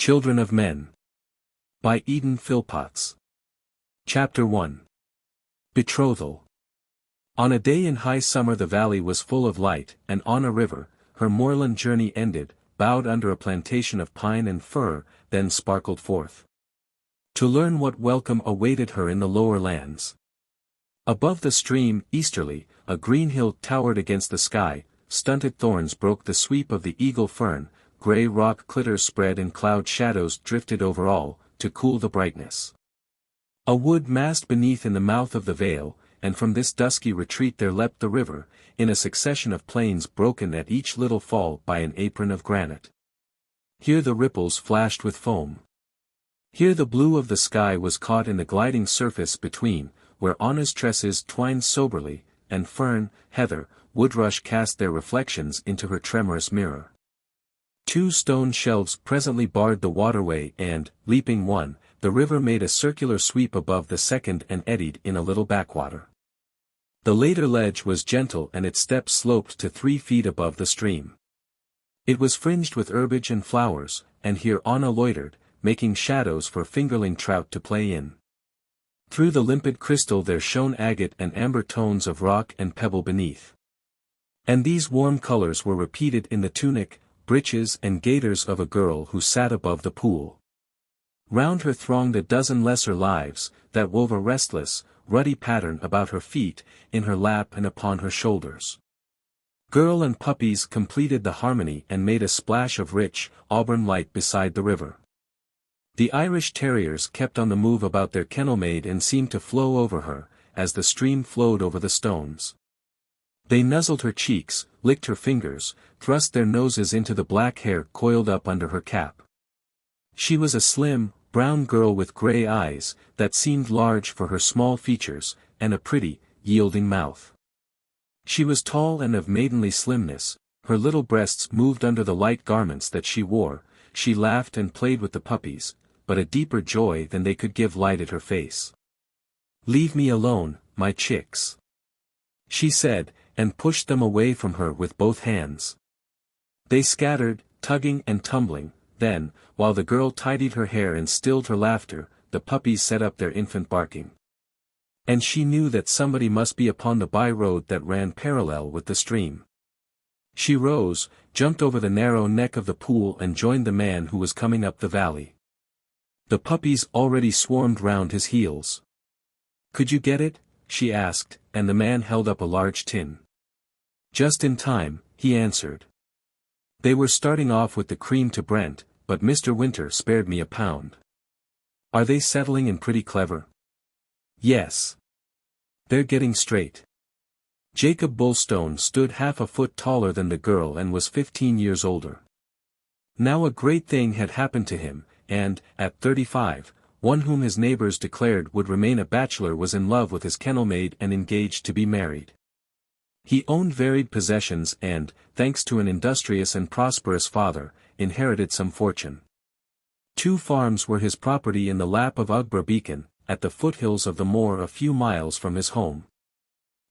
Children of Men. By Eden Phillpotts. Chapter 1. Betrothal. On a day in high summer the valley was full of light, and on a river, her moorland journey ended, bowed under a plantation of pine and fir, then sparkled forth. To learn what welcome awaited her in the lower lands. Above the stream, easterly, a green hill towered against the sky, stunted thorns broke the sweep of the eagle fern, grey rock clitters spread in cloud shadows drifted over all, to cool the brightness. A wood massed beneath in the mouth of the vale, and from this dusky retreat there leapt the river, in a succession of plains broken at each little fall by an apron of granite. Here the ripples flashed with foam. Here the blue of the sky was caught in the gliding surface between, where Anna's tresses twined soberly, and fern, heather, woodrush cast their reflections into her tremorous mirror. Two stone shelves presently barred the waterway and, leaping one, the river made a circular sweep above the second and eddied in a little backwater. The later ledge was gentle and its steps sloped to 3 feet above the stream. It was fringed with herbage and flowers, and here Anna loitered, making shadows for fingerling trout to play in. Through the limpid crystal there shone agate and amber tones of rock and pebble beneath. And these warm colors were repeated in the tunic, breeches and gaiters of a girl who sat above the pool. Round her thronged a dozen lesser lives, that wove a restless, ruddy pattern about her feet, in her lap and upon her shoulders. Girl and puppies completed the harmony and made a splash of rich, auburn light beside the river. The Irish terriers kept on the move about their kennel-maid and seemed to flow over her, as the stream flowed over the stones. They nuzzled her cheeks, licked her fingers, thrust their noses into the black hair coiled up under her cap. She was a slim, brown girl with grey eyes, that seemed large for her small features, and a pretty, yielding mouth. She was tall and of maidenly slimness, her little breasts moved under the light garments that she wore, she laughed and played with the puppies, but a deeper joy than they could give lighted her face. "Leave me alone, my chicks," she said, and pushed them away from her with both hands. They scattered, tugging and tumbling, then, while the girl tidied her hair and stilled her laughter, the puppies set up their infant barking. And she knew that somebody must be upon the by-road that ran parallel with the stream. She rose, jumped over the narrow neck of the pool and joined the man who was coming up the valley. The puppies already swarmed round his heels. "Could you get it?" she asked, and the man held up a large tin. "Just in time," he answered. "They were starting off with the cream to Brent, but Mr. Winter spared me £1. Are they settling in pretty clever?" "Yes. They're getting straight." Jacob Bulstone stood half a foot taller than the girl and was 15 years older. Now a great thing had happened to him, and, at 35, one whom his neighbors declared would remain a bachelor was in love with his kennel-maid and engaged to be married. He owned varied possessions and, thanks to an industrious and prosperous father, inherited some fortune. 2 farms were his property in the lap of Ugbra Beacon, at the foothills of the moor a few miles from his home.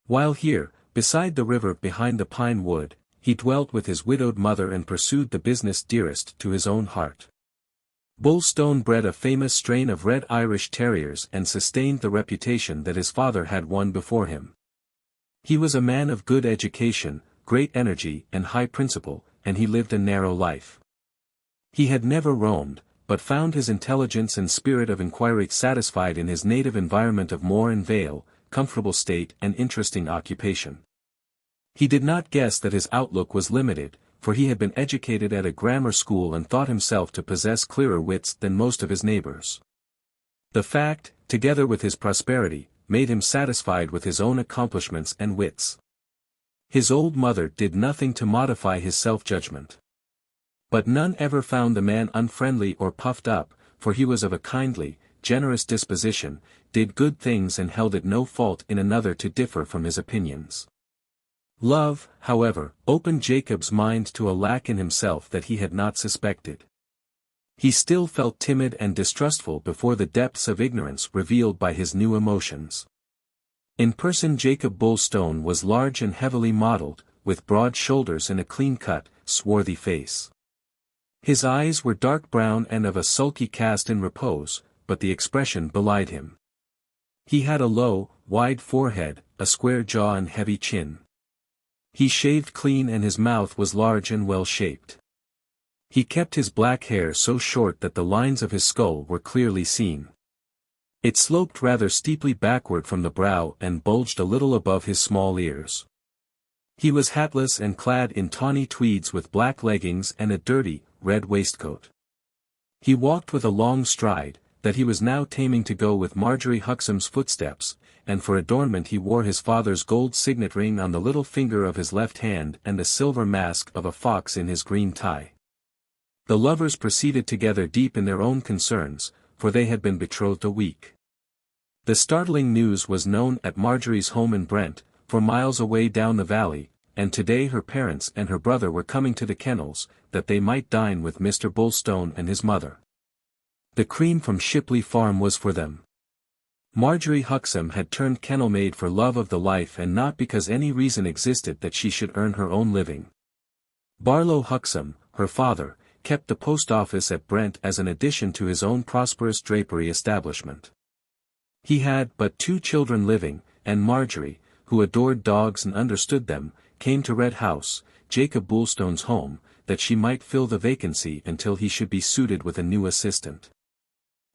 While here, beside the river behind the pine wood, he dwelt with his widowed mother and pursued the business dearest to his own heart. Bulstone bred a famous strain of red Irish terriers and sustained the reputation that his father had won before him. He was a man of good education, great energy and high principle, and he lived a narrow life. He had never roamed, but found his intelligence and spirit of inquiry satisfied in his native environment of moor and vale, comfortable state and interesting occupation. He did not guess that his outlook was limited, for he had been educated at a grammar school and thought himself to possess clearer wits than most of his neighbors. The fact, together with his prosperity, made him satisfied with his own accomplishments and wits. His old mother did nothing to modify his self-judgment. But none ever found the man unfriendly or puffed up, for he was of a kindly, generous disposition, did good things and held it no fault in another to differ from his opinions. Love, however, opened Jacob's mind to a lack in himself that he had not suspected. He still felt timid and distrustful before the depths of ignorance revealed by his new emotions. In person Jacob Bulstone was large and heavily modelled, with broad shoulders and a clean-cut, swarthy face. His eyes were dark brown and of a sulky cast in repose, but the expression belied him. He had a low, wide forehead, a square jaw and heavy chin. He shaved clean and his mouth was large and well-shaped. He kept his black hair so short that the lines of his skull were clearly seen. It sloped rather steeply backward from the brow and bulged a little above his small ears. He was hatless and clad in tawny tweeds with black leggings and a dirty, red waistcoat. He walked with a long stride, that he was now taming to go with Marjorie Huxham's footsteps, and for adornment he wore his father's gold signet ring on the little finger of his left hand and the silver mask of a fox in his green tie. The lovers proceeded together deep in their own concerns, for they had been betrothed a week. The startling news was known at Marjorie's home in Brent, 4 miles away down the valley, and today her parents and her brother were coming to the kennels, that they might dine with Mr. Bulstone and his mother. The cream from Shipley Farm was for them. Marjorie Huxham had turned kennel-maid for love of the life and not because any reason existed that she should earn her own living. Barlow Huxham, her father, kept the post office at Brent as an addition to his own prosperous drapery establishment. He had but 2 children living, and Marjorie, who adored dogs and understood them, came to Red House, Jacob Bulstone's home, that she might fill the vacancy until he should be suited with a new assistant.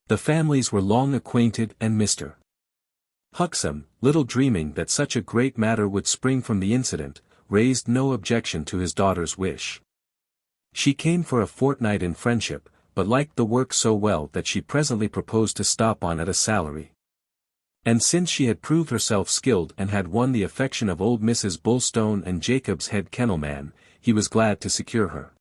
The families were long acquainted and Mr. Huxham, little dreaming that such a great matter would spring from the incident, raised no objection to his daughter's wish. She came for a fortnight in friendship, but liked the work so well that she presently proposed to stop on at a salary. And since she had proved herself skilled and had won the affection of old Mrs. Bulstone and Jacob's head kennelman, he was glad to secure her.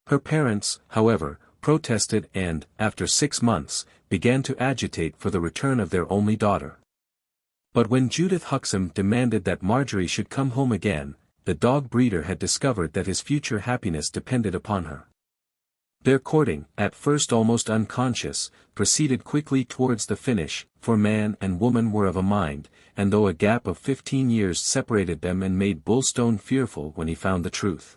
Her parents, however, protested and, after 6 months, began to agitate for the return of their only daughter. But when Judith Huxham demanded that Marjorie should come home again, the dog breeder had discovered that his future happiness depended upon her. Their courting, at first almost unconscious, proceeded quickly towards the finish, for man and woman were of a mind, and though a gap of 15 years separated them and made Bulstone fearful when he found the truth.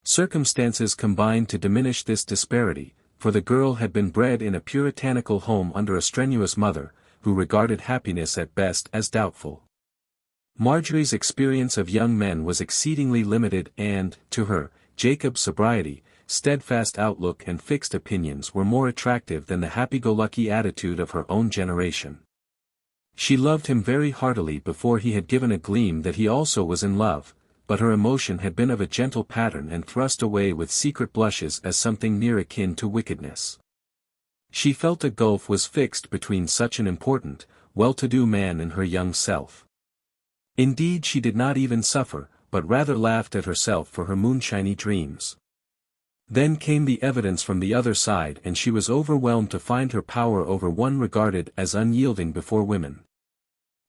Circumstances combined to diminish this disparity, for the girl had been bred in a puritanical home under a strenuous mother, who regarded happiness at best as doubtful. Marjorie's experience of young men was exceedingly limited and, to her, Jacob's sobriety, steadfast outlook and fixed opinions were more attractive than the happy-go-lucky attitude of her own generation. She loved him very heartily before he had given a gleam that he also was in love, but her emotion had been of a gentle pattern and thrust away with secret blushes as something near akin to wickedness. She felt a gulf was fixed between such an important, well-to-do man and her young self. Indeed she did not even suffer, but rather laughed at herself for her moonshiny dreams. Then came the evidence from the other side and she was overwhelmed to find her power over one regarded as unyielding before women.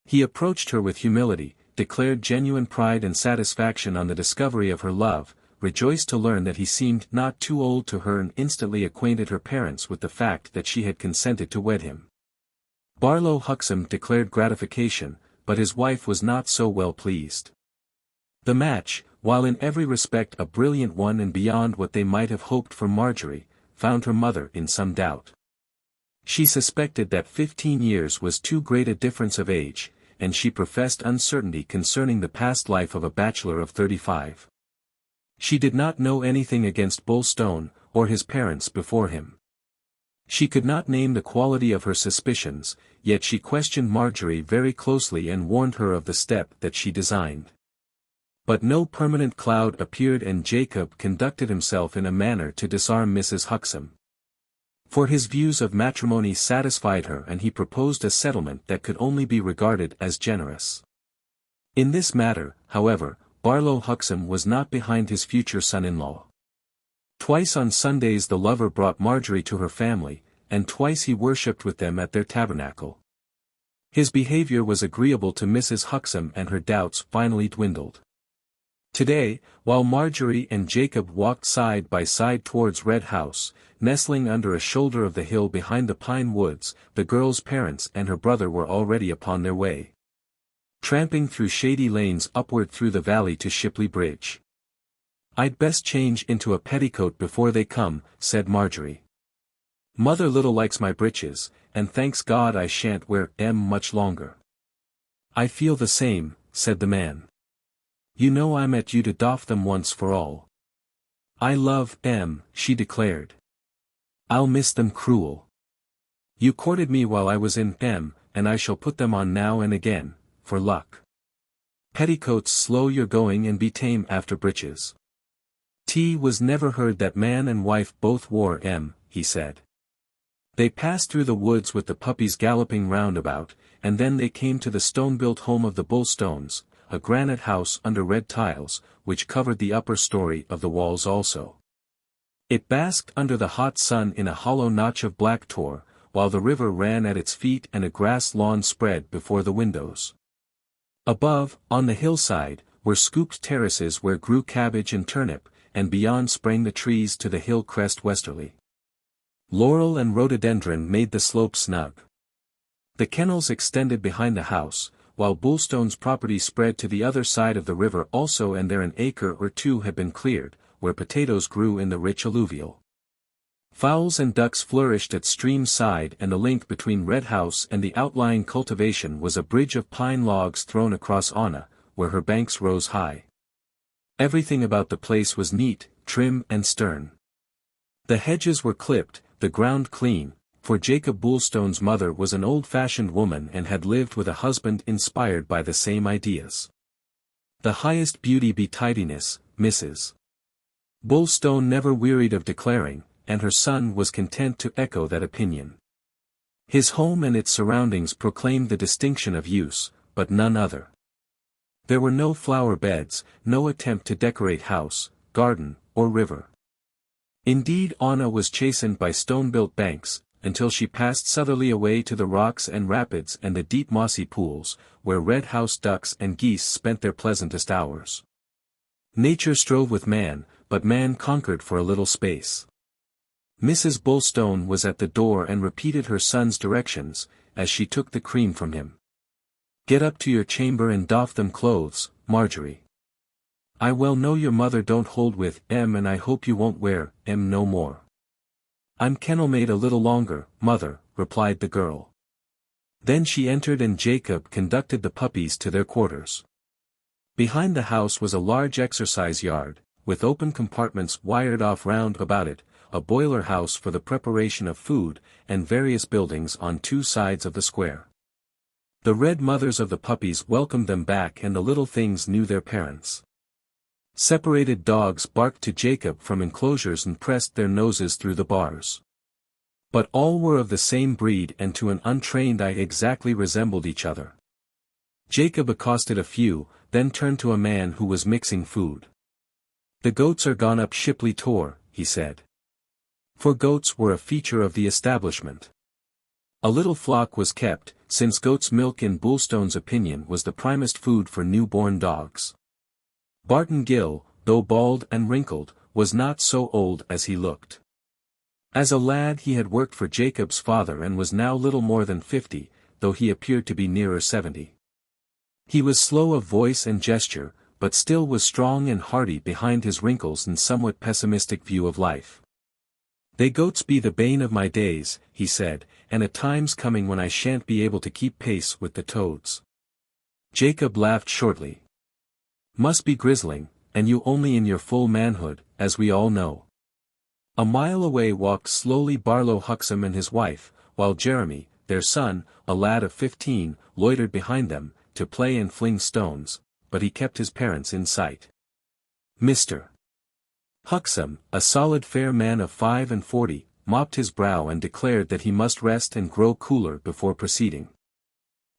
He approached her with humility, declared genuine pride and satisfaction on the discovery of her love, rejoiced to learn that he seemed not too old to her and instantly acquainted her parents with the fact that she had consented to wed him. Barlow Huxham declared gratification, but his wife was not so well pleased. The match, while in every respect a brilliant one and beyond what they might have hoped for Marjorie, found her mother in some doubt. She suspected that 15 years was too great a difference of age, and she professed uncertainty concerning the past life of a bachelor of 35. She did not know anything against Bulstone, or his parents before him. She could not name the quality of her suspicions, yet she questioned Marjorie very closely and warned her of the step that she designed. But no permanent cloud appeared and Jacob conducted himself in a manner to disarm Mrs. Huxham. For his views of matrimony satisfied her and he proposed a settlement that could only be regarded as generous. In this matter, however, Barlow Huxham was not behind his future son-in-law. Twice on Sundays the lover brought Marjorie to her family, and twice he worshipped with them at their tabernacle. His behavior was agreeable to Mrs. Huxham and her doubts finally dwindled. Today, while Marjorie and Jacob walked side by side towards Red House, nestling under a shoulder of the hill behind the pine woods, the girl's parents and her brother were already upon their way. Tramping through shady lanes upward through the valley to Shipley Bridge. I'd best change into a petticoat before they come, said Marjorie. Mother little likes my breeches, and thanks God I shan't wear 'em much longer. I feel the same, said the man. You know I'm at you to doff them once for all. I love 'em, she declared. I'll miss them cruel. You courted me while I was in 'em, and I shall put them on now and again, for luck. Petticoats slow your going and be tame after breeches. T was never heard that man and wife both wore 'em, he said. They passed through the woods with the puppies galloping round about, and then they came to the stone-built home of the Bullstones, a granite house under red tiles, which covered the upper story of the walls also. It basked under the hot sun in a hollow notch of black tor, while the river ran at its feet and a grass lawn spread before the windows. Above, on the hillside, were scooped terraces where grew cabbage and turnip, and beyond sprang the trees to the hill crest westerly. Laurel and rhododendron made the slope snug. The kennels extended behind the house, while Bullstone's property spread to the other side of the river also, and there an acre or two had been cleared, where potatoes grew in the rich alluvial. Fowls and ducks flourished at stream side, and the link between Red House and the outlying cultivation was a bridge of pine logs thrown across Anna, where her banks rose high. Everything about the place was neat, trim and stern. The hedges were clipped, the ground clean, for Jacob Bullstone's mother was an old-fashioned woman and had lived with a husband inspired by the same ideas. The highest beauty be tidiness, Mrs. Bullstone never wearied of declaring, and her son was content to echo that opinion. His home and its surroundings proclaimed the distinction of use, but none other. There were no flower beds, no attempt to decorate house, garden, or river. Indeed, Anna was chastened by stone-built banks, until she passed southerly away to the rocks and rapids and the deep mossy pools, where red house ducks and geese spent their pleasantest hours. Nature strove with man, but man conquered for a little space. Mrs. Bullstone was at the door and repeated her son's directions, as she took the cream from him. Get up to your chamber and doff them clothes, Marjorie. I well know your mother don't hold with 'em, and I hope you won't wear 'em no more. I'm kennel-maid a little longer, mother, replied the girl. Then she entered and Jacob conducted the puppies to their quarters. Behind the house was a large exercise yard, with open compartments wired off round about it, a boiler house for the preparation of food, and various buildings on two sides of the square. The red mothers of the puppies welcomed them back, and the little things knew their parents. Separated dogs barked to Jacob from enclosures and pressed their noses through the bars. But all were of the same breed and to an untrained eye exactly resembled each other. Jacob accosted a few, then turned to a man who was mixing food. The goats are gone up Shipley Tor, he said. For goats were a feature of the establishment. A little flock was kept, since goat's milk in Bullstone's opinion was the primest food for new-born dogs. Barton Gill, though bald and wrinkled, was not so old as he looked. As a lad he had worked for Jacob's father and was now little more than 50, though he appeared to be nearer 70. He was slow of voice and gesture, but still was strong and hearty behind his wrinkles and somewhat pessimistic view of life. They goats be the bane of my days, he said, and a time's coming when I shan't be able to keep pace with the toads. Jacob laughed shortly. Must be grizzling, and you only in your full manhood, as we all know. A mile away walked slowly Barlow Huxham and his wife, while Jeremy, their son, a lad of 15, loitered behind them, to play and fling stones, but he kept his parents in sight. Mr. Huxham, a solid fair man of 45, mopped his brow and declared that he must rest and grow cooler before proceeding.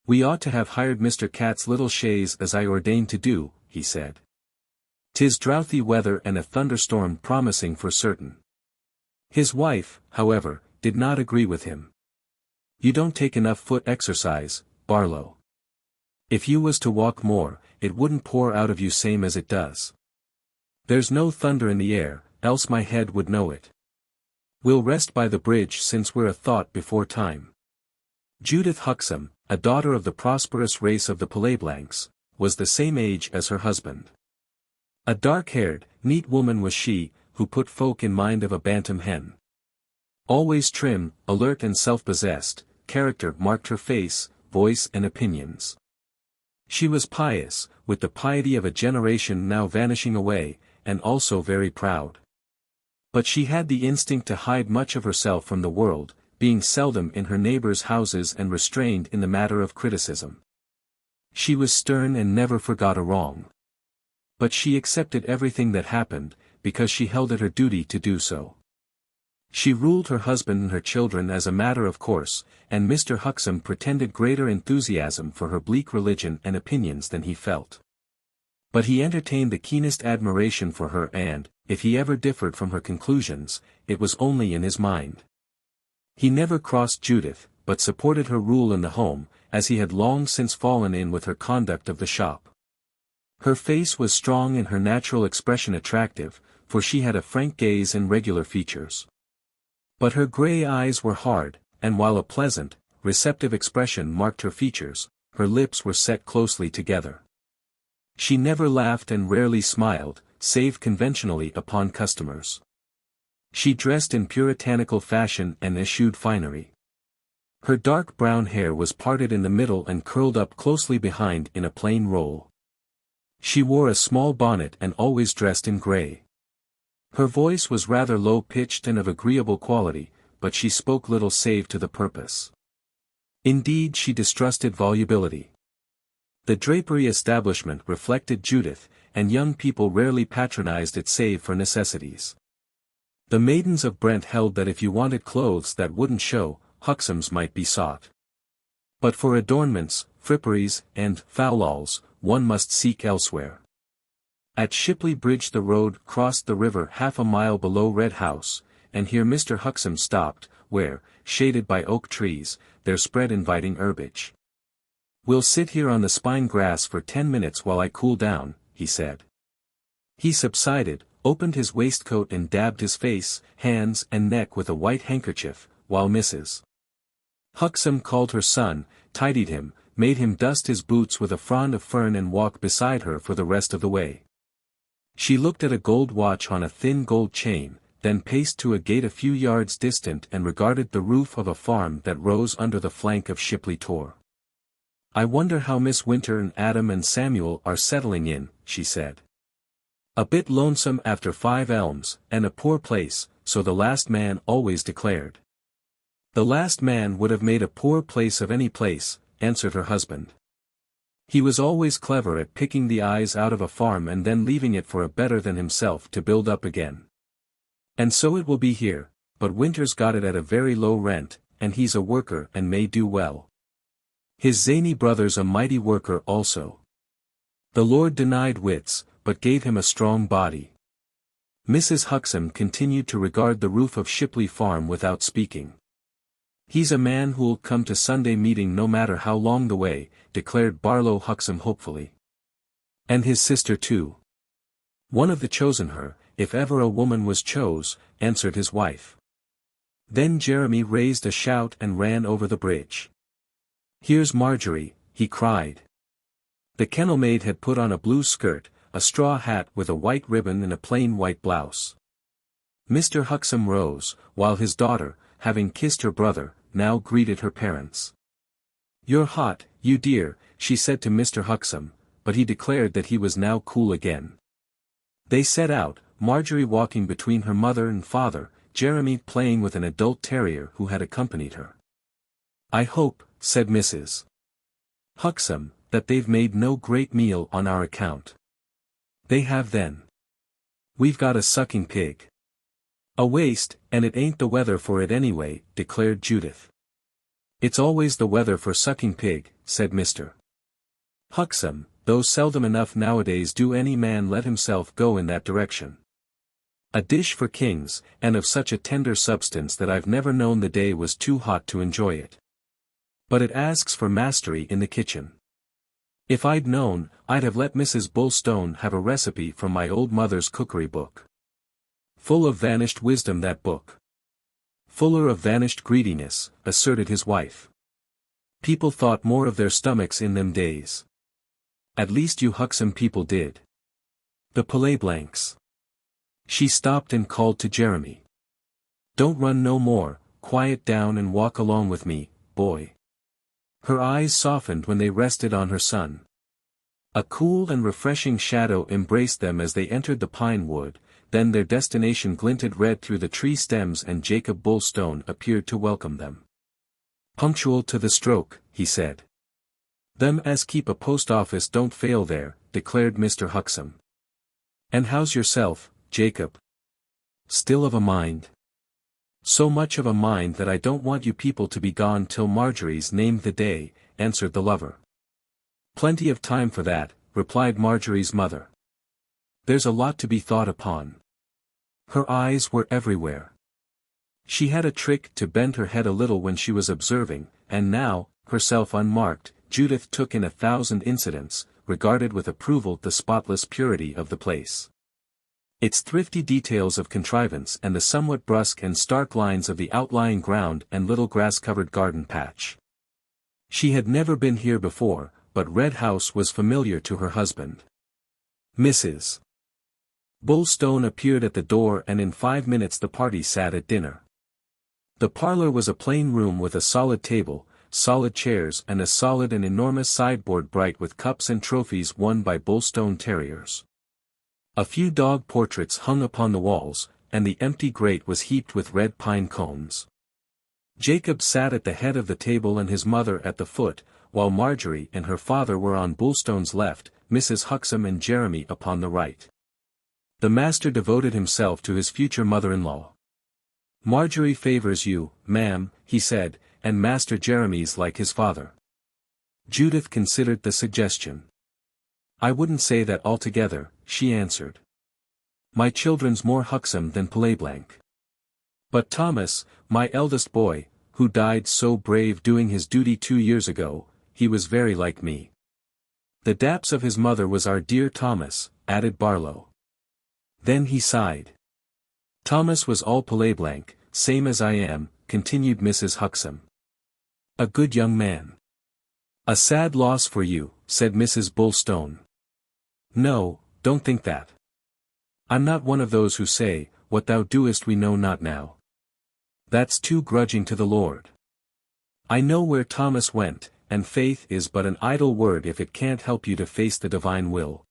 We ought to have hired Mr. Cat's little chaise as I ordained to do, he said. 'Tis drouthy weather and a thunderstorm promising for certain. His wife, however, did not agree with him. You don't take enough foot exercise, Barlow. If you was to walk more, it wouldn't pour out of you same as it does. There's no thunder in the air, else my head would know it. We'll rest by the bridge since we're a thought before time. Judith Huxham, a daughter of the prosperous race of the Palaiblancs, was the same age as her husband. A dark-haired, Neat woman was she, who put folk in mind of a bantam hen. Always trim, alert and self-possessed, character marked her face, voice and opinions. She was pious, with the piety of a generation now vanishing away, and also very proud. But she had the instinct to hide much of herself from the world, being seldom in her neighbors' houses and restrained in the matter of criticism. She was stern and never forgot a wrong. But she accepted everything that happened, because she held it her duty to do so. She ruled her husband and her children as a matter of course, and Mr. Huxham pretended greater enthusiasm for her bleak religion and opinions than he felt. But he entertained the keenest admiration for her and, if he ever differed from her conclusions, it was only in his mind. He never crossed Judith, but supported her rule in the home, as he had long since fallen in with her conduct of the shop. Her face was strong and her natural expression attractive, for she had a frank gaze and regular features. But her grey eyes were hard, and while a pleasant, receptive expression marked her features, her lips were set closely together. She never laughed and rarely smiled, save conventionally upon customers. She dressed in puritanical fashion and eschewed finery. Her dark brown hair was parted in the middle and curled up closely behind in a plain roll. She wore a small bonnet and always dressed in grey. Her voice was rather low-pitched and of agreeable quality, but she spoke little save to the purpose. Indeed, she distrusted volubility. The drapery establishment reflected Judith, and young people rarely patronized it save for necessities. The maidens of Brent held that if you wanted clothes that wouldn't show, Huxham's might be sought. But for adornments, fripperies, and fal-lals, one must seek elsewhere. At Shipley Bridge the road crossed the river half a mile below Red House, and here Mr. Huxham stopped, where, shaded by oak trees, there spread inviting herbage. "We'll sit here on the spine grass for 10 minutes while I cool down," he said. He subsided, opened his waistcoat and dabbed his face, hands and neck with a white handkerchief, while Mrs. Huxham called her son, tidied him, made him dust his boots with a frond of fern and walk beside her for the rest of the way. She looked at a gold watch on a thin gold chain, then paced to a gate a few yards distant and regarded the roof of a farm that rose under the flank of Shipley Tor. "I wonder how Miss Winter and Adam and Samuel are settling in," she said. "A bit lonesome after 5 Elms, and a poor place," so the last man always declared. "The last man would have made a poor place of any place," answered her husband. He was always clever at picking the eyes out of a farm and then leaving it for a better than himself to build up again. "And so it will be here, but Winter's got it at a very low rent, and he's a worker and may do well. His zany brother's a mighty worker also. The Lord denied wits, but gave him a strong body." Mrs. Huxham continued to regard the roof of Shipley Farm without speaking. "He's a man who'll come to Sunday meeting no matter how long the way," declared Barlow Huxham hopefully. "And his sister too. One of the chosen her, if ever a woman was chose," answered his wife. Then Jeremy raised a shout and ran over the bridge. "Here's Marjorie," he cried. The kennel-maid had put on a blue skirt, a straw hat with a white ribbon and a plain white blouse. Mr. Huxham rose, while his daughter, having kissed her brother, now greeted her parents. "You're hot, you dear," she said to Mr. Huxham, but he declared that he was now cool again. They set out, Marjorie walking between her mother and father, Jeremy playing with an adult terrier who had accompanied her. "I hope," said Mrs. Huxham, "that they've made no great meal on our account." "They have then. We've got a sucking pig." "A waste, and it ain't the weather for it anyway," declared Judith. "It's always the weather for sucking pig," said Mr. Huxham, though seldom enough nowadays do any man let himself go in that direction. "A dish for kings, and of such a tender substance that I've never known the day was too hot to enjoy it. But it asks for mastery in the kitchen. If I'd known, I'd have let Mrs. Bullstone have a recipe from my old mother's cookery book. Full of vanished wisdom that book. Fuller of vanished greediness," asserted his wife. "People thought more of their stomachs in them days. At least you Huxham people did. The Palais Blancs. She stopped and called to Jeremy. "Don't run no more, quiet down and walk along with me, boy." Her eyes softened when they rested on her son. A cool and refreshing shadow embraced them as they entered the pine wood, then their destination glinted red through the tree stems and Jacob Bulstone appeared to welcome them. "Punctual to the stroke," he said. "Them as keep a post office don't fail there," declared Mr. Huxham. "And how's yourself, Jacob? Still of a mind?" "So much of a mind that I don't want you people to be gone till Marjorie's named the day," answered the lover. "Plenty of time for that," replied Marjorie's mother. "There's a lot to be thought upon." Her eyes were everywhere. She had a trick to bend her head a little when she was observing, and now, herself unmarked, Judith took in 1,000 incidents, regarded with approval the spotless purity of the place. Its thrifty details of contrivance and the somewhat brusque and stark lines of the outlying ground and little grass-covered garden patch. She had never been here before, but Red House was familiar to her husband. Mrs. Bulstone appeared at the door and in 5 minutes the party sat at dinner. The parlor was a plain room with a solid table, solid chairs and a solid and enormous sideboard bright with cups and trophies won by Bulstone terriers. A few dog portraits hung upon the walls, and the empty grate was heaped with red pine cones. Jacob sat at the head of the table and his mother at the foot, while Marjorie and her father were on Bulstone's left, Mrs. Huxham and Jeremy upon the right. The master devoted himself to his future mother-in-law. "Marjorie favours you, ma'am," he said, "and Master Jeremy's like his father." Judith considered the suggestion. "I wouldn't say that altogether," she answered. "My children's more Huxham than Palaiblanc. But Thomas, my eldest boy, who died so brave doing his duty 2 years ago, he was very like me." "The daps of his mother was our dear Thomas," added Barlow. Then he sighed. "Thomas was all Palaiblanc, same as I am," continued Mrs. Huxham. "A good young man." "A sad loss for you," said Mrs. Bulstone. "No, don't think that. I'm not one of those who say, 'What thou doest we know not now.' That's too grudging to the Lord. I know where Thomas went, and faith is but an idle word if it can't help you to face the divine will.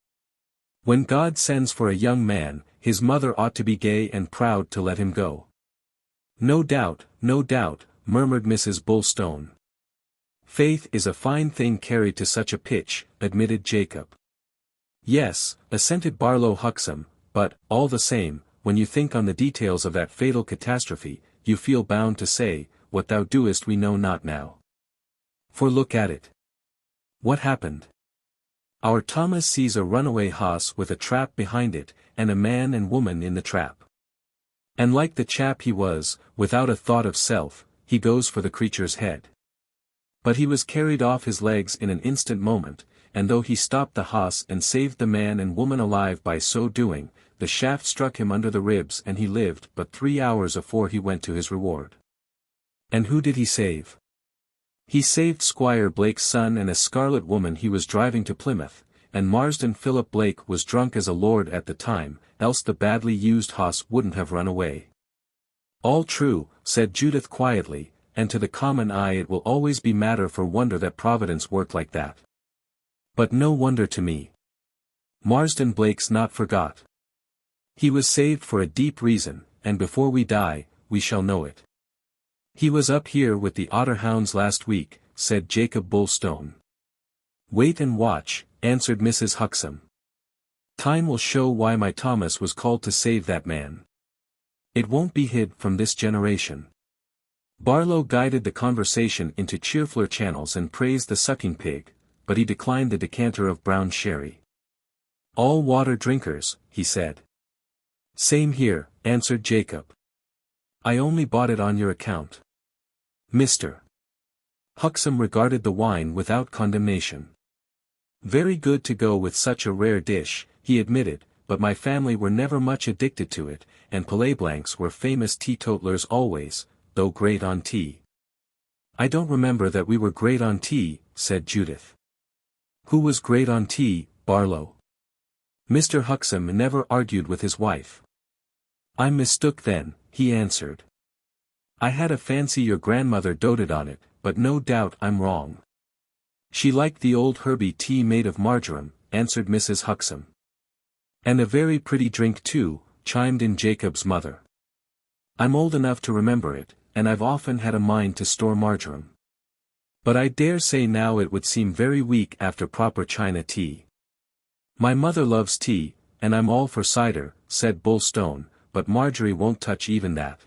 When God sends for a young man, his mother ought to be gay and proud to let him go." No doubt," murmured Mrs. Bulstone. "Faith is a fine thing carried to such a pitch," admitted Jacob. "Yes," assented Barlow Huxham, "but, all the same, when you think on the details of that fatal catastrophe, you feel bound to say, 'What thou doest we know not now.' For look at it. What happened? Our Thomas sees a runaway hoss with a trap behind it, and a man and woman in the trap. And like the chap he was, without a thought of self, he goes for the creature's head. But he was carried off his legs in an instant moment, and though he stopped the hoss and saved the man and woman alive by so doing, the shaft struck him under the ribs and he lived but 3 hours afore he went to his reward. And who did he save? He saved Squire Blake's son and a scarlet woman he was driving to Plymouth, and Marsden Philip Blake was drunk as a lord at the time, else the badly used hoss wouldn't have run away." "All true," said Judith quietly, "and to the common eye it will always be matter for wonder that Providence worked like that. But no wonder to me. Marsden Blake's not forgot. He was saved for a deep reason, and before we die, we shall know it." "He was up here with the otter-hounds last week," said Jacob Bulstone. "Wait and watch," answered Mrs. Huxham. "Time will show why my Thomas was called to save that man. It won't be hid from this generation." Barlow guided the conversation into cheerfuller channels and praised the sucking pig, but he declined the decanter of brown sherry. "All water drinkers," he said. "Same here," answered Jacob. "I only bought it on your account." Mr. Huxham regarded the wine without condemnation. "Very good to go with such a rare dish," he admitted, "but my family were never much addicted to it, and Palaiblancs were famous teetotalers always, though great on tea." "I don't remember that we were great on tea," said Judith. "Who was great on tea, Barlow?" Mr. Huxham never argued with his wife. "I mistook then," he answered. "I had a fancy your grandmother doted on it, but no doubt I'm wrong." "She liked the old herby tea made of marjoram," answered Mrs. Huxham. "And a very pretty drink too," chimed in Jacob's mother. "I'm old enough to remember it, and I've often had a mind to store marjoram. But I dare say now it would seem very weak after proper China tea." "My mother loves tea, and I'm all for cider," said Bulstone, "but Marjorie won't touch even that."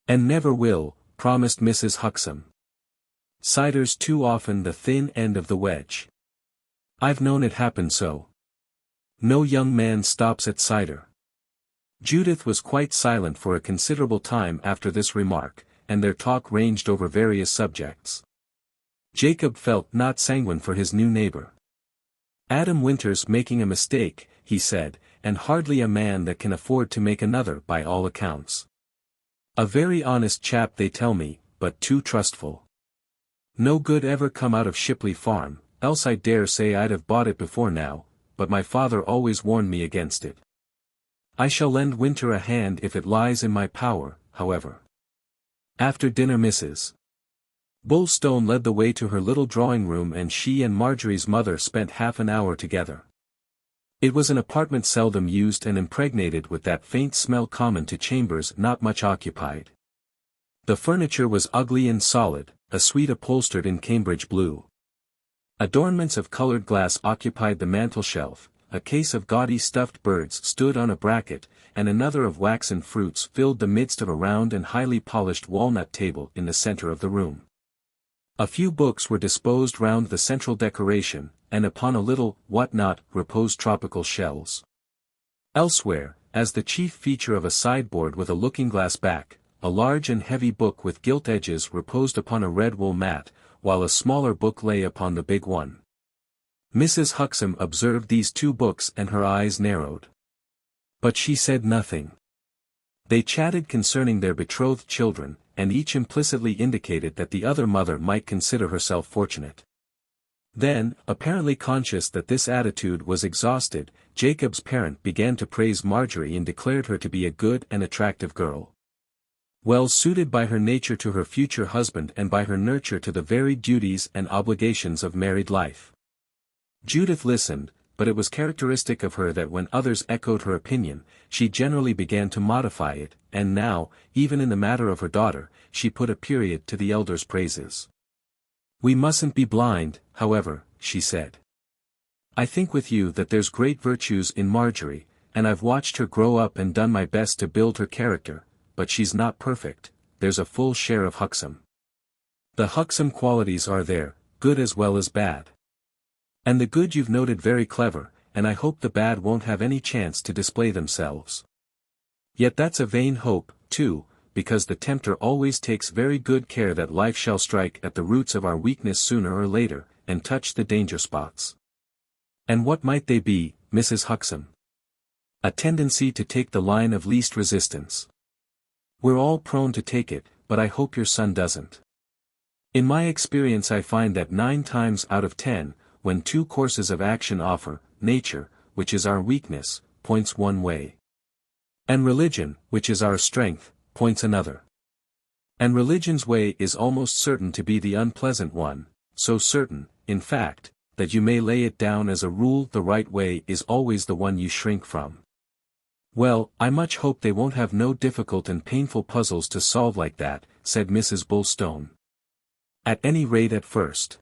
"And never will," promised Mrs. Huxham. "Cider's too often the thin end of the wedge. I've known it happen so. No young man stops at cider." Judith was quite silent for a considerable time after this remark, and their talk ranged over various subjects. Jacob felt not sanguine for his new neighbor. "Adam Winter's making a mistake," he said, "and hardly a man that can afford to make another by all accounts. A very honest chap they tell me, but too trustful. No good ever come out of Shipley Farm, else I dare say I'd have bought it before now, but my father always warned me against it. I shall lend Winter a hand if it lies in my power, however." After dinner Mrs. Bulstone led the way to her little drawing-room, and she and Marjorie's mother spent half an hour together. It was an apartment seldom used and impregnated with that faint smell common to chambers not much occupied. The furniture was ugly and solid, a suite upholstered in Cambridge blue. Adornments of colored glass occupied the mantelshelf, a case of gaudy stuffed birds stood on a bracket, and another of waxen fruits filled the midst of a round and highly polished walnut table in the center of the room. A few books were disposed round the central decoration, and upon a little what-not reposed tropical shells. Elsewhere, as the chief feature of a sideboard with a looking-glass back, a large and heavy book with gilt edges reposed upon a red wool mat, while a smaller book lay upon the big one. Mrs. Huxham observed these two books and her eyes narrowed. But she said nothing. They chatted concerning their betrothed children, and each implicitly indicated that the other mother might consider herself fortunate. Then, apparently conscious that this attitude was exhausted, Jacob's parent began to praise Marjorie and declared her to be a good and attractive girl, well suited by her nature to her future husband and by her nurture to the varied duties and obligations of married life. Judith listened, but it was characteristic of her that when others echoed her opinion, she generally began to modify it, and now, even in the matter of her daughter, she put a period to the elder's praises. "We mustn't be blind, however," she said. "I think with you that there's great virtues in Marjorie, and I've watched her grow up and done my best to build her character, but she's not perfect. There's a full share of Huxham. The Huxham qualities are there, good as well as bad. And the good you've noted very clever, and I hope the bad won't have any chance to display themselves. Yet that's a vain hope, too, because the tempter always takes very good care that life shall strike at the roots of our weakness sooner or later, and touch the danger spots." "And what might they be, Mrs. Huxham?" "A tendency to take the line of least resistance. We're all prone to take it, but I hope your son doesn't. In my experience I find that 9 times out of 10, when two courses of action offer, nature, which is our weakness, points one way. And religion, which is our strength, points another. And religion's way is almost certain to be the unpleasant one, so certain, in fact, that you may lay it down as a rule the right way is always the one you shrink from." "Well, I much hope they won't have no difficult and painful puzzles to solve like that," said Mrs. Bulstone. "At any rate at first.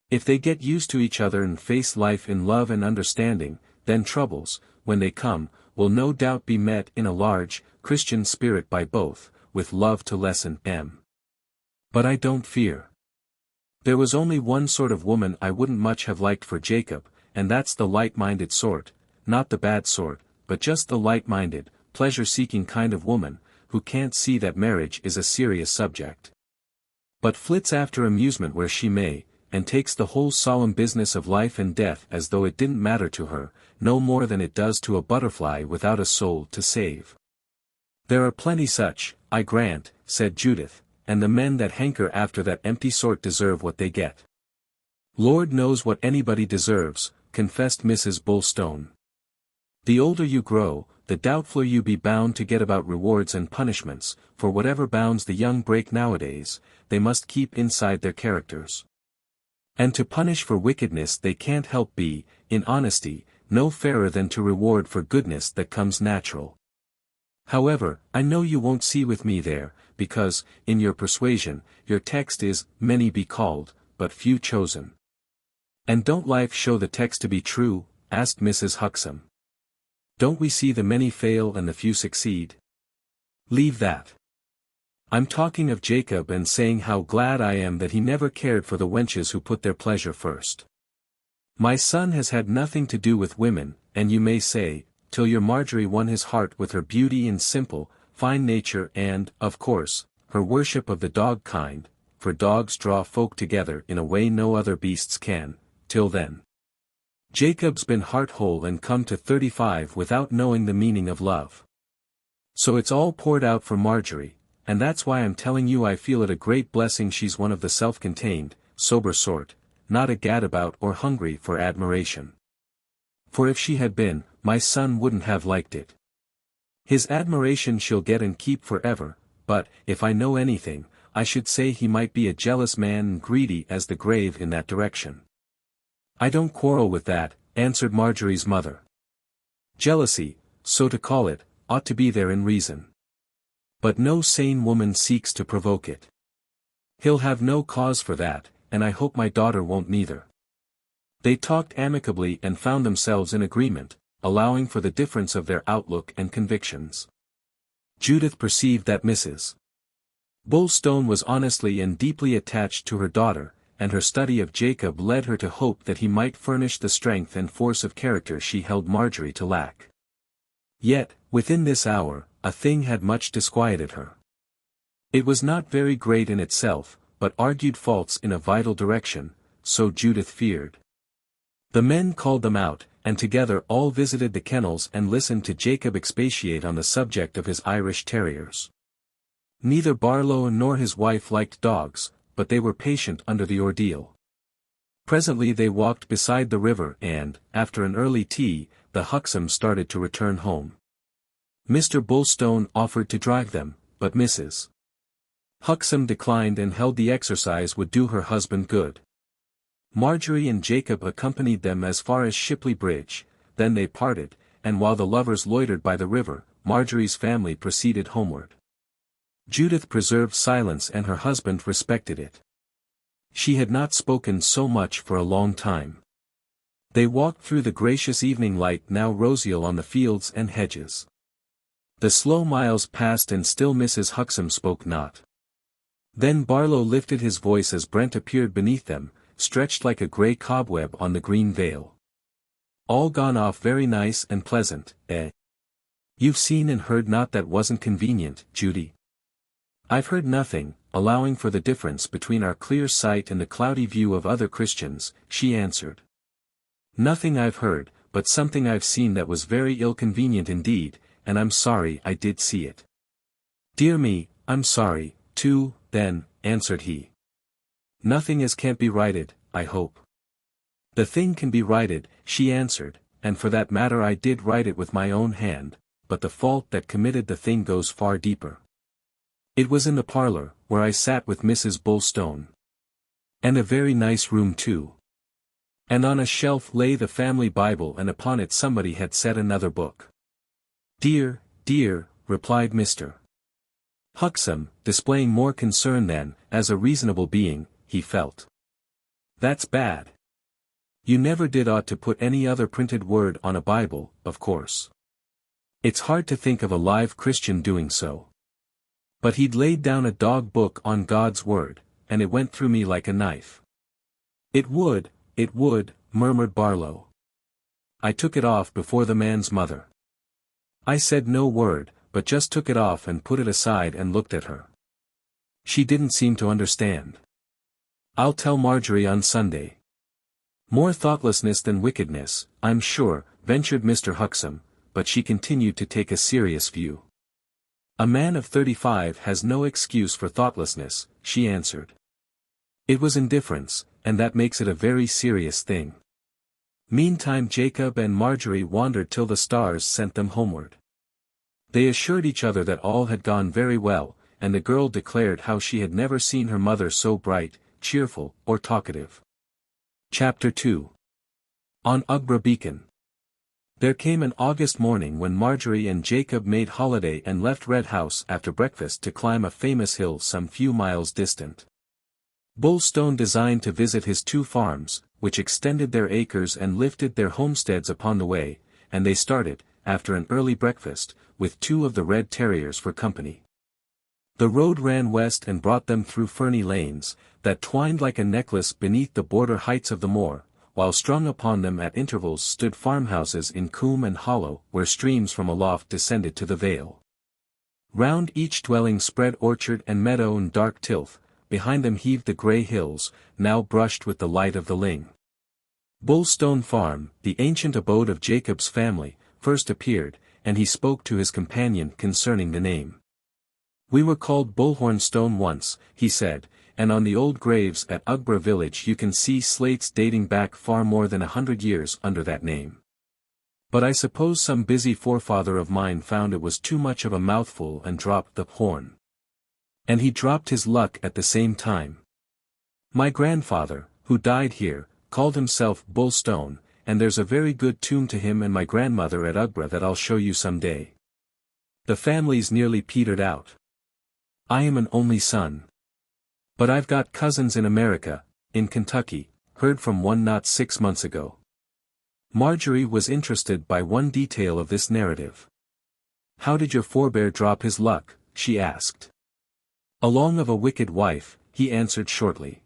If they get used to each other and face life in love and understanding, then troubles, when they come, will no doubt be met in a large, Christian spirit by both, with love to lessen them. But I don't fear. There was only one sort of woman I wouldn't much have liked for Jacob, and that's the light-minded sort, not the bad sort, but just the light-minded, pleasure-seeking kind of woman, who can't see that marriage is a serious subject, but flits after amusement where she may, and takes the whole solemn business of life and death as though it didn't matter to her, no more than it does to a butterfly without a soul to save." "There are plenty such, I grant," said Judith, "and the men that hanker after that empty sort deserve what they get." "Lord knows what anybody deserves," confessed Mrs. Bulstone. "The older you grow, the doubtful you be bound to get about rewards and punishments, for whatever bounds the young break nowadays, they must keep inside their characters. And to punish for wickedness they can't help be, in honesty, no fairer than to reward for goodness that comes natural. However, I know you won't see with me there, because, in your persuasion, your text is, many be called, but few chosen. And don't life show the text to be true? Asked Mrs. Huxham. Don't we see the many fail and the few succeed? Leave that. I'm talking of Jacob and saying how glad I am that he never cared for the wenches who put their pleasure first. My son has had nothing to do with women, and you may say, till your Marjorie won his heart with her beauty and simple, fine nature and, of course, her worship of the dog kind, for dogs draw folk together in a way no other beasts can, till then. Jacob's been heart-whole and come to 35 without knowing the meaning of love. So it's all poured out for Marjorie, and that's why I'm telling you I feel it a great blessing she's one of the self-contained, sober sort, not a gadabout or hungry for admiration. For if she had been, my son wouldn't have liked it. His admiration she'll get and keep forever, but, if I know anything, I should say he might be a jealous man and greedy as the grave in that direction. I don't quarrel with that, answered Marjorie's mother. Jealousy, so to call it, ought to be there in reason. But no sane woman seeks to provoke it. He'll have no cause for that, and I hope my daughter won't neither. They talked amicably and found themselves in agreement, allowing for the difference of their outlook and convictions. Judith perceived that Mrs. Bulstone was honestly and deeply attached to her daughter, and her study of Jacob led her to hope that he might furnish the strength and force of character she held Marjorie to lack. Yet, within this hour, a thing had much disquieted her. It was not very great in itself, but argued faults in a vital direction, so Judith feared. The men called them out, and together all visited the kennels and listened to Jacob expatiate on the subject of his Irish terriers. Neither Barlow nor his wife liked dogs, but they were patient under the ordeal. Presently they walked beside the river and, after an early tea, the Huxhams started to return home. Mr. Bulstone offered to drive them, but Mrs. Huxham declined and held the exercise would do her husband good. Marjorie and Jacob accompanied them as far as Shipley Bridge, then they parted, and while the lovers loitered by the river, Marjorie's family proceeded homeward. Judith preserved silence and her husband respected it. She had not spoken so much for a long time. They walked through the gracious evening light now roseal on the fields and hedges. The slow miles passed and still Mrs. Huxham spoke not. Then Barlow lifted his voice as Brent appeared beneath them, stretched like a grey cobweb on the green veil. All gone off very nice and pleasant, eh? You've seen and heard not that wasn't convenient, Judy? I've heard nothing, allowing for the difference between our clear sight and the cloudy view of other Christians, she answered. Nothing I've heard, but something I've seen that was very ill-convenient indeed, and I'm sorry I did see it. Dear me, I'm sorry, too, then, answered he. Nothing as can't be righted, I hope. The thing can be righted, she answered, and for that matter I did write it with my own hand, but the fault that committed the thing goes far deeper. It was in the parlour, where I sat with Mrs. Bulstone. And a very nice room too. And on a shelf lay the family Bible and upon it somebody had set another book. Dear, dear, replied Mr. Huxham, displaying more concern than, as a reasonable being, he felt. That's bad. You never did ought to put any other printed word on a Bible, of course. It's hard to think of a live Christian doing so. But he'd laid down a dog book on God's word, and it went through me like a knife. It would, murmured Barlow. I took it off before the man's mother. I said no word, but just took it off and put it aside and looked at her. She didn't seem to understand. I'll tell Marjorie on Sunday. More thoughtlessness than wickedness, I'm sure, ventured Mr. Huxham, but she continued to take a serious view. A man of 35 has no excuse for thoughtlessness, she answered. It was indifference, and that makes it a very serious thing. Meantime Jacob and Marjorie wandered till the stars sent them homeward. They assured each other that all had gone very well, and the girl declared how she had never seen her mother so bright, cheerful, or talkative. Chapter 2. On Ugbra Beacon. There came an August morning when Marjorie and Jacob made holiday and left Red House after breakfast to climb a famous hill some few miles distant. Bullstone designed to visit his 2 farms, which extended their acres and lifted their homesteads upon the way, and they started, after an early breakfast, with 2 of the red terriers for company. The road ran west and brought them through ferny lanes, that twined like a necklace beneath the border heights of the moor, while strung upon them at intervals stood farmhouses in coombe and hollow where streams from aloft descended to the vale. Round each dwelling spread orchard and meadow and dark tilth, behind them heaved the grey hills, now brushed with the light of the ling. Bullstone Farm, the ancient abode of Jacob's family, first appeared, and he spoke to his companion concerning the name. "We were called Bullhornstone once," he said, "and on the old graves at Ugbra village you can see slates dating back far more than 100 years under that name. But I suppose some busy forefather of mine found it was too much of a mouthful and dropped the horn. And he dropped his luck at the same time. My grandfather, who died here, called himself Bullstone, and there's a very good tomb to him and my grandmother at Ugbra that I'll show you some day. The family's nearly petered out. I am an only son. But I've got cousins in America, in Kentucky, heard from one not 6 months ago." Marjorie was interested by one detail of this narrative. "How did your forebear drop his luck?" she asked. "Along of a wicked wife," he answered shortly.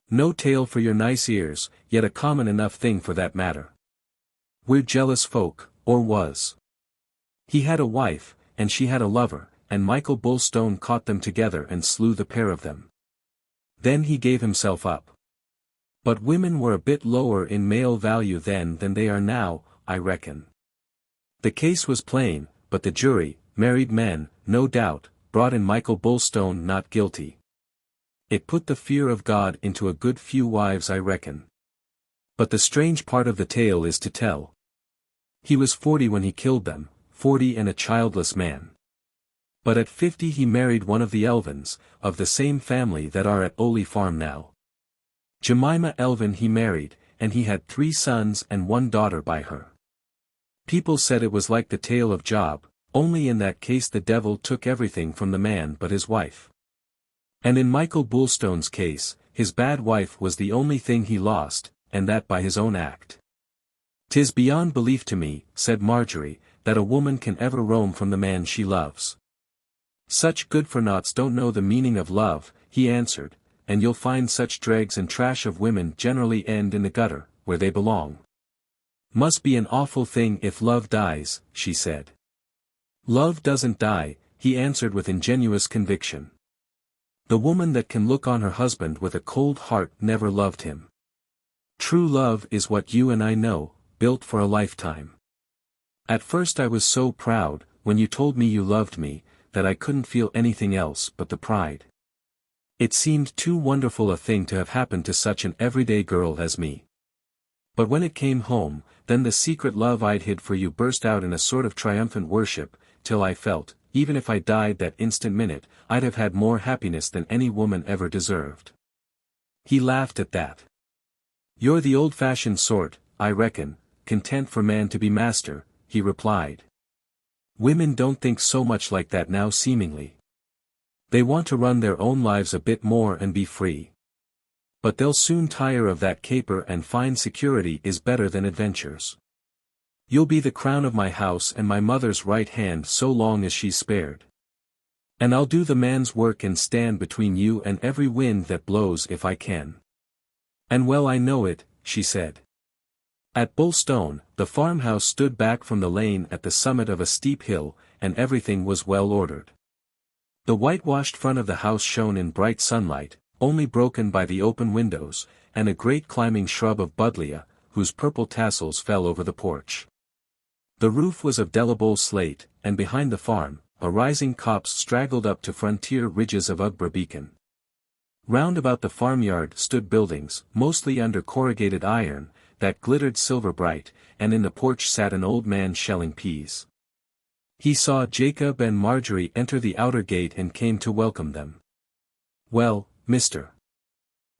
"No tale for your nice ears, yet a common enough thing for that matter. We're jealous folk, or was. He had a wife, and she had a lover, and Michael Bullstone caught them together and slew the pair of them. Then he gave himself up. But women were a bit lower in male value then than they are now, I reckon. The case was plain, but the jury, married men, no doubt, brought in Michael Bullstone not guilty. It put the fear of God into a good few wives, I reckon. But the strange part of the tale is to tell. He was 40 when he killed them, 40 and a childless man. But at 50 he married one of the Elvins, of the same family that are at Oley Farm now. Jemima Elvin he married, and he had 3 sons and 1 daughter by her. People said it was like the tale of Job, only in that case the devil took everything from the man but his wife. And in Michael Bullstone's case, his bad wife was the only thing he lost, and that by his own act. "'Tis beyond belief to me," said Marjorie, "that a woman can ever roam from the man she loves." "Such good-for-noughts don't know the meaning of love," he answered, "and you'll find such dregs and trash of women generally end in the gutter, where they belong." "Must be an awful thing if love dies," she said. "Love doesn't die," he answered with ingenuous conviction. "The woman that can look on her husband with a cold heart never loved him. True love is what you and I know, built for a lifetime. At first I was so proud, when you told me you loved me, that I couldn't feel anything else but the pride. It seemed too wonderful a thing to have happened to such an everyday girl as me. But when it came home, then the secret love I'd hid for you burst out in a sort of triumphant worship, till I felt, even if I died that instant minute, I'd have had more happiness than any woman ever deserved." He laughed at that. "You're the old-fashioned sort, I reckon, content for man to be master," he replied. "Women don't think so much like that now seemingly. They want to run their own lives a bit more and be free. But they'll soon tire of that caper and find security is better than adventures. You'll be the crown of my house and my mother's right hand so long as she's spared. And I'll do the man's work and stand between you and every wind that blows if I can." "And well I know it," she said. At Bullstone, the farmhouse stood back from the lane at the summit of a steep hill, and everything was well ordered. The whitewashed front of the house shone in bright sunlight, only broken by the open windows, and a great climbing shrub of buddleia, whose purple tassels fell over the porch. The roof was of delaboe slate, and behind the farm, a rising copse straggled up to frontier ridges of Ugbra Beacon. Round about the farmyard stood buildings, mostly under corrugated iron, that glittered silver bright, and in the porch sat an old man shelling peas. He saw Jacob and Marjorie enter the outer gate and came to welcome them. "Well, Mr.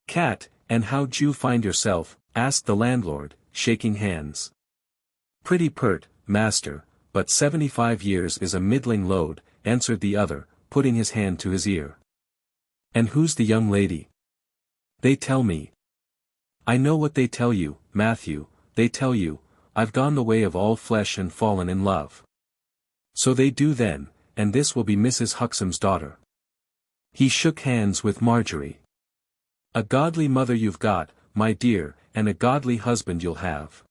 Cat, and how'd you find yourself?" asked the landlord, shaking hands. "Pretty pert, master, but 75 years is a middling load," answered the other, putting his hand to his ear. "And who's the young lady?" "They tell me." "I know what they tell you, Matthew, they tell you, I've gone the way of all flesh and fallen in love." "So they do then, and this will be Mrs. Huxham's daughter." He shook hands with Marjorie. "A godly mother you've got, my dear, and a godly husband you'll have.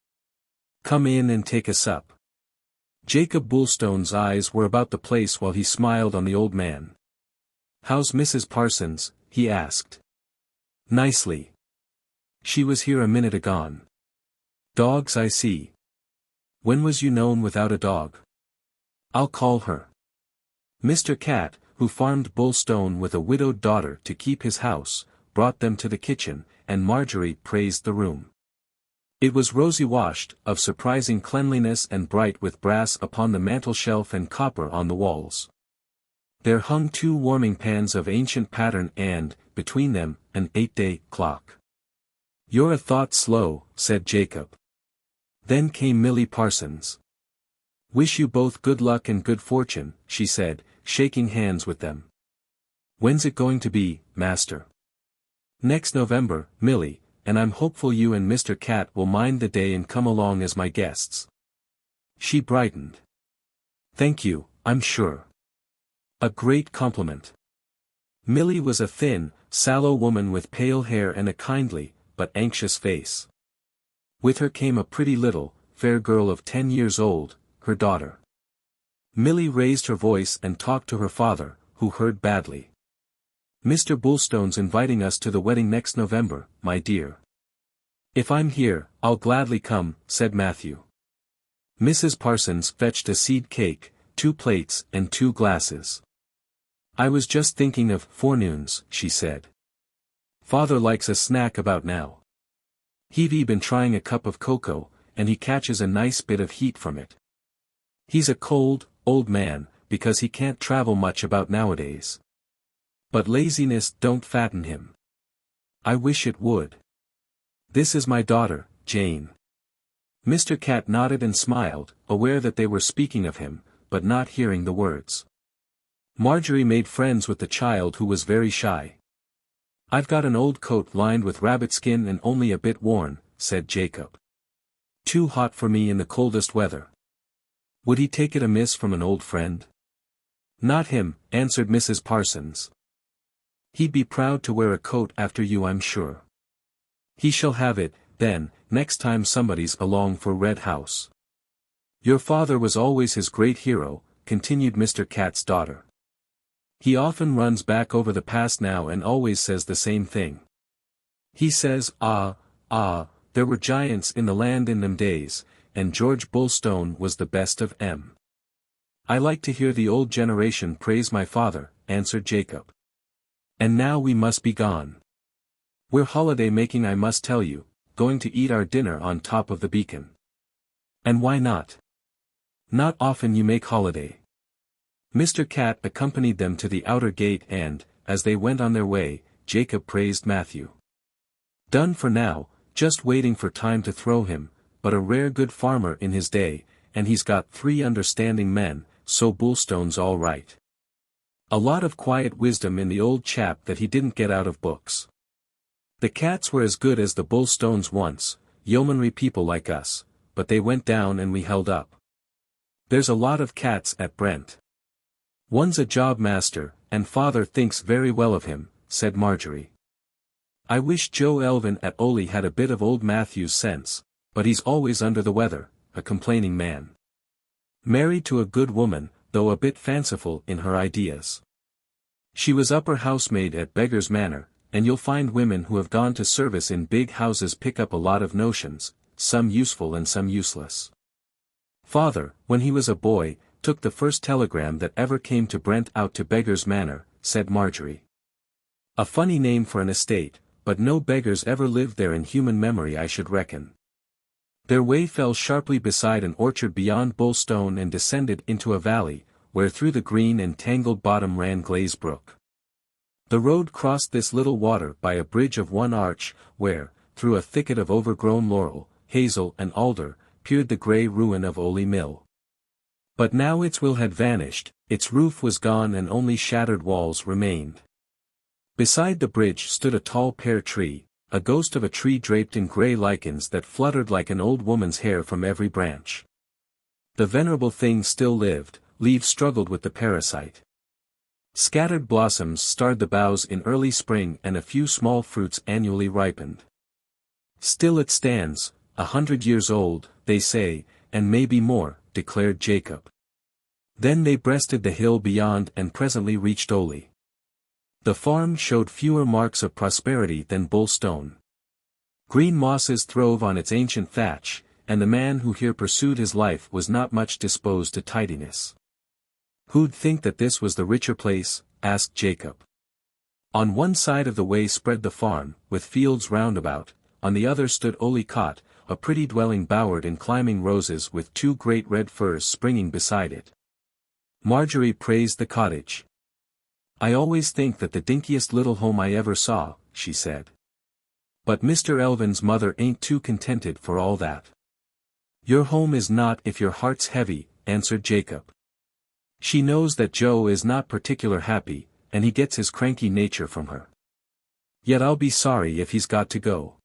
Come in and take a sup." Jacob Bulstone's eyes were about the place while he smiled on the old man. "How's Mrs. Parsons?" he asked. "Nicely. She was here a minute agone." "Dogs, I see. When was you known without a dog?" "I'll call her." Mr. Cat, who farmed Bulstone with a widowed daughter to keep his house, brought them to the kitchen, and Marjorie praised the room. It was rosy-washed, of surprising cleanliness and bright with brass upon the mantelshelf and copper on the walls. There hung 2 warming pans of ancient pattern and, between them, an 8-day clock. "You're a thought slow," said Jacob. Then came Millie Parsons. "Wish you both good luck and good fortune," she said, shaking hands with them. "When's it going to be, master?" "Next November, Millie, and I'm hopeful you and Mr. Cat will mind the day and come along as my guests." She brightened. "Thank you, I'm sure. A great compliment." Millie was a thin, sallow woman with pale hair and a kindly, but anxious face. With her came a pretty little, fair girl of 10 years old, her daughter. Millie raised her voice and talked to her father, who heard badly. "Mr. Bulstone's inviting us to the wedding next November, my dear." "If I'm here, I'll gladly come," said Matthew. Mrs. Parsons fetched a seed cake, 2 plates and 2 glasses. "I was just thinking of forenoons," she said. "Father likes a snack about now. He've been trying a cup of cocoa, and he catches a nice bit of heat from it. He's a cold, old man, because he can't travel much about nowadays. But laziness don't fatten him. I wish it would. This is my daughter, Jane." Mr. Cat nodded and smiled, aware that they were speaking of him, but not hearing the words. Marjorie made friends with the child who was very shy. "I've got an old coat lined with rabbit skin and only a bit worn," said Jacob. "Too hot for me in the coldest weather." Would he take it amiss from an old friend? "Not him," answered Mrs. Parsons. "He'd be proud to wear a coat after you, I'm sure. He shall have it, then, next time somebody's along for Red House." "Your father was always his great hero," continued Mr. Cat's daughter. "He often runs back over the past now and always says the same thing. He says, there were giants in the land in them days, and George Bulstone was the best of 'em." "I like to hear the old generation praise my father," answered Jacob. "And now we must be gone. We're holiday making, I must tell you, going to eat our dinner on top of the beacon." "And why not? Not often you make holiday." Mr. Cat accompanied them to the outer gate and, as they went on their way, Jacob praised Matthew. "Done for now, just waiting for time to throw him, but a rare good farmer in his day, and he's got 3 understanding men, so Bulstone's all right. A lot of quiet wisdom in the old chap that he didn't get out of books. The Cats were as good as the Bulstones once, yeomanry people like us, but they went down and we held up. There's a lot of Cats at Brent. One's a job master, and father thinks very well of him," said Marjorie. "I wish Joe Elvin at Oley had a bit of old Matthew's sense, but he's always under the weather, a complaining man. Married to a good woman, though a bit fanciful in her ideas. She was upper housemaid at Beggar's Manor, and you'll find women who have gone to service in big houses pick up a lot of notions, some useful and some useless. Father, when he was a boy, took the first telegram that ever came to Brent out to Beggar's Manor," said Marjorie. "A funny name for an estate, but no beggars ever lived there in human memory, I should reckon. Their way fell sharply beside an orchard beyond Bullstone and descended into a valley, where through the green and tangled bottom ran Glaze Brook. The road crossed this little water by a bridge of one arch, where, through a thicket of overgrown laurel, hazel and alder, peered the grey ruin of Oley Mill. But now its will had vanished, its roof was gone and only shattered walls remained. Beside the bridge stood a tall pear tree, a ghost of a tree draped in grey lichens that fluttered like an old woman's hair from every branch. The venerable thing still lived, leaves struggled with the parasite. Scattered blossoms starred the boughs in early spring and a few small fruits annually ripened. Still it stands, 100 years old, they say, and maybe more, declared Jacob. Then they breasted the hill beyond and presently reached Oley. The farm showed fewer marks of prosperity than Bullstone. Green mosses throve on its ancient thatch, and the man who here pursued his life was not much disposed to tidiness. "Who'd think that this was the richer place?" asked Jacob. On one side of the way spread the farm, with fields round about, on the other stood Oley Cot, a pretty dwelling bowered in climbing roses with 2 great red firs springing beside it. Marjorie praised the cottage. "I always think that the dinkiest little home I ever saw," she said. "But Mr. Elvin's mother ain't too contented for all that." "Your home is not if your heart's heavy," answered Jacob. "She knows that Joe is not particular happy, and he gets his cranky nature from her. Yet I'll be sorry if he's got to go.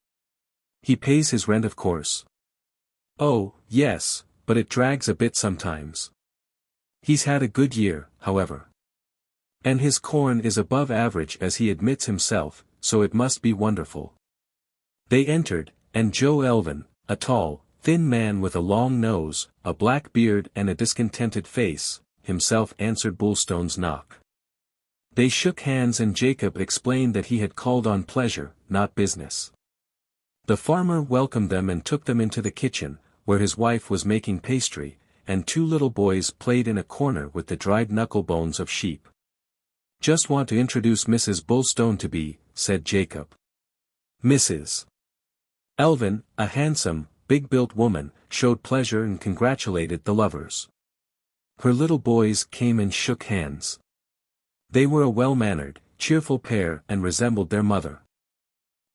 He pays his rent of course." "Oh, yes, but it drags a bit sometimes. He's had a good year, however. And his corn is above average as he admits himself, so it must be wonderful." They entered, and Joe Elvin, a tall, thin man with a long nose, a black beard and a discontented face, himself answered Bullstone's knock. They shook hands and Jacob explained that he had called on pleasure, not business. The farmer welcomed them and took them into the kitchen, where his wife was making pastry, and 2 little boys played in a corner with the dried knuckle bones of sheep. "Just want to introduce Mrs. Bullstone to be," said Jacob. Mrs. Elvin, a handsome, big-built woman, showed pleasure and congratulated the lovers. Her little boys came and shook hands. They were a well-mannered, cheerful pair and resembled their mother.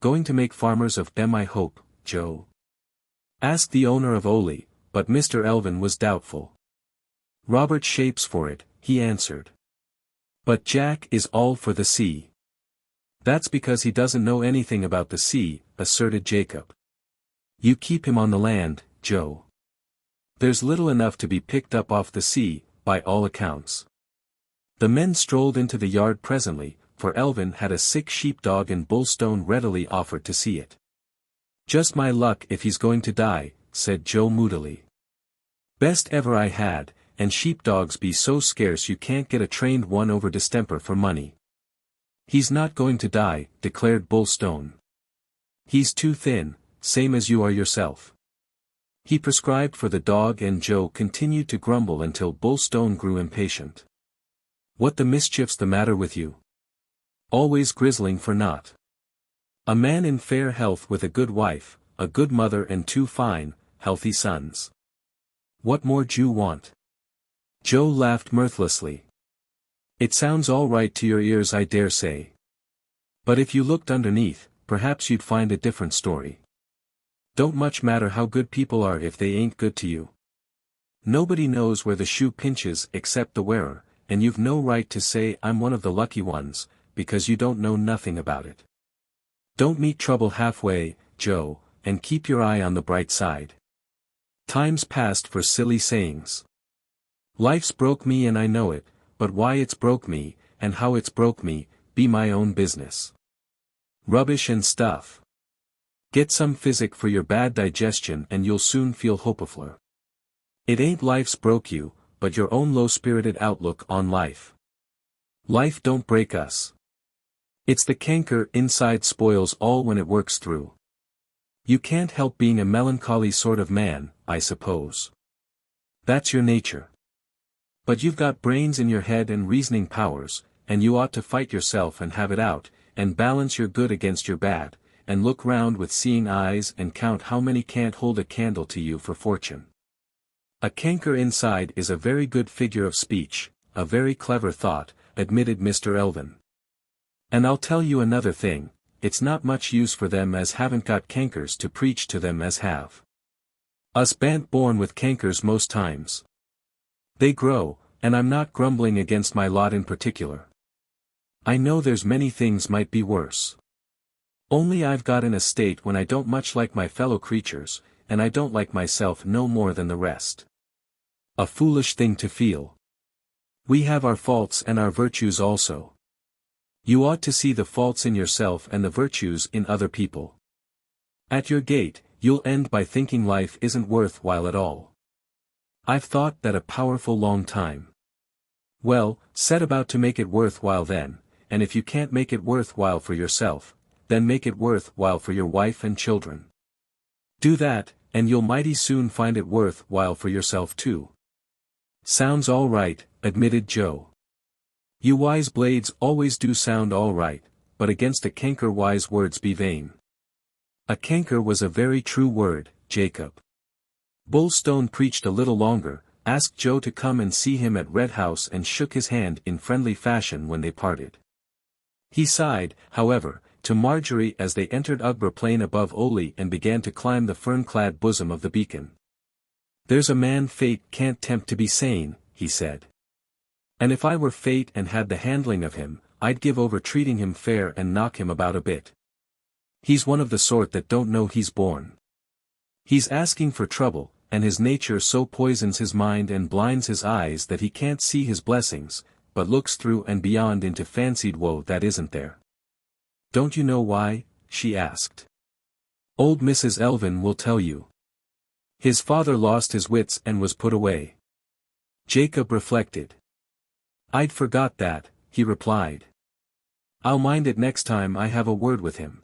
"Going to make farmers of them, I hope, Joe?" asked the owner of Oley, but Mr. Elvin was doubtful. "Robert shapes for it," he answered. "But Jack is all for the sea." "That's because he doesn't know anything about the sea," asserted Jacob. "You keep him on the land, Joe. There's little enough to be picked up off the sea, by all accounts." The men strolled into the yard presently, for Elvin had a sick sheepdog and Bullstone readily offered to see it. "Just my luck if he's going to die," said Joe moodily. "Best ever I had, and sheepdogs be so scarce you can't get a trained one over distemper for money." "He's not going to die," declared Bullstone. "He's too thin, same as you are yourself." He prescribed for the dog and Joe continued to grumble until Bullstone grew impatient. "What the mischief's the matter with you? Always grizzling for naught. A man in fair health with a good wife, a good mother and 2 fine, healthy sons. What more d'you want?" Joe laughed mirthlessly. "It sounds all right to your ears, I dare say. But if you looked underneath, perhaps you'd find a different story. Don't much matter how good people are if they ain't good to you. Nobody knows where the shoe pinches except the wearer, and you've no right to say I'm one of the lucky ones, because you don't know nothing about it. Don't meet trouble halfway, Joe, and keep your eye on the bright side. Time's past for silly sayings. Life's broke me and I know it, but why it's broke me, and how it's broke me, be my own business. Rubbish and stuff. Get some physic for your bad digestion and you'll soon feel hopeful. It ain't life's broke you, but your own low-spirited outlook on life. Life don't break us. It's the canker inside spoils all when it works through. You can't help being a melancholy sort of man, I suppose. That's your nature. But you've got brains in your head and reasoning powers, and you ought to fight yourself and have it out, and balance your good against your bad, and look round with seeing eyes and count how many can't hold a candle to you for fortune. A canker inside is a very good figure of speech, a very clever thought, admitted Mr. Elvin. And I'll tell you another thing, it's not much use for them as haven't got cankers to preach to them as have. Us ban't born with cankers most times. They grow, and I'm not grumbling against my lot in particular. I know there's many things might be worse. Only I've got in a state when I don't much like my fellow creatures, and I don't like myself no more than the rest. A foolish thing to feel. We have our faults and our virtues also. You ought to see the faults in yourself and the virtues in other people. At your gait, you'll end by thinking life isn't worth while at all. I've thought that a powerful long time. Well, set about to make it worth while then, and if you can't make it worth while for yourself, then make it worth while for your wife and children. Do that, and you'll mighty soon find it worth while for yourself too. Sounds all right, admitted Joe. You wise blades always do sound all right, but against a canker wise words be vain. A canker was a very true word, Jacob. Bullstone preached a little longer, asked Joe to come and see him at Red House and shook his hand in friendly fashion when they parted. He sighed, however, to Marjorie as they entered Ugborough Plain above Oley and began to climb the fern-clad bosom of the beacon. There's a man fate can't tempt to be sane, he said. And if I were fate and had the handling of him, I'd give over treating him fair and knock him about a bit. He's one of the sort that don't know he's born. He's asking for trouble, and his nature so poisons his mind and blinds his eyes that he can't see his blessings, but looks through and beyond into fancied woe that isn't there. Don't you know why? She asked. Old Mrs. Elvin will tell you. His father lost his wits and was put away. Jacob reflected. I'd forgot that, he replied. I'll mind it next time I have a word with him.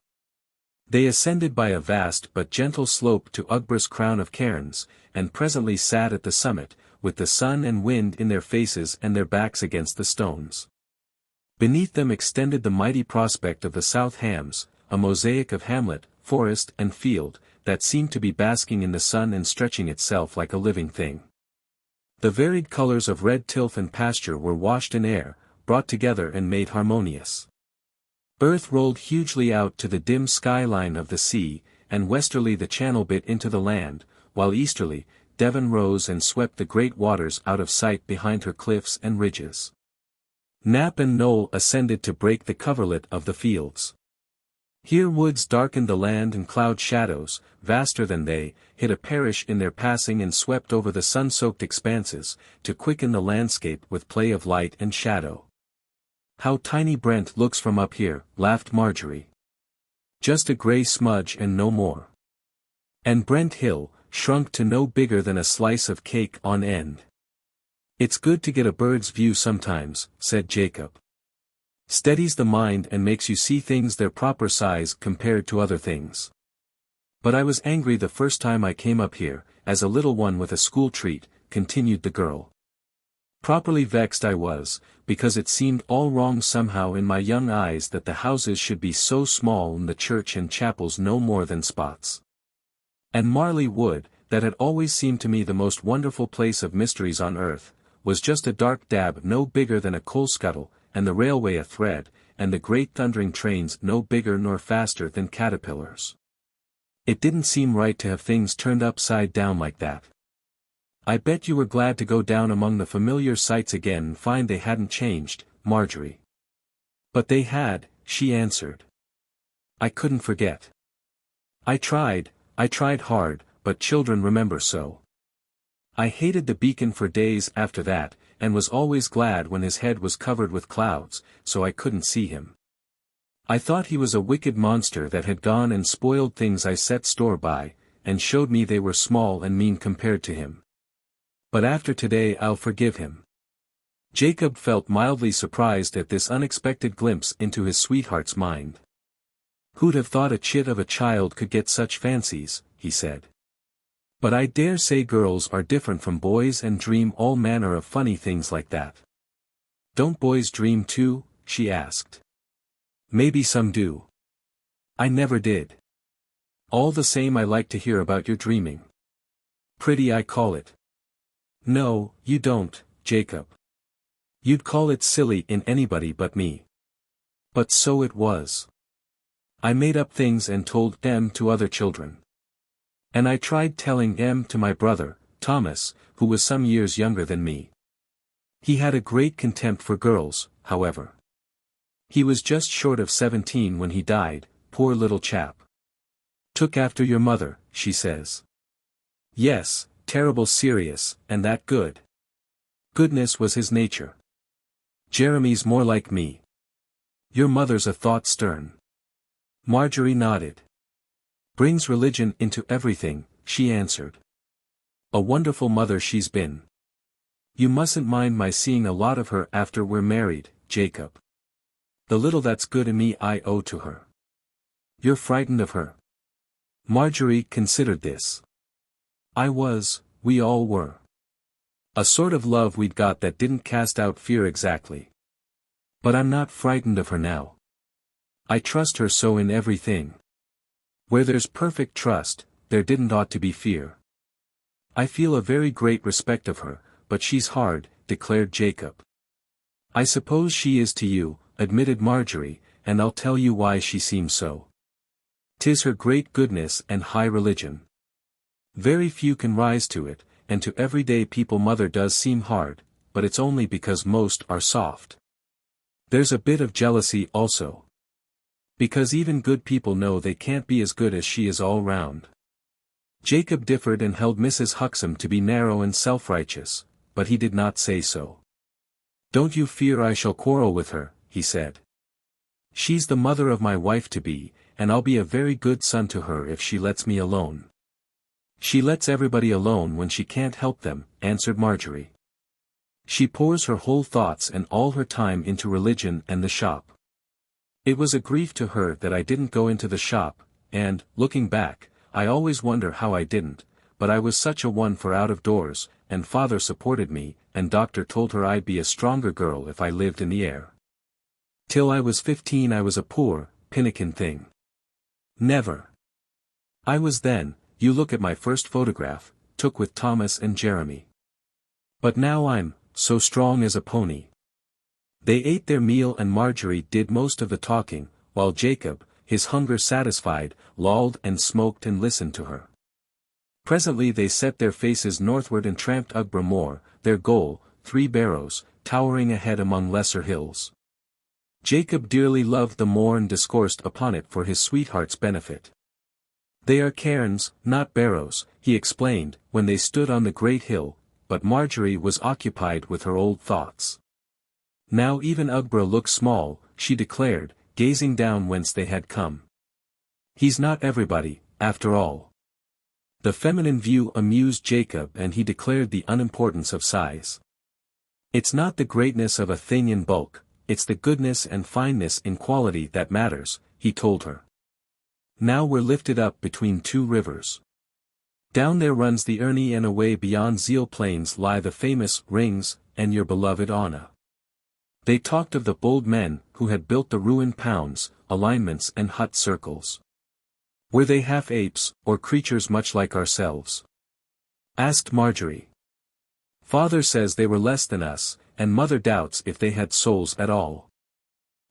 They ascended by a vast but gentle slope to Ugborough's crown of cairns, and presently sat at the summit, with the sun and wind in their faces and their backs against the stones. Beneath them extended the mighty prospect of the South Hams, a mosaic of hamlet, forest and field, that seemed to be basking in the sun and stretching itself like a living thing. The varied colors of red tilth and pasture were washed in air, brought together and made harmonious. Earth rolled hugely out to the dim skyline of the sea, and westerly the channel bit into the land, while easterly, Devon rose and swept the great waters out of sight behind her cliffs and ridges. Knapp and Knoll ascended to break the coverlet of the fields. Here woods darkened the land and cloud shadows, vaster than they, hid a perish in their passing and swept over the sun-soaked expanses, to quicken the landscape with play of light and shadow. How tiny Brent looks from up here, laughed Marjorie. Just a grey smudge and no more. And Brent Hill, shrunk to no bigger than a slice of cake on end. It's good to get a bird's view sometimes, said Jacob. Steadies the mind and makes you see things their proper size compared to other things. But I was angry the first time I came up here, as a little one with a school treat, continued the girl. Properly vexed I was, because it seemed all wrong somehow in my young eyes that the houses should be so small and the church and chapels no more than spots. And Marley Wood, that had always seemed to me the most wonderful place of mysteries on earth, was just a dark dab no bigger than a coal scuttle, and the railway a thread, and the great thundering trains no bigger nor faster than caterpillars. It didn't seem right to have things turned upside down like that. I bet you were glad to go down among the familiar sights again and find they hadn't changed, Marjorie. But they had, she answered. I couldn't forget. I tried hard, but children remember so. I hated the beacon for days after that, and was always glad when his head was covered with clouds, so I couldn't see him. I thought he was a wicked monster that had gone and spoiled things I set store by, and showed me they were small and mean compared to him. But after today I'll forgive him. Jacob felt mildly surprised at this unexpected glimpse into his sweetheart's mind. Who'd have thought a chit of a child could get such fancies, he said. But I dare say girls are different from boys and dream all manner of funny things like that. Don't boys dream too? She asked. Maybe some do. I never did. All the same I like to hear about your dreaming. Pretty I call it. No, you don't, Jacob. You'd call it silly in anybody but me. But so it was. I made up things and told them to other children. And I tried telling them to my brother, Thomas, who was some years younger than me. He had a great contempt for girls, however. He was just short of 17 when he died, poor little chap. Took after your mother, she says. Yes, terrible serious, and that good. Goodness was his nature. Jeremy's more like me. Your mother's a thought stern. Marjorie nodded. Brings religion into everything, she answered. A wonderful mother she's been. You mustn't mind my seeing a lot of her after we're married, Jacob. The little that's good in me I owe to her. You're frightened of her? Marjorie considered this. We all were. A sort of love we'd got that didn't cast out fear exactly. But I'm not frightened of her now. I trust her so in everything. Where there's perfect trust, there didn't ought to be fear. I feel a very great respect of her, but she's hard, declared Jacob. I suppose she is to you, admitted Marjorie, and I'll tell you why she seems so. 'Tis her great goodness and high religion. Very few can rise to it, and to everyday people mother does seem hard, but it's only because most are soft. There's a bit of jealousy also. Because even good people know they can't be as good as she is all round. Jacob differed and held Mrs. Huxham to be narrow and self-righteous, but he did not say so. Don't you fear I shall quarrel with her, he said. She's the mother of my wife-to-be, and I'll be a very good son to her if she lets me alone. She lets everybody alone when she can't help them, answered Marjorie. She pours her whole thoughts and all her time into religion and the shop. It was a grief to her that I didn't go into the shop, and, looking back, I always wonder how I didn't, but I was such a one for out of doors, and father supported me, and doctor told her I'd be a stronger girl if I lived in the air. Till I was 15 I was a poor, pinikin thing. Never. I was then, you look at my first photograph, took with Thomas and Jeremy. But now I'm, so strong as a pony. They ate their meal and Marjorie did most of the talking, while Jacob, his hunger satisfied, lolled and smoked and listened to her. Presently they set their faces northward and tramped Ugborough Moor, their goal, 3 barrows, towering ahead among lesser hills. Jacob dearly loved the moor and discoursed upon it for his sweetheart's benefit. They are cairns, not barrows, he explained, when they stood on the great hill, but Marjorie was occupied with her old thoughts. Now even Ugborough looks small, she declared, gazing down whence they had come. He's not everybody, after all. The feminine view amused Jacob and he declared the unimportance of size. It's not the greatness of a thing in bulk, it's the goodness and fineness in quality that matters, he told her. Now we're lifted up between 2 rivers. Down there runs the Erne and away beyond Zeal Plains lie the famous Rings, and your beloved Anna. They talked of the bold men who had built the ruined pounds, alignments and hut circles. Were they half apes, or creatures much like ourselves? Asked Marjorie. Father says they were less than us, and mother doubts if they had souls at all.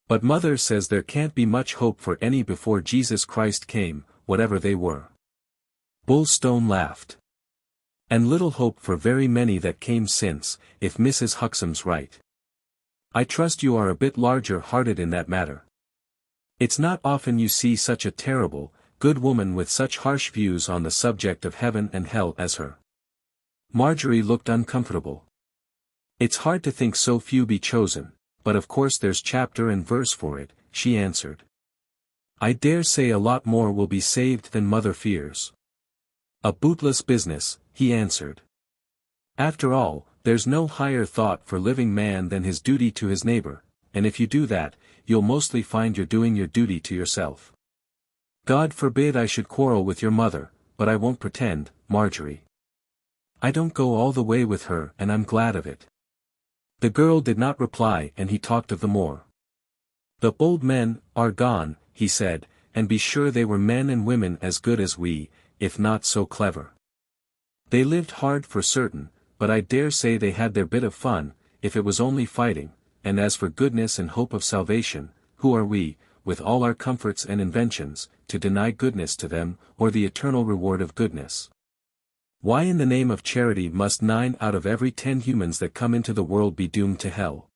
But mother says there can't be much hope for any before Jesus Christ came, whatever they were. Bullstone laughed. And little hope for very many that came since, if Mrs. Huxham's right. I trust you are a bit larger-hearted in that matter. It's not often you see such a terrible, good woman with such harsh views on the subject of heaven and hell as her. Marjorie looked uncomfortable. It's hard to think so few be chosen, but of course there's chapter and verse for it, she answered. I dare say a lot more will be saved than mother fears. A bootless business, he answered. After all, there's no higher thought for living man than his duty to his neighbor, and if you do that, you'll mostly find you're doing your duty to yourself. God forbid I should quarrel with your mother, but I won't pretend, Marjorie. I don't go all the way with her and I'm glad of it. The girl did not reply and he talked of the moor. The bold men are gone, he said, and be sure they were men and women as good as we, if not so clever. They lived hard for certain, but I dare say they had their bit of fun, if it was only fighting, and as for goodness and hope of salvation, who are we, with all our comforts and inventions, to deny goodness to them, or the eternal reward of goodness? Why in the name of charity must 9 out of every 10 humans that come into the world be doomed to hell?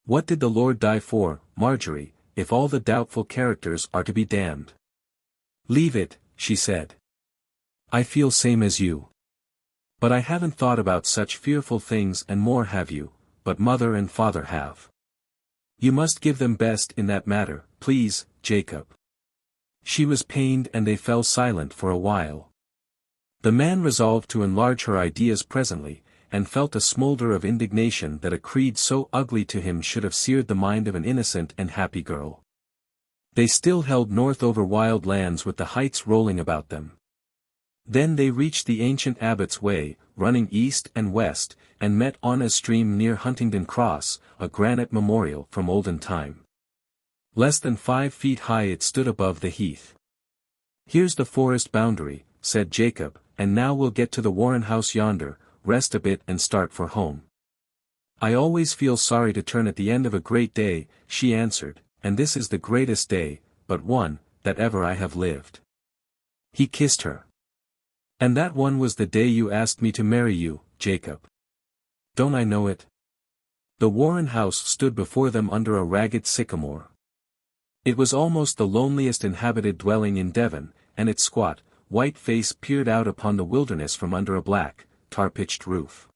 What did the Lord die for, Marjorie, if all the doubtful characters are to be damned? Leave it, she said. I feel same as you. But I haven't thought about such fearful things, and more have you, but mother and father have. You must give them best in that matter, please, Jacob. She was pained, and they fell silent for a while. The man resolved to enlarge her ideas presently, and felt a smoulder of indignation that a creed so ugly to him should have seared the mind of an innocent and happy girl. They still held north over wild lands with the heights rolling about them. Then they reached the ancient Abbot's Way, running east and west, and met on a stream near Huntingdon Cross, a granite memorial from olden time. Less than 5 feet high it stood above the heath. Here's the forest boundary, said Jacob, and now we'll get to the Warren house yonder, rest a bit and start for home. I always feel sorry to turn at the end of a great day, she answered, and this is the greatest day, but one, that ever I have lived. He kissed her. And that one was the day you asked me to marry you, Jacob. Don't I know it? The Warren house stood before them under a ragged sycamore. It was almost the loneliest inhabited dwelling in Devon, and its squat, white face peered out upon the wilderness from under a black, tar-pitched roof.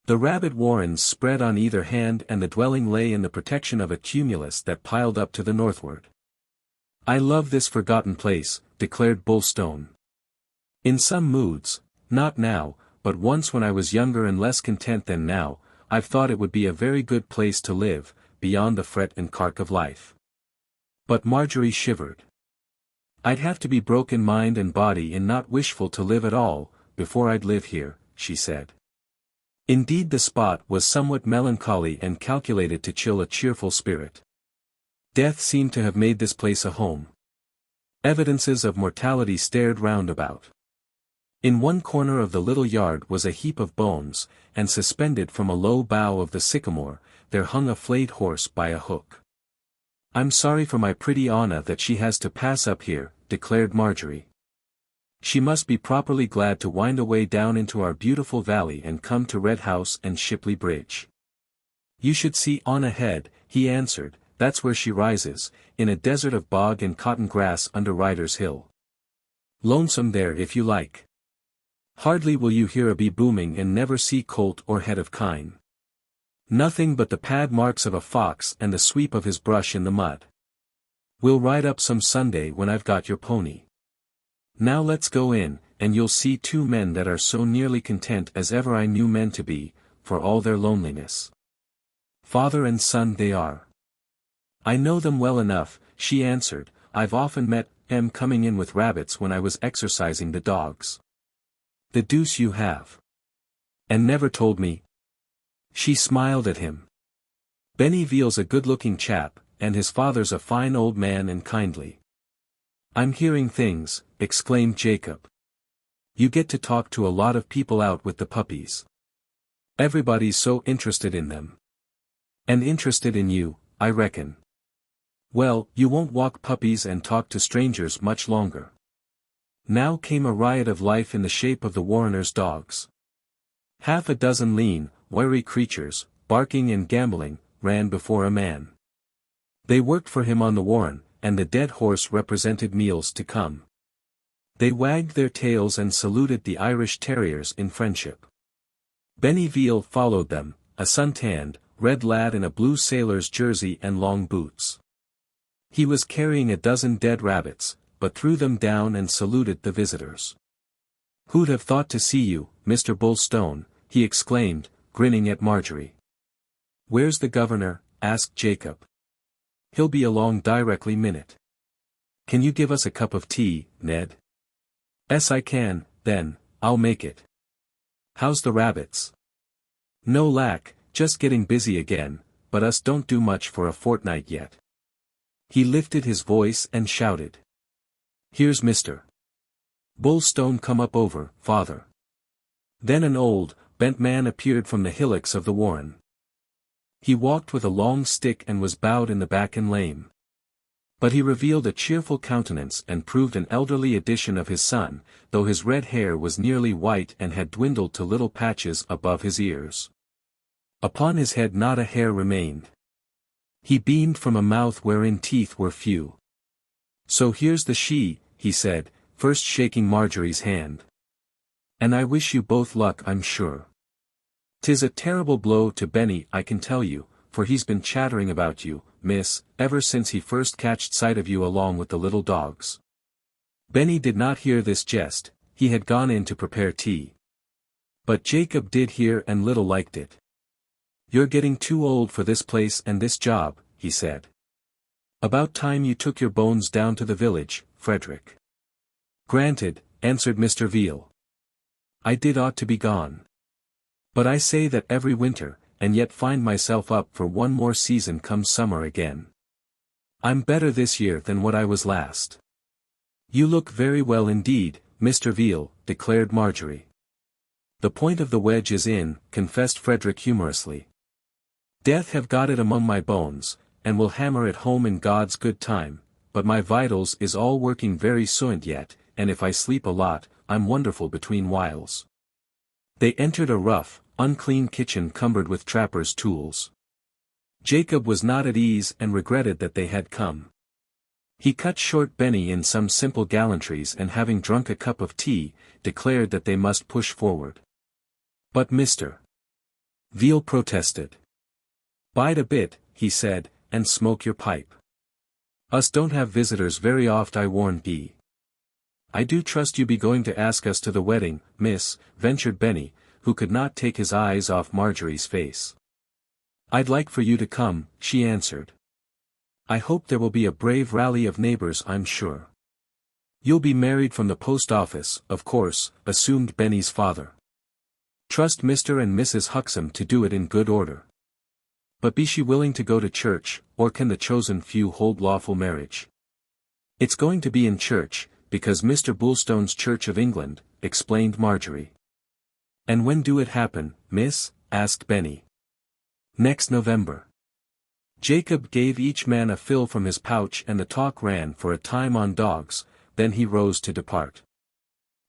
The rabbit warrens spread on either hand, and the dwelling lay in the protection of a cumulus that piled up to the northward. I love this forgotten place, declared Bulstone. In some moods, not now, but once when I was younger and less content than now, I've thought it would be a very good place to live, beyond the fret and cark of life. But Marjorie shivered. I'd have to be broke in mind and body and not wishful to live at all, before I'd live here, she said. Indeed the spot was somewhat melancholy and calculated to chill a cheerful spirit. Death seemed to have made this place a home. Evidences of mortality stared round about. In one corner of the little yard was a heap of bones, and suspended from a low bough of the sycamore, there hung a flayed horse by a hook. I'm sorry for my pretty Anna that she has to pass up here, declared Marjorie. She must be properly glad to wind away down into our beautiful valley and come to Red House and Shipley Bridge. You should see Anna Head, he answered, that's where she rises, in a desert of bog and cotton grass under Ryder's Hill. Lonesome there if you like. Hardly will you hear a bee booming and never see colt or head of kine. Nothing but the pad marks of a fox and the sweep of his brush in the mud. We'll ride up some Sunday when I've got your pony. Now let's go in, and you'll see 2 men that are so nearly content as ever I knew men to be, for all their loneliness. Father and son they are. I know them well enough, she answered, I've often met them coming in with rabbits when I was exercising the dogs. The deuce you have. And never told me. She smiled at him. Benny Veal's a good-looking chap, and his father's a fine old man and kindly. I'm hearing things, exclaimed Jacob. You get to talk to a lot of people out with the puppies. Everybody's so interested in them. And interested in you, I reckon. Well, you won't walk puppies and talk to strangers much longer. Now came a riot of life in the shape of the Warreners' dogs. Half a dozen lean, wiry creatures, barking and gambolling, ran before a man. They worked for him on the warren, and the dead horse represented meals to come. They wagged their tails and saluted the Irish terriers in friendship. Benny Veal followed them, a sun-tanned, red lad in a blue sailor's jersey and long boots. He was carrying a dozen dead rabbits, but threw them down and saluted the visitors. Who'd have thought to see you, Mr. Bulstone, he exclaimed, grinning at Marjorie. Where's the governor? Asked Jacob. He'll be along directly minute. Can you give us a cup of tea, Ned? Yes I can, then, I'll make it. How's the rabbits? No lack, just getting busy again, but us don't do much for a fortnight yet. He lifted his voice and shouted. "Here's Mr. Bulstone come up over, father." Then an old, bent man appeared from the hillocks of the warren. He walked with a long stick and was bowed in the back and lame. But he revealed a cheerful countenance and proved an elderly edition of his son, though his red hair was nearly white and had dwindled to little patches above his ears. Upon his head not a hair remained. He beamed from a mouth wherein teeth were few. "So here's the she," he said, first shaking Marjorie's hand. "And I wish you both luck, I'm sure. 'Tis a terrible blow to Benny, I can tell you, for he's been chattering about you, miss, ever since he first catched sight of you along with the little dogs." Benny did not hear this jest, he had gone in to prepare tea. But Jacob did hear and little liked it. "You're getting too old for this place and this job," he said. "About time you took your bones down to the village, Frederick." "Granted," answered Mr. Veal. "I did ought to be gone. But I say that every winter, and yet find myself up for one more season come summer again. I'm better this year than what I was last." "You look very well indeed, Mr. Veal," declared Marjorie. "The point of the wedge is in," confessed Frederick humorously. "Death have got it among my bones, and will hammer it home in God's good time, but my vitals is all working very soont yet, and if I sleep a lot, I'm wonderful between whiles." They entered a rough, unclean kitchen cumbered with trappers' tools. Jacob was not at ease and regretted that they had come. He cut short Benny in some simple gallantries and having drunk a cup of tea, declared that they must push forward. But Mr. Veal protested. "Bide a bit," he said, "and smoke your pipe. Us don't have visitors very oft, I warn ye." "I do trust you be going to ask us to the wedding, miss," ventured Benny, who could not take his eyes off Marjorie's face. "I'd like for you to come," she answered. "I hope there will be a brave rally of neighbors, I'm sure." "You'll be married from the post office, of course," assumed Benny's father. "Trust Mr. and Mrs. Huxham to do it in good order." "But be she willing to go to church, or can the chosen few hold lawful marriage?" "It's going to be in church, because Mr. Bulstone's Church of England," explained Marjorie. "And when do it happen, miss?" asked Benny. "Next November." Jacob gave each man a fill from his pouch and the talk ran for a time on dogs, then he rose to depart.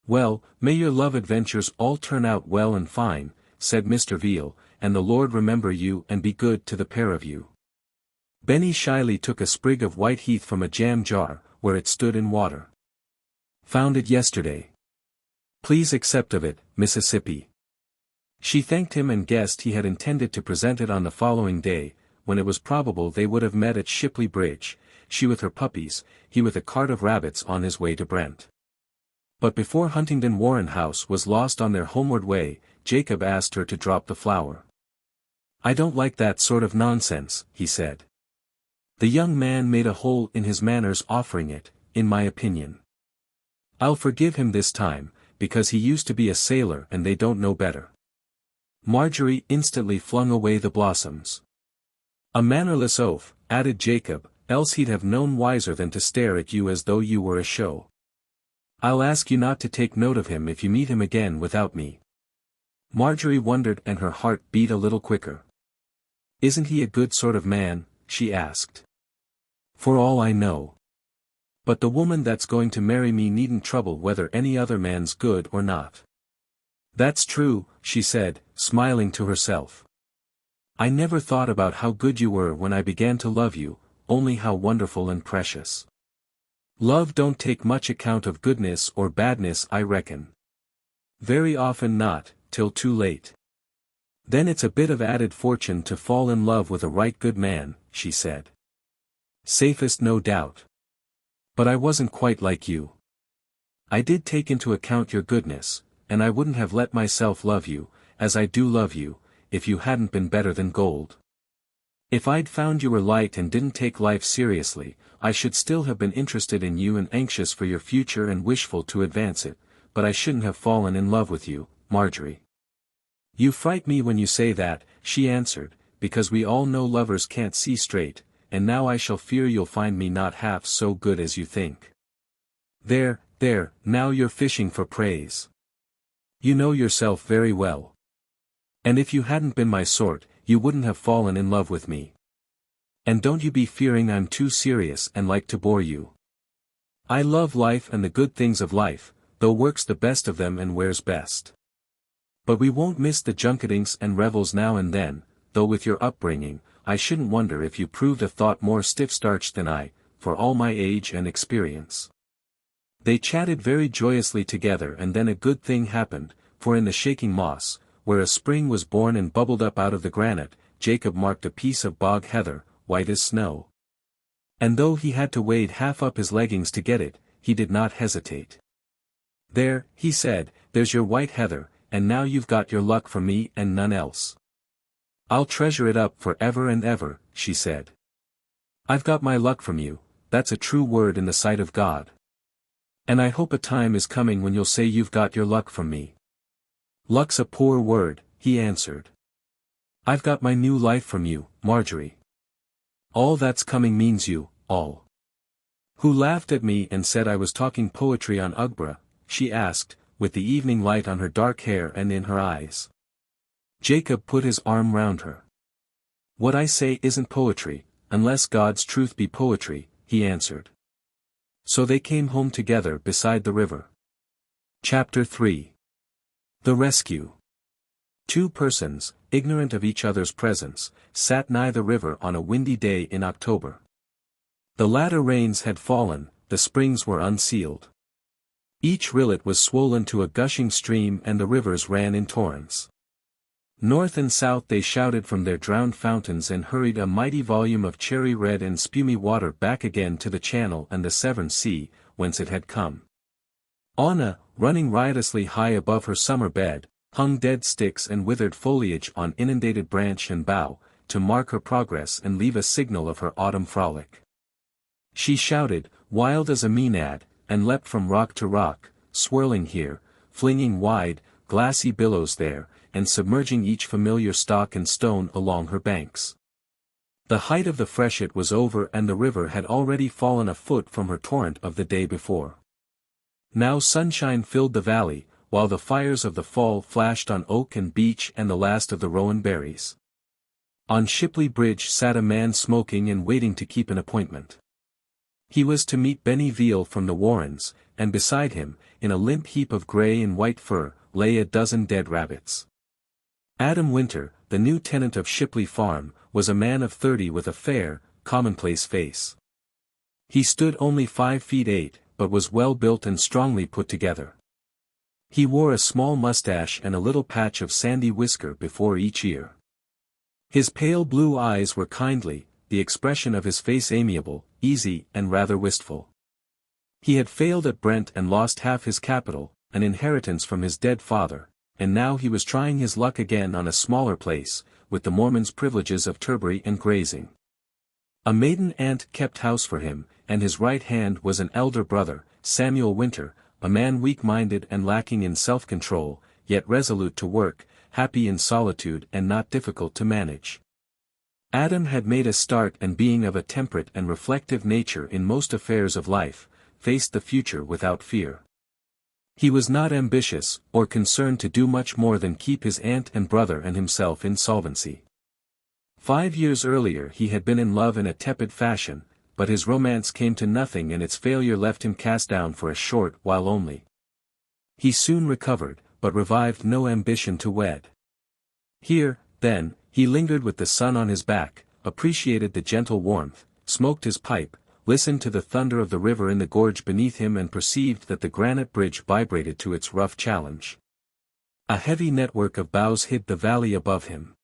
"Well, may your love adventures all turn out well and fine," said Mr. Veal, "and the Lord remember you and be good to the pair of you." Benny shyly took a sprig of white heath from a jam jar, where it stood in water. "Found it yesterday. Please accept of it, Mississippi." She thanked him and guessed he had intended to present it on the following day, when it was probable they would have met at Shipley Bridge, she with her puppies, he with a cart of rabbits on his way to Brent. But before Huntingdon Warren House was lost on their homeward way, Jacob asked her to drop the flower. "I don't like that sort of nonsense," he said. The young man made a hole in his manners offering it, in my opinion. I'll forgive him this time, because he used to be a sailor and they don't know better. Marjorie instantly flung away the blossoms. "A mannerless oaf," added Jacob, "else he'd have known wiser than to stare at you as though you were a show. I'll ask you not to take note of him if you meet him again without me." Marjorie wondered and her heart beat a little quicker. "Isn't he a good sort of man?" she asked. "For all I know. But the woman that's going to marry me needn't trouble whether any other man's good or not." "That's true," she said, smiling to herself. "I never thought about how good you were when I began to love you, only how wonderful and precious. Love don't take much account of goodness or badness, I reckon. Very often not, till too late. Then it's a bit of added fortune to fall in love with a right good man," she said. "Safest no doubt. But I wasn't quite like you. I did take into account your goodness, and I wouldn't have let myself love you, as I do love you, if you hadn't been better than gold. If I'd found you were light and didn't take life seriously, I should still have been interested in you and anxious for your future and wishful to advance it, but I shouldn't have fallen in love with you, Marjorie." "You fright me when you say that," she answered, "because we all know lovers can't see straight, and now I shall fear you'll find me not half so good as you think. There, now you're fishing for praise. You know yourself very well. And if you hadn't been my sort, you wouldn't have fallen in love with me. And don't you be fearing I'm too serious and like to bore you. I love life and the good things of life, though work's the best of them and wears best. But we won't miss the junketings and revels now and then, though with your upbringing, I shouldn't wonder if you proved a thought more stiff-starched than I, for all my age and experience. They chatted very joyously together, and then a good thing happened, for in the shaking moss, where a spring was born and bubbled up out of the granite, Jacob marked a piece of bog heather, white as snow. And though he had to wade half up his leggings to get it, he did not hesitate. There, he said, there's your white heather, and now you've got your luck from me and none else. I'll treasure it up for ever and ever, she said. I've got my luck from you, that's a true word in the sight of God. And I hope a time is coming when you'll say you've got your luck from me. Luck's a poor word, he answered. I've got my new life from you, Marjorie. All that's coming means you, all. Who laughed at me and said I was talking poetry on Ugbra, she asked, with the evening light on her dark hair and in her eyes. Jacob put his arm round her. What I say isn't poetry, unless God's truth be poetry, he answered. So they came home together beside the river. Chapter 3. The Rescue. Two persons, ignorant of each other's presence, sat nigh the river on a windy day in October. The latter rains had fallen, the springs were unsealed. Each rillet was swollen to a gushing stream and the rivers ran in torrents. North and south they shouted from their drowned fountains and hurried a mighty volume of cherry red and spumy water back again to the Channel and the Severn Sea, whence it had come. Anna, running riotously high above her summer bed, hung dead sticks and withered foliage on inundated branch and bough, to mark her progress and leave a signal of her autumn frolic. She shouted, wild as a maenad, and leapt from rock to rock, swirling here, flinging wide, glassy billows there, and submerging each familiar stalk and stone along her banks. The height of the freshet was over and the river had already fallen a foot from her torrent of the day before. Now sunshine filled the valley, while the fires of the fall flashed on oak and beech and the last of the rowan berries. On Shipley Bridge sat a man smoking and waiting to keep an appointment. He was to meet Benny Veal from the Warrens, and beside him, in a limp heap of grey and white fur, lay a dozen dead rabbits. Adam Winter, the new tenant of Shipley Farm, was a man of 30 with a fair, commonplace face. He stood only 5 feet 8, but was well built and strongly put together. He wore a small mustache and a little patch of sandy whisker before each ear. His pale blue eyes were kindly, the expression of his face amiable, easy and rather wistful. He had failed at Brent and lost half his capital, an inheritance from his dead father, and now he was trying his luck again on a smaller place, with the Mormon's privileges of turbary and grazing. A maiden aunt kept house for him, and his right hand was an elder brother, Samuel Winter, a man weak-minded and lacking in self-control, yet resolute to work, happy in solitude and not difficult to manage. Adam had made a start and being of a temperate and reflective nature in most affairs of life, faced the future without fear. He was not ambitious, or concerned to do much more than keep his aunt and brother and himself in solvency. 5 years earlier he had been in love in a tepid fashion, but his romance came to nothing and its failure left him cast down for a short while only. He soon recovered, but revived no ambition to wed. Here, then, he lingered with the sun on his back, appreciated the gentle warmth, smoked his pipe, listened to the thunder of the river in the gorge beneath him and perceived that the granite bridge vibrated to its rough challenge. A heavy network of boughs hid the valley above him.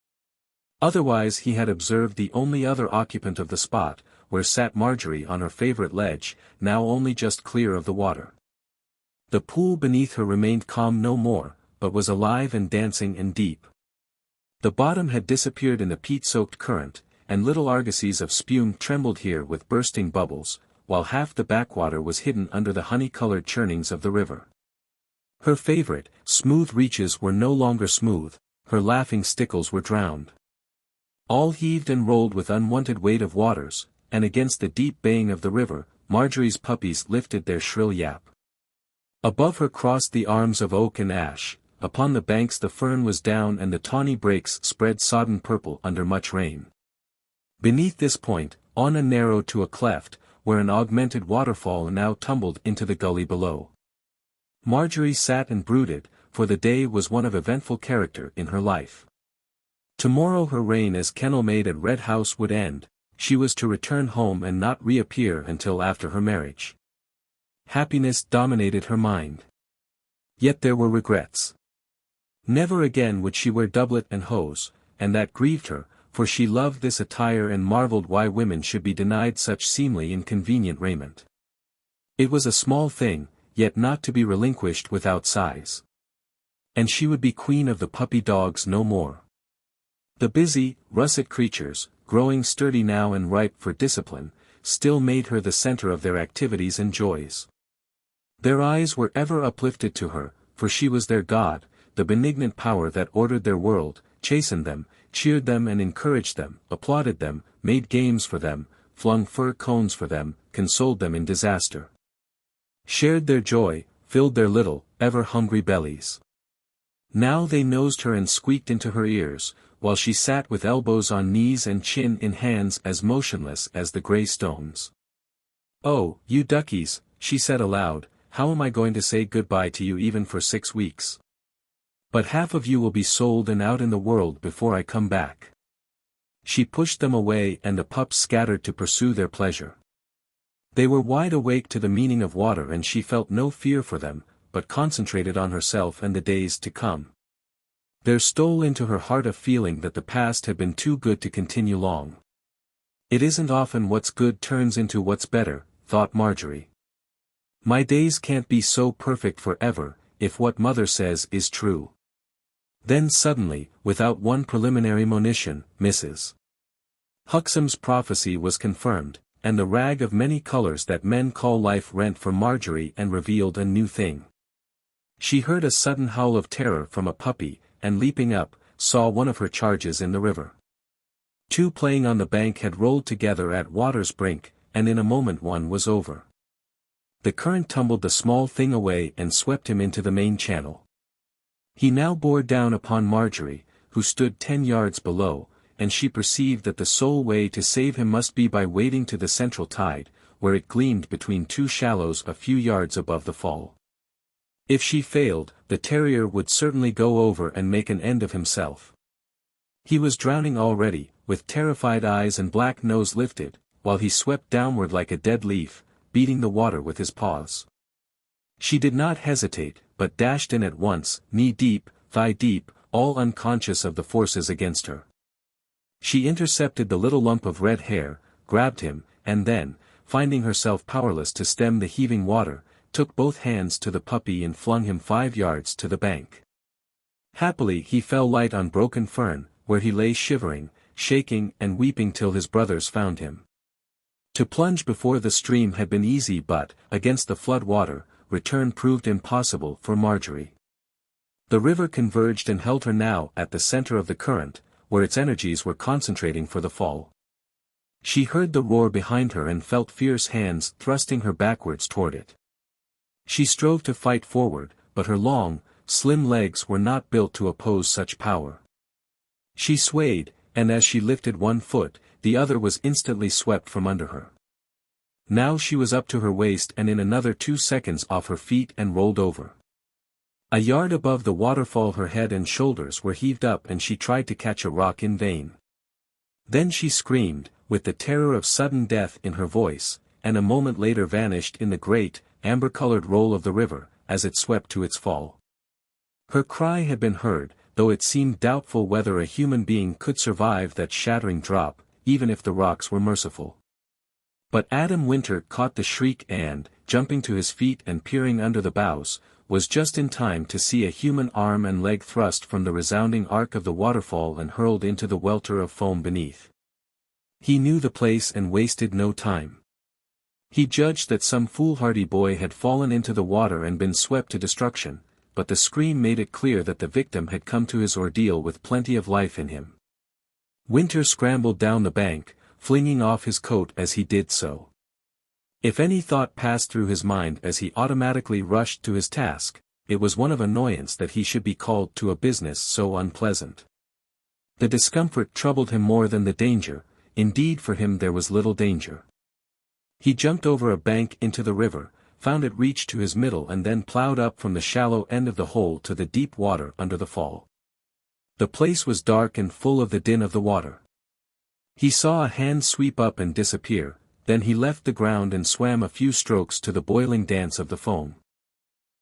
Otherwise he had observed the only other occupant of the spot, where sat Marjorie on her favourite ledge, now only just clear of the water. The pool beneath her remained calm no more, but was alive and dancing and deep. The bottom had disappeared in the peat-soaked current, and little argosies of spume trembled here with bursting bubbles, while half the backwater was hidden under the honey-coloured churnings of the river. Her favourite, smooth reaches were no longer smooth, her laughing stickles were drowned. All heaved and rolled with unwonted weight of waters, and against the deep baying of the river, Marjorie's puppies lifted their shrill yap. Above her crossed the arms of oak and ash, upon the banks the fern was down and the tawny brakes spread sodden purple under much rain. Beneath this point, on and narrowed to a cleft, where an augmented waterfall now tumbled into the gully below. Marjorie sat and brooded, for the day was one of eventful character in her life. Tomorrow her reign as kennel-maid at Red House would end, she was to return home and not reappear until after her marriage. Happiness dominated her mind. Yet there were regrets. Never again would she wear doublet and hose, and that grieved her, for she loved this attire and marveled why women should be denied such seemly and convenient raiment. It was a small thing, yet not to be relinquished without sighs. And she would be queen of the puppy dogs no more. The busy, russet creatures, growing sturdy now and ripe for discipline, still made her the center of their activities and joys. Their eyes were ever uplifted to her, for she was their god, the benignant power that ordered their world, chastened them, cheered them and encouraged them, applauded them, made games for them, flung fir cones for them, consoled them in disaster. Shared their joy, filled their little, ever-hungry bellies. Now they nosed her and squeaked into her ears, while she sat with elbows on knees and chin in hands as motionless as the grey stones. "Oh, you duckies," she said aloud, "how am I going to say goodbye to you even for 6 weeks? But half of you will be sold and out in the world before I come back." She pushed them away and the pups scattered to pursue their pleasure. They were wide awake to the meaning of water and she felt no fear for them, but concentrated on herself and the days to come. There stole into her heart a feeling that the past had been too good to continue long. "It isn't often what's good turns into what's better," thought Marjorie. "My days can't be so perfect forever, if what mother says is true." Then suddenly, without one preliminary monition, Mrs. Huxham's prophecy was confirmed, and the rag of many colors that men call life rent from Marjorie and revealed a new thing. She heard a sudden howl of terror from a puppy, and leaping up, saw one of her charges in the river. Two playing on the bank had rolled together at water's brink, and in a moment one was over. The current tumbled the small thing away and swept him into the main channel. He now bore down upon Marjorie, who stood 10 yards below, and she perceived that the sole way to save him must be by wading to the central tide, where it gleamed between two shallows a few yards above the fall. If she failed, the terrier would certainly go over and make an end of himself. He was drowning already, with terrified eyes and black nose lifted, while he swept downward like a dead leaf, beating the water with his paws. She did not hesitate, but dashed in at once, knee-deep, thigh-deep, all unconscious of the forces against her. She intercepted the little lump of red hair, grabbed him, and then, finding herself powerless to stem the heaving water, took both hands to the puppy and flung him 5 yards to the bank. Happily he fell light on broken fern, where he lay shivering, shaking and weeping till his brothers found him. To plunge before the stream had been easy but, against the flood water, return proved impossible for Marjorie. The river converged and held her now at the center of the current, where its energies were concentrating for the fall. She heard the roar behind her and felt fierce hands thrusting her backwards toward it. She strove to fight forward, but her long, slim legs were not built to oppose such power. She swayed, and as she lifted one foot, the other was instantly swept from under her. Now she was up to her waist and in another 2 seconds off her feet and rolled over. A yard above the waterfall her head and shoulders were heaved up and she tried to catch a rock in vain. Then she screamed, with the terror of sudden death in her voice, and a moment later vanished in the great, amber-colored roll of the river, as it swept to its fall. Her cry had been heard, though it seemed doubtful whether a human being could survive that shattering drop, even if the rocks were merciful. But Adam Winter caught the shriek and, jumping to his feet and peering under the bows, was just in time to see a human arm and leg thrust from the resounding arc of the waterfall and hurled into the welter of foam beneath. He knew the place and wasted no time. He judged that some foolhardy boy had fallen into the water and been swept to destruction, but the scream made it clear that the victim had come to his ordeal with plenty of life in him. Winter scrambled down the bank, flinging off his coat as he did so. If any thought passed through his mind as he automatically rushed to his task, it was one of annoyance that he should be called to a business so unpleasant. The discomfort troubled him more than the danger, indeed for him there was little danger. He jumped over a bank into the river, found it reached to his middle and then ploughed up from the shallow end of the hole to the deep water under the fall. The place was dark and full of the din of the water. He saw a hand sweep up and disappear, then he left the ground and swam a few strokes to the boiling dance of the foam.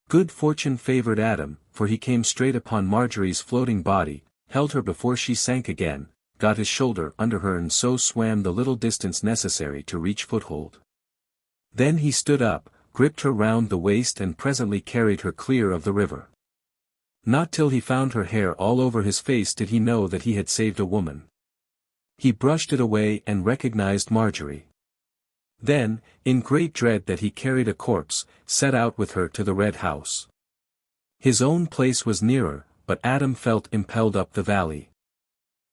Good fortune favored Adam, for he came straight upon Marjorie's floating body, held her before she sank again, got his shoulder under her and so swam the little distance necessary to reach foothold. Then he stood up, gripped her round the waist and presently carried her clear of the river. Not till he found her hair all over his face did he know that he had saved a woman. He brushed it away and recognized Marjorie. Then, in great dread that he carried a corpse, set out with her to the Red House. His own place was nearer, but Adam felt impelled up the valley.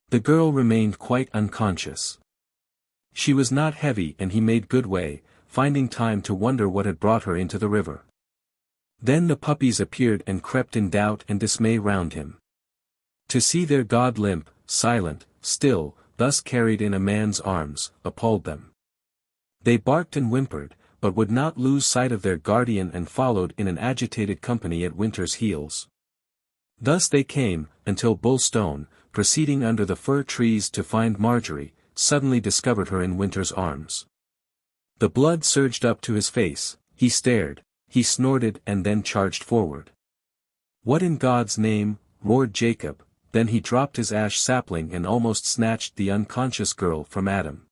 The girl remained quite unconscious. She was not heavy and he made good way, finding time to wonder what had brought her into the river. Then the puppies appeared and crept in doubt and dismay round him. To see their god limp, silent, still, thus carried in a man's arms, appalled them. They barked and whimpered, but would not lose sight of their guardian and followed in an agitated company at Winter's heels. Thus they came, until Bullstone, proceeding under the fir trees to find Marjorie, suddenly discovered her in Winter's arms. The blood surged up to his face, he stared, he snorted and then charged forward. "What in God's name?" roared Jacob, then he dropped his ash sapling and almost snatched the unconscious girl from Adam.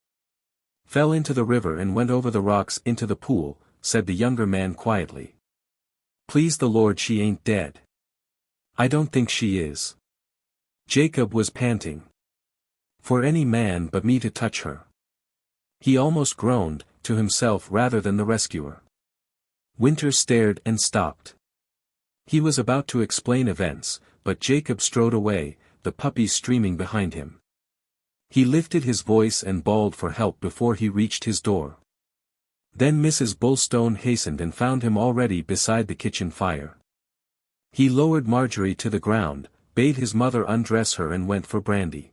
"Fell into the river and went over the rocks into the pool," said the younger man quietly. "Please the Lord she ain't dead." "I don't think she is." Jacob was panting. "For any man but me to touch her." He almost groaned, to himself rather than the rescuer. Winter stared and stopped. He was about to explain events, but Jacob strode away, the puppies streaming behind him. He lifted his voice and bawled for help before he reached his door. Then Mrs. Bullstone hastened and found him already beside the kitchen fire. He lowered Marjorie to the ground, bade his mother undress her and went for brandy.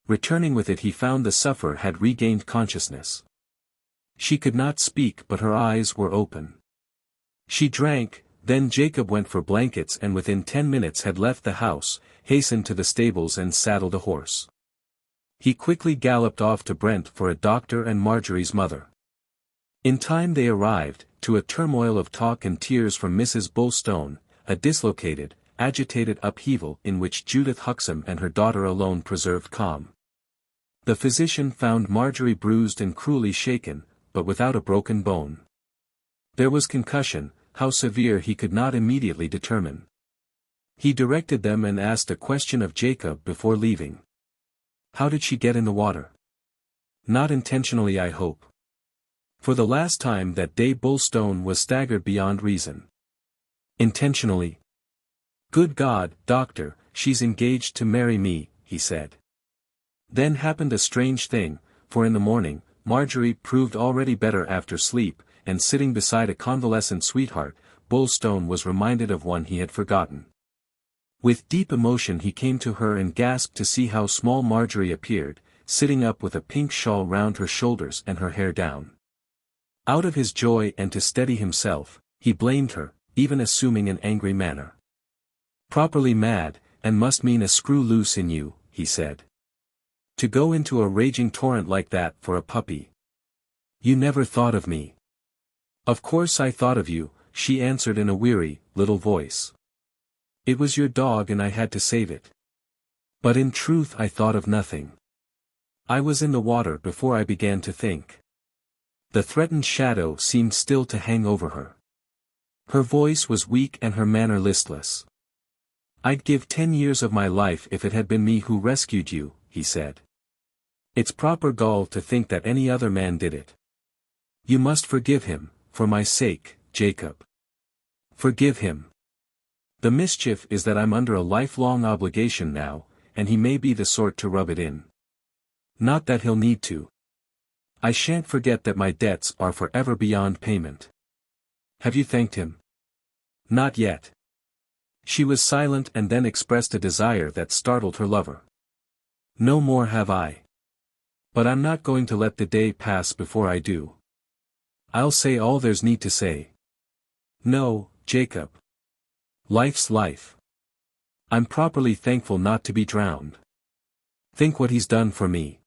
Returning with it he found the sufferer had regained consciousness. She could not speak but her eyes were open. She drank, then Jacob went for blankets and within 10 minutes had left the house, hastened to the stables and saddled a horse. He quickly galloped off to Brent for a doctor and Marjorie's mother. In time they arrived, to a turmoil of talk and tears from Mrs. Bullstone, a dislocated, agitated upheaval in which Judith Huxham and her daughter alone preserved calm. The physician found Marjorie bruised and cruelly shaken, but without a broken bone. There was concussion, how severe he could not immediately determine. He directed them and asked a question of Jacob before leaving. "How did she get in the water?" "Not intentionally, I hope." For the last time that day Bullstone was staggered beyond reason. "Intentionally." "Good God, doctor, she's engaged to marry me," he said. Then happened a strange thing, for in the morning, Marjorie proved already better after sleep, and sitting beside a convalescent sweetheart, Bullstone was reminded of one he had forgotten. With deep emotion he came to her and gasped to see how small Marjorie appeared, sitting up with a pink shawl round her shoulders and her hair down. Out of his joy and to steady himself, he blamed her, even assuming an angry manner. "Properly mad, and must mean a screw loose in you," he said. "To go into a raging torrent like that for a puppy. You never thought of me." "Of course I thought of you," she answered in a weary, little voice. "It was your dog and I had to save it. But in truth I thought of nothing. I was in the water before I began to think." The threatened shadow seemed still to hang over her. Her voice was weak and her manner listless. "I'd give 10 years of my life if it had been me who rescued you," he said. "It's proper gall to think that any other man did it. You must forgive him, for my sake, Jacob. Forgive him. The mischief is that I'm under a lifelong obligation now, and he may be the sort to rub it in. Not that he'll need to." I shan't forget that my debts are forever beyond payment. Have you thanked him? Not yet. She was silent and then expressed a desire that startled her lover. No more have I. But I'm not going to let the day pass before I do. I'll say all there's need to say. No, Jacob. Life's life. I'm properly thankful not to be drowned. Think what he's done for me.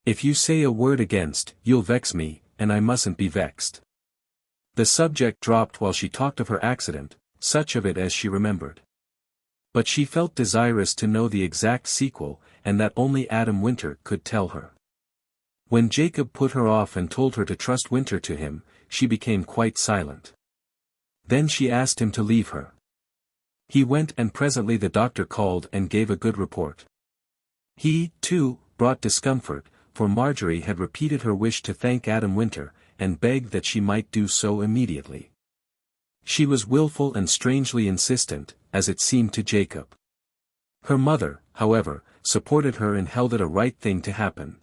If you say a word against, you'll vex me, and I mustn't be vexed. The subject dropped while she talked of her accident, such of it as she remembered. But she felt desirous to know the exact sequel, and that only Adam Winter could tell her. When Jacob put her off and told her to trust Winter to him, she became quite silent. Then she asked him to leave her. He went and presently the doctor called and gave a good report. He, too, brought discomfort, for Marjorie had repeated her wish to thank Adam Winter, and begged that she might do so immediately. She was wilful and strangely insistent, as it seemed to Jacob. Her mother, however, supported her and held it a right thing to happen.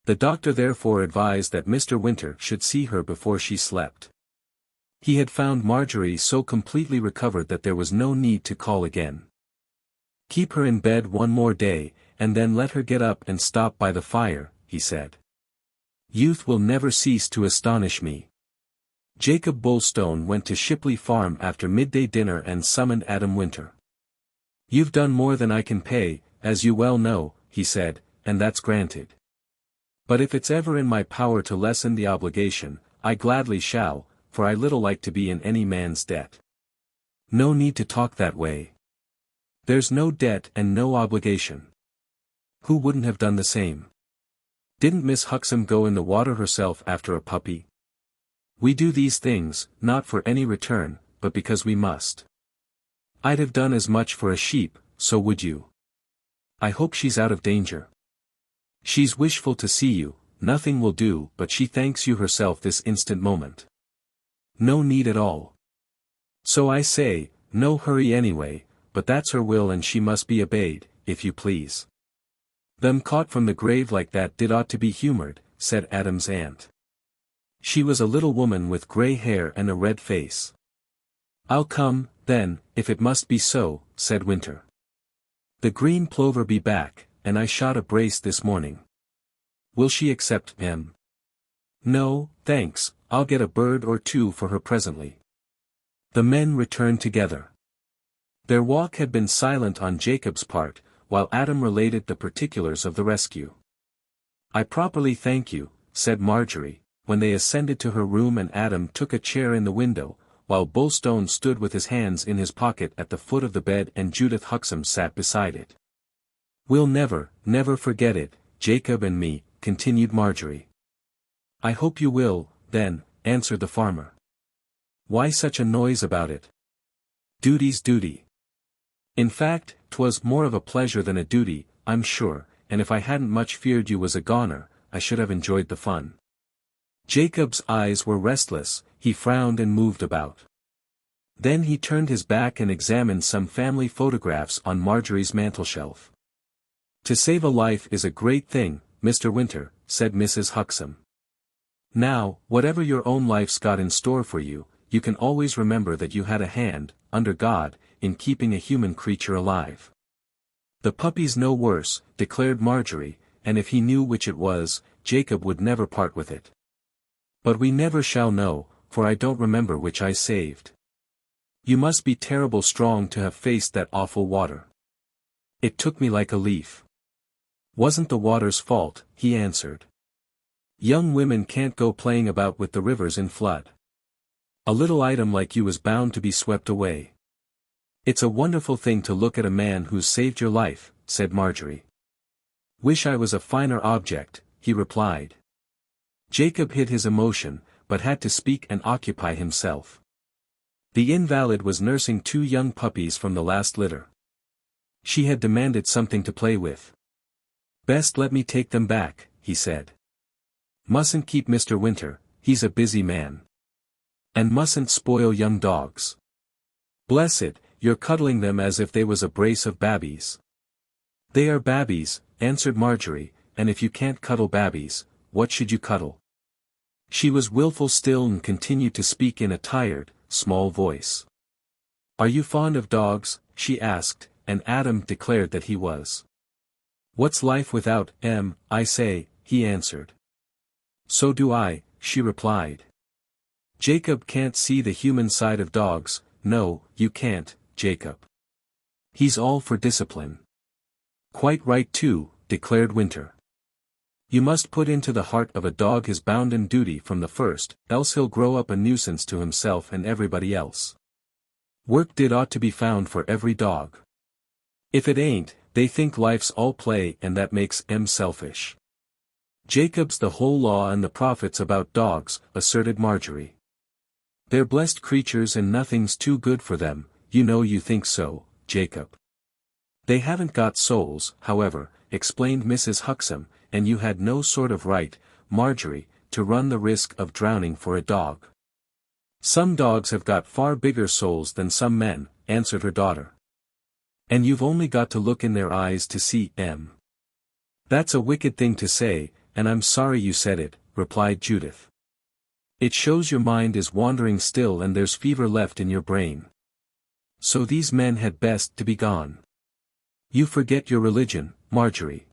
The doctor therefore advised that Mr. Winter should see her before she slept. He had found Marjorie so completely recovered that there was no need to call again. Keep her in bed one more day, and then let her get up and stop by the fire, he said. Youth will never cease to astonish me. Jacob Bulstone went to Shipley Farm after midday dinner and summoned Adam Winter. You've done more than I can pay, as you well know, he said, and that's granted. But if it's ever in my power to lessen the obligation, I gladly shall, for I little like to be in any man's debt. No need to talk that way. There's no debt and no obligation. Who wouldn't have done the same? Didn't Miss Huxham go in the water herself after a puppy? We do these things, not for any return, but because we must. I'd have done as much for a sheep, so would you. I hope she's out of danger. She's wishful to see you, nothing will do but she thanks you herself this instant moment. No need at all. So I say, no hurry anyway, but that's her will and she must be obeyed, if you please. Them caught from the grave like that did ought to be humored, said Adam's aunt. She was a little woman with grey hair and a red face. I'll come, then, if it must be so, said Winter. The green plover be back, and I shot a brace this morning. Will she accept him? No, thanks, I'll get a bird or two for her presently. The men returned together. Their walk had been silent on Jacob's part, while Adam related the particulars of the rescue. I properly thank you, said Marjorie, when they ascended to her room and Adam took a chair in the window, while Bulstone stood with his hands in his pocket at the foot of the bed and Judith Huxham sat beside it. We'll never, never forget it, Jacob and me, continued Marjorie. I hope you will, then, answered the farmer. Why such a noise about it? Duty's duty. In fact, 'twas more of a pleasure than a duty, I'm sure, and if I hadn't much feared you was a goner, I should have enjoyed the fun. Jacob's eyes were restless, he frowned and moved about. Then he turned his back and examined some family photographs on Marjorie's mantelshelf. To save a life is a great thing, Mr. Winter, said Mrs. Huxham. Now, whatever your own life's got in store for you, you can always remember that you had a hand, under God, in keeping a human creature alive. The puppy's no worse, declared Marjorie, and if he knew which it was, Jacob would never part with it. But we never shall know, for I don't remember which I saved. You must be terrible strong to have faced that awful water. It took me like a leaf. Wasn't the water's fault, he answered. Young women can't go playing about with the rivers in flood. A little item like you is bound to be swept away. It's a wonderful thing to look at a man who's saved your life, said Marjorie. Wish I was a finer object, he replied. Jacob hid his emotion, but had to speak and occupy himself. The invalid was nursing 2 young puppies from the last litter. She had demanded something to play with. Best let me take them back, he said. Mustn't keep Mr. Winter, he's a busy man. And mustn't spoil young dogs. Bless it, you're cuddling them as if they was a brace of babbies. They are babbies, answered Marjorie, and if you can't cuddle babbies, what should you cuddle? She was willful still and continued to speak in a tired, small voice. Are you fond of dogs? She asked, and Adam declared that he was. What's life without I say, he answered. So do I, she replied. Jacob can't see the human side of dogs. No, you can't, Jacob. He's all for discipline. Quite right too, declared Winter. You must put into the heart of a dog his bounden duty from the first, else he'll grow up a nuisance to himself and everybody else. Work did ought to be found for every dog. If it ain't, they think life's all play and that makes 'em selfish. Jacob's the whole law and the prophets about dogs, asserted Marjorie. They're blessed creatures and nothing's too good for them, you know you think so, Jacob. They haven't got souls, however, explained Mrs. Huxham, and you had no sort of right, Marjorie, to run the risk of drowning for a dog. Some dogs have got far bigger souls than some men, answered her daughter. And you've only got to look in their eyes to see 'em. That's a wicked thing to say, and I'm sorry you said it, replied Judith. It shows your mind is wandering still and there's fever left in your brain. So these men had best to be gone. You forget your religion, Marjorie.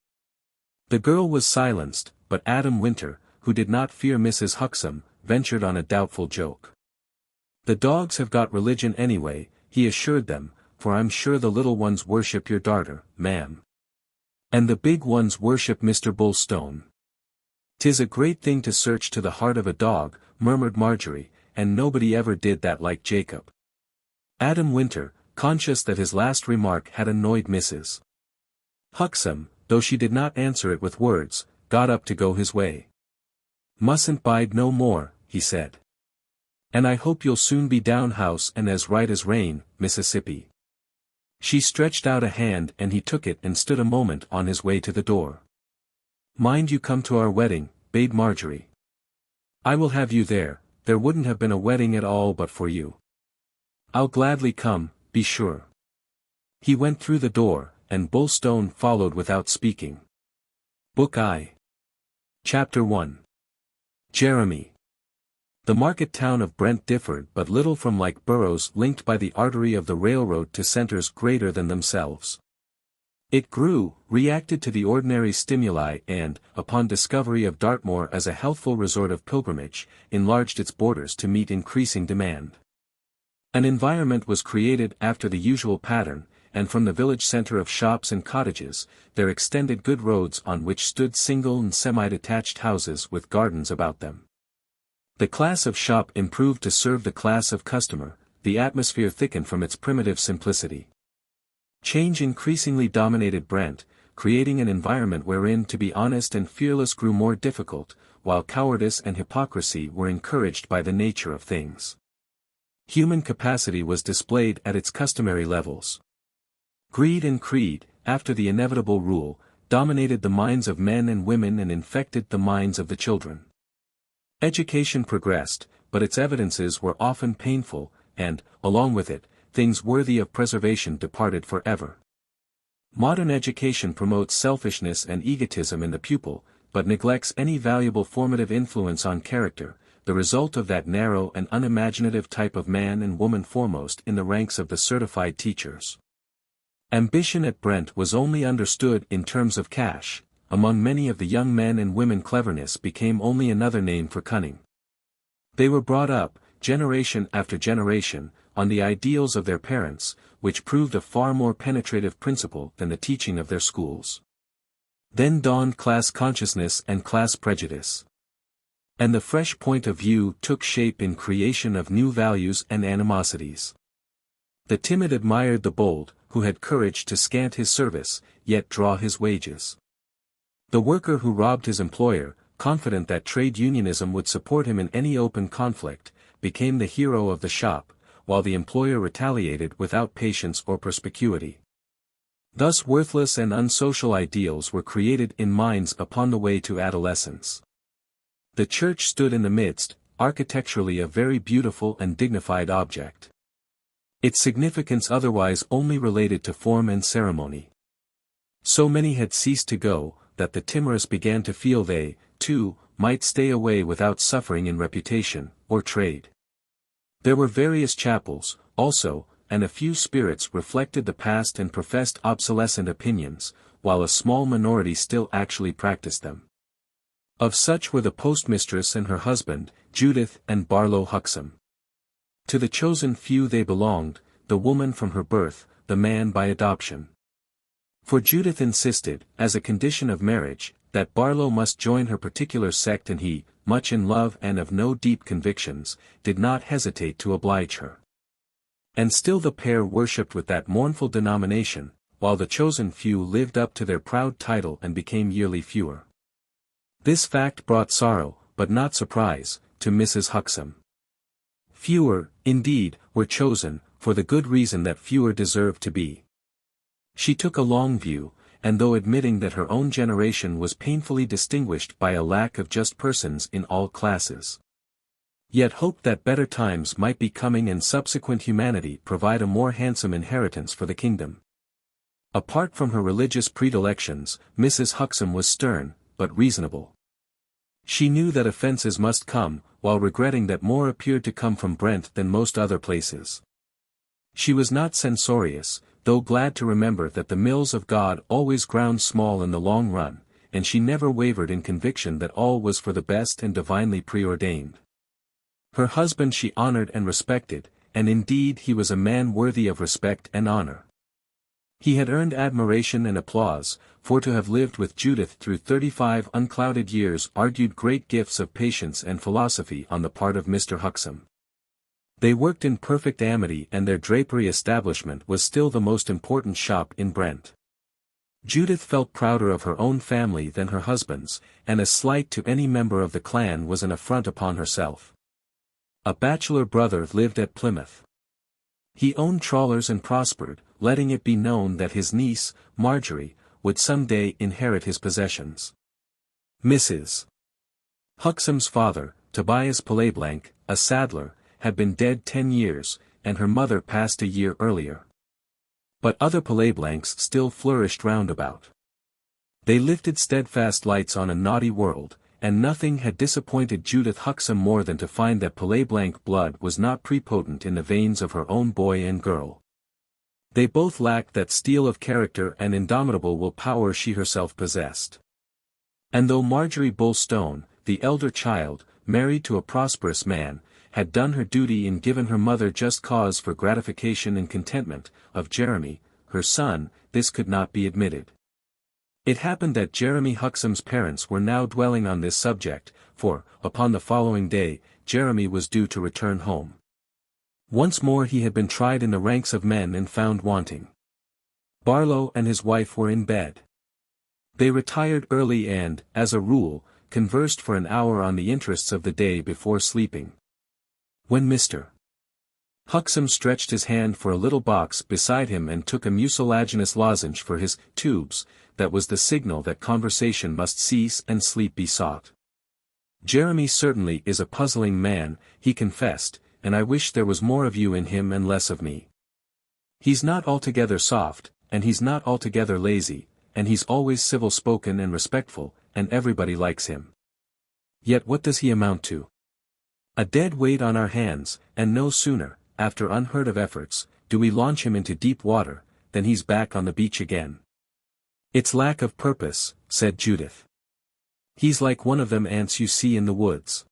The girl was silenced, but Adam Winter, who did not fear Mrs. Huxham, ventured on a doubtful joke. The dogs have got religion anyway, he assured them, for I'm sure the little ones worship your daughter, ma'am. And the big ones worship Mr. Bullstone. 'Tis a great thing to search to the heart of a dog, murmured Marjorie, and nobody ever did that like Jacob. Adam Winter, conscious that his last remark had annoyed Mrs. Huxham, though she did not answer it with words, got up to go his way. Mustn't bide no more, he said. And I hope you'll soon be down house and as right as rain, Mississippi. She stretched out a hand and he took it and stood a moment on his way to the door. Mind you come to our wedding, bade Marjorie. I will have you there wouldn't have been a wedding at all but for you. I'll gladly come, be sure. He went through the door, and Bullstone followed without speaking. Book I. Chapter 1. Jeremy. The market town of Brent differed but little from like boroughs linked by the artery of the railroad to centers greater than themselves. It grew, reacted to the ordinary stimuli and, upon discovery of Dartmoor as a healthful resort of pilgrimage, enlarged its borders to meet increasing demand. An environment was created after the usual pattern, and from the village center of shops and cottages, there extended good roads on which stood single and semi-detached houses with gardens about them. The class of shop improved to serve the class of customer, the atmosphere thickened from its primitive simplicity. Change increasingly dominated Brent, creating an environment wherein to be honest and fearless grew more difficult, while cowardice and hypocrisy were encouraged by the nature of things. Human capacity was displayed at its customary levels. Greed and creed, after the inevitable rule, dominated the minds of men and women and infected the minds of the children. Education progressed, but its evidences were often painful, and, along with it, things worthy of preservation departed forever. Modern education promotes selfishness and egotism in the pupil, but neglects any valuable formative influence on character, the result of that narrow and unimaginative type of man and woman foremost in the ranks of the certified teachers. Ambition at Brent was only understood in terms of cash. Among many of the young men and women cleverness became only another name for cunning. They were brought up, generation after generation, on the ideals of their parents, which proved a far more penetrative principle than the teaching of their schools. Then dawned class consciousness and class prejudice. And the fresh point of view took shape in creation of new values and animosities. The timid admired the bold, who had courage to scant his service, yet draw his wages. The worker who robbed his employer, confident that trade unionism would support him in any open conflict, became the hero of the shop, while the employer retaliated without patience or perspicuity. Thus worthless and unsocial ideals were created in minds upon the way to adolescence. The church stood in the midst, architecturally a very beautiful and dignified object. Its significance otherwise only related to form and ceremony. So many had ceased to go, that the timorous began to feel they, too, might stay away without suffering in reputation, or trade. There were various chapels, also, and a few spirits reflected the past and professed obsolescent opinions, while a small minority still actually practiced them. Of such were the postmistress and her husband, Judith and Barlow Huxham. To the chosen few they belonged, the woman from her birth, the man by adoption. For Judith insisted, as a condition of marriage, that Barlow must join her particular sect, and he, much in love and of no deep convictions, did not hesitate to oblige her. And still the pair worshipped with that mournful denomination, while the chosen few lived up to their proud title and became yearly fewer. This fact brought sorrow, but not surprise, to Mrs. Huxham. Fewer, indeed, were chosen, for the good reason that fewer deserved to be. She took a long view, and though admitting that her own generation was painfully distinguished by a lack of just persons in all classes, yet hoped that better times might be coming and subsequent humanity provide a more handsome inheritance for the kingdom. Apart from her religious predilections, Mrs. Huxham was stern, but reasonable. She knew that offences must come, while regretting that more appeared to come from Brent than most other places. She was not censorious, though glad to remember that the mills of God always ground small in the long run, and she never wavered in conviction that all was for the best and divinely preordained. Her husband she honored and respected, and indeed he was a man worthy of respect and honor. He had earned admiration and applause, for to have lived with Judith through 35 unclouded years argued great gifts of patience and philosophy on the part of Mr. Huxham. They worked in perfect amity, and their drapery establishment was still the most important shop in Brent. Judith felt prouder of her own family than her husband's, and a slight to any member of the clan was an affront upon herself. A bachelor brother lived at Plymouth. He owned trawlers and prospered, letting it be known that his niece, Marjorie, would some day inherit his possessions. Mrs. Huxham's father, Tobias Pilleblanc, a saddler, had been dead 10 years, and her mother passed a year earlier. But other Pilleblancs still flourished round about. They lifted steadfast lights on a naughty world, and nothing had disappointed Judith Huxham more than to find that Pilleblanc blood was not prepotent in the veins of her own boy and girl. They both lacked that steel of character and indomitable will power she herself possessed. And though Marjorie Bullstone, the elder child, married to a prosperous man, had done her duty and given her mother just cause for gratification and contentment, of Jeremy, her son, this could not be admitted. It happened that Jeremy Huxham's parents were now dwelling on this subject, for, upon the following day, Jeremy was due to return home. Once more he had been tried in the ranks of men and found wanting. Barlow and his wife were in bed. They retired early and, as a rule, conversed for an hour on the interests of the day before sleeping. When Mr. Huxham stretched his hand for a little box beside him and took a mucilaginous lozenge for his tubes, that was the signal that conversation must cease and sleep be sought. Jeremy certainly is a puzzling man, he confessed, and I wish there was more of you in him and less of me. He's not altogether soft, and he's not altogether lazy, and he's always civil-spoken and respectful, and everybody likes him. Yet what does he amount to? A dead weight on our hands, and no sooner, after unheard of efforts, do we launch him into deep water, than he's back on the beach again. It's lack of purpose, said Judith. He's like one of them ants you see in the woods.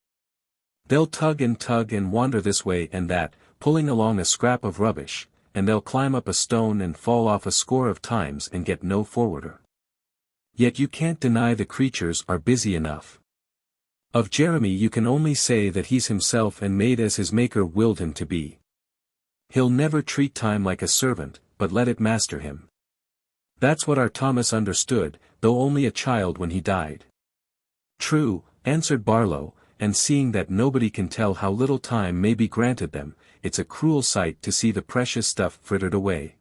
They'll tug and wander this way and that, pulling along a scrap of rubbish, and they'll climb up a stone and fall off a score of times and get no forwarder. Yet you can't deny the creatures are busy enough. Of Jeremy you can only say that he's himself and made as his Maker willed him to be. He'll never treat time like a servant, but let it master him. That's what our Thomas understood, though only a child when he died. True, answered Barlow, and seeing that nobody can tell how little time may be granted them, it's a cruel sight to see the precious stuff frittered away.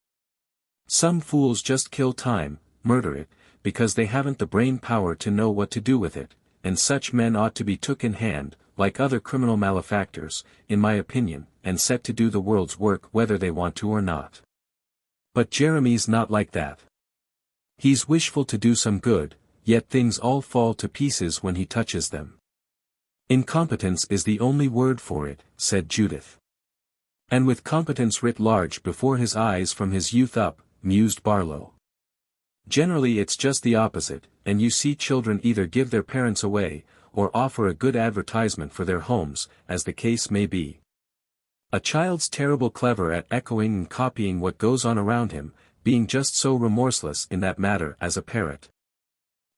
Some fools just kill time, murder it, because they haven't the brain power to know what to do with it, and such men ought to be took in hand, like other criminal malefactors, in my opinion, and set to do the world's work whether they want to or not. But Jeremy's not like that. He's wishful to do some good, yet things all fall to pieces when he touches them. Incompetence is the only word for it, said Judith. And with competence writ large before his eyes from his youth up, mused Barlow. Generally it's just the opposite, and you see children either give their parents away, or offer a good advertisement for their homes, as the case may be. A child's terrible clever at echoing and copying what goes on around him, being just so remorseless in that matter as a parrot.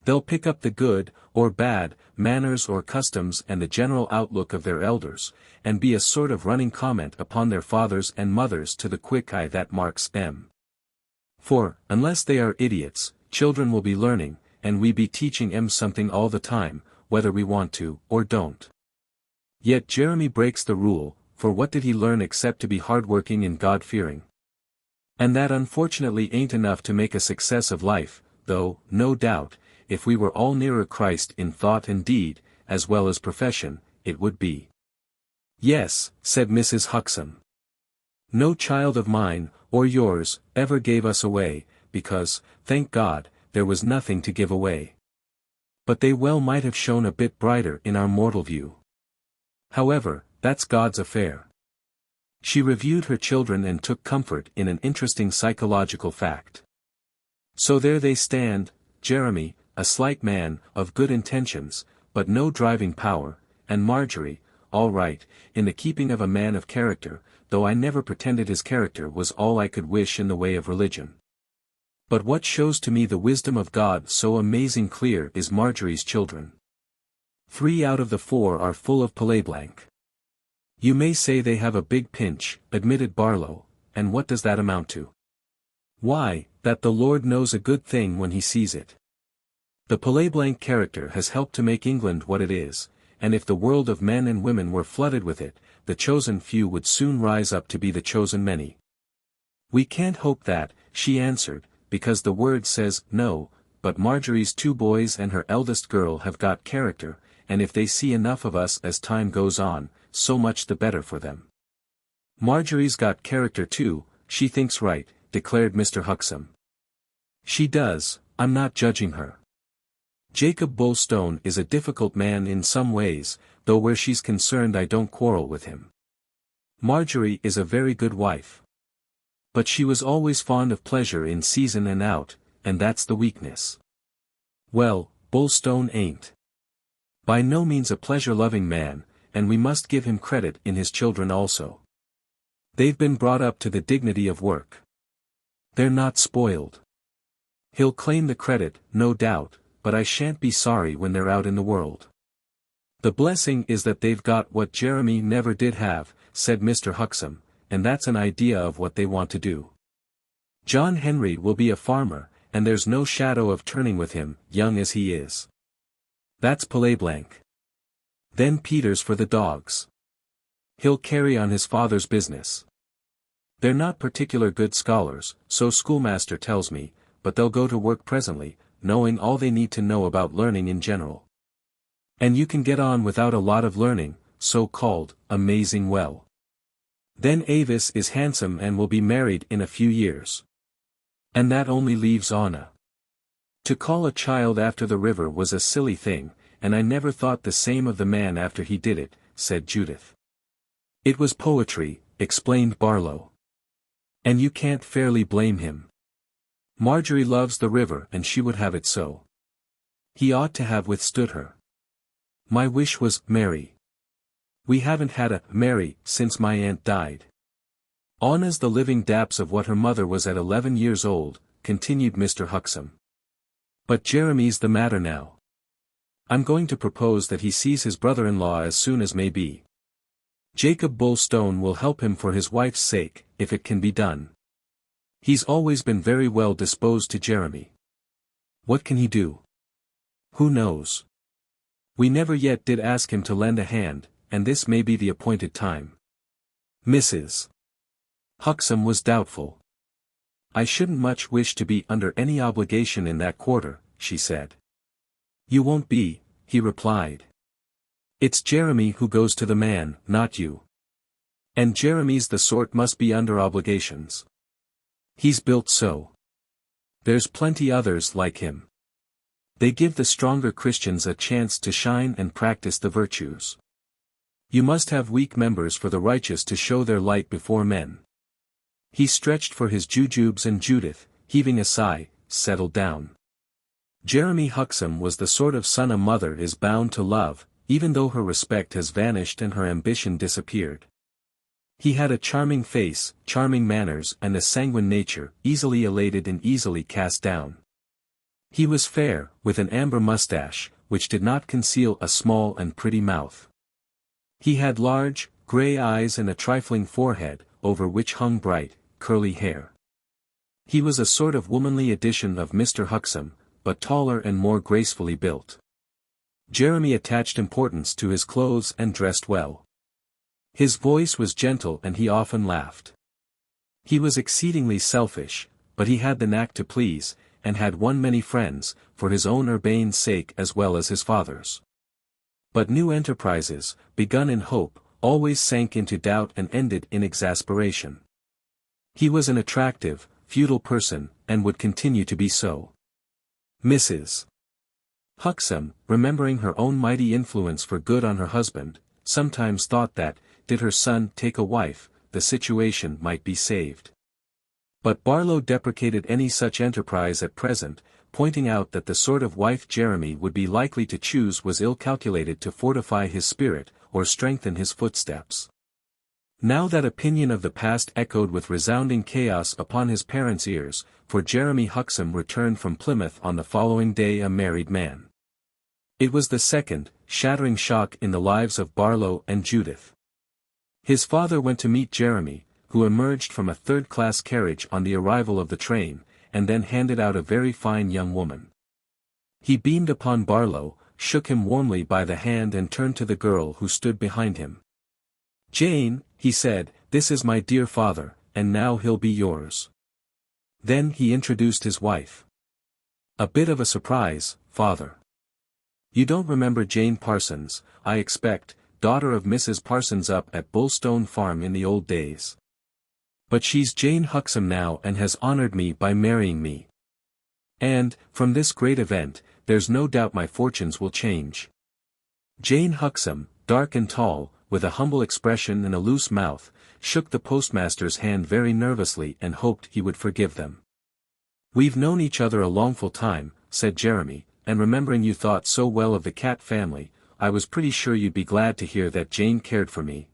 They'll pick up the good, or bad, manners or customs and the general outlook of their elders, and be a sort of running comment upon their fathers and mothers to the quick eye that marks them. For, unless they are idiots, children will be learning, and we be teaching 'em something all the time, whether we want to, or don't. Yet Jeremy breaks the rule, for what did he learn except to be hardworking and God-fearing? And that unfortunately ain't enough to make a success of life, though, no doubt, if we were all nearer Christ in thought and deed, as well as profession, it would be. Yes, said Mrs. Huxham. No child of mine, or yours, ever gave us away, because, thank God, there was nothing to give away. But they well might have shone a bit brighter in our mortal view. However, that's God's affair. She reviewed her children and took comfort in an interesting psychological fact. So there they stand, Jeremy, a slight man, of good intentions, but no driving power, and Marjorie, all right, in the keeping of a man of character, though I never pretended his character was all I could wish in the way of religion. But what shows to me the wisdom of God so amazing clear is Marjorie's children. 3 out of the 4 are full of palais-blanc. You may say they have a big pinch, admitted Barlow, and what does that amount to? Why, that the Lord knows a good thing when he sees it. The palais-blanc character has helped to make England what it is, and if the world of men and women were flooded with it, the chosen few would soon rise up to be the chosen many. We can't hope that, she answered, because the word says no, but Marjorie's 2 boys and her eldest girl have got character, and if they see enough of us as time goes on, so much the better for them. Marjorie's got character too, she thinks right, declared Mr. Huxham. She does, I'm not judging her. Jacob Bulstone is a difficult man in some ways, though where she's concerned I don't quarrel with him. Marjorie is a very good wife. But she was always fond of pleasure in season and out, and that's the weakness. Well, Bulstone ain't. By no means a pleasure-loving man, and we must give him credit in his children also. They've been brought up to the dignity of work. They're not spoiled. He'll claim the credit, no doubt, but I shan't be sorry when they're out in the world. The blessing is that they've got what Jeremy never did have, said Mr. Huxham, and that's an idea of what they want to do. John Henry will be a farmer, and there's no shadow of turning with him, young as he is. That's palais-blanc. Then Peter's for the dogs. He'll carry on his father's business. They're not particular good scholars, so schoolmaster tells me, but they'll go to work presently, knowing all they need to know about learning in general. And you can get on without a lot of learning, so-called, amazing well. Then Avis is handsome and will be married in a few years. And that only leaves Anna. To call a child after the river was a silly thing, and I never thought the same of the man after he did it, said Judith. It was poetry, explained Barlow. And you can't fairly blame him. Marjorie loves the river and she would have it so. He ought to have withstood her. My wish was, Mary. We haven't had a Mary since my aunt died. Anna's the living daps of what her mother was at 11 years old, continued Mr. Huxham. But Jeremy's the matter now. I'm going to propose that he sees his brother-in-law as soon as may be. Jacob Bulstone will help him for his wife's sake, if it can be done. He's always been very well disposed to Jeremy. What can he do? Who knows? We never yet did ask him to lend a hand, and this may be the appointed time. Mrs. Huxham was doubtful. I shouldn't much wish to be under any obligation in that quarter, she said. You won't be, he replied. It's Jeremy who goes to the man, not you. And Jeremy's the sort must be under obligations. He's built so. There's plenty others like him. They give the stronger Christians a chance to shine and practice the virtues. You must have weak members for the righteous to show their light before men. He stretched for his jujubes, and Judith, heaving a sigh, settled down. Jeremy Huxham was the sort of son a mother is bound to love, even though her respect has vanished and her ambition disappeared. He had a charming face, charming manners, and a sanguine nature, easily elated and easily cast down. He was fair, with an amber mustache, which did not conceal a small and pretty mouth. He had large, grey eyes and a trifling forehead, over which hung bright, curly hair. He was a sort of womanly edition of Mr. Huxham, but taller and more gracefully built. Jeremy attached importance to his clothes and dressed well. His voice was gentle and he often laughed. He was exceedingly selfish, but he had the knack to please, and had won many friends, for his own urbane sake as well as his father's. But new enterprises, begun in hope, always sank into doubt and ended in exasperation. He was an attractive, feudal person, and would continue to be so. Mrs. Huxham, remembering her own mighty influence for good on her husband, sometimes thought that, did her son take a wife, the situation might be saved. But Barlow deprecated any such enterprise at present, pointing out that the sort of wife Jeremy would be likely to choose was ill-calculated to fortify his spirit, or strengthen his footsteps. Now that opinion of the past echoed with resounding chaos upon his parents' ears, for Jeremy Huxham returned from Plymouth on the following day a married man. It was the second, shattering shock in the lives of Barlow and Judith. His father went to meet Jeremy, who emerged from a third-class carriage on the arrival of the train, and then handed out a very fine young woman. He beamed upon Barlow, shook him warmly by the hand and turned to the girl who stood behind him. "Jane," he said, "this is my dear father, and now he'll be yours." Then he introduced his wife. "A bit of a surprise, father. You don't remember Jane Parsons, I expect, daughter of Mrs. Parsons up at Bullstone Farm in the old days. But she's Jane Huxham now and has honored me by marrying me. And, from this great event, there's no doubt my fortunes will change." Jane Huxham, dark and tall, with a humble expression and a loose mouth, shook the postmaster's hand very nervously and hoped he would forgive them. "We've known each other a longful time," said Jeremy, "and remembering you thought so well of the Cat family, I was pretty sure you'd be glad to hear that Jane cared for me.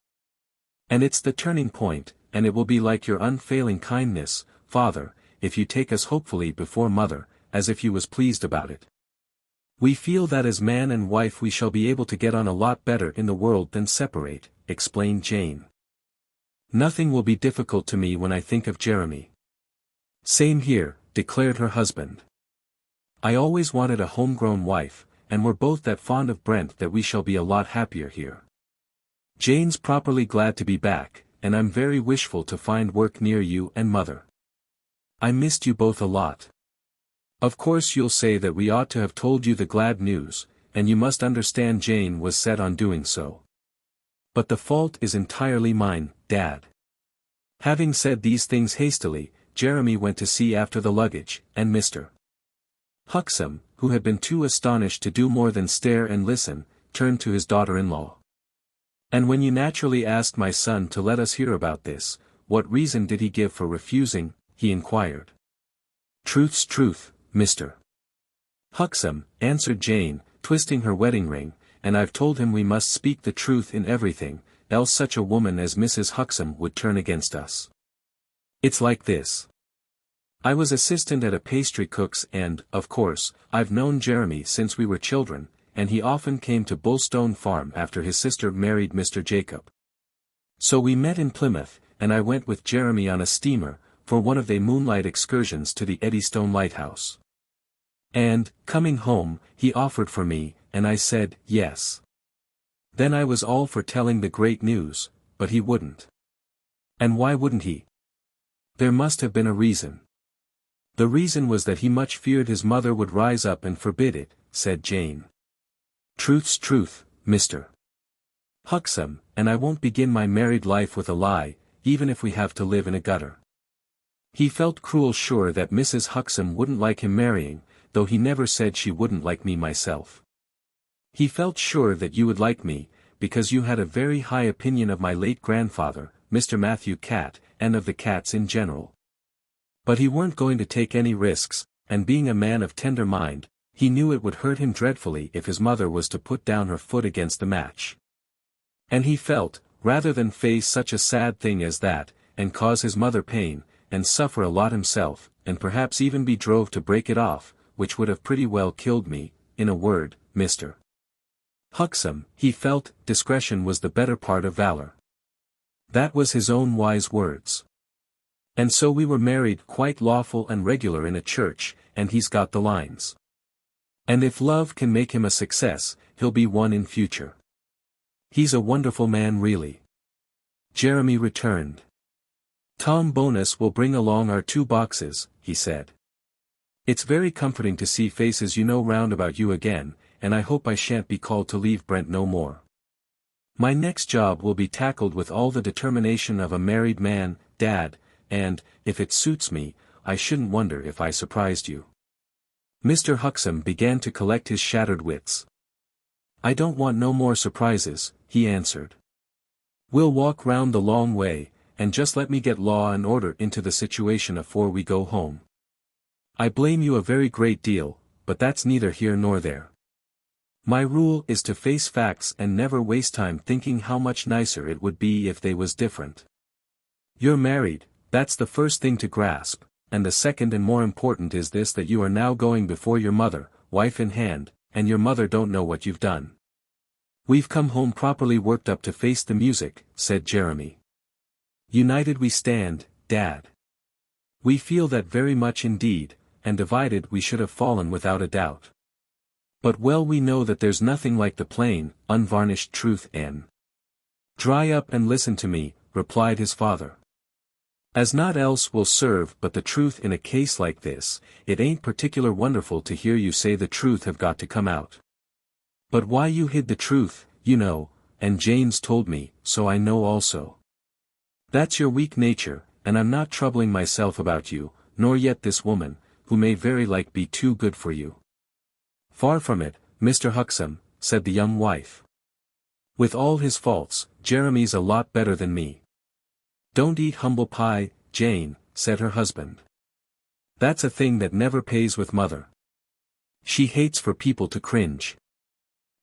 And it's the turning point, and it will be like your unfailing kindness, father, if you take us hopefully before mother, as if you was pleased about it. We feel that as man and wife we shall be able to get on a lot better in the world than separate," explained Jane. "Nothing will be difficult to me when I think of Jeremy." "Same here," declared her husband. "I always wanted a homegrown wife, and we're both that fond of Brent that we shall be a lot happier here. Jane's properly glad to be back, and I'm very wishful to find work near you and mother. I missed you both a lot. Of course you'll say that we ought to have told you the glad news, and you must understand Jane was set on doing so. But the fault is entirely mine, Dad." Having said these things hastily, Jeremy went to see after the luggage, and Mr. Huxham, who had been too astonished to do more than stare and listen, turned to his daughter-in-law. "And when you naturally asked my son to let us hear about this, what reason did he give for refusing?" he inquired. "Truth's truth, Mr. Huxham," answered Jane, twisting her wedding ring, "and I've told him we must speak the truth in everything, else such a woman as Mrs. Huxham would turn against us. It's like this. I was assistant at a pastry cook's and, of course, I've known Jeremy since we were children, and he often came to Bullstone Farm after his sister married Mr. Jacob. So we met in Plymouth, and I went with Jeremy on a steamer, for one of the moonlight excursions to the Eddystone Lighthouse. And, coming home, he offered for me, and I said, yes. Then I was all for telling the great news, but he wouldn't. And why wouldn't he? There must have been a reason. The reason was that he much feared his mother would rise up and forbid it, said Jane. Truth's truth, Mr. Huxham, and I won't begin my married life with a lie, even if we have to live in a gutter. He felt cruel sure that Mrs. Huxham wouldn't like him marrying, though he never said she wouldn't like me myself. He felt sure that you would like me, because you had a very high opinion of my late grandfather, Mr. Matthew Cat, and of the cats in general. But he weren't going to take any risks, and being a man of tender mind, he knew it would hurt him dreadfully if his mother was to put down her foot against the match. And he felt, rather than face such a sad thing as that, and cause his mother pain, and suffer a lot himself, and perhaps even be drove to break it off, which would have pretty well killed me, in a word, Mr. Huxham, he felt, discretion was the better part of valor. That was his own wise words. And so we were married quite lawful and regular in a church, and he's got the lines. And if love can make him a success, he'll be one in future. He's a wonderful man really. Jeremy returned. Tom Bonus will bring along our 2 boxes, he said. It's very comforting to see faces you know round about you again, and I hope I shan't be called to leave Brent no more. My next job will be tackled with all the determination of a married man, Dad, and, if it suits me, I shouldn't wonder if I surprised you. Mr. Huxham began to collect his shattered wits. I don't want no more surprises, he answered. We'll walk round the long way, and just let me get law and order into the situation afore we go home. I blame you a very great deal, but that's neither here nor there. My rule is to face facts and never waste time thinking how much nicer it would be if they was different. You're married, that's the first thing to grasp, and the second and more important is this, that you are now going before your mother, wife in hand, and your mother don't know what you've done. We've come home properly worked up to face the music, said Jeremy. United we stand, Dad. We feel that very much indeed, and divided we should have fallen without a doubt. But well we know that there's nothing like the plain, unvarnished truth. Dry up and listen to me, replied his father. As naught else will serve but the truth in a case like this, it ain't particular wonderful to hear you say the truth have got to come out. But why you hid the truth, you know, and Jane's told me, so I know also. That's your weak nature, and I'm not troubling myself about you, nor yet this woman, who may very like be too good for you. Far from it, Mr. Huxham, said the young wife. With all his faults, Jeremy's a lot better than me. Don't eat humble pie, Jane, said her husband. That's a thing that never pays with mother. She hates for people to cringe.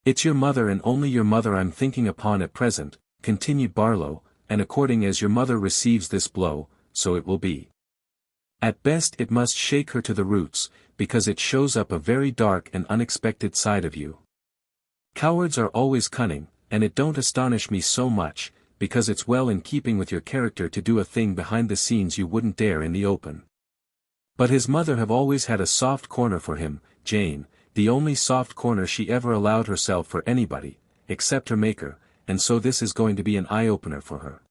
It's your mother and only your mother I'm thinking upon at present, continued Barlow, and according as your mother receives this blow, so it will be. At best it must shake her to the roots, because it shows up a very dark and unexpected side of you. Cowards are always cunning, and it don't astonish me so much, because it's well in keeping with your character to do a thing behind the scenes you wouldn't dare in the open. But his mother have always had a soft corner for him, Jane, the only soft corner she ever allowed herself for anybody, except her maker, and so this is going to be an eye-opener for her.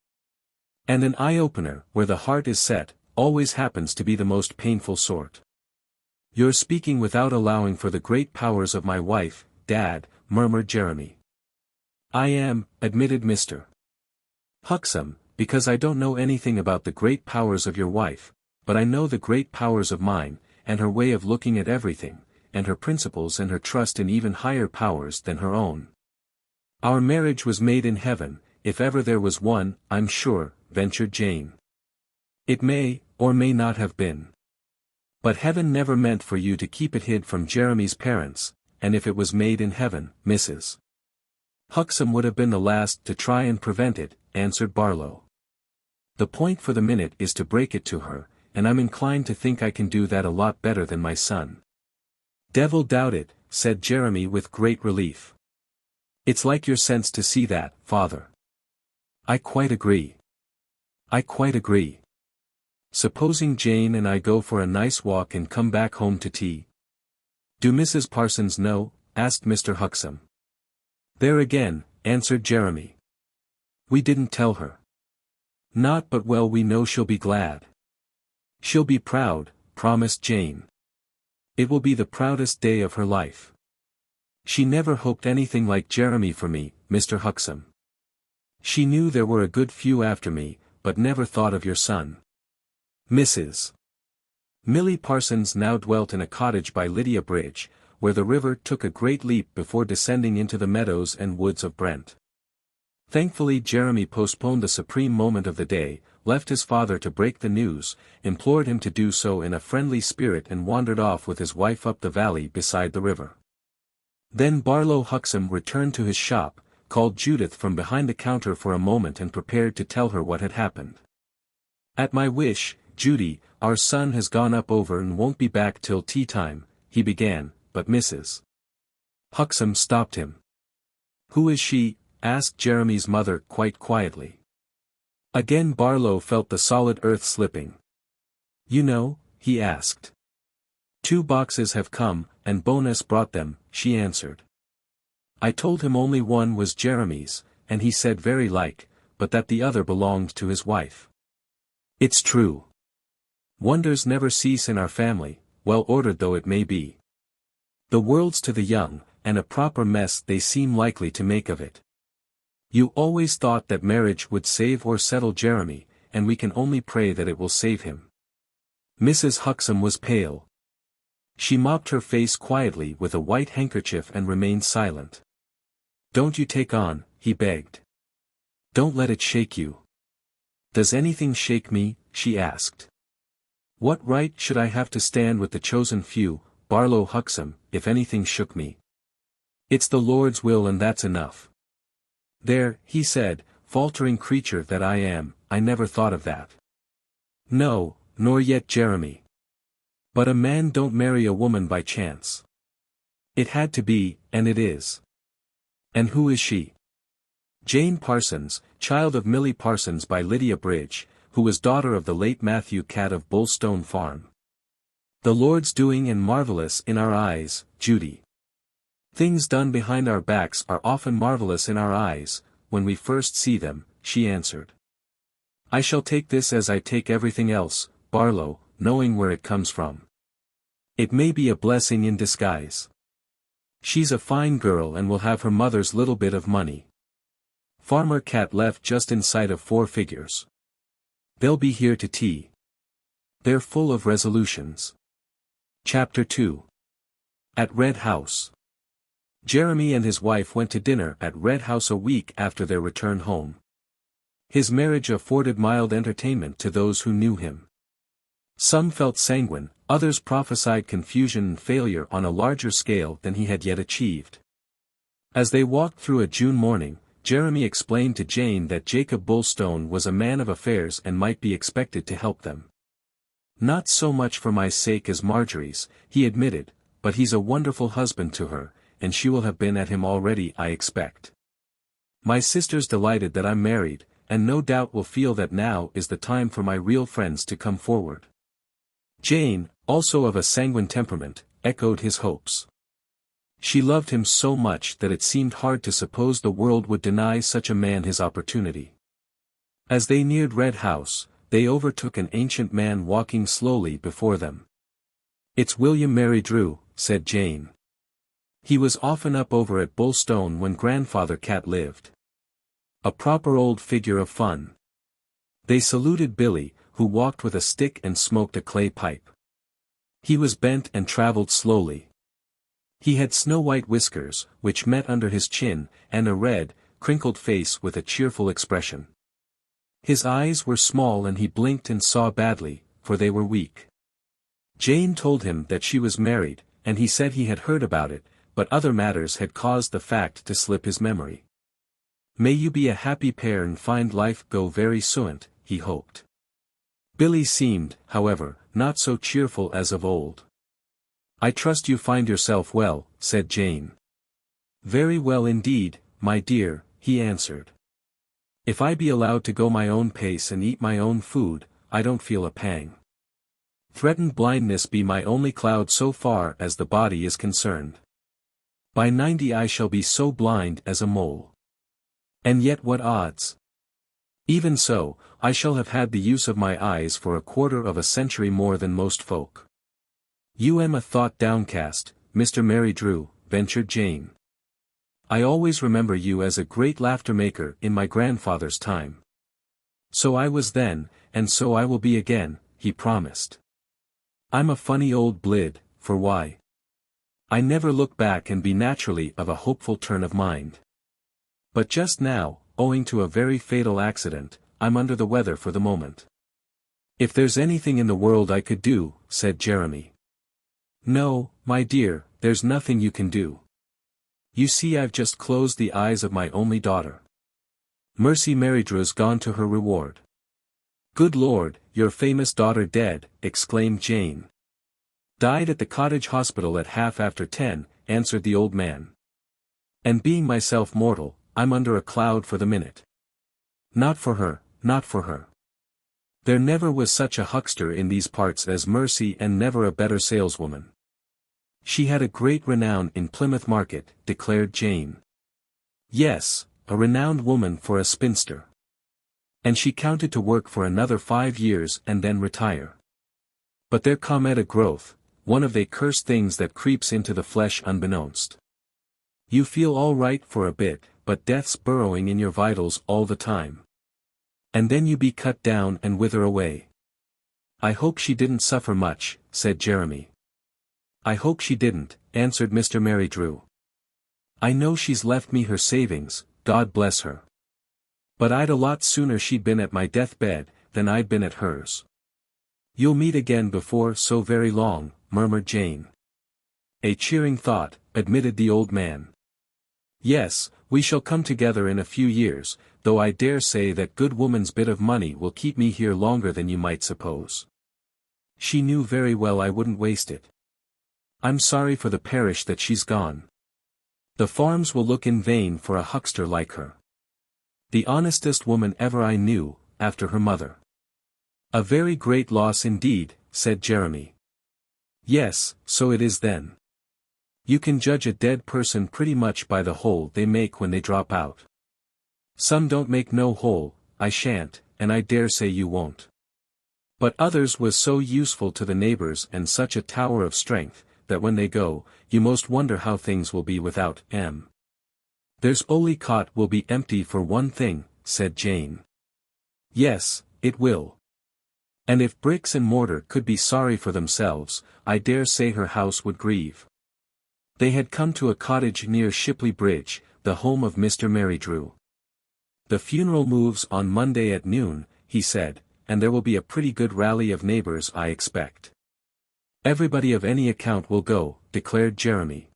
And an eye-opener, where the heart is set, always happens to be the most painful sort. You're speaking without allowing for the great powers of my wife, Dad, murmured Jeremy. I am, admitted Mr. Huxham, because I don't know anything about the great powers of your wife, but I know the great powers of mine, and her way of looking at everything, and her principles and her trust in even higher powers than her own. Our marriage was made in heaven, if ever there was one, I'm sure, ventured Jane. It may, or may not have been. But heaven never meant for you to keep it hid from Jeremy's parents, and if it was made in heaven, Mrs. Huxham would have been the last to try and prevent it, answered Barlow. The point for the minute is to break it to her, and I'm inclined to think I can do that a lot better than my son. Devil doubt it, said Jeremy with great relief. It's like your sense to see that, father. I quite agree. I quite agree. Supposing Jane and I go for a nice walk and come back home to tea? Do Mrs. Parsons know? Asked Mr. Huxham. There again, answered Jeremy. We didn't tell her. Not but well we know she'll be glad. She'll be proud, promised Jane. It will be the proudest day of her life. She never hoped anything like Jeremy for me, Mr. Huxham. She knew there were a good few after me, but never thought of your son. Mrs. Millie Parsons now dwelt in a cottage by Lydia Bridge, where the river took a great leap before descending into the meadows and woods of Brent. Thankfully Jeremy postponed the supreme moment of the day, left his father to break the news, implored him to do so in a friendly spirit and wandered off with his wife up the valley beside the river. Then Barlow Huxham returned to his shop, called Judith from behind the counter for a moment and prepared to tell her what had happened. "At my wish, Judy, our son has gone up over and won't be back till tea time," he began, but Mrs. Huxham stopped him. "Who is she?" asked Jeremy's mother quite quietly. Again Barlow felt the solid earth slipping. "You know?" he asked. "2 boxes have come, and Bonas brought them," she answered. "I told him only one was Jeremy's, and he said very like, but that the other belonged to his wife. It's true. Wonders never cease in our family, well ordered though it may be. The world's to the young, and a proper mess they seem likely to make of it. You always thought that marriage would save or settle Jeremy, and we can only pray that it will save him." Mrs. Huxham was pale. She mopped her face quietly with a white handkerchief and remained silent. "Don't you take on," he begged. "Don't let it shake you." "Does anything shake me?" she asked. "What right should I have to stand with the chosen few, Barlow Huxham, if anything shook me? It's the Lord's will and that's enough." "There," he said, "faltering creature that I am, I never thought of that. No, nor yet Jeremy. But a man don't marry a woman by chance. It had to be, and it is." "And who is she?" "Jane Parsons, child of Millie Parsons by Lydia Bridge, who was daughter of the late Matthew Catt of Bullstone Farm. The Lord's doing and marvellous in our eyes, Judy. Things done behind our backs are often marvellous in our eyes, when we first see them," she answered. "I shall take this as I take everything else, Barlow, knowing where it comes from. It may be a blessing in disguise. She's a fine girl and will have her mother's little bit of money. Farmer Catt left just in sight of 4 figures. They'll be here to tea. They're full of resolutions." Chapter 2. At Red House. Jeremy and his wife went to dinner at Red House a week after their return home. His marriage afforded mild entertainment to those who knew him. Some felt sanguine, others prophesied confusion and failure on a larger scale than he had yet achieved. As they walked through a June morning, Jeremy explained to Jane that Jacob Bullstone was a man of affairs and might be expected to help them. "Not so much for my sake as Marjorie's," he admitted, "but he's a wonderful husband to her, and she will have been at him already I expect. My sister's delighted that I'm married, and no doubt will feel that now is the time for my real friends to come forward." Jane, also of a sanguine temperament, echoed his hopes. She loved him so much that it seemed hard to suppose the world would deny such a man his opportunity. As they neared Red House, they overtook an ancient man walking slowly before them. "It's William Mary Drew," said Jane. "He was often up over at Bullstone when Grandfather Catt lived. A proper old figure of fun." They saluted Billy, who walked with a stick and smoked a clay pipe. He was bent and travelled slowly. He had snow-white whiskers, which met under his chin, and a red, crinkled face with a cheerful expression. His eyes were small and he blinked and saw badly, for they were weak. Jane told him that she was married, and he said he had heard about it, but other matters had caused the fact to slip his memory. "May you be a happy pair and find life go very soon," he hoped. Billy seemed, however, not so cheerful as of old. "I trust you find yourself well," said Jane. "Very well indeed, my dear," he answered. "If I be allowed to go my own pace and eat my own food, I don't feel a pang. Threatened blindness be my only cloud so far as the body is concerned. By 90 I shall be so blind as a mole. And yet what odds? Even so, I shall have had the use of my eyes for a quarter of a century more than most folk." "You am a thought downcast, Mr. Mary Drew," ventured Jane. "I always remember you as a great laughter-maker in my grandfather's time." "So I was then, and so I will be again," he promised. "I'm a funny old blid, for why? I never look back and be naturally of a hopeful turn of mind. But just now, owing to a very fatal accident, I'm under the weather for the moment." "If there's anything in the world I could do," said Jeremy. "No, my dear, there's nothing you can do. You see, I've just closed the eyes of my only daughter. Mercy Marydrew's gone to her reward." "Good Lord, your famous daughter dead," exclaimed Jane. "Died at the cottage hospital at 10:30, answered the old man. "And being myself mortal, I'm under a cloud for the minute. Not for her, not for her. There never was such a huckster in these parts as Mercy, and never a better saleswoman. She had a great renown in Plymouth Market," declared Jane. "Yes, a renowned woman for a spinster. And she counted to work for another 5 years and then retire. But there come at a growth, one of they cursed things that creeps into the flesh unbeknownst. You feel all right for a bit, but death's burrowing in your vitals all the time. And then you be cut down and wither away." "I hope she didn't suffer much," said Jeremy. "I hope she didn't," answered Mr. Marydrew. "I know she's left me her savings, God bless her. But I'd a lot sooner she'd been at my deathbed, than I'd been at hers." "You'll meet again before so very long," murmured Jane. "A cheering thought," admitted the old man. "Yes, we shall come together in a few years, though I dare say that good woman's bit of money will keep me here longer than you might suppose. She knew very well I wouldn't waste it. I'm sorry for the parish that she's gone. The farms will look in vain for a huckster like her. The honestest woman ever I knew, after her mother." "A very great loss indeed," said Jeremy. "Yes, so it is then. You can judge a dead person pretty much by the hole they make when they drop out. Some don't make no hole, I shan't, and I dare say you won't. But others was so useful to the neighbors and such a tower of strength, that when they go, you most wonder how things will be without 'em. "There's Olicott will be empty for one thing," said Jane. "Yes, it will. And if bricks and mortar could be sorry for themselves, I dare say her house would grieve." They had come to a cottage near Shipley Bridge, the home of Mr. Marydrew. "The funeral moves on Monday at noon," he said, "and there will be a pretty good rally of neighbors I expect." "Everybody of any account will go," declared Jeremy.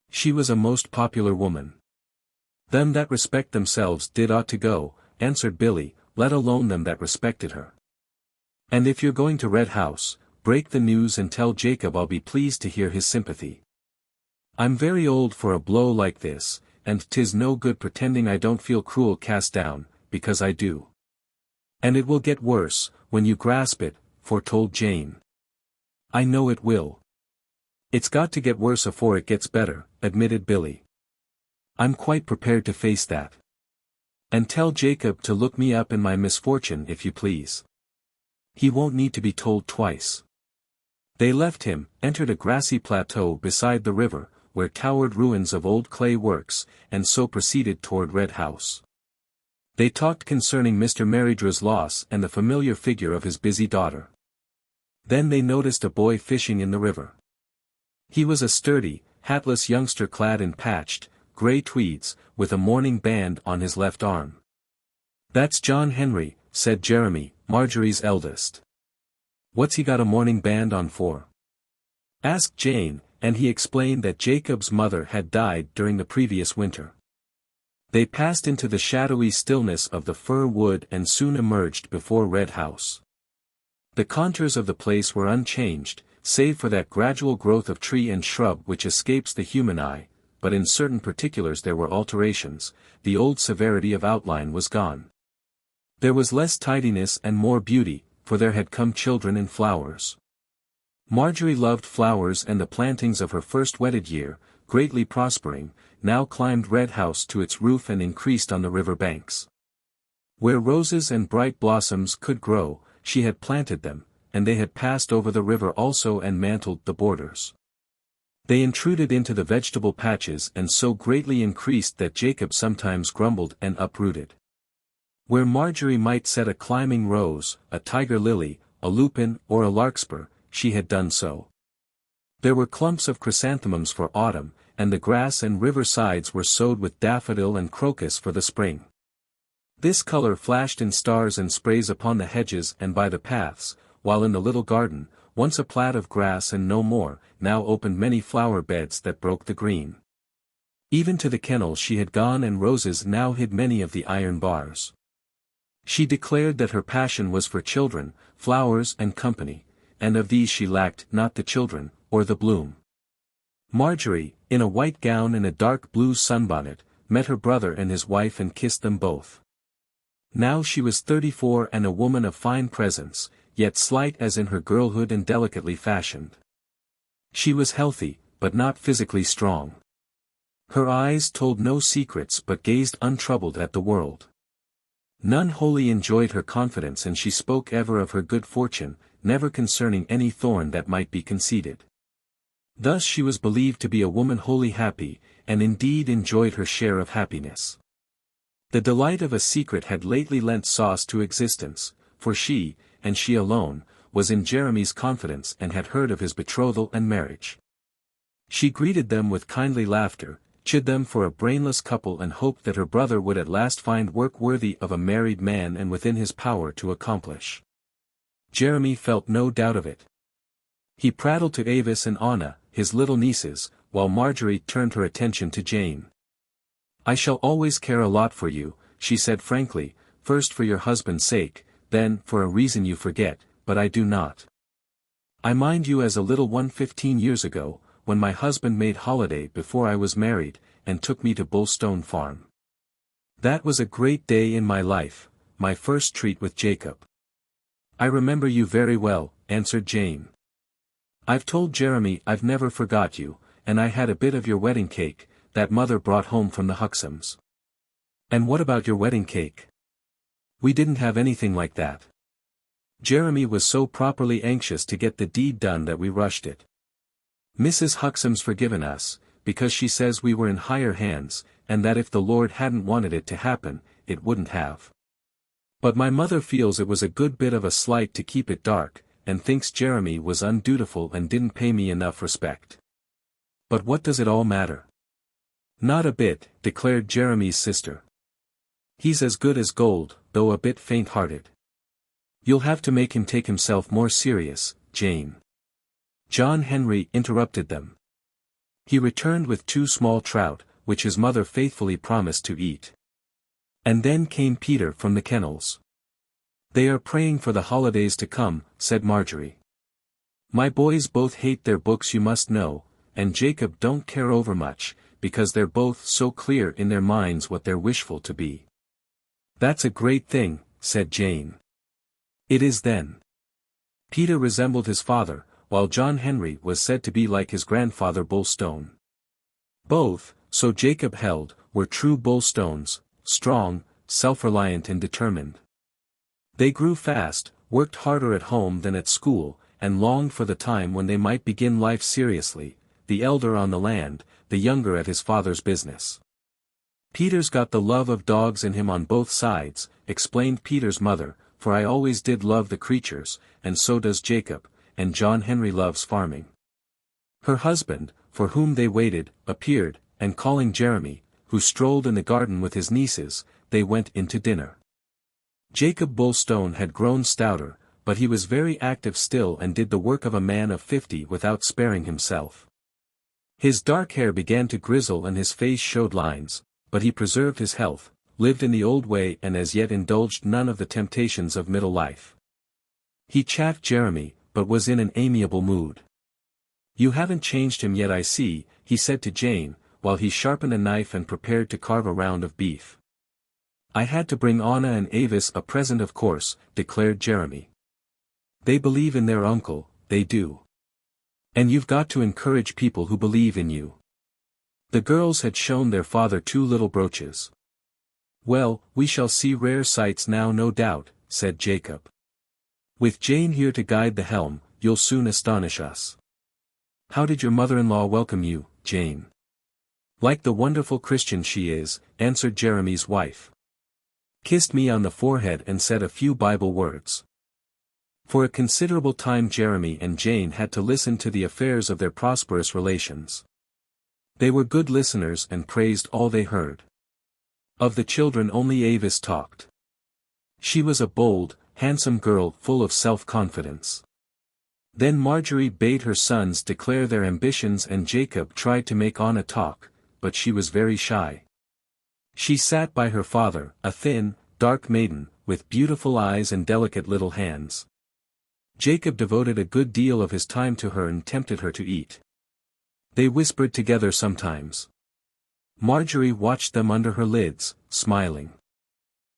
"She was a most popular woman." "Them that respect themselves did ought to go," answered Billy, "let alone them that respected her. And if you're going to Red House, break the news and tell Jacob I'll be pleased to hear his sympathy. I'm very old for a blow like this, and 'tis no good pretending I don't feel cruel cast down, because I do. And it will get worse, when you grasp it," foretold Jane. "I know it will. It's got to get worse afore it gets better," admitted Billy. "I'm quite prepared to face that. And tell Jacob to look me up in my misfortune if you please. He won't need to be told twice." They left him, entered a grassy plateau beside the river, where towered ruins of old clay works, and so proceeded toward Red House. They talked concerning Mr. Marydrew's loss and the familiar figure of his busy daughter. Then they noticed a boy fishing in the river. He was a sturdy, hatless youngster clad in patched, grey tweeds, with a mourning band on his left arm. "That's John Henry," said Jeremy, Marjorie's eldest. "What's he got a mourning band on for?" asked Jane, and he explained that Jacob's mother had died during the previous winter. They passed into the shadowy stillness of the fir wood and soon emerged before Red House. The contours of the place were unchanged, save for that gradual growth of tree and shrub which escapes the human eye, but in certain particulars there were alterations. The old severity of outline was gone. There was less tidiness and more beauty, for there had come children in flowers. Marjorie loved flowers, and the plantings of her first wedded year, greatly prospering, now climbed Red House to its roof and increased on the river banks. Where roses and bright blossoms could grow, she had planted them, and they had passed over the river also and mantled the borders. They intruded into the vegetable patches and so greatly increased that Jacob sometimes grumbled and uprooted. Where Marjorie might set a climbing rose, a tiger lily, a lupin or a larkspur, she had done so. There were clumps of chrysanthemums for autumn, and the grass and river sides were sowed with daffodil and crocus for the spring. This color flashed in stars and sprays upon the hedges and by the paths, while in the little garden, once a plat of grass and no more, now opened many flower beds that broke the green. Even to the kennel she had gone, and roses now hid many of the iron bars. She declared that her passion was for children, flowers and company, and of these she lacked not the children, or the bloom. Marjorie, in a white gown and a dark blue sunbonnet, met her brother and his wife and kissed them both. Now she was 34 and a woman of fine presence, yet slight as in her girlhood and delicately fashioned. She was healthy, but not physically strong. Her eyes told no secrets but gazed untroubled at the world. None wholly enjoyed her confidence, and she spoke ever of her good fortune, never concerning any thorn that might be conceded. Thus she was believed to be a woman wholly happy, and indeed enjoyed her share of happiness. The delight of a secret had lately lent sauce to existence, for she, and she alone, was in Jeremy's confidence and had heard of his betrothal and marriage. She greeted them with kindly laughter, chid them for a brainless couple, and hoped that her brother would at last find work worthy of a married man and within his power to accomplish. Jeremy felt no doubt of it. He prattled to Avis and Anna, his little nieces, while Marjorie turned her attention to Jane. "I shall always care a lot for you," she said frankly, "first for your husband's sake, then for a reason you forget, but I do not. I mind you as a little one 15 years ago, when my husband made holiday before I was married, and took me to Bullstone Farm. That was a great day in my life, my first treat with Jacob." "I remember you very well," answered Jane. "I've told Jeremy I've never forgot you, and I had a bit of your wedding cake, that mother brought home from the Huxhams." "And what about your wedding cake?" "We didn't have anything like that. Jeremy was so properly anxious to get the deed done that we rushed it. Mrs. Huxham's forgiven us, because she says we were in higher hands, and that if the Lord hadn't wanted it to happen, it wouldn't have. But my mother feels it was a good bit of a slight to keep it dark, and thinks Jeremy was undutiful and didn't pay me enough respect. But what does it all matter?" "Not a bit," declared Jeremy's sister. "He's as good as gold, though a bit faint-hearted. You'll have to make him take himself more serious, Jane." John Henry interrupted them. He returned with 2 small trout, which his mother faithfully promised to eat. And then came Peter from the kennels. "They are praying for the holidays to come," said Marjorie. "My boys both hate their books, you must know, and Jacob don't care over much, because they're both so clear in their minds what they're wishful to be." "That's a great thing," said Jane. "It is then." Peter resembled his father, while John Henry was said to be like his grandfather Bullstone. Both, so Jacob held, were true Bullstones, strong, self-reliant and determined. They grew fast, worked harder at home than at school, and longed for the time when they might begin life seriously, the elder on the land, the younger at his father's business. "Peter's got the love of dogs in him on both sides," explained Peter's mother, "for I always did love the creatures, and so does Jacob, and John Henry loves farming." Her husband, for whom they waited, appeared, and calling Jeremy, who strolled in the garden with his nieces, they went into dinner. Jacob Bullstone had grown stouter, but he was very active still and did the work of a man of 50 without sparing himself. His dark hair began to grizzle and his face showed lines, but he preserved his health, lived in the old way and as yet indulged none of the temptations of middle life. He chaffed Jeremy, but was in an amiable mood. "You haven't changed him yet, I see," he said to Jane, while he sharpened a knife and prepared to carve a round of beef. "I had to bring Anna and Avis a present, of course," declared Jeremy. "They believe in their uncle, they do. And you've got to encourage people who believe in you." The girls had shown their father 2 little brooches. "Well, we shall see rare sights now, no doubt," said Jacob. "With Jane here to guide the helm, you'll soon astonish us. How did your mother-in-law welcome you, Jane?" "Like the wonderful Christian she is," answered Jeremy's wife. "Kissed me on the forehead and said a few Bible words." For a considerable time Jeremy and Jane had to listen to the affairs of their prosperous relations. They were good listeners and praised all they heard. Of the children only Avis talked. She was a bold, handsome girl full of self-confidence. Then Marjorie bade her sons declare their ambitions and Jacob tried to make Anna talk, but she was very shy. She sat by her father, a thin, dark maiden, with beautiful eyes and delicate little hands. Jacob devoted a good deal of his time to her and tempted her to eat. They whispered together sometimes. Marjorie watched them under her lids, smiling.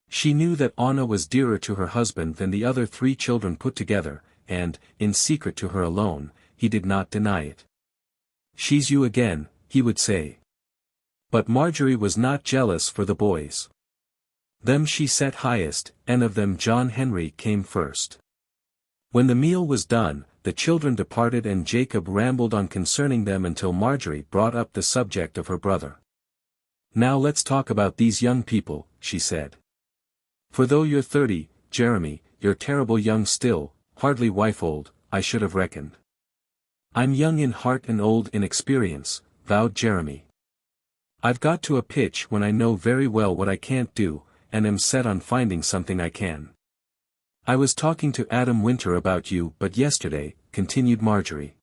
She knew that Anna was dearer to her husband than the other 3 children put together, and, in secret to her alone, he did not deny it. "She's you again," he would say. But Marjorie was not jealous for the boys. Them she set highest, and of them John Henry came first. When the meal was done, the children departed and Jacob rambled on concerning them until Marjorie brought up the subject of her brother. "Now let's talk about these young people," she said. "For though you're 30, Jeremy, you're terrible young still, hardly wife old, I should have reckoned." "I'm young in heart and old in experience," vowed Jeremy. "I've got to a pitch when I know very well what I can't do, and am set on finding something I can." "I was talking to Adam Winter about you but yesterday," continued Marjorie.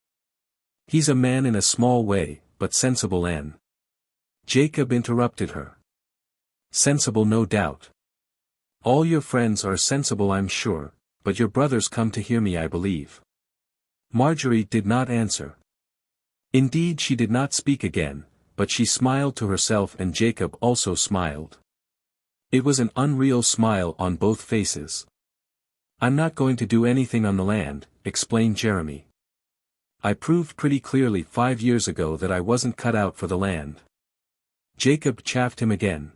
"He's a man in a small way, but sensible and—" Jacob interrupted her. "Sensible no doubt. All your friends are sensible I'm sure, but your brothers come to hear me I believe." Marjorie did not answer. Indeed she did not speak again, but she smiled to herself and Jacob also smiled. It was an unreal smile on both faces. "I'm not going to do anything on the land," explained Jeremy. "I proved pretty clearly 5 years ago that I wasn't cut out for the land." Jacob chaffed him again.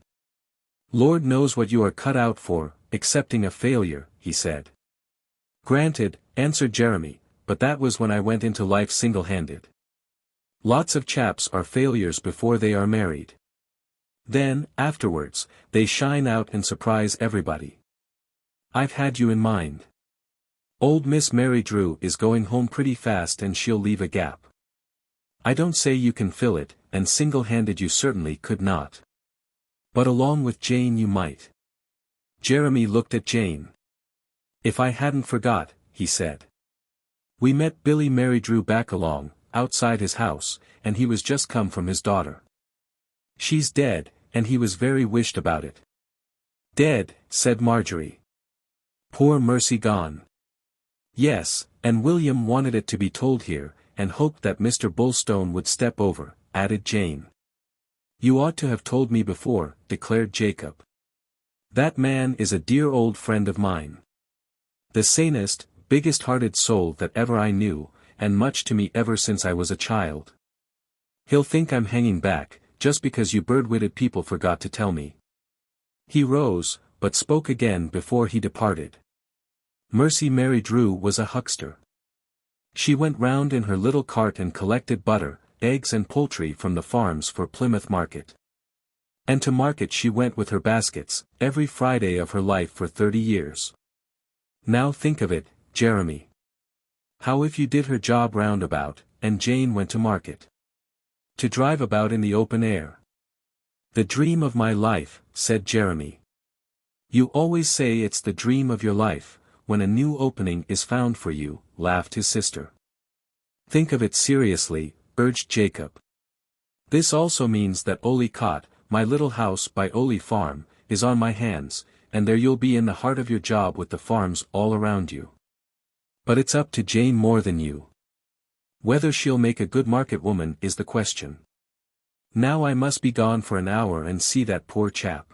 "Lord knows what you are cut out for, excepting a failure," he said. "Granted," answered Jeremy, "but that was when I went into life single-handed. Lots of chaps are failures before they are married. Then, afterwards, they shine out and surprise everybody. I've had you in mind. Old Miss Mary Drew is going home pretty fast and she'll leave a gap. I don't say you can fill it, and single-handed you certainly could not. But along with Jane you might." Jeremy looked at Jane. "If I hadn't forgot," he said. "We met Billy Mary Drew back along, outside his house, and he was just come from his daughter. She's dead, and he was very wished about it." "Dead," said Marjorie. "Poor Mercy gone." "Yes, and William wanted it to be told here, and hoped that Mr. Bulstone would step over," added Jane. "You ought to have told me before," declared Jacob. "That man is a dear old friend of mine. The sanest, biggest-hearted soul that ever I knew, and much to me ever since I was a child. He'll think I'm hanging back, just because you bird-witted people forgot to tell me." He rose, but spoke again before he departed. Mercy Mary Drew was a huckster. She went round in her little cart and collected butter, eggs and poultry from the farms for Plymouth market. And to market she went with her baskets, every Friday of her life for 30 years. Now think of it, Jeremy. How if you did her job roundabout, and Jane went to market? To drive about in the open air. "The dream of my life," said Jeremy. "You always say it's the dream of your life, when a new opening is found for you," laughed his sister. "Think of it seriously," urged Jacob. "This also means that Oly Cot, my little house by Oly Farm, is on my hands, and there you'll be in the heart of your job with the farms all around you. But it's up to Jane more than you. Whether she'll make a good market woman is the question. Now I must be gone for an hour and see that poor chap.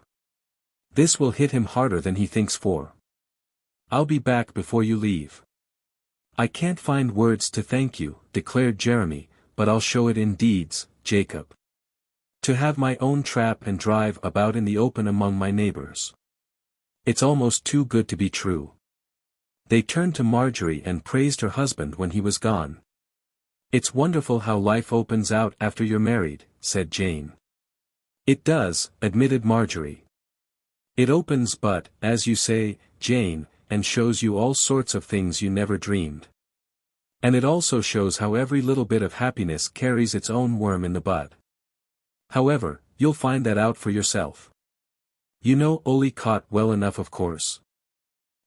This will hit him harder than he thinks for. I'll be back before you leave." "I can't find words to thank you," declared Jeremy, "but I'll show it in deeds, Jacob. To have my own trap and drive about in the open among my neighbors. It's almost too good to be true." They turned to Marjorie and praised her husband when he was gone. "It's wonderful how life opens out after you're married," said Jane. "It does," admitted Marjorie. "It opens but, as you say, Jane, and shows you all sorts of things you never dreamed. And it also shows how every little bit of happiness carries its own worm in the bud. However, you'll find that out for yourself. You know Olicott well enough, of course.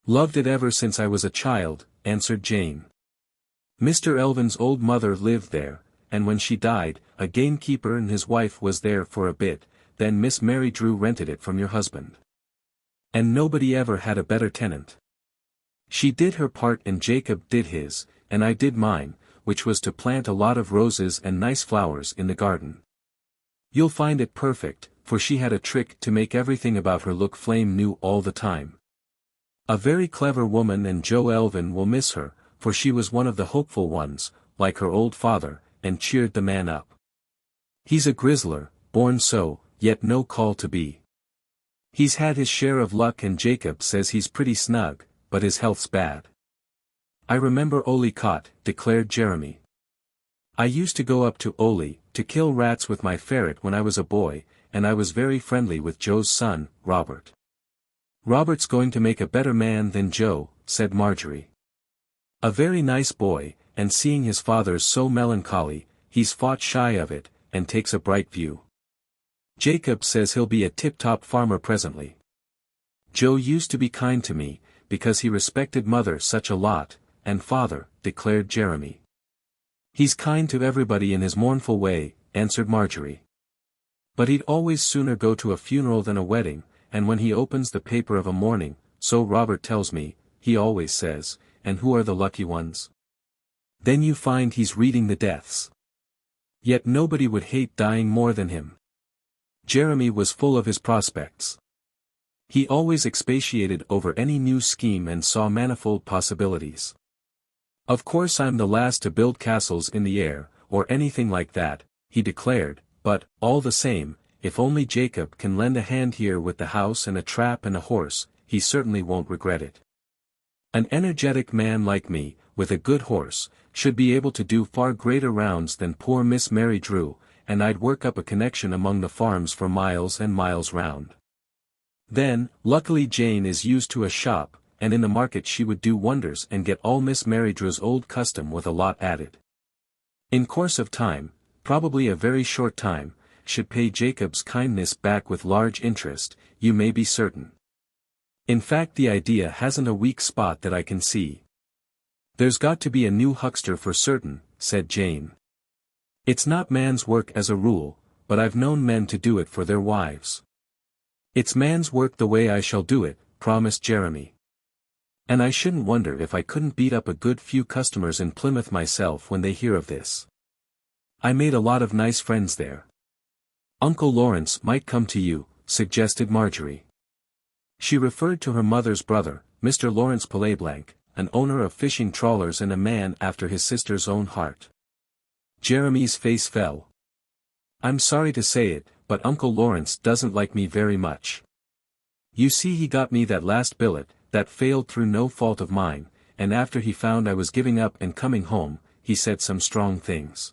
Loved it ever since I was a child, answered Jane. Mr. Elvin's old mother lived there, and when she died, a gamekeeper and his wife was there for a bit, then Miss Mary Drew rented it from your husband. And nobody ever had a better tenant. She did her part and Jacob did his, and I did mine, which was to plant a lot of roses and nice flowers in the garden. You'll find it perfect, for she had a trick to make everything about her look flame new all the time. A very clever woman, and Joe Elvin will miss her, for she was one of the hopeful ones, like her old father, and cheered the man up. He's a grizzler, born so, yet no call to be. He's had his share of luck and Jacob says he's pretty snug, but his health's bad. I remember Olicott, declared Jeremy. I used to go up to Oli, to kill rats with my ferret when I was a boy, and I was very friendly with Joe's son, Robert. Robert's going to make a better man than Joe, said Marjorie. A very nice boy, and seeing his father's so melancholy, he's fought shy of it, and takes a bright view. Jacob says he'll be a tip-top farmer presently. Joe used to be kind to me, because he respected mother such a lot, and father, declared Jeremy. He's kind to everybody in his mournful way, answered Marjorie. But he'd always sooner go to a funeral than a wedding, and when he opens the paper of a morning, so Robert tells me, he always says, and who are the lucky ones? Then you find he's reading the deaths. Yet nobody would hate dying more than him. Jeremy was full of his prospects. He always expatiated over any new scheme and saw manifold possibilities. Of course I'm the last to build castles in the air, or anything like that, he declared, but, all the same, if only Jacob can lend a hand here with the house and a trap and a horse, he certainly won't regret it. An energetic man like me, with a good horse, should be able to do far greater rounds than poor Miss Mary Drew, and I'd work up a connection among the farms for miles and miles round. Then, luckily Jane is used to a shop, and in the market she would do wonders and get all Miss Mary Drew's old custom with a lot added. In course of time, probably a very short time, should pay Jacob's kindness back with large interest, you may be certain. In fact the idea hasn't a weak spot that I can see. There's got to be a new huckster for certain, said Jane. It's not man's work as a rule, but I've known men to do it for their wives. It's man's work the way I shall do it, promised Jeremy. And I shouldn't wonder if I couldn't beat up a good few customers in Plymouth myself when they hear of this. I made a lot of nice friends there. Uncle Lawrence might come to you, suggested Marjorie. She referred to her mother's brother, Mr. Lawrence Pilleblanc, an owner of fishing trawlers and a man after his sister's own heart. Jeremy's face fell. I'm sorry to say it, but Uncle Lawrence doesn't like me very much. You see he got me that last billet, that failed through no fault of mine, and after he found I was giving up and coming home, he said some strong things.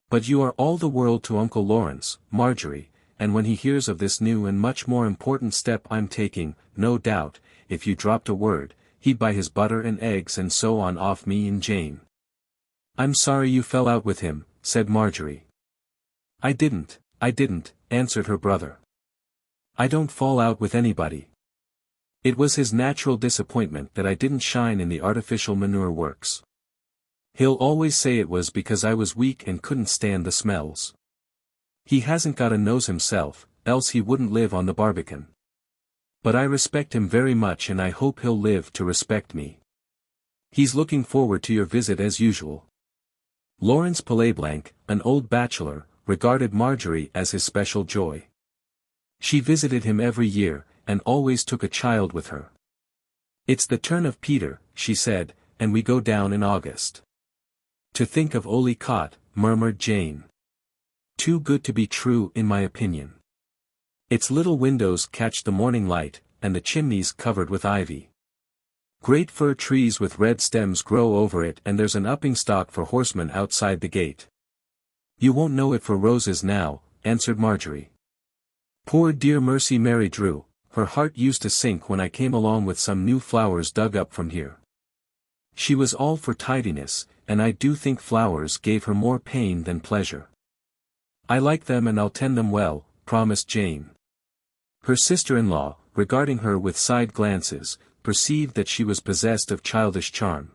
But you are all the world to Uncle Lawrence, Marjorie, and when he hears of this new and much more important step I'm taking, no doubt, if you dropped a word, he'd buy his butter and eggs and so on off me and Jane. I'm sorry you fell out with him, said Marjorie. I didn't, answered her brother. I don't fall out with anybody. It was his natural disappointment that I didn't shine in the artificial manure works. He'll always say it was because I was weak and couldn't stand the smells. He hasn't got a nose himself, else he wouldn't live on the Barbican. But I respect him very much and I hope he'll live to respect me. He's looking forward to your visit as usual. Lawrence Pilleblanc, an old bachelor, regarded Marjorie as his special joy. She visited him every year, and always took a child with her. It's the turn of Peter, she said, and we go down in August. To think of Olicott, murmured Jane. Too good to be true in my opinion. Its little windows catch the morning light, and the chimneys covered with ivy. Great fir trees with red stems grow over it and there's an upping stock for horsemen outside the gate. You won't know it for roses now, answered Marjorie. Poor dear Mercy Mary Drew, her heart used to sink when I came along with some new flowers dug up from here. She was all for tidiness, and I do think flowers gave her more pain than pleasure. I like them and I'll tend them well, promised Jane. Her sister-in-law, regarding her with side glances, perceived that she was possessed of childish charm.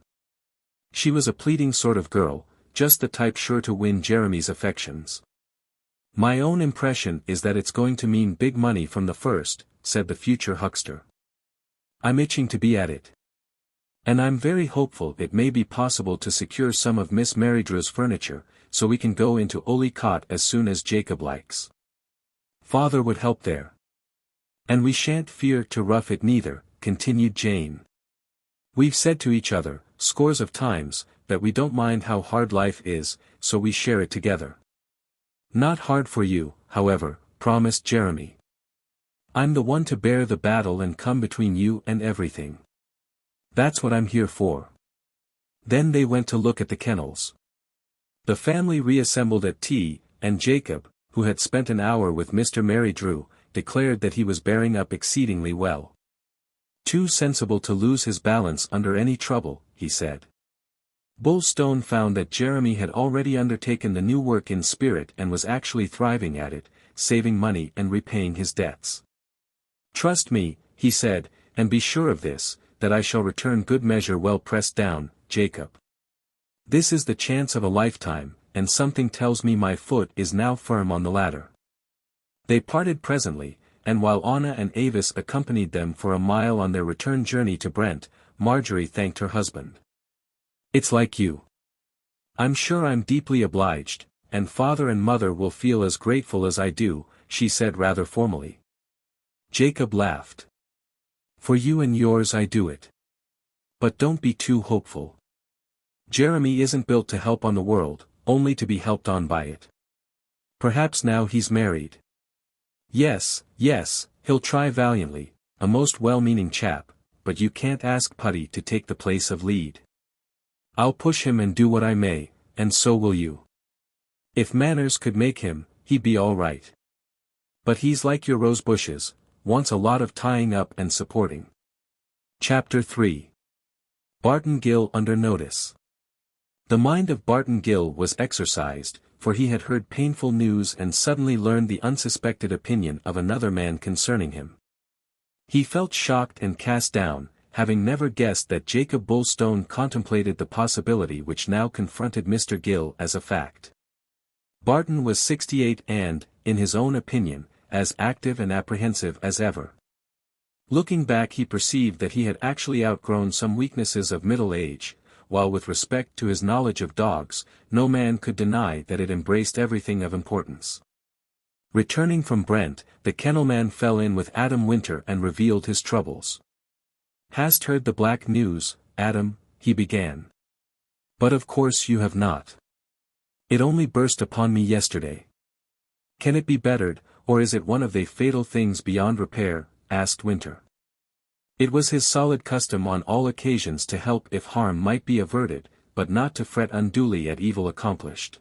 She was a pleading sort of girl, just the type sure to win Jeremy's affections. "My own impression is that it's going to mean big money from the first," said the future huckster. "I'm itching to be at it. And I'm very hopeful it may be possible to secure some of Miss Marydrew's furniture, so we can go into Olicott as soon as Jacob likes. Father would help there. And we shan't fear to rough it neither," continued Jane. "We've said to each other, scores of times, that we don't mind how hard life is, so we share it together." "Not hard for you, however," promised Jeremy. "I'm the one to bear the battle and come between you and everything. That's what I'm here for." Then they went to look at the kennels. The family reassembled at tea, and Jacob, who had spent an hour with Mr. Marydrew, declared that he was bearing up exceedingly well. "Too sensible to lose his balance under any trouble," he said. Bulstone found that Jeremy had already undertaken the new work in spirit and was actually thriving at it, saving money and repaying his debts. "Trust me," he said, "and be sure of this, that I shall return good measure well pressed down, Jacob. This is the chance of a lifetime, and something tells me my foot is now firm on the ladder." They parted presently, and while Anna and Avis accompanied them for a mile on their return journey to Brent, Marjorie thanked her husband. "It's like you. I'm sure I'm deeply obliged, and father and mother will feel as grateful as I do," she said rather formally. Jacob laughed. "For you and yours I do it. But don't be too hopeful. Jeremy isn't built to help on the world, only to be helped on by it. Perhaps now he's married. Yes, he'll try valiantly, a most well-meaning chap, but you can't ask Putty to take the place of lead. I'll push him and do what I may, and so will you. If manners could make him, he'd be all right. But he's like your rose bushes, wants a lot of tying up and supporting." Chapter 3. Barton Gill under notice. The mind of Barton Gill was exercised, for he had heard painful news and suddenly learned the unsuspected opinion of another man concerning him. He felt shocked and cast down, having never guessed that Jacob Bulstone contemplated the possibility which now confronted Mr. Gill as a fact. Barton was 68 and, in his own opinion, as active and apprehensive as ever. Looking back he perceived that he had actually outgrown some weaknesses of middle age, while with respect to his knowledge of dogs, no man could deny that it embraced everything of importance. Returning from Brent, the kennelman fell in with Adam Winter and revealed his troubles. "Hast heard the black news, Adam?" he began. "But of course you have not. It only burst upon me yesterday." "Can it be bettered, or is it one of the fatal things beyond repair?" asked Winter. It was his solid custom on all occasions to help if harm might be averted, but not to fret unduly at evil accomplished.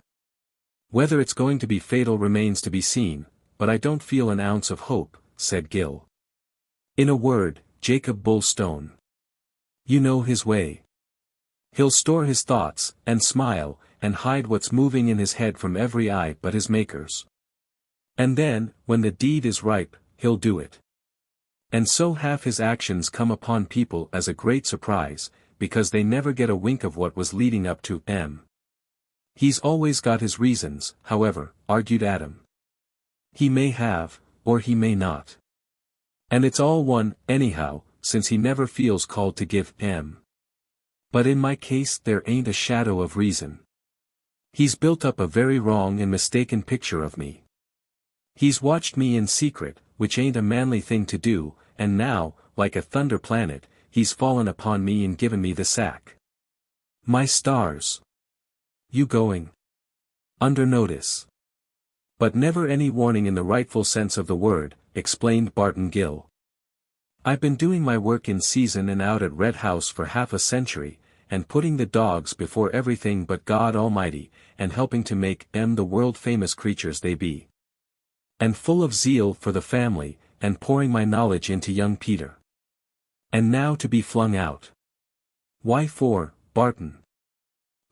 "Whether it's going to be fatal remains to be seen, but I don't feel an ounce of hope," said Gill. "In a word, Jacob Bulstone. You know his way. He'll store his thoughts, and smile, and hide what's moving in his head from every eye but his Maker's. And then, when the deed is ripe, he'll do it. And so half his actions come upon people as a great surprise, because they never get a wink of what was leading up to him. He's always got his reasons, however," argued Adam. "He may have, or he may not. And it's all one, anyhow, since he never feels called to give him. But in my case there ain't a shadow of reason. He's built up a very wrong and mistaken picture of me. He's watched me in secret, which ain't a manly thing to do, and now, like a thunder planet, he's fallen upon me and given me the sack. My stars! You going under notice. But never any warning in the rightful sense of the word," explained Barton Gill. "I've been doing my work in season and out at Red House for half a century, and putting the dogs before everything but God Almighty, and helping to make them the world-famous creatures they be. And full of zeal for the family, and pouring my knowledge into young Peter. And now to be flung out. Why for, Barton?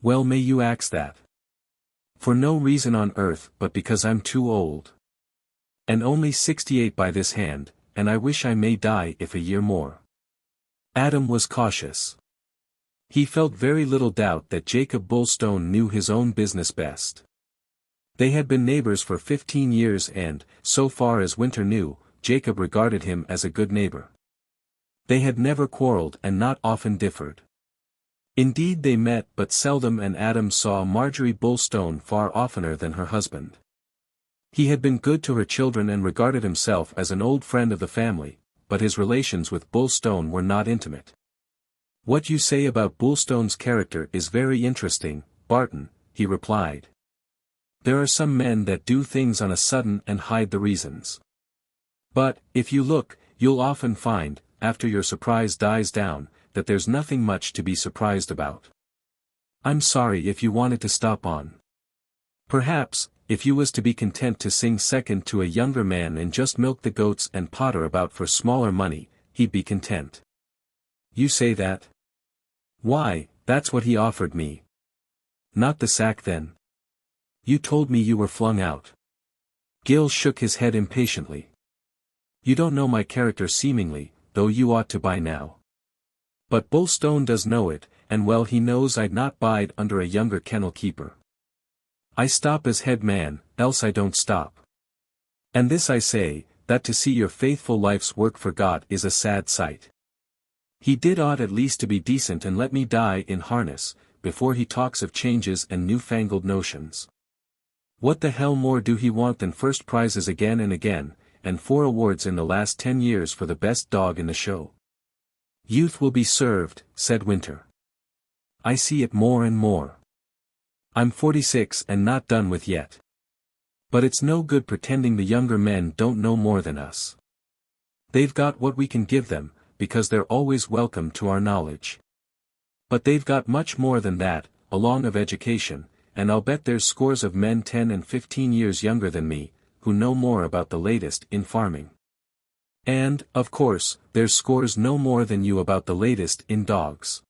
Well, may you ax that. For no reason on earth but because I'm too old. And only 68 by this hand, and I wish I may die if a year more." Adam was cautious. He felt very little doubt that Jacob Bulstone knew his own business best. They had been neighbors for 15 years and, so far as Winter knew, Jacob regarded him as a good neighbor. They had never quarreled and not often differed. Indeed, they met but seldom, and Adam saw Marjorie Bulstone far oftener than her husband. He had been good to her children and regarded himself as an old friend of the family, but his relations with Bulstone were not intimate. "What you say about Bulstone's character is very interesting, Barton," he replied. "There are some men that do things on a sudden and hide the reasons. But, if you look, you'll often find, after your surprise dies down, that there's nothing much to be surprised about. I'm sorry if you wanted to stop on. Perhaps, if you was to be content to sing second to a younger man and just milk the goats and potter about for smaller money, he'd be content." "You say that?" "Why, that's what he offered me." "Not the sack then?" "You told me you were flung out." Gil shook his head impatiently. "You don't know my character seemingly, though you ought to by now. But Bulstone does know it, and well he knows I'd not bide under a younger kennel keeper. I stop as head man, else I don't stop. And this I say, that to see your faithful life's work for God is a sad sight. He did ought at least to be decent and let me die in harness, before he talks of changes and new-fangled notions. What the hell more do he want than first prizes again and again, and 4 awards in the last 10 years for the best dog in the show?" "Youth will be served," said Winter. "I see it more and more. I'm 46 and not done with yet. But it's no good pretending the younger men don't know more than us. They've got what we can give them, because they're always welcome to our knowledge. But they've got much more than that, along of education, and I'll bet there's scores of men 10 and 15 years younger than me, who know more about the latest in farming. And, of course, there's scores no more than you about the latest in dogs."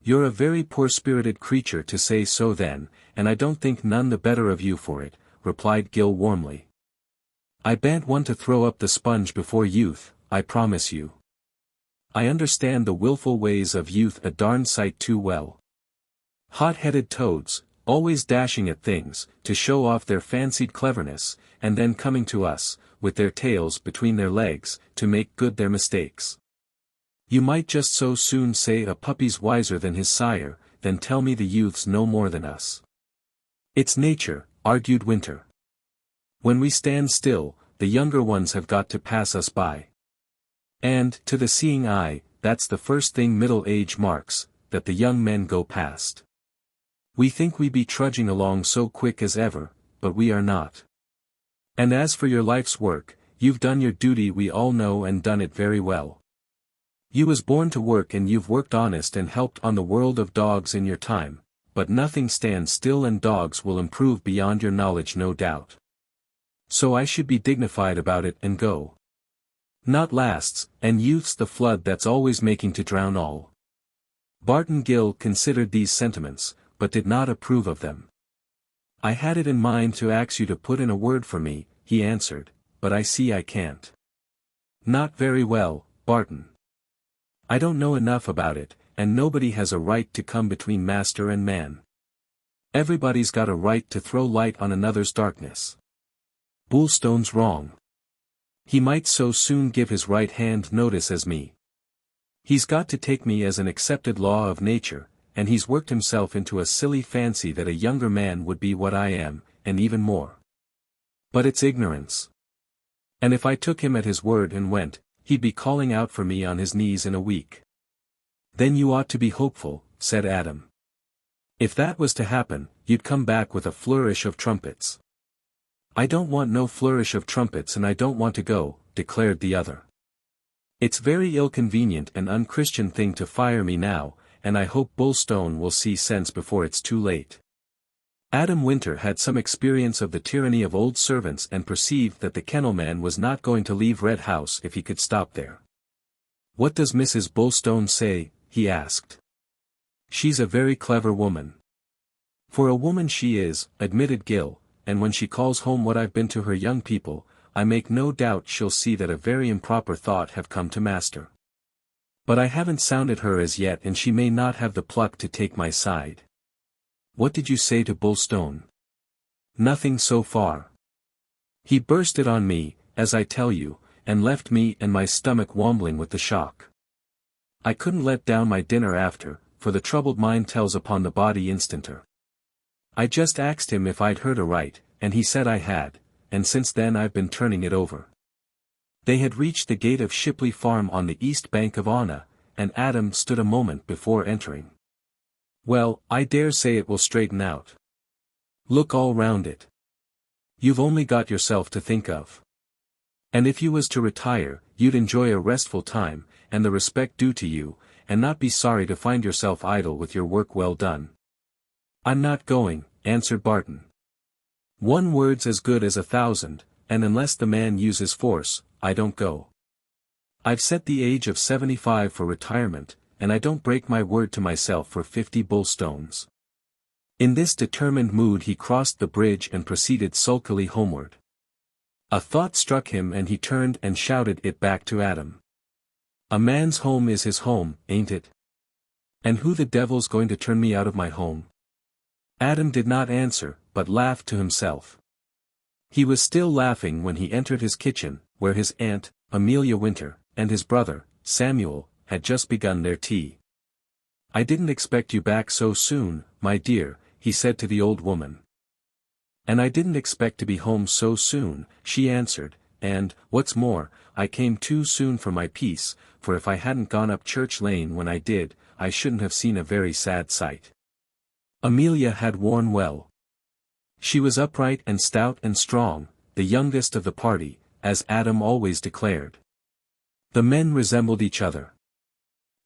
"You're a very poor-spirited creature to say so then, and I don't think none the better of you for it," replied Gil warmly. "I ban't want to throw up the sponge before youth, I promise you. I understand the wilful ways of youth a darn sight too well. Hot-headed toads, always dashing at things, to show off their fancied cleverness, and then coming to us, with their tails between their legs, to make good their mistakes. You might just so soon say a puppy's wiser than his sire, than tell me the youths know more than us." "It's nature," argued Winter. "When we stand still, the younger ones have got to pass us by. And, to the seeing eye, that's the first thing middle age marks, that the young men go past. We think we be trudging along so quick as ever, but we are not. And as for your life's work, you've done your duty, we all know, and done it very well. You was born to work and you've worked honest and helped on the world of dogs in your time, but nothing stands still and dogs will improve beyond your knowledge no doubt. So I should be dignified about it and go. Not lasts, and youth's the flood that's always making to drown all." Barton Gill considered these sentiments, but did not approve of them. "I had it in mind to ask you to put in a word for me," he answered, "but I see I can't." "Not very well, Barton. I don't know enough about it, and nobody has a right to come between master and man. Everybody's got a right to throw light on another's darkness. Bulstone's wrong. He might so soon give his right hand notice as me. He's got to take me as an accepted law of nature, and he's worked himself into a silly fancy that a younger man would be what I am, and even more. But it's ignorance. And if I took him at his word and went, he'd be calling out for me on his knees in a week." "Then you ought to be hopeful," said Adam. "If that was to happen, you'd come back with a flourish of trumpets." "I don't want no flourish of trumpets and I don't want to go," declared the other. "It's very ill-convenient and unchristian thing to fire me now, and I hope Bulstone will see sense before it's too late." Adam Winter had some experience of the tyranny of old servants and perceived that the kennelman was not going to leave Red House if he could stop there. "What does Mrs. Bulstone say?" he asked. "She's a very clever woman." "For a woman she is," admitted Gil, "and when she calls home what I've been to her young people, I make no doubt she'll see that a very improper thought have come to master. But I haven't sounded her as yet, and she may not have the pluck to take my side. What did you say to Bullstone? Nothing so far. He burst it on me, as I tell you, and left me and my stomach wobbling with the shock. I couldn't let down my dinner after, for the troubled mind tells upon the body instanter. I just asked him if I'd heard aright, and he said I had, and since then I've been turning it over. They had reached the gate of Shipley Farm on the east bank of Anna, and Adam stood a moment before entering. Well, I dare say it will straighten out. Look all round it. You've only got yourself to think of. And if you was to retire, you'd enjoy a restful time, and the respect due to you, and not be sorry to find yourself idle with your work well done. I'm not going, answered Barton. One word's as good as 1,000, and unless the man uses force, I don't go. I've set the age of 75 for retirement, and I don't break my word to myself for 50 bullstones. In this determined mood he crossed the bridge and proceeded sulkily homeward. A thought struck him and he turned and shouted it back to Adam. A man's home is his home, ain't it? And who the devil's going to turn me out of my home? Adam did not answer, but laughed to himself. He was still laughing when he entered his kitchen, where his aunt, Amelia Winter, and his brother, Samuel, had just begun their tea. I didn't expect you back so soon, my dear, he said to the old woman. And I didn't expect to be home so soon, she answered, and, what's more, I came too soon for my piece, for if I hadn't gone up Church Lane when I did, I shouldn't have seen a very sad sight. Amelia had worn well. She was upright and stout and strong, the youngest of the party, as Adam always declared. The men resembled each other.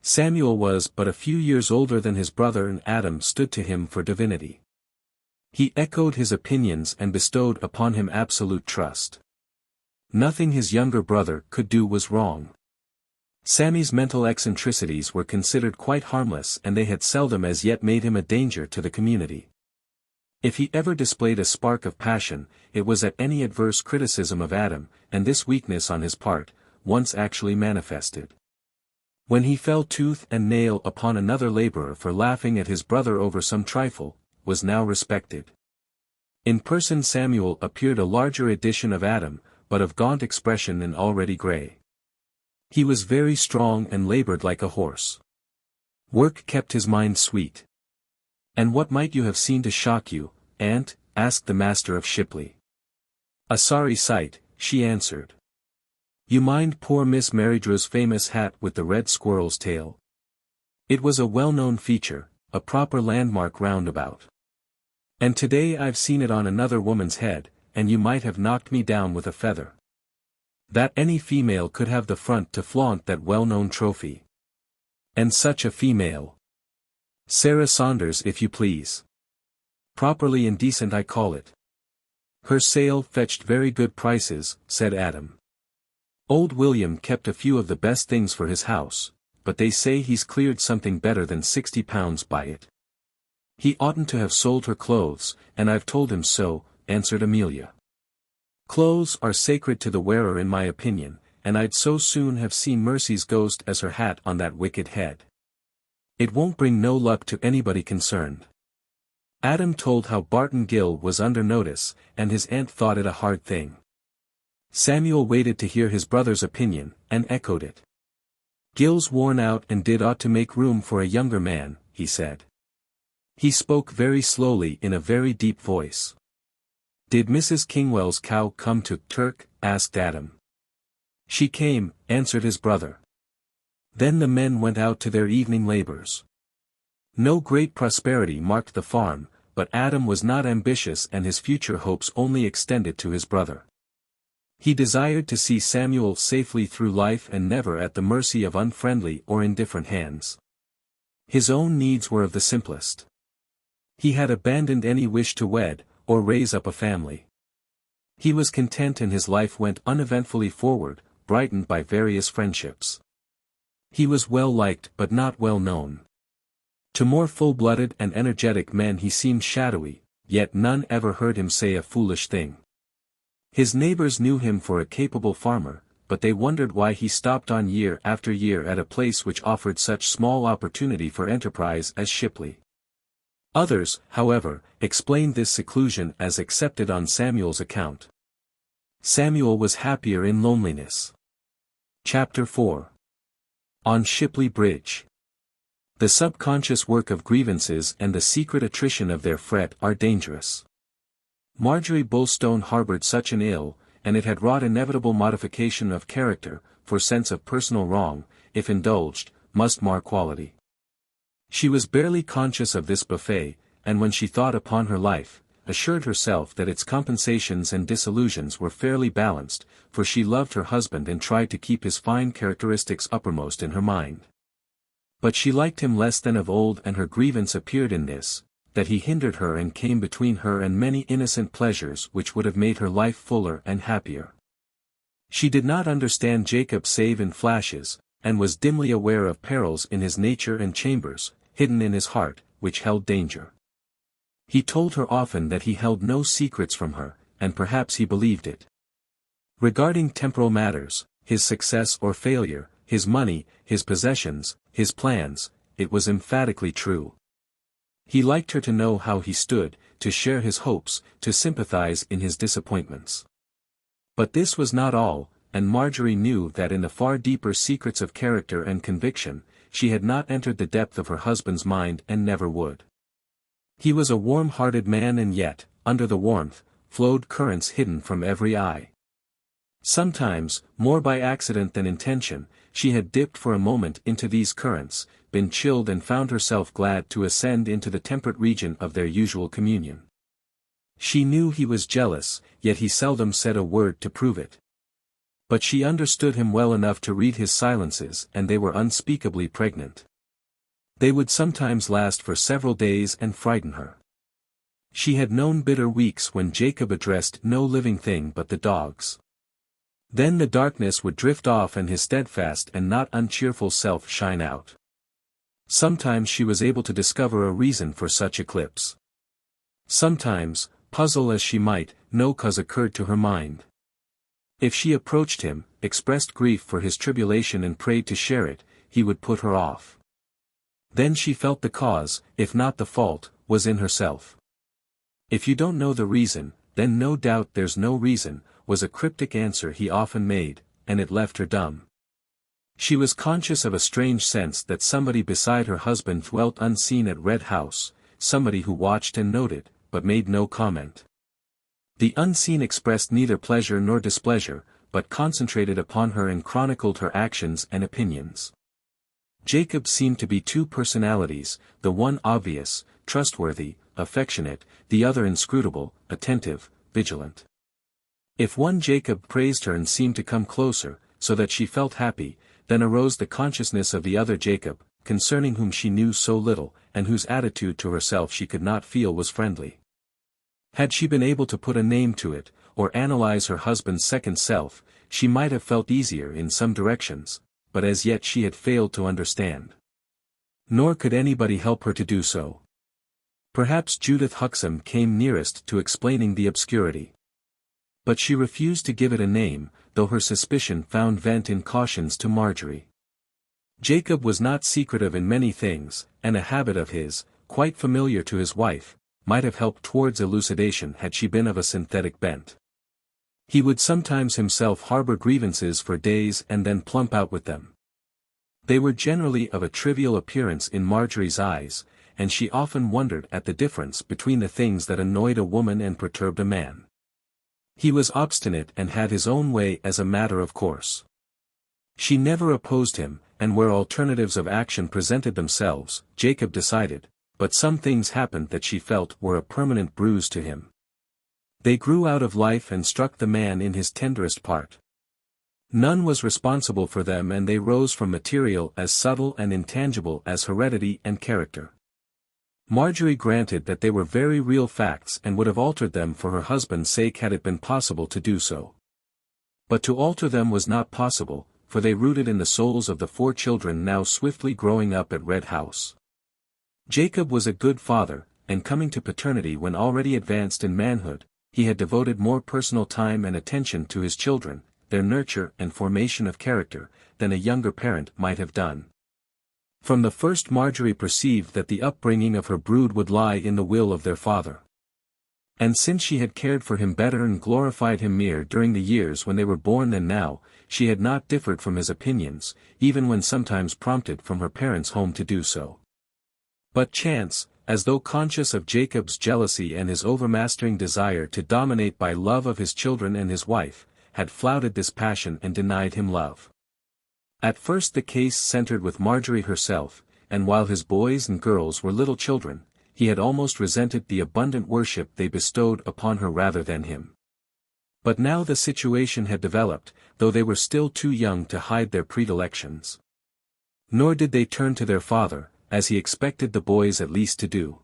Samuel was but a few years older than his brother, and Adam stood to him for divinity. He echoed his opinions and bestowed upon him absolute trust. Nothing his younger brother could do was wrong. Sammy's mental eccentricities were considered quite harmless, and they had seldom as yet made him a danger to the community. If he ever displayed a spark of passion, it was at any adverse criticism of Adam, and this weakness on his part, once actually manifested. When he fell tooth and nail upon another laborer for laughing at his brother over some trifle, was now respected. In person Samuel appeared a larger edition of Adam, but of gaunt expression and already grey. He was very strong and labored like a horse. Work kept his mind sweet. And what might you have seen to shock you, aunt? Asked the master of Shipley. A sorry sight, she answered. You mind poor Miss Marydrew's famous hat with the red squirrel's tail? It was a well-known feature, a proper landmark roundabout. And today I've seen it on another woman's head, and you might have knocked me down with a feather. That any female could have the front to flaunt that well-known trophy. And such a female. Sarah Saunders, if you please. Properly indecent I call it. Her sale fetched very good prices, said Adam. Old William kept a few of the best things for his house, but they say he's cleared something better than £60 by it. He oughtn't to have sold her clothes, and I've told him so, answered Amelia. Clothes are sacred to the wearer in my opinion, and I'd so soon have seen Mercy's ghost as her hat on that wicked head. It won't bring no luck to anybody concerned. Adam told how Barton Gill was under notice, and his aunt thought it a hard thing. Samuel waited to hear his brother's opinion, and echoed it. Gill's worn out and did ought to make room for a younger man, he said. He spoke very slowly in a very deep voice. Did Mrs. Kingwell's cow come to Turk? Asked Adam. She came, answered his brother. Then the men went out to their evening labors. No great prosperity marked the farm, but Adam was not ambitious and his future hopes only extended to his brother. He desired to see Samuel safely through life and never at the mercy of unfriendly or indifferent hands. His own needs were of the simplest. He had abandoned any wish to wed, or raise up a family. He was content and his life went uneventfully forward, brightened by various friendships. He was well liked but not well known. To more full-blooded and energetic men he seemed shadowy, yet none ever heard him say a foolish thing. His neighbors knew him for a capable farmer, but they wondered why he stopped on year after year at a place which offered such small opportunity for enterprise as Shipley. Others, however, explained this seclusion as accepted on Samuel's account. Samuel was happier in loneliness. Chapter 4. On Shipley Bridge. The subconscious work of grievances and the secret attrition of their fret are dangerous. Marjorie Bulstone harbored such an ill, and it had wrought inevitable modification of character, for sense of personal wrong, if indulged, must mar quality. She was barely conscious of this buffet, and when she thought upon her life, assured herself that its compensations and disillusions were fairly balanced, for she loved her husband and tried to keep his fine characteristics uppermost in her mind. But she liked him less than of old, and her grievance appeared in this, that he hindered her and came between her and many innocent pleasures which would have made her life fuller and happier. She did not understand Jacob save in flashes, and was dimly aware of perils in his nature and chambers, hidden in his heart, which held danger. He told her often that he held no secrets from her, and perhaps he believed it. Regarding temporal matters, his success or failure, his money, his possessions, his plans, it was emphatically true. He liked her to know how he stood, to share his hopes, to sympathize in his disappointments. But this was not all, and Marjorie knew that in the far deeper secrets of character and conviction, she had not entered the depth of her husband's mind and never would. He was a warm-hearted man, and yet, under the warmth, flowed currents hidden from every eye. Sometimes, more by accident than intention, she had dipped for a moment into these currents, been chilled and found herself glad to ascend into the temperate region of their usual communion. She knew he was jealous, yet he seldom said a word to prove it. But she understood him well enough to read his silences, and they were unspeakably pregnant. They would sometimes last for several days and frighten her. She had known bitter weeks when Jacob addressed no living thing but the dogs. Then the darkness would drift off and his steadfast and not uncheerful self shine out. Sometimes she was able to discover a reason for such eclipse. Sometimes, puzzle as she might, no cause occurred to her mind. If she approached him, expressed grief for his tribulation and prayed to share it, he would put her off. Then she felt the cause, if not the fault, was in herself. "If you don't know the reason, then no doubt there's no reason," was a cryptic answer he often made, and it left her dumb. She was conscious of a strange sense that somebody beside her husband dwelt unseen at Red House, somebody who watched and noted, but made no comment. The unseen expressed neither pleasure nor displeasure, but concentrated upon her and chronicled her actions and opinions. Jacob seemed to be two personalities, the one obvious, trustworthy, affectionate, the other inscrutable, attentive, vigilant. If one Jacob praised her and seemed to come closer, so that she felt happy, then arose the consciousness of the other Jacob, concerning whom she knew so little, and whose attitude to herself she could not feel was friendly. Had she been able to put a name to it, or analyze her husband's second self, she might have felt easier in some directions, but as yet she had failed to understand. Nor could anybody help her to do so. Perhaps Judith Huxham came nearest to explaining the obscurity. But she refused to give it a name, though her suspicion found vent in cautions to Marjorie. Jacob was not secretive in many things, and a habit of his, quite familiar to his wife, might have helped towards elucidation had she been of a synthetic bent. He would sometimes himself harbor grievances for days and then plump out with them. They were generally of a trivial appearance in Marjorie's eyes, and she often wondered at the difference between the things that annoyed a woman and perturbed a man. He was obstinate and had his own way as a matter of course. She never opposed him, and where alternatives of action presented themselves, Jacob decided, but some things happened that she felt were a permanent bruise to him. They grew out of life and struck the man in his tenderest part. None was responsible for them, and they rose from material as subtle and intangible as heredity and character. Marjorie granted that they were very real facts and would have altered them for her husband's sake had it been possible to do so. But to alter them was not possible, for they rooted in the souls of the 4 children now swiftly growing up at Red House. Jacob was a good father, and coming to paternity when already advanced in manhood, he had devoted more personal time and attention to his children, their nurture and formation of character, than a younger parent might have done. From the first Marjorie perceived that the upbringing of her brood would lie in the will of their father. And since she had cared for him better and glorified him more during the years when they were born than now, she had not differed from his opinions, even when sometimes prompted from her parents' home to do so. But chance, as though conscious of Jacob's jealousy and his overmastering desire to dominate by love of his children and his wife, had flouted this passion and denied him love. At first the case centered with Marjorie herself, and while his boys and girls were little children, he had almost resented the abundant worship they bestowed upon her rather than him. But now the situation had developed, though they were still too young to hide their predilections. Nor did they turn to their father, as he expected the boys at least to do.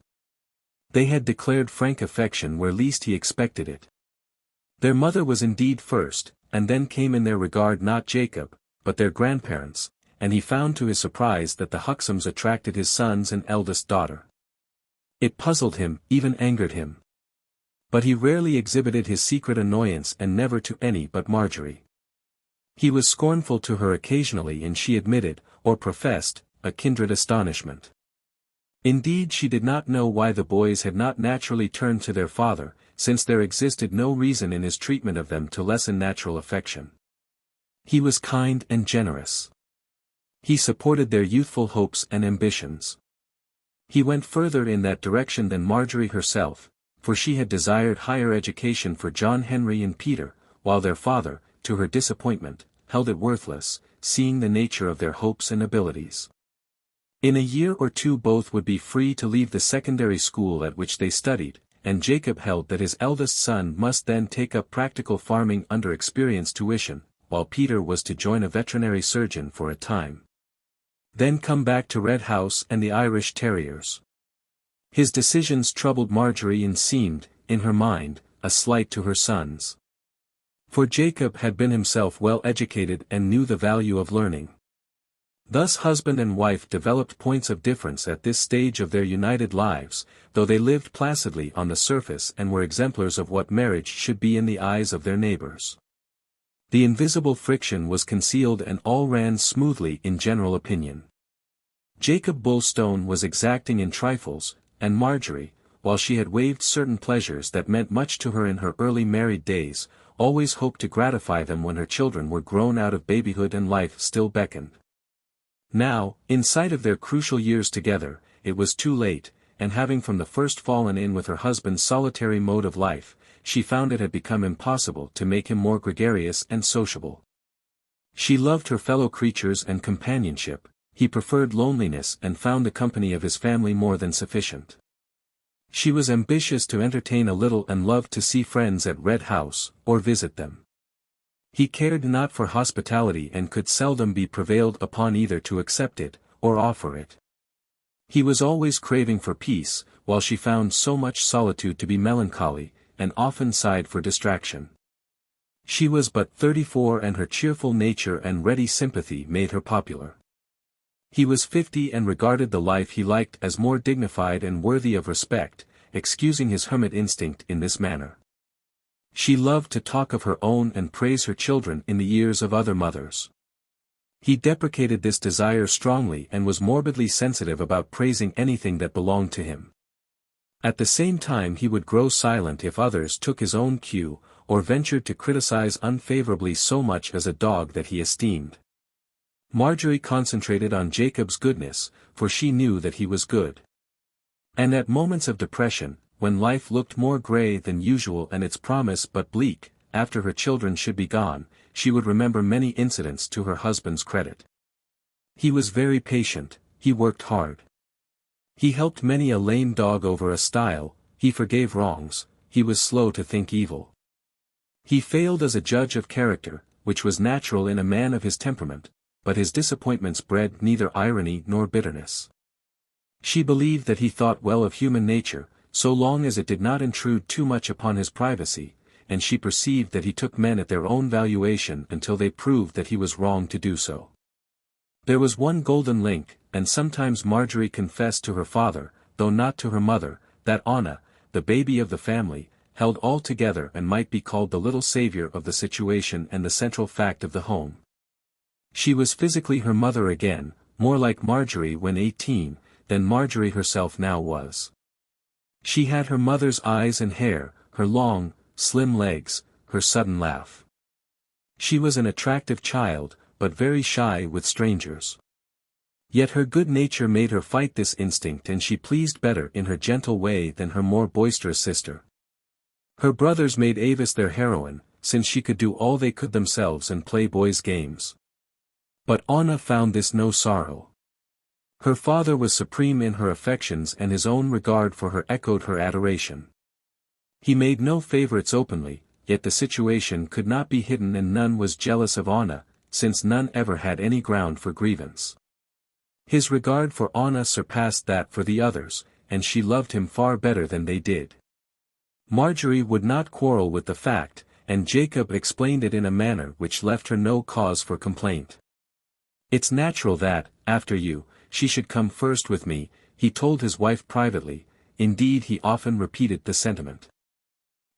They had declared frank affection where least he expected it. Their mother was indeed first, and then came in their regard not Jacob, but their grandparents, and he found to his surprise that the Huxhams attracted his sons and eldest daughter. It puzzled him, even angered him. But he rarely exhibited his secret annoyance and never to any but Marjorie. He was scornful to her occasionally and she admitted, or professed, a kindred astonishment. Indeed she did not know why the boys had not naturally turned to their father, since there existed no reason in his treatment of them to lessen natural affection. He was kind and generous. He supported their youthful hopes and ambitions. He went further in that direction than Marjorie herself, for she had desired higher education for John Henry and Peter, while their father, to her disappointment, held it worthless, seeing the nature of their hopes and abilities. In a year or two both would be free to leave the secondary school at which they studied, and Jacob held that his eldest son must then take up practical farming under experienced tuition, while Peter was to join a veterinary surgeon for a time. Then come back to Red House and the Irish Terriers. His decisions troubled Marjorie and seemed, in her mind, a slight to her sons. For Jacob had been himself well educated and knew the value of learning. Thus husband and wife developed points of difference at this stage of their united lives, though they lived placidly on the surface and were exemplars of what marriage should be in the eyes of their neighbors. The invisible friction was concealed and all ran smoothly in general opinion. Jacob Bulstone was exacting in trifles, and Marjorie, while she had waived certain pleasures that meant much to her in her early married days, always hoped to gratify them when her children were grown out of babyhood and life still beckoned. Now, in sight of their crucial years together, it was too late, and having from the first fallen in with her husband's solitary mode of life, she found it had become impossible to make him more gregarious and sociable. She loved her fellow creatures and companionship, he preferred loneliness and found the company of his family more than sufficient. She was ambitious to entertain a little and loved to see friends at Red House, or visit them. He cared not for hospitality and could seldom be prevailed upon either to accept it, or offer it. He was always craving for peace, while she found so much solitude to be melancholy, and often sighed for distraction. She was but 34 and her cheerful nature and ready sympathy made her popular. He was 50 and regarded the life he liked as more dignified and worthy of respect, excusing his hermit instinct in this manner. She loved to talk of her own and praise her children in the ears of other mothers. He deprecated this desire strongly and was morbidly sensitive about praising anything that belonged to him. At the same time he would grow silent if others took his own cue, or ventured to criticize unfavorably so much as a dog that he esteemed. Marjorie concentrated on Jacob's goodness, for she knew that he was good. And at moments of depression, when life looked more gray than usual and its promise but bleak, after her children should be gone, she would remember many incidents to her husband's credit. He was very patient, he worked hard. He helped many a lame dog over a stile, he forgave wrongs, he was slow to think evil. He failed as a judge of character, which was natural in a man of his temperament, but his disappointments bred neither irony nor bitterness. She believed that he thought well of human nature, so long as it did not intrude too much upon his privacy, and she perceived that he took men at their own valuation until they proved that he was wrong to do so. There was one golden link, and sometimes Marjorie confessed to her father, though not to her mother, that Anna, the baby of the family, held all together and might be called the little savior of the situation and the central fact of the home. She was physically her mother again, more like Marjorie when 18, than Marjorie herself now was. She had her mother's eyes and hair, her long, slim legs, her sudden laugh. She was an attractive child, but very shy with strangers. Yet her good nature made her fight this instinct, and she pleased better in her gentle way than her more boisterous sister. Her brothers made Avis their heroine, since she could do all they could themselves and play boys' games. But Anna found this no sorrow. Her father was supreme in her affections, and his own regard for her echoed her adoration. He made no favorites openly, yet the situation could not be hidden, and none was jealous of Anna, since none ever had any ground for grievance. His regard for Anna surpassed that for the others, and she loved him far better than they did. Marjorie would not quarrel with the fact, and Jacob explained it in a manner which left her no cause for complaint. "It's natural that, after you, she should come first with me," he told his wife privately. Indeed, he often repeated the sentiment.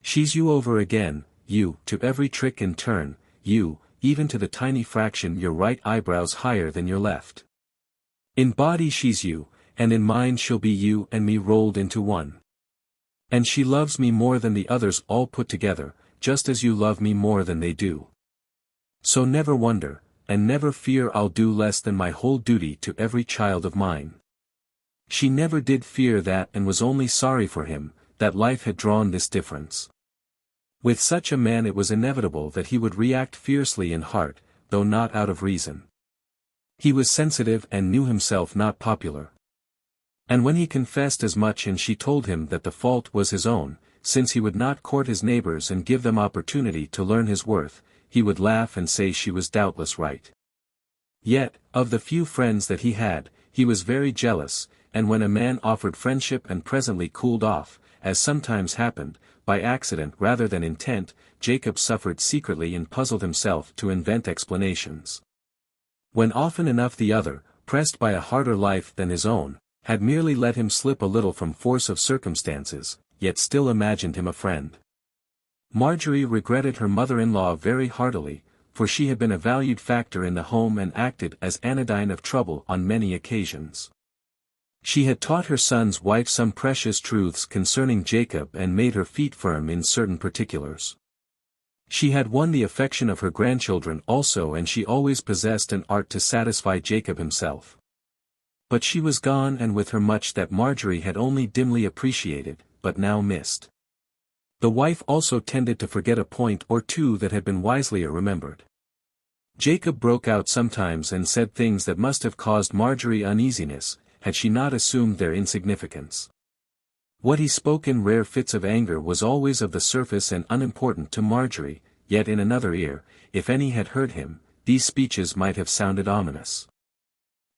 "She's you over again, you, to every trick and turn, you, even to the tiny fraction your right eyebrow's higher than your left. In body she's you, and in mind she'll be you and me rolled into one. And she loves me more than the others all put together, just as you love me more than they do. So never wonder, and never fear I'll do less than my whole duty to every child of mine." She never did fear that, and was only sorry for him, that life had drawn this difference. With such a man it was inevitable that he would react fiercely in heart, though not out of reason. He was sensitive and knew himself not popular. And when he confessed as much and she told him that the fault was his own, since he would not court his neighbors and give them opportunity to learn his worth, he would laugh and say she was doubtless right. Yet, of the few friends that he had, he was very jealous, and when a man offered friendship and presently cooled off, as sometimes happened, by accident rather than intent, Jacob suffered secretly and puzzled himself to invent explanations. When often enough the other, pressed by a harder life than his own, had merely let him slip a little from force of circumstances, yet still imagined him a friend. Marjorie regretted her mother-in-law very heartily, for she had been a valued factor in the home and acted as anodyne of trouble on many occasions. She had taught her son's wife some precious truths concerning Jacob and made her feet firm in certain particulars. She had won the affection of her grandchildren also, and she always possessed an art to satisfy Jacob himself. But she was gone, and with her much that Marjorie had only dimly appreciated, but now missed. The wife also tended to forget a point or two that had been wisely remembered. Jacob broke out sometimes and said things that must have caused Marjorie uneasiness, had she not assumed their insignificance. What he spoke in rare fits of anger was always of the surface and unimportant to Marjorie, yet in another ear, if any had heard him, these speeches might have sounded ominous.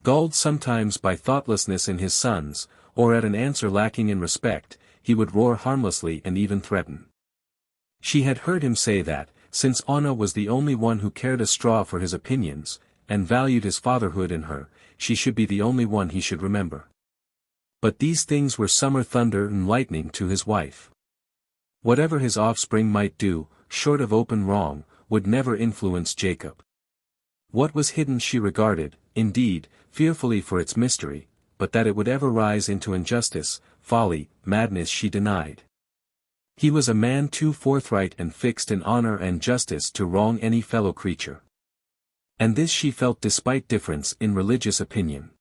Galled sometimes by thoughtlessness in his sons, or at an answer lacking in respect, he would roar harmlessly and even threaten. She had heard him say that, since Anna was the only one who cared a straw for his opinions, and valued his fatherhood in her, she should be the only one he should remember. But these things were summer thunder and lightning to his wife. Whatever his offspring might do, short of open wrong, would never influence Jacob. What was hidden she regarded, indeed, fearfully for its mystery, but that it would ever rise into injustice, folly, madness she denied. He was a man too forthright and fixed in honor and justice to wrong any fellow creature. And this she felt despite difference in religious opinion.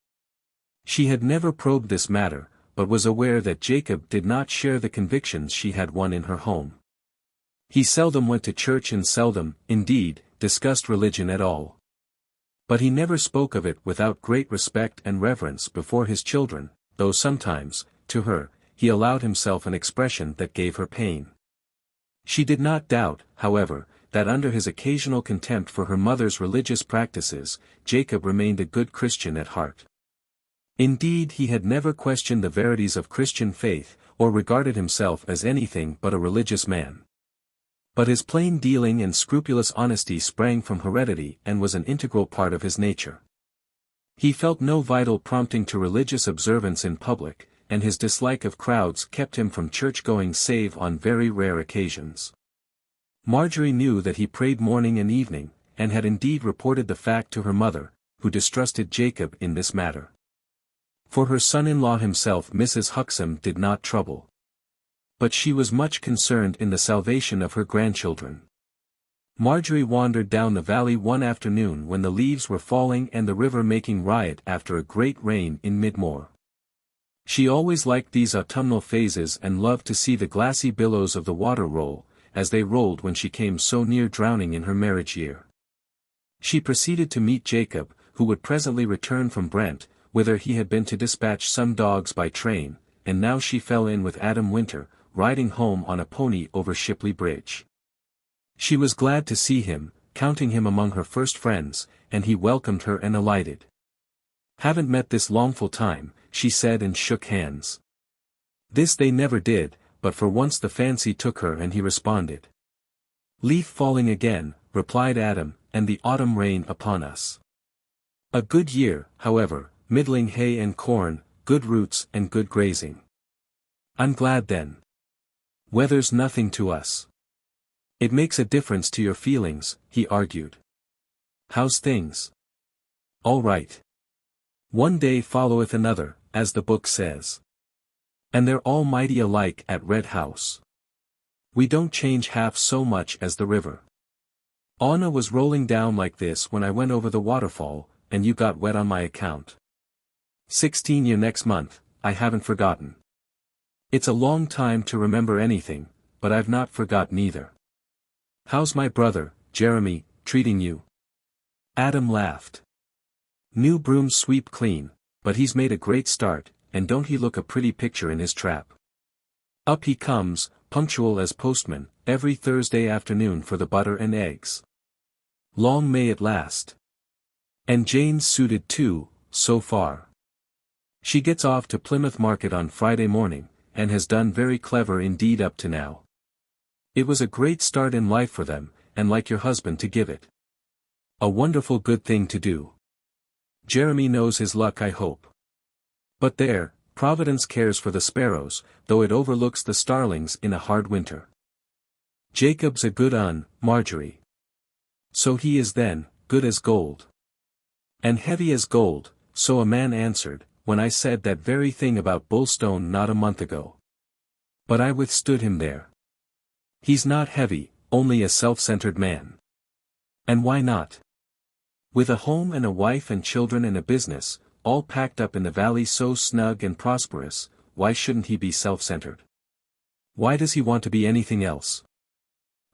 She had never probed this matter, but was aware that Jacob did not share the convictions she had won in her home. He seldom went to church and seldom, indeed, discussed religion at all. But he never spoke of it without great respect and reverence before his children, though sometimes, to her, he allowed himself an expression that gave her pain. She did not doubt, however, that under his occasional contempt for her mother's religious practices, Jacob remained a good Christian at heart. Indeed, he had never questioned the verities of Christian faith, or regarded himself as anything but a religious man. But his plain dealing and scrupulous honesty sprang from heredity and was an integral part of his nature. He felt no vital prompting to religious observance in public, and his dislike of crowds kept him from church-going save on very rare occasions. Marjorie knew that he prayed morning and evening, and had indeed reported the fact to her mother, who distrusted Jacob in this matter. For her son-in-law himself Mrs. Huxham did not trouble. But she was much concerned in the salvation of her grandchildren. Marjorie wandered down the valley one afternoon when the leaves were falling and the river making riot after a great rain in mid-Moor. She always liked these autumnal phases and loved to see the glassy billows of the water roll, as they rolled when she came so near drowning in her marriage year. She proceeded to meet Jacob, who would presently return from Brent, whither he had been to dispatch some dogs by train, and now she fell in with Adam Winter, riding home on a pony over Shipley Bridge. She was glad to see him, counting him among her first friends, and he welcomed her and alighted. "Haven't met this longful time," she said and shook hands. This they never did, but for once the fancy took her and he responded. "Leaf falling again," replied Adam, "and the autumn rain upon us. A good year, however, middling hay and corn, good roots and good grazing." "I'm glad then. Weather's nothing to us." "It makes a difference to your feelings," he argued. "How's things?" "All right. One day followeth another, as the book says. And they're all mighty alike at Red House. We don't change half so much as the river. Anna was rolling down like this when I went over the waterfall, and you got wet on my account. 16 year next month, I haven't forgotten. It's a long time to remember anything, but I've not forgotten either. How's my brother, Jeremy, treating you?" Adam laughed. "New brooms sweep clean, but he's made a great start, and don't he look a pretty picture in his trap? Up he comes, punctual as postman, every Thursday afternoon for the butter and eggs. Long may it last. And Jane's suited too, so far. She gets off to Plymouth Market on Friday morning, and has done very clever indeed up to now. It was a great start in life for them, and like your husband to give it. A wonderful good thing to do. Jeremy knows his luck, I hope. But there, Providence cares for the sparrows, though it overlooks the starlings in a hard winter. Jacob's a good un, Marjorie. So he is then, good as gold. And heavy as gold, so a man answered, when I said that very thing about Bullstone not a month ago. But I withstood him there. He's not heavy, only a self-centered man. And why not? With a home and a wife and children and a business, all packed up in the valley so snug and prosperous, why shouldn't he be self-centered? Why does he want to be anything else?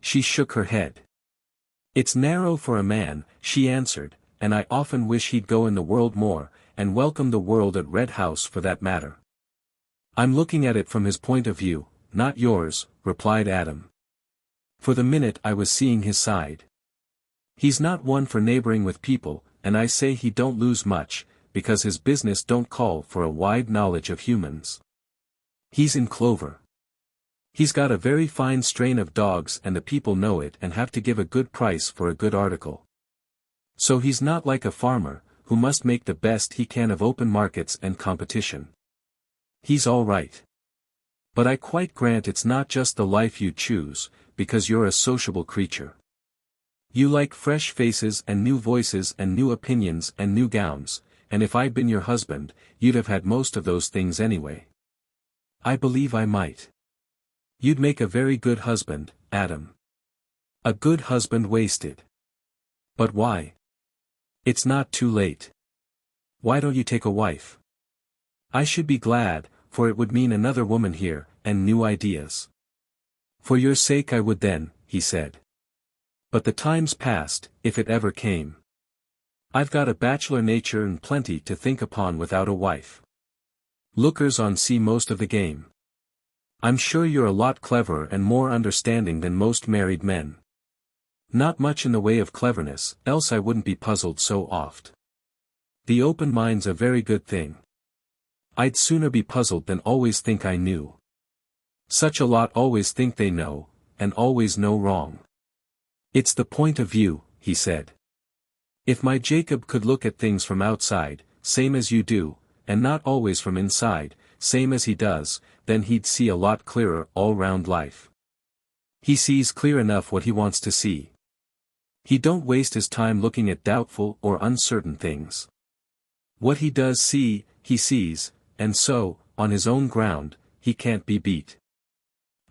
She shook her head. It's narrow for a man, she answered, and I often wish he'd go in the world more, and welcome the world at Red House for that matter. I'm looking at it from his point of view, not yours, replied Adam. For the minute I was seeing his side. He's not one for neighboring with people, and I say he don't lose much, because his business don't call for a wide knowledge of humans. He's in clover. He's got a very fine strain of dogs and the people know it and have to give a good price for a good article. So he's not like a farmer, who must make the best he can of open markets and competition. He's all right. But I quite grant it's not just the life you choose, because you're a sociable creature. You like fresh faces and new voices and new opinions and new gowns, and if I'd been your husband, you'd have had most of those things anyway. I believe I might. You'd make a very good husband, Adam. A good husband wasted. But why? It's not too late. Why don't you take a wife? I should be glad, for it would mean another woman here, and new ideas. For your sake I would then, he said. But the time's past, if it ever came. I've got a bachelor nature and plenty to think upon without a wife. Lookers on see most of the game. I'm sure you're a lot cleverer and more understanding than most married men. Not much in the way of cleverness, else I wouldn't be puzzled so oft. The open mind's a very good thing. I'd sooner be puzzled than always think I knew. Such a lot always think they know, and always know wrong. It's the point of view, he said. If my Jacob could look at things from outside, same as you do, and not always from inside, same as he does, then he'd see a lot clearer all round life. He sees clear enough what he wants to see. He don't waste his time looking at doubtful or uncertain things. What he does see, he sees, and so, on his own ground, he can't be beat.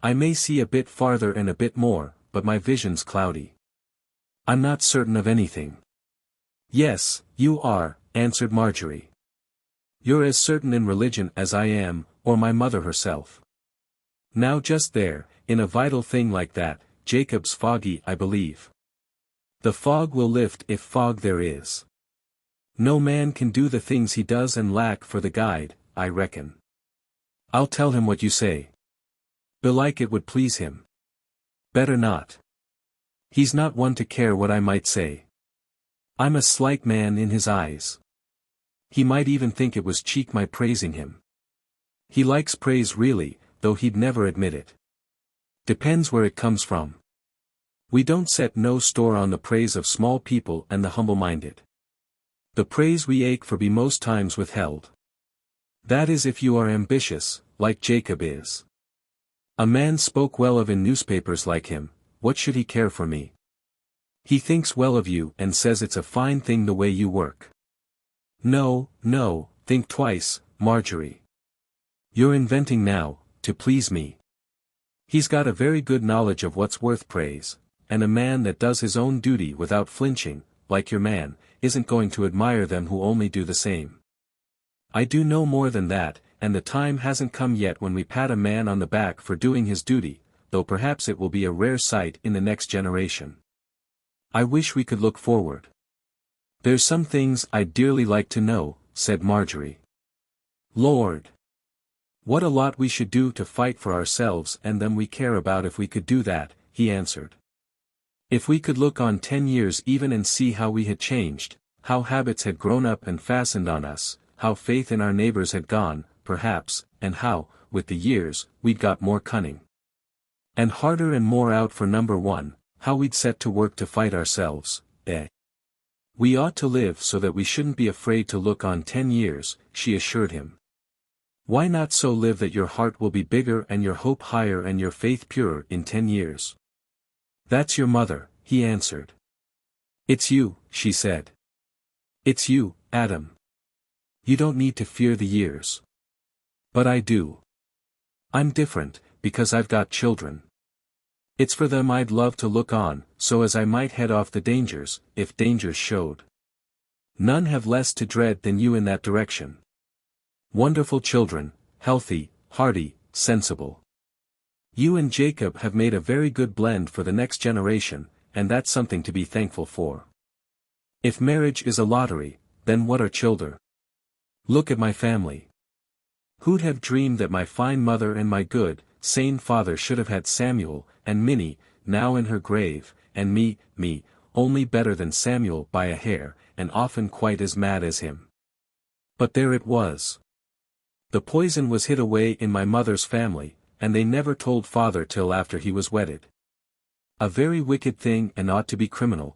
I may see a bit farther and a bit more, but my vision's cloudy. I'm not certain of anything. Yes, you are, answered Marjorie. You're as certain in religion as I am, or my mother herself. Now just there, in a vital thing like that, Jacob's foggy, I believe. The fog will lift if fog there is. No man can do the things he does and lack for the guide, I reckon. I'll tell him what you say. Belike it would please him. Better not. He's not one to care what I might say. I'm a slight man in his eyes. He might even think it was cheek my praising him. He likes praise really, though he'd never admit it. Depends where it comes from. We don't set no store on the praise of small people and the humble-minded. The praise we ache for be most times withheld. That is if you are ambitious, like Jacob is. A man spoke well of in newspapers like him, what should he care for me? He thinks well of you and says it's a fine thing the way you work. No, no, think twice, Marjorie. You're inventing now, to please me. He's got a very good knowledge of what's worth praise, and a man that does his own duty without flinching, like your man, isn't going to admire them who only do the same. I do no more than that, and the time hasn't come yet when we pat a man on the back for doing his duty, though perhaps it will be a rare sight in the next generation. I wish we could look forward. There's some things I'd dearly like to know, said Marjorie. Lord! What a lot we should do to fight for ourselves and them we care about if we could do that, he answered. If we could look on 10 years even and see how we had changed, how habits had grown up and fastened on us, how faith in our neighbors had gone, perhaps, and how, with the years, we'd got more cunning. And harder and more out for number one, how we'd set to work to fight ourselves, We ought to live so that we shouldn't be afraid to look on 10 years, she assured him. Why not so live that your heart will be bigger and your hope higher and your faith purer in 10 years? That's your mother, he answered. It's you, she said. It's you, Adam. You don't need to fear the years. But I do. I'm different, because I've got children. It's for them I'd love to look on, so as I might head off the dangers, if dangers showed. None have less to dread than you in that direction. Wonderful children, healthy, hearty, sensible. You and Jacob have made a very good blend for the next generation, and that's something to be thankful for. If marriage is a lottery, then what are children? Look at my family. Who'd have dreamed that my fine mother and my good, sane father should have had Samuel, and Minnie, now in her grave, and me, only better than Samuel by a hair, and often quite as mad as him. But there it was. The poison was hid away in my mother's family, and they never told father till after he was wedded. A very wicked thing and ought to be criminal,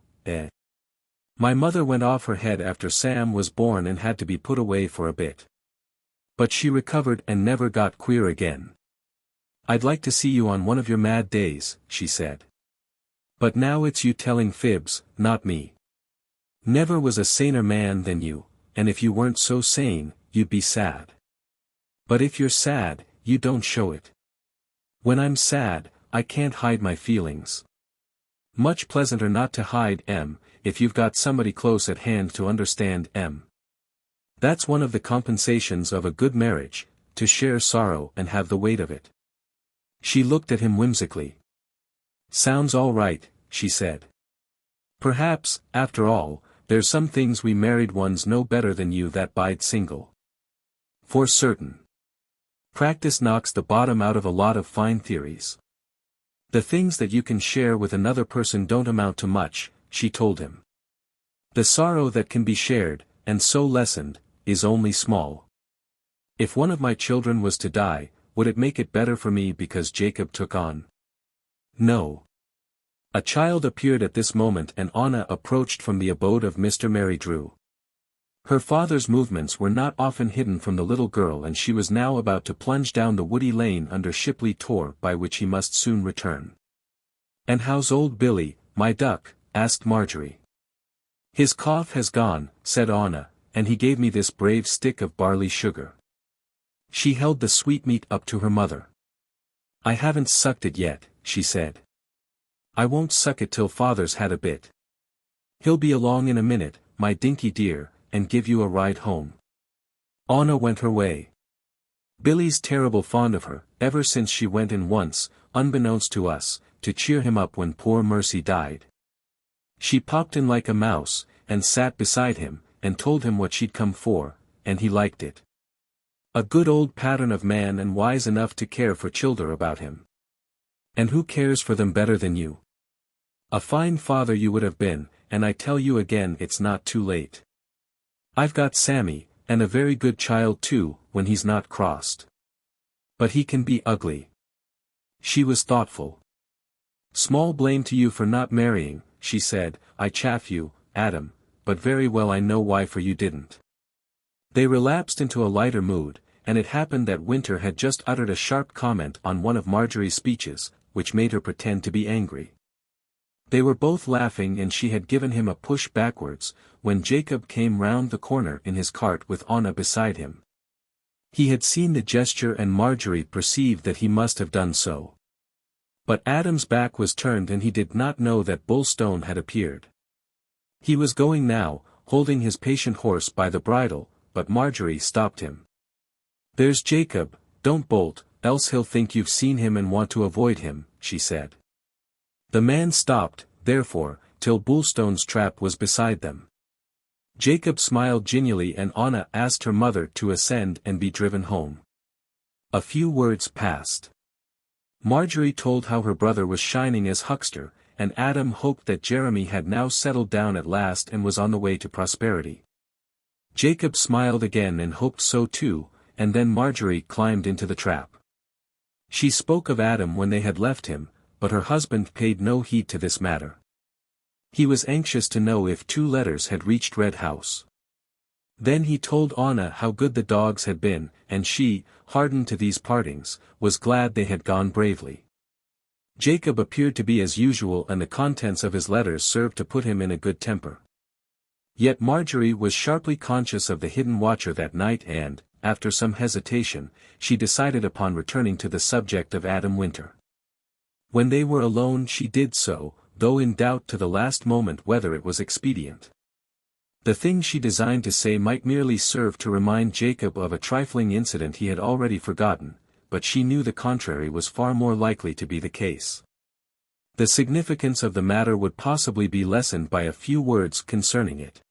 My mother went off her head after Sam was born and had to be put away for a bit. But she recovered and never got queer again. I'd like to see you on one of your mad days, she said. But now it's you telling fibs, not me. Never was a saner man than you, and if you weren't so sane, you'd be sad. But if you're sad, you don't show it. When I'm sad, I can't hide my feelings. Much pleasanter not to hide if you've got somebody close at hand to understand That's one of the compensations of a good marriage, to share sorrow and have the weight of it. She looked at him whimsically. Sounds all right, she said. Perhaps, after all, there's some things we married ones know better than you that bide single. For certain. Practice knocks the bottom out of a lot of fine theories. The things that you can share with another person don't amount to much, she told him. The sorrow that can be shared, and so lessened, is only small. If one of my children was to die, would it make it better for me because Jacob took on? No. A child appeared at this moment and Anna approached from the abode of Mr. Mary Drew. Her father's movements were not often hidden from the little girl, and she was now about to plunge down the woody lane under Shipley Tor by which he must soon return. "And how's old Billy, my duck?" asked Marjorie. "His cough has gone," said Anna, "and he gave me this brave stick of barley sugar." She held the sweetmeat up to her mother. "I haven't sucked it yet," she said. "I won't suck it till father's had a bit. He'll be along in a minute, my dinky dear, and give you a ride home." Anna went her way. "Billy's terrible fond of her, ever since she went in once, unbeknownst to us, to cheer him up when poor Mercy died. She popped in like a mouse, and sat beside him, and told him what she'd come for, and he liked it. A good old pattern of man, and wise enough to care for childer about him. And who cares for them better than you? A fine father you would have been, and I tell you again it's not too late. I've got Sammy, and a very good child too, when he's not crossed. But he can be ugly." She was thoughtful. "Small blame to you for not marrying," she said. "I chaff you, Adam, but very well I know why, for you didn't." They relapsed into a lighter mood, and it happened that Winter had just uttered a sharp comment on one of Marjorie's speeches, which made her pretend to be angry. They were both laughing, and she had given him a push backwards, when Jacob came round the corner in his cart with Anna beside him. He had seen the gesture, and Marjorie perceived that he must have done so. But Adam's back was turned, and he did not know that Bullstone had appeared. He was going now, holding his patient horse by the bridle, but Marjorie stopped him. "There's Jacob, don't bolt, else he'll think you've seen him and want to avoid him," she said. The man stopped, therefore, till Bullstone's trap was beside them. Jacob smiled genially, and Anna asked her mother to ascend and be driven home. A few words passed. Marjorie told how her brother was shining as huckster, and Adam hoped that Jeremy had now settled down at last and was on the way to prosperity. Jacob smiled again and hoped so too, and then Marjorie climbed into the trap. She spoke of Adam when they had left him, but her husband paid no heed to this matter. He was anxious to know if 2 letters had reached Red House. Then he told Anna how good the dogs had been, and she, hardened to these partings, was glad they had gone bravely. Jacob appeared to be as usual, and the contents of his letters served to put him in a good temper. Yet Marjorie was sharply conscious of the hidden watcher that night, and, after some hesitation, she decided upon returning to the subject of Adam Winter. When they were alone she did so, though in doubt to the last moment whether it was expedient. The thing she designed to say might merely serve to remind Jacob of a trifling incident he had already forgotten, but she knew the contrary was far more likely to be the case. The significance of the matter would possibly be lessened by a few words concerning it.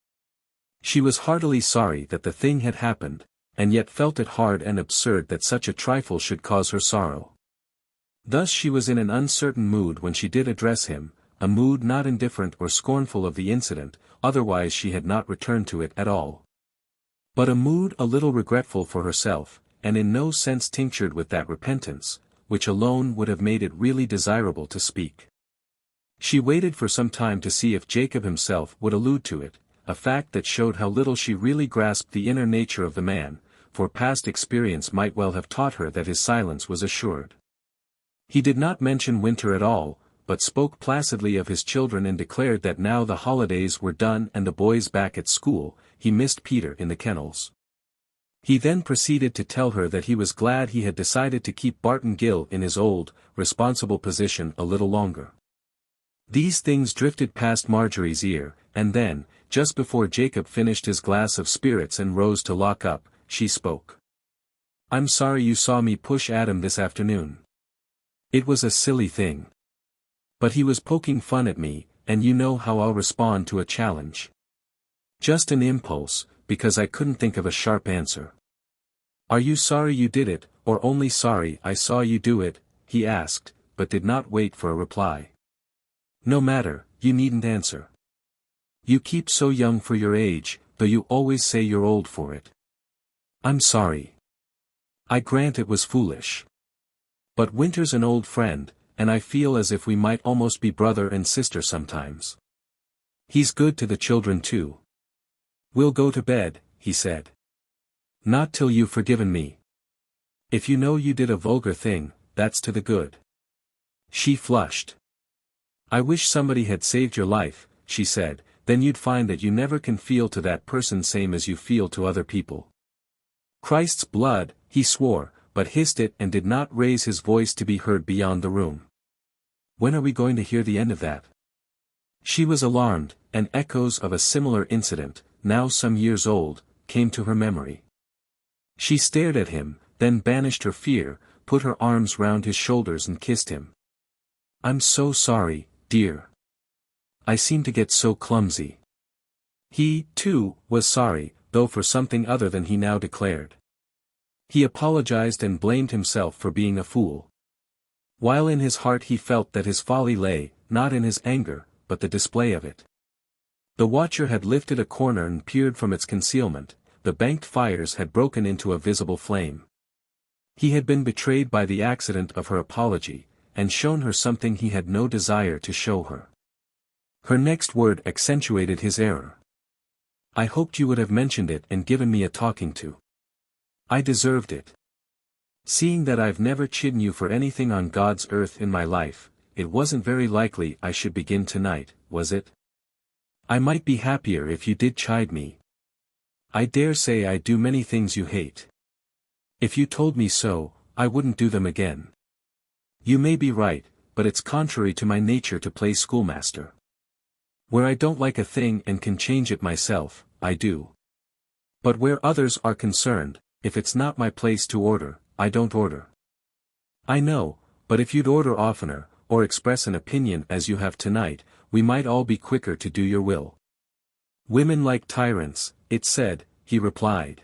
She was heartily sorry that the thing had happened, and yet felt it hard and absurd that such a trifle should cause her sorrow. Thus she was in an uncertain mood when she did address him, a mood not indifferent or scornful of the incident, otherwise she had not returned to it at all. But a mood a little regretful for herself, and in no sense tinctured with that repentance, which alone would have made it really desirable to speak. She waited for some time to see if Jacob himself would allude to it, a fact that showed how little she really grasped the inner nature of the man, for past experience might well have taught her that his silence was assured. He did not mention Winter at all, but spoke placidly of his children and declared that now the holidays were done and the boys back at school, he missed Peter in the kennels. He then proceeded to tell her that he was glad he had decided to keep Barton Gill in his old, responsible position a little longer. These things drifted past Marjorie's ear, and then, just before Jacob finished his glass of spirits and rose to lock up, she spoke. "I'm sorry you saw me push Adam this afternoon. It was a silly thing. But he was poking fun at me, and you know how I'll respond to a challenge. Just an impulse, because I couldn't think of a sharp answer." "Are you sorry you did it, or only sorry I saw you do it?" he asked, but did not wait for a reply. "No matter, you needn't answer. You keep so young for your age, though you always say you're old for it. I'm sorry. I grant it was foolish. But Winter's an old friend, and I feel as if we might almost be brother and sister sometimes. He's good to the children too. We'll go to bed, he said. Not till you've forgiven me. If you know you did a vulgar thing, that's to the good. She flushed. I wish somebody had saved your life, she said, then you'd find that you never can feel to that person same as you feel to other people. Christ's blood, he swore, but hissed it and did not raise his voice to be heard beyond the room. When are we going to hear the end of that? She was alarmed, and echoes of a similar incident, now some years old, came to her memory. She stared at him, then banished her fear, put her arms round his shoulders and kissed him. I'm so sorry, dear. I seem to get so clumsy. He, too, was sorry, though for something other than he now declared. He apologized and blamed himself for being a fool. While in his heart he felt that his folly lay, not in his anger, but the display of it. The watcher had lifted a corner and peered from its concealment, the banked fires had broken into a visible flame. He had been betrayed by the accident of her apology, and shown her something he had no desire to show her. Her next word accentuated his error. I hoped you would have mentioned it and given me a talking to. I deserved it. Seeing that I've never chidden you for anything on God's earth in my life, it wasn't very likely I should begin tonight, was it? I might be happier if you did chide me. I dare say I do many things you hate. If you told me so, I wouldn't do them again. You may be right, but it's contrary to my nature to play schoolmaster. Where I don't like a thing and can change it myself, I do. But where others are concerned, if it's not my place to order, I don't order. I know, but if you'd order oftener, or express an opinion as you have tonight, we might all be quicker to do your will. Women like tyrants, it said, he replied.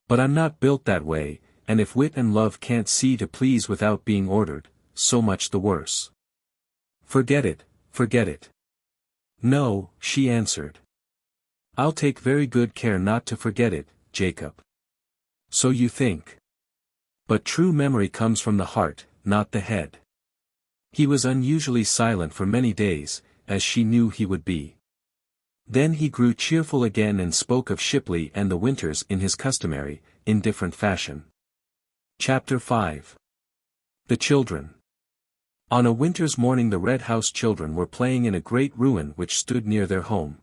But I'm not built that way, and if wit and love can't see to please without being ordered, so much the worse. Forget it, forget it. No, she answered. I'll take very good care not to forget it, Jacob. So you think. But true memory comes from the heart, not the head. He was unusually silent for many days, as she knew he would be. Then he grew cheerful again and spoke of Shipley and the winters in his customary, indifferent fashion. Chapter 5. The Children. On a winter's morning the Red House children were playing in a great ruin which stood near their home.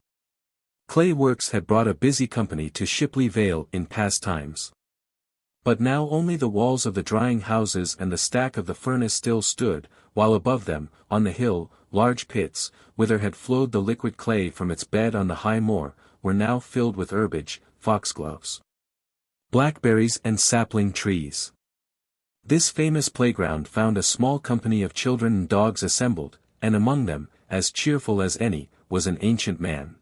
Clay Works had brought a busy company to Shipley Vale in past times. But now only the walls of the drying houses and the stack of the furnace still stood, while above them, on the hill, large pits, whither had flowed the liquid clay from its bed on the high moor, were now filled with herbage, foxgloves, blackberries and sapling trees. This famous playground found a small company of children and dogs assembled, and among them, as cheerful as any, was an ancient man.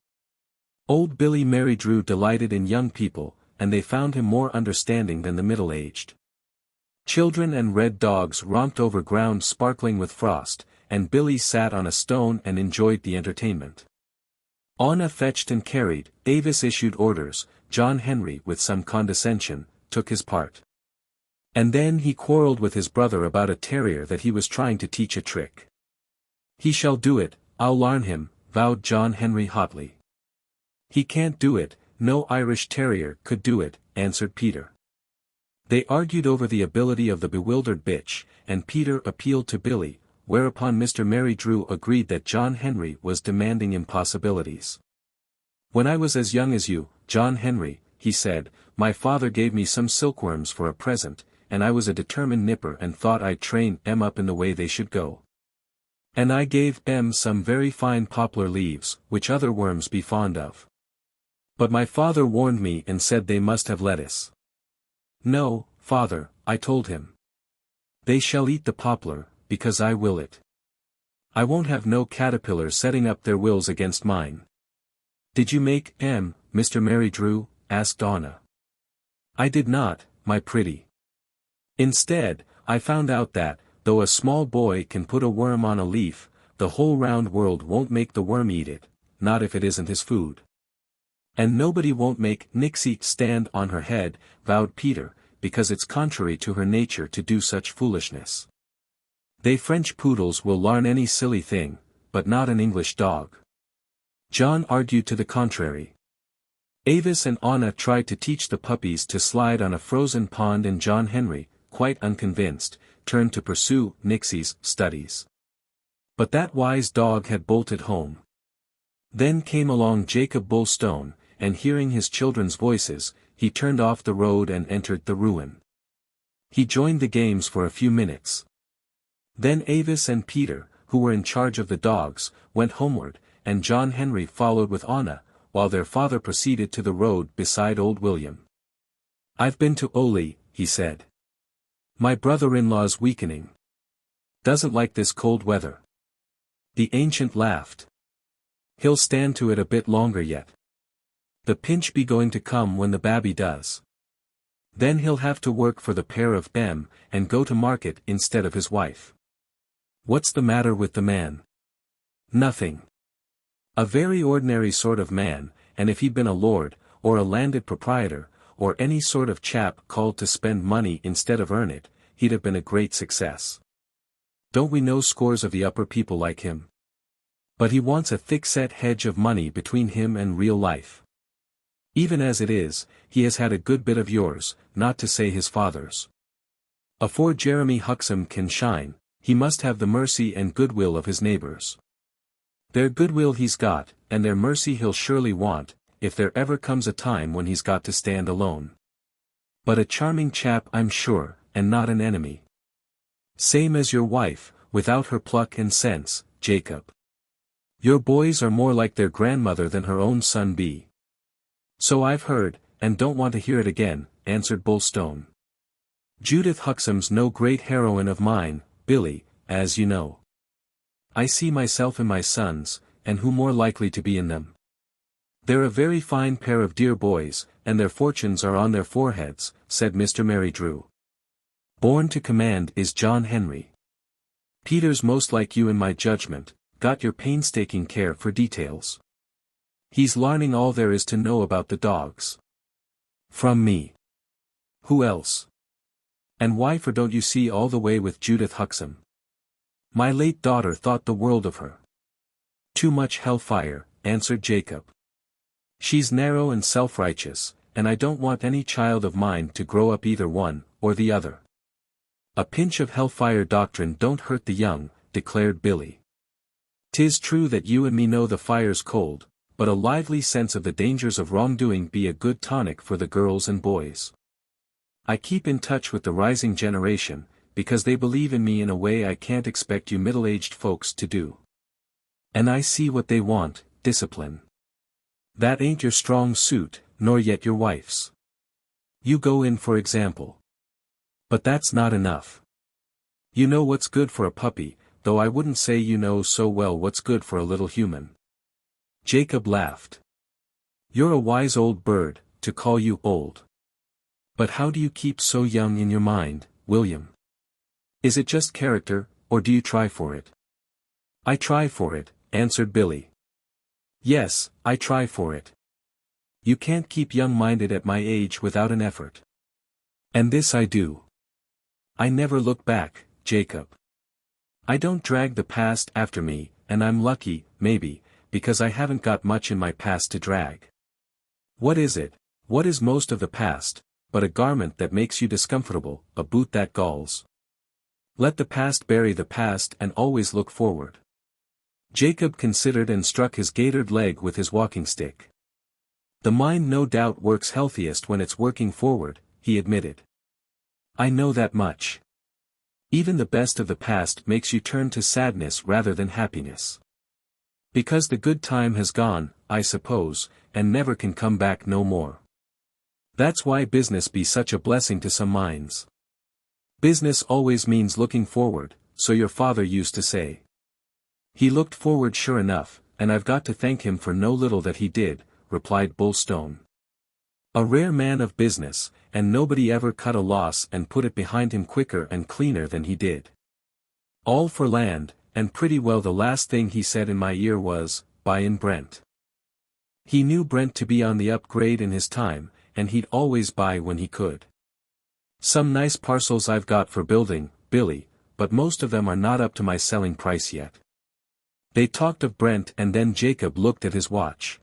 Old Billy Mary Drew delighted in young people, and they found him more understanding than the middle-aged. Children and red dogs romped over ground sparkling with frost, and Billy sat on a stone and enjoyed the entertainment. Anna fetched and carried, Avis issued orders, John Henry with some condescension, took his part. And then he quarrelled with his brother about a terrier that he was trying to teach a trick. He shall do it, I'll larn him, vowed John Henry hotly. He can't do it, no Irish terrier could do it, answered Peter. They argued over the ability of the bewildered bitch, and Peter appealed to Billy, whereupon Mr. Mary Drew agreed that John Henry was demanding impossibilities. When I was as young as you, John Henry, he said, my father gave me some silkworms for a present, and I was a determined nipper and thought I'd train em up in the way they should go. And I gave em some very fine poplar leaves, which other worms be fond of. But my father warned me and said they must have lettuce. No, father, I told him. They shall eat the poplar, because I will it. I won't have no caterpillars setting up their wills against mine. Did you make em, Mr. Mary Drew? Asked Anna. I did not, my pretty. Instead, I found out that, though a small boy can put a worm on a leaf, the whole round world won't make the worm eat it, not if it isn't his food. And nobody won't make Nixie stand on her head, vowed Peter, because it's contrary to her nature to do such foolishness. They French poodles will larn any silly thing, but not an English dog. John argued to the contrary. Avis and Anna tried to teach the puppies to slide on a frozen pond, and John Henry, quite unconvinced, turned to pursue Nixie's studies. But that wise dog had bolted home. Then came along Jacob Bulstone, and hearing his children's voices, he turned off the road and entered the ruin. He joined the games for a few minutes. Then Avis and Peter, who were in charge of the dogs, went homeward, and John Henry followed with Anna, while their father proceeded to the road beside old William. "I've been to Ole," he said. "My brother-in-law's weakening. Doesn't like this cold weather." The ancient laughed. "He'll stand to it a bit longer yet. The pinch be going to come when the babby does. Then he'll have to work for the pair of them, and go to market instead of his wife." "What's the matter with the man?" "Nothing. A very ordinary sort of man, and if he'd been a lord, or a landed proprietor, or any sort of chap called to spend money instead of earn it, he'd have been a great success. Don't we know scores of the upper people like him? But he wants a thick-set hedge of money between him and real life. Even as it is, he has had a good bit of yours, not to say his father's. Afore Jeremy Huxham can shine, he must have the mercy and goodwill of his neighbours. Their goodwill he's got, and their mercy he'll surely want, if there ever comes a time when he's got to stand alone. But a charming chap, I'm sure, and not an enemy. Same as your wife, without her pluck and sense, Jacob. Your boys are more like their grandmother than her own son be." "So I've heard, and don't want to hear it again," answered Bulstone. "Judith Huxham's no great heroine of mine, Billy, as you know. I see myself in my sons, and who more likely to be in them? They're a very fine pair of dear boys, and their fortunes are on their foreheads," said Mr. Merrydrew. "Born to command is John Henry. Peter's most like you in my judgment, got your painstaking care for details. He's larning all there is to know about the dogs. From me. Who else? And why for don't you see all the way with Judith Huxham? My late daughter thought the world of her." "Too much hellfire," answered Jacob. "She's narrow and self-righteous, and I don't want any child of mine to grow up either one, or the other." "A pinch of hellfire doctrine don't hurt the young," declared Billy. "'Tis true that you and me know the fire's cold, but a lively sense of the dangers of wrongdoing be a good tonic for the girls and boys. I keep in touch with the rising generation, because they believe in me in a way I can't expect you middle-aged folks to do. And I see what they want, discipline. That ain't your strong suit, nor yet your wife's. You go in for example. But that's not enough. You know what's good for a puppy, though I wouldn't say you know so well what's good for a little human." Jacob laughed. "You're a wise old bird, to call you old. But how do you keep so young in your mind, William? Is it just character, or do you try for it?" "I try for it," answered Billy. "Yes, I try for it. You can't keep young-minded at my age without an effort. And this I do. I never look back, Jacob. I don't drag the past after me, and I'm lucky, maybe, because I haven't got much in my past to drag. What is it? What is most of the past, but a garment that makes you discomfortable, a boot that galls? Let the past bury the past and always look forward." Jacob considered and struck his gaitered leg with his walking stick. "The mind no doubt works healthiest when it's working forward," he admitted. "I know that much. Even the best of the past makes you turn to sadness rather than happiness. Because the good time has gone, I suppose, and never can come back no more. That's why business be such a blessing to some minds. Business always means looking forward, so your father used to say." "He looked forward sure enough, and I've got to thank him for no little that he did," replied Bulstone. "A rare man of business, and nobody ever cut a loss and put it behind him quicker and cleaner than he did. All for land, and pretty well the last thing he said in my ear was, 'Buy in Brent.' He knew Brent to be on the upgrade in his time, and he'd always buy when he could. Some nice parcels I've got for building, Billy, but most of them are not up to my selling price yet." They talked of Brent, and then Jacob looked at his watch.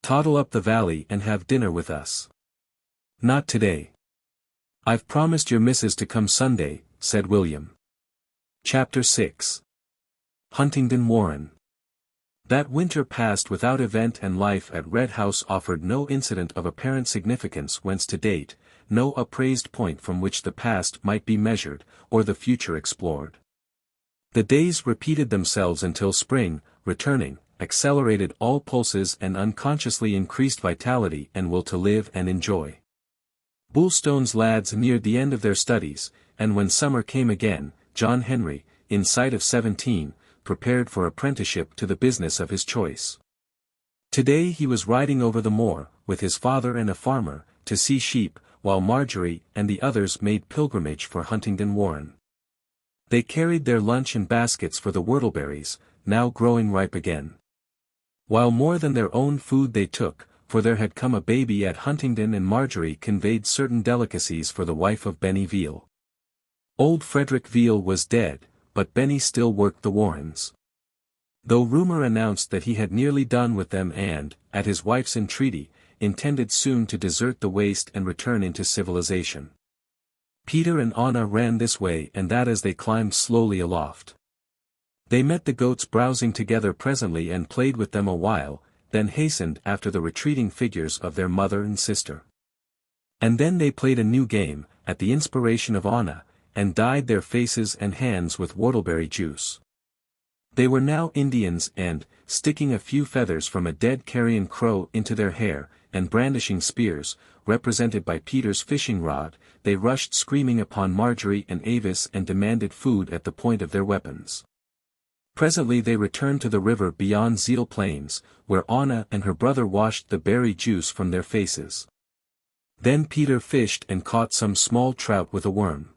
Toddle up the valley and have dinner with us. Not today. I've promised your missus to come Sunday, said William. Chapter 6. Huntingdon Warren. That winter passed without event, and life at Red House offered no incident of apparent significance whence to date, no appraised point from which the past might be measured, or the future explored. The days repeated themselves until spring, returning, accelerated all pulses and unconsciously increased vitality and will to live and enjoy. Bulstone's lads neared the end of their studies, and when summer came again, John Henry, in sight of 17, prepared for apprenticeship to the business of his choice. Today he was riding over the moor, with his father and a farmer, to see sheep, while Marjorie and the others made pilgrimage for Huntingdon Warren. They carried their lunch in baskets for the whortleberries, now growing ripe again. While more than their own food they took, for there had come a baby at Huntingdon, and Marjorie conveyed certain delicacies for the wife of Benny Veal. Old Frederick Veal was dead, but Benny still worked the Warrens. Though rumor announced that he had nearly done with them and, at his wife's entreaty, intended soon to desert the waste and return into civilization. Peter and Anna ran this way and that as they climbed slowly aloft. They met the goats browsing together presently and played with them a while, then hastened after the retreating figures of their mother and sister. And then they played a new game, at the inspiration of Anna, and dyed their faces and hands with whortleberry juice. They were now Indians and, sticking a few feathers from a dead carrion crow into their hair, and brandishing spears, represented by Peter's fishing rod, they rushed screaming upon Marjorie and Avis and demanded food at the point of their weapons. Presently they returned to the river beyond Zeal Plains, where Anna and her brother washed the berry juice from their faces. Then Peter fished and caught some small trout with a worm.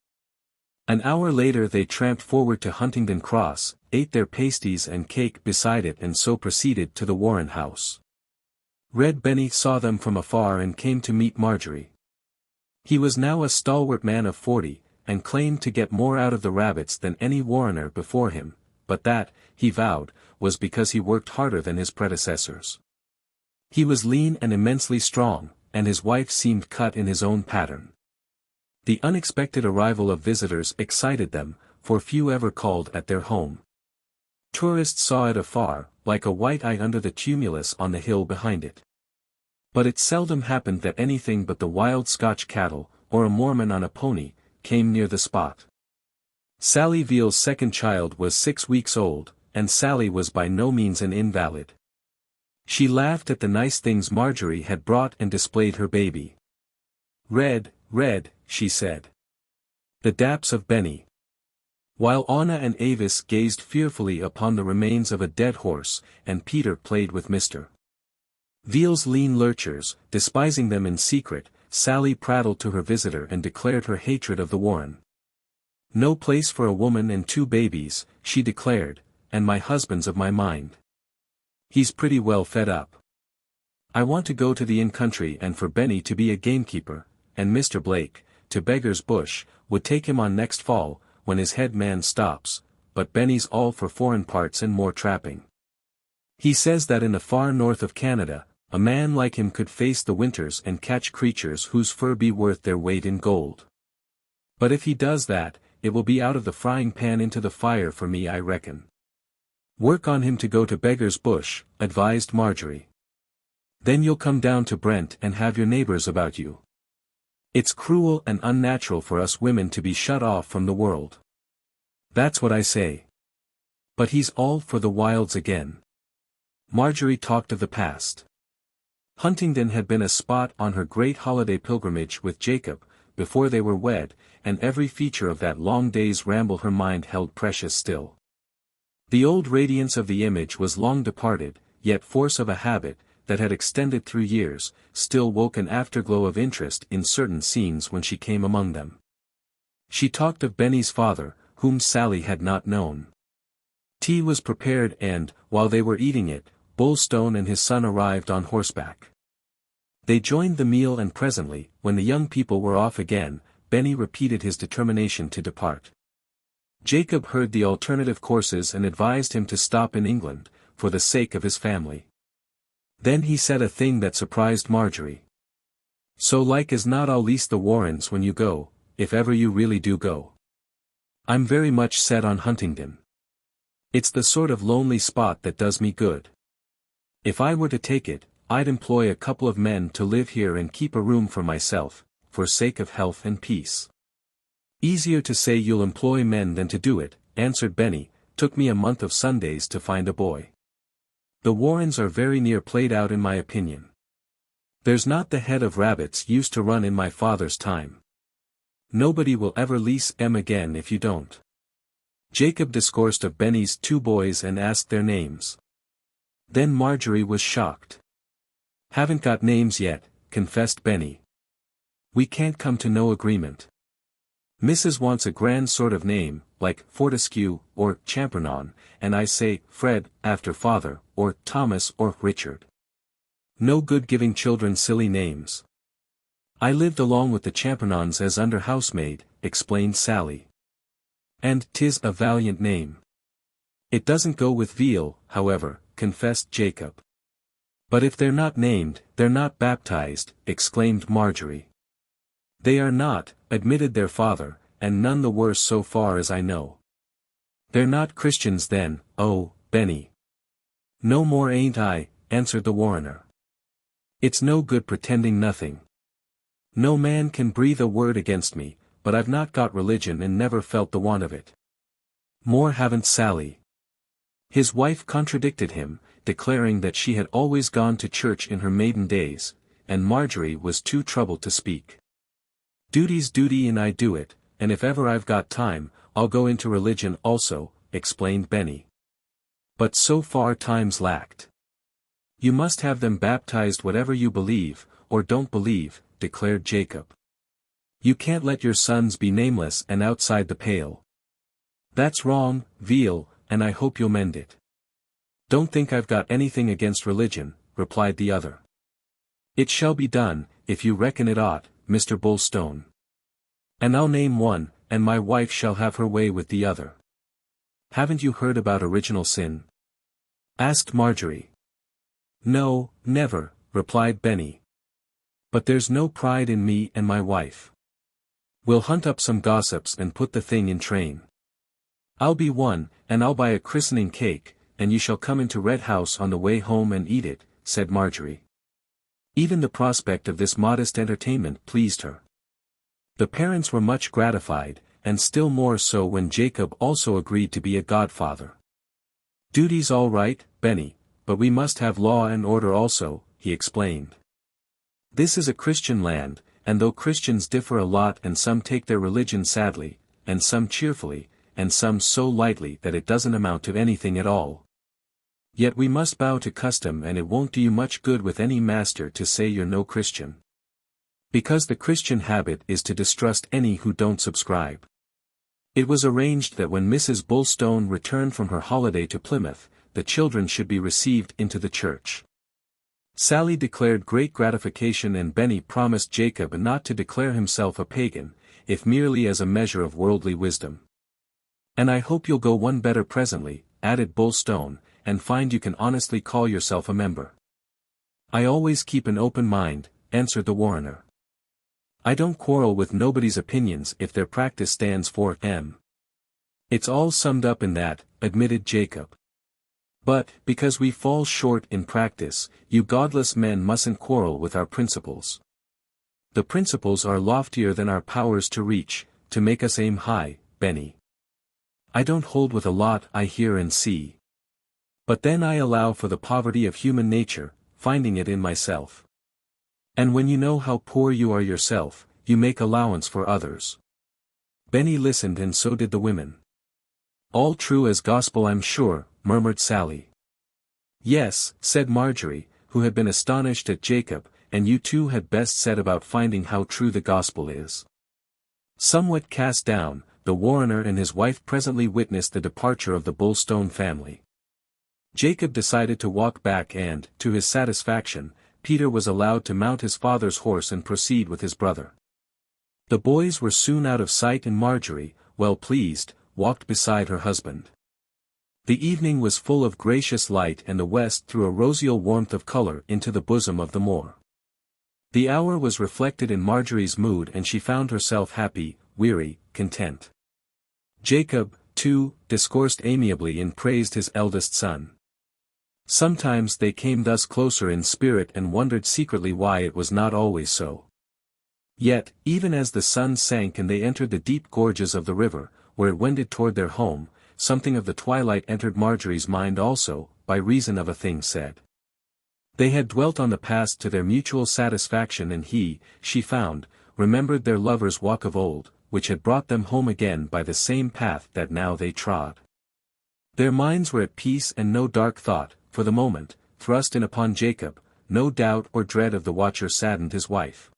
An hour later they tramped forward to Huntingdon Cross, ate their pasties and cake beside it, and so proceeded to the Warren house. Red Benny saw them from afar and came to meet Marjorie. He was now a stalwart man of 40, and claimed to get more out of the rabbits than any Warrener before him, but that, he vowed, was because he worked harder than his predecessors. He was lean and immensely strong, and his wife seemed cut in his own pattern. The unexpected arrival of visitors excited them, for few ever called at their home. Tourists saw it afar, like a white eye under the tumulus on the hill behind it. But it seldom happened that anything but the wild Scotch cattle, or a Mormon on a pony, came near the spot. Sally Veal's second child was 6 weeks old, and Sally was by no means an invalid. She laughed at the nice things Marjorie had brought and displayed her baby. "Red, red," she said. "The daps of Benny." While Anna and Avis gazed fearfully upon the remains of a dead horse, and Peter played with Mr. Veal's lean lurchers, despising them in secret, Sally prattled to her visitor and declared her hatred of the Warren. "No place for a woman and 2 babies," she declared, "and my husband's of my mind. He's pretty well fed up. I want to go to the in-country and for Benny to be a gamekeeper, and Mr. Blake, to Beggar's Bush, would take him on next fall, when his head man stops, but Benny's all for foreign parts and more trapping. He says that in the far north of Canada, a man like him could face the winters and catch creatures whose fur be worth their weight in gold. But if he does that, it will be out of the frying pan into the fire for me, I reckon." "Work on him to go to Beggar's Bush," advised Marjorie. "Then you'll come down to Brent and have your neighbors about you. It's cruel and unnatural for us women to be shut off from the world. That's what I say." But he's all for the wilds again. Marjorie talked of the past. Huntingdon had been a spot on her great holiday pilgrimage with Jacob, before they were wed, and every feature of that long day's ramble her mind held precious still. The old radiance of the image was long departed, yet force of a habit, that had extended through years, still woke an afterglow of interest in certain scenes when she came among them. She talked of Benny's father, whom Sally had not known. Tea was prepared and, while they were eating it, Bulstone and his son arrived on horseback. They joined the meal, and presently, when the young people were off again, Benny repeated his determination to depart. Jacob heard the alternative courses and advised him to stop in England, for the sake of his family. Then he said a thing that surprised Marjorie. "So like as not I'll lease the Warrens when you go, if ever you really do go. I'm very much set on Huntingdon. It's the sort of lonely spot that does me good. If I were to take it, I'd employ a couple of men to live here and keep a room for myself, for sake of health and peace." "Easier to say you'll employ men than to do it," answered Benny. "Took me a month of Sundays to find a boy. The Warrens are very near played out in my opinion. There's not the head of rabbits used to run in my father's time. Nobody will ever lease 'em again if you don't." Jacob discoursed of Benny's 2 boys and asked their names. Then Marjorie was shocked. "Haven't got names yet," confessed Benny. "We can't come to no agreement. Mrs. wants a grand sort of name, like Fortescue, or Champernon, and I say, Fred, after father, or Thomas or Richard. No good giving children silly names." "I lived along with the Champernons as under housemaid," explained Sally. "And 'tis a valiant name." "It doesn't go with veal, however," confessed Jacob. "But if they're not named, they're not baptized," exclaimed Marjorie. "They are not," admitted their father, "and none the worse so far as I know." "They're not Christians then, oh, Benny." "No more ain't I," answered the Warrener. "It's no good pretending nothing. No man can breathe a word against me, but I've not got religion and never felt the want of it. More haven't Sally." His wife contradicted him, declaring that she had always gone to church in her maiden days, and Marjorie was too troubled to speak. "Duty's duty and I do it, and if ever I've got time, I'll go into religion also," explained Benny. "But so far time's lacked." "You must have them baptized whatever you believe, or don't believe," declared Jacob. "You can't let your sons be nameless and outside the pale. That's wrong, Veal, and I hope you'll mend it." "Don't think I've got anything against religion," replied the other. "It shall be done, if you reckon it ought, Mr. Bulstone. And I'll name one, and my wife shall have her way with the other." "Haven't you heard about original sin?" asked Marjorie. "No, never," replied Benny. "But there's no pride in me and my wife. We'll hunt up some gossips and put the thing in train. I'll be one, and I'll buy a christening cake, and you shall come into Red House on the way home and eat it," said Marjorie. Even the prospect of this modest entertainment pleased her. The parents were much gratified, and still more so when Jacob also agreed to be a godfather. "Duty's all right, Benny, but we must have law and order also," he explained. "This is a Christian land, and though Christians differ a lot and some take their religion sadly, and some cheerfully, and some so lightly that it doesn't amount to anything at all, yet we must bow to custom, and it won't do you much good with any master to say you're no Christian. Because the Christian habit is to distrust any who don't subscribe." It was arranged that when Mrs. Bulstone returned from her holiday to Plymouth, the children should be received into the church. Sally declared great gratification, and Benny promised Jacob not to declare himself a pagan, if merely as a measure of worldly wisdom. "And I hope you'll go one better presently," added Bulstone, "and find you can honestly call yourself a member." "I always keep an open mind," answered the Warrener. "I don't quarrel with nobody's opinions if their practice stands for 'em. It's all summed up in that," admitted Jacob. "But, because we fall short in practice, you godless men mustn't quarrel with our principles. The principles are loftier than our powers to reach, to make us aim high, Benny. I don't hold with a lot I hear and see. But then I allow for the poverty of human nature, finding it in myself. And when you know how poor you are yourself, you make allowance for others." Benny listened, and so did the women. "All true as gospel, I'm sure," murmured Sally. "Yes," said Marjorie, who had been astonished at Jacob, "and you two had best set about finding how true the gospel is." Somewhat cast down, the Warrener and his wife presently witnessed the departure of the Bulstone family. Jacob decided to walk back, and, to his satisfaction, Peter was allowed to mount his father's horse and proceed with his brother. The boys were soon out of sight, and Marjorie, well pleased, walked beside her husband. The evening was full of gracious light and the west threw a roseal warmth of color into the bosom of the moor. The hour was reflected in Marjorie's mood and she found herself happy, weary, content. Jacob, too, discoursed amiably and praised his eldest son. Sometimes they came thus closer in spirit and wondered secretly why it was not always so. Yet, even as the sun sank and they entered the deep gorges of the river, where it wended toward their home, something of the twilight entered Marjorie's mind also, by reason of a thing said. They had dwelt on the past to their mutual satisfaction and he, she found, remembered their lovers' walk of old, which had brought them home again by the same path that now they trod. Their minds were at peace and no dark thought, for the moment, thrust in upon Jacob, no doubt or dread of the watcher saddened his wife.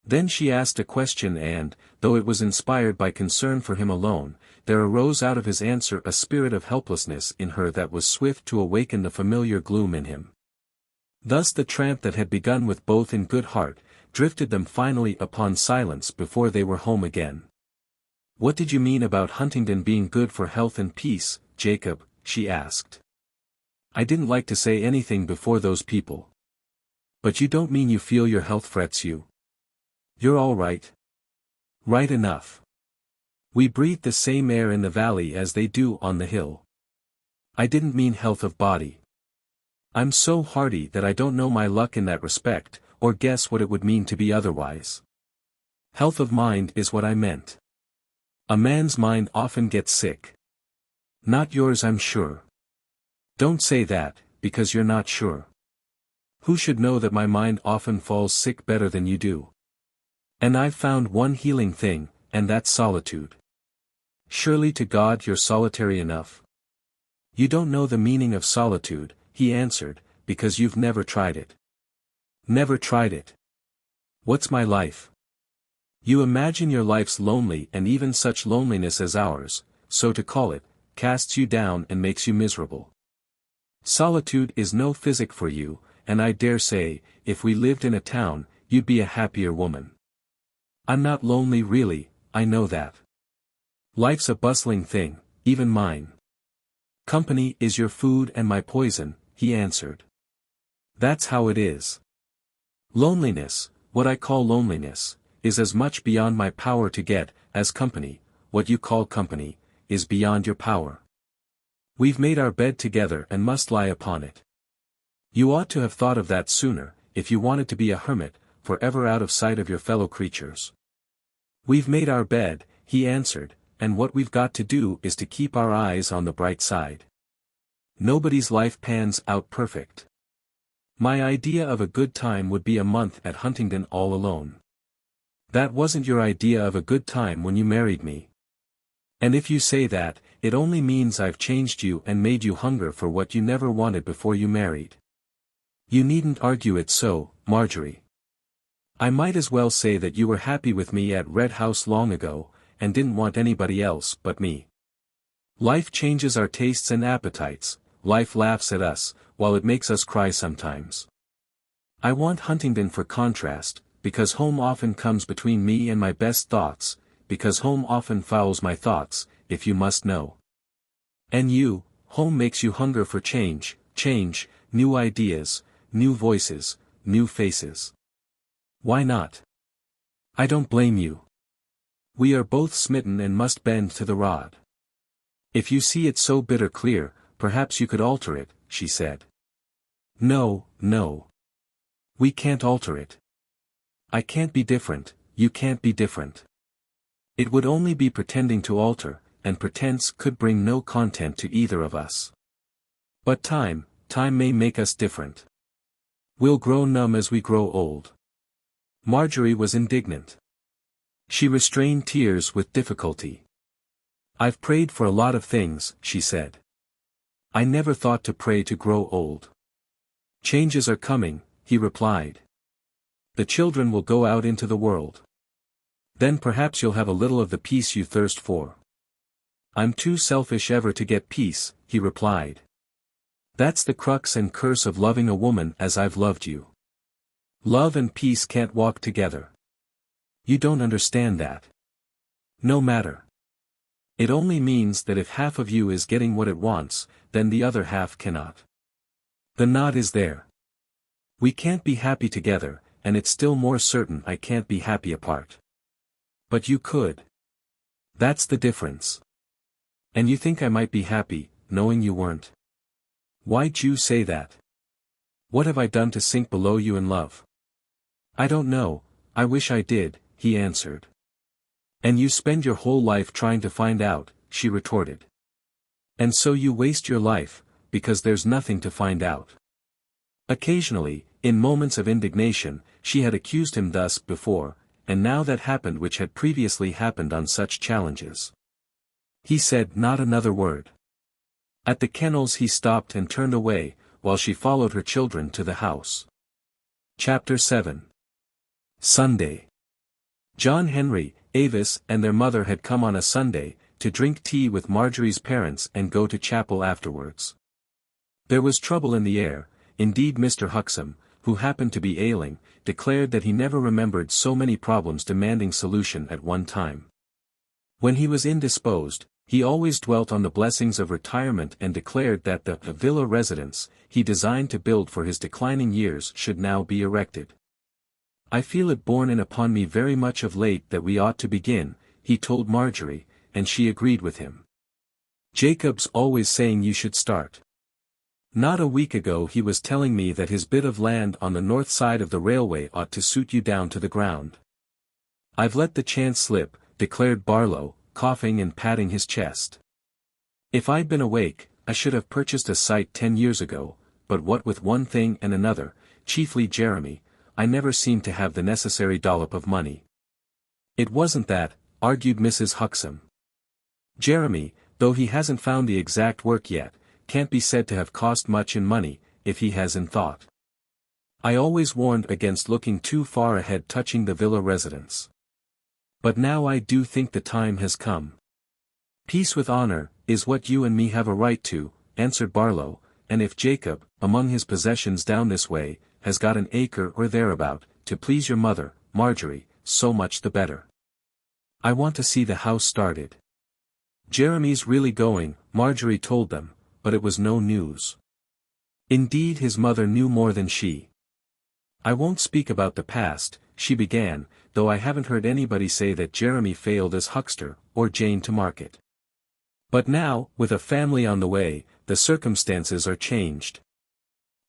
Then she asked a question and, though it was inspired by concern for him alone, there arose out of his answer a spirit of helplessness in her that was swift to awaken the familiar gloom in him. Thus the tramp that had begun with both in good heart, drifted them finally upon silence before they were home again. "What did you mean about Huntingdon being good for health and peace, Jacob?" she asked. "I didn't like to say anything before those people." "But you don't mean you feel your health frets you? You're all right." "Right enough. We breathe the same air in the valley as they do on the hill." "I didn't mean health of body. I'm so hardy that I don't know my luck in that respect, or guess what it would mean to be otherwise. Health of mind is what I meant. A man's mind often gets sick. Not yours, I'm sure. Don't say that, because you're not sure. Who should know that my mind often falls sick better than you do? And I've found one healing thing, and that's solitude. Surely to God you're solitary enough." "You don't know the meaning of solitude," he answered, "because you've never tried it." "Never tried it? What's my life?" "You imagine your life's lonely and even such loneliness as ours, so to call it, casts you down and makes you miserable. Solitude is no physic for you, and I dare say, if we lived in a town, you'd be a happier woman. I'm not lonely really, I know that. Life's a bustling thing, even mine. Company is your food and my poison," he answered. "That's how it is. Loneliness, what I call loneliness, is as much beyond my power to get, as company, what you call company, is beyond your power. We've made our bed together and must lie upon it. You ought to have thought of that sooner, if you wanted to be a hermit, forever out of sight of your fellow creatures." "We've made our bed," he answered, "and what we've got to do is to keep our eyes on the bright side. Nobody's life pans out perfect. My idea of a good time would be a month at Huntingdon all alone. That wasn't your idea of a good time when you married me. And if you say that, it only means I've changed you and made you hunger for what you never wanted before you married. You needn't argue it so, Marjorie. I might as well say that you were happy with me at Red House long ago, and didn't want anybody else but me. Life changes our tastes and appetites, life laughs at us, while it makes us cry sometimes. I want Huntingdon for contrast, because home often comes between me and my best thoughts, because home often fouls my thoughts, if you must know. And you, home makes you hunger for change, new ideas, new voices, new faces. Why not? I don't blame you. We are both smitten and must bend to the rod. If you see it so bitter clear, perhaps you could alter it," she said. "No, no. We can't alter it. I can't be different, you can't be different. It would only be pretending to alter, and pretense could bring no content to either of us. But time may make us different. We'll grow numb as we grow old." Marjorie was indignant. She restrained tears with difficulty. "I've prayed for a lot of things," she said. "I never thought to pray to grow old." "Changes are coming," he replied. "The children will go out into the world. Then perhaps you'll have a little of the peace you thirst for." "I'm too selfish ever to get peace," he replied. "That's the crux and curse of loving a woman as I've loved you. Love and peace can't walk together. You don't understand that. No matter. It only means that if half of you is getting what it wants, then the other half cannot. The knot is there. We can't be happy together, and it's still more certain I can't be happy apart. But you could. That's the difference. And you think I might be happy, knowing you weren't? Why'd you say that? What have I done to sink below you in love? I don't know, I wish I did, he answered. And you spend your whole life trying to find out, she retorted. And so you waste your life, because there's nothing to find out. Occasionally, in moments of indignation, she had accused him thus before, and now that happened which had previously happened on such challenges. He said not another word. At the kennels he stopped and turned away, while she followed her children to the house. Chapter 7. Sunday. John Henry, Avis and their mother had come on a Sunday, to drink tea with Marjorie's parents and go to chapel afterwards. There was trouble in the air, indeed Mr. Huxham, who happened to be ailing, declared that he never remembered so many problems demanding solution at one time. When he was indisposed, he always dwelt on the blessings of retirement and declared that the villa residence he designed to build for his declining years should now be erected. I feel it borne in upon me very much of late that we ought to begin, he told Marjorie, and she agreed with him. Jacob's always saying you should start. Not a week ago he was telling me that his bit of land on the north side of the railway ought to suit you down to the ground. I've let the chance slip, declared Barlow, coughing and patting his chest. If I'd been awake, I should have purchased a site 10 years ago, but what with one thing and another, chiefly Jeremy, I never seemed to have the necessary dollop of money. It wasn't that, argued Mrs. Huxham. Jeremy, though he hasn't found the exact work yet, can't be said to have cost much in money, if he has in thought. I always warned against looking too far ahead touching the villa residence. But now I do think the time has come. Peace with honor, is what you and me have a right to, answered Barlow, and if Jacob, among his possessions down this way, has got an acre or thereabout, to please your mother, Marjorie, so much the better. I want to see the house started. Jeremy's really going, Marjorie told them, but it was no news. Indeed his mother knew more than she. I won't speak about the past, she began, though I haven't heard anybody say that Jeremy failed as huckster, or Jane to market. But now, with a family on the way, the circumstances are changed.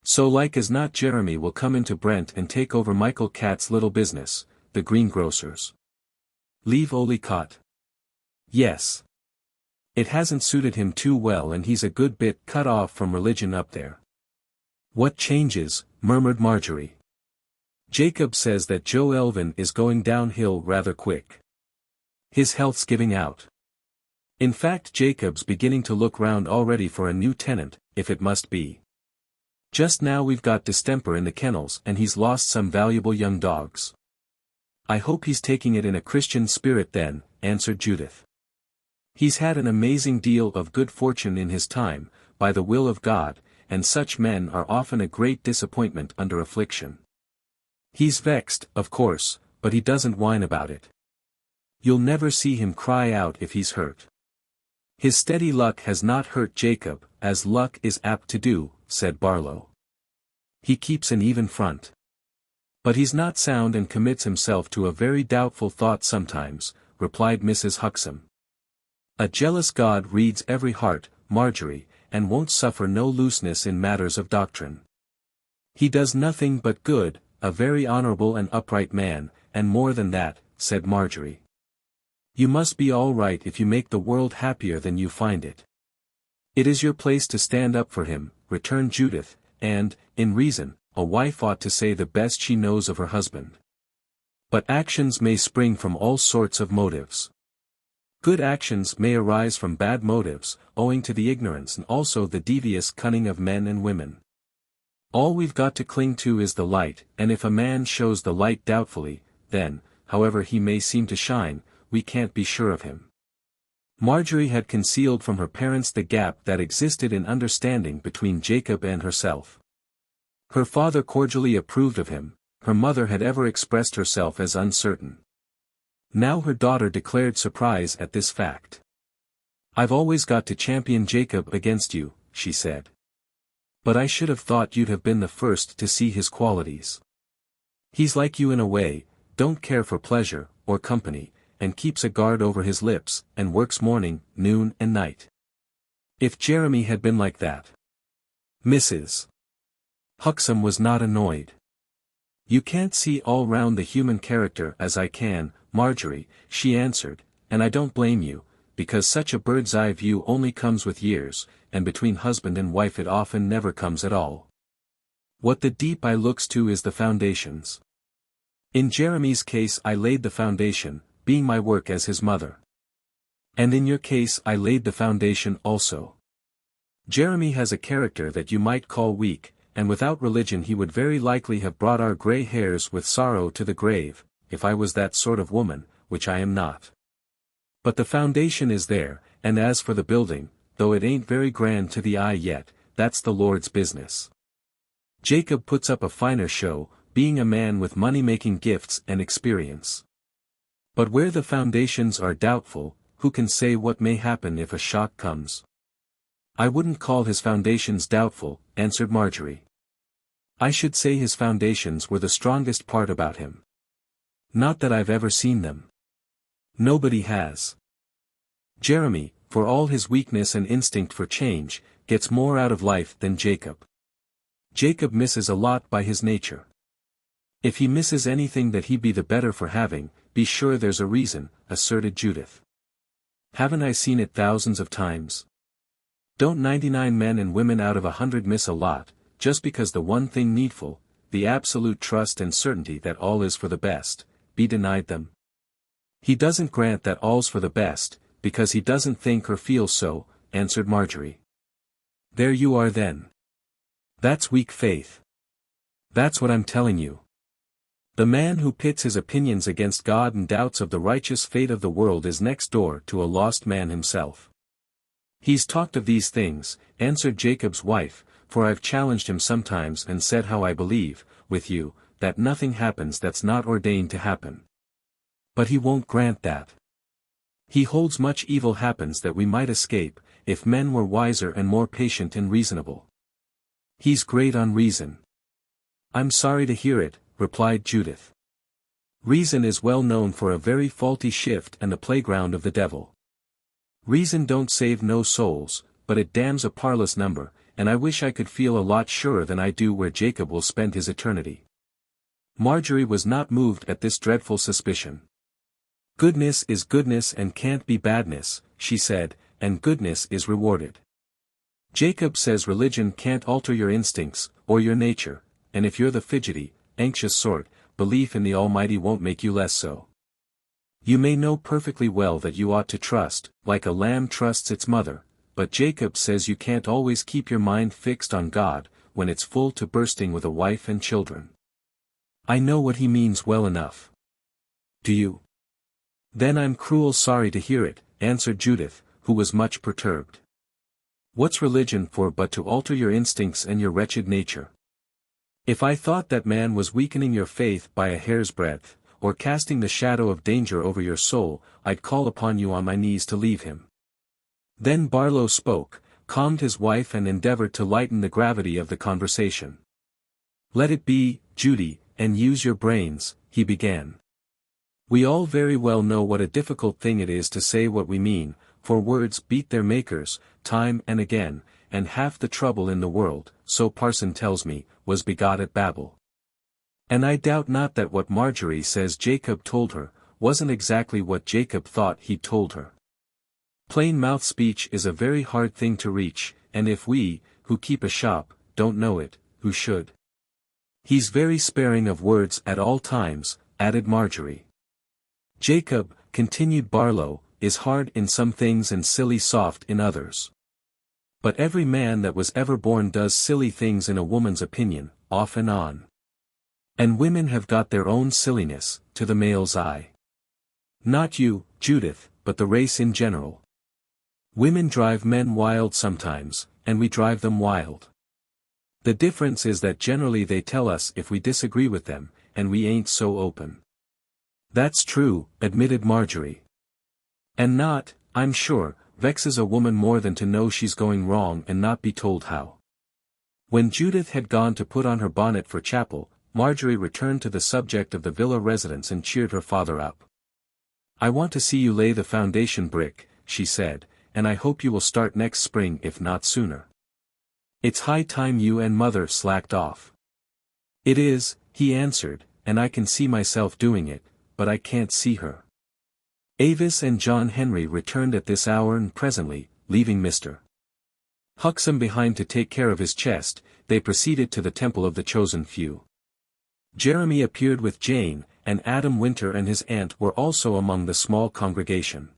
So like as not Jeremy will come into Brent and take over Michael Catt's little business, the greengrocer's. Leave Olicott. Yes. It hasn't suited him too well and he's a good bit cut off from religion up there. What changes, murmured Marjorie. Jacob says that Joe Elvin is going downhill rather quick. His health's giving out. In fact Jacob's beginning to look round already for a new tenant, if it must be. Just now we've got distemper in the kennels and he's lost some valuable young dogs. I hope he's taking it in a Christian spirit then, answered Judith. He's had an amazing deal of good fortune in his time, by the will of God, and such men are often a great disappointment under affliction. He's vexed, of course, but he doesn't whine about it. You'll never see him cry out if he's hurt. His steady luck has not hurt Jacob, as luck is apt to do, said Barlow. He keeps an even front. But he's not sound and commits himself to a very doubtful thought sometimes, replied Mrs. Huxham. A jealous God reads every heart, Marjorie, and won't suffer no looseness in matters of doctrine. He does nothing but good, a very honorable and upright man, and more than that, said Marjorie. You must be all right if you make the world happier than you find it. It is your place to stand up for him, returned Judith, and, in reason, a wife ought to say the best she knows of her husband. But actions may spring from all sorts of motives. Good actions may arise from bad motives, owing to the ignorance and also the devious cunning of men and women. All we've got to cling to is the light, and if a man shows the light doubtfully, then, however he may seem to shine, we can't be sure of him. Marjorie had concealed from her parents the gap that existed in understanding between Jacob and herself. Her father cordially approved of him, her mother had ever expressed herself as uncertain. Now her daughter declared surprise at this fact. I've always got to champion Jacob against you, she said. But I should have thought you'd have been the first to see his qualities. He's like you in a way, don't care for pleasure, or company, and keeps a guard over his lips, and works morning, noon and night. If Jeremy had been like that. Mrs. Huxham was not annoyed. You can't see all round the human character as I can, Marjorie, she answered, and I don't blame you, because such a bird's-eye view only comes with years, and between husband and wife it often never comes at all. What the deep eye looks to is the foundations. In Jeremy's case I laid the foundation, being my work as his mother. And in your case I laid the foundation also. Jeremy has a character that you might call weak, and without religion he would very likely have brought our grey hairs with sorrow to the grave, if I was that sort of woman, which I am not. But the foundation is there, and as for the building, though it ain't very grand to the eye yet, that's the Lord's business. Jacob puts up a finer show, being a man with money-making gifts and experience. But where the foundations are doubtful, who can say what may happen if a shock comes? I wouldn't call his foundations doubtful, answered Marjorie. I should say his foundations were the strongest part about him. Not that I've ever seen them. Nobody has. Jeremy, for all his weakness and instinct for change, gets more out of life than Jacob. Jacob misses a lot by his nature. If he misses anything that he'd be the better for having, be sure there's a reason, asserted Judith. Haven't I seen it thousands of times? Don't 99 men and women out of 100 miss a lot, just because the one thing needful, the absolute trust and certainty that all is for the best, be denied them? He doesn't grant that all's for the best, because he doesn't think or feel so, answered Marjorie. There you are then. That's weak faith. That's what I'm telling you. The man who pits his opinions against God and doubts of the righteous fate of the world is next door to a lost man himself. He's talked of these things, answered Jacob's wife, for I've challenged him sometimes and said how I believe, with you, that nothing happens that's not ordained to happen. But he won't grant that. He holds much evil happens that we might escape, if men were wiser and more patient and reasonable. He's great on reason. I'm sorry to hear it, replied Judith. Reason is well known for a very faulty shift and the playground of the devil. Reason don't save no souls, but it damns a parlous number, and I wish I could feel a lot surer than I do where Jacob will spend his eternity. Marjorie was not moved at this dreadful suspicion. Goodness is goodness and can't be badness, she said, and goodness is rewarded. Jacob says religion can't alter your instincts, or your nature, and if you're the fidgety, anxious sort, belief in the Almighty won't make you less so. You may know perfectly well that you ought to trust, like a lamb trusts its mother, but Jacob says you can't always keep your mind fixed on God, when it's full to bursting with a wife and children. I know what he means well enough. Do you? Then I'm cruel sorry to hear it, answered Judith, who was much perturbed. What's religion for but to alter your instincts and your wretched nature? If I thought that man was weakening your faith by a hair's breadth, or casting the shadow of danger over your soul, I'd call upon you on my knees to leave him. Then Barlow spoke, calmed his wife and endeavored to lighten the gravity of the conversation. Let it be, Judy, and use your brains, he began. We all very well know what a difficult thing it is to say what we mean, for words beat their makers, time and again, and half the trouble in the world, so Parson tells me, was begot at Babel. And I doubt not that what Marjorie says Jacob told her, wasn't exactly what Jacob thought he'd told her. Plain-mouth speech is a very hard thing to reach, and if we, who keep a shop, don't know it, who should? He's very sparing of words at all times, added Marjorie. Jacob, continued Barlow, is hard in some things and silly soft in others. But every man that was ever born does silly things in a woman's opinion, off and on. And women have got their own silliness, to the male's eye. Not you, Judith, but the race in general. Women drive men wild sometimes, and we drive them wild. The difference is that generally they tell us if we disagree with them, and we ain't so open. That's true, admitted Marjorie. And not, I'm sure, vexes a woman more than to know she's going wrong and not be told how. When Judith had gone to put on her bonnet for chapel, Marjorie returned to the subject of the villa residence and cheered her father up. "I want to see you lay the foundation brick," she said, "and I hope you will start next spring if not sooner. It's high time you and mother slacked off." "It is," he answered, "and I can see myself doing it, but I can't see her." Avis and John Henry returned at this hour and presently, leaving Mr. Huxham behind to take care of his chest, they proceeded to the temple of the chosen few. Jeremy appeared with Jane, and Adam Winter and his aunt were also among the small congregation.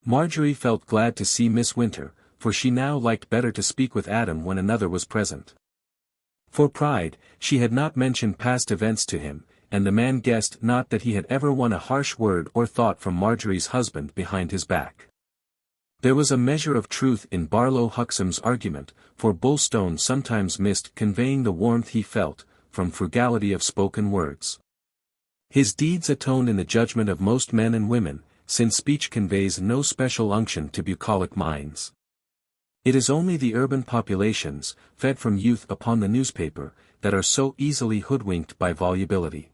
Marjorie felt glad to see Miss Winter, for she now liked better to speak with Adam when another was present. For pride, she had not mentioned past events to him, and the man guessed not that he had ever won a harsh word or thought from Marjorie's husband behind his back. There was a measure of truth in Barlow Huxham's argument, for Bulstone sometimes missed conveying the warmth he felt, from frugality of spoken words. His deeds atoned in the judgment of most men and women, since speech conveys no special unction to bucolic minds. It is only the urban populations, fed from youth upon the newspaper, that are so easily hoodwinked by volubility.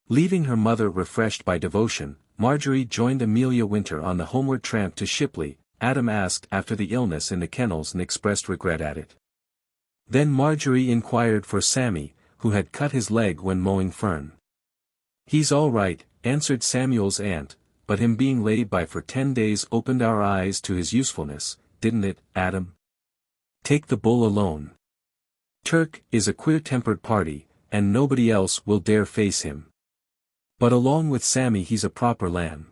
Leaving her mother refreshed by devotion, Marjorie joined Amelia Winter on the homeward tramp to Shipley. Adam asked after the illness in the kennels and expressed regret at it. Then Marjorie inquired for Sammy, who had cut his leg when mowing fern. "He's all right," answered Samuel's aunt, "but him being laid by for 10 days opened our eyes to his usefulness, didn't it, Adam? Take the bull alone. Turk is a queer-tempered party, and nobody else will dare face him. But along with Sammy he's a proper lamb.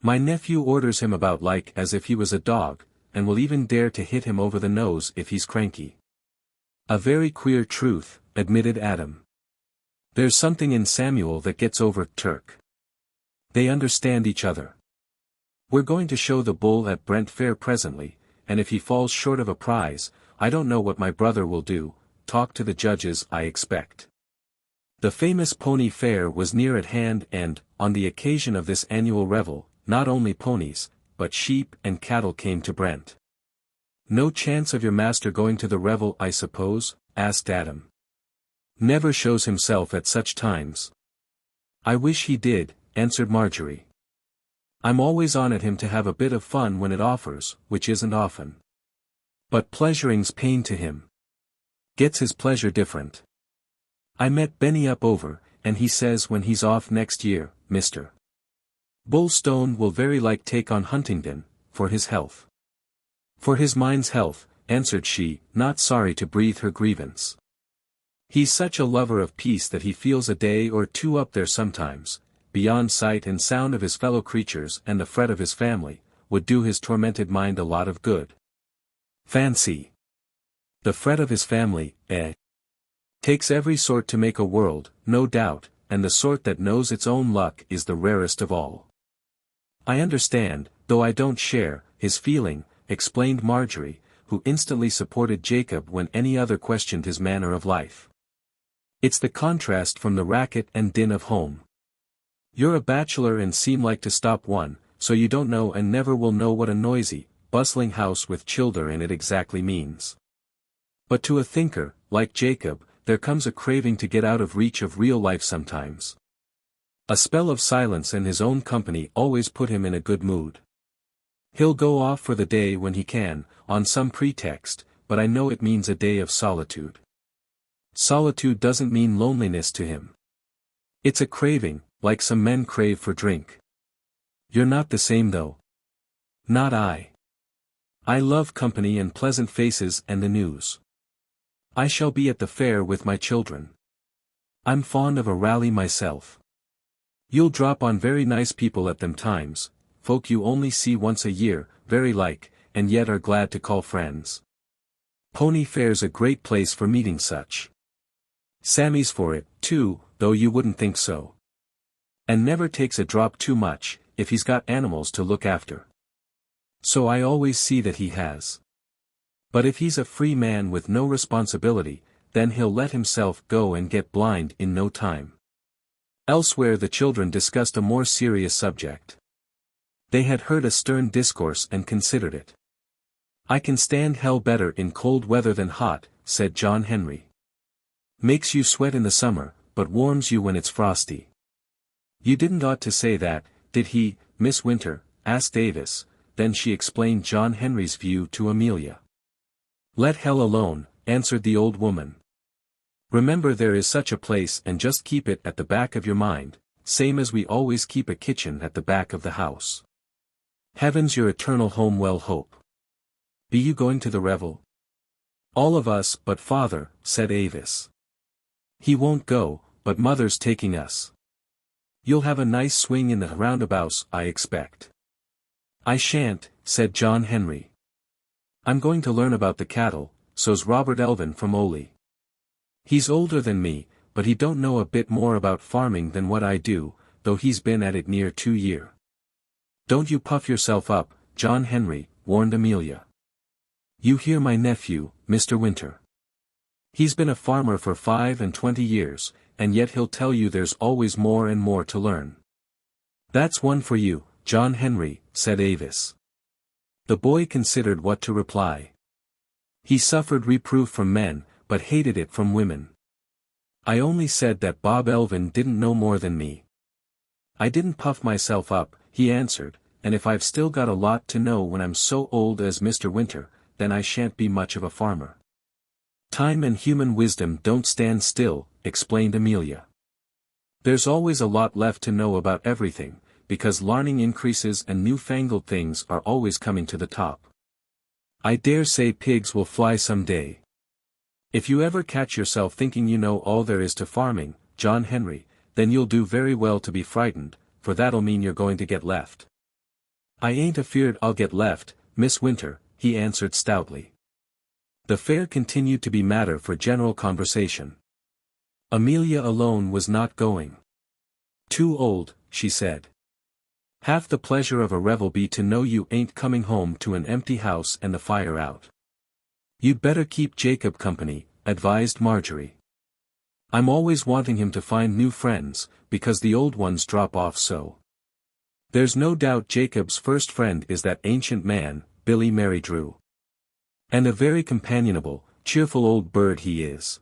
My nephew orders him about like as if he was a dog, and will even dare to hit him over the nose if he's cranky." "A very queer truth," admitted Adam. "There's something in Samuel that gets over Turk. They understand each other. We're going to show the bull at Brent Fair presently, and if he falls short of a prize, I don't know what my brother will do, talk to the judges I expect." The famous pony fair was near at hand and, on the occasion of this annual revel, not only ponies, but sheep and cattle came to Brent. "No chance of your master going to the revel, I suppose?" asked Adam. "Never shows himself at such times." "I wish he did," answered Marjorie. "I'm always on at him to have a bit of fun when it offers, which isn't often. But pleasuring's pain to him. Gets his pleasure different. I met Benny up over, and he says when he's off next year, Mr. Bulstone will very like take on Huntingdon, for his health." "For his mind's health," answered she, not sorry to breathe her grievance. "He's such a lover of peace that he feels a day or two up there sometimes, beyond sight and sound of his fellow creatures and the fret of his family, would do his tormented mind a lot of good." "Fancy! The fret of his family, eh? Takes every sort to make a world, no doubt, and the sort that knows its own luck is the rarest of all." "I understand, though I don't share, his feeling," explained Marjorie, who instantly supported Jacob when any other questioned his manner of life. "It's the contrast from the racket and din of home. You're a bachelor and seem like to stop one, so you don't know and never will know what a noisy, bustling house with children in it exactly means. But to a thinker, like Jacob, there comes a craving to get out of reach of real life sometimes. A spell of silence and his own company always put him in a good mood. He'll go off for the day when he can, on some pretext, but I know it means a day of solitude. Solitude doesn't mean loneliness to him. It's a craving, like some men crave for drink. You're not the same though." "Not I. I love company and pleasant faces and the news. I shall be at the fair with my children. I'm fond of a rally myself. You'll drop on very nice people at them times, folk you only see once a year, very like, and yet are glad to call friends. Pony Fair's a great place for meeting such. Sammy's for it, too, though you wouldn't think so. And never takes a drop too much, if he's got animals to look after. So I always see that he has. But if he's a free man with no responsibility, then he'll let himself go and get blind in no time." Elsewhere the children discussed a more serious subject. They had heard a stern discourse and considered it. "I can stand hell better in cold weather than hot," said John Henry. "Makes you sweat in the summer, but warms you when it's frosty." "You didn't ought to say that, did he, Miss Winter?" asked Avis. Then she explained John Henry's view to Amelia. "Let hell alone," answered the old woman. "Remember there is such a place and just keep it at the back of your mind, same as we always keep a kitchen at the back of the house. Heaven's your eternal home. Well, hope. Be you going to the revel?" "All of us but father," said Avis. "He won't go, but mother's taking us." "You'll have a nice swing in the roundabouts, I expect." "I shan't," said John Henry. "I'm going to learn about the cattle, so's Robert Elvin from Oley. He's older than me, but he don't know a bit more about farming than what I do, though he's been at it near 2 years. "Don't you puff yourself up, John Henry," warned Amelia. "You hear my nephew, Mr. Winter. He's been a farmer for 25 years, and yet he'll tell you there's always more and more to learn." "That's one for you, John Henry," said Avis. The boy considered what to reply. He suffered reproof from men, but hated it from women. "I only said that Bob Elvin didn't know more than me. I didn't puff myself up," he answered, "and if I've still got a lot to know when I'm so old as Mr. Winter, then I shan't be much of a farmer." "Time and human wisdom don't stand still," explained Amelia. "There's always a lot left to know about everything, because learning increases and newfangled things are always coming to the top. I dare say pigs will fly some day. If you ever catch yourself thinking you know all there is to farming, John Henry, then you'll do very well to be frightened, for that'll mean you're going to get left." "I ain't afeard I'll get left, Miss Winter," he answered stoutly. The fair continued to be matter for general conversation. Amelia alone was not going. "Too old," she said. "Half the pleasure of a revel be to know you ain't coming home to an empty house and the fire out." "You'd better keep Jacob company," advised Marjorie. "I'm always wanting him to find new friends, because the old ones drop off so. There's no doubt Jacob's first friend is that ancient man, Billy Marydrew. And a very companionable, cheerful old bird he is.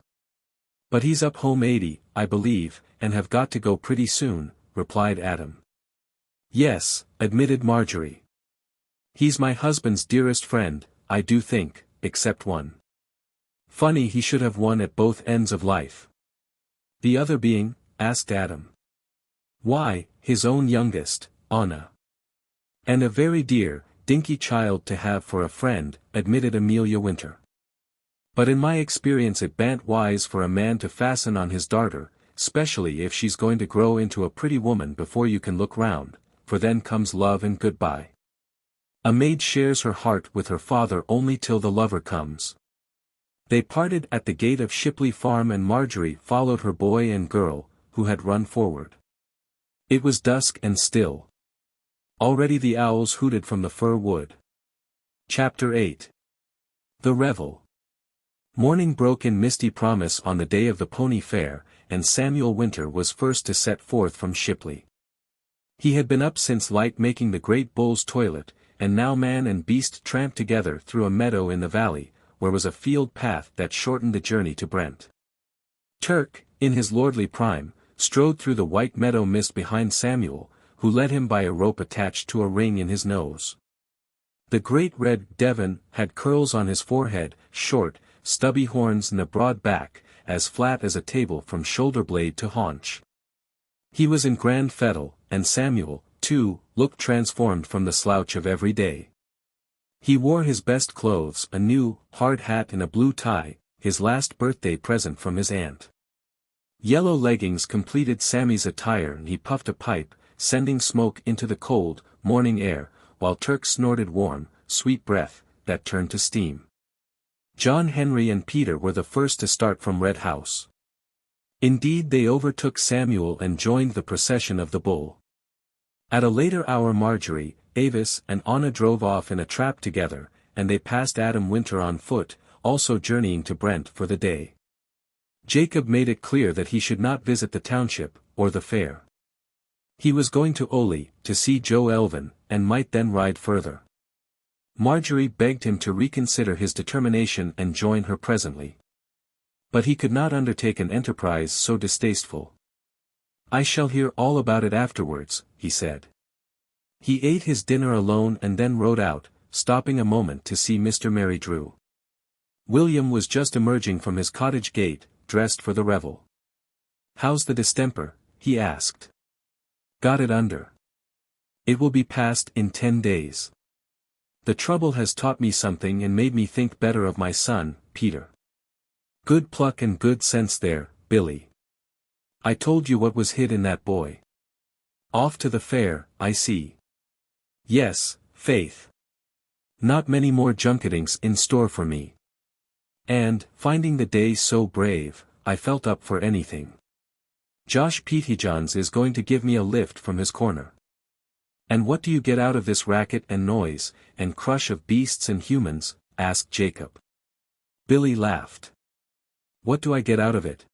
But he's up home 80, I believe, and have got to go pretty soon," replied Adam. "Yes," admitted Marjorie. "He's my husband's dearest friend, I do think, except one. Funny he should have one at both ends of life." "The other being?" asked Adam. "Why, his own youngest, Anna. And a very dear, dinky child to have for a friend," admitted Amelia Winter. "But in my experience it ban't wise for a man to fasten on his darter, specially if she's going to grow into a pretty woman before you can look round, for then comes love and goodbye. A maid shares her heart with her father only till the lover comes." They parted at the gate of Shipley Farm and Marjorie followed her boy and girl, who had run forward. It was dusk and still. Already the owls hooted from the fir wood. Chapter 8. The Revel. Morning broke in misty promise on the day of the pony fair, and Samuel Winter was first to set forth from Shipley. He had been up since light making the great bull's toilet, and now man and beast tramped together through a meadow in the valley, where was a field path that shortened the journey to Brent. Turk, in his lordly prime, strode through the white meadow mist behind Samuel, who led him by a rope attached to a ring in his nose. The great red Devon had curls on his forehead, short, stubby horns and a broad back, as flat as a table from shoulder blade to haunch. He was in grand fettle, and Samuel, too, looked transformed from the slouch of every day. He wore his best clothes, a new, hard hat and a blue tie, his last birthday present from his aunt. Yellow leggings completed Sammy's attire and he puffed a pipe, sending smoke into the cold, morning air, while Turk snorted warm, sweet breath, that turned to steam. John Henry and Peter were the first to start from Red House. Indeed they overtook Samuel and joined the procession of the bull. At a later hour Marjorie, Avis and Anna drove off in a trap together, and they passed Adam Winter on foot, also journeying to Brent for the day. Jacob made it clear that he should not visit the township, or the fair. He was going to Oley, to see Joe Elvin, and might then ride further. Marjorie begged him to reconsider his determination and join her presently. But he could not undertake an enterprise so distasteful. "I shall hear all about it afterwards," he said. He ate his dinner alone and then rode out, stopping a moment to see Mr. Mary Drew. William was just emerging from his cottage gate, dressed for the revel. "How's the distemper?" he asked. "Got it under. It will be past in 10 days. The trouble has taught me something and made me think better of my son, Peter. Good pluck and good sense there, Billy. I told you what was hid in that boy. Off to the fair, I see. Yes, faith. Not many more junketings in store for me. And, finding the day so brave, I felt up for anything. Josh Pettyjohns is going to give me a lift from his corner. And what do you get out of this racket and noise, and crush of beasts and humans?" asked Jacob. Billy laughed. "What do I get out of it?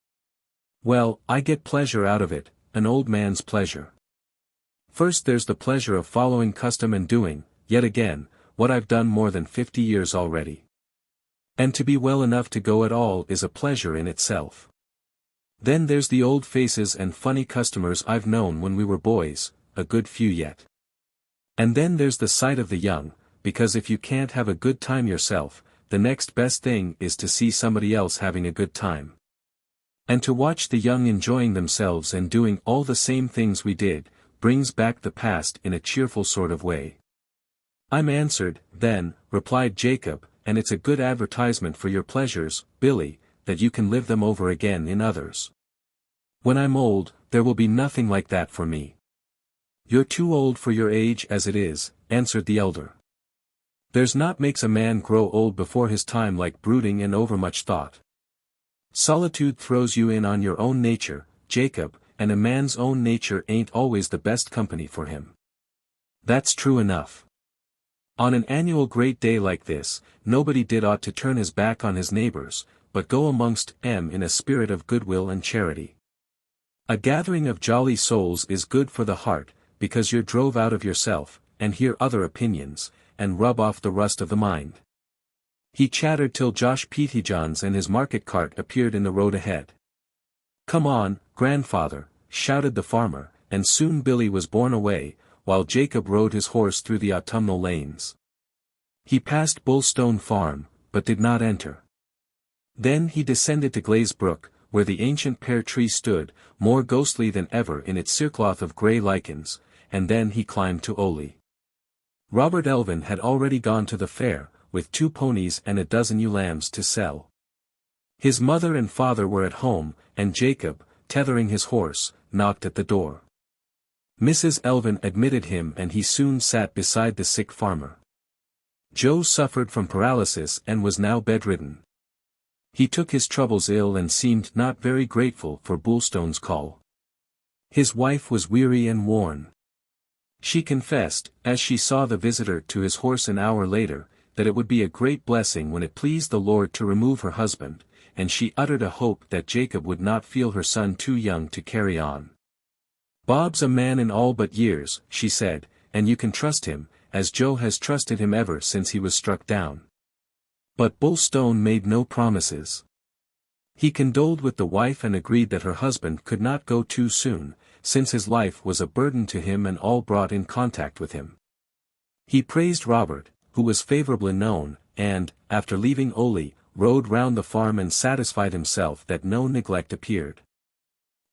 Well, I get pleasure out of it, an old man's pleasure. First there's the pleasure of following custom and doing, yet again, what I've done more than 50 years already. And to be well enough to go at all is a pleasure in itself. Then there's the old faces and funny customers I've known when we were boys, a good few yet. And then there's the sight of the young, because if you can't have a good time yourself, the next best thing is to see somebody else having a good time. And to watch the young enjoying themselves and doing all the same things we did, brings back the past in a cheerful sort of way." "I'm answered, then," replied Jacob, "and it's a good advertisement for your pleasures, Billy, that you can live them over again in others. When I'm old, there will be nothing like that for me." "You're too old for your age as it is," answered the elder. "There's not makes a man grow old before his time like brooding and overmuch thought. Solitude throws you in on your own nature, Jacob, and a man's own nature ain't always the best company for him." "That's true enough. On an annual great day like this, nobody did ought to turn his back on his neighbors, but go amongst 'em in a spirit of goodwill and charity. A gathering of jolly souls is good for the heart, because you're drove out of yourself, and hear other opinions, and rub off the rust of the mind." He chattered till Josh Pettyjohns and his market cart appeared in the road ahead. "Come on, grandfather," shouted the farmer, and soon Billy was borne away, while Jacob rode his horse through the autumnal lanes. He passed Bullstone Farm, but did not enter. Then he descended to Glaze Brook, where the ancient pear tree stood, more ghostly than ever in its cerecloth of grey lichens, and then he climbed to Oley. Robert Elvin had already gone to the fair, with 2 ponies and a dozen ewe lambs to sell. His mother and father were at home, and Jacob, tethering his horse, knocked at the door. Mrs. Elvin admitted him and he soon sat beside the sick farmer. Joe suffered from paralysis and was now bedridden. He took his troubles ill and seemed not very grateful for Bullstone's call. His wife was weary and worn. She confessed, as she saw the visitor to his horse an hour later, that it would be a great blessing when it pleased the Lord to remove her husband, and she uttered a hope that Jacob would not feel her son too young to carry on. "Bob's a man in all but years," she said, "and you can trust him, as Joe has trusted him ever since he was struck down." But Bullstone made no promises. He condoled with the wife and agreed that her husband could not go too soon, since his life was a burden to him and all brought in contact with him. He praised Robert, who was favourably known, and, after leaving Oley, rode round the farm and satisfied himself that no neglect appeared.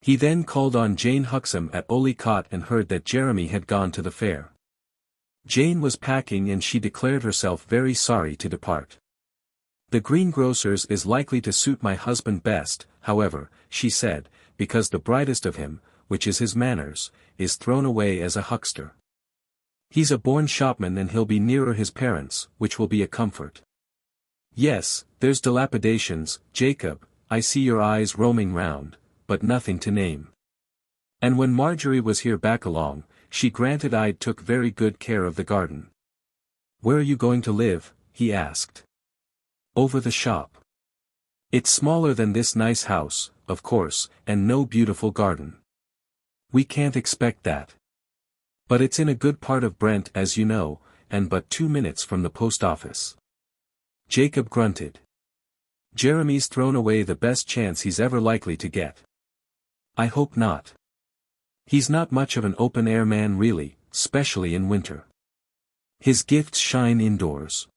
He then called on Jane Huxham at Oley Cot and heard that Jeremy had gone to the fair. Jane was packing and she declared herself very sorry to depart. "The greengrocer's is likely to suit my husband best, however," she said, "because the brightest of him, which is his manners, is thrown away as a huckster. He's a born shopman and he'll be nearer his parents, which will be a comfort. Yes, there's dilapidations, Jacob, I see your eyes roaming round, but nothing to name. And when Marjorie was here back along, she granted I took very good care of the garden." "Where are you going to live?" he asked. "Over the shop. It's smaller than this nice house, of course, and no beautiful garden. We can't expect that." But it's in a good part of Brent as you know, and but 2 minutes from the post office. Jacob grunted. Jeremy's thrown away the best chance he's ever likely to get. I hope not. He's not much of an open-air man really, especially in winter. His gifts shine indoors.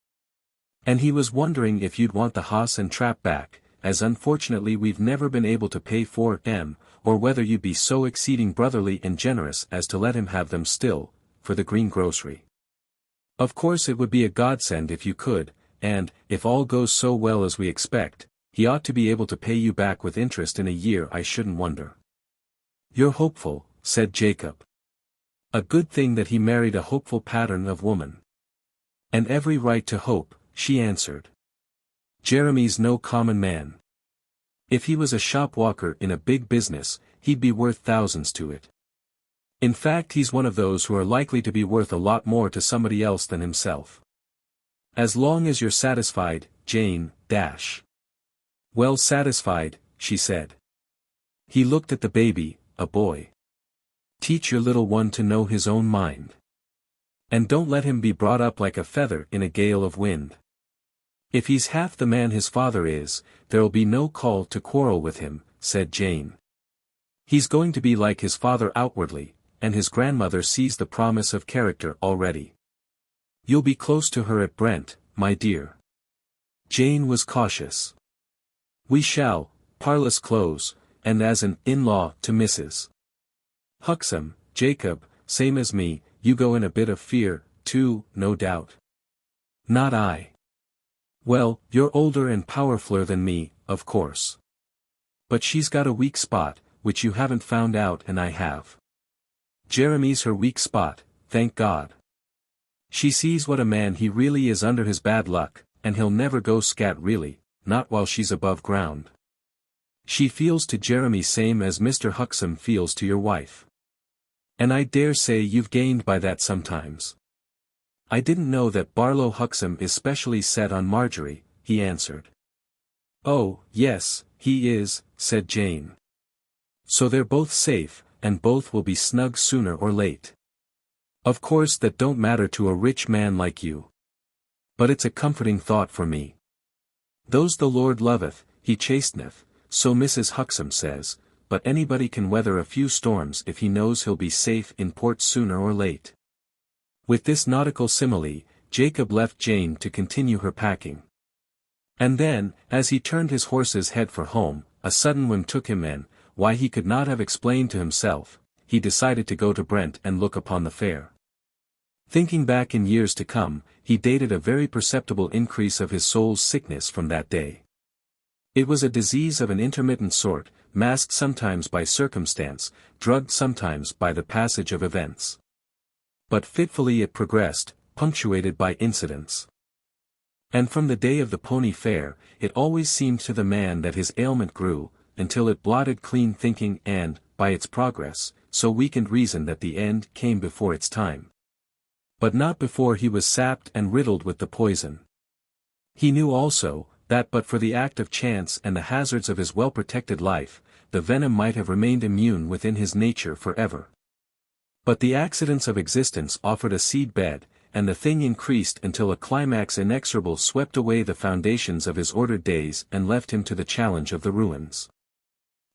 And he was wondering if you'd want the hoss and trap back, as unfortunately we've never been able to pay for them, or whether you'd be so exceeding brotherly and generous as to let him have them still, for the greengrocery. Of course it would be a godsend if you could, and, if all goes so well as we expect, he ought to be able to pay you back with interest in a year. I shouldn't wonder. You're hopeful, said Jacob. A good thing that he married a hopeful pattern of woman. And every right to hope, she answered. Jeremy's no common man. If he was a shop walker in a big business, he'd be worth thousands to it. In fact, he's one of those who are likely to be worth a lot more to somebody else than himself. As long as you're satisfied, Jane, dash. Well satisfied, she said. He looked at the baby, a boy. Teach your little one to know his own mind. And don't let him be brought up like a feather in a gale of wind. If he's half the man his father is, there'll be no call to quarrel with him, said Jane. He's going to be like his father outwardly, and his grandmother sees the promise of character already. You'll be close to her at Brent, my dear. Jane was cautious. We shall, parlous close, and as an in-law to Mrs. Huxham, Jacob, same as me, you go in a bit of fear, too, no doubt. Not I. Well, you're older and powerfuler than me, of course. But she's got a weak spot, which you haven't found out and I have. Jeremy's her weak spot, thank God. She sees what a man he really is under his bad luck, and he'll never go scat really, not while she's above ground. She feels to Jeremy same as Mr. Huxham feels to your wife. And I dare say you've gained by that sometimes. I didn't know that Barlow Huxham is specially set on Marjorie, he answered. Oh, yes, he is, said Jane. So they're both safe, and both will be snug sooner or late. Of course that don't matter to a rich man like you. But it's a comforting thought for me. Those the Lord loveth, he chasteneth, so Mrs. Huxham says, but anybody can weather a few storms if he knows he'll be safe in port sooner or late. With this nautical simile, Jacob left Jane to continue her packing. And then, as he turned his horse's head for home, a sudden whim took him and, why he could not have explained to himself, he decided to go to Brent and look upon the fair. Thinking back in years to come, he dated a very perceptible increase of his soul's sickness from that day. It was a disease of an intermittent sort, masked sometimes by circumstance, drugged sometimes by the passage of events. But fitfully it progressed, punctuated by incidents. And from the day of the pony fair, it always seemed to the man that his ailment grew, until it blotted clean thinking and, by its progress, so weakened reason that the end came before its time. But not before he was sapped and riddled with the poison. He knew also, that but for the act of chance and the hazards of his well-protected life, the venom might have remained immune within his nature forever. But the accidents of existence offered a seed bed, and the thing increased until a climax inexorable swept away the foundations of his ordered days and left him to the challenge of the ruins.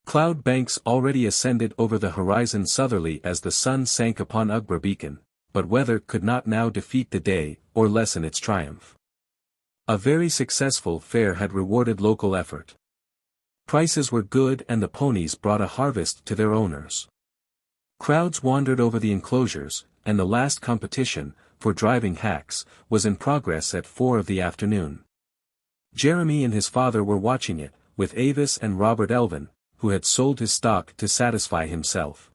Cloud banks already ascended over the horizon southerly as the sun sank upon Ugbra Beacon, but weather could not now defeat the day, or lessen its triumph. A very successful fair had rewarded local effort. Prices were good and the ponies brought a harvest to their owners. Crowds wandered over the enclosures, and the last competition, for driving hacks, was in progress at 4 of the afternoon. Jeremy and his father were watching it, with Avis and Robert Elvin, who had sold his stock to satisfy himself.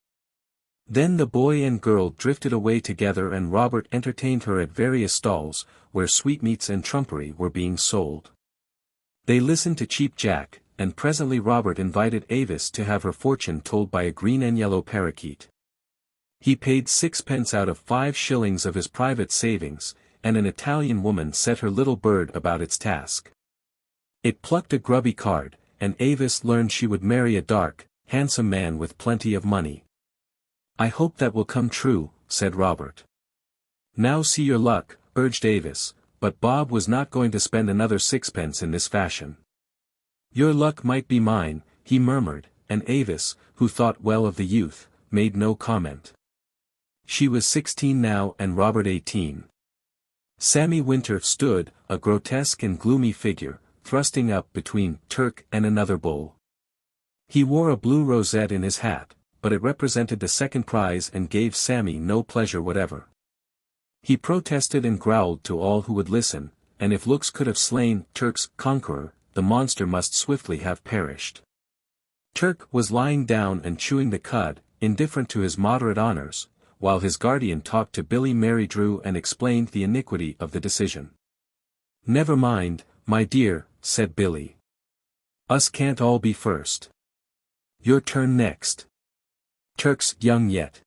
Then the boy and girl drifted away together and Robert entertained her at various stalls, where sweetmeats and trumpery were being sold. They listened to Cheap Jack, and presently Robert invited Avis to have her fortune told by a green and yellow parakeet. He paid 6 pence out of 5 shillings of his private savings, and an Italian woman set her little bird about its task. It plucked a grubby card, and Avis learned she would marry a dark, handsome man with plenty of money. I hope that will come true, said Robert. Now see your luck, urged Avis, but Bob was not going to spend another sixpence in this fashion. Your luck might be mine, he murmured, and Avis, who thought well of the youth, made no comment. She was 16 now and Robert 18. Sammy Winter stood, a grotesque and gloomy figure, thrusting up between Turk and another bull. He wore a blue rosette in his hat, but it represented the second prize and gave Sammy no pleasure whatever. He protested and growled to all who would listen, and if looks could have slain Turk's conqueror, the monster must swiftly have perished. Turk was lying down and chewing the cud, indifferent to his moderate honors, while his guardian talked to Billy Mary Drew and explained the iniquity of the decision. Never mind, my dear, said Billy. Us can't all be first. Your turn next. Turk's young yet.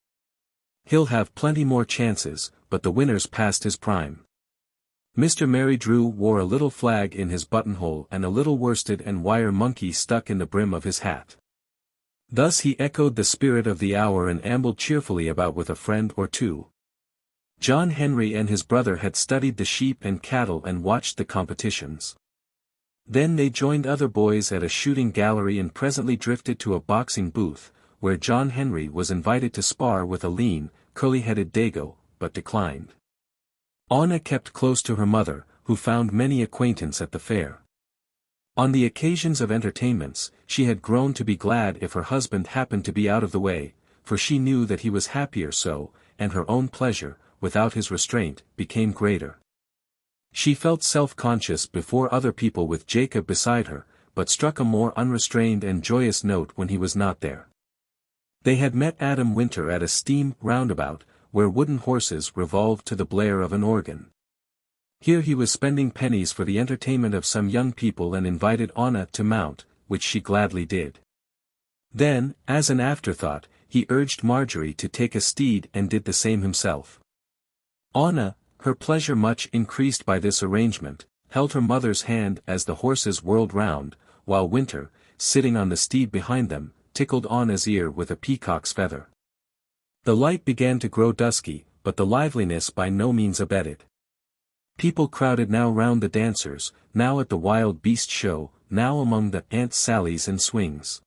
He'll have plenty more chances, but the winner's past his prime. Mr. Mary Drew wore a little flag in his buttonhole and a little worsted and wire monkey stuck in the brim of his hat. Thus he echoed the spirit of the hour and ambled cheerfully about with a friend or two. John Henry and his brother had studied the sheep and cattle and watched the competitions. Then they joined other boys at a shooting gallery and presently drifted to a boxing booth, where John Henry was invited to spar with a lean, curly-headed Dago, but declined. Anna kept close to her mother, who found many acquaintance at the fair. On the occasions of entertainments, she had grown to be glad if her husband happened to be out of the way, for she knew that he was happier so, and her own pleasure, without his restraint, became greater. She felt self-conscious before other people with Jacob beside her, but struck a more unrestrained and joyous note when he was not there. They had met Adam Winter at a steam roundabout, where wooden horses revolved to the blare of an organ. Here he was spending pennies for the entertainment of some young people and invited Anna to mount, which she gladly did. Then, as an afterthought, he urged Marjorie to take a steed and did the same himself. Anna, her pleasure much increased by this arrangement, held her mother's hand as the horses whirled round, while Winter, sitting on the steed behind them, tickled Anna's ear with a peacock's feather. The light began to grow dusky, but the liveliness by no means abated. People crowded now round the dancers, now at the wild beast show, now among the Aunt Sallies and swings.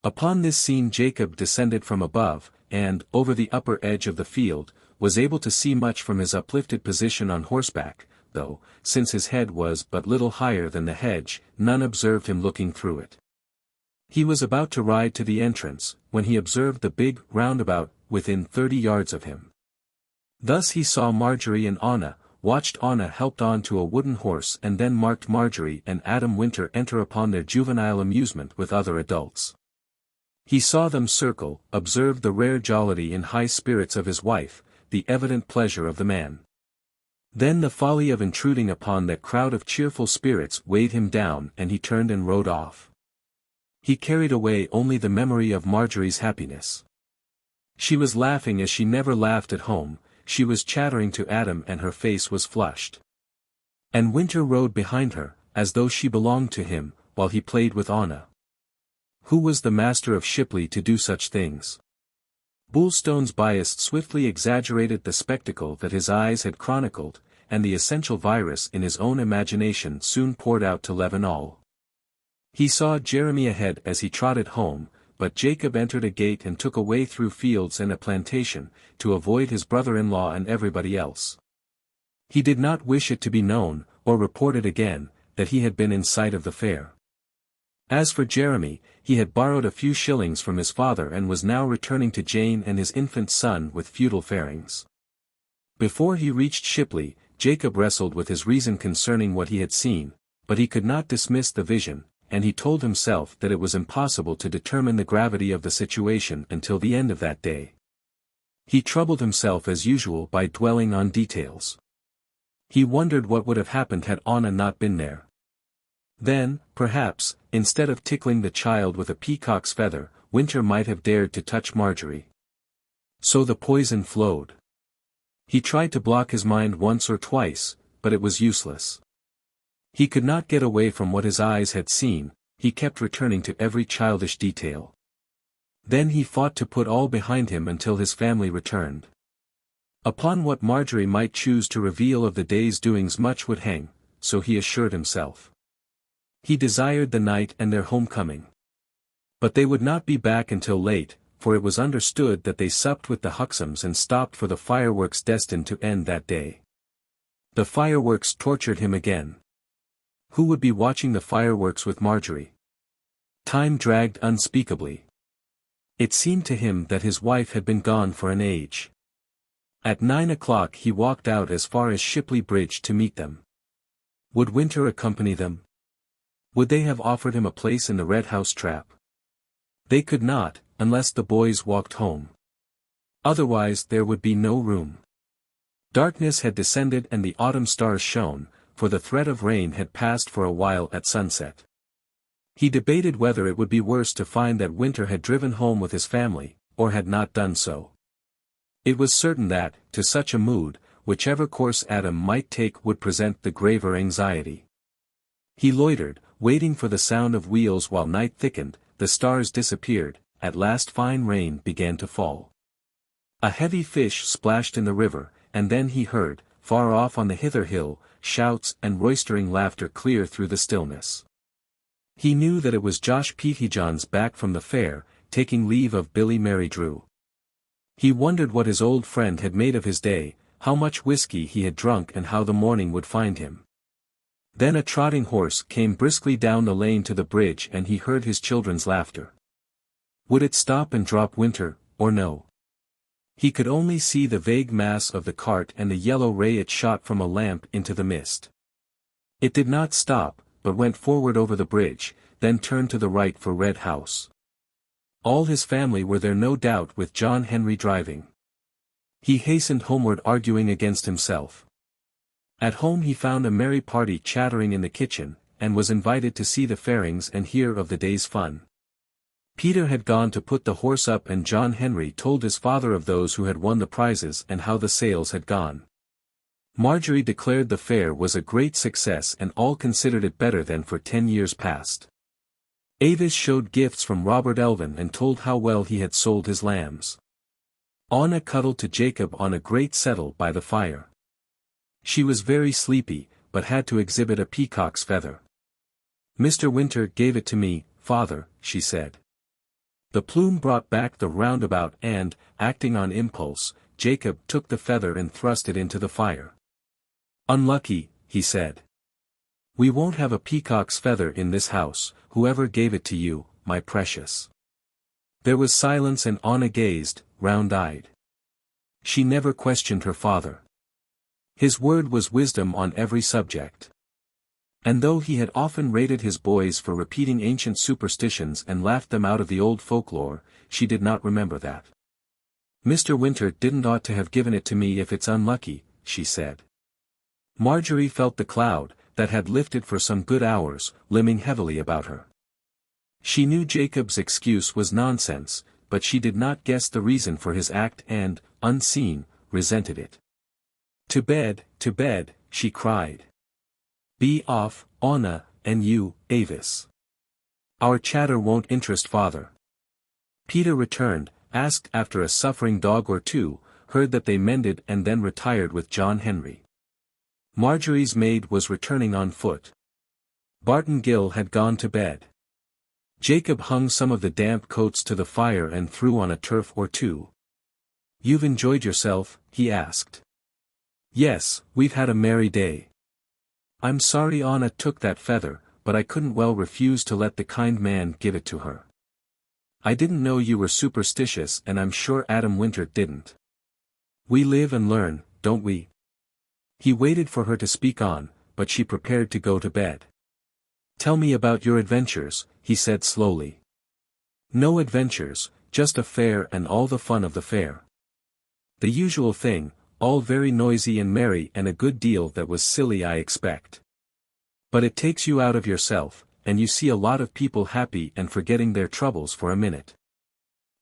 Upon this scene Jacob descended from above, and, over the upper edge of the field, was able to see much from his uplifted position on horseback, though, since his head was but little higher than the hedge, none observed him looking through it. He was about to ride to the entrance, when he observed the big roundabout within 30 yards of him. Thus he saw Marjorie and Anna, watched Anna helped on to a wooden horse and then marked Marjorie and Adam Winter enter upon their juvenile amusement with other adults. He saw them circle, observed the rare jollity and high spirits of his wife, the evident pleasure of the man. Then the folly of intruding upon that crowd of cheerful spirits weighed him down and he turned and rode off. He carried away only the memory of Marjorie's happiness. She was laughing as she never laughed at home, she was chattering to Adam and her face was flushed. And Winter rode behind her, as though she belonged to him, while he played with Anna. Who was the master of Shipley to do such things? Bullstone's bias swiftly exaggerated the spectacle that his eyes had chronicled, and the essential virus in his own imagination soon poured out to leaven all. He saw Jeremy ahead as he trotted home, but Jacob entered a gate and took a way through fields and a plantation, to avoid his brother-in-law and everybody else. He did not wish it to be known, or reported again, that he had been in sight of the fair. As for Jeremy, he had borrowed a few shillings from his father and was now returning to Jane and his infant son with feudal fairings. Before he reached Shipley, Jacob wrestled with his reason concerning what he had seen, but he could not dismiss the vision, and he told himself that it was impossible to determine the gravity of the situation until the end of that day. He troubled himself as usual by dwelling on details. He wondered what would have happened had Anna not been there. Then, perhaps, instead of tickling the child with a peacock's feather, Winter might have dared to touch Marjorie. So the poison flowed. He tried to block his mind once or twice, but it was useless. He could not get away from what his eyes had seen, he kept returning to every childish detail. Then he fought to put all behind him until his family returned. Upon what Marjorie might choose to reveal of the day's doings much would hang, so he assured himself. He desired the night and their homecoming. But they would not be back until late, for it was understood that they supped with the Huxhams and stopped for the fireworks destined to end that day. The fireworks tortured him again. Who would be watching the fireworks with Marjorie? Time dragged unspeakably. It seemed to him that his wife had been gone for an age. At 9 o'clock he walked out as far as Shipley Bridge to meet them. Would Winter accompany them? Would they have offered him a place in the Red House trap? They could not, unless the boys walked home. Otherwise there would be no room. Darkness had descended and the autumn stars shone, for the threat of rain had passed for a while at sunset. He debated whether it would be worse to find that Winter had driven home with his family, or had not done so. It was certain that, to such a mood, whichever course Adam might take would present the graver anxiety. He loitered, waiting for the sound of wheels while night thickened, the stars disappeared, at last fine rain began to fall. A heavy fish splashed in the river, and then he heard, far off on the hither hill, shouts and roistering laughter clear through the stillness. He knew that it was Josh Pettyjohns back from the fair, taking leave of Billy Mary Drew. He wondered what his old friend had made of his day, how much whiskey he had drunk and how the morning would find him. Then a trotting horse came briskly down the lane to the bridge and he heard his children's laughter. Would it stop and drop Winter, or no? He could only see the vague mass of the cart and the yellow ray it shot from a lamp into the mist. It did not stop, but went forward over the bridge, then turned to the right for Red House. All his family were there no doubt with John Henry driving. He hastened homeward arguing against himself. At home he found a merry party chattering in the kitchen, and was invited to see the fairings and hear of the day's fun. Peter had gone to put the horse up and John Henry told his father of those who had won the prizes and how the sales had gone. Marjorie declared the fair was a great success and all considered it better than for 10 years past. Avis showed gifts from Robert Elvin and told how well he had sold his lambs. Anna cuddled to Jacob on a great settle by the fire. She was very sleepy, but had to exhibit a peacock's feather. "Mr. Winter gave it to me, father," she said. The plume brought back the roundabout and, acting on impulse, Jacob took the feather and thrust it into the fire. "Unlucky," he said. "We won't have a peacock's feather in this house, whoever gave it to you, my precious." There was silence and Anna gazed, round-eyed. She never questioned her father. His word was wisdom on every subject. And though he had often rated his boys for repeating ancient superstitions and laughed them out of the old folklore, she did not remember that. "Mr. Winter didn't ought to have given it to me if it's unlucky," she said. Marjorie felt the cloud, that had lifted for some good hours, looming heavily about her. She knew Jacob's excuse was nonsense, but she did not guess the reason for his act and, unseen, resented it. To bed," she cried. "Be off, Anna, and you, Avis. Our chatter won't interest father." Peter returned, asked after a suffering dog or two, heard that they mended and then retired with John Henry. Marjorie's maid was returning on foot. Barton Gill had gone to bed. Jacob hung some of the damp coats to the fire and threw on a turf or two. "You've enjoyed yourself?" he asked. "Yes, we've had a merry day. I'm sorry Anna took that feather, but I couldn't well refuse to let the kind man give it to her. I didn't know you were superstitious and I'm sure Adam Winter didn't. We live and learn, don't we?" He waited for her to speak on, but she prepared to go to bed. "Tell me about your adventures," he said slowly. "No adventures, just a fair and all the fun of the fair. The usual thing, all very noisy and merry and a good deal that was silly I expect. But it takes you out of yourself, and you see a lot of people happy and forgetting their troubles for a minute.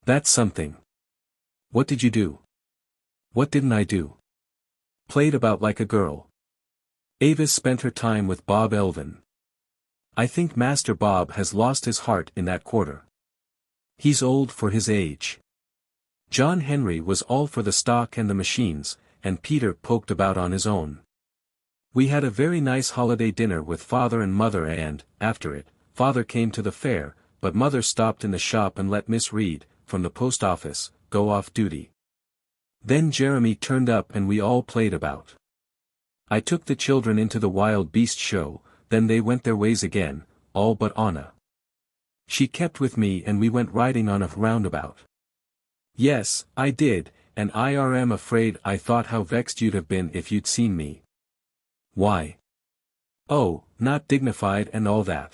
That's something. What did you do?" "What didn't I do?" "Played about like a girl." Avis spent her time with Bob Elvin. "I think Master Bob has lost his heart in that quarter. He's old for his age. John Henry was all for the stock and the machines, and Peter poked about on his own. We had a very nice holiday dinner with father and mother and, after it, father came to the fair, but mother stopped in the shop and let Miss Reed, from the post office, go off duty. Then Jeremy turned up and we all played about. I took the children into the wild beast show, then they went their ways again, all but Anna. She kept with me and we went riding on a roundabout. Yes, I did, and I'm afraid I thought how vexed you'd have been if you'd seen me. Why? Oh, not dignified and all that.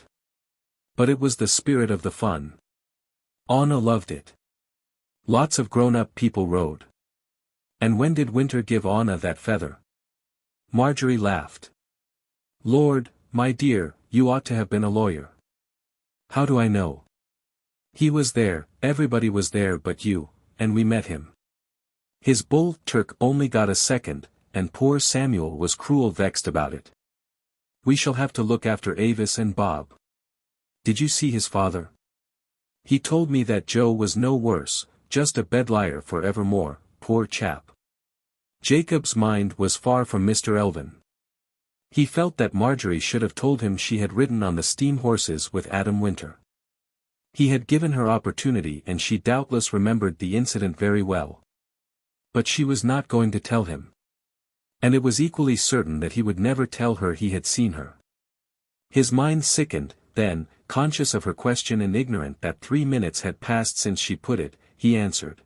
But it was the spirit of the fun. Anna loved it. Lots of grown-up people rode. And when did Winter give Anna that feather? Marjorie laughed. Lord, my dear, you ought to have been a lawyer. How do I know? He was there, everybody was there but you, and we met him. His bull Turk only got a second, and poor Samuel was cruel vexed about it. We shall have to look after Avis and Bob. Did you see his father? He told me that Joe was no worse, just a bedliar for evermore, poor chap. Jacob's mind was far from Mr. Elvin. He felt that Marjorie should have told him she had ridden on the steam horses with Adam Winter. He had given her opportunity and she doubtless remembered the incident very well. But she was not going to tell him. And it was equally certain that he would never tell her he had seen her. His mind sickened, then, conscious of her question and ignorant that 3 minutes had passed since she put it, he answered.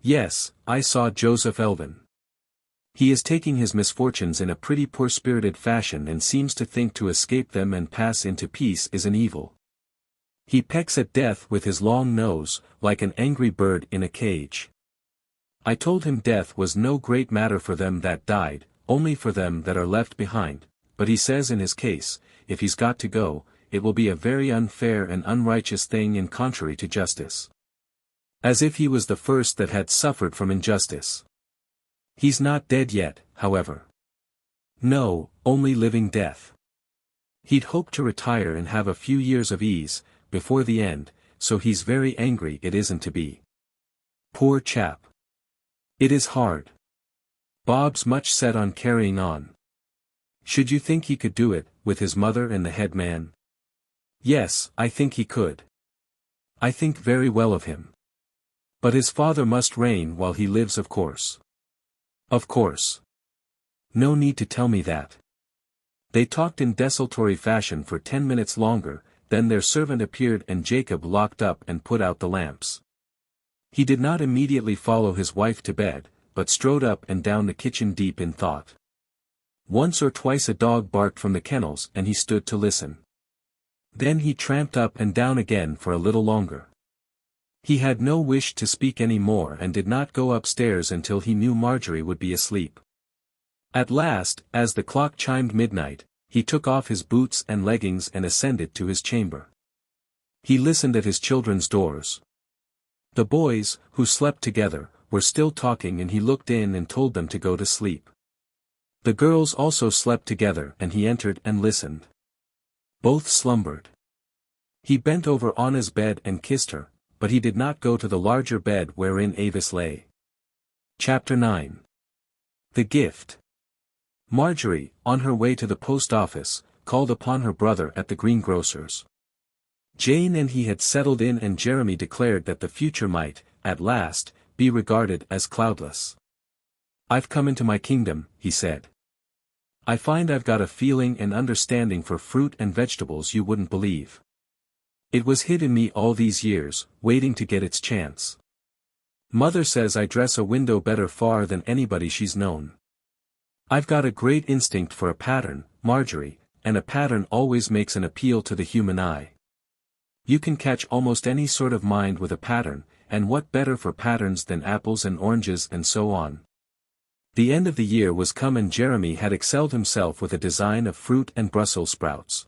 Yes, I saw Joseph Elvin. He is taking his misfortunes in a pretty poor-spirited fashion and seems to think to escape them and pass into peace is an evil. He pecks at death with his long nose, like an angry bird in a cage. I told him death was no great matter for them that died, only for them that are left behind, but he says in his case, if he's got to go, it will be a very unfair and unrighteous thing and contrary to justice. As if he was the first that had suffered from injustice. He's not dead yet, however. No, only living death. He'd hoped to retire and have a few years of ease, before the end, so he's very angry it isn't to be. Poor chap. It is hard. Bob's much set on carrying on. Should you think he could do it, with his mother and the head man? Yes, I think he could. I think very well of him. But his father must reign while he lives, of course. Of course. No need to tell me that. They talked in desultory fashion for 10 minutes longer, then their servant appeared and Jacob locked up and put out the lamps. He did not immediately follow his wife to bed, but strode up and down the kitchen deep in thought. Once or twice a dog barked from the kennels and he stood to listen. Then he tramped up and down again for a little longer. He had no wish to speak any more and did not go upstairs until he knew Marjorie would be asleep. At last, as the clock chimed midnight, he took off his boots and leggings and ascended to his chamber. He listened at his children's doors. The boys, who slept together, were still talking and he looked in and told them to go to sleep. The girls also slept together and he entered and listened. Both slumbered. He bent over Anna's bed and kissed her, but he did not go to the larger bed wherein Avis lay. Chapter 9. The Gift. Marjorie, on her way to the post office, called upon her brother at the greengrocer's. Jane and he had settled in and Jeremy declared that the future might, at last, be regarded as cloudless. I've come into my kingdom, he said. I find I've got a feeling and understanding for fruit and vegetables you wouldn't believe. It was hid in me all these years, waiting to get its chance. Mother says I dress a window better far than anybody she's known. I've got a great instinct for a pattern, Marjorie, and a pattern always makes an appeal to the human eye. You can catch almost any sort of mind with a pattern, and what better for patterns than apples and oranges and so on. The end of the year was come and Jeremy had excelled himself with a design of fruit and Brussels sprouts.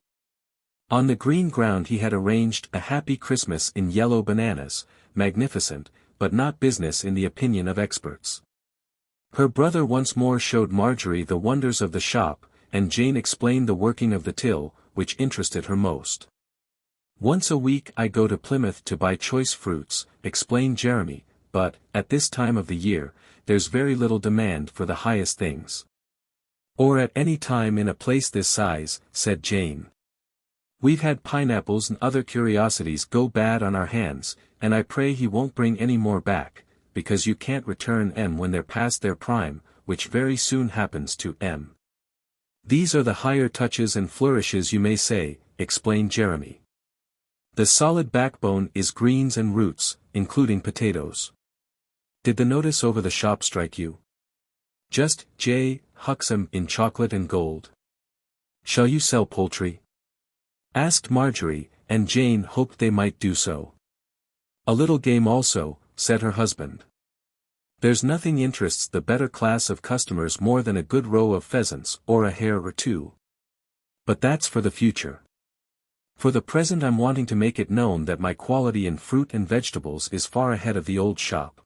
On the green ground he had arranged a happy Christmas in yellow bananas, magnificent, but not business in the opinion of experts. Her brother once more showed Marjorie the wonders of the shop, and Jane explained the working of the till, which interested her most. Once a week I go to Plymouth to buy choice fruits, explained Jeremy, but, at this time of the year, there's very little demand for the highest things. Or at any time in a place this size, said Jane. We've had pineapples and other curiosities go bad on our hands, and I pray he won't bring any more back, because you can't return 'em when they're past their prime, which very soon happens to 'em. These are the higher touches and flourishes, you may say, explained Jeremy. The solid backbone is greens and roots, including potatoes. Did the notice over the shop strike you? Just J. Huxham in chocolate and gold. Shall you sell poultry? Asked Marjorie, and Jane hoped they might do so. A little game also, said her husband. There's nothing interests the better class of customers more than a good row of pheasants or a hare or two. But that's for the future. For the present I'm wanting to make it known that my quality in fruit and vegetables is far ahead of the old shop.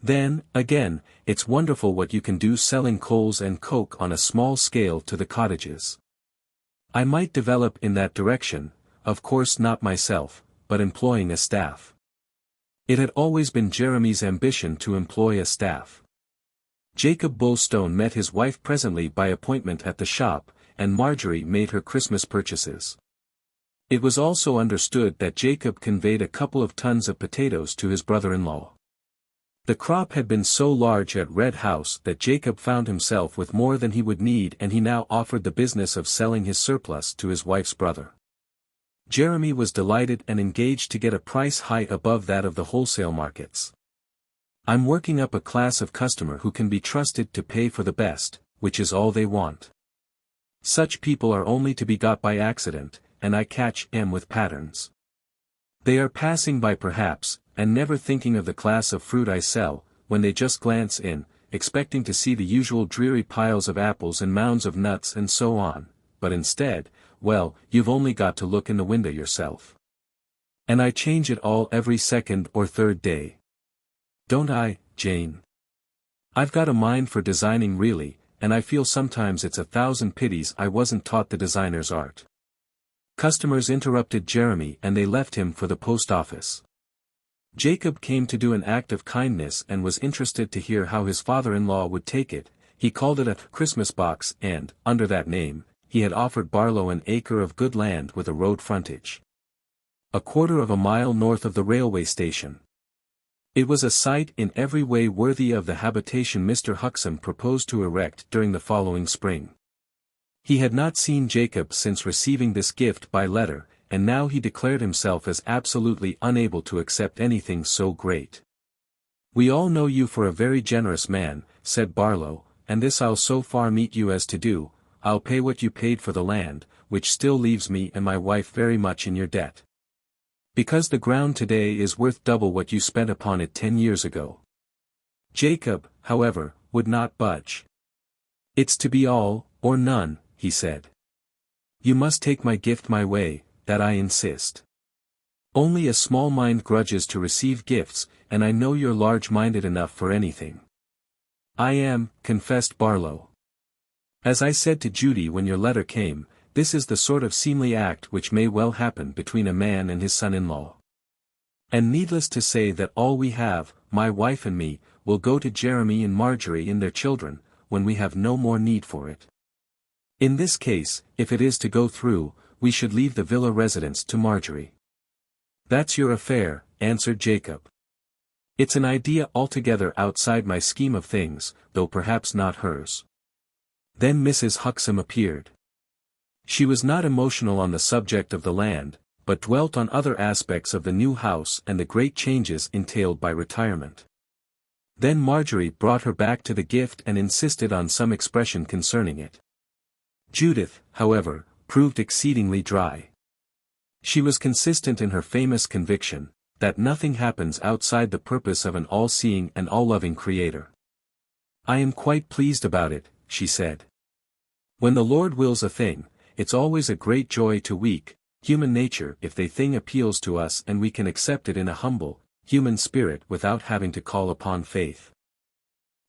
Then, again, it's wonderful what you can do selling coals and coke on a small scale to the cottages. I might develop in that direction, of course not myself, but employing a staff. It had always been Jeremy's ambition to employ a staff. Jacob Bulstone met his wife presently by appointment at the shop, and Marjorie made her Christmas purchases. It was also understood that Jacob conveyed a couple of tons of potatoes to his brother-in-law. The crop had been so large at Red House that Jacob found himself with more than he would need, and he now offered the business of selling his surplus to his wife's brother. Jeremy was delighted and engaged to get a price high above that of the wholesale markets. I'm working up a class of customer who can be trusted to pay for the best, which is all they want. Such people are only to be got by accident, and I catch 'em with patterns. They are passing by perhaps, and never thinking of the class of fruit I sell, when they just glance in, expecting to see the usual dreary piles of apples and mounds of nuts and so on, but instead, well, you've only got to look in the window yourself. And I change it all every second or third day. Don't I, Jane? I've got a mind for designing really, and I feel sometimes it's 1,000 pities I wasn't taught the designer's art. Customers interrupted Jeremy and they left him for the post office. Jacob came to do an act of kindness and was interested to hear how his father-in-law would take it. He called it a Christmas box and, under that name, he had offered Barlow an acre of good land with a road frontage. 1/4 of a mile north of the railway station. It was a site in every way worthy of the habitation Mr. Huxham proposed to erect during the following spring. He had not seen Jacob since receiving this gift by letter, and now he declared himself as absolutely unable to accept anything so great. We all know you for a very generous man, said Barlow, and this I'll so far meet you as to do. I'll pay what you paid for the land, which still leaves me and my wife very much in your debt. Because the ground today is worth double what you spent upon it 10 years ago. Jacob, however, would not budge. It's to be all, or none, he said. You must take my gift my way, that I insist. Only a small mind grudges to receive gifts, and I know you're large-minded enough for anything. I am, confessed Barlow. As I said to Judy when your letter came, this is the sort of seemly act which may well happen between a man and his son-in-law. And needless to say that all we have, my wife and me, will go to Jeremy and Marjorie and their children, when we have no more need for it. In this case, if it is to go through, we should leave the villa residence to Marjorie. That's your affair, answered Jacob. It's an idea altogether outside my scheme of things, though perhaps not hers. Then Mrs. Huxham appeared. She was not emotional on the subject of the land, but dwelt on other aspects of the new house and the great changes entailed by retirement. Then Marjorie brought her back to the gift and insisted on some expression concerning it. Judith, however, proved exceedingly dry. She was consistent in her famous conviction, that nothing happens outside the purpose of an all-seeing and all-loving Creator. I am quite pleased about it, she said. When the Lord wills a thing, it's always a great joy to weak, human nature if the thing appeals to us and we can accept it in a humble, human spirit without having to call upon faith.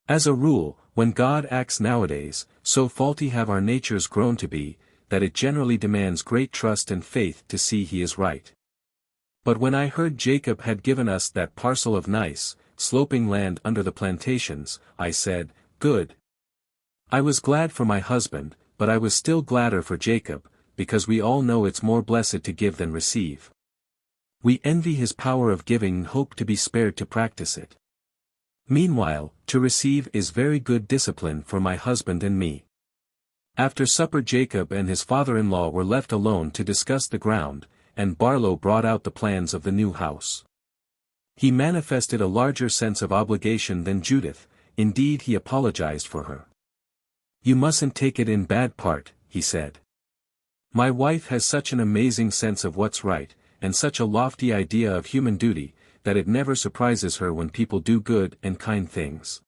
As a rule, when God acts nowadays, so faulty have our natures grown to be, that it generally demands great trust and faith to see he is right. But when I heard Jacob had given us that parcel of nice, sloping land under the plantations, I said, "Good." I was glad for my husband, but I was still gladder for Jacob, because we all know it's more blessed to give than receive. We envy his power of giving and hope to be spared to practice it. Meanwhile, to receive is very good discipline for my husband and me. After supper Jacob and his father-in-law were left alone to discuss the ground, and Barlow brought out the plans of the new house. He manifested a larger sense of obligation than Judith, indeed he apologized for her. "You mustn't take it in bad part," he said. "My wife has such an amazing sense of what's right, and such a lofty idea of human duty, that it never surprises her when people do good and kind things.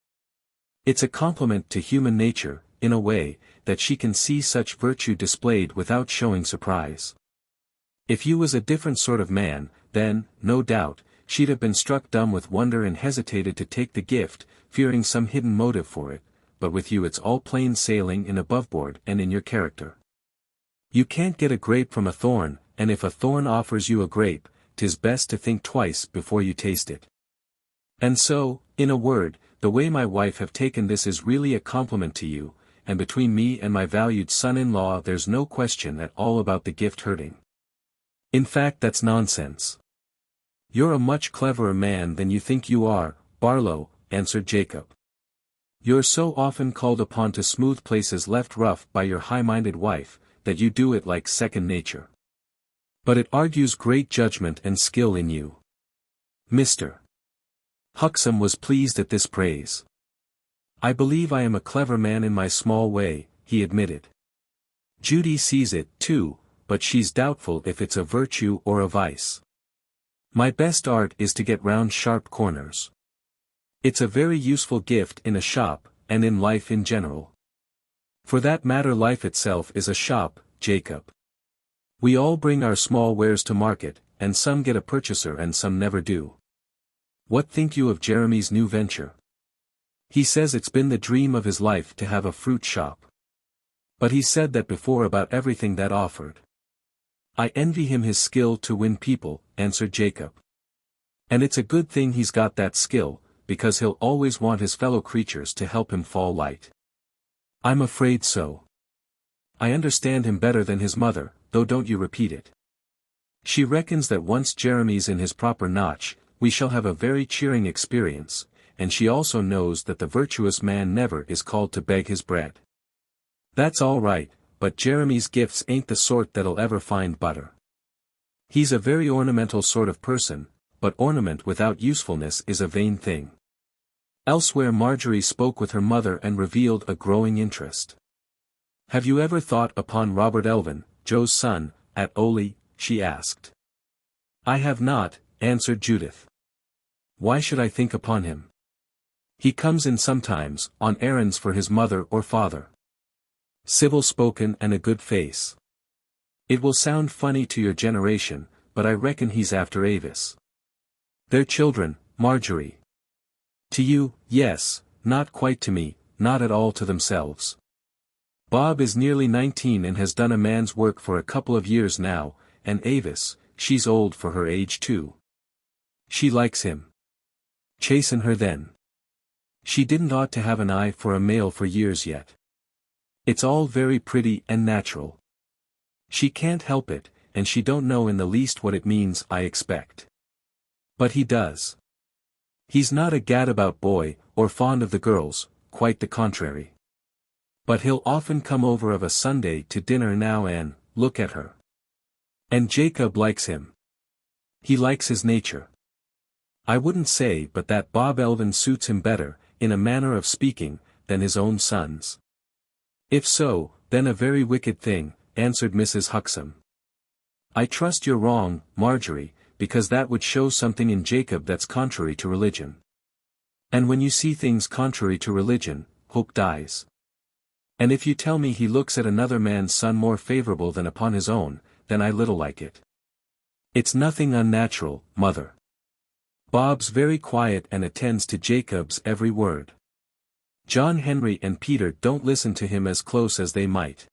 It's a compliment to human nature, in a way, that she can see such virtue displayed without showing surprise. If you was a different sort of man, then, no doubt, she'd have been struck dumb with wonder and hesitated to take the gift, fearing some hidden motive for it, but with you it's all plain sailing in aboveboard and in your character. You can't get a grape from a thorn, and if a thorn offers you a grape, 'tis best to think twice before you taste it. And so, in a word, the way my wife have taken this is really a compliment to you, and between me and my valued son-in-law there's no question at all about the gift hurting. In fact that's nonsense." "You're a much cleverer man than you think you are, Barlow," answered Jacob. "You're so often called upon to smooth places left rough by your high-minded wife, that you do it like second nature. But it argues great judgment and skill in you." Mr. Huxham was pleased at this praise. "I believe I am a clever man in my small way," he admitted. "Judy sees it, too, but she's doubtful if it's a virtue or a vice. My best art is to get round sharp corners. It's a very useful gift in a shop, and in life in general. For that matter life itself is a shop, Jacob. We all bring our small wares to market, and some get a purchaser and some never do. What think you of Jeremy's new venture? He says it's been the dream of his life to have a fruit shop. But he said that before about everything that offered. I envy him his skill to win people," answered Jacob. "And it's a good thing he's got that skill, because he'll always want his fellow creatures to help him fall light. I'm afraid so. I understand him better than his mother, though don't you repeat it. She reckons that once Jeremy's in his proper notch, we shall have a very cheering experience, and she also knows that the virtuous man never is called to beg his bread. That's all right, but Jeremy's gifts ain't the sort that'll ever find butter. He's a very ornamental sort of person, but ornament without usefulness is a vain thing." Elsewhere Marjorie spoke with her mother and revealed a growing interest. "Have you ever thought upon Robert Elvin, Joe's son, at Oley?" she asked. "I have not," answered Judith. "Why should I think upon him? He comes in sometimes, on errands for his mother or father. Civil-spoken and a good face. It will sound funny to your generation, but I reckon he's after Avis. They're children, Marjorie. To you, yes, not quite to me, not at all to themselves. Bob is nearly 19 and has done a man's work for a couple of years now, and Avis, she's old for her age too. She likes him. Chasten her then. She didn't ought to have an eye for a male for years yet. It's all very pretty and natural. She can't help it, and she don't know in the least what it means, I expect. But he does. He's not a gadabout boy, or fond of the girls, quite the contrary. But he'll often come over of a Sunday to dinner now and look at her. And Jacob likes him. He likes his nature. I wouldn't say but that Bob Elvin suits him better, in a manner of speaking, than his own sons. If so, then a very wicked thing, answered Mrs. Huxham. I trust you're wrong, Marjorie, because that would show something in Jacob that's contrary to religion. And when you see things contrary to religion, hope dies. And if you tell me he looks at another man's son more favorable than upon his own, then I little like it. It's nothing unnatural, mother. Bob's very quiet and attends to Jacob's every word. John Henry and Peter don't listen to him as close as they might.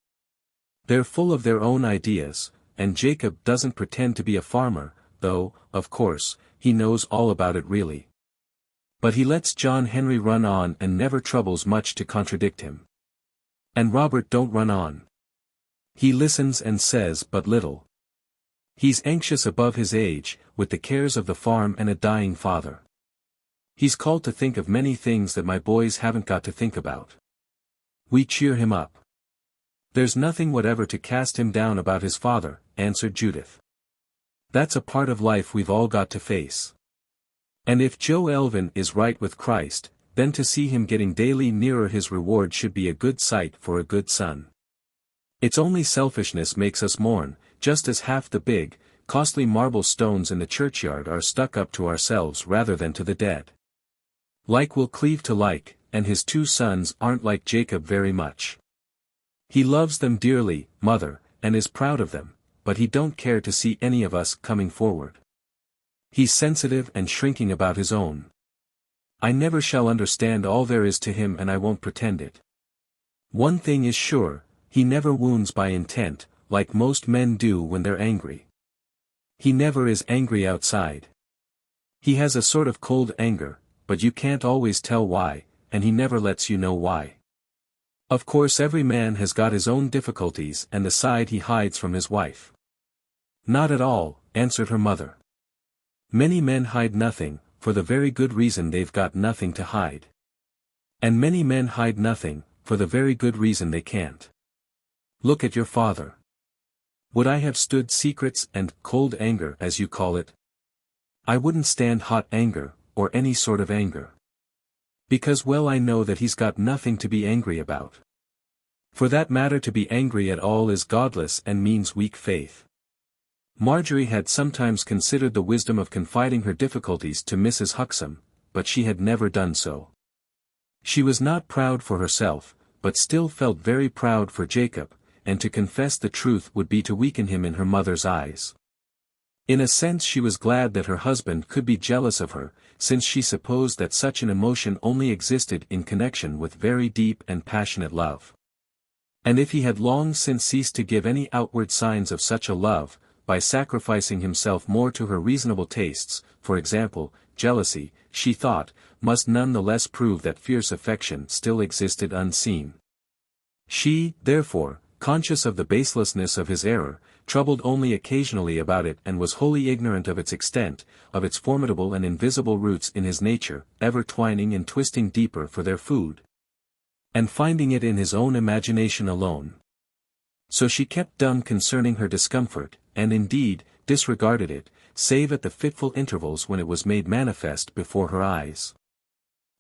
They're full of their own ideas, and Jacob doesn't pretend to be a farmer, though, of course, he knows all about it really. But he lets John Henry run on and never troubles much to contradict him. And Robert don't run on. He listens and says but little. He's anxious above his age, with the cares of the farm and a dying father. He's called to think of many things that my boys haven't got to think about. We cheer him up. There's nothing whatever to cast him down about his father, answered Judith. That's a part of life we've all got to face. And if Joe Elvin is right with Christ, then to see him getting daily nearer his reward should be a good sight for a good son. It's only selfishness makes us mourn, just as half the big, costly marble stones in the churchyard are stuck up to ourselves rather than to the dead. Like will cleave to like, and his 2 sons aren't like Jacob very much. He loves them dearly, mother, and is proud of them, but he don't care to see any of us coming forward. He's sensitive and shrinking about his own. I never shall understand all there is to him, and I won't pretend it. One thing is sure, he never wounds by intent, like most men do when they're angry. He never is angry outside. He has a sort of cold anger, but you can't always tell why, and he never lets you know why. Of course every man has got his own difficulties and the side he hides from his wife. Not at all, answered her mother. Many men hide nothing, for the very good reason they've got nothing to hide. And many men hide nothing, for the very good reason they can't. Look at your father. Would I have stood secrets and cold anger as you call it? I wouldn't stand hot anger, or any sort of anger. Because well I know that he's got nothing to be angry about. For that matter, to be angry at all is godless and means weak faith. Marjorie had sometimes considered the wisdom of confiding her difficulties to Mrs. Huxham, but she had never done so. She was not proud for herself, but still felt very proud for Jacob, and to confess the truth would be to weaken him in her mother's eyes. In a sense she was glad that her husband could be jealous of her, since she supposed that such an emotion only existed in connection with very deep and passionate love. And if he had long since ceased to give any outward signs of such a love, by sacrificing himself more to her reasonable tastes, for example, jealousy, she thought, must none the less prove that fierce affection still existed unseen. She, therefore, conscious of the baselessness of his error, troubled only occasionally about it and was wholly ignorant of its extent, of its formidable and invisible roots in his nature, ever twining and twisting deeper for their food, and finding it in his own imagination alone. So she kept dumb concerning her discomfort, and indeed, disregarded it, save at the fitful intervals when it was made manifest before her eyes.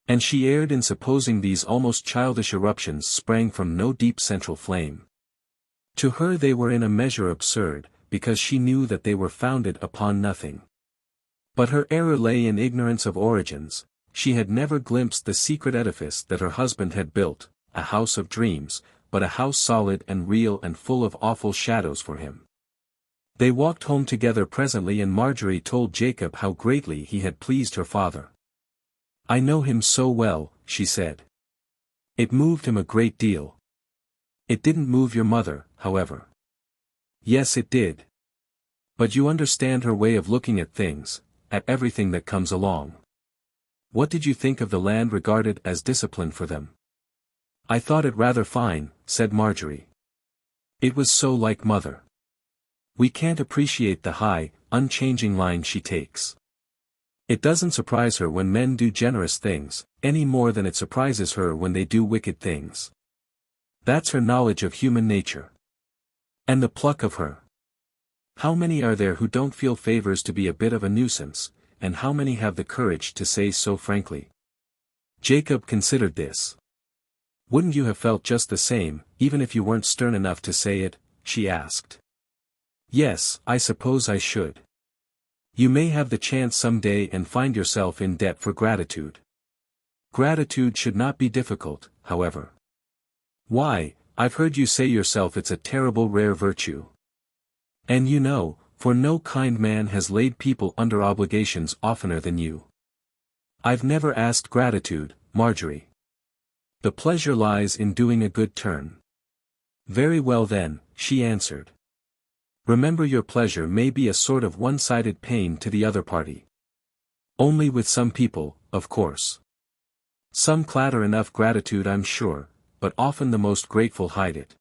And she erred in supposing these almost childish eruptions sprang from no deep central flame. To her they were in a measure absurd, because she knew that they were founded upon nothing. But her error lay in ignorance of origins. She had never glimpsed the secret edifice that her husband had built, a house of dreams, but a house solid and real and full of awful shadows for him. They walked home together presently, and Marjorie told Jacob how greatly he had pleased her father. "I know him so well," she said. "It moved him a great deal." "It didn't move your mother, however." "Yes, it did. But you understand her way of looking at things, at everything that comes along. What did you think of the land regarded as discipline for them?" "I thought it rather fine," said Marjorie. It was so like mother. We can't appreciate the high, unchanging line she takes. It doesn't surprise her when men do generous things, any more than it surprises her when they do wicked things. That's her knowledge of human nature. And the pluck of her. How many are there who don't feel favors to be a bit of a nuisance, and how many have the courage to say so frankly? Jacob considered this. "Wouldn't you have felt just the same, even if you weren't stern enough to say it?" she asked. "Yes, I suppose I should. You may have the chance some day and find yourself in debt for gratitude. Gratitude should not be difficult, however. Why, I've heard you say yourself it's a terrible rare virtue. And you know, for no kind man has laid people under obligations oftener than you. I've never asked gratitude, Marjorie. The pleasure lies in doing a good turn." "Very well then," she answered. "Remember your pleasure may be a sort of one-sided pain to the other party. Only with some people, of course. Some clatter enough gratitude, I'm sure, but often the most grateful hide it.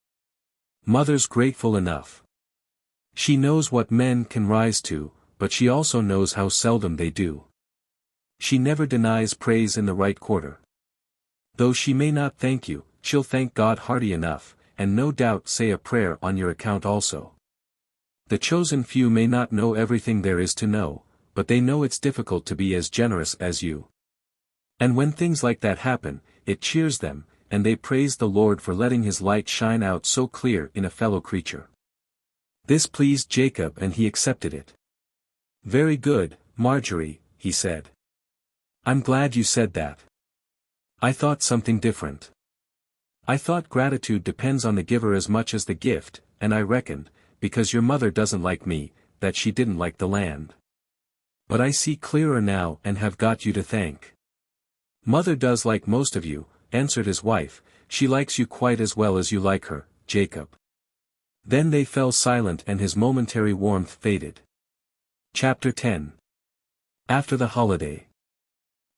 Mother's grateful enough. She knows what men can rise to, but she also knows how seldom they do. She never denies praise in the right quarter. Though she may not thank you, she'll thank God hearty enough, and no doubt say a prayer on your account also. The chosen few may not know everything there is to know, but they know it's difficult to be as generous as you. And when things like that happen, it cheers them, and they praise the Lord for letting his light shine out so clear in a fellow creature. This pleased Jacob and he accepted it. "Very good, Marjorie," he said. "I'm glad you said that. I thought something different. I thought gratitude depends on the giver as much as the gift, and I reckoned, because your mother doesn't like me, that she didn't like the land. But I see clearer now and have got you to thank." "Mother does like most of you," answered his wife, "she likes you quite as well as you like her, Jacob." Then they fell silent and his momentary warmth faded. Chapter 10. After the holiday.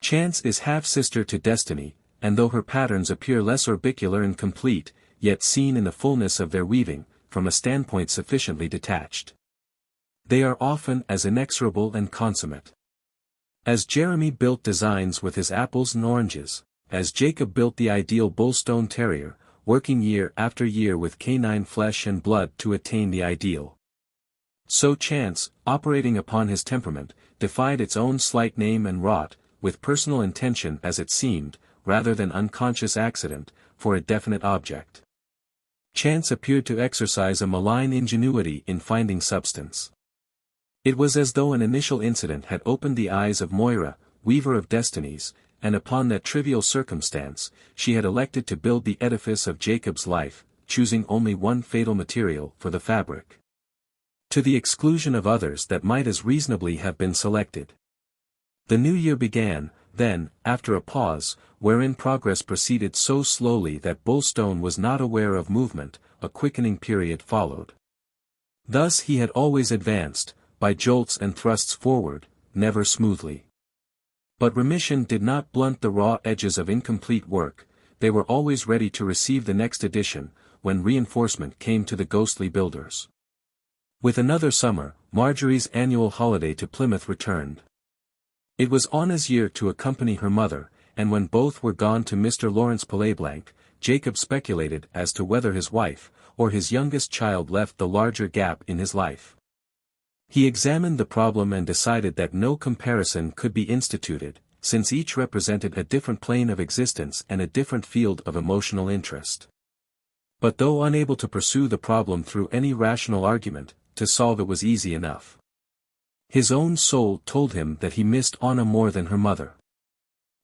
Chance is half-sister to destiny, and though her patterns appear less orbicular and complete, yet seen in the fullness of their weaving, from a standpoint sufficiently detached, they are often as inexorable and consummate. As Jeremy built designs with his apples and oranges, as Jacob built the ideal Bullstone Terrier, working year after year with canine flesh and blood to attain the ideal, so chance, operating upon his temperament, defied its own slight name and wrought, with personal intention as it seemed, rather than unconscious accident, for a definite object. Chance appeared to exercise a malign ingenuity in finding substance. It was as though an initial incident had opened the eyes of Moira, weaver of destinies, and upon that trivial circumstance, she had elected to build the edifice of Jacob's life, choosing only one fatal material for the fabric, to the exclusion of others that might as reasonably have been selected. The new year began, then, after a pause, wherein progress proceeded so slowly that Bullstone was not aware of movement, a quickening period followed. Thus he had always advanced, by jolts and thrusts forward, never smoothly. But remission did not blunt the raw edges of incomplete work, they were always ready to receive the next edition, when reinforcement came to the ghostly builders. With another summer, Marjorie's annual holiday to Plymouth returned. It was Anna's year to accompany her mother, and when both were gone to Mr. Lawrence Palaiblanc, Jacob speculated as to whether his wife, or his youngest child left the larger gap in his life. He examined the problem and decided that no comparison could be instituted, since each represented a different plane of existence and a different field of emotional interest. But though unable to pursue the problem through any rational argument, to solve it was easy enough. His own soul told him that he missed Anna more than her mother.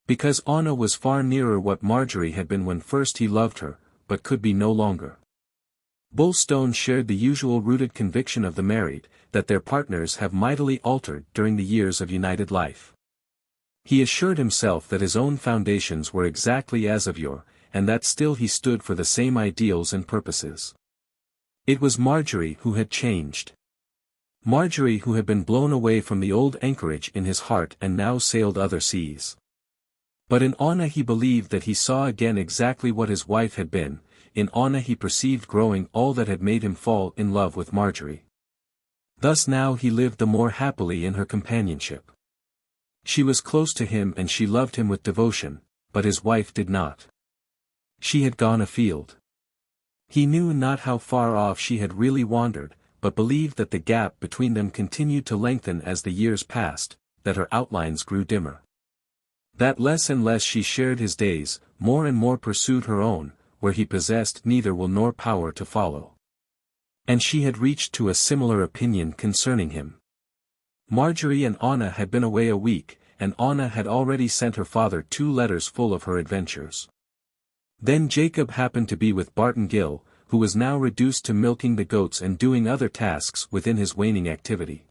Because Anna was far nearer what Marjorie had been when first he loved her, but could be no longer. Bullstone shared the usual rooted conviction of the married, that their partners have mightily altered during the years of united life. He assured himself that his own foundations were exactly as of yore, and that still he stood for the same ideals and purposes. It was Marjorie who had changed. Marjorie who had been blown away from the old anchorage in his heart and now sailed other seas. But in Anna he believed that he saw again exactly what his wife had been, in Anna he perceived growing all that had made him fall in love with Marjorie. Thus now he lived the more happily in her companionship. She was close to him and she loved him with devotion, but his wife did not. She had gone afield. He knew not how far off she had really wandered, but believed that the gap between them continued to lengthen as the years passed, that her outlines grew dimmer. That less and less she shared his days, more and more pursued her own, where he possessed neither will nor power to follow. And she had reached to a similar opinion concerning him. Marjorie and Anna had been away a week, and Anna had already sent her father 2 letters full of her adventures. Then Jacob happened to be with Barton Gill, who was now reduced to milking the goats and doing other tasks within his waning activity.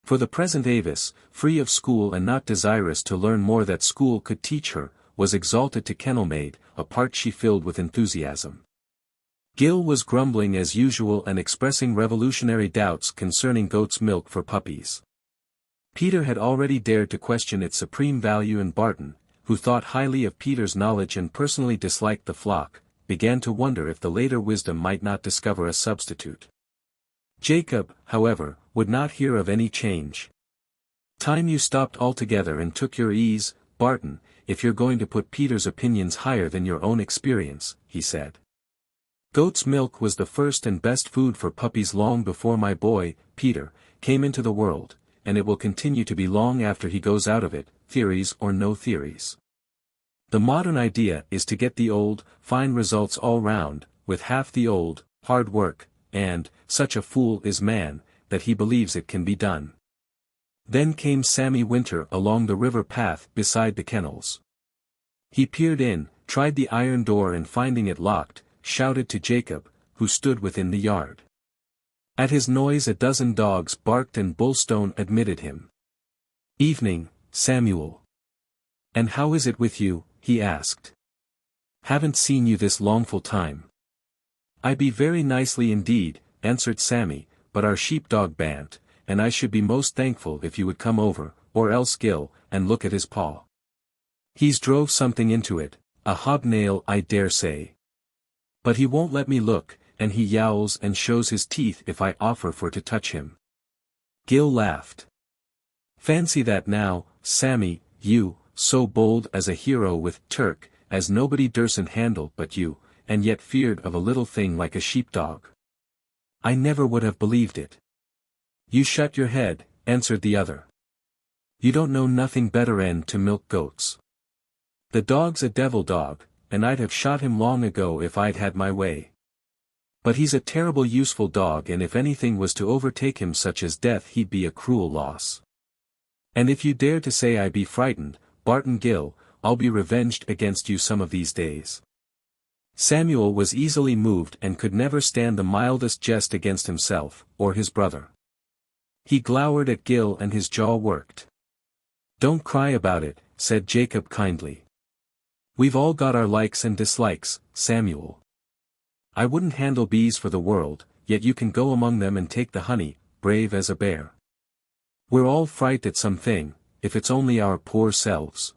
For the present Avis, free of school and not desirous to learn more that school could teach her, was exalted to kennel-maid, a part she filled with enthusiasm. Gill was grumbling as usual and expressing revolutionary doubts concerning goat's milk for puppies. Peter had already dared to question its supreme value, and Barton, who thought highly of Peter's knowledge and personally disliked the flock, began to wonder if the later wisdom might not discover a substitute. Jacob, however, would not hear of any change. "Time you stopped altogether and took your ease, Barton, if you're going to put Peter's opinions higher than your own experience," he said. "Goat's milk was the first and best food for puppies long before my boy, Peter, came into the world, and it will continue to be long after he goes out of it, theories or no theories. The modern idea is to get the old, fine results all round, with half the old, hard work, and, such a fool is man, that he believes it can be done." Then came Sammy Winter along the river path beside the kennels. He peered in, tried the iron door, and finding it locked, shouted to Jacob, who stood within the yard. At his noise a dozen dogs barked and Bullstone admitted him. "Evening, Samuel. And how is it with you?" he asked. "Haven't seen you this longful time." "I be very nicely indeed," answered Sammy, "but our sheepdog bant, and I should be most thankful if you would come over, or else Gil, and look at his paw. He's drove something into it, a hobnail I dare say. But he won't let me look, and he yowls and shows his teeth if I offer for to touch him." Gil laughed. "Fancy that now, Sammy, you, so bold as a hero with Turk, as nobody dursn't handle but you, and yet feared of a little thing like a sheepdog. I never would have believed it." "You shut your head," answered the other. "You don't know nothing better than to milk goats. The dog's a devil dog, and I'd have shot him long ago if I'd had my way. But he's a terrible useful dog, and if anything was to overtake him such as death, he'd be a cruel loss. And if you dare to say I be frightened, Barton Gill, I'll be revenged against you some of these days." Samuel was easily moved and could never stand the mildest jest against himself, or his brother. He glowered at Gil and his jaw worked. "Don't cry about it," said Jacob kindly. "We've all got our likes and dislikes, Samuel. I wouldn't handle bees for the world, yet you can go among them and take the honey, brave as a bear. We're all fright at something, if it's only our poor selves."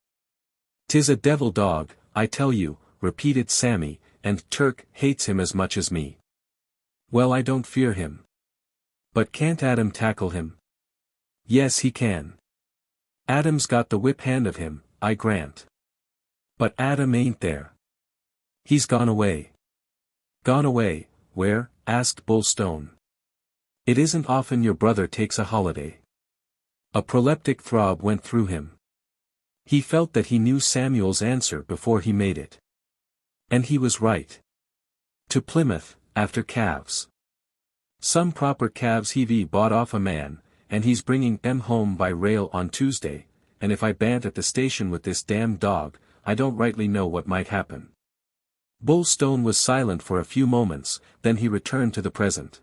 "'Tis a devil dog, I tell you," repeated Sammy, "and Turk hates him as much as me." "Well, I don't fear him." "But can't Adam tackle him?" "Yes, he can. Adam's got the whip hand of him, I grant. But Adam ain't there. He's gone away." "Gone away, where?" asked Bullstone. "It isn't often your brother takes a holiday." A proleptic throb went through him. He felt that he knew Samuel's answer before he made it. And he was right. "To Plymouth, after calves. Some proper calves he've bought off a man, and he's bringing them home by rail on Tuesday, and if I bant at the station with this damned dog, I don't rightly know what might happen." Bullstone was silent for a few moments, then he returned to the present.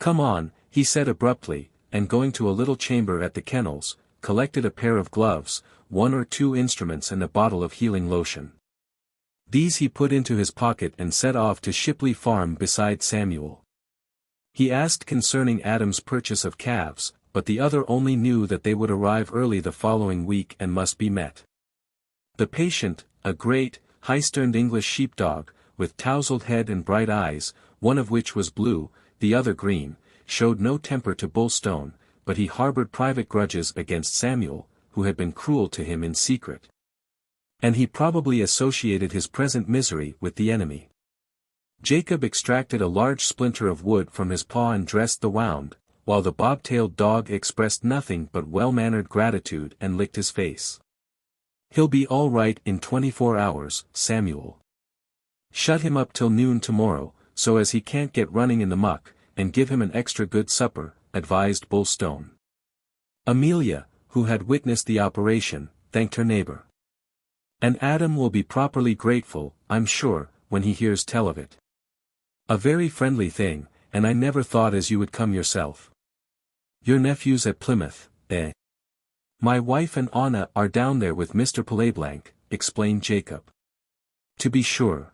"Come on," he said abruptly, and going to a little chamber at the kennels, collected a pair of gloves, 1 or 2 instruments and a bottle of healing lotion. These he put into his pocket and set off to Shipley Farm beside Samuel. He asked concerning Adam's purchase of calves, but the other only knew that they would arrive early the following week and must be met. The patient, a great, high-sterned English sheepdog, with tousled head and bright eyes, one of which was blue, the other green, showed no temper to Bullstone, but he harbored private grudges against Samuel, who had been cruel to him in secret. And he probably associated his present misery with the enemy. Jacob extracted a large splinter of wood from his paw and dressed the wound, while the bob-tailed dog expressed nothing but well-mannered gratitude and licked his face. "He'll be all right in 24 hours, Samuel. Shut him up till noon tomorrow, so as he can't get running in the muck, and give him an extra good supper," advised Bullstone. Amelia, who had witnessed the operation, thanked her neighbor. "And Adam will be properly grateful, I'm sure, when he hears tell of it. A very friendly thing, and I never thought as you would come yourself. Your nephew's at Plymouth, eh?" "My wife and Anna are down there with Mr. Palaiblanc," explained Jacob. "To be sure.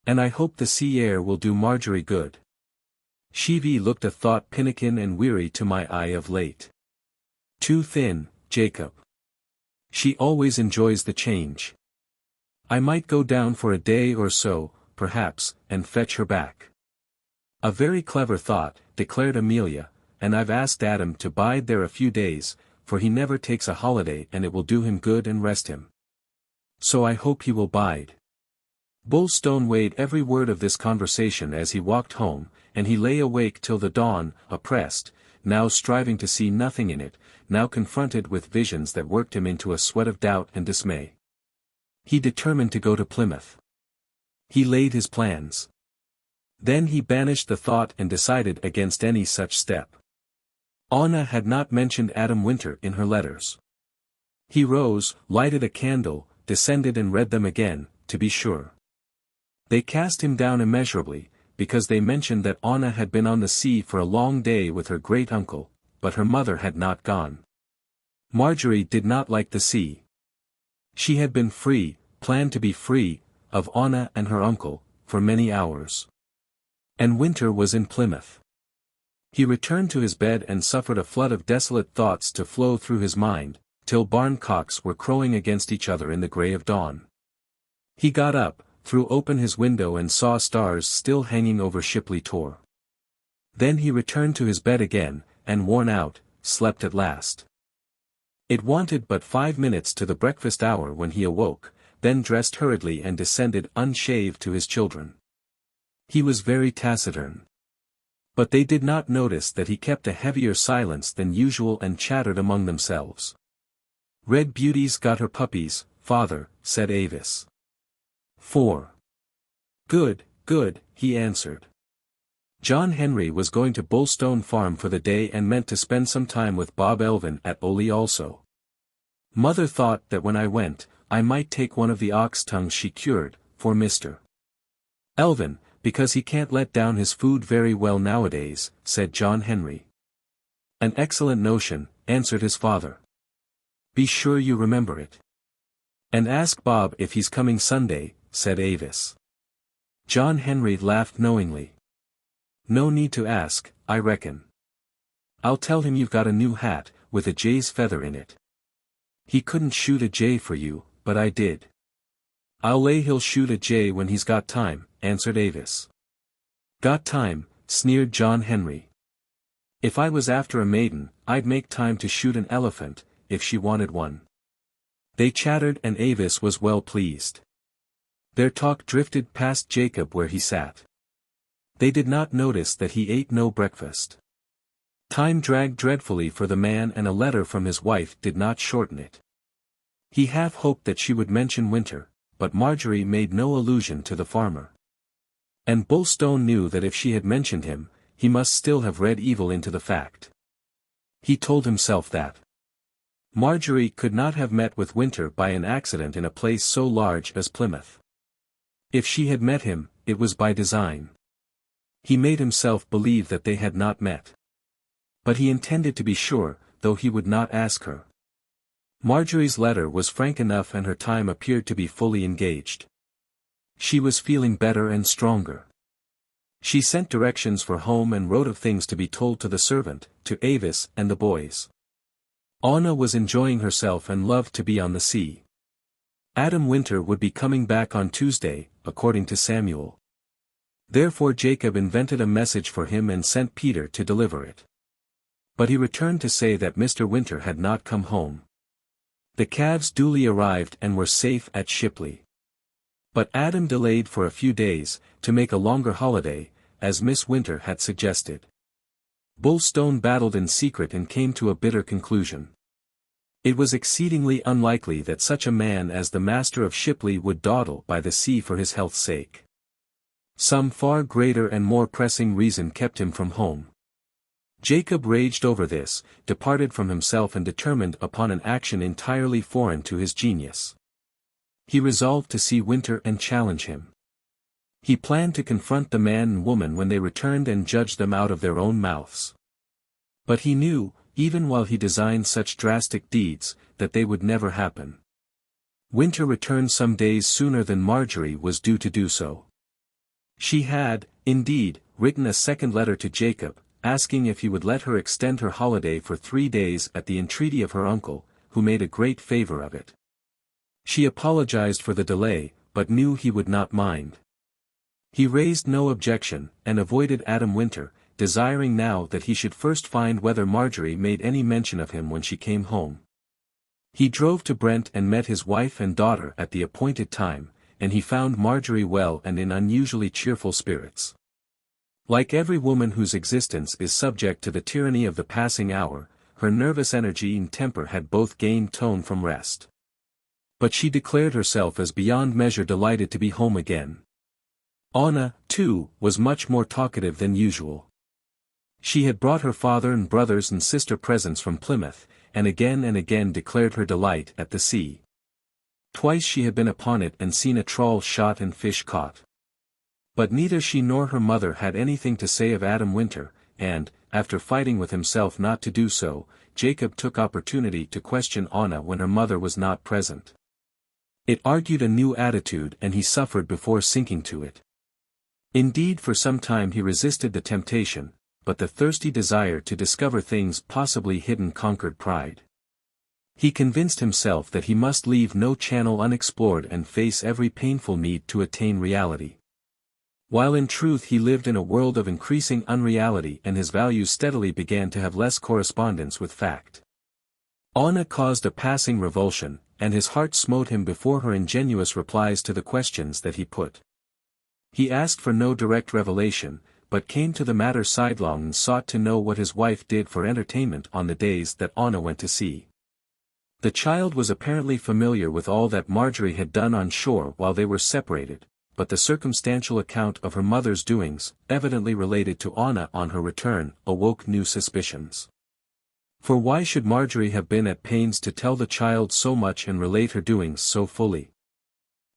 And I hope the sea air will do Marjorie good. She've looked a thought pinnikin and weary to my eye of late." Too thin, Jacob. She always enjoys the change. I might go down for a day or so, perhaps, and fetch her back. A very clever thought, declared Amelia, and I've asked Adam to bide there a few days, for he never takes a holiday and it will do him good and rest him. So I hope he will bide. Bulstone weighed every word of this conversation as he walked home, and he lay awake till the dawn, oppressed, now striving to see nothing in it, now confronted with visions that worked him into a sweat of doubt and dismay. He determined to go to Plymouth. He laid his plans. Then he banished the thought and decided against any such step. Anna had not mentioned Adam Winter in her letters. He rose, lighted a candle, descended and read them again, to be sure. They cast him down immeasurably, because they mentioned that Anna had been on the sea for a long day with her great-uncle, but her mother had not gone. Marjorie did not like the sea. She had been free, planned to be free, of Anna and her uncle, for many hours. And Winter was in Plymouth. He returned to his bed and suffered a flood of desolate thoughts to flow through his mind, till barn cocks were crowing against each other in the grey of dawn. He got up, threw open his window and saw stars still hanging over Shipley Tor. Then he returned to his bed again, and worn out, slept at last. It wanted but 5 minutes to the breakfast hour when he awoke, then dressed hurriedly and descended unshaved to his children. He was very taciturn. But they did not notice that he kept a heavier silence than usual and chattered among themselves. Red Beauty's got her puppies, father, said Avis. 4. Good, good, he answered. John Henry was going to Bulstone Farm for the day and meant to spend some time with Bob Elvin at Oley also. Mother thought that when I went, I might take one of the ox tongues she cured, for Mr. Elvin, because he can't let down his food very well nowadays, said John Henry. An excellent notion, answered his father. Be sure you remember it. And ask Bob if he's coming Sunday, said Avis. John Henry laughed knowingly. No need to ask, I reckon. I'll tell him you've got a new hat, with a jay's feather in it. He couldn't shoot a jay for you, but I did. I'll lay he'll shoot a jay when he's got time, answered Avis. Got time, sneered John Henry. If I was after a maiden, I'd make time to shoot an elephant, if she wanted one. They chattered and Avis was well pleased. Their talk drifted past Jacob where he sat. They did not notice that he ate no breakfast. Time dragged dreadfully for the man and a letter from his wife did not shorten it. He half hoped that she would mention Winter, but Marjorie made no allusion to the farmer. And Bulstone knew that if she had mentioned him, he must still have read evil into the fact. He told himself that Marjorie could not have met with Winter by an accident in a place so large as Plymouth. If she had met him, it was by design. He made himself believe that they had not met. But he intended to be sure, though he would not ask her. Marjorie's letter was frank enough and her time appeared to be fully engaged. She was feeling better and stronger. She sent directions for home and wrote of things to be told to the servant, to Avis and the boys. Anna was enjoying herself and loved to be on the sea. Adam Winter would be coming back on Tuesday, according to Samuel. Therefore Jacob invented a message for him and sent Peter to deliver it. But he returned to say that Mr. Winter had not come home. The calves duly arrived and were safe at Shipley. But Adam delayed for a few days, to make a longer holiday, as Miss Winter had suggested. Bulstone battled in secret and came to a bitter conclusion. It was exceedingly unlikely that such a man as the master of Shipley would dawdle by the sea for his health's sake. Some far greater and more pressing reason kept him from home. Jacob raged over this, departed from himself and determined upon an action entirely foreign to his genius. He resolved to see Winter and challenge him. He planned to confront the man and woman when they returned and judge them out of their own mouths. But he knew, even while he designed such drastic deeds, that they would never happen. Winter returned some days sooner than Marjorie was due to do so. She had, indeed, written a second letter to Jacob, asking if he would let her extend her holiday for 3 days at the entreaty of her uncle, who made a great favor of it. She apologized for the delay, but knew he would not mind. He raised no objection, and avoided Adam Winter, desiring now that he should first find whether Marjorie made any mention of him when she came home. He drove to Brent and met his wife and daughter at the appointed time, and he found Marjorie well and in unusually cheerful spirits. Like every woman whose existence is subject to the tyranny of the passing hour, her nervous energy and temper had both gained tone from rest. But she declared herself as beyond measure delighted to be home again. Anna, too, was much more talkative than usual. She had brought her father and brothers and sister presents from Plymouth, and again declared her delight at the sea. Twice she had been upon it and seen a trawl shot and fish caught. But neither she nor her mother had anything to say of Adam Winter, and, after fighting with himself not to do so, Jacob took opportunity to question Anna when her mother was not present. It argued a new attitude and he suffered before sinking to it. Indeed, for some time he resisted the temptation, but the thirsty desire to discover things possibly hidden conquered pride. He convinced himself that he must leave no channel unexplored and face every painful need to attain reality. While in truth he lived in a world of increasing unreality and his values steadily began to have less correspondence with fact. Anna caused a passing revulsion, and his heart smote him before her ingenuous replies to the questions that he put. He asked for no direct revelation, but came to the matter sidelong and sought to know what his wife did for entertainment on the days that Anna went to sea. The child was apparently familiar with all that Marjorie had done on shore while they were separated, but the circumstantial account of her mother's doings, evidently related to Anna on her return, awoke new suspicions. For why should Marjorie have been at pains to tell the child so much and relate her doings so fully?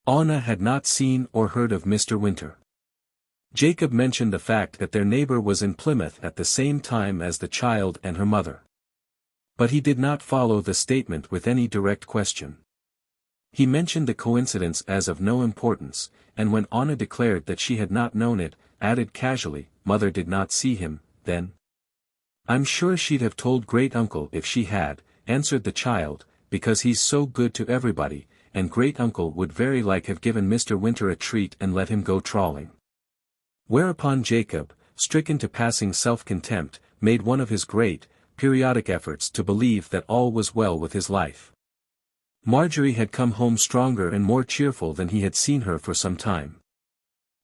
Anna had not seen or heard of Mr. Winter. Jacob mentioned the fact that their neighbor was in Plymouth at the same time as the child and her mother. But he did not follow the statement with any direct question. He mentioned the coincidence as of no importance, and when Anna declared that she had not known it, added casually, "Mother did not see him, then?" "I'm sure she'd have told great-uncle if she had," answered the child, "because he's so good to everybody, and great-uncle would very like have given Mr. Winter a treat and let him go trawling." Whereupon Jacob, stricken to passing self-contempt, made one of his great, periodic efforts to believe that all was well with his life. Marjorie had come home stronger and more cheerful than he had seen her for some time.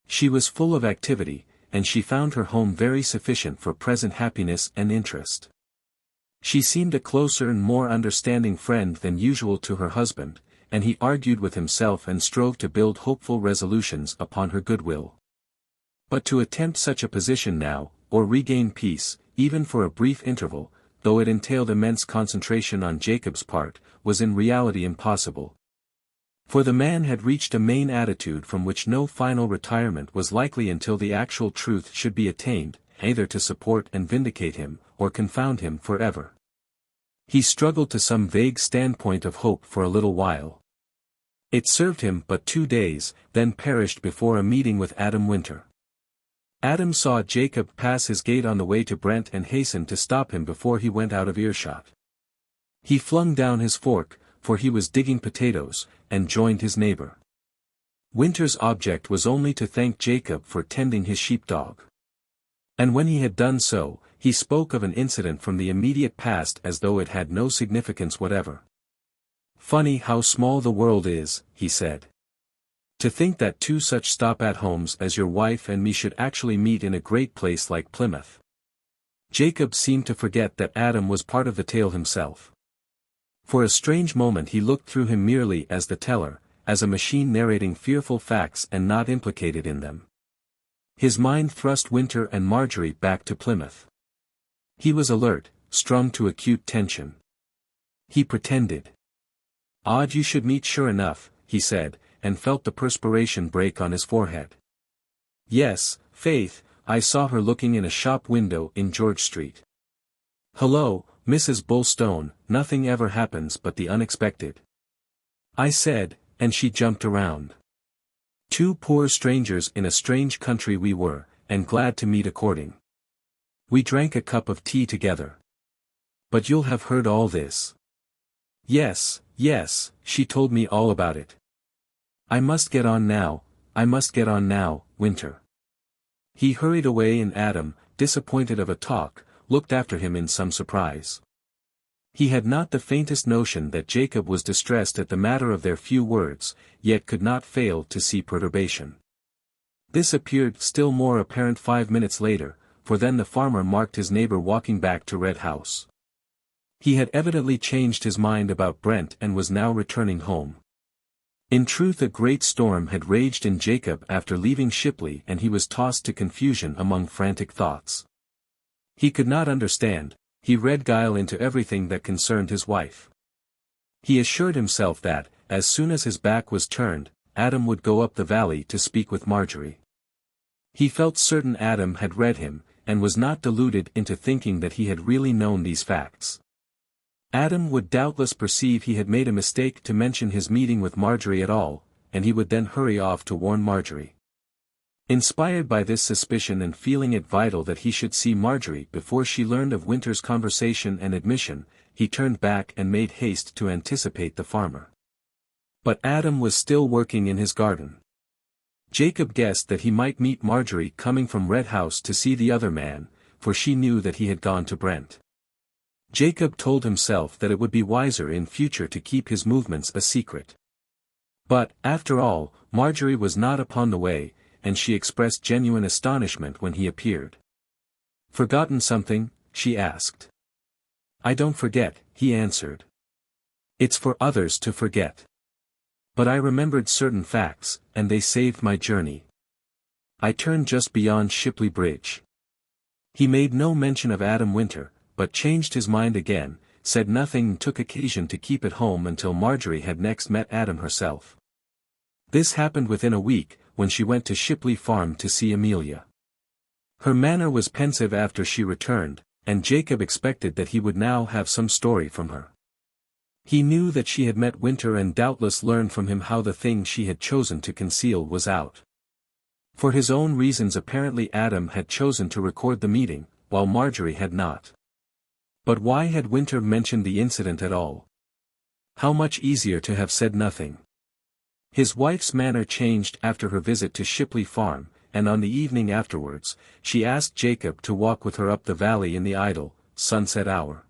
She was full of activity, and she found her home very sufficient for present happiness and interest. She seemed a closer and more understanding friend than usual to her husband, and he argued with himself and strove to build hopeful resolutions upon her goodwill. But to attempt such a position now, or regain peace, even for a brief interval, though it entailed immense concentration on Jacob's part, was in reality impossible. For the man had reached a main attitude from which no final retirement was likely until the actual truth should be attained, either to support and vindicate him, or confound him forever. He struggled to some vague standpoint of hope for a little while. It served him but 2 days, then perished before a meeting with Adam Winter. Adam saw Jacob pass his gate on the way to Brent and hastened to stop him before he went out of earshot. He flung down his fork, for he was digging potatoes, and joined his neighbor. Winter's object was only to thank Jacob for tending his sheepdog. And when he had done so, he spoke of an incident from the immediate past as though it had no significance whatever. "Funny how small the world is," he said. "To think that 2 such stop-at-homes as your wife and me should actually meet in a great place like Plymouth." Jacob seemed to forget that Adam was part of the tale himself. For a strange moment he looked through him merely as the teller, as a machine narrating fearful facts and not implicated in them. His mind thrust Winter and Marjorie back to Plymouth. He was alert, strung to acute tension. He pretended. "Odd you should meet sure enough," he said, and felt the perspiration break on his forehead. "Yes, faith, I saw her looking in a shop window in George Street. Hello, Mrs. Bullstone, nothing ever happens but the unexpected," I said, and she jumped around. 2 poor strangers in a strange country we were, and glad to meet according. We drank a cup of tea together. But you'll have heard all this. Yes, yes, she told me all about it. I must get on now, Winter. He hurried away and Adam, disappointed of a talk, looked after him in some surprise. He had not the faintest notion that Jacob was distressed at the matter of their few words, yet could not fail to see perturbation. This appeared still more apparent 5 minutes later, for then the farmer marked his neighbor walking back to Red House. He had evidently changed his mind about Brent and was now returning home. In truth, a great storm had raged in Jacob after leaving Shipley, and he was tossed to confusion among frantic thoughts. He could not understand. He read guile into everything that concerned his wife. He assured himself that, as soon as his back was turned, Adam would go up the valley to speak with Marjorie. He felt certain Adam had read him, and was not deluded into thinking that he had really known these facts. Adam would doubtless perceive he had made a mistake to mention his meeting with Marjorie at all, and he would then hurry off to warn Marjorie. Inspired by this suspicion and feeling it vital that he should see Marjorie before she learned of Winter's conversation and admission, he turned back and made haste to anticipate the farmer. But Adam was still working in his garden. Jacob guessed that he might meet Marjorie coming from Red House to see the other man, for she knew that he had gone to Brent. Jacob told himself that it would be wiser in future to keep his movements a secret. But, after all, Marjorie was not upon the way, and she expressed genuine astonishment when he appeared. "Forgotten something?" she asked. "I don't forget," he answered. "It's for others to forget. But I remembered certain facts, and they saved my journey. I turned just beyond Shipley Bridge." He made no mention of Adam Winter, but changed his mind again, said nothing and took occasion to keep at home until Marjorie had next met Adam herself. This happened within a week, when she went to Shipley Farm to see Amelia. Her manner was pensive after she returned, and Jacob expected that he would now have some story from her. He knew that she had met Winter and doubtless learned from him how the thing she had chosen to conceal was out. For his own reasons apparently Adam had chosen to record the meeting, while Marjorie had not. But why had Winter mentioned the incident at all? How much easier to have said nothing. His wife's manner changed after her visit to Shipley Farm, and on the evening afterwards, she asked Jacob to walk with her up the valley in the idle, sunset hour.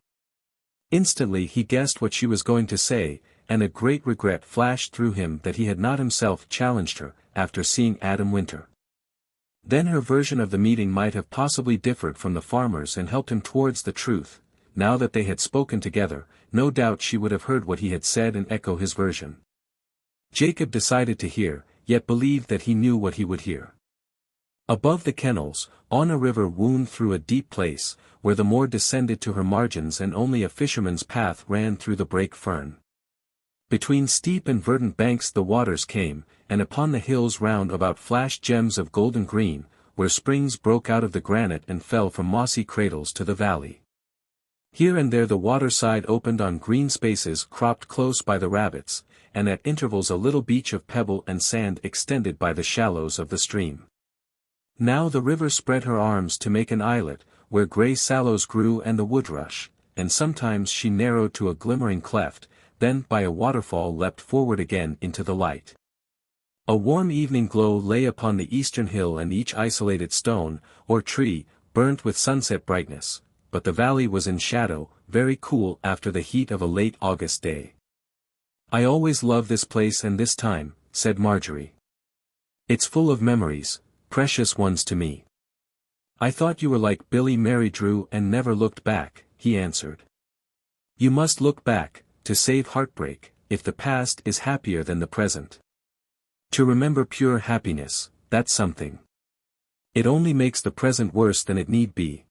Instantly he guessed what she was going to say, and a great regret flashed through him that he had not himself challenged her, after seeing Adam Winter. Then her version of the meeting might have possibly differed from the farmer's and helped him towards the truth. Now that they had spoken together, no doubt she would have heard what he had said and echo his version. Jacob decided to hear, yet believed that he knew what he would hear. Above the kennels, on a river wound through a deep place, where the moor descended to her margins and only a fisherman's path ran through the brake fern. Between steep and verdant banks the waters came, and upon the hills round about flashed gems of golden green, where springs broke out of the granite and fell from mossy cradles to the valley. Here and there the waterside opened on green spaces cropped close by the rabbits, and at intervals a little beach of pebble and sand extended by the shallows of the stream. Now the river spread her arms to make an islet, where grey sallows grew and the woodrush, and sometimes she narrowed to a glimmering cleft, then by a waterfall leapt forward again into the light. A warm evening glow lay upon the eastern hill and each isolated stone, or tree, burnt with sunset brightness, but the valley was in shadow, very cool after the heat of a late August day. "I always loved this place and this time," said Marjorie. "It's full of memories, precious ones to me." "I thought you were like Billy Mary Drew and never looked back," he answered. "You must look back, to save heartbreak, if the past is happier than the present. To remember pure happiness, that's something. It only makes the present worse than it need be.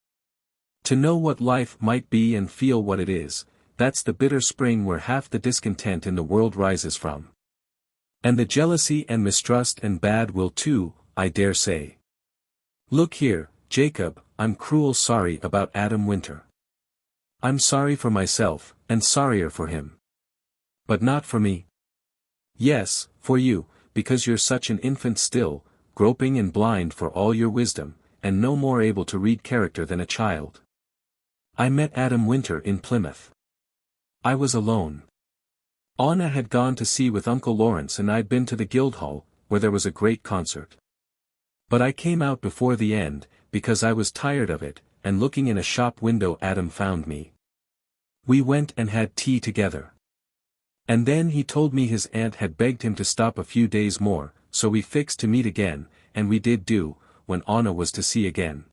To know what life might be and feel what it is, that's the bitter spring where half the discontent in the world rises from. And the jealousy and mistrust and bad will too, I dare say. Look here, Jacob, I'm cruel sorry about Adam Winter. I'm sorry for myself, and sorrier for him. But not for me. Yes, for you, because you're such an infant still, groping and blind for all your wisdom, and no more able to read character than a child. I met Adam Winter in Plymouth. I was alone. Anna had gone to sea with Uncle Lawrence and I'd been to the Guildhall, where there was a great concert. But I came out before the end, because I was tired of it, and looking in a shop window Adam found me. We went and had tea together. And then he told me his aunt had begged him to stop a few days more, so we fixed to meet again, and we did do, when Anna was to sea again.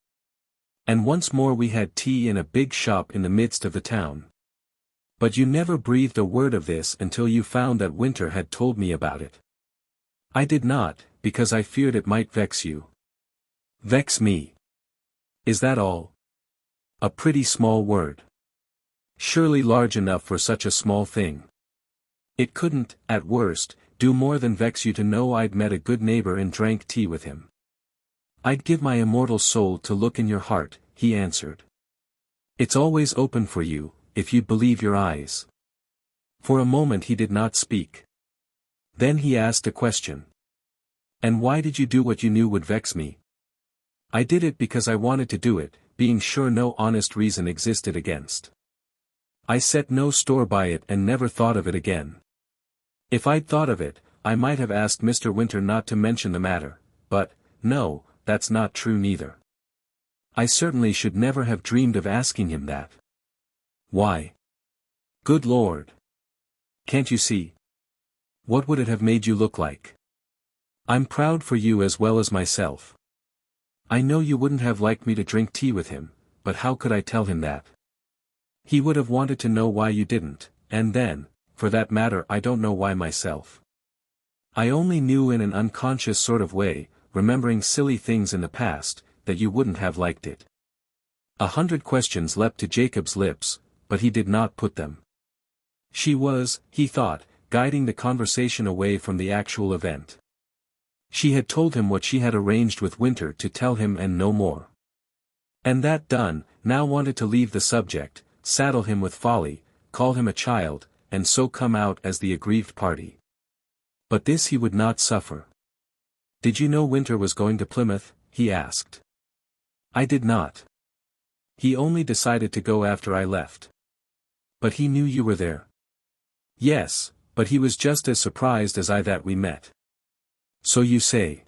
And once more we had tea in a big shop in the midst of the town. But you never breathed a word of this until you found that Winter had told me about it. I did not, because I feared it might vex you. Vex me. Is that all? A pretty small word. Surely large enough for such a small thing. It couldn't, at worst, do more than vex you to know I'd met a good neighbor and drank tea with him. I'd give my immortal soul to look in your heart, he answered. It's always open for you, if you'd believe your eyes. For a moment he did not speak. Then he asked a question. And why did you do what you knew would vex me? I did it because I wanted to do it, being sure no honest reason existed against. I set no store by it and never thought of it again. If I'd thought of it, I might have asked Mr. Winter not to mention the matter, but, no, that's not true neither. I certainly should never have dreamed of asking him that. Why? Good Lord! Can't you see? What would it have made you look like? I'm proud for you as well as myself. I know you wouldn't have liked me to drink tea with him, but how could I tell him that? He would have wanted to know why you didn't, and then, for that matter I don't know why myself. I only knew in an unconscious sort of way, remembering silly things in the past, that you wouldn't have liked it. 100 questions leapt to Jacob's lips, but he did not put them. She was, he thought, guiding the conversation away from the actual event. She had told him what she had arranged with Winter to tell him and no more. And that done, now wanted to leave the subject, saddle him with folly, call him a child, and so come out as the aggrieved party. But this he would not suffer. Did you know Winter was going to Plymouth? He asked. I did not. He only decided to go after I left. But he knew you were there. Yes, but he was just as surprised as I that we met. So you say.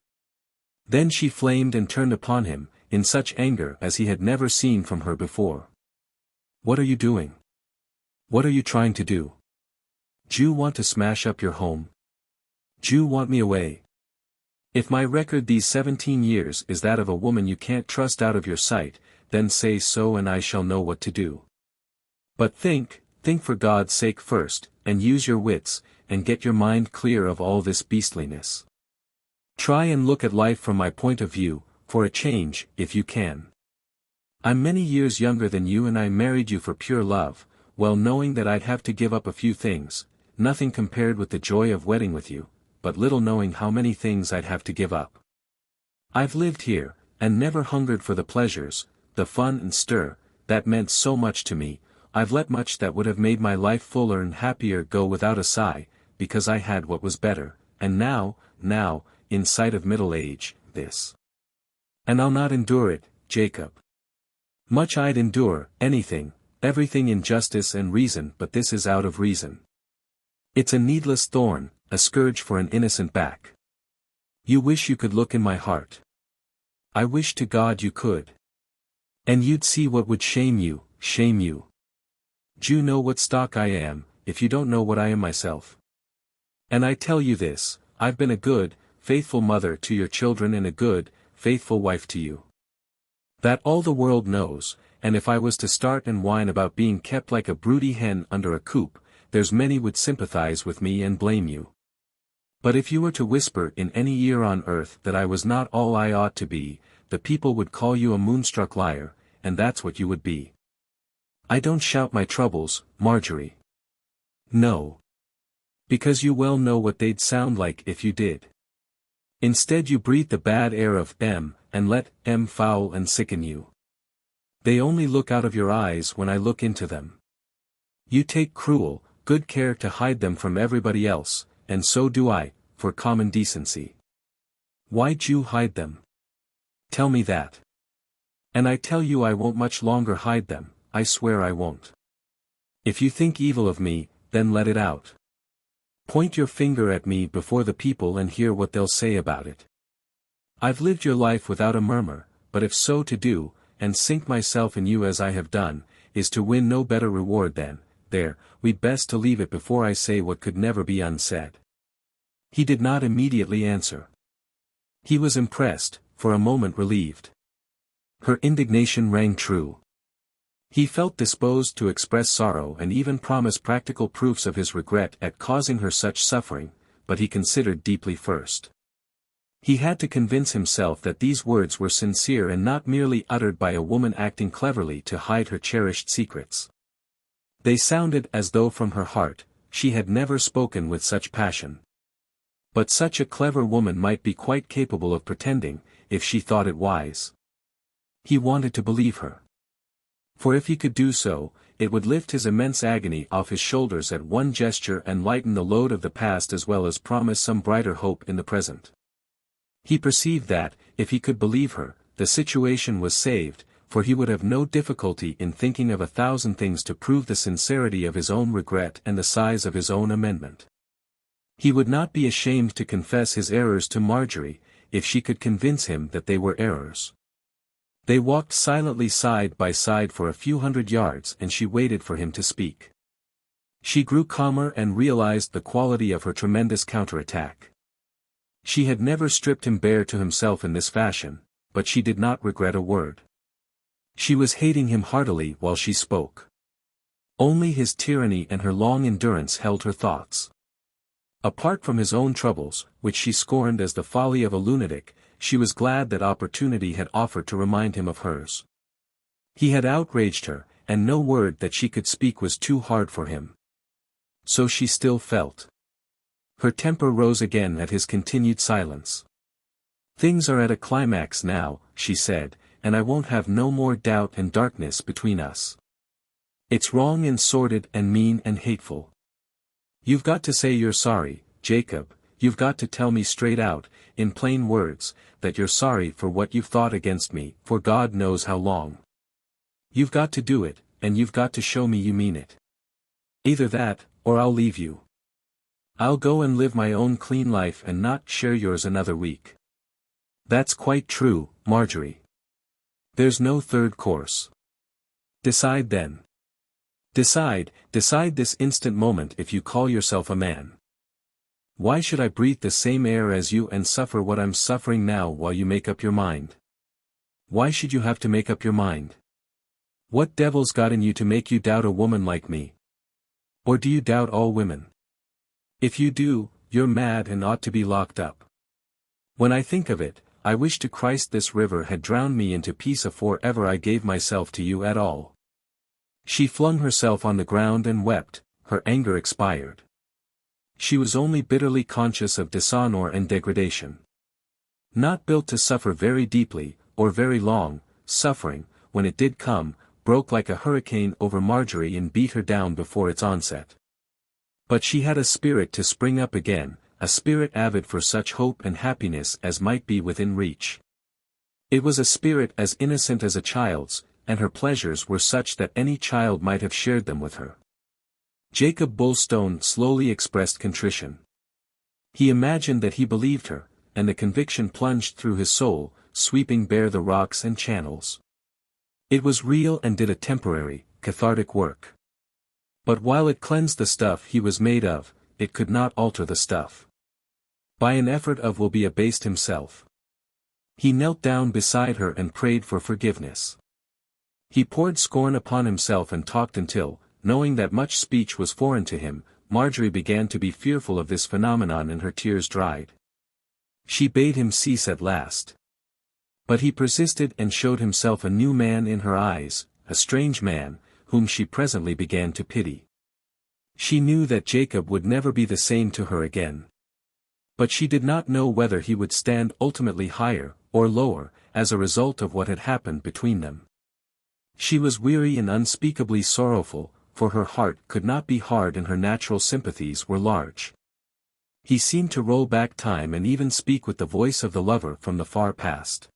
Then she flamed and turned upon him, in such anger as he had never seen from her before. What are you doing? What are you trying to do? Do you want to smash up your home? Do you want me away? If my record these 17 years is that of a woman you can't trust out of your sight, then say so and I shall know what to do. But think for God's sake first, and use your wits, and get your mind clear of all this beastliness. Try and look at life from my point of view, for a change, if you can. I'm many years younger than you and I married you for pure love, well knowing that I'd have to give up a few things, nothing compared with the joy of wedding with you, but little knowing how many things I'd have to give up. I've lived here, and never hungered for the pleasures, the fun and stir, that meant so much to me. I've let much that would have made my life fuller and happier go without a sigh, because I had what was better, and now, in sight of middle age, this. And I'll not endure it, Jacob. Much I'd endure, anything, everything in justice and reason, but this is out of reason. It's a needless thorn, a scourge for an innocent back. You wish you could look in my heart. I wish to God you could. And you'd see what would shame you. Do you know what stock I am, if you don't know what I am myself? And I tell you this, I've been a good, faithful mother to your children and a good, faithful wife to you. That all the world knows, and if I was to start and whine about being kept like a broody hen under a coop, there's many would sympathize with me and blame you. But if you were to whisper in any ear on earth that I was not all I ought to be, the people would call you a moonstruck liar, and that's what you would be. I don't shout my troubles, Marjorie. No. Because you well know what they'd sound like if you did. Instead you breathe the bad air of M, and let M foul and sicken you. They only look out of your eyes when I look into them. You take cruel, good care to hide them from everybody else, and so do I, for common decency. Why'd you hide them? Tell me that. And I tell you I won't much longer hide them, I swear I won't. If you think evil of me, then let it out. Point your finger at me before the people and hear what they'll say about it. I've lived your life without a murmur, but if so to do, and sink myself in you as I have done, is to win no better reward than, there, we'd best to leave it before I say what could never be unsaid. He did not immediately answer. He was impressed, for a moment relieved. Her indignation rang true. He felt disposed to express sorrow and even promise practical proofs of his regret at causing her such suffering, but he considered deeply first. He had to convince himself that these words were sincere and not merely uttered by a woman acting cleverly to hide her cherished secrets. They sounded as though from her heart. She had never spoken with such passion. But such a clever woman might be quite capable of pretending, if she thought it wise. He wanted to believe her. For if he could do so, it would lift his immense agony off his shoulders at one gesture and lighten the load of the past as well as promise some brighter hope in the present. He perceived that, if he could believe her, the situation was saved, for he would have no difficulty in thinking of 1,000 things to prove the sincerity of his own regret and the size of his own amendment. He would not be ashamed to confess his errors to Marjorie, if she could convince him that they were errors. They walked silently side by side for a few hundred yards and she waited for him to speak. She grew calmer and realized the quality of her tremendous counterattack. She had never stripped him bare to himself in this fashion, but she did not regret a word. She was hating him heartily while she spoke. Only his tyranny and her long endurance held her thoughts. Apart from his own troubles, which she scorned as the folly of a lunatic, she was glad that opportunity had offered to remind him of hers. He had outraged her, and no word that she could speak was too hard for him. So she still felt. Her temper rose again at his continued silence. Things are at a climax now, she said, and I won't have no more doubt and darkness between us. It's wrong and sordid and mean and hateful. You've got to say you're sorry, Jacob, you've got to tell me straight out, in plain words, that you're sorry for what you've thought against me, for God knows how long. You've got to do it, and you've got to show me you mean it. Either that, or I'll leave you. I'll go and live my own clean life and not share yours another week. That's quite true, Marjorie. There's no third course. Decide then. Decide this instant moment if you call yourself a man. Why should I breathe the same air as you and suffer what I'm suffering now while you make up your mind? Why should you have to make up your mind? What devil's got in you to make you doubt a woman like me? Or do you doubt all women? If you do, you're mad and ought to be locked up. When I think of it, I wish to Christ this river had drowned me into peace afore ever I gave myself to you at all. She flung herself on the ground and wept, her anger expired. She was only bitterly conscious of dishonor and degradation. Not built to suffer very deeply, or very long, suffering, when it did come, broke like a hurricane over Marjorie and beat her down before its onset. But she had a spirit to spring up again, a spirit avid for such hope and happiness as might be within reach. It was a spirit as innocent as a child's, and her pleasures were such that any child might have shared them with her. Jacob Bulstone slowly expressed contrition. He imagined that he believed her, and the conviction plunged through his soul, sweeping bare the rocks and channels. It was real and did a temporary, cathartic work. But while it cleansed the stuff he was made of, it could not alter the stuff. By an effort of will be abased himself. He knelt down beside her and prayed for forgiveness. He poured scorn upon himself and talked until, knowing that much speech was foreign to him, Marjorie began to be fearful of this phenomenon and her tears dried. She bade him cease at last. But he persisted and showed himself a new man in her eyes, a strange man, whom she presently began to pity. She knew that Jacob would never be the same to her again. But she did not know whether he would stand ultimately higher, or lower, as a result of what had happened between them. She was weary and unspeakably sorrowful, for her heart could not be hard and her natural sympathies were large. He seemed to roll back time and even speak with the voice of the lover from the far past.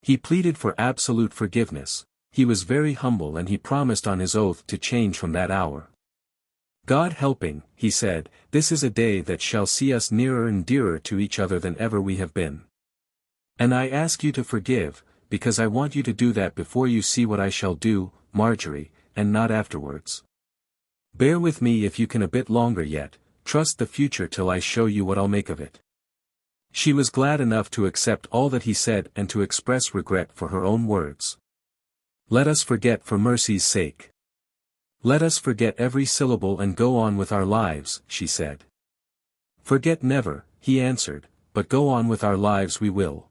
He pleaded for absolute forgiveness. He was very humble and he promised on his oath to change from that hour. God helping, he said, this is a day that shall see us nearer and dearer to each other than ever we have been. And I ask you to forgive, because I want you to do that before you see what I shall do, Marjorie, and not afterwards. Bear with me if you can a bit longer yet, trust the future till I show you what I'll make of it. She was glad enough to accept all that he said and to express regret for her own words. Let us forget for mercy's sake. Let us forget every syllable and go on with our lives, she said. Forget never, he answered, but go on with our lives we will.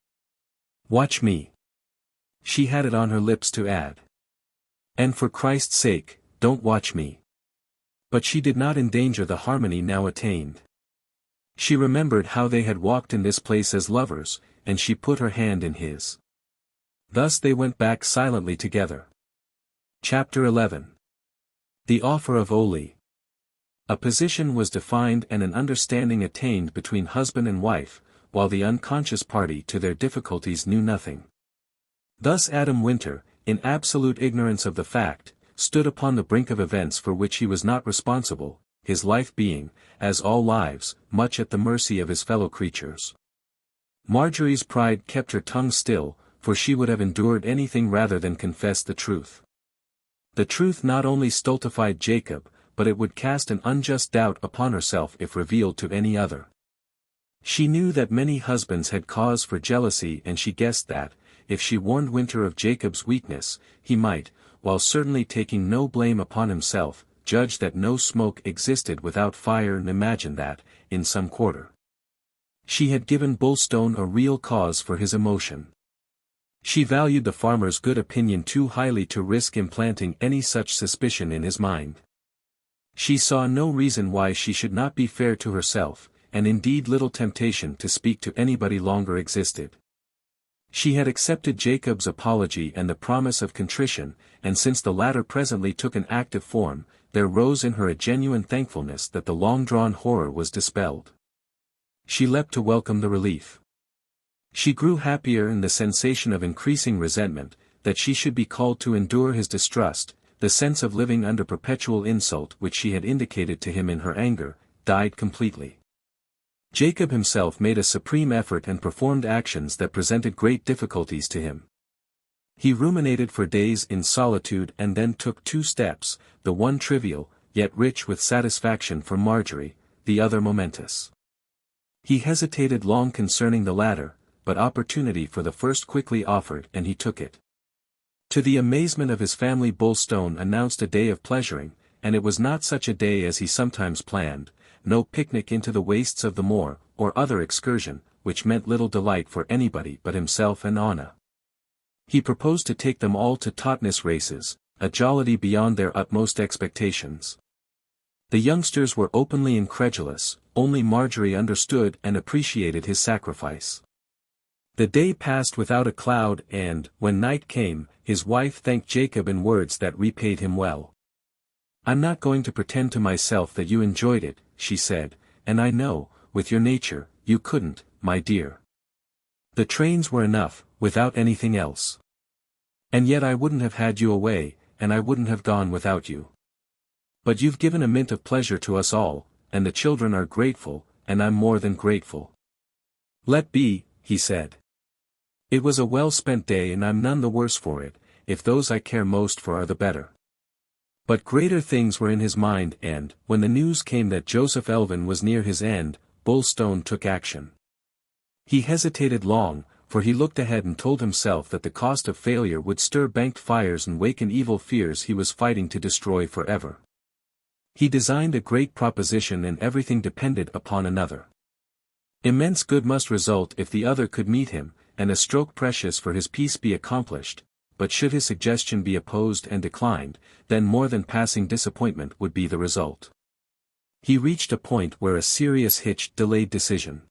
Watch me. She had it on her lips to add. And for Christ's sake, don't watch me. But she did not endanger the harmony now attained. She remembered how they had walked in this place as lovers, and she put her hand in his. Thus they went back silently together. Chapter 11. The offer of Oli. A position was defined and an understanding attained between husband and wife, while the unconscious party to their difficulties knew nothing. Thus Adam Winter, in absolute ignorance of the fact, stood upon the brink of events for which he was not responsible, his life being, as all lives, much at the mercy of his fellow creatures. Marjorie's pride kept her tongue still, for she would have endured anything rather than confess the truth. The truth not only stultified Jacob, but it would cast an unjust doubt upon herself if revealed to any other. She knew that many husbands had cause for jealousy and she guessed that, if she warned Winter of Jacob's weakness, he might, while certainly taking no blame upon himself, judge that no smoke existed without fire and imagine that, in some quarter, she had given Bulstone a real cause for his emotion. She valued the farmer's good opinion too highly to risk implanting any such suspicion in his mind. She saw no reason why she should not be fair to herself, and indeed little temptation to speak to anybody longer existed. She had accepted Jacob's apology and the promise of contrition, and since the latter presently took an active form, there rose in her a genuine thankfulness that the long-drawn horror was dispelled. She leapt to welcome the relief. She grew happier in the sensation of increasing resentment, that she should be called to endure his distrust, the sense of living under perpetual insult which she had indicated to him in her anger, died completely. Jacob himself made a supreme effort and performed actions that presented great difficulties to him. He ruminated for days in solitude and then took two steps, the one trivial, yet rich with satisfaction for Marjorie, the other momentous. He hesitated long concerning the latter, but opportunity for the first quickly offered and he took it. To the amazement of his family Bulstone announced a day of pleasuring, and it was not such a day as he sometimes planned, no picnic into the wastes of the moor, or other excursion, which meant little delight for anybody but himself and Anna. He proposed to take them all to Totnes races, a jollity beyond their utmost expectations. The youngsters were openly incredulous, only Marjorie understood and appreciated his sacrifice. The day passed without a cloud and, when night came, his wife thanked Jacob in words that repaid him well. "I'm not going to pretend to myself that you enjoyed it," she said, "and I know, with your nature, you couldn't, my dear. The trains were enough, without anything else. And yet I wouldn't have had you away, and I wouldn't have gone without you. But you've given a mint of pleasure to us all, and the children are grateful, and I'm more than grateful." "Let be," he said. "It was a well-spent day and I'm none the worse for it, if those I care most for are the better." But greater things were in his mind and, when the news came that Joseph Elvin was near his end, Bulstone took action. He hesitated long, for he looked ahead and told himself that the cost of failure would stir banked fires and waken evil fears he was fighting to destroy forever. He designed a great proposition and everything depended upon another. Immense good must result if the other could meet him, and a stroke precious for his peace be accomplished, but should his suggestion be opposed and declined, then more than passing disappointment would be the result. He reached a point where a serious hitch delayed decision.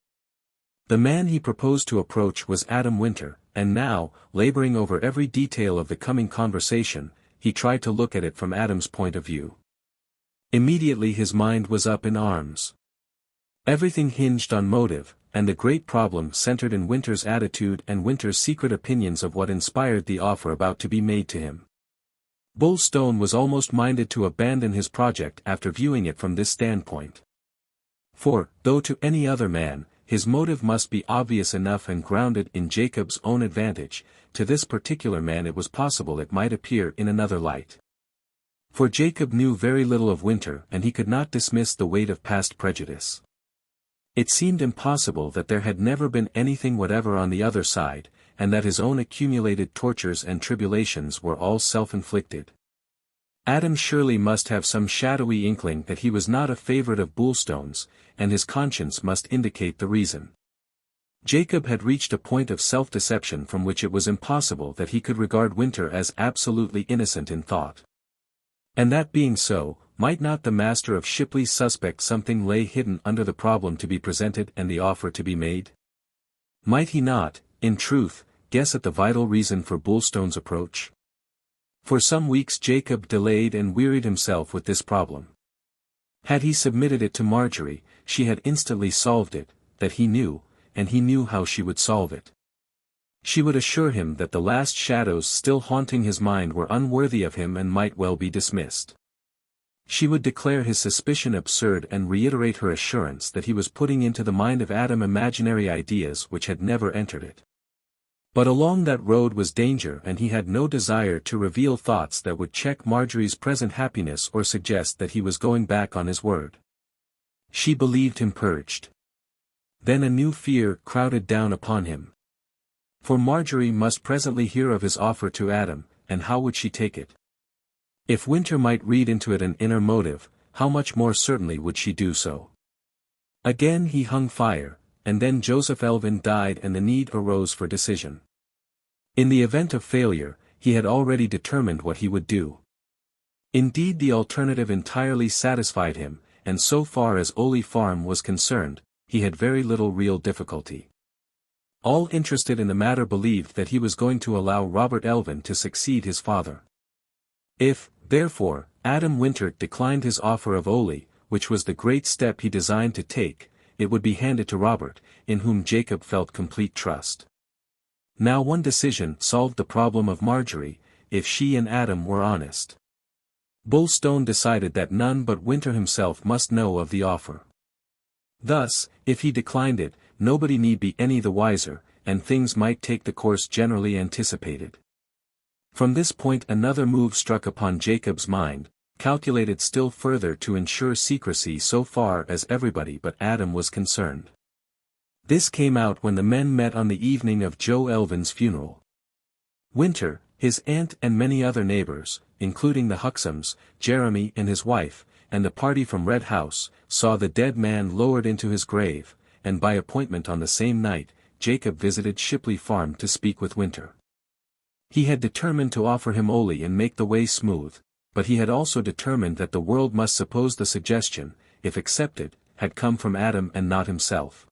The man he proposed to approach was Adam Winter, and now, laboring over every detail of the coming conversation, he tried to look at it from Adam's point of view. Immediately his mind was up in arms. Everything hinged on motive, and the great problem centered in Winter's attitude and Winter's secret opinions of what inspired the offer about to be made to him. Bulstone was almost minded to abandon his project after viewing it from this standpoint. For, though to any other man, his motive must be obvious enough and grounded in Jacob's own advantage, to this particular man it was possible it might appear in another light. For Jacob knew very little of Winter and he could not dismiss the weight of past prejudice. It seemed impossible that there had never been anything whatever on the other side, and that his own accumulated tortures and tribulations were all self-inflicted. Adam surely must have some shadowy inkling that he was not a favorite of Bulstone's, and his conscience must indicate the reason. Jacob had reached a point of self-deception from which it was impossible that he could regard Winter as absolutely innocent in thought. And that being so, might not the master of Shipley suspect something lay hidden under the problem to be presented and the offer to be made? Might he not, in truth, guess at the vital reason for Bulstone's approach? For some weeks Jacob delayed and wearied himself with this problem. Had he submitted it to Marjorie, she had instantly solved it, that he knew, and he knew how she would solve it. She would assure him that the last shadows still haunting his mind were unworthy of him and might well be dismissed. She would declare his suspicion absurd and reiterate her assurance that he was putting into the mind of Adam imaginary ideas which had never entered it. But along that road was danger and he had no desire to reveal thoughts that would check Marjorie's present happiness or suggest that he was going back on his word. She believed him purged. Then a new fear crowded down upon him. For Marjorie must presently hear of his offer to Adam, and how would she take it? If Winter might read into it an inner motive, how much more certainly would she do so? Again he hung fire, and then Joseph Elvin died and the need arose for decision. In the event of failure, he had already determined what he would do. Indeed the alternative entirely satisfied him, and so far as Oley Farm was concerned, he had very little real difficulty. All interested in the matter believed that he was going to allow Robert Elvin to succeed his father. If, therefore, Adam Winter declined his offer of Oley, which was the great step he designed to take, it would be handed to Robert, in whom Jacob felt complete trust. Now one decision solved the problem of Marjorie, if she and Adam were honest. Bulstone decided that none but Winter himself must know of the offer. Thus, if he declined it, nobody need be any the wiser, and things might take the course generally anticipated. From this point another move struck upon Jacob's mind, calculated still further to ensure secrecy so far as everybody but Adam was concerned. This came out when the men met on the evening of Joe Elvin's funeral. Winter, his aunt and many other neighbors, including the Huxhams, Jeremy and his wife, and the party from Red House, saw the dead man lowered into his grave, and by appointment on the same night, Jacob visited Shipley Farm to speak with Winter. He had determined to offer him Oley and make the way smooth, but he had also determined that the world must suppose the suggestion, if accepted, had come from Adam and not himself.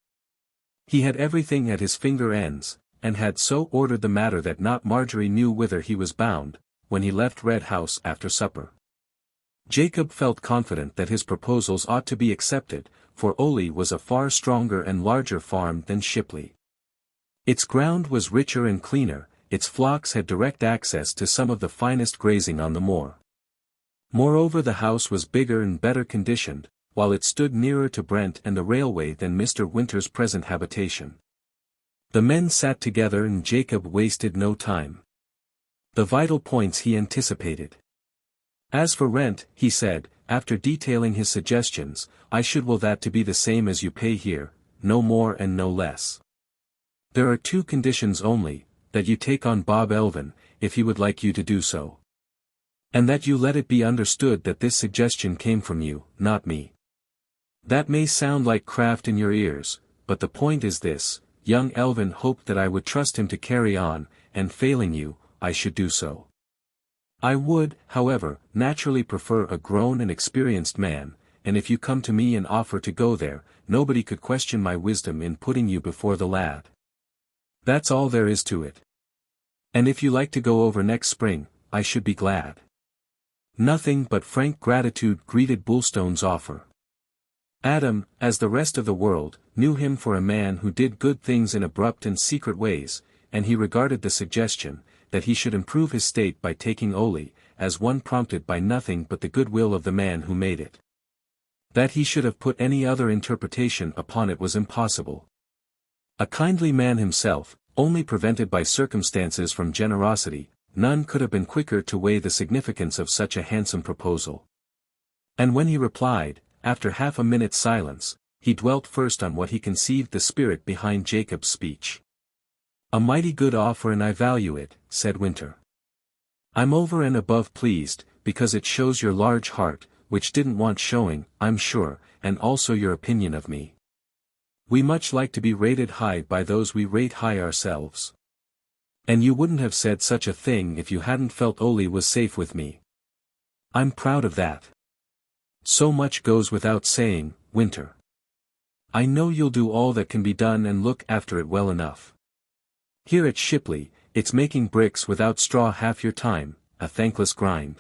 He had everything at his finger ends, and had so ordered the matter that not Marjorie knew whither he was bound, when he left Red House after supper. Jacob felt confident that his proposals ought to be accepted, for Oley was a far stronger and larger farm than Shipley. Its ground was richer and cleaner, its flocks had direct access to some of the finest grazing on the moor. Moreover the house was bigger and better conditioned, while it stood nearer to Brent and the railway than Mr. Winter's present habitation. The men sat together and Jacob wasted no time. The vital points he anticipated. As for rent, he said, after detailing his suggestions, I should will that to be the same as you pay here, no more and no less. There are two conditions only, that you take on Bob Elvin, if he would like you to do so. And that you let it be understood that this suggestion came from you, not me. That may sound like craft in your ears, but the point is this, young Elvin hoped that I would trust him to carry on, and failing you, I should do so. I would, however, naturally prefer a grown and experienced man, and if you come to me and offer to go there, nobody could question my wisdom in putting you before the lad. That's all there is to it. And if you like to go over next spring, I should be glad. Nothing but frank gratitude greeted Bulstone's offer. Adam, as the rest of the world, knew him for a man who did good things in abrupt and secret ways, and he regarded the suggestion, that he should improve his state by taking Oli, as one prompted by nothing but the goodwill of the man who made it. That he should have put any other interpretation upon it was impossible. A kindly man himself, only prevented by circumstances from generosity, none could have been quicker to weigh the significance of such a handsome proposal. And when he replied, after half a minute's silence, he dwelt first on what he conceived the spirit behind Jacob's speech. "A mighty good offer and I value it," said Winter. "I'm over and above pleased, because it shows your large heart, which didn't want showing, I'm sure, and also your opinion of me. We much like to be rated high by those we rate high ourselves. And you wouldn't have said such a thing if you hadn't felt Oli was safe with me. I'm proud of that. So much goes without saying, Winter. I know you'll do all that can be done and look after it well enough. Here at Shipley, it's making bricks without straw half your time, a thankless grind.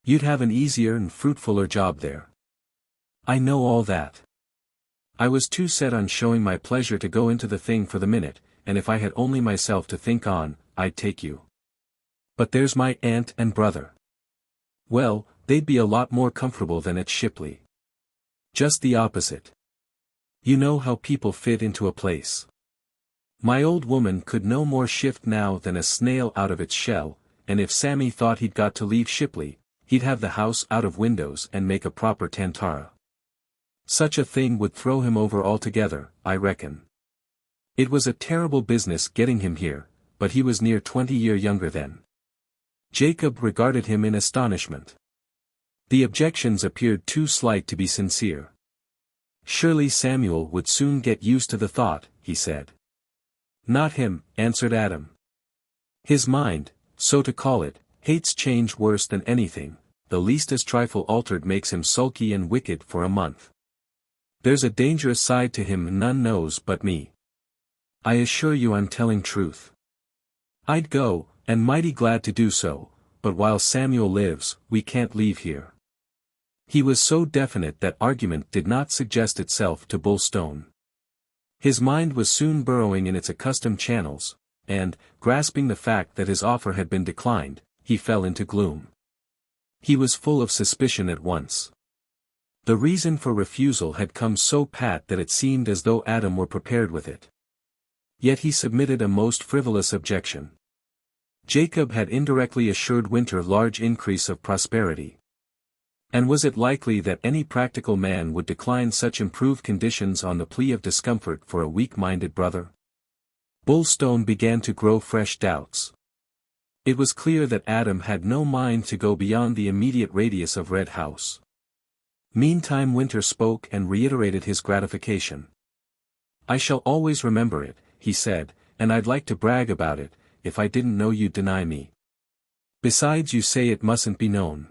You'd have an easier and fruitfuler job there. I know all that. I was too set on showing my pleasure to go into the thing for the minute, and if I had only myself to think on, I'd take you. But there's my aunt and brother. Well, they'd be a lot more comfortable than at Shipley. Just the opposite. You know how people fit into a place. My old woman could no more shift now than a snail out of its shell, and if Sammy thought he'd got to leave Shipley, he'd have the house out of windows and make a proper Tantara. Such a thing would throw him over altogether, I reckon. It was a terrible business getting him here, but he was near 20 years younger then. Jacob regarded him in astonishment. The objections appeared too slight to be sincere. Surely Samuel would soon get used to the thought, he said. Not him, answered Adam. His mind, so to call it, hates change worse than anything, the leastest trifle altered makes him sulky and wicked for a month. There's a dangerous side to him none knows but me. I assure you I'm telling truth. I'd go, and mighty glad to do so, but while Samuel lives, we can't leave here. He was so definite that argument did not suggest itself to Bullstone. His mind was soon burrowing in its accustomed channels, and, grasping the fact that his offer had been declined, he fell into gloom. He was full of suspicion at once. The reason for refusal had come so pat that it seemed as though Adam were prepared with it. Yet he submitted a most frivolous objection. Jacob had indirectly assured Winter large increase of prosperity. And was it likely that any practical man would decline such improved conditions on the plea of discomfort for a weak-minded brother? Bullstone began to grow fresh doubts. It was clear that Adam had no mind to go beyond the immediate radius of Red House. Meantime Winter spoke and reiterated his gratification. I shall always remember it, he said, and I'd like to brag about it, if I didn't know you'd deny me. Besides you say it mustn't be known.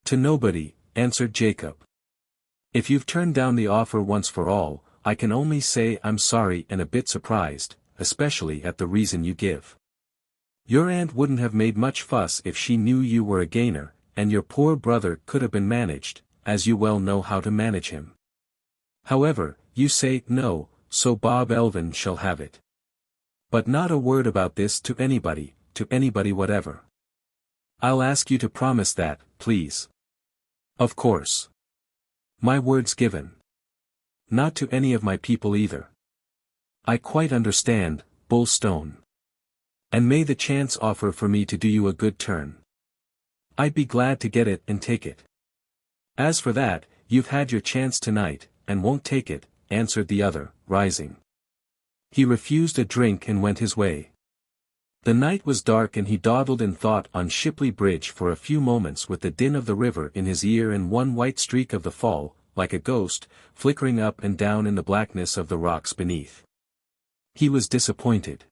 To nobody, answered Jacob. If you've turned down the offer once for all, I can only say I'm sorry and a bit surprised, especially at the reason you give. Your aunt wouldn't have made much fuss if she knew you were a gainer, and your poor brother could have been managed, as you well know how to manage him. However, you say no, so Bob Elvin shall have it. But not a word about this to anybody whatever. I'll ask you to promise that, please. Of course. My word's given. Not to any of my people either. I quite understand, Bullstone. And may the chance offer for me to do you a good turn. I'd be glad to get it and take it. As for that, you've had your chance tonight, and won't take it, answered the other, rising. He refused a drink and went his way. The night was dark and he dawdled in thought on Shipley Bridge for a few moments with the din of the river in his ear and one white streak of the fall, like a ghost, flickering up and down in the blackness of the rocks beneath. He was disappointed.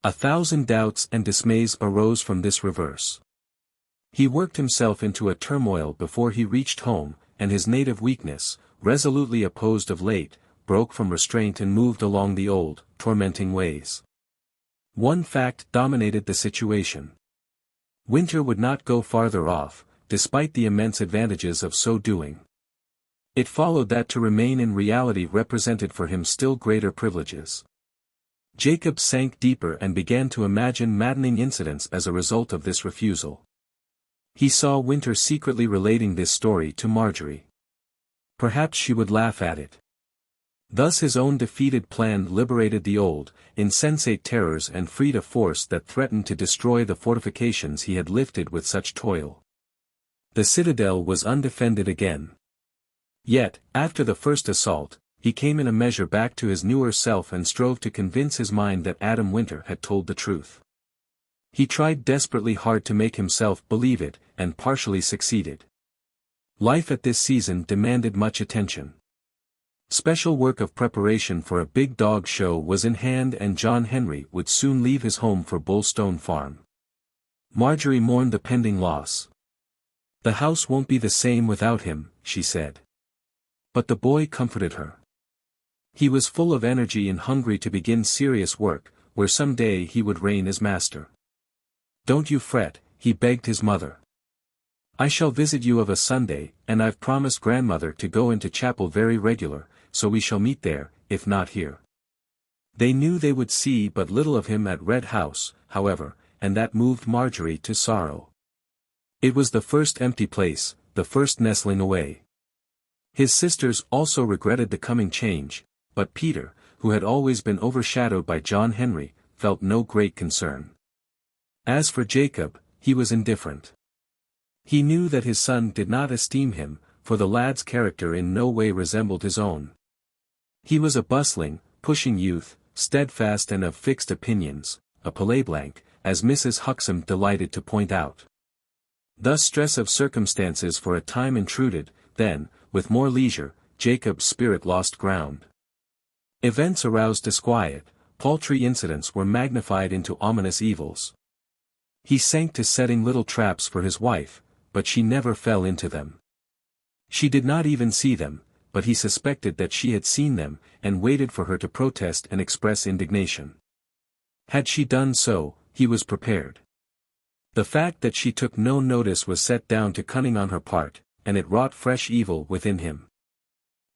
1,000 doubts and dismays arose from this reverse. He worked himself into a turmoil before he reached home, and his native weakness, resolutely opposed of late, broke from restraint and moved along the old, tormenting ways. One fact dominated the situation. Winter would not go farther off, despite the immense advantages of so doing. It followed that to remain in reality represented for him still greater privileges. Jacob sank deeper and began to imagine maddening incidents as a result of this refusal. He saw Winter secretly relating this story to Marjorie. Perhaps she would laugh at it. Thus his own defeated plan liberated the old, insensate terrors and freed a force that threatened to destroy the fortifications he had lifted with such toil. The citadel was undefended again. Yet, after the first assault, he came in a measure back to his newer self and strove to convince his mind that Adam Winter had told the truth. He tried desperately hard to make himself believe it, and partially succeeded. Life at this season demanded much attention. Special work of preparation for a big dog show was in hand, and John Henry would soon leave his home for Bullstone Farm. Marjorie mourned the pending loss. "The house won't be the same without him," she said. But the boy comforted her. He was full of energy and hungry to begin serious work, where some day he would reign as master. "Don't you fret," he begged his mother. "I shall visit you of a Sunday, and I've promised grandmother to go into chapel very regular, so we shall meet there, if not here." They knew they would see but little of him at Red House, however, and that moved Marjorie to sorrow. It was the first empty place, the first nestling away. His sisters also regretted the coming change, but Peter, who had always been overshadowed by John Henry, felt no great concern. As for Jacob, he was indifferent. He knew that his son did not esteem him, for the lad's character in no way resembled his own. He was a bustling, pushing youth, steadfast and of fixed opinions, a Palais-blanc, as Mrs. Huxham delighted to point out. Thus stress of circumstances for a time intruded, then, with more leisure, Jacob's spirit lost ground. Events aroused disquiet, paltry incidents were magnified into ominous evils. He sank to setting little traps for his wife, but she never fell into them. She did not even see them, but he suspected that she had seen them, and waited for her to protest and express indignation. Had she done so, he was prepared. The fact that she took no notice was set down to cunning on her part, and it wrought fresh evil within him.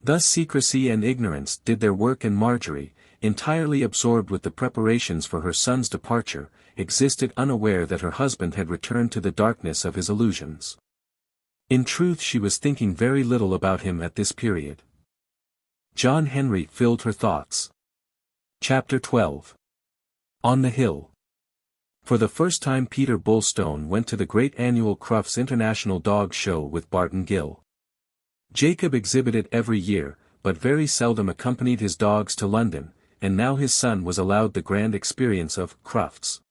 Thus secrecy and ignorance did their work, and Marjorie, entirely absorbed with the preparations for her son's departure, existed unaware that her husband had returned to the darkness of his illusions. In truth, she was thinking very little about him at this period. John Henry filled her thoughts. Chapter 12. On the Hill. For the first time Peter Bullstone went to the great annual Crufts International Dog Show with Barton Gill. Jacob exhibited every year, but very seldom accompanied his dogs to London, and now his son was allowed the grand experience of Crufts.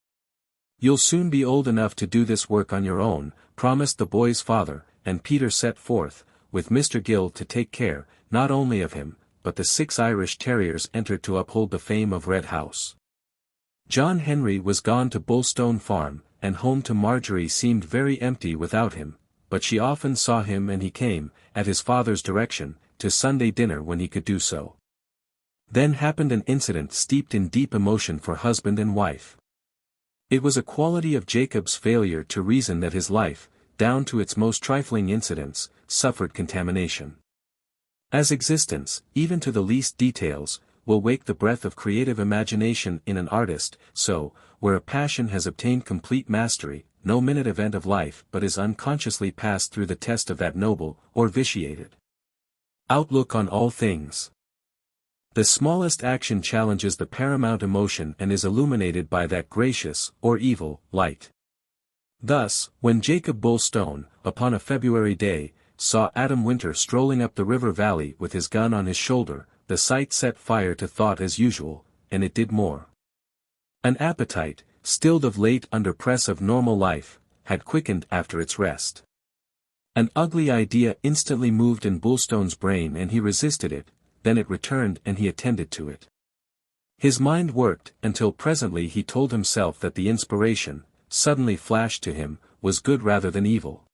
"You'll soon be old enough to do this work on your own," promised the boy's father, and Peter set forth, with Mr. Gill to take care, not only of him, but the 6 Irish terriers entered to uphold the fame of Red House. John Henry was gone to Bullstone Farm, and home to Marjorie seemed very empty without him, but she often saw him, and he came, at his father's direction, to Sunday dinner when he could do so. Then happened an incident steeped in deep emotion for husband and wife. It was a quality of Jacob's failure to reason that his life, down to its most trifling incidents, suffered contamination. As existence, even to the least details, will wake the breath of creative imagination in an artist, so, where a passion has obtained complete mastery, no minute event of life but is unconsciously passed through the test of that noble, or vitiated, outlook on all things. The smallest action challenges the paramount emotion and is illuminated by that gracious, or evil, light. Thus, when Jacob Bullstone, upon a February day, saw Adam Winter strolling up the river valley with his gun on his shoulder, the sight set fire to thought as usual, and it did more. An appetite, stilled of late under press of normal life, had quickened after its rest. An ugly idea instantly moved in Bullstone's brain, and he resisted it, then it returned and he attended to it. His mind worked, until presently he told himself that the inspiration, suddenly flashed to him, was good rather than evil.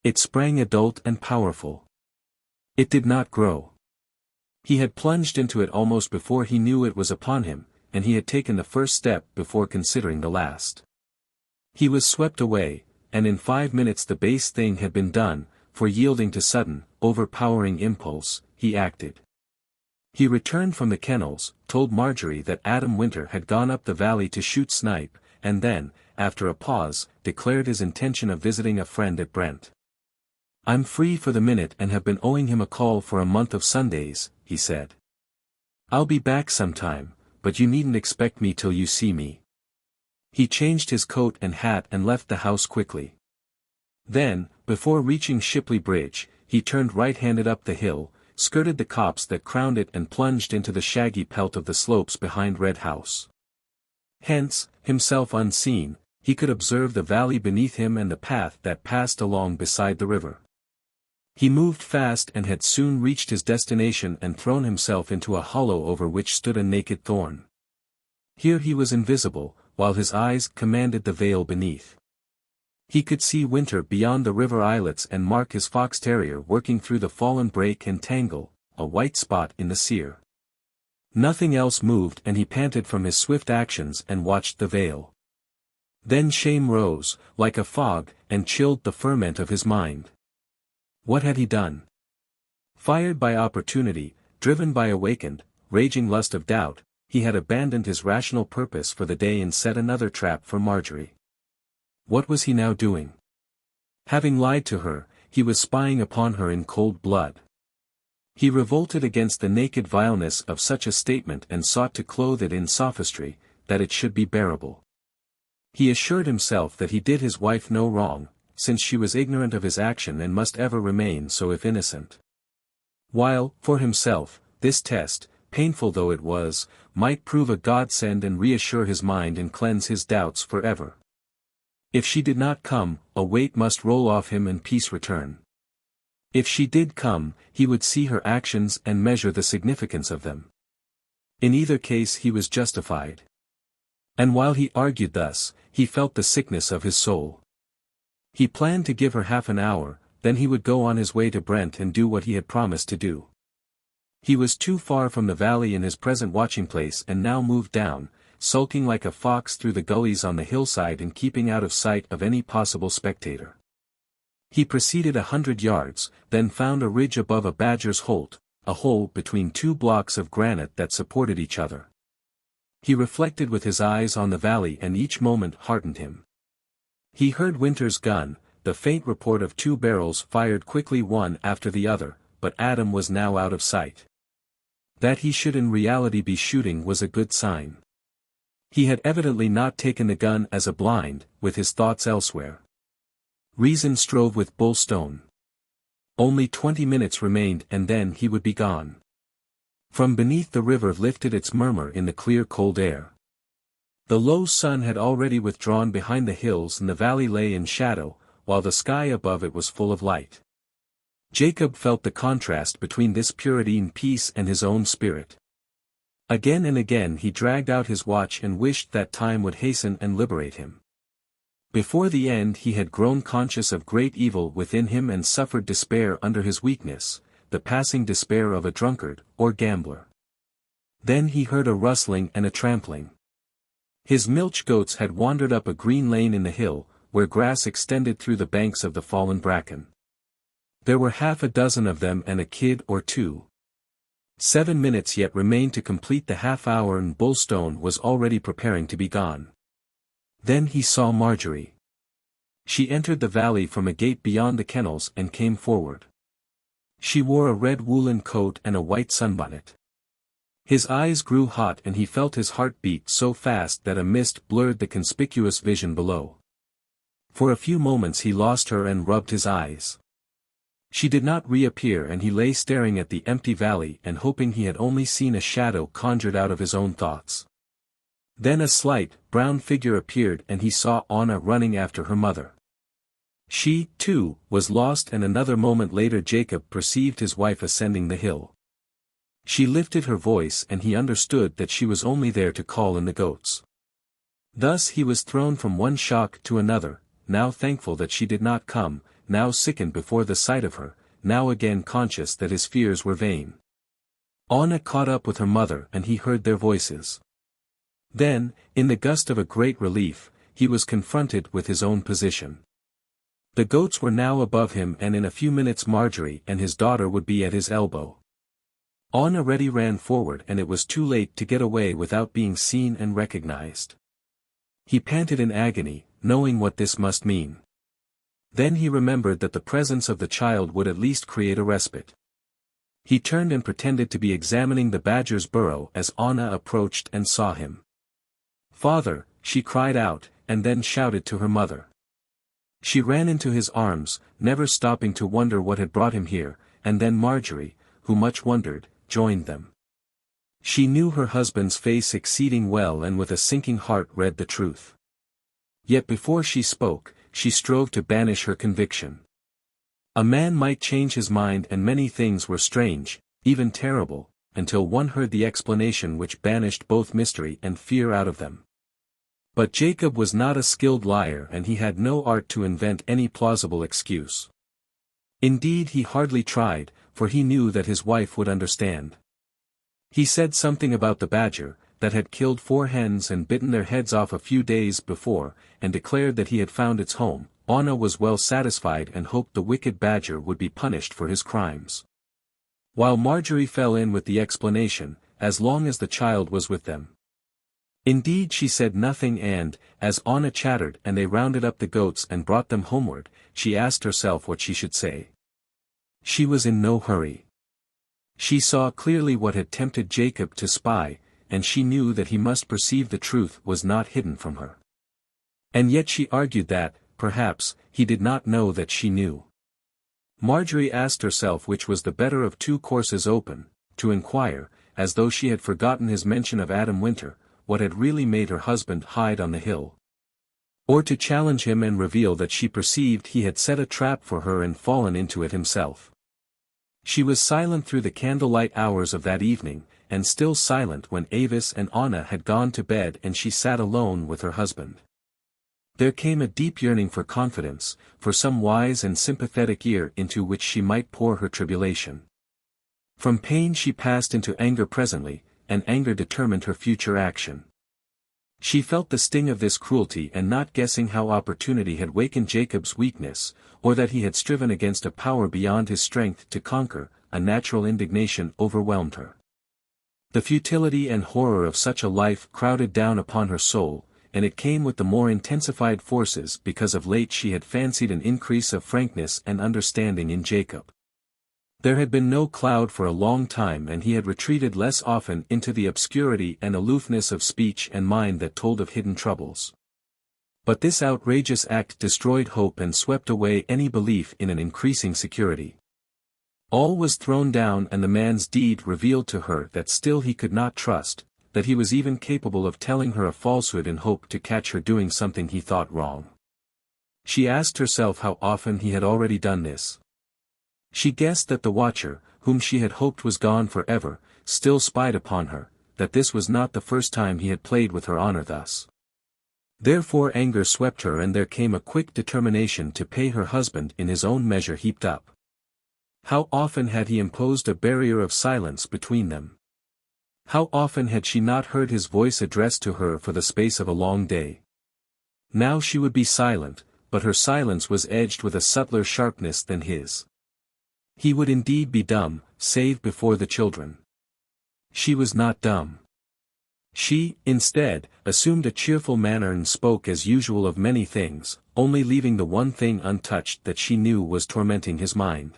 It sprang adult and powerful. It did not grow. He had plunged into it almost before he knew it was upon him, and he had taken the first step before considering the last. He was swept away, and in 5 minutes the base thing had been done, for yielding to sudden, overpowering impulse, he acted. He returned from the kennels, told Marjorie that Adam Winter had gone up the valley to shoot snipe, and then, after a pause, declared his intention of visiting a friend at Brent. "I'm free for the minute and have been owing him a call for a month of Sundays," he said. "I'll be back sometime, but you needn't expect me till you see me." He changed his coat and hat and left the house quickly. Then, before reaching Shipley Bridge, he turned right-handed up the hill, skirted the copse that crowned it and plunged into the shaggy pelt of the slopes behind Red House. Hence, himself unseen, he could observe the valley beneath him and the path that passed along beside the river. He moved fast and had soon reached his destination and thrown himself into a hollow over which stood a naked thorn. Here he was invisible, while his eyes commanded the vale beneath. He could see Winter beyond the river islets and mark his fox terrier working through the fallen brake and tangle, a white spot in the sear. Nothing else moved and he panted from his swift actions and watched the vale. Then shame rose, like a fog, and chilled the ferment of his mind. What had he done? Fired by opportunity, driven by awakened, raging lust of doubt, he had abandoned his rational purpose for the day and set another trap for Marjorie. What was he now doing? Having lied to her, he was spying upon her in cold blood. He revolted against the naked vileness of such a statement and sought to clothe it in sophistry, that it should be bearable. He assured himself that he did his wife no wrong, since she was ignorant of his action and must ever remain so if innocent. While, for himself, this test, painful though it was, might prove a godsend and reassure his mind and cleanse his doubts forever. If she did not come, a weight must roll off him and peace return. If she did come, he would see her actions and measure the significance of them. In either case he was justified. And while he argued thus, he felt the sickness of his soul. He planned to give her half an hour, then he would go on his way to Brent and do what he had promised to do. He was too far from the valley in his present watching place and now moved down, sulking like a fox through the gullies on the hillside and keeping out of sight of any possible spectator. He proceeded 100 yards, then found a ridge above a badger's holt, a hole between two blocks of granite that supported each other. He reflected with his eyes on the valley and each moment heartened him. He heard Winter's gun, the faint report of two barrels fired quickly one after the other, but Adam was now out of sight. That he should in reality be shooting was a good sign. He had evidently not taken the gun as a blind, with his thoughts elsewhere. Reason strove with Bullstone. Only 20 minutes remained and then he would be gone. From beneath the river lifted its murmur in the clear cold air. The low sun had already withdrawn behind the hills and the valley lay in shadow, while the sky above it was full of light. Jacob felt the contrast between this purine peace and his own spirit. Again and again he dragged out his watch and wished that time would hasten and liberate him. Before the end he had grown conscious of great evil within him and suffered despair under his weakness, the passing despair of a drunkard, or gambler. Then he heard a rustling and a trampling. His milch goats had wandered up a green lane in the hill, where grass extended through the banks of the fallen bracken. There were half a dozen of them and a kid or two. 7 minutes yet remained to complete the half hour and Bullstone was already preparing to be gone. Then he saw Marjorie. She entered the valley from a gate beyond the kennels and came forward. She wore a red woolen coat and a white sunbonnet. His eyes grew hot and he felt his heart beat so fast that a mist blurred the conspicuous vision below. For a few moments he lost her and rubbed his eyes. She did not reappear and he lay staring at the empty valley and hoping he had only seen a shadow conjured out of his own thoughts. Then a slight, brown figure appeared and he saw Anna running after her mother. She, too, was lost and another moment later Jacob perceived his wife ascending the hill. She lifted her voice and he understood that she was only there to call in the goats. Thus he was thrown from one shock to another, now thankful that she did not come, now sickened before the sight of her, now again conscious that his fears were vain. Anna caught up with her mother and he heard their voices. Then, in the gust of a great relief, he was confronted with his own position. The goats were now above him, and in a few minutes Marjorie and his daughter would be at his elbow. On already ran forward, and it was too late to get away without being seen and recognized. He panted in agony, knowing what this must mean. Then he remembered that the presence of the child would at least create a respite. He turned and pretended to be examining the badger's burrow as Anna approached and saw him. "Father," she cried out, and then shouted to her mother. She ran into his arms, never stopping to wonder what had brought him here, and then Marjorie, who much wondered, joined them. She knew her husband's face exceeding well, and with a sinking heart read the truth. Yet before she spoke, she strove to banish her conviction. A man might change his mind, and many things were strange, even terrible, until one heard the explanation which banished both mystery and fear out of them. But Jacob was not a skilled liar, and he had no art to invent any plausible excuse. Indeed, he hardly tried, for he knew that his wife would understand. He said something about the badger, that had killed 4 hens and bitten their heads off a few days before, and declared that he had found its home. Anna was well satisfied and hoped the wicked badger would be punished for his crimes. While Marjorie fell in with the explanation, as long as the child was with them. Indeed, she said nothing, and, as Anna chattered and they rounded up the goats and brought them homeward, she asked herself what she should say. She was in no hurry. She saw clearly what had tempted Jacob to spy, and she knew that he must perceive the truth was not hidden from her. And yet she argued that, perhaps, he did not know that she knew. Marjorie asked herself which was the better of 2 courses open, to inquire, as though she had forgotten his mention of Adam Winter, what had really made her husband hide on the hill. Or to challenge him and reveal that she perceived he had set a trap for her and fallen into it himself. She was silent through the candlelight hours of that evening, and still silent when Avis and Anna had gone to bed and she sat alone with her husband. There came a deep yearning for confidence, for some wise and sympathetic ear into which she might pour her tribulation. From pain she passed into anger presently, and anger determined her future action. She felt the sting of this cruelty, and not guessing how opportunity had wakened Jacob's weakness, or that he had striven against a power beyond his strength to conquer, a natural indignation overwhelmed her. The futility and horror of such a life crowded down upon her soul, and it came with the more intensified forces because of late she had fancied an increase of frankness and understanding in Jacob. There had been no cloud for a long time, and he had retreated less often into the obscurity and aloofness of speech and mind that told of hidden troubles. But this outrageous act destroyed hope and swept away any belief in an increasing security. All was thrown down, and the man's deed revealed to her that still he could not trust, that he was even capable of telling her a falsehood in hope to catch her doing something he thought wrong. She asked herself how often he had already done this. She guessed that the watcher, whom she had hoped was gone forever, still spied upon her, that this was not the first time he had played with her honor thus. Therefore anger swept her, and there came a quick determination to pay her husband in his own measure heaped up. How often had he imposed a barrier of silence between them? How often had she not heard his voice addressed to her for the space of a long day? Now she would be silent, but her silence was edged with a subtler sharpness than his. He would indeed be dumb, save before the children. She was not dumb. She, instead, assumed a cheerful manner and spoke as usual of many things, only leaving the one thing untouched that she knew was tormenting his mind.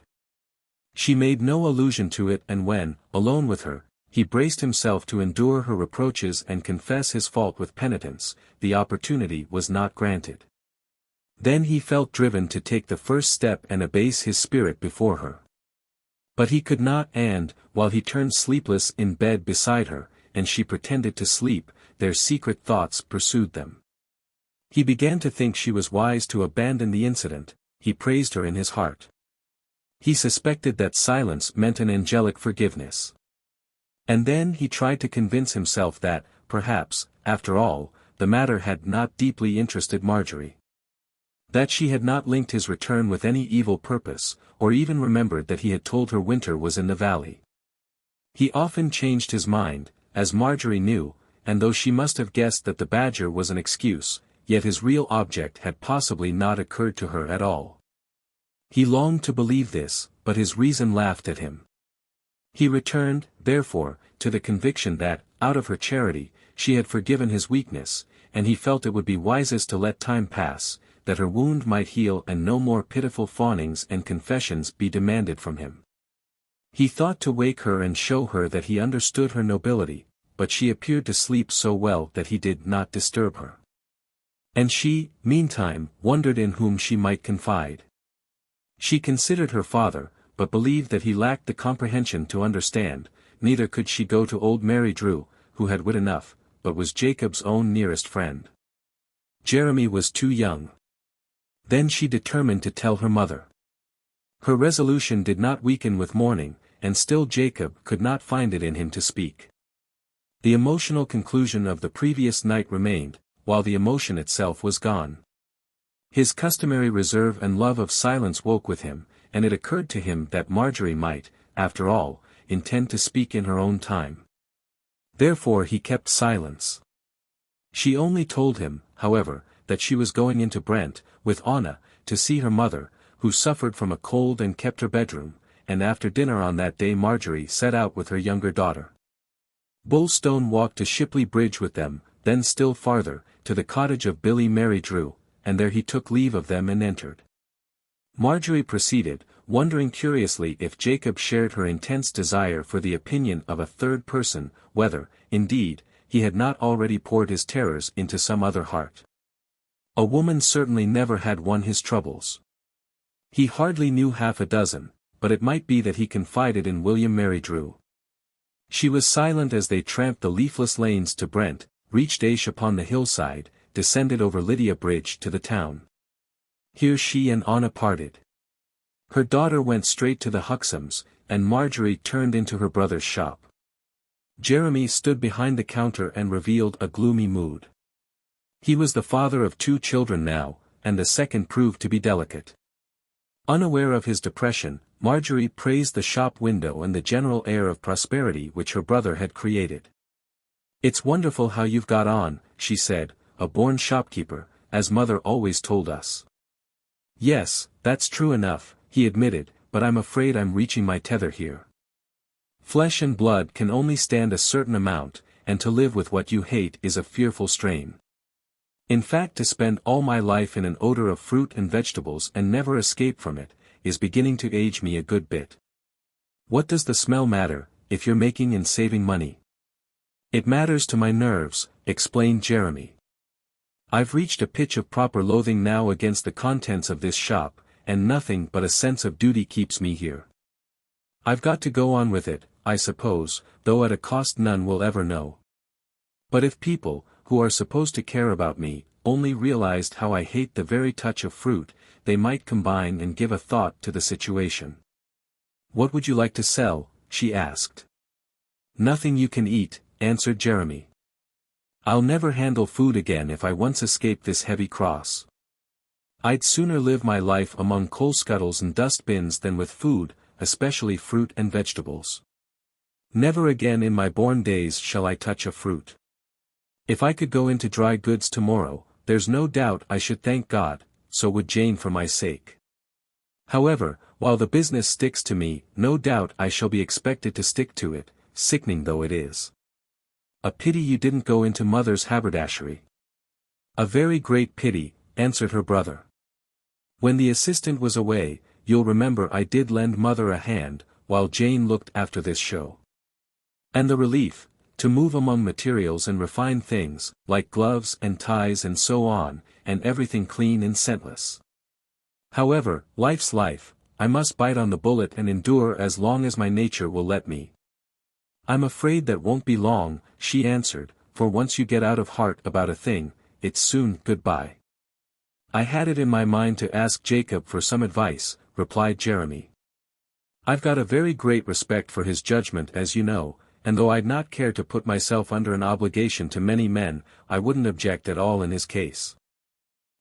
She made no allusion to it, and when, alone with her, he braced himself to endure her reproaches and confess his fault with penitence, the opportunity was not granted. Then he felt driven to take the first step and abase his spirit before her. But he could not, and, while he turned sleepless in bed beside her, and she pretended to sleep, their secret thoughts pursued them. He began to think she was wise to abandon the incident, he praised her in his heart. He suspected that silence meant an angelic forgiveness. And then he tried to convince himself that, perhaps, after all, the matter had not deeply interested Marjorie. That she had not linked his return with any evil purpose, or even remembered that he had told her Winter was in the valley. He often changed his mind, as Marjorie knew, and though she must have guessed that the badger was an excuse, yet his real object had possibly not occurred to her at all. He longed to believe this, but his reason laughed at him. He returned, therefore, to the conviction that, out of her charity, she had forgiven his weakness, and he felt it would be wisest to let time pass, that her wound might heal and no more pitiful fawnings and confessions be demanded from him. He thought to wake her and show her that he understood her nobility, but she appeared to sleep so well that he did not disturb her. And she, meantime, wondered in whom she might confide. She considered her father, but believed that he lacked the comprehension to understand, neither could she go to old Mary Drew, who had wit enough, but was Jacob's own nearest friend. Jeremy was too young. Then she determined to tell her mother. Her resolution did not weaken with morning, and still Jacob could not find it in him to speak. The emotional conclusion of the previous night remained, while the emotion itself was gone. His customary reserve and love of silence woke with him, and it occurred to him that Marjorie might, after all, intend to speak in her own time. Therefore he kept silence. She only told him, however, that she was going into Brent, with Anna, to see her mother, who suffered from a cold and kept her bedroom, and after dinner on that day Marjorie set out with her younger daughter. Bullstone walked to Shipley Bridge with them, then still farther, to the cottage of Billy Mary Drew, and there he took leave of them and entered. Marjorie proceeded, wondering curiously if Jacob shared her intense desire for the opinion of a third person, whether, indeed, he had not already poured his terrors into some other heart. A woman certainly never had won his troubles. He hardly knew half a dozen, but it might be that he confided in William Mary Drew. She was silent as they tramped the leafless lanes to Brent, reached Aish upon the hillside, descended over Lydia Bridge to the town. Here she and Anna parted. Her daughter went straight to the Huxhams, and Marjorie turned into her brother's shop. Jeremy stood behind the counter and revealed a gloomy mood. He was the father of 2 children now, and the second proved to be delicate. Unaware of his depression, Marjorie praised the shop window and the general air of prosperity which her brother had created. "It's wonderful how you've got on," she said, "a born shopkeeper, as mother always told us." "Yes, that's true enough," he admitted, "but I'm afraid I'm reaching my tether here. Flesh and blood can only stand a certain amount, and to live with what you hate is a fearful strain. In fact, to spend all my life in an odor of fruit and vegetables and never escape from it, is beginning to age me a good bit." "What does the smell matter, if you're making and saving money?" "It matters to my nerves," explained Jeremy. "I've reached a pitch of proper loathing now against the contents of this shop, and nothing but a sense of duty keeps me here. I've got to go on with it, I suppose, though at a cost none will ever know. But if people, who are supposed to care about me, only realized how I hate the very touch of fruit, they might combine and give a thought to the situation." "What would you like to sell?" she asked. "Nothing you can eat," answered Jeremy. "I'll never handle food again if I once escape this heavy cross. I'd sooner live my life among coal scuttles and dust bins than with food, especially fruit and vegetables. Never again in my born days shall I touch a fruit. If I could go into dry goods tomorrow, there's no doubt I should thank God, so would Jane for my sake. However, while the business sticks to me, no doubt I shall be expected to stick to it, sickening though it is. A pity you didn't go into mother's haberdashery." "A very great pity," answered her brother. "When the assistant was away, you'll remember I did lend mother a hand, while Jane looked after this show. And the relief, to move among materials and refine things, like gloves and ties and so on, and everything clean and scentless. However, life's life, I must bite on the bullet and endure as long as my nature will let me." "I'm afraid that won't be long," she answered, "for once you get out of heart about a thing, it's soon goodbye." "I had it in my mind to ask Jacob for some advice," replied Jeremy. "I've got a very great respect for his judgment, as you know, and though I'd not care to put myself under an obligation to many men, I wouldn't object at all in his case.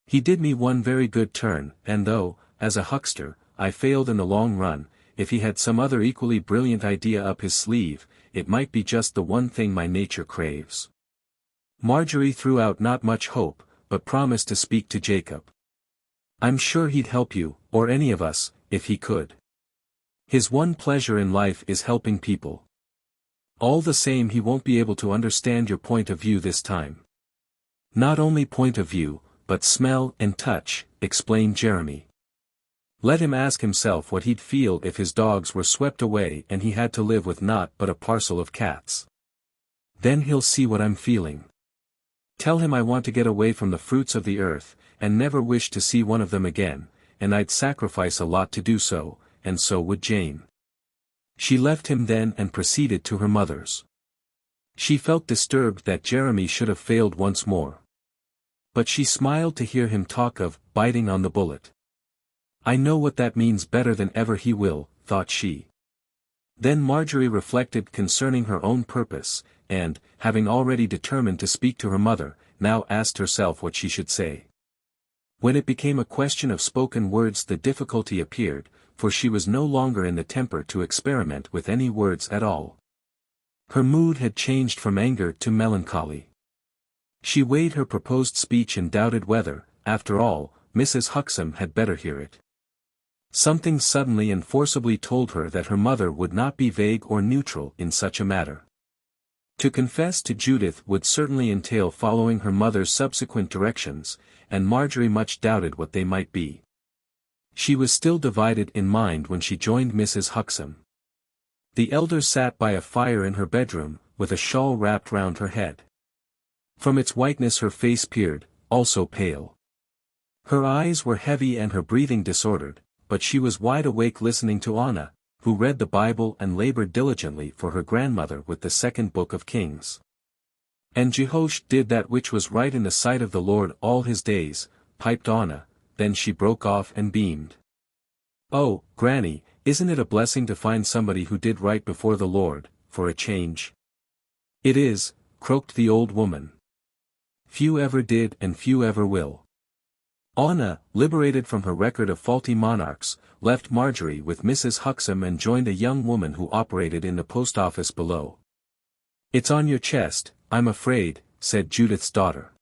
He did me one very good turn, and though, as a huckster, I failed in the long run, if he had some other equally brilliant idea up his sleeve, it might be just the one thing my nature craves." Marjorie threw out not much hope, but promised to speak to Jacob. "I'm sure he'd help you, or any of us, if he could. His one pleasure in life is helping people. All the same, he won't be able to understand your point of view this time. Not only point of view, but smell and touch, explained Jeremy. Let him ask himself what he'd feel if his dogs were swept away and he had to live with naught but a parcel of cats. Then he'll see what I'm feeling. Tell him I want to get away from the fruits of the earth, and never wish to see one of them again, and I'd sacrifice a lot to do so, and so would Jane. She left him then and proceeded to her mother's. She felt disturbed that Jeremy should have failed once more. But she smiled to hear him talk of biting on the bullet. I know what that means better than ever he will, thought she. Then Marjorie reflected concerning her own purpose, and, having already determined to speak to her mother, now asked herself what she should say. When it became a question of spoken words, the difficulty appeared, for she was no longer in the temper to experiment with any words at all. Her mood had changed from anger to melancholy. She weighed her proposed speech and doubted whether, after all, Mrs. Huxham had better hear it. Something suddenly and forcibly told her that her mother would not be vague or neutral in such a matter. To confess to Judith would certainly entail following her mother's subsequent directions, and Marjorie much doubted what they might be. She was still divided in mind when she joined Mrs. Huxham. The elder sat by a fire in her bedroom, with a shawl wrapped round her head. From its whiteness her face peered, also pale. Her eyes were heavy and her breathing disordered, but she was wide awake listening to Anna, who read the Bible and labored diligently for her grandmother with the second book of Kings. And Jehosh did that which was right in the sight of the Lord all his days, piped Anna, then she broke off and beamed. Oh, Granny, isn't it a blessing to find somebody who did right before the Lord, for a change? It is, croaked the old woman. Few ever did and few ever will. Anna, liberated from her record of faulty monarchs, left Marjorie with Mrs. Huxham and joined a young woman who operated in the post office below. It's on your chest, I'm afraid, said Judith's daughter.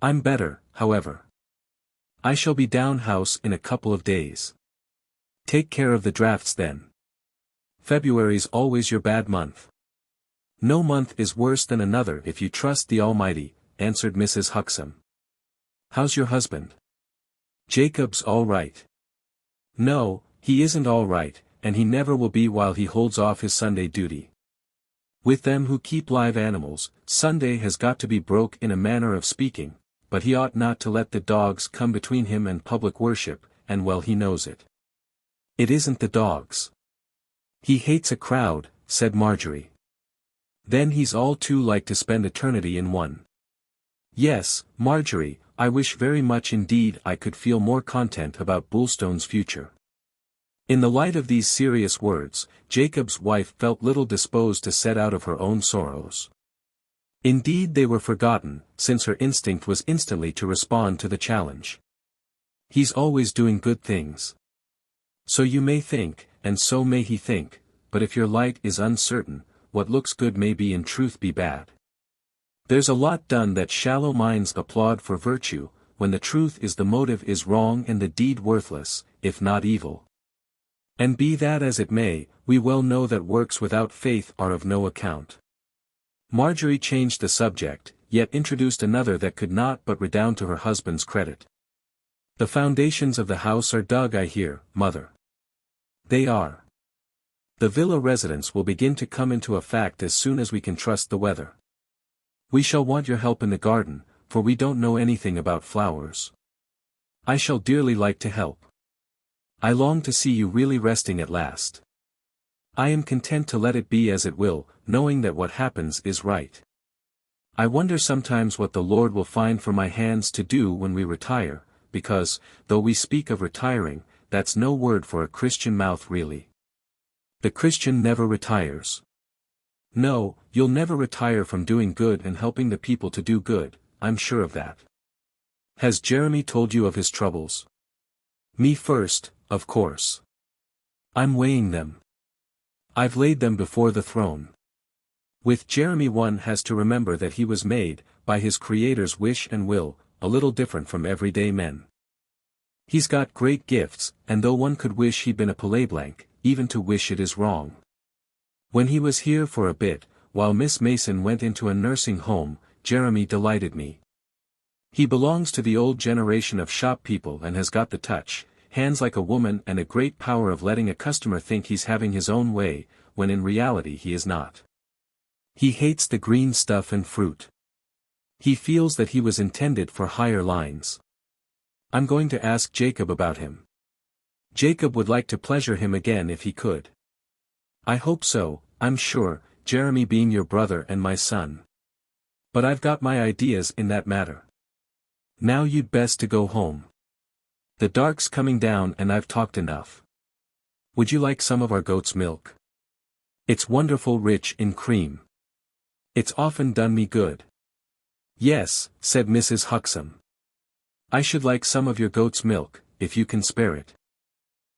I'm better, however. I shall be down house in a couple of days. Take care of the drafts then. February's always your bad month. No month is worse than another if you trust the Almighty, answered Mrs. Huxham. How's your husband? Jacob's all right. No, he isn't all right, and he never will be while he holds off his Sunday duty. With them who keep live animals, Sunday has got to be broke in a manner of speaking, but he ought not to let the dogs come between him and public worship, and well he knows it. It isn't the dogs. He hates a crowd, said Marjorie. Then he's all too like to spend eternity in one. Yes, Marjorie, I wish very much indeed I could feel more content about Bulstone's future. In the light of these serious words, Jacob's wife felt little disposed to set out of her own sorrows. Indeed they were forgotten, since her instinct was instantly to respond to the challenge. He's always doing good things. So you may think, and so may he think, but if your light is uncertain, what looks good may be in truth be bad. There's a lot done that shallow minds applaud for virtue, when the truth is the motive is wrong and the deed worthless, if not evil. And be that as it may, we well know that works without faith are of no account. Marjorie changed the subject, yet introduced another that could not but redound to her husband's credit. The foundations of the house are dug, I hear, mother. They are. The villa residence will begin to come into effect as soon as we can trust the weather. We shall want your help in the garden, for we don't know anything about flowers. I shall dearly like to help. I long to see you really resting at last. I am content to let it be as it will, knowing that what happens is right. I wonder sometimes what the Lord will find for my hands to do when we retire, because, though we speak of retiring, that's no word for a Christian mouth really. The Christian never retires. No, you'll never retire from doing good and helping the people to do good, I'm sure of that. Has Jeremy told you of his troubles? Me first, of course. I'm weighing them. I've laid them before the throne. With Jeremy one has to remember that he was made, by his Creator's wish and will, a little different from everyday men. He's got great gifts, and though one could wish he'd been a Peléblanc, even to wish it is wrong. When he was here for a bit, while Miss Mason went into a nursing home, Jeremy delighted me. He belongs to the old generation of shop people and has got the touch, hands like a woman and a great power of letting a customer think he's having his own way, when in reality he is not. He hates the green stuff and fruit. He feels that he was intended for higher lines. I'm going to ask Jacob about him. Jacob would like to pleasure him again if he could. I hope so, I'm sure, Jeremy being your brother and my son. But I've got my ideas in that matter. Now you'd best to go home. The dark's coming down and I've talked enough. Would you like some of our goat's milk? It's wonderful rich in cream. It's often done me good. Yes, said Mrs. Huxham. I should like some of your goat's milk, if you can spare it.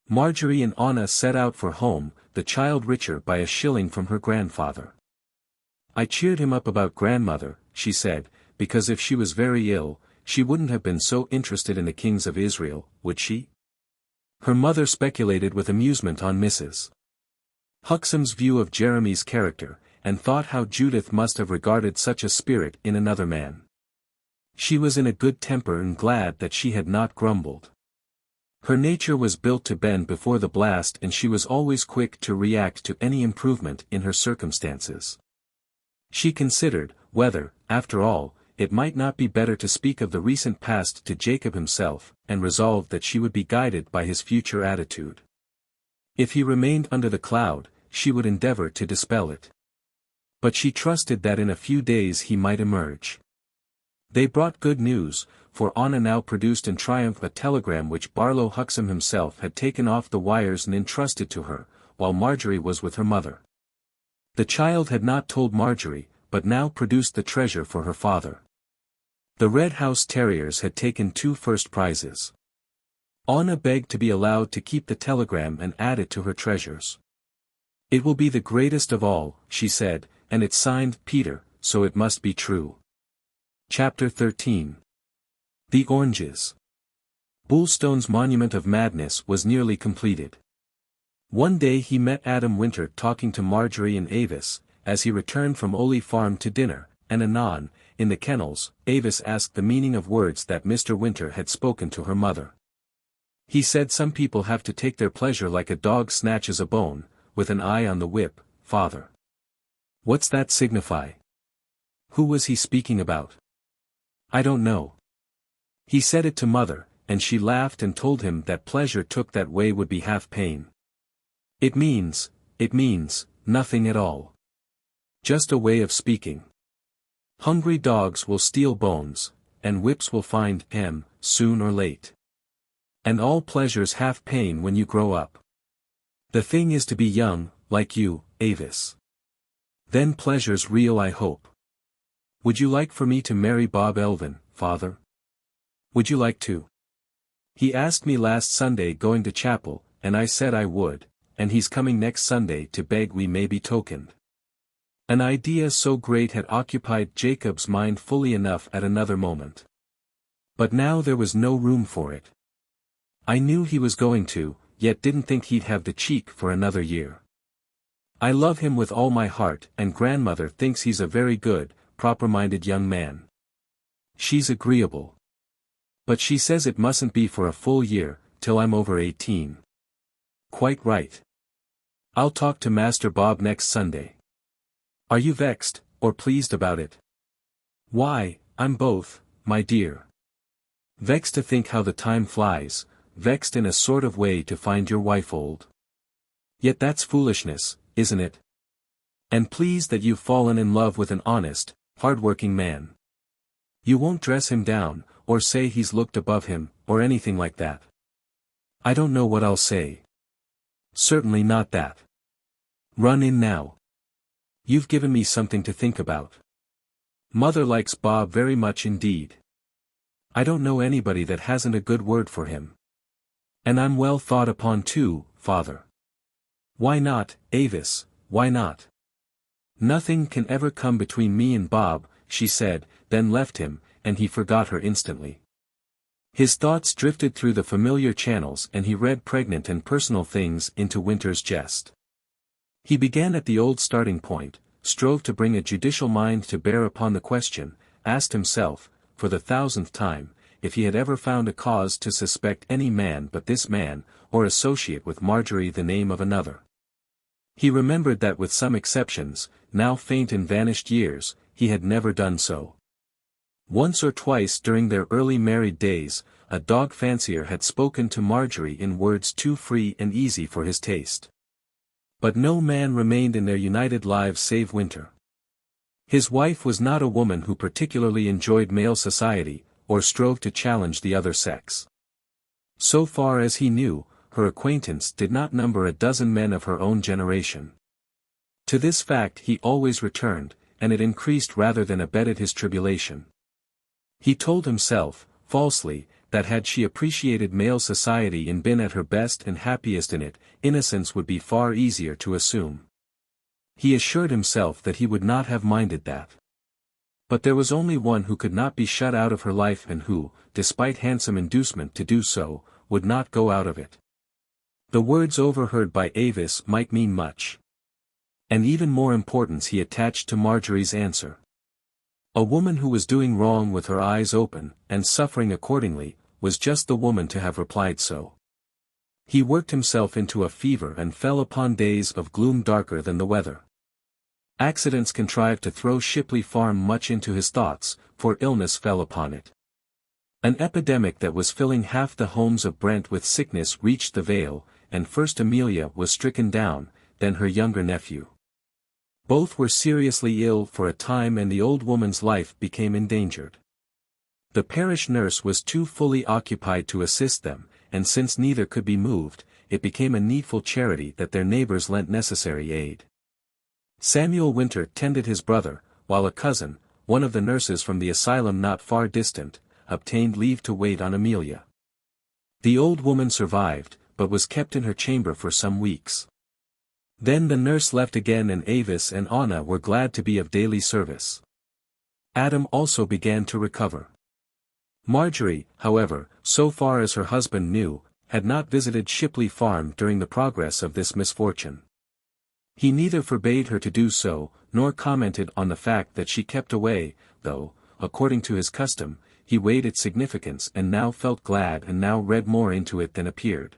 Marjorie and Anna set out for home, the child richer by a shilling from her grandfather. I cheered him up about grandmother, she said, because if she was very ill, she wouldn't have been so interested in the kings of Israel, would she? Her mother speculated with amusement on Mrs. Huxham's view of Jeremy's character, and thought how Judith must have regarded such a spirit in another man. She was in a good temper and glad that she had not grumbled. Her nature was built to bend before the blast and she was always quick to react to any improvement in her circumstances. She considered, whether, after all, it might not be better to speak of the recent past to Jacob himself, and resolved that she would be guided by his future attitude. If he remained under the cloud, she would endeavor to dispel it. But she trusted that in a few days he might emerge. They brought good news, for Anna now produced in triumph a telegram which Barlow Huxham himself had taken off the wires and entrusted to her, while Marjorie was with her mother. The child had not told Marjorie, but now produced the treasure for her father. The Red House Terriers had taken 2 first prizes. Anna begged to be allowed to keep the telegram and add it to her treasures. It will be the greatest of all, she said, and it's signed Peter, so it must be true. Chapter 13. The Oranges. Bulstone's Monument of Madness was nearly completed. One day he met Adam Winter talking to Marjorie and Avis, as he returned from Oley Farm to dinner, and anon, in the kennels, Avis asked the meaning of words that Mr. Winter had spoken to her mother. He said some people have to take their pleasure like a dog snatches a bone, with an eye on the whip, father. What's that signify? Who was he speaking about? I don't know. He said it to mother, and she laughed and told him that pleasure took that way would be half pain. It means, nothing at all. Just a way of speaking. Hungry dogs will steal bones, and whips will find him, soon or late. And all pleasure's half pain when you grow up. The thing is to be young, like you, Avis. Then pleasure's real, I hope. Would you like for me to marry Bob Elvin, father? Would you like to? He asked me last Sunday going to chapel, and I said I would, and he's coming next Sunday to beg we may be tokened. An idea so great had occupied Jacob's mind fully enough at another moment. But now there was no room for it. I knew he was going to, yet didn't think he'd have the cheek for another year. I love him with all my heart, and grandmother thinks he's a very good, proper-minded young man. She's agreeable. But she says it mustn't be for a full year, till I'm over 18. Quite right. I'll talk to Master Bob next Sunday. Are you vexed, or pleased about it? Why, I'm both, my dear. Vexed to think how the time flies, vexed in a sort of way to find your wife old. Yet that's foolishness, isn't it? And pleased that you've fallen in love with an honest, hard-working man. You won't dress him down, or say he's looked above him, or anything like that. I don't know what I'll say. Certainly not that. Run in now. You've given me something to think about. Mother likes Bob very much indeed. I don't know anybody that hasn't a good word for him. And I'm well thought upon too, father. Why not, Avis, why not? Nothing can ever come between me and Bob, she said, then left him, and he forgot her instantly. His thoughts drifted through the familiar channels and he read pregnant and personal things into Winter's jest. He began at the old starting point, strove to bring a judicial mind to bear upon the question, asked himself, for the 1000th time, if he had ever found a cause to suspect any man but this man, or associate with Marjorie the name of another. He remembered that with some exceptions, now faint in vanished years, he had never done so. Once or twice during their early married days, a dog fancier had spoken to Marjorie in words too free and easy for his taste. But no man remained in their united lives save Winter. His wife was not a woman who particularly enjoyed male society, or strove to challenge the other sex. So far as he knew, her acquaintance did not number a dozen men of her own generation. To this fact he always returned, and it increased rather than abated his tribulation. He told himself, falsely, that had she appreciated male society and been at her best and happiest in it, innocence would be far easier to assume. He assured himself that he would not have minded that. But there was only one who could not be shut out of her life and who, despite handsome inducement to do so, would not go out of it. The words overheard by Avis might mean much. And even more importance he attached to Marjorie's answer. A woman who was doing wrong with her eyes open, and suffering accordingly, was just the woman to have replied so. He worked himself into a fever and fell upon days of gloom darker than the weather. Accidents contrived to throw Shipley Farm much into his thoughts, for illness fell upon it. An epidemic that was filling half the homes of Brent with sickness reached the Vale, and first Amelia was stricken down, then her younger nephew. Both were seriously ill for a time and the old woman's life became endangered. The parish nurse was too fully occupied to assist them, and since neither could be moved, it became a needful charity that their neighbors lent necessary aid. Samuel Winter tended his brother, while a cousin, one of the nurses from the asylum not far distant, obtained leave to wait on Amelia. The old woman survived, but was kept in her chamber for some weeks. Then the nurse left again and Avis and Anna were glad to be of daily service. Adam also began to recover. Marjorie, however, so far as her husband knew, had not visited Shipley Farm during the progress of this misfortune. He neither forbade her to do so, nor commented on the fact that she kept away, though, according to his custom, he weighed its significance and now felt glad and now read more into it than appeared.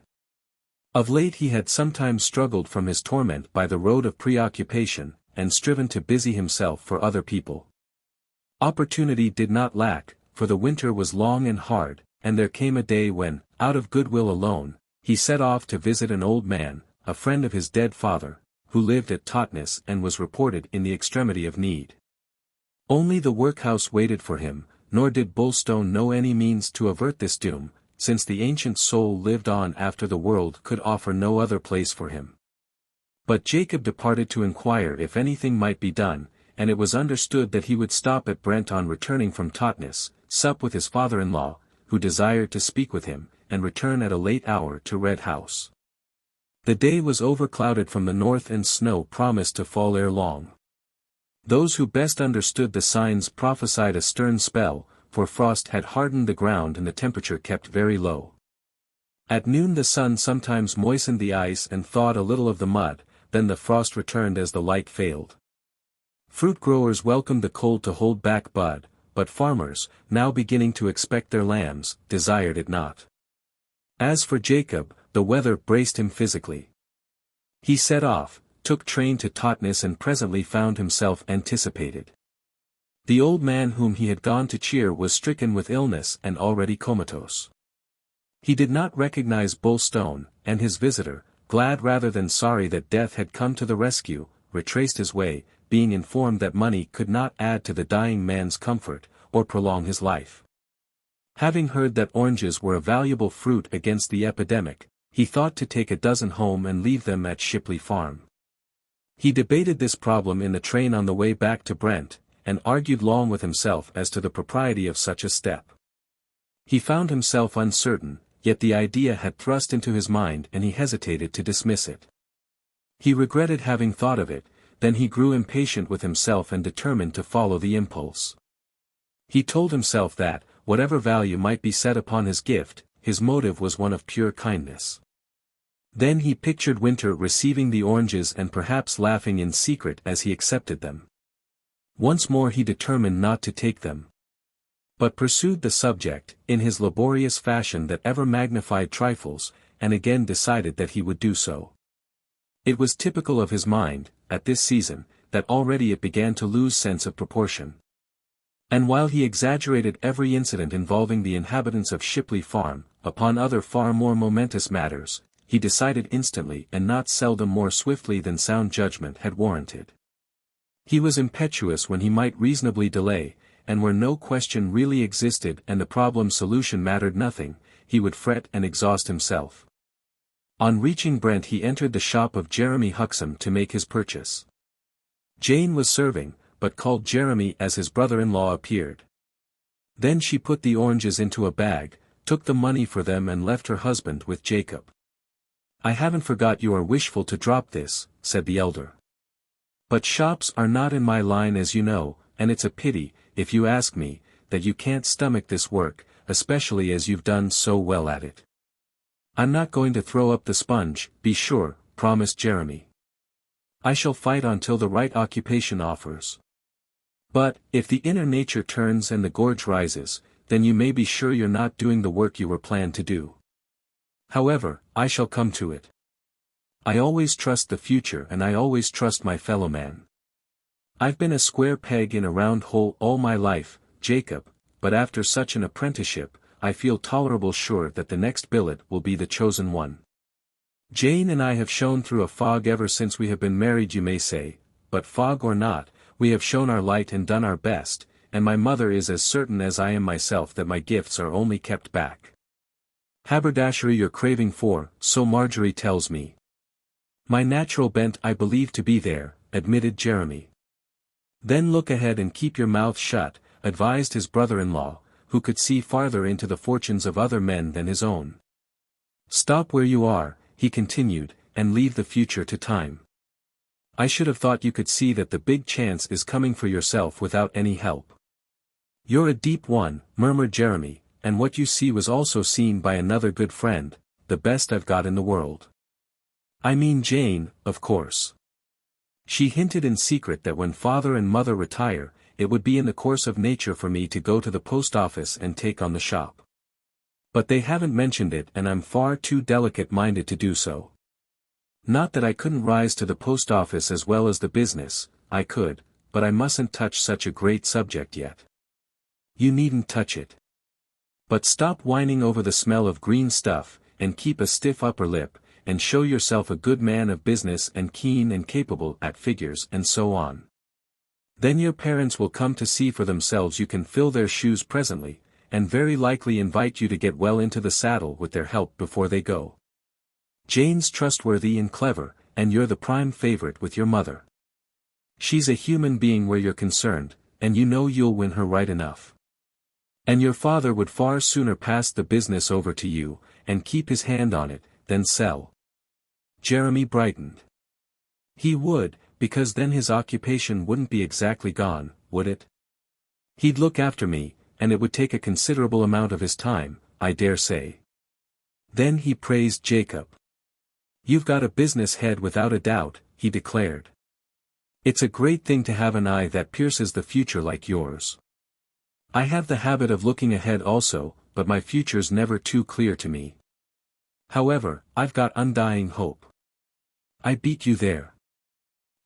Of late he had sometimes struggled from his torment by the road of preoccupation, and striven to busy himself for other people. Opportunity did not lack, for the winter was long and hard, and there came a day when, out of goodwill alone, he set off to visit an old man, a friend of his dead father, who lived at Totnes and was reported in the extremity of need. Only the workhouse waited for him, nor did Bulstone know any means to avert this doom, since the ancient soul lived on after the world could offer no other place for him. But Jacob departed to inquire if anything might be done, and it was understood that he would stop at Brent on returning from Totnes, sup with his father-in-law, who desired to speak with him, and return at a late hour to Red House. The day was overclouded from the north and snow promised to fall ere long. Those who best understood the signs prophesied a stern spell, for frost had hardened the ground and the temperature kept very low. At noon the sun sometimes moistened the ice and thawed a little of the mud, then the frost returned as the light failed. Fruit growers welcomed the cold to hold back bud, but farmers, now beginning to expect their lambs, desired it not. As for Jacob, the weather braced him physically. He set off, took train to Totnes and presently found himself anticipated. The old man whom he had gone to cheer was stricken with illness and already comatose. He did not recognize Bulstone, and his visitor, glad rather than sorry that death had come to the rescue, retraced his way, being informed that money could not add to the dying man's comfort, or prolong his life. Having heard that oranges were a valuable fruit against the epidemic, he thought to take a dozen home and leave them at Shipley Farm. He debated this problem in the train on the way back to Brent, and argued long with himself as to the propriety of such a step. He found himself uncertain, yet the idea had thrust into his mind and he hesitated to dismiss it. He regretted having thought of it, then he grew impatient with himself and determined to follow the impulse. He told himself that, whatever value might be set upon his gift, his motive was one of pure kindness. Then he pictured Winter receiving the oranges and perhaps laughing in secret as he accepted them. Once more he determined not to take them, but pursued the subject, in his laborious fashion that ever magnified trifles, and again decided that he would do so. It was typical of his mind, at this season, that already it began to lose sense of proportion. And while he exaggerated every incident involving the inhabitants of Shipley Farm, upon other far more momentous matters, he decided instantly and not seldom more swiftly than sound judgment had warranted. He was impetuous when he might reasonably delay, and where no question really existed and the problem's solution mattered nothing, he would fret and exhaust himself. On reaching Brent he entered the shop of Jeremy Huxham to make his purchase. Jane was serving, but called Jeremy as his brother-in-law appeared. Then she put the oranges into a bag, took the money for them and left her husband with Jacob. "I haven't forgot you are wishful to drop this," said the elder. "But shops are not in my line as you know, and it's a pity, if you ask me, that you can't stomach this work, especially as you've done so well at it." "I'm not going to throw up the sponge, be sure," promised Jeremy. "I shall fight on till the right occupation offers. But, if the inner nature turns and the gorge rises, then you may be sure you're not doing the work you were planned to do. However, I shall come to it. I always trust the future and I always trust my fellow man. I've been a square peg in a round hole all my life, Jacob, but after such an apprenticeship, I feel tolerable sure that the next billet will be the chosen one. Jane and I have shone through a fog ever since we have been married, you may say, but fog or not, we have shown our light and done our best, and my mother is as certain as I am myself that my gifts are only kept back. Haberdashery you're craving for, so Marjorie tells me. My natural bent I believe to be there, admitted Jeremy. Then look ahead and keep your mouth shut, advised his brother-in-law, who could see farther into the fortunes of other men than his own. Stop where you are, he continued, and leave the future to time. I should have thought you could see that the big chance is coming for yourself without any help. You're a deep one, murmured Jeremy, and what you see was also seen by another good friend, the best I've got in the world. I mean Jane, of course. She hinted in secret that when father and mother retire, it would be in the course of nature for me to go to the post office and take on the shop. But they haven't mentioned it and I'm far too delicate-minded to do so. Not that I couldn't rise to the post office as well as the business, I could, but I mustn't touch such a great subject yet. You needn't touch it. But stop whining over the smell of green stuff, and keep a stiff upper lip, and show yourself a good man of business and keen and capable at figures and so on. Then your parents will come to see for themselves you can fill their shoes presently, and very likely invite you to get well into the saddle with their help before they go. Jane's trustworthy and clever, and you're the prime favorite with your mother. She's a human being where you're concerned, and you know you'll win her right enough. And your father would far sooner pass the business over to you, and keep his hand on it, than sell. Jeremy brightened. He would, because then his occupation wouldn't be exactly gone, would it? He'd look after me, and it would take a considerable amount of his time, I dare say. Then he praised Jacob. You've got a business head without a doubt, he declared. It's a great thing to have an eye that pierces the future like yours. I have the habit of looking ahead also, but my future's never too clear to me. However, I've got undying hope. I beat you there.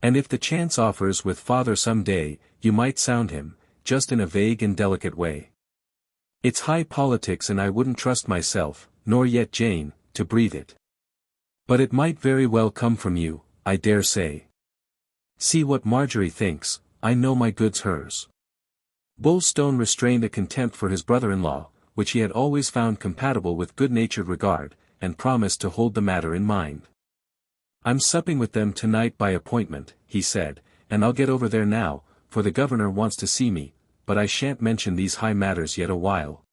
And if the chance offers with father some day, you might sound him, just in a vague and delicate way. It's high politics and I wouldn't trust myself, nor yet Jane, to breathe it. But it might very well come from you, I dare say. See what Marjorie thinks, I know my good's hers. Bulstone restrained a contempt for his brother-in-law, which he had always found compatible with good-natured regard, and promised to hold the matter in mind. I'm supping with them tonight by appointment, he said, and I'll get over there now, for the governor wants to see me, but I shan't mention these high matters yet a while.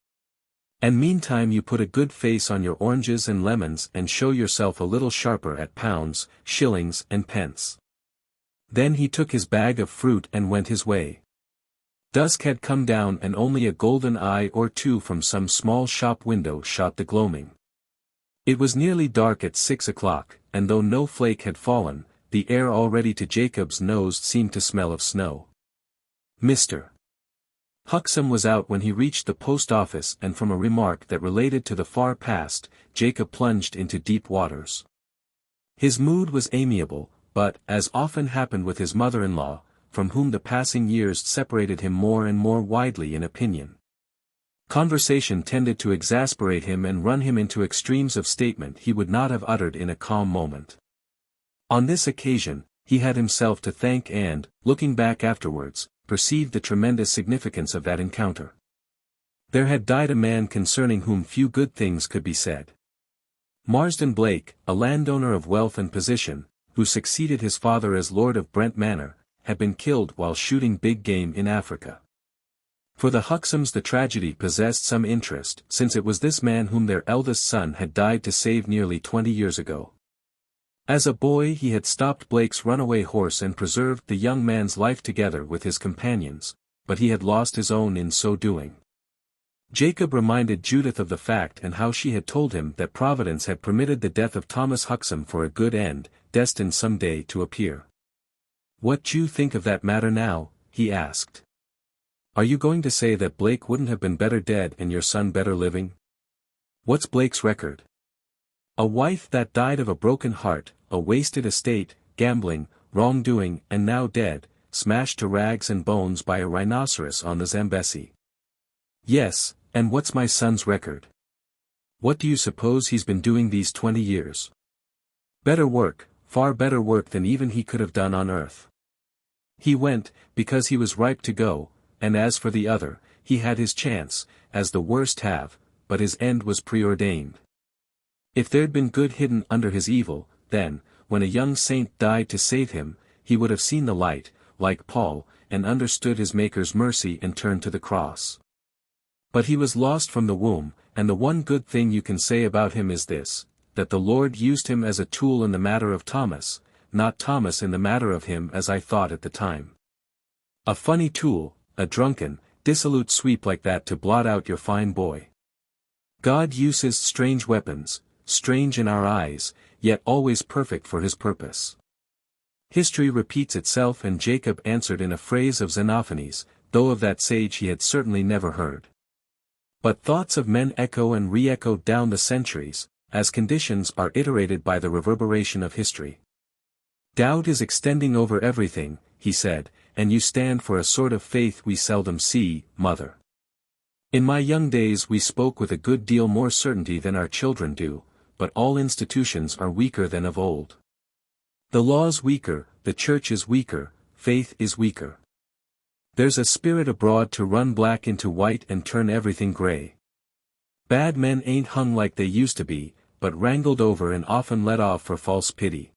And meantime you put a good face on your oranges and lemons and show yourself a little sharper at pounds, shillings and pence. Then he took his bag of fruit and went his way. Dusk had come down and only a golden eye or two from some small shop window shot the gloaming. It was nearly dark at 6 o'clock, and though no flake had fallen, the air already to Jacob's nose seemed to smell of snow. Mr. Huxham was out when he reached the post office, and from a remark that related to the far past, Jacob plunged into deep waters. His mood was amiable, but, as often happened with his mother-in-law, from whom the passing years separated him more and more widely in opinion, conversation tended to exasperate him and run him into extremes of statement he would not have uttered in a calm moment. On this occasion, he had himself to thank and, looking back afterwards, perceived the tremendous significance of that encounter. There had died a man concerning whom few good things could be said. Marsden Blake, a landowner of wealth and position, who succeeded his father as Lord of Brent Manor, had been killed while shooting big game in Africa. For the Huxhams the tragedy possessed some interest, since it was this man whom their eldest son had died to save nearly 20 years ago. As a boy he had stopped Blake's runaway horse and preserved the young man's life together with his companions, but he had lost his own in so doing. Jacob reminded Judith of the fact and how she had told him that Providence had permitted the death of Thomas Huxham for a good end, destined some day to appear. "What do you think of that matter now?" he asked. "Are you going to say that Blake wouldn't have been better dead and your son better living? What's Blake's record? A wife that died of a broken heart, a wasted estate, gambling, wrongdoing, and now dead, smashed to rags and bones by a rhinoceros on the Zambesi. Yes, and what's my son's record? What do you suppose he's been doing these 20 years? Better work, far better work than even he could have done on earth. He went, because he was ripe to go, and as for the other, he had his chance, as the worst have, but his end was preordained. If there'd been good hidden under his evil, then, when a young saint died to save him, he would have seen the light, like Paul, and understood his Maker's mercy and turned to the cross. But he was lost from the womb, and the one good thing you can say about him is this, that the Lord used him as a tool in the matter of Thomas, not Thomas in the matter of him as I thought at the time. A funny tool, a drunken, dissolute sweep like that to blot out your fine boy. God uses strange weapons, strange in our eyes, yet always perfect for his purpose. History repeats itself, and Jacob answered in a phrase of Xenophanes, though of that sage he had certainly never heard. But thoughts of men echo and re-echo down the centuries, as conditions are iterated by the reverberation of history. Doubt is extending over everything, he said, and you stand for a sort of faith we seldom see, mother. In my young days we spoke with a good deal more certainty than our children do, but all institutions are weaker than of old. The law's weaker, the church is weaker, faith is weaker. There's a spirit abroad to run black into white and turn everything gray. Bad men ain't hung like they used to be, but wrangled over and often let off for false pity.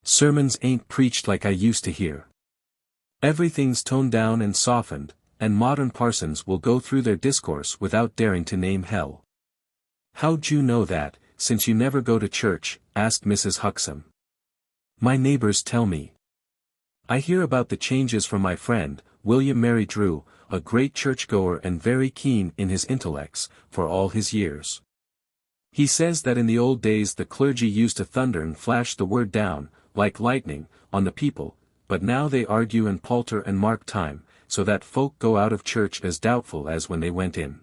Sermons ain't preached like I used to hear. Everything's toned down and softened, and modern parsons will go through their discourse without daring to name hell. How'd you know that, since you never go to church? Asked Mrs. Huxham. My neighbors tell me. I hear about the changes from my friend, William Mary Drew, a great churchgoer and very keen in his intellects, for all his years. He says that in the old days the clergy used to thunder and flash the word down, like lightning, on the people, but now they argue and palter and mark time, so that folk go out of church as doubtful as when they went in.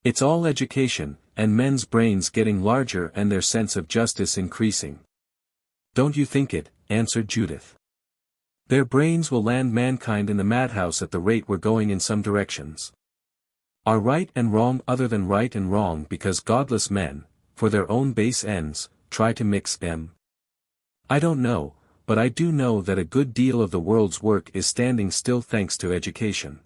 It's all education, and men's brains getting larger and their sense of justice increasing. Don't you think it? Answered Judith. Their brains will land mankind in the madhouse at the rate we're going in some directions. Are right and wrong other than right and wrong because godless men, for their own base ends, try to mix them? I don't know, but I do know that a good deal of the world's work is standing still thanks to education.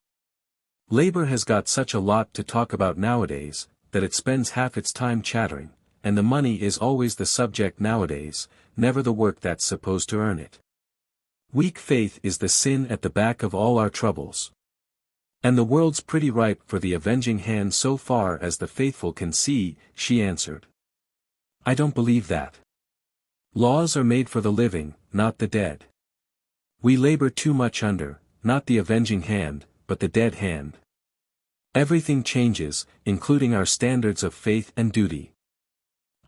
Labor has got such a lot to talk about nowadays, that it spends half its time chattering, and the money is always the subject nowadays, never the work that's supposed to earn it. Weak faith is the sin at the back of all our troubles. And the world's pretty ripe for the avenging hand so far as the faithful can see, she answered. I don't believe that. Laws are made for the living, not the dead. We labor too much under, not the avenging hand, but the dead hand. Everything changes, including our standards of faith and duty.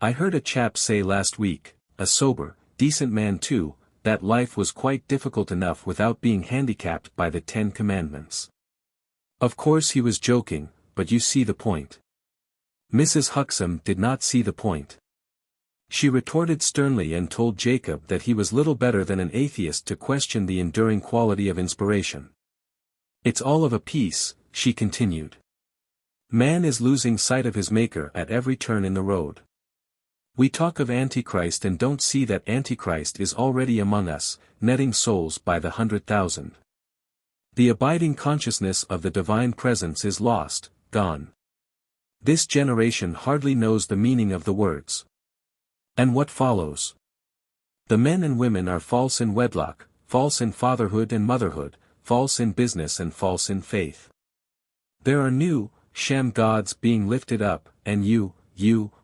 I heard a chap say last week, a sober, decent man too, that life was quite difficult enough without being handicapped by the 10 Commandments. Of course he was joking, but you see the point. Mrs. Huxham did not see the point. She retorted sternly and told Jacob that he was little better than an atheist to question the enduring quality of inspiration. It's all of a piece, she continued. Man is losing sight of his maker at every turn in the road. We talk of Antichrist and don't see that Antichrist is already among us, netting souls by the 100,000. The abiding consciousness of the divine presence is lost, gone. This generation hardly knows the meaning of the words. And what follows? The men and women are false in wedlock, false in fatherhood and motherhood, false in business and false in faith. There are new, sham gods being lifted up, and you,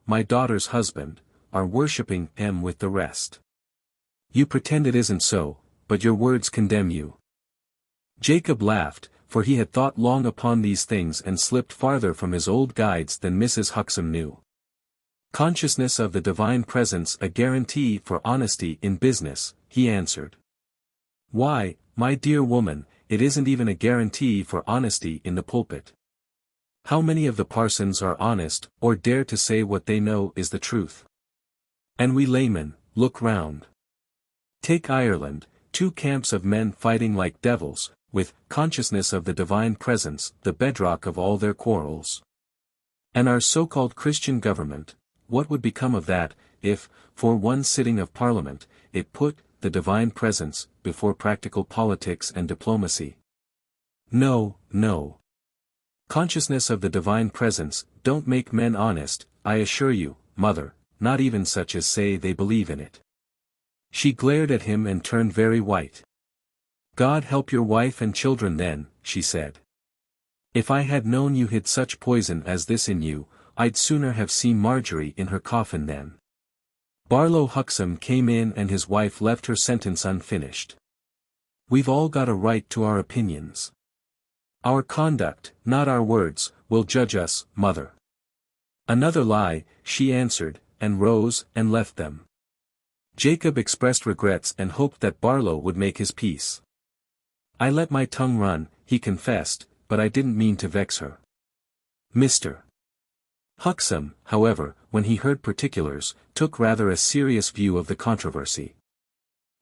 my daughter's husband, are worshipping him with the rest. You pretend it isn't so, but your words condemn you. Jacob laughed, for he had thought long upon these things and slipped farther from his old guides than Mrs. Huxham knew. Consciousness of the divine presence a guarantee for honesty in business, he answered. Why, my dear woman, it isn't even a guarantee for honesty in the pulpit. How many of the parsons are honest, or dare to say what they know is the truth? And we laymen, look round. Take Ireland, 2 camps of men fighting like devils, with consciousness of the divine presence the bedrock of all their quarrels. And our so-called Christian government, what would become of that, if, for one sitting of Parliament, it put the divine presence before practical politics and diplomacy? No, no. Consciousness of the divine presence don't make men honest, I assure you, mother, not even such as say they believe in it. She glared at him and turned very white. God help your wife and children then, she said. If I had known you hid such poison as this in you, I'd sooner have seen Marjorie in her coffin then. Barlow Huxham came in and his wife left her sentence unfinished. We've all got a right to our opinions. Our conduct, not our words, will judge us, mother. Another lie, she answered, and rose and left them. Jacob expressed regrets and hoped that Barlow would make his peace. I let my tongue run, he confessed, but I didn't mean to vex her. Mr. Huxham, however, when he heard particulars, took rather a serious view of the controversy.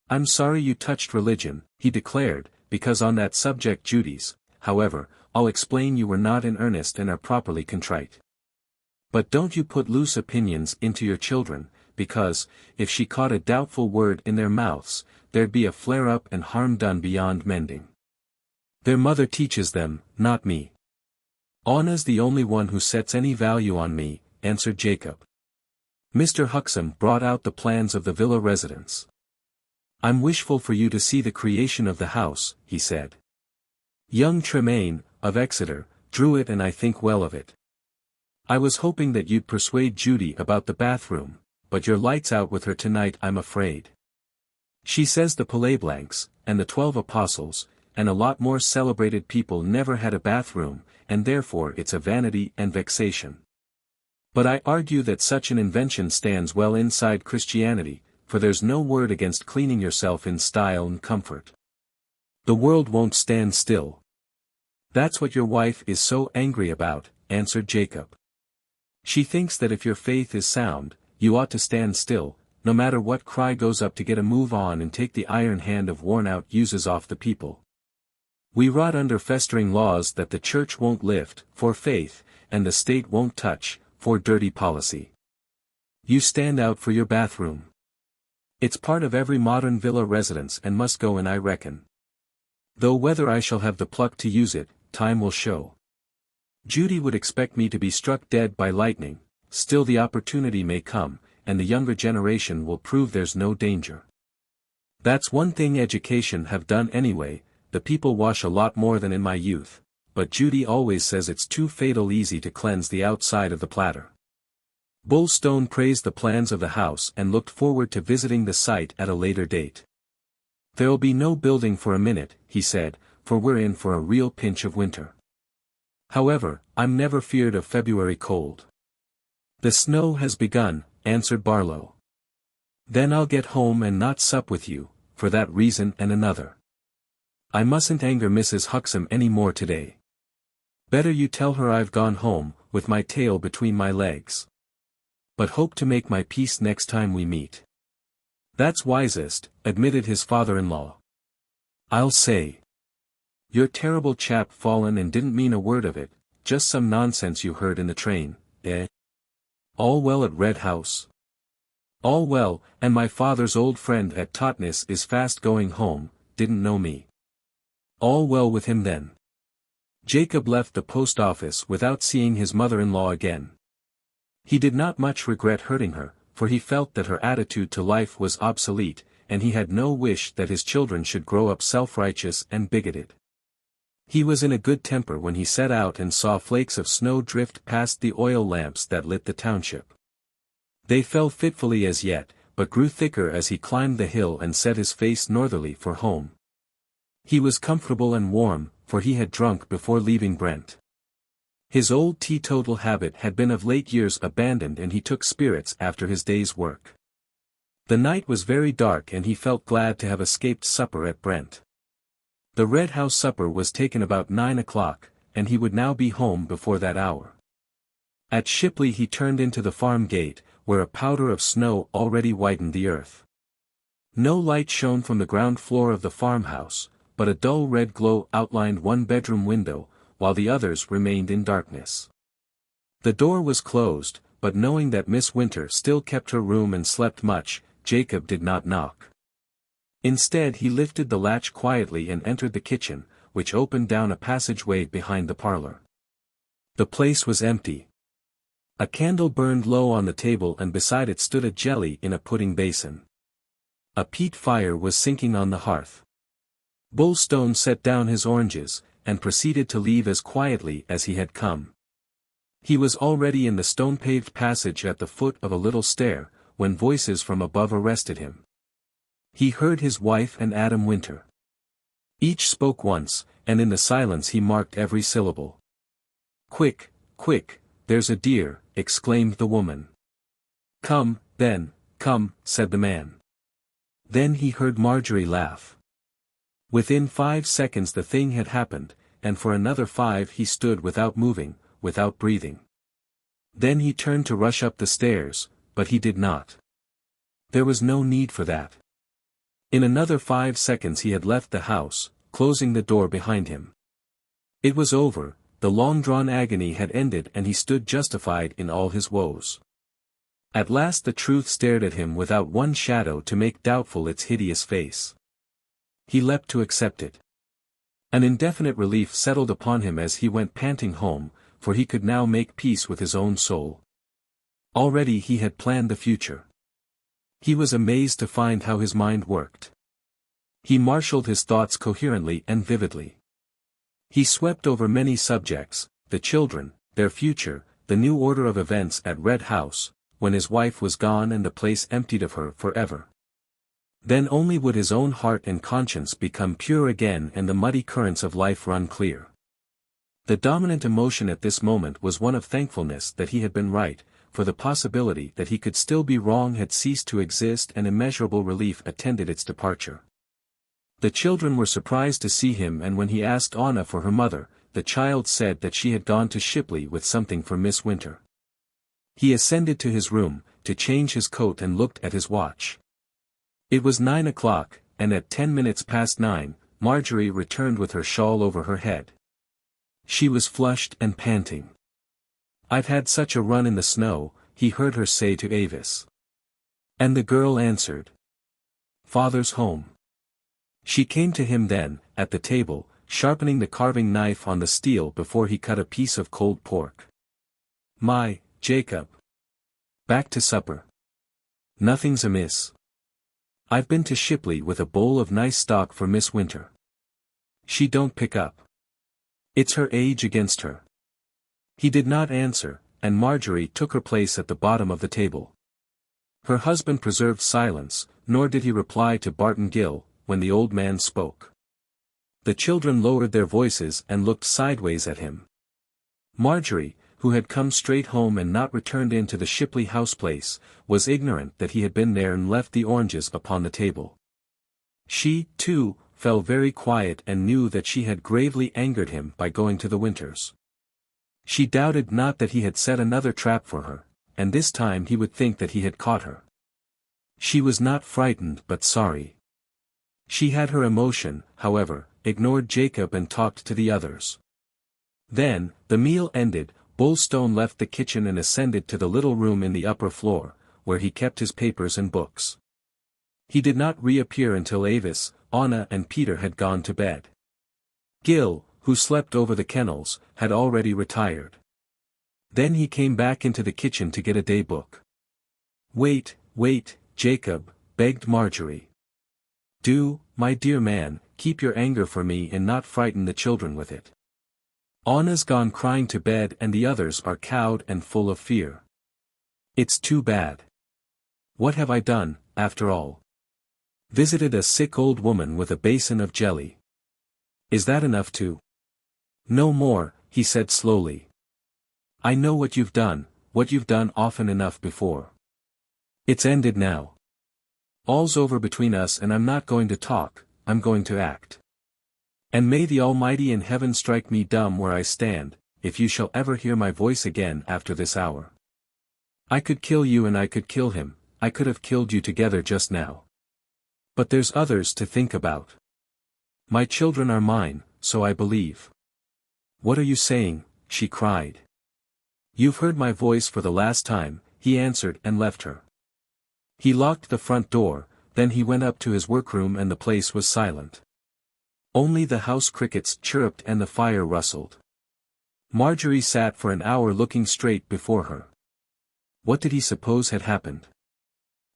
I'm sorry you touched religion, he declared, because on that subject Judy's, however, I'll explain you were not in earnest and are properly contrite. But don't you put loose opinions into your children, because, if she caught a doubtful word in their mouths, there'd be a flare-up and harm done beyond mending. Their mother teaches them, not me. Anna's the only one who sets any value on me, answered Jacob. Mr. Huxham brought out the plans of the villa residence. I'm wishful for you to see the creation of the house, he said. Young Tremaine, of Exeter, drew it and I think well of it. I was hoping that you'd persuade Judy about the bathroom, but your light's out with her tonight I'm afraid. She says the Palais-Blancs, and the 12 Apostles, and a lot more celebrated people never had a bathroom, and therefore it's a vanity and vexation. But I argue that such an invention stands well inside Christianity, for there's no word against cleaning yourself in style and comfort. The world won't stand still. That's what your wife is so angry about, answered Jacob. She thinks that if your faith is sound, you ought to stand still, no matter what cry goes up to get a move on and take the iron hand of worn-out uses off the people. We rot under festering laws that the church won't lift, for faith, and the state won't touch, for dirty policy. You stand out for your bathroom. It's part of every modern villa residence and must go in, I reckon. Though whether I shall have the pluck to use it, time will show. Judy would expect me to be struck dead by lightning, still the opportunity may come, and the younger generation will prove there's no danger. That's one thing education have done anyway, the people wash a lot more than in my youth, but Judy always says it's too fatal easy to cleanse the outside of the platter. Bullstone praised the plans of the house and looked forward to visiting the site at a later date. There'll be no building for a minute, he said, for we're in for a real pinch of winter. However, I'm never feared of February cold. The snow has begun, answered Barlow. Then I'll get home and not sup with you, for that reason and another. I mustn't anger Mrs. Huxham any more today. Better you tell her I've gone home, with my tail between my legs. But hope to make my peace next time we meet. That's wisest, admitted his father-in-law. I'll say. You're terrible chap fallen and didn't mean a word of it, just some nonsense you heard in the train, eh? All well at Red House? All well, and my father's old friend at Totnes is fast going home, didn't know me. All well with him then. Jacob left the post office without seeing his mother-in-law again. He did not much regret hurting her, for he felt that her attitude to life was obsolete, and he had no wish that his children should grow up self-righteous and bigoted. He was in a good temper when he set out and saw flakes of snow drift past the oil lamps that lit the township. They fell fitfully as yet, but grew thicker as he climbed the hill and set his face northerly for home. He was comfortable and warm, for he had drunk before leaving Brent. His old teetotal habit had been of late years abandoned and he took spirits after his day's work. The night was very dark and he felt glad to have escaped supper at Brent. The Red House supper was taken about 9 o'clock, and he would now be home before that hour. At Shipley he turned into the farm gate, where a powder of snow already whitened the earth. No light shone from the ground floor of the farmhouse, but a dull red glow outlined one bedroom window, while the others remained in darkness. The door was closed, but knowing that Miss Winter still kept her room and slept much, Jacob did not knock. Instead he lifted the latch quietly and entered the kitchen, which opened down a passageway behind the parlor. The place was empty. A candle burned low on the table and beside it stood a jelly in a pudding basin. A peat fire was sinking on the hearth. Bullstone set down his oranges, and proceeded to leave as quietly as he had come. He was already in the stone-paved passage at the foot of a little stair, when voices from above arrested him. He heard his wife and Adam Winter. Each spoke once, and in the silence he marked every syllable. "Quick, quick, there's a dear," exclaimed the woman. "Come, then, come," said the man. Then he heard Marjorie laugh. Within 5 seconds the thing had happened, and for another 5 he stood without moving, without breathing. Then he turned to rush up the stairs, but he did not. There was no need for that. In another 5 seconds he had left the house, closing the door behind him. It was over, the long-drawn agony had ended and he stood justified in all his woes. At last the truth stared at him without one shadow to make doubtful its hideous face. He leapt to accept it. An indefinite relief settled upon him as he went panting home, for he could now make peace with his own soul. Already he had planned the future. He was amazed to find how his mind worked. He marshaled his thoughts coherently and vividly. He swept over many subjects, the children, their future, the new order of events at Red House, when his wife was gone and the place emptied of her forever. Then only would his own heart and conscience become pure again and the muddy currents of life run clear. The dominant emotion at this moment was one of thankfulness that he had been right, for the possibility that he could still be wrong had ceased to exist and immeasurable relief attended its departure. The children were surprised to see him and when he asked Anna for her mother, the child said that she had gone to Shipley with something for Miss Winter. He ascended to his room, to change his coat and looked at his watch. It was 9 o'clock, and at 10 minutes past 9, Marjorie returned with her shawl over her head. She was flushed and panting. "I've had such a run in the snow," he heard her say to Avis. And the girl answered, "Father's home." She came to him then, at the table, sharpening the carving knife on the steel before he cut a piece of cold pork. "My, Jacob. Back to supper. Nothing's amiss. I've been to Shipley with a bowl of nice stock for Miss Winter. She don't pick up. It's her age against her." He did not answer, and Marjorie took her place at the bottom of the table. Her husband preserved silence, nor did he reply to Barton Gill, when the old man spoke. The children lowered their voices and looked sideways at him. Marjorie, who had come straight home and not returned into the Shipley house place, was ignorant that he had been there and left the oranges upon the table. She, too, fell very quiet and knew that she had gravely angered him by going to the Winters. She doubted not that he had set another trap for her, and this time he would think that he had caught her. She was not frightened but sorry. She had her emotion, however, ignored Jacob and talked to the others. Then, the meal ended, Bulstone left the kitchen and ascended to the little room in the upper floor, where he kept his papers and books. He did not reappear until Avis, Anna and Peter had gone to bed. Gil, who slept over the kennels, had already retired. Then he came back into the kitchen to get a day book. "Wait, Jacob," begged Marjorie. "Do, my dear man, keep your anger for me and not frighten the children with it. Anna's gone crying to bed and the others are cowed and full of fear. It's too bad. What have I done, after all? Visited a sick old woman with a basin of jelly. Is that enough to—" "No more," he said slowly. "I know what you've done often enough before. It's ended now. All's over between us and I'm not going to talk, I'm going to act. And may the Almighty in heaven strike me dumb where I stand, if you shall ever hear my voice again after this hour. I could kill you and I could kill him, I could have killed you together just now. But there's others to think about. My children are mine, so I believe." "What are you saying?" she cried. "You've heard my voice for the last time," he answered and left her. He locked the front door, then he went up to his workroom and the place was silent. Only the house crickets chirruped and the fire rustled. Marjorie sat for an hour looking straight before her. What did he suppose had happened?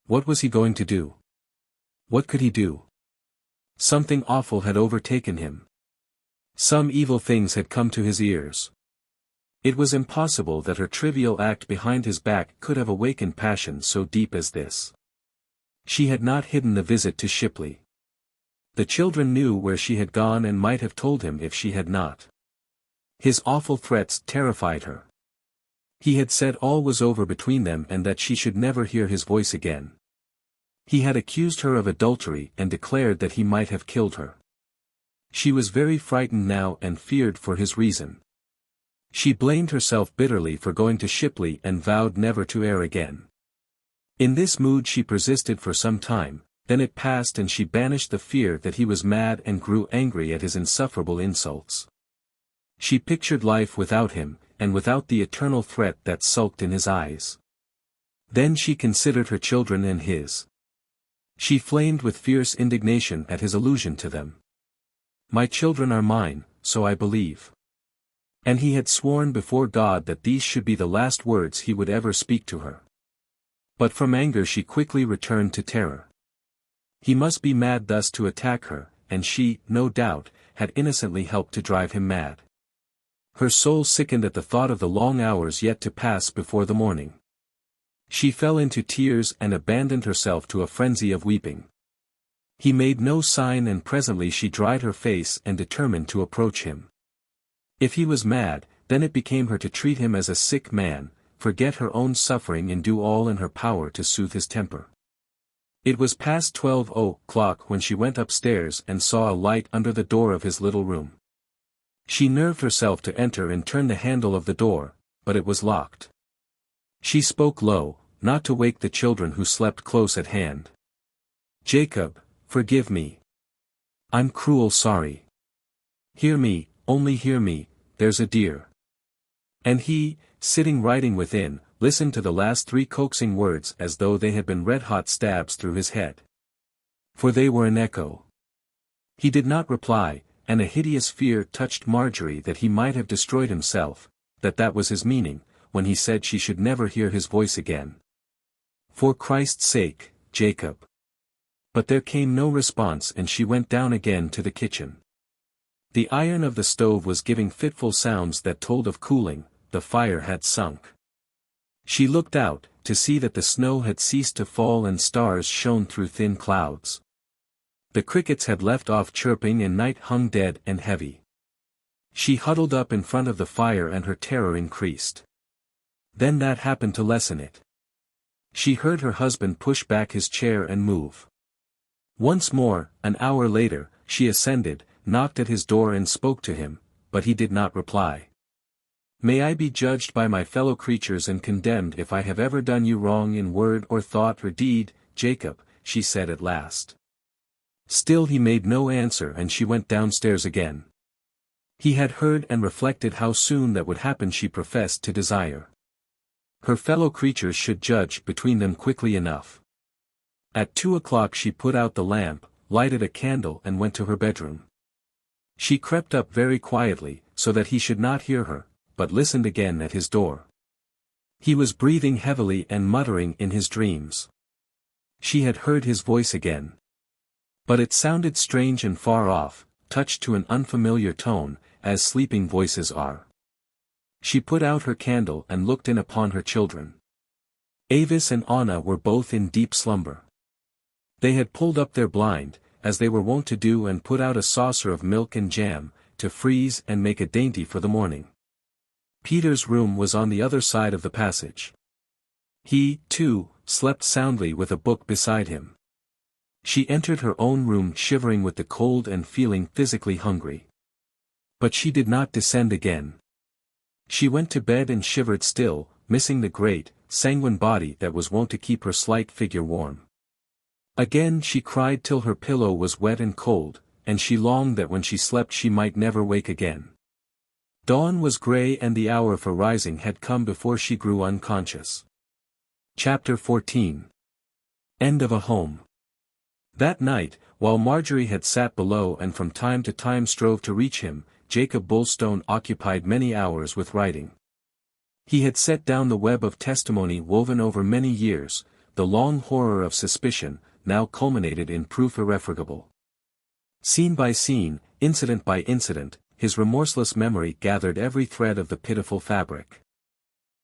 What was he going to do? What could he do? Something awful had overtaken him. Some evil things had come to his ears. It was impossible that her trivial act behind his back could have awakened passion so deep as this. She had not hidden the visit to Shipley. The children knew where she had gone and might have told him if she had not. His awful threats terrified her. He had said all was over between them and that she should never hear his voice again. He had accused her of adultery and declared that he might have killed her. She was very frightened now and feared for his reason. She blamed herself bitterly for going to Shipley and vowed never to err again. In this mood she persisted for some time. Then it passed and she banished the fear that he was mad and grew angry at his insufferable insults. She pictured life without him, and without the eternal threat that sulked in his eyes. Then she considered her children and his. She flamed with fierce indignation at his allusion to them. "My children are mine, so I believe." And he had sworn before God that these should be the last words he would ever speak to her. But from anger she quickly returned to terror. He must be mad thus to attack her, and she, no doubt, had innocently helped to drive him mad. Her soul sickened at the thought of the long hours yet to pass before the morning. She fell into tears and abandoned herself to a frenzy of weeping. He made no sign and presently she dried her face and determined to approach him. If he was mad, then it became her to treat him as a sick man, forget her own suffering and do all in her power to soothe his temper. It was past 12 o'clock when she went upstairs and saw a light under the door of his little room. She nerved herself to enter and turn the handle of the door, but it was locked. She spoke low, not to wake the children who slept close at hand. "Jacob, forgive me. I'm cruel sorry. Hear me, only hear me, there's a dear." And he, sitting writing within, listened to the last three coaxing words as though they had been red-hot stabs through his head. For they were an echo. He did not reply, and a hideous fear touched Marjorie that he might have destroyed himself, that was his meaning, when he said she should never hear his voice again. "For Christ's sake, Jacob." But there came no response and she went down again to the kitchen. The iron of the stove was giving fitful sounds that told of cooling, the fire had sunk. She looked out, to see that the snow had ceased to fall and stars shone through thin clouds. The crickets had left off chirping and night hung dead and heavy. She huddled up in front of the fire and her terror increased. Then that happened to lessen it. She heard her husband push back his chair and move. Once more, an hour later, she ascended, knocked at his door and spoke to him, but he did not reply. "May I be judged by my fellow creatures and condemned if I have ever done you wrong in word or thought or deed, Jacob," she said at last. Still he made no answer and she went downstairs again. He had heard and reflected how soon that would happen she professed to desire. Her fellow creatures should judge between them quickly enough. At 2 o'clock she put out the lamp, lighted a candle and went to her bedroom. She crept up very quietly, so that he should not hear her, but listened again at his door. He was breathing heavily and muttering in his dreams. She had heard his voice again. But it sounded strange and far off, touched to an unfamiliar tone, as sleeping voices are. She put out her candle and looked in upon her children. Avis and Anna were both in deep slumber. They had pulled up their blind, as they were wont to do, and put out a saucer of milk and jam, to freeze and make a dainty for the morning. Peter's room was on the other side of the passage. He, too, slept soundly with a book beside him. She entered her own room shivering with the cold and feeling physically hungry. But she did not descend again. She went to bed and shivered still, missing the great, sanguine body that was wont to keep her slight figure warm. Again she cried till her pillow was wet and cold, and she longed that when she slept she might never wake again. Dawn was grey and the hour for rising had come before she grew unconscious. Chapter 14. End of a Home. That night, while Marjorie had sat below and from time to time strove to reach him, Jacob Bulstone occupied many hours with writing. He had set down the web of testimony woven over many years, the long horror of suspicion, now culminated in proof irrefragable. Scene by scene, incident by incident, his remorseless memory gathered every thread of the pitiful fabric.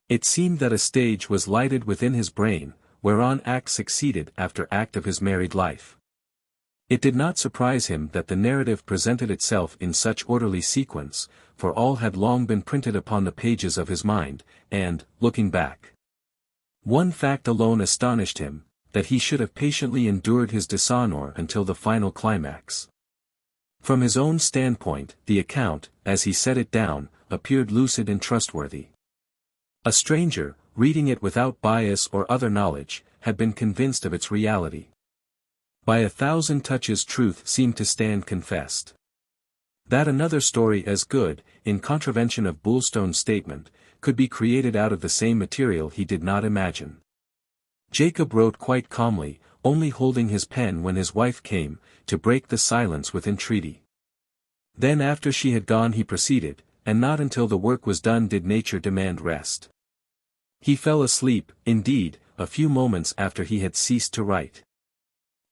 It seemed that a stage was lighted within his brain, whereon act succeeded after act of his married life. It did not surprise him that the narrative presented itself in such orderly sequence, for all had long been printed upon the pages of his mind, and, looking back, one fact alone astonished him, that he should have patiently endured his dishonor until the final climax. From his own standpoint, the account, as he set it down, appeared lucid and trustworthy. A stranger, reading it without bias or other knowledge, had been convinced of its reality. By 1,000 touches truth seemed to stand confessed. That another story as good, in contravention of Bulstone's statement, could be created out of the same material he did not imagine. Jacob wrote quite calmly, only holding his pen when his wife came, to break the silence with entreaty. Then after she had gone he proceeded, and not until the work was done did nature demand rest. He fell asleep, indeed, a few moments after he had ceased to write.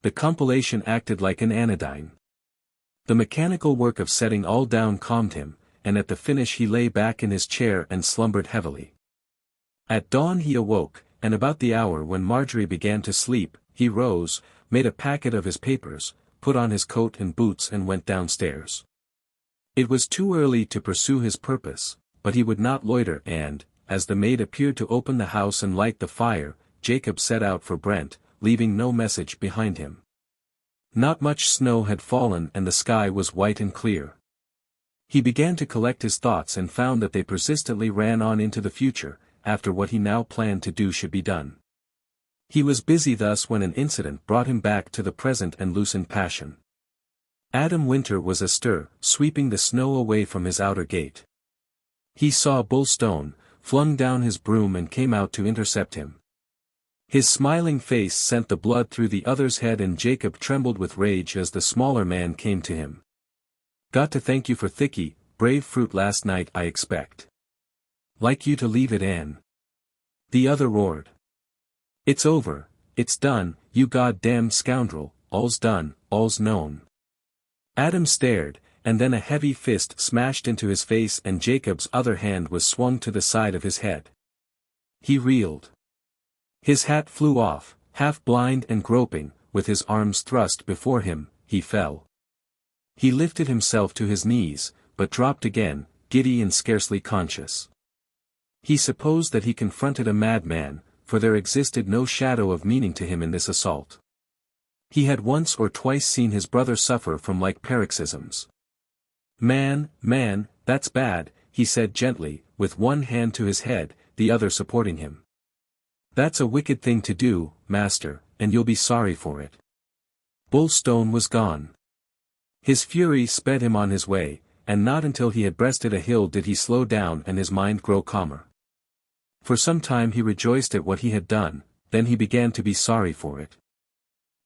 The compilation acted like an anodyne. The mechanical work of setting all down calmed him, and at the finish he lay back in his chair and slumbered heavily. At dawn he awoke, and about the hour when Marjorie began to sleep, he rose, made a packet of his papers, put on his coat and boots and went downstairs. It was too early to pursue his purpose, but he would not loiter and, as the maid appeared to open the house and light the fire, Jacob set out for Brent, leaving no message behind him. Not much snow had fallen and the sky was white and clear. He began to collect his thoughts and found that they persistently ran on into the future, after what he now planned to do should be done. He was busy thus when an incident brought him back to the present and loosened passion. Adam Winter was astir, sweeping the snow away from his outer gate. He saw Bulstone, flung down his broom and came out to intercept him. His smiling face sent the blood through the other's head and Jacob trembled with rage as the smaller man came to him. "Got to thank you for thiccy, brave fruit last night I expect. Like you to leave it Ann." The other roared. "It's over, it's done, you goddamned scoundrel, all's done, all's known." Adam stared, and then a heavy fist smashed into his face and Jacob's other hand was swung to the side of his head. He reeled. His hat flew off, half blind and groping, with his arms thrust before him, he fell. He lifted himself to his knees, but dropped again, giddy and scarcely conscious. He supposed that he confronted a madman, for there existed no shadow of meaning to him in this assault. He had once or twice seen his brother suffer from like paroxysms. Man, that's bad," he said gently, with one hand to his head, the other supporting him. "That's a wicked thing to do, master, and you'll be sorry for it." Bullstone was gone. His fury sped him on his way, and not until he had breasted a hill did he slow down and his mind grow calmer. For some time he rejoiced at what he had done, then he began to be sorry for it.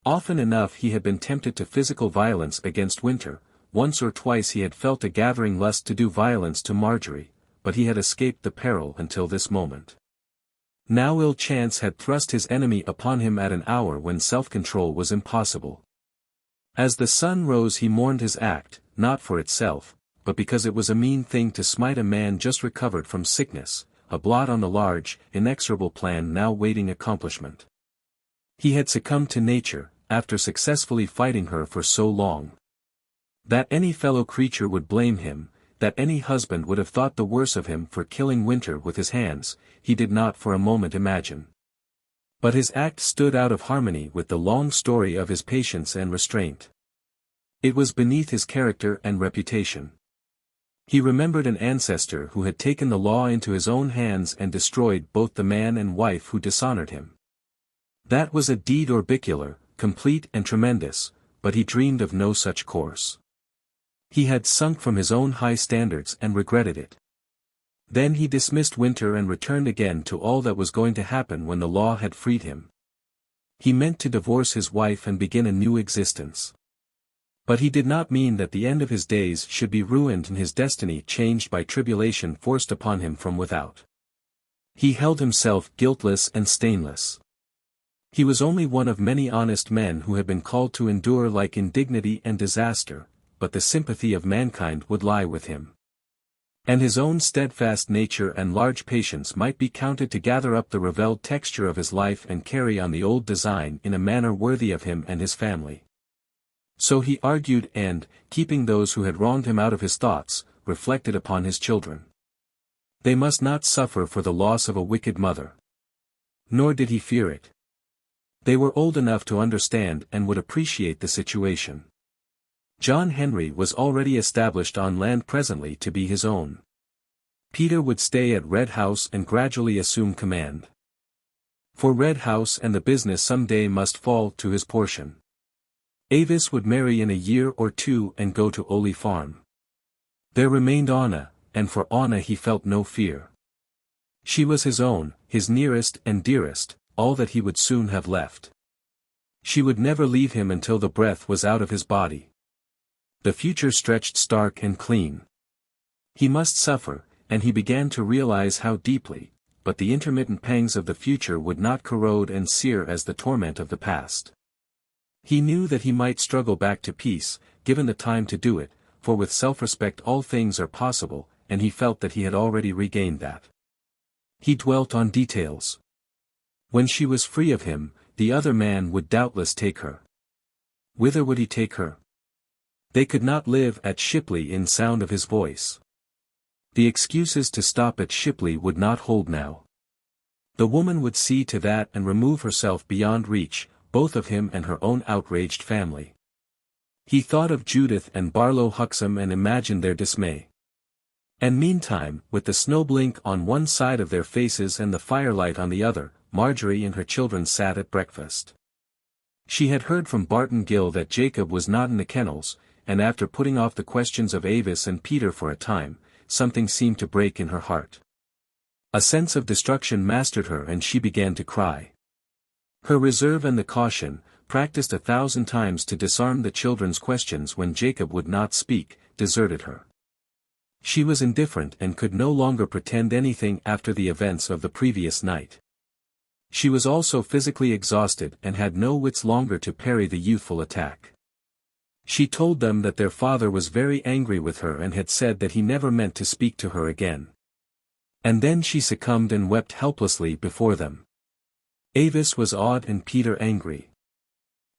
Often enough he had been tempted to physical violence against Winter, once or twice he had felt a gathering lust to do violence to Marjorie, but he had escaped the peril until this moment. Now ill chance had thrust his enemy upon him at an hour when self-control was impossible. As the sun rose he mourned his act, not for itself, but because it was a mean thing to smite a man just recovered from sickness, a blot on the large, inexorable plan now waiting accomplishment. He had succumbed to nature, after successfully fighting her for so long. That any fellow creature would blame him, that any husband would have thought the worse of him for killing Winter with his hands, he did not for a moment imagine. But his act stood out of harmony with the long story of his patience and restraint. It was beneath his character and reputation. He remembered an ancestor who had taken the law into his own hands and destroyed both the man and wife who dishonored him. That was a deed orbicular, complete and tremendous, but he dreamed of no such course. He had sunk from his own high standards and regretted it. Then he dismissed Winter and returned again to all that was going to happen when the law had freed him. He meant to divorce his wife and begin a new existence. But he did not mean that the end of his days should be ruined and his destiny changed by tribulation forced upon him from without. He held himself guiltless and stainless. He was only one of many honest men who had been called to endure like indignity and disaster, but the sympathy of mankind would lie with him. And his own steadfast nature and large patience might be counted to gather up the ravelled texture of his life and carry on the old design in a manner worthy of him and his family. So he argued and, keeping those who had wronged him out of his thoughts, reflected upon his children. They must not suffer for the loss of a wicked mother. Nor did he fear it. They were old enough to understand and would appreciate the situation. John Henry was already established on land presently to be his own. Peter would stay at Red House and gradually assume command. For Red House and the business some day must fall to his portion. Avis would marry in a year or two and go to Oley Farm. There remained Anna, and for Anna he felt no fear. She was his own, his nearest and dearest, all that he would soon have left. She would never leave him until the breath was out of his body. The future stretched stark and clean. He must suffer, and he began to realize how deeply, but the intermittent pangs of the future would not corrode and sear as the torment of the past. He knew that he might struggle back to peace, given the time to do it, for with self-respect all things are possible, and he felt that he had already regained that. He dwelt on details. When she was free of him, the other man would doubtless take her. Whither would he take her? They could not live at Shipley in sound of his voice. The excuses to stop at Shipley would not hold now. The woman would see to that and remove herself beyond reach, both of him and her own outraged family. He thought of Judith and Barlow Huxham and imagined their dismay. And meantime, with the snow blink on one side of their faces and the firelight on the other, Marjorie and her children sat at breakfast. She had heard from Barton Gill that Jacob was not in the kennels, and after putting off the questions of Avis and Peter for a time, something seemed to break in her heart. A sense of destruction mastered her and she began to cry. Her reserve and the caution, practiced 1,000 times to disarm the children's questions when Jacob would not speak, deserted her. She was indifferent and could no longer pretend anything after the events of the previous night. She was also physically exhausted and had no wits longer to parry the youthful attack. She told them that their father was very angry with her and had said that he never meant to speak to her again. And then she succumbed and wept helplessly before them. Avis was awed and Peter angry.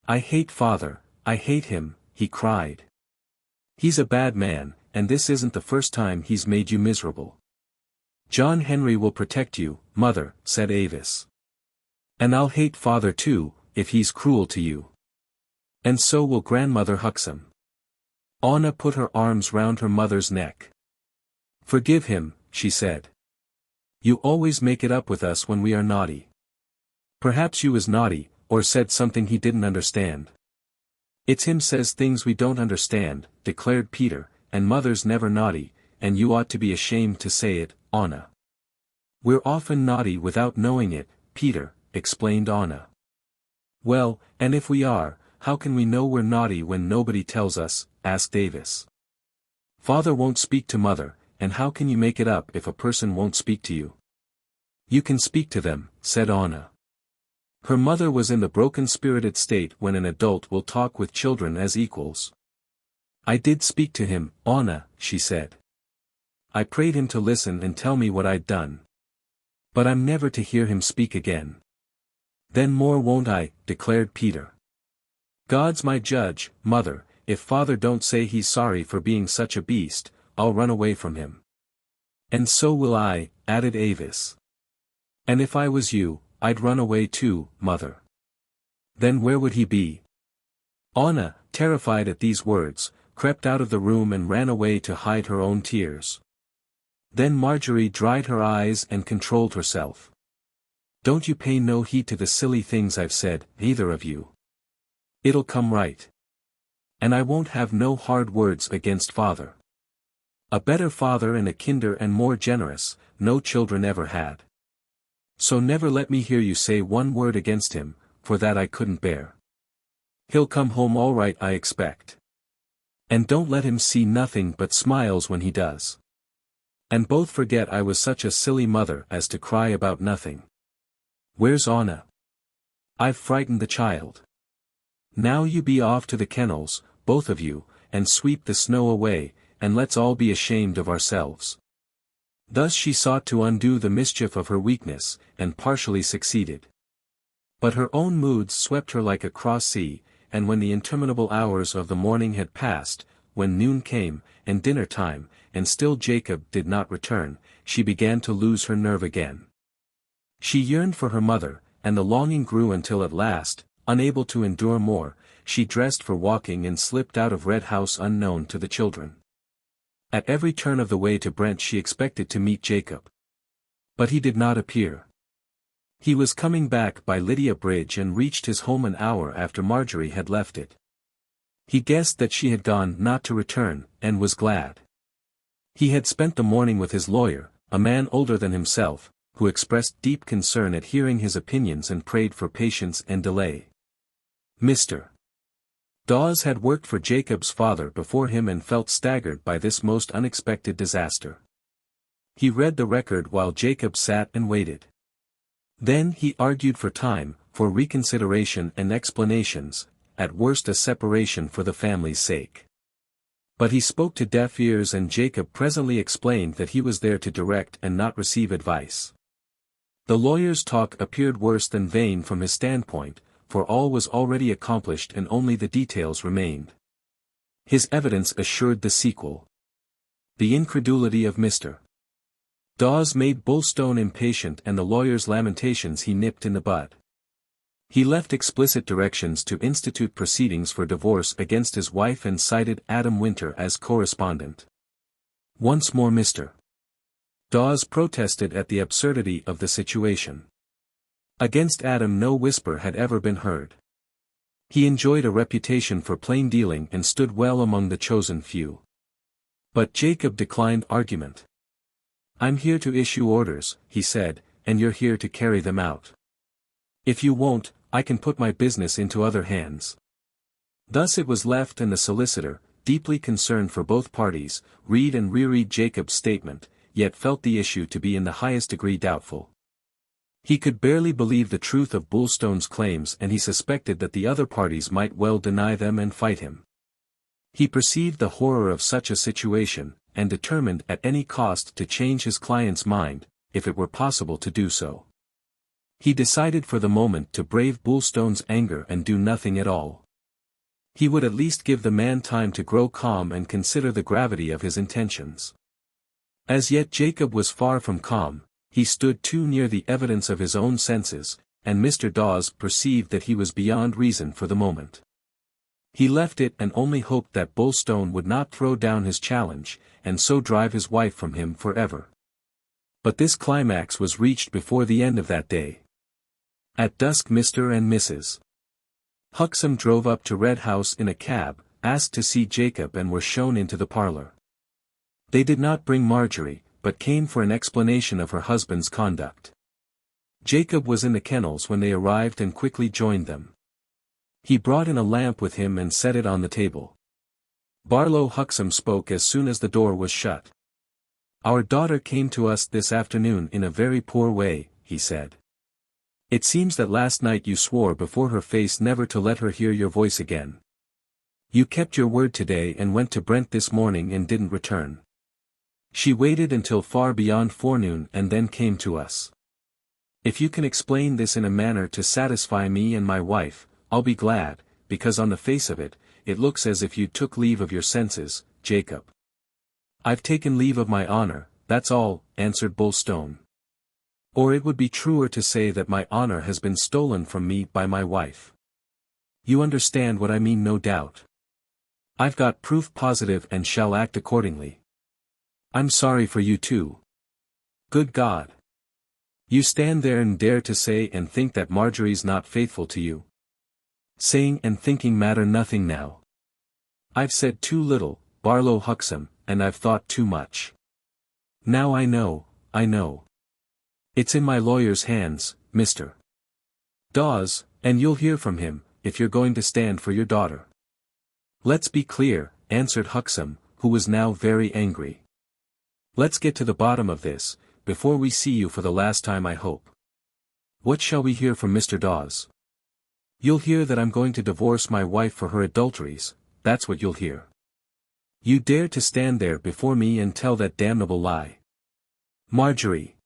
"I hate father, I hate him," he cried. He's a bad man, and this isn't the first time he's made you miserable. John Henry will protect you, mother, said Avis. And I'll hate father too, if he's cruel to you. And so will grandmother Huxham. Anna put her arms round her mother's neck. Forgive him, she said. You always make it up with us when we are naughty. Perhaps you was naughty, or said something he didn't understand. It's him says things we don't understand, declared Peter, and mother's never naughty, and you ought to be ashamed to say it, Anna. We're often naughty without knowing it, Peter, explained Anna. Well, and if we are, how can we know we're naughty when nobody tells us, asked Avis. Father won't speak to mother, and how can you make it up if a person won't speak to you? You can speak to them, said Anna. Her mother was in the broken-spirited state when an adult will talk with children as equals. I did speak to him, Anna, she said. I prayed him to listen and tell me what I'd done. But I'm never to hear him speak again. Then more won't I, declared Peter. God's my judge, mother, if father don't say he's sorry for being such a beast, I'll run away from him. And so will I, added Avis. And if I was you, I'd run away too, mother. Then where would he be? Anna, terrified at these words, crept out of the room and ran away to hide her own tears. Then Marjorie dried her eyes and controlled herself. Don't you pay no heed to the silly things I've said, either of you. It'll come right. And I won't have no hard words against father. A better father and a kinder and more generous, no children ever had. So never let me hear you say one word against him, for that I couldn't bear. He'll come home all right I expect. And don't let him see nothing but smiles when he does. And both forget I was such a silly mother as to cry about nothing. Where's Anna? I've frightened the child. Now you be off to the kennels, both of you, and sweep the snow away, and let's all be ashamed of ourselves. Thus she sought to undo the mischief of her weakness, and partially succeeded. But her own moods swept her like a cross sea, and when the interminable hours of the morning had passed, when noon came, and dinner time, and still Jacob did not return, she began to lose her nerve again. She yearned for her mother, and the longing grew until at last, unable to endure more, she dressed for walking and slipped out of Red House unknown to the children. At every turn of the way to Brent she expected to meet Jacob. But he did not appear. He was coming back by Lydia Bridge and reached his home an hour after Marjorie had left it. He guessed that she had gone not to return, and was glad. He had spent the morning with his lawyer, a man older than himself, who expressed deep concern at hearing his opinions and prayed for patience and delay. Mr. Dawes had worked for Jacob's father before him and felt staggered by this most unexpected disaster. He read the record while Jacob sat and waited. Then he argued for time, for reconsideration and explanations, at worst a separation for the family's sake. But he spoke to deaf ears and Jacob presently explained that he was there to direct and not receive advice. The lawyer's talk appeared worse than vain from his standpoint, for all was already accomplished and only the details remained. His evidence assured the sequel. The incredulity of Mr. Dawes made Bulstone impatient and the lawyer's lamentations he nipped in the bud. He left explicit directions to institute proceedings for divorce against his wife and cited Adam Winter as correspondent. Once more Mr. Dawes protested at the absurdity of the situation. Against Adam no whisper had ever been heard. He enjoyed a reputation for plain dealing and stood well among the chosen few. But Jacob declined argument. I'm here to issue orders, he said, and you're here to carry them out. If you won't, I can put my business into other hands. Thus it was left and the solicitor, deeply concerned for both parties, read and reread Jacob's statement, yet felt the issue to be in the highest degree doubtful. He could barely believe the truth of Bulstone's claims and he suspected that the other parties might well deny them and fight him. He perceived the horror of such a situation, and determined at any cost to change his client's mind, if it were possible to do so. He decided for the moment to brave Bulstone's anger and do nothing at all. He would at least give the man time to grow calm and consider the gravity of his intentions. As yet Jacob was far from calm, he stood too near the evidence of his own senses, and Mr. Dawes perceived that he was beyond reason for the moment. He left it and only hoped that Bulstone would not throw down his challenge, and so drive his wife from him forever. But this climax was reached before the end of that day. At dusk Mr. and Mrs. Huxham drove up to Red House in a cab, asked to see Jacob and were shown into the parlour. They did not bring Marjorie, but came for an explanation of her husband's conduct. Jacob was in the kennels when they arrived and quickly joined them. He brought in a lamp with him and set it on the table. Barlow Huxham spoke as soon as the door was shut. "Our daughter came to us this afternoon in a very poor way," he said. "It seems that last night you swore before her face never to let her hear your voice again. You kept your word today and went to Brent this morning and didn't return. She waited until far beyond forenoon and then came to us. If you can explain this in a manner to satisfy me and my wife, I'll be glad, because on the face of it, it looks as if you took leave of your senses, Jacob." "I've taken leave of my honor, that's all," answered Bulstone. "Or it would be truer to say that my honor has been stolen from me by my wife. You understand what I mean, no doubt. I've got proof positive and shall act accordingly. I'm sorry for you too. Good God! You stand there and dare to say and think that Marjorie's not faithful to you. Saying and thinking matter nothing now. I've said too little, Barlow Huxham, and I've thought too much. Now I know. It's in my lawyer's hands, Mr. Dawes, and you'll hear from him, if you're going to stand for your daughter." "Let's be clear," answered Huxham, who was now very angry. "Let's get to the bottom of this, before we see you for the last time, I hope. What shall we hear from Mr. Dawes?" "You'll hear that I'm going to divorce my wife for her adulteries, that's what you'll hear. You dare to stand there before me and tell that damnable lie. Marjorie!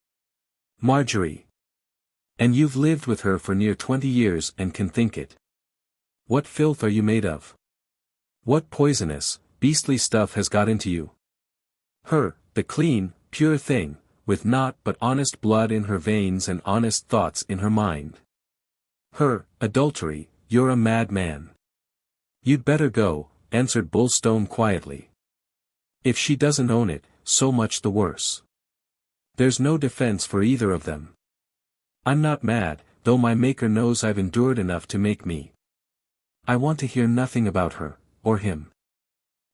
And you've lived with her for near 20 years and can think it. What filth are you made of? What poisonous, beastly stuff has got into you? Her, the clean, pure thing, with naught but honest blood in her veins and honest thoughts in her mind. Her, adultery, you're a madman." "You'd better go," answered Bulstone quietly. "If she doesn't own it, so much the worse. There's no defense for either of them. I'm not mad, though my Maker knows I've endured enough to make me. I want to hear nothing about her, or him.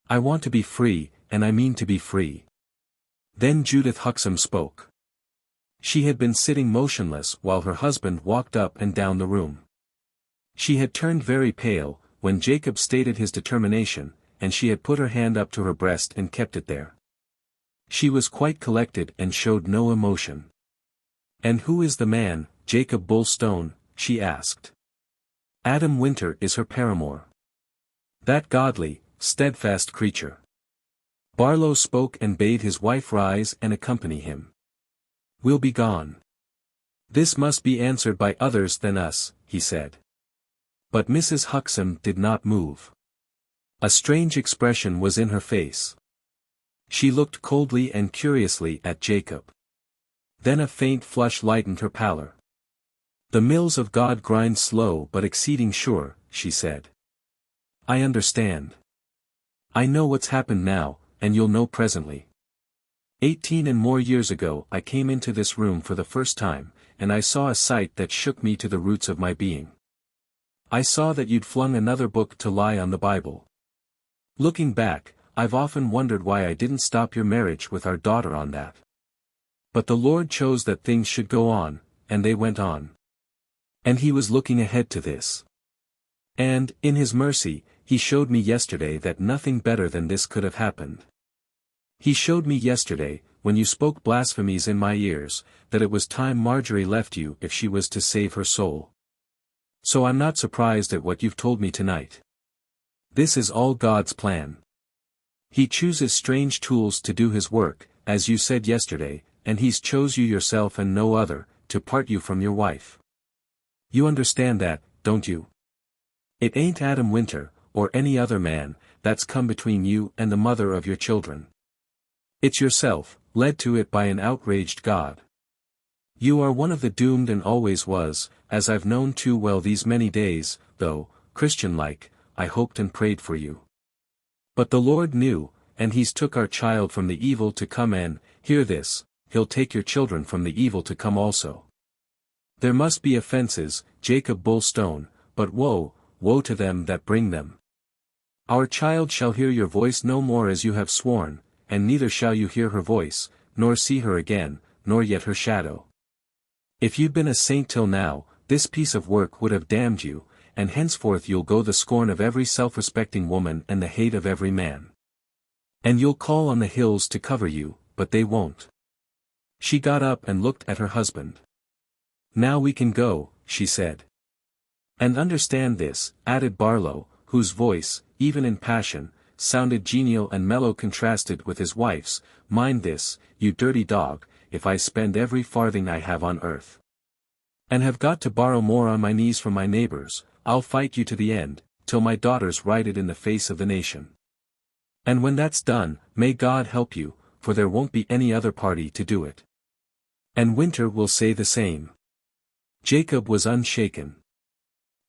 I want to be free, and I mean to be free." Then Judith Huxham spoke. She had been sitting motionless while her husband walked up and down the room. She had turned very pale, when Jacob stated his determination, and she had put her hand up to her breast and kept it there. She was quite collected and showed no emotion. "And who is the man, Jacob Bulstone?" she asked. "Adam Winter is her paramour. That godly, steadfast creature." Barlow spoke and bade his wife rise and accompany him. "We'll be gone. This must be answered by others than us," he said. But Mrs. Huxham did not move. A strange expression was in her face. She looked coldly and curiously at Jacob. Then a faint flush lightened her pallor. "The mills of God grind slow but exceeding sure," she said. "I understand. I know what's happened now, and you'll know presently. 18 and more years ago I came into this room for the first time, and I saw a sight that shook me to the roots of my being. I saw that you'd flung another book to lie on the Bible. Looking back, I've often wondered why I didn't stop your marriage with our daughter on that. But the Lord chose that things should go on, and they went on. And He was looking ahead to this. And, in His mercy, He showed me yesterday that nothing better than this could have happened. He showed me yesterday, when you spoke blasphemies in my ears, that it was time Marjorie left you if she was to save her soul. So I'm not surprised at what you've told me tonight. This is all God's plan. He chooses strange tools to do His work, as you said yesterday, and He's chose you yourself and no other, to part you from your wife. You understand that, don't you? It ain't Adam Winter, or any other man, that's come between you and the mother of your children. It's yourself, led to it by an outraged God. You are one of the doomed and always was, as I've known too well these many days, though, Christian-like, I hoped and prayed for you. But the Lord knew, and He's took our child from the evil to come and, hear this, He'll take your children from the evil to come also. There must be offenses, Jacob Bullstone, but woe, woe to them that bring them. Our child shall hear your voice no more as you have sworn, and neither shall you hear her voice, nor see her again, nor yet her shadow. If you'd been a saint till now, this piece of work would have damned you, and henceforth you'll go the scorn of every self-respecting woman and the hate of every man. And you'll call on the hills to cover you, but they won't. She got up and looked at her husband. Now we can go, she said. And understand this, added Barlow, whose voice, even in passion, sounded genial and mellow contrasted with his wife's, mind this, you dirty dog, if I spend every farthing I have on earth, and have got to borrow more on my knees from my neighbors, I'll fight you to the end, till my daughters write it in the face of the nation. And when that's done, may God help you, for there won't be any other party to do it. And Winter will say the same. Jacob was unshaken.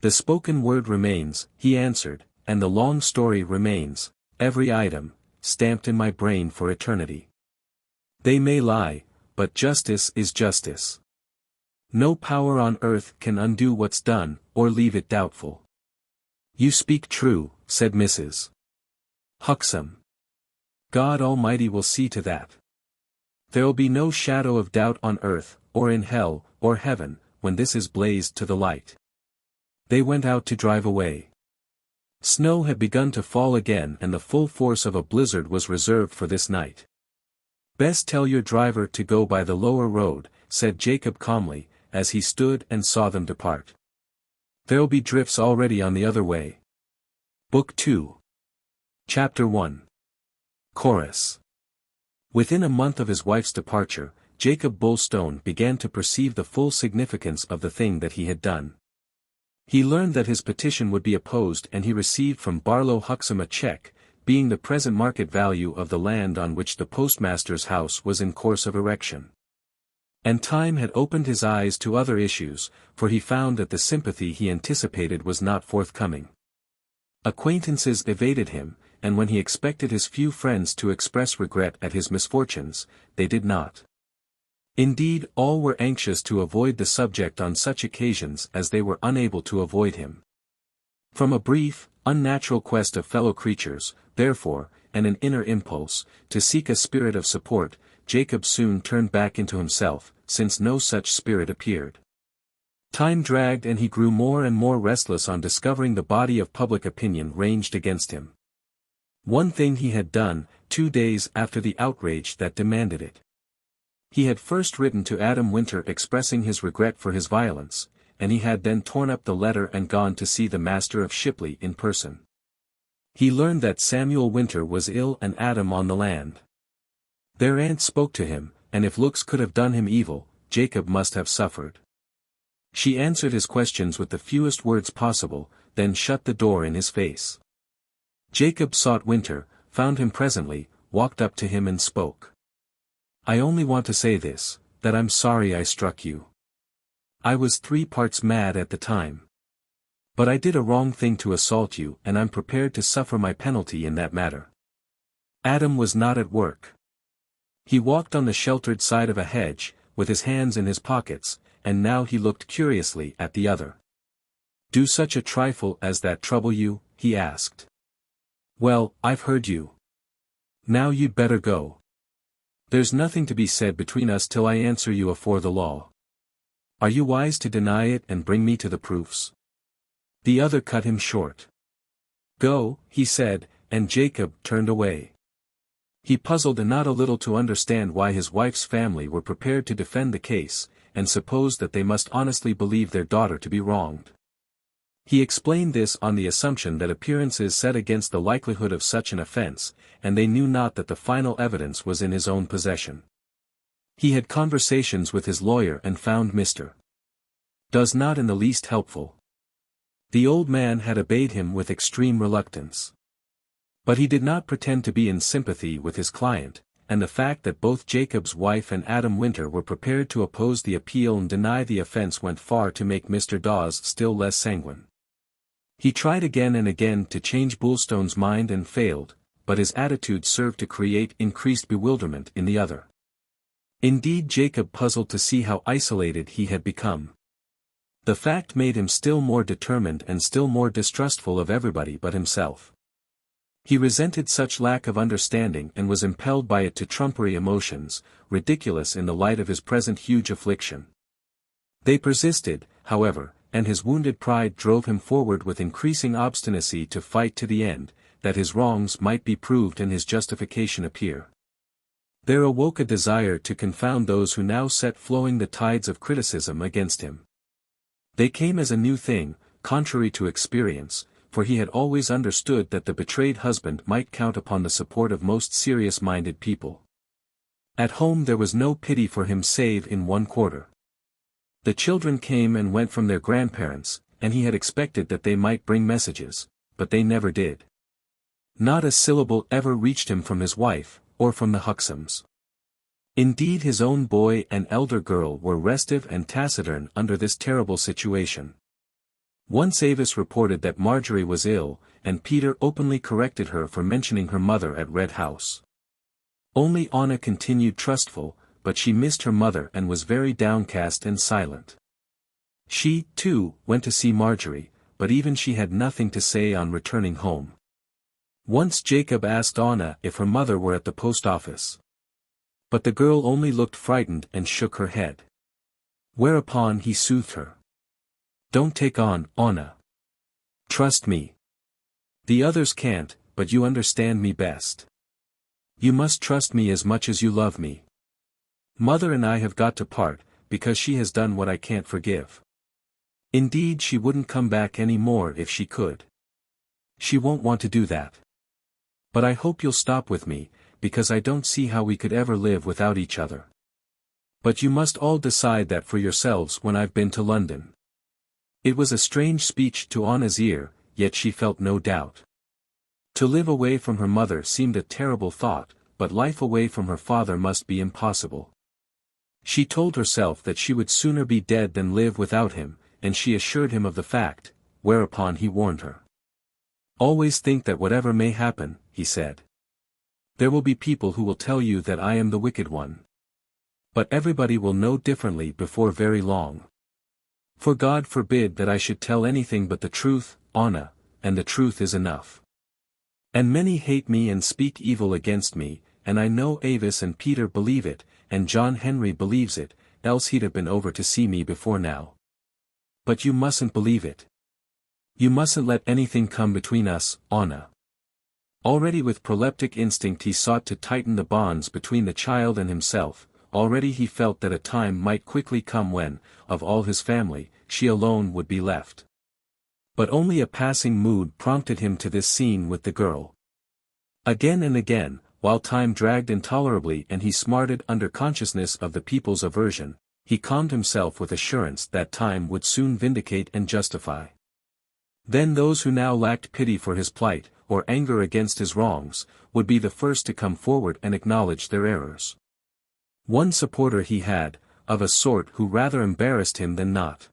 The spoken word remains, he answered, and the long story remains, every item, stamped in my brain for eternity. They may lie, but justice is justice. No power on earth can undo what's done, or leave it doubtful. You speak true, said Mrs. Huxham. God Almighty will see to that. There'll be no shadow of doubt on earth, or in hell, or heaven, when this is blazed to the light. They went out to drive away. Snow had begun to fall again and the full force of a blizzard was reserved for this night. Best tell your driver to go by the lower road, said Jacob calmly, as he stood and saw them depart. There'll be drifts already on the other way. Book 2. Chapter 1. Chorus. Within a month of his wife's departure, Jacob Bullstone began to perceive the full significance of the thing that he had done. He learned that his petition would be opposed and he received from Barlow Huxham a cheque, being the present market value of the land on which the postmaster's house was in course of erection. And time had opened his eyes to other issues, for he found that the sympathy he anticipated was not forthcoming. Acquaintances evaded him, and when he expected his few friends to express regret at his misfortunes, they did not. Indeed, all were anxious to avoid the subject on such occasions as they were unable to avoid him. From a brief, unnatural quest of fellow creatures, therefore, and an inner impulse, to seek a spirit of support, Jacob soon turned back into himself, since no such spirit appeared. Time dragged and he grew more and more restless on discovering the body of public opinion ranged against him. One thing he had done, 2 days after the outrage that demanded it. He had first written to Adam Winter expressing his regret for his violence, and he had then torn up the letter and gone to see the master of Shipley in person. He learned that Samuel Winter was ill and Adam on the land. Their aunt spoke to him, and if looks could have done him evil, Jacob must have suffered. She answered his questions with the fewest words possible, then shut the door in his face. Jacob sought Winter, found him presently, walked up to him and spoke. I only want to say this, that I'm sorry I struck you. I was 3 parts mad at the time. But I did a wrong thing to assault you and I'm prepared to suffer my penalty in that matter. Adam was not at work. He walked on the sheltered side of a hedge, with his hands in his pockets, and now he looked curiously at the other. Do such a trifle as that trouble you? He asked. Well, I've heard you. Now you'd better go. There's nothing to be said between us till I answer you afore the law. Are you wise to deny it and bring me to the proofs? The other cut him short. Go, he said, and Jacob turned away. He puzzled and not a little to understand why his wife's family were prepared to defend the case, and supposed that they must honestly believe their daughter to be wronged. He explained this on the assumption that appearances set against the likelihood of such an offense, and they knew not that the final evidence was in his own possession. He had conversations with his lawyer and found Mr. Does not in the least helpful. The old man had obeyed him with extreme reluctance. But he did not pretend to be in sympathy with his client, and the fact that both Jacob's wife and Adam Winter were prepared to oppose the appeal and deny the offense went far to make Mr. Dawes still less sanguine. He tried again and again to change Bulstone's mind and failed, but his attitude served to create increased bewilderment in the other. Indeed, Jacob puzzled to see how isolated he had become. The fact made him still more determined and still more distrustful of everybody but himself. He resented such lack of understanding and was impelled by it to trumpery emotions, ridiculous in the light of his present huge affliction. They persisted, however, and his wounded pride drove him forward with increasing obstinacy to fight to the end, that his wrongs might be proved and his justification appear. There awoke a desire to confound those who now set flowing the tides of criticism against him. They came as a new thing, contrary to experience, for he had always understood that the betrayed husband might count upon the support of most serious-minded people. At home there was no pity for him save in one quarter. The children came and went from their grandparents, and he had expected that they might bring messages, but they never did. Not a syllable ever reached him from his wife, or from the Huxhams. Indeed, his own boy and elder girl were restive and taciturn under this terrible situation. Once Avis reported that Marjorie was ill, and Peter openly corrected her for mentioning her mother at Red House. Only Anna continued trustful, but she missed her mother and was very downcast and silent. She, too, went to see Marjorie, but even she had nothing to say on returning home. Once Jacob asked Anna if her mother were at the post office. But the girl only looked frightened and shook her head. Whereupon he soothed her. "Don't take on, Anna. Trust me. The others can't, but you understand me best. You must trust me as much as you love me. Mother and I have got to part, because she has done what I can't forgive. Indeed, she wouldn't come back any more if she could. She won't want to do that. But I hope you'll stop with me, because I don't see how we could ever live without each other. But you must all decide that for yourselves when I've been to London." It was a strange speech to Anna's ear, yet she felt no doubt. To live away from her mother seemed a terrible thought, but life away from her father must be impossible. She told herself that she would sooner be dead than live without him, and she assured him of the fact, whereupon he warned her. "Always think that whatever may happen," he said. "There will be people who will tell you that I am the wicked one. But everybody will know differently before very long. For God forbid that I should tell anything but the truth, Anna, and the truth is enough. And many hate me and speak evil against me, and I know Avis and Peter believe it, and John Henry believes it, else he'd have been over to see me before now. But you mustn't believe it. You mustn't let anything come between us, Anna." Already with proleptic instinct he sought to tighten the bonds between the child and himself. Already he felt that a time might quickly come when, of all his family, she alone would be left. But only a passing mood prompted him to this scene with the girl. Again and again, while time dragged intolerably and he smarted under consciousness of the people's aversion, he calmed himself with assurance that time would soon vindicate and justify. Then those who now lacked pity for his plight, or anger against his wrongs, would be the first to come forward and acknowledge their errors. One supporter he had, of a sort who rather embarrassed him than not.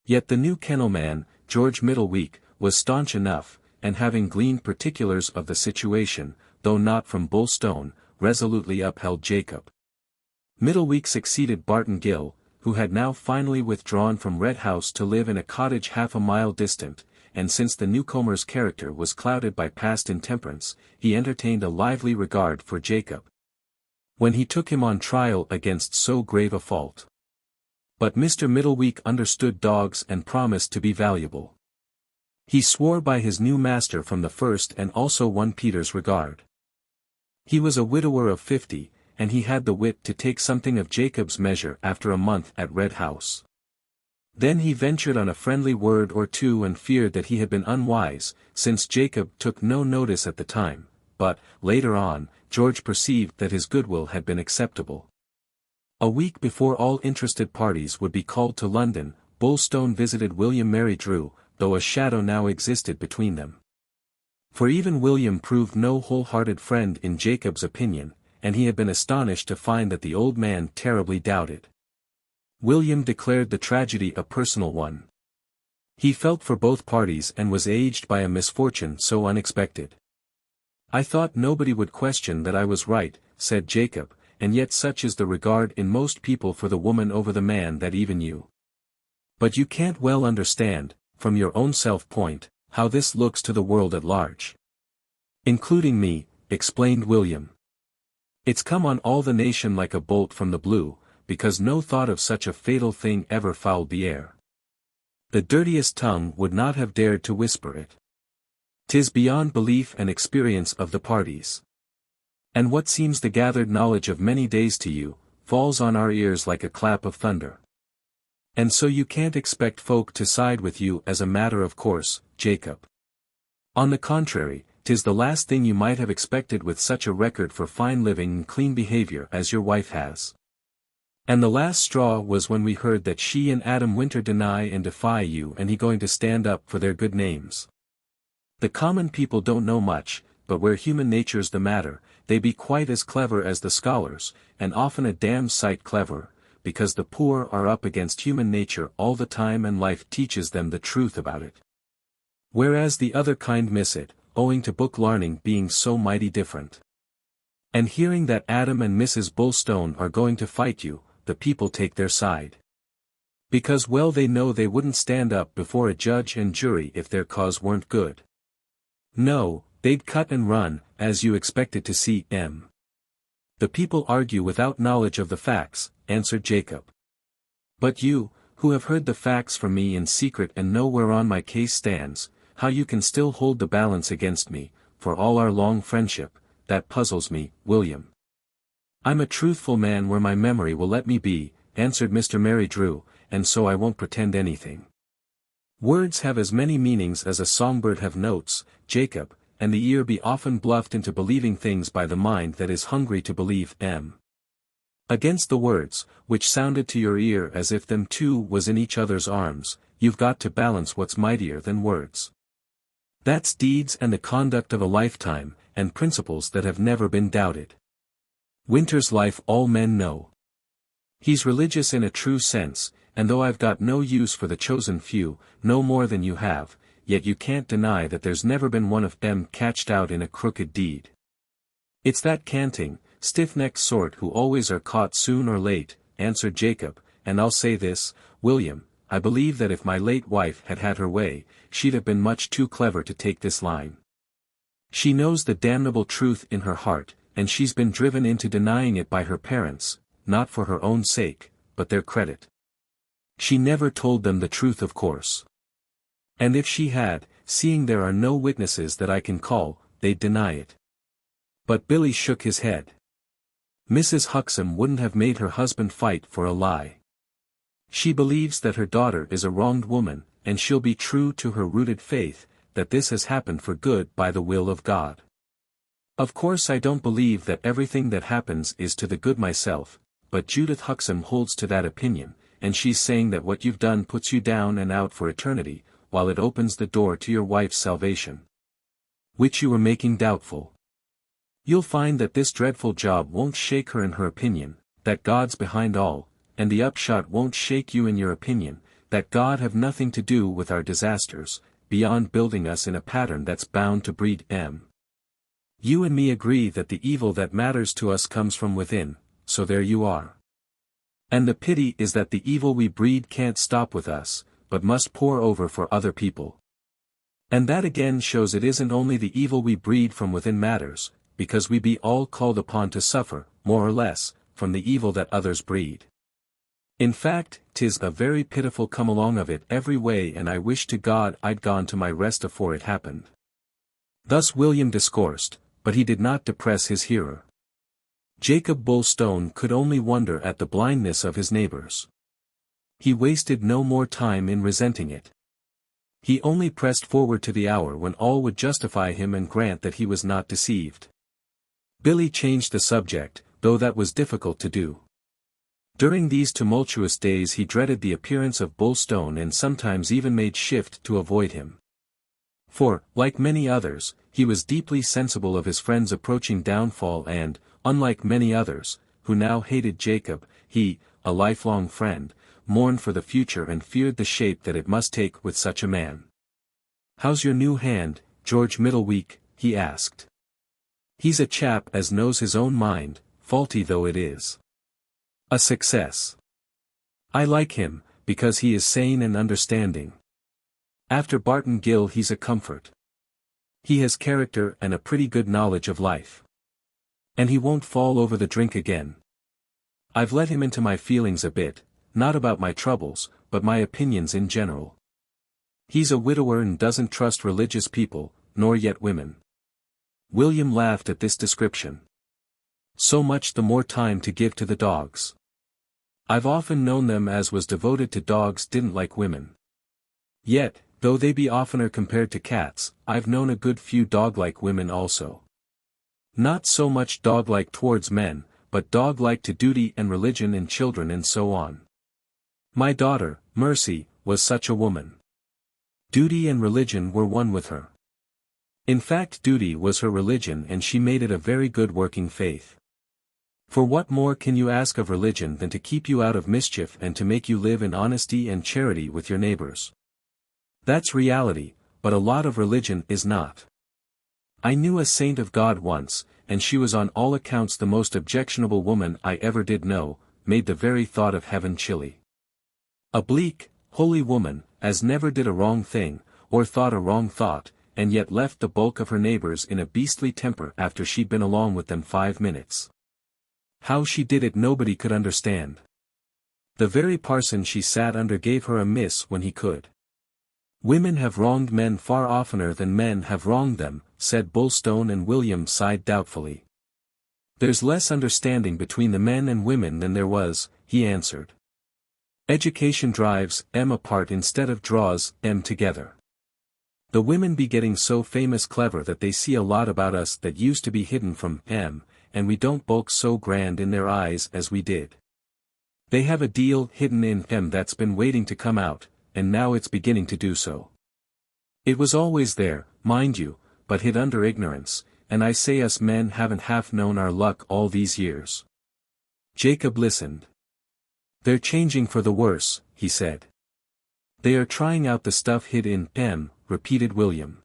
Yet the new kennelman, George Middleweek, was staunch enough, and having gleaned particulars of the situation, though not from Bulstone, resolutely upheld Jacob. Middleweek succeeded Barton Gill, who had now finally withdrawn from Red House to live in a cottage half a mile distant, and since the newcomer's character was clouded by past intemperance, he entertained a lively regard for Jacob, when he took him on trial against so grave a fault. But Mr. Middleweek understood dogs and promised to be valuable. He swore by his new master from the first and also won Peter's regard. He was a widower of 50, and he had the wit to take something of Jacob's measure after a month at Red House. Then he ventured on a friendly word or two and feared that he had been unwise, since Jacob took no notice at the time, but, later on, George perceived that his goodwill had been acceptable. A week before all interested parties would be called to London, Bulstone visited William Mary Drew, though a shadow now existed between them. For even William proved no wholehearted friend in Jacob's opinion, and he had been astonished to find that the old man terribly doubted. William declared the tragedy a personal one. He felt for both parties and was aged by a misfortune so unexpected. "I thought nobody would question that I was right," said Jacob, "and yet such is the regard in most people for the woman over the man that even you. But you can't well understand, from your own self-point, how this looks to the world at large." "Including me," explained William. "It's come on all the nation like a bolt from the blue, because no thought of such a fatal thing ever fouled the air. The dirtiest tongue would not have dared to whisper it. 'Tis beyond belief and experience of the parties. And what seems the gathered knowledge of many days to you, falls on our ears like a clap of thunder. And so you can't expect folk to side with you as a matter of course, Jacob. On the contrary, 'tis the last thing you might have expected with such a record for fine living and clean behavior as your wife has. And the last straw was when we heard that she and Adam Winter deny and defy you and he going to stand up for their good names. The common people don't know much, but where human nature's the matter, they be quite as clever as the scholars, and often a damned sight cleverer, because the poor are up against human nature all the time and life teaches them the truth about it. Whereas the other kind miss it, owing to book learning being so mighty different. And hearing that Adam and Mrs. Bulstone are going to fight you, the people take their side. Because well they know they wouldn't stand up before a judge and jury if their cause weren't good. No, they'd cut and run, as you expected to see. The people argue without knowledge of the facts," answered Jacob. "But you, who have heard the facts from me in secret and know whereon my case stands, how you can still hold the balance against me, for all our long friendship, that puzzles me, William." "I'm a truthful man where my memory will let me be," answered Mr. Mary Drew, "and so I won't pretend anything. Words have as many meanings as a songbird have notes, Jacob, and the ear be often bluffed into believing things by the mind that is hungry to believe. Against the words, which sounded to your ear as if them two was in each other's arms, you've got to balance what's mightier than words. That's deeds and the conduct of a lifetime, and principles that have never been doubted. Winter's life all men know. He's religious in a true sense, and though I've got no use for the chosen few, no more than you have, yet you can't deny that there's never been one of them catched out in a crooked deed. It's that canting, stiff-necked sort who always are caught soon or late," answered Jacob, "and I'll say this, William, I believe that if my late wife had had her way, she'd have been much too clever to take this line. She knows the damnable truth in her heart, and she's been driven into denying it by her parents, not for her own sake, but their credit. She never told them the truth of course. And if she had, seeing there are no witnesses that I can call, they'd deny it." But Billy shook his head. "Mrs. Huxham wouldn't have made her husband fight for a lie. She believes that her daughter is a wronged woman, and she'll be true to her rooted faith, that this has happened for good by the will of God. Of course I don't believe that everything that happens is to the good myself, but Judith Huxham holds to that opinion, and she's saying that what you've done puts you down and out for eternity, while it opens the door to your wife's salvation. Which you were making doubtful. You'll find that this dreadful job won't shake her in her opinion, that God's behind all, and the upshot won't shake you in your opinion, that God have nothing to do with our disasters, beyond building us in a pattern that's bound to breed. You and me agree that the evil that matters to us comes from within, so there you are. And the pity is that the evil we breed can't stop with us, but must pour over for other people. And that again shows it isn't only the evil we breed from within matters, because we be all called upon to suffer, more or less, from the evil that others breed. In fact, 'tis a very pitiful come along of it every way, and I wish to God I'd gone to my rest afore it happened." Thus William discoursed, but he did not depress his hearer. Jacob Bulstone could only wonder at the blindness of his neighbors. He wasted no more time in resenting it. He only pressed forward to the hour when all would justify him and grant that he was not deceived. Billy changed the subject, though that was difficult to do. During these tumultuous days he dreaded the appearance of Bulstone and sometimes even made shift to avoid him. For, like many others, he was deeply sensible of his friend's approaching downfall and, unlike many others, who now hated Jacob, he, a lifelong friend, mourned for the future and feared the shape that it must take with such a man. "How's your new hand, George Middleweek?" he asked. "He's a chap as knows his own mind, faulty though it is. A success. I like him, because he is sane and understanding. After Barton Gill he's a comfort. He has character and a pretty good knowledge of life. And he won't fall over the drink again. I've let him into my feelings a bit, not about my troubles, but my opinions in general. He's a widower and doesn't trust religious people, nor yet women." William laughed at this description. "So much the more time to give to the dogs. I've often known them as was devoted to dogs didn't like women. Yet, though they be oftener compared to cats, I've known a good few dog-like women also. Not so much dog-like towards men, but dog-like to duty and religion and children and so on. My daughter, Mercy, was such a woman. Duty and religion were one with her. In fact, duty was her religion and she made it a very good working faith. For what more can you ask of religion than to keep you out of mischief and to make you live in honesty and charity with your neighbors? That's reality, but a lot of religion is not. I knew a saint of God once, and she was on all accounts the most objectionable woman I ever did know, made the very thought of heaven chilly. A bleak, holy woman, as never did a wrong thing, or thought a wrong thought, and yet left the bulk of her neighbors in a beastly temper after she'd been along with them 5 minutes. How she did it nobody could understand. The very parson she sat under gave her a miss when he could. Women have wronged men far oftener than men have wronged them, said Bulstone, and William sighed doubtfully. There's less understanding between the men and women than there was, he answered. Education drives them apart instead of draws them together. The women be getting so famous clever that they see a lot about us that used to be hidden from them, and we don't bulk so grand in their eyes as we did. They have a deal hidden in them that's been waiting to come out, and now it's beginning to do so. It was always there, mind you, but hid under ignorance, and I say us men haven't half known our luck all these years. Jacob listened. They're changing for the worse, he said. They are trying out the stuff hid in them, repeated William.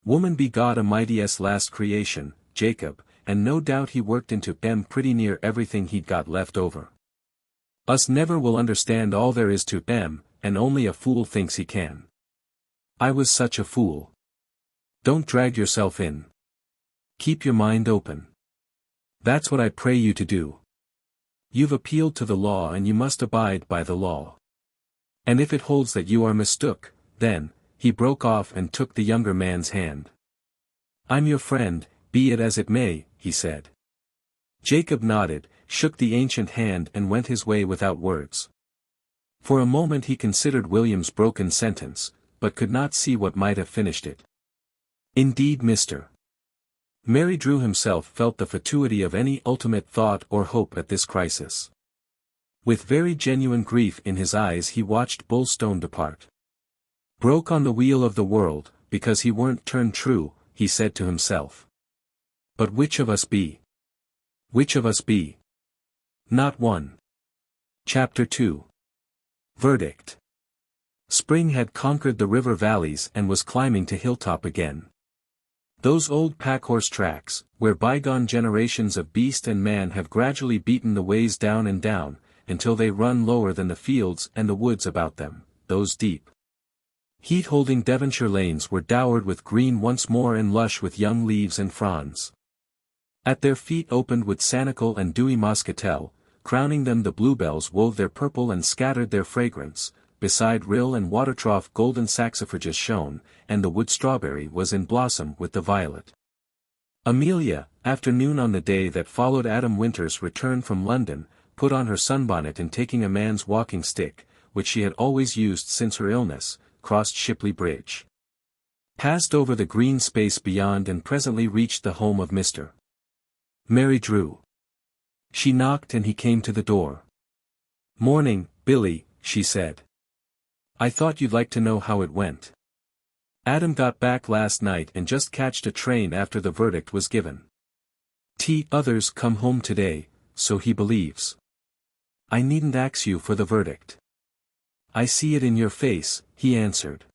Woman be God Almighty's last creation, Jacob, and no doubt he worked into them pretty near everything he'd got left over. Us never will understand all there is to them, and only a fool thinks he can. I was such a fool. Don't drag yourself in. Keep your mind open. That's what I pray you to do. You've appealed to the law and you must abide by the law. And if it holds that you are mistook, then, he broke off and took the younger man's hand. I'm your friend, be it as it may, he said. Jacob nodded, shook the ancient hand and went his way without words. For a moment he considered William's broken sentence, but could not see what might have finished it. Indeed, Mr. Mary Drew himself felt the fatuity of any ultimate thought or hope at this crisis. With very genuine grief in his eyes he watched Bulstone depart. Broke on the wheel of the world, because he weren't turned true, he said to himself. But which of us be? Which of us be? Not one. Chapter 2. Verdict. Spring had conquered the river valleys and was climbing to hilltop again. Those old packhorse tracks, where bygone generations of beast and man have gradually beaten the ways down and down, until they run lower than the fields and the woods about them, those deep, heat-holding Devonshire lanes were dowered with green once more and lush with young leaves and fronds. At their feet opened wood sanicle and dewy muscatel, crowning them the bluebells wove their purple and scattered their fragrance, beside rill and water-trough golden saxifrages shone, and the wood strawberry was in blossom with the violet. Amelia, afternoon on the day that followed Adam Winter's return from London, put on her sunbonnet and taking a man's walking stick, which she had always used since her illness, crossed Shipley Bridge. Passed over the green space beyond and presently reached the home of Mr. Mary Drew. She knocked and he came to the door. "Morning, Billy," she said. "I thought you'd like to know how it went. Adam got back last night and just catched a train after the verdict was given. Others come home today, so he believes. I needn't ax you for the verdict. I see it in your face," he answered.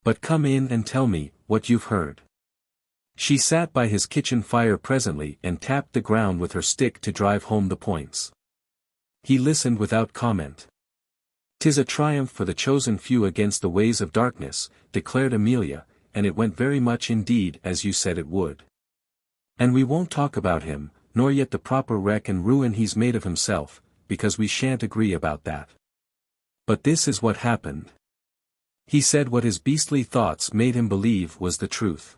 "But come in and tell me what you've heard." She sat by his kitchen fire presently and tapped the ground with her stick to drive home the points. He listened without comment. "'Tis a triumph for the chosen few against the ways of darkness," declared Amelia, "and it went very much indeed as you said it would. And we won't talk about him, nor yet the proper wreck and ruin he's made of himself, because we shan't agree about that. But this is what happened. He said what his beastly thoughts made him believe was the truth.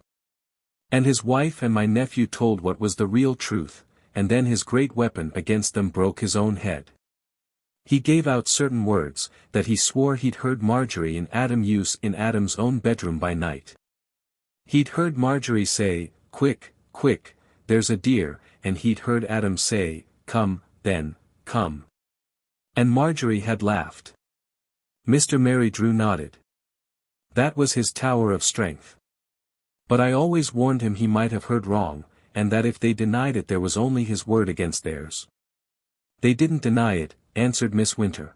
And his wife and my nephew told what was the real truth, and then his great weapon against them broke his own head. He gave out certain words, that he swore he'd heard Marjorie and Adam use in Adam's own bedroom by night. He'd heard Marjorie say, 'Quick, quick, there's a dear,' and he'd heard Adam say, 'Come, then, come.' And Marjorie had laughed." Mr. Merrydrew nodded. "That was his tower of strength. But I always warned him he might have heard wrong, and that if they denied it there was only his word against theirs." "They didn't deny it," answered Miss Winter.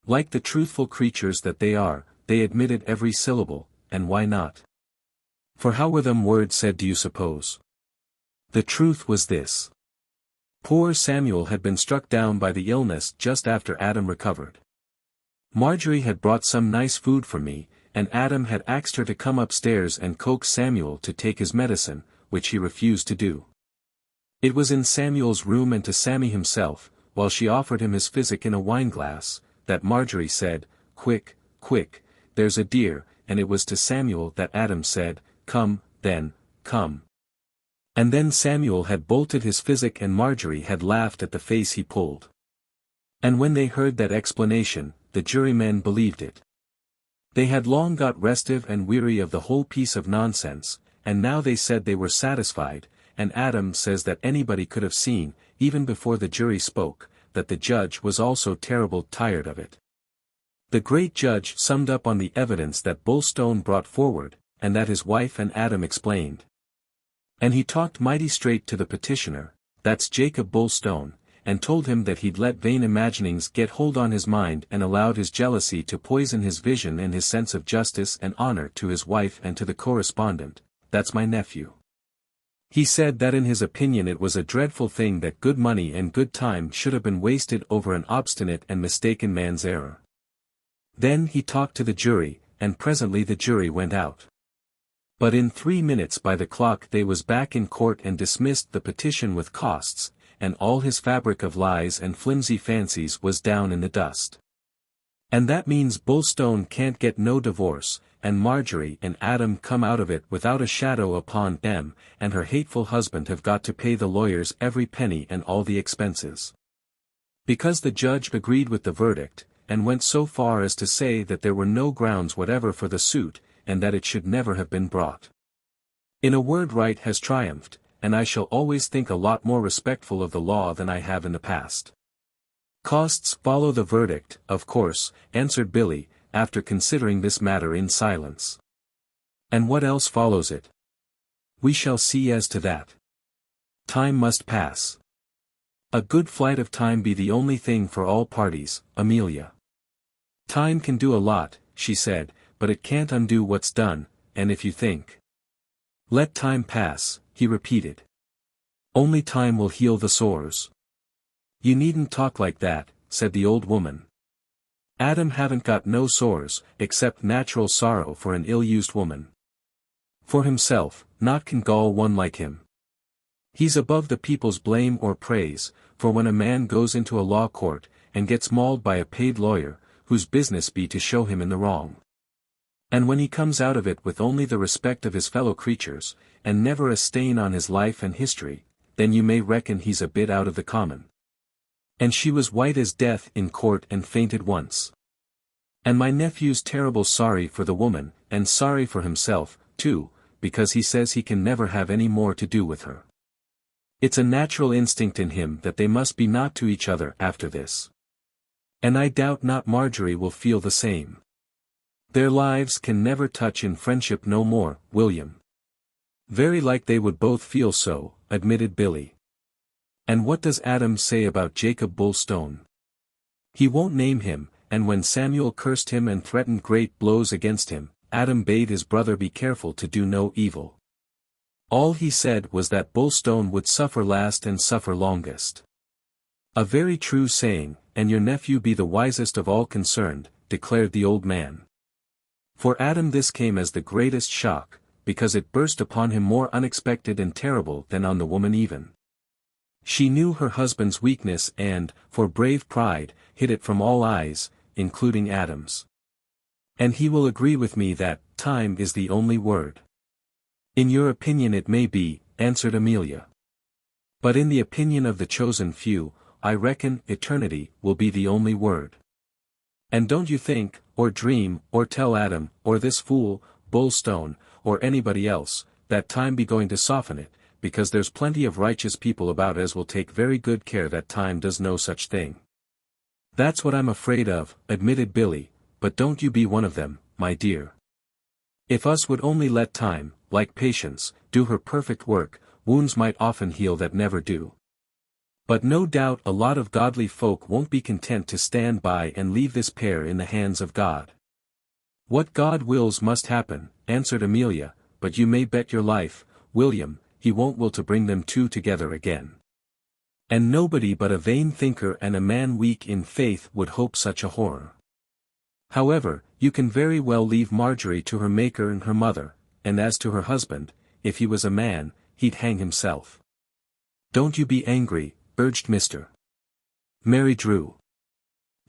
"Like the truthful creatures that they are, they admitted every syllable, and why not? For how were them words said, do you suppose? The truth was this. Poor Samuel had been struck down by the illness just after Adam recovered. Marjorie had brought some nice food for me, and Adam had asked her to come upstairs and coax Samuel to take his medicine, which he refused to do. It was in Samuel's room and to Sammy himself, while she offered him his physic in a wineglass, that Marjorie said, 'Quick, quick, there's a dear,' and it was to Samuel that Adam said, 'Come, then, come.' And then Samuel had bolted his physic and Marjorie had laughed at the face he pulled. And when they heard that explanation, the jurymen believed it. They had long got restive and weary of the whole piece of nonsense, and now they said they were satisfied, and Adam says that anybody could have seen, even before the jury spoke, that the judge was also terrible tired of it. The great judge summed up on the evidence that Bulstone brought forward, and that his wife and Adam explained. And he talked mighty straight to the petitioner, that's Jacob Bulstone, and told him that he'd let vain imaginings get hold on his mind and allowed his jealousy to poison his vision and his sense of justice and honor to his wife and to the correspondent, that's my nephew. He said that in his opinion it was a dreadful thing that good money and good time should have been wasted over an obstinate and mistaken man's error. Then he talked to the jury, and presently the jury went out. But in 3 minutes by the clock they was back in court and dismissed the petition with costs, and all his fabric of lies and flimsy fancies was down in the dust. And that means Bulstone can't get no divorce, and Marjorie and Adam come out of it without a shadow upon them, and her hateful husband have got to pay the lawyers every penny and all the expenses. Because the judge agreed with the verdict, and went so far as to say that there were no grounds whatever for the suit, and that it should never have been brought. In a word, right has triumphed, and I shall always think a lot more respectful of the law than I have in the past. Costs follow the verdict, of course, answered Billy, after considering this matter in silence. And what else follows it? We shall see as to that. Time must pass. A good flight of time be the only thing for all parties, Amelia. Time can do a lot, she said, but it can't undo what's done, and if you think. Let time pass, he repeated. Only time will heal the sores. You needn't talk like that, said the old woman. Adam haven't got no sores, except natural sorrow for an ill-used woman. For himself, naught can gall one like him. He's above the people's blame or praise, for when a man goes into a law court, and gets mauled by a paid lawyer, whose business be to show him in the wrong. And when he comes out of it with only the respect of his fellow creatures, and never a stain on his life and history, then you may reckon he's a bit out of the common. And she was white as death in court and fainted once. And my nephew's terrible sorry for the woman, and sorry for himself, too, because he says he can never have any more to do with her. It's a natural instinct in him that they must be not to each other after this. And I doubt not Marjorie will feel the same. Their lives can never touch in friendship no more, William. Very like they would both feel so, admitted Billy. And what does Adam say about Jacob Bulstone? He won't name him, and when Samuel cursed him and threatened great blows against him, Adam bade his brother be careful to do no evil. All he said was that Bulstone would suffer last and suffer longest. A very true saying, and your nephew be the wisest of all concerned, declared the old man. For Adam this came as the greatest shock, because it burst upon him more unexpected and terrible than on the woman even. She knew her husband's weakness and, for brave pride, hid it from all eyes, including Adam's. And he will agree with me that, time is the only word. In your opinion it may be, answered Amelia. But in the opinion of the chosen few, I reckon eternity will be the only word. And don't you think, or dream, or tell Adam, or this fool, Bulstone, or anybody else, that time be going to soften it, because there's plenty of righteous people about as will take very good care that time does no such thing. That's what I'm afraid of, admitted Billy, but don't you be one of them, my dear. If us would only let time, like patience, do her perfect work, wounds might often heal that never do. But no doubt a lot of godly folk won't be content to stand by and leave this pair in the hands of God. What God wills must happen, answered Amelia, but you may bet your life, William, he won't will to bring them two together again. And nobody but a vain thinker and a man weak in faith would hope such a horror. However, you can very well leave Marjorie to her maker and her mother, and as to her husband, if he was a man, he'd hang himself. Don't you be angry, urged Mr. Mary Drew.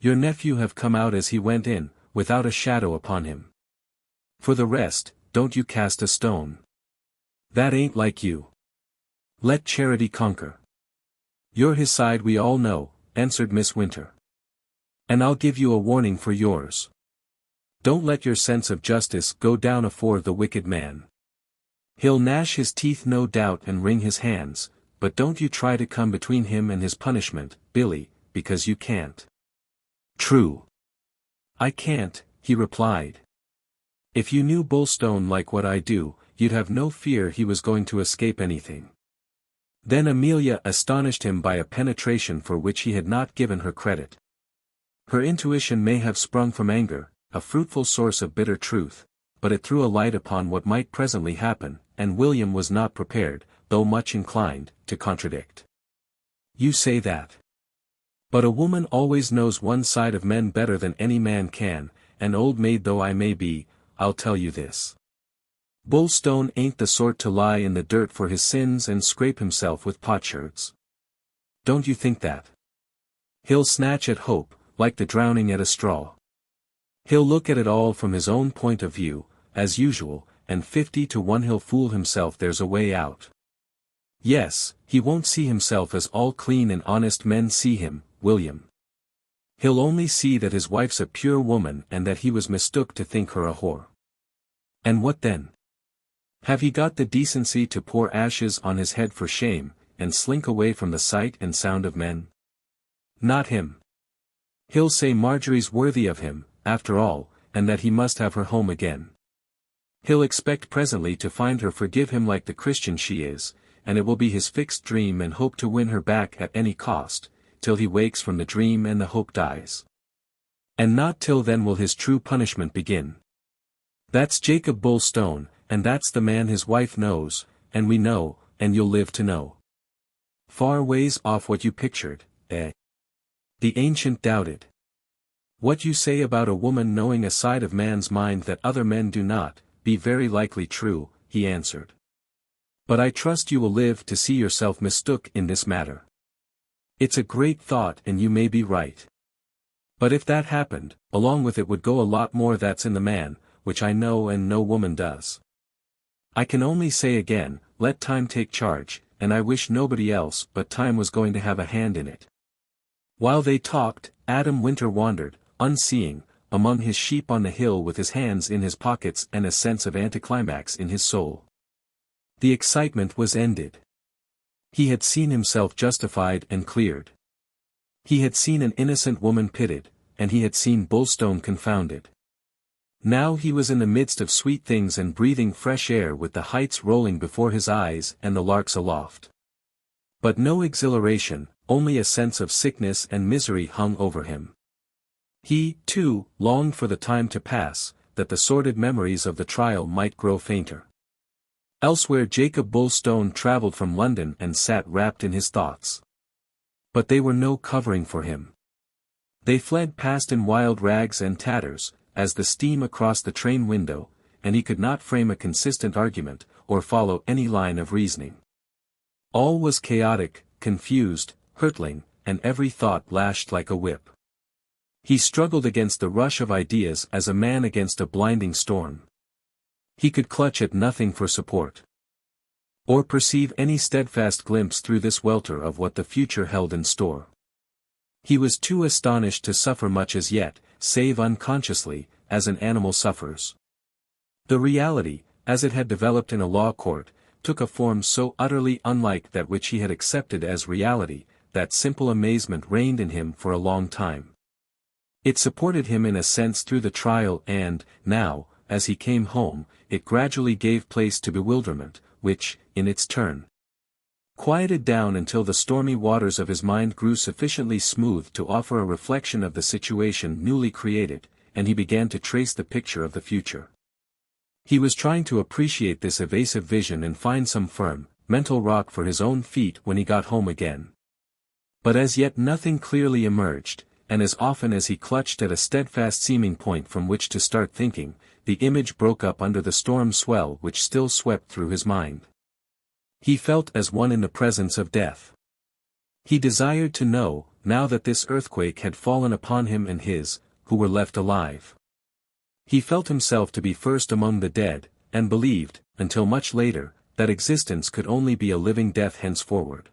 Your nephew have come out as he went in, without a shadow upon him. For the rest, don't you cast a stone. That ain't like you. Let charity conquer. You're his side we all know, answered Miss Winter. And I'll give you a warning for yours. Don't let your sense of justice go down afore the wicked man. He'll gnash his teeth no doubt and wring his hands, but don't you try to come between him and his punishment, Billy, because you can't. True. I can't, he replied. If you knew Bulstone like what I do, you'd have no fear he was going to escape anything. Then Amelia astonished him by a penetration for which he had not given her credit. Her intuition may have sprung from anger, a fruitful source of bitter truth, but it threw a light upon what might presently happen, and William was not prepared, though much inclined, to contradict. You say that. But a woman always knows one side of men better than any man can, and old maid though I may be, I'll tell you this. Bulstone ain't the sort to lie in the dirt for his sins and scrape himself with potsherds. Don't you think that? He'll snatch at hope, like the drowning at a straw. He'll look at it all from his own point of view, as usual, and 50 to 1 he'll fool himself there's a way out. Yes, he won't see himself as all clean and honest men see him, William. He'll only see that his wife's a pure woman and that he was mistook to think her a whore. And what then? Have he got the decency to pour ashes on his head for shame, and slink away from the sight and sound of men? Not him. He'll say Marjorie's worthy of him, after all, and that he must have her home again. He'll expect presently to find her forgive him like the Christian she is, and it will be his fixed dream and hope to win her back at any cost, till he wakes from the dream and the hope dies. And not till then will his true punishment begin. That's Jacob Bulstone, and that's the man his wife knows, and we know, and you'll live to know. Far ways off what you pictured, eh? The ancient doubted. What you say about a woman knowing a side of man's mind that other men do not, be very likely true, he answered. But I trust you will live to see yourself mistook in this matter. It's a great thought and you may be right. But if that happened, along with it would go a lot more that's in the man, which I know and no woman does. I can only say again, let time take charge, and I wish nobody else but time was going to have a hand in it. While they talked, Adam Winter wandered, unseeing, among his sheep on the hill with his hands in his pockets and a sense of anticlimax in his soul. The excitement was ended. He had seen himself justified and cleared. He had seen an innocent woman pitied, and he had seen Bullstone confounded. Now he was in the midst of sweet things and breathing fresh air with the heights rolling before his eyes and the larks aloft. But no exhilaration, only a sense of sickness and misery hung over him. He, too, longed for the time to pass, that the sordid memories of the trial might grow fainter. Elsewhere Jacob Bullstone travelled from London and sat wrapped in his thoughts. But they were no covering for him. They fled past in wild rags and tatters, as the steam across the train window, and he could not frame a consistent argument, or follow any line of reasoning. All was chaotic, confused, hurtling, and every thought lashed like a whip. He struggled against the rush of ideas as a man against a blinding storm. He could clutch at nothing for support, or perceive any steadfast glimpse through this welter of what the future held in store. He was too astonished to suffer much as yet, save unconsciously, as an animal suffers. The reality, as it had developed in a law court, took a form so utterly unlike that which he had accepted as reality, that simple amazement reigned in him for a long time. It supported him in a sense through the trial and, now, as he came home, it gradually gave place to bewilderment, which, in its turn, quieted down until the stormy waters of his mind grew sufficiently smooth to offer a reflection of the situation newly created, and he began to trace the picture of the future. He was trying to appreciate this evasive vision and find some firm, mental rock for his own feet when he got home again. But as yet nothing clearly emerged, and as often as he clutched at a steadfast seeming point from which to start thinking, the image broke up under the storm swell which still swept through his mind. He felt as one in the presence of death. He desired to know, now that this earthquake had fallen upon him and his, who were left alive. He felt himself to be first among the dead, and believed, until much later, that existence could only be a living death henceforward.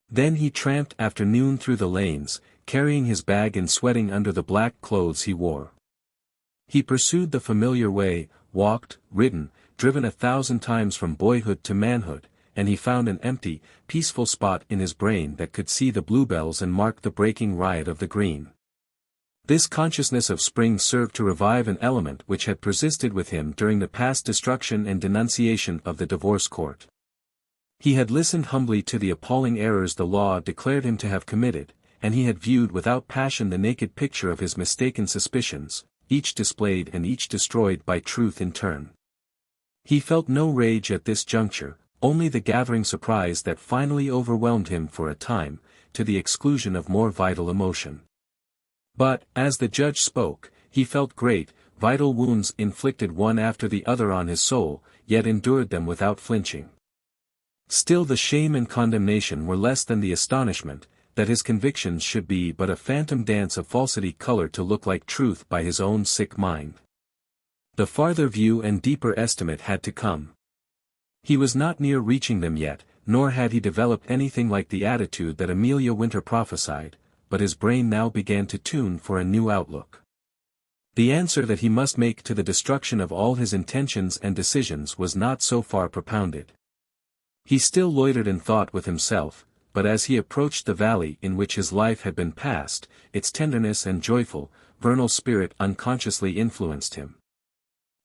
Then he tramped after noon through the lanes, carrying his bag and sweating under the black clothes he wore. He pursued the familiar way, walked, ridden, driven 1,000 times from boyhood to manhood, and he found an empty, peaceful spot in his brain that could see the bluebells and mark the breaking riot of the green. This consciousness of spring served to revive an element which had persisted with him during the past destruction and denunciation of the divorce court. He had listened humbly to the appalling errors the law declared him to have committed, and he had viewed without passion the naked picture of his mistaken suspicions, each displayed and each destroyed by truth in turn. He felt no rage at this juncture, only the gathering surprise that finally overwhelmed him for a time, to the exclusion of more vital emotion. But, as the judge spoke, he felt great, vital wounds inflicted one after the other on his soul, yet endured them without flinching. Still the shame and condemnation were less than the astonishment, that his convictions should be but a phantom dance of falsity colored to look like truth by his own sick mind. The farther view and deeper estimate had to come. He was not near reaching them yet, nor had he developed anything like the attitude that Amelia Winter prophesied, but his brain now began to tune for a new outlook. The answer that he must make to the destruction of all his intentions and decisions was not so far propounded. He still loitered in thought with himself, but as he approached the valley in which his life had been passed, its tenderness and joyful, vernal spirit unconsciously influenced him,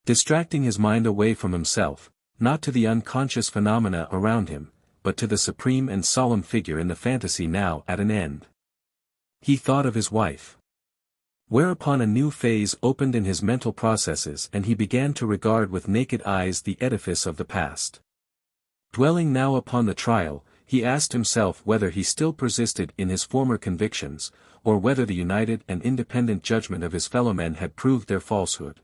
distracting his mind away from himself, not to the unconscious phenomena around him, but to the supreme and solemn figure in the fantasy now at an end. He thought of his wife. Whereupon a new phase opened in his mental processes and he began to regard with naked eyes the edifice of the past. Dwelling now upon the trial, he asked himself whether he still persisted in his former convictions, or whether the united and independent judgment of his fellowmen had proved their falsehood.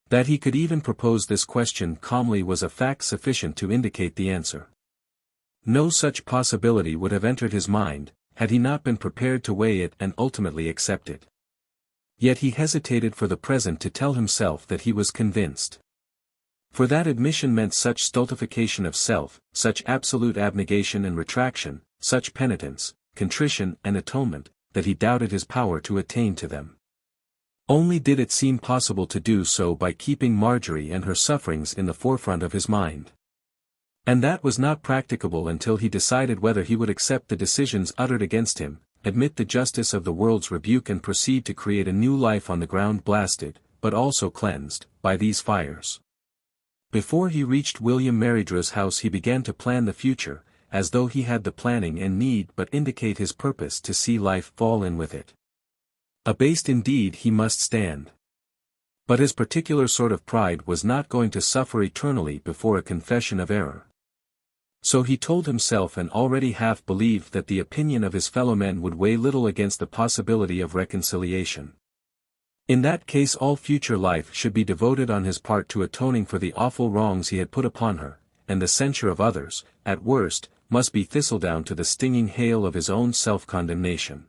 That he could even propose this question calmly was a fact sufficient to indicate the answer. No such possibility would have entered his mind, had he not been prepared to weigh it and ultimately accept it. Yet he hesitated for the present to tell himself that he was convinced. For that admission meant such stultification of self, such absolute abnegation and retraction, such penitence, contrition and atonement, that he doubted his power to attain to them. Only did it seem possible to do so by keeping Marjorie and her sufferings in the forefront of his mind. And that was not practicable until he decided whether he would accept the decisions uttered against him, admit the justice of the world's rebuke and proceed to create a new life on the ground blasted, but also cleansed, by these fires. Before he reached William Marydrew's house he began to plan the future, as though he had the planning and need but indicate his purpose to see life fall in with it. Abased indeed he must stand. But his particular sort of pride was not going to suffer eternally before a confession of error. So he told himself and already half believed that the opinion of his fellow men would weigh little against the possibility of reconciliation. In that case all future life should be devoted on his part to atoning for the awful wrongs he had put upon her, and the censure of others, at worst, must be thistledown to the stinging hail of his own self-condemnation.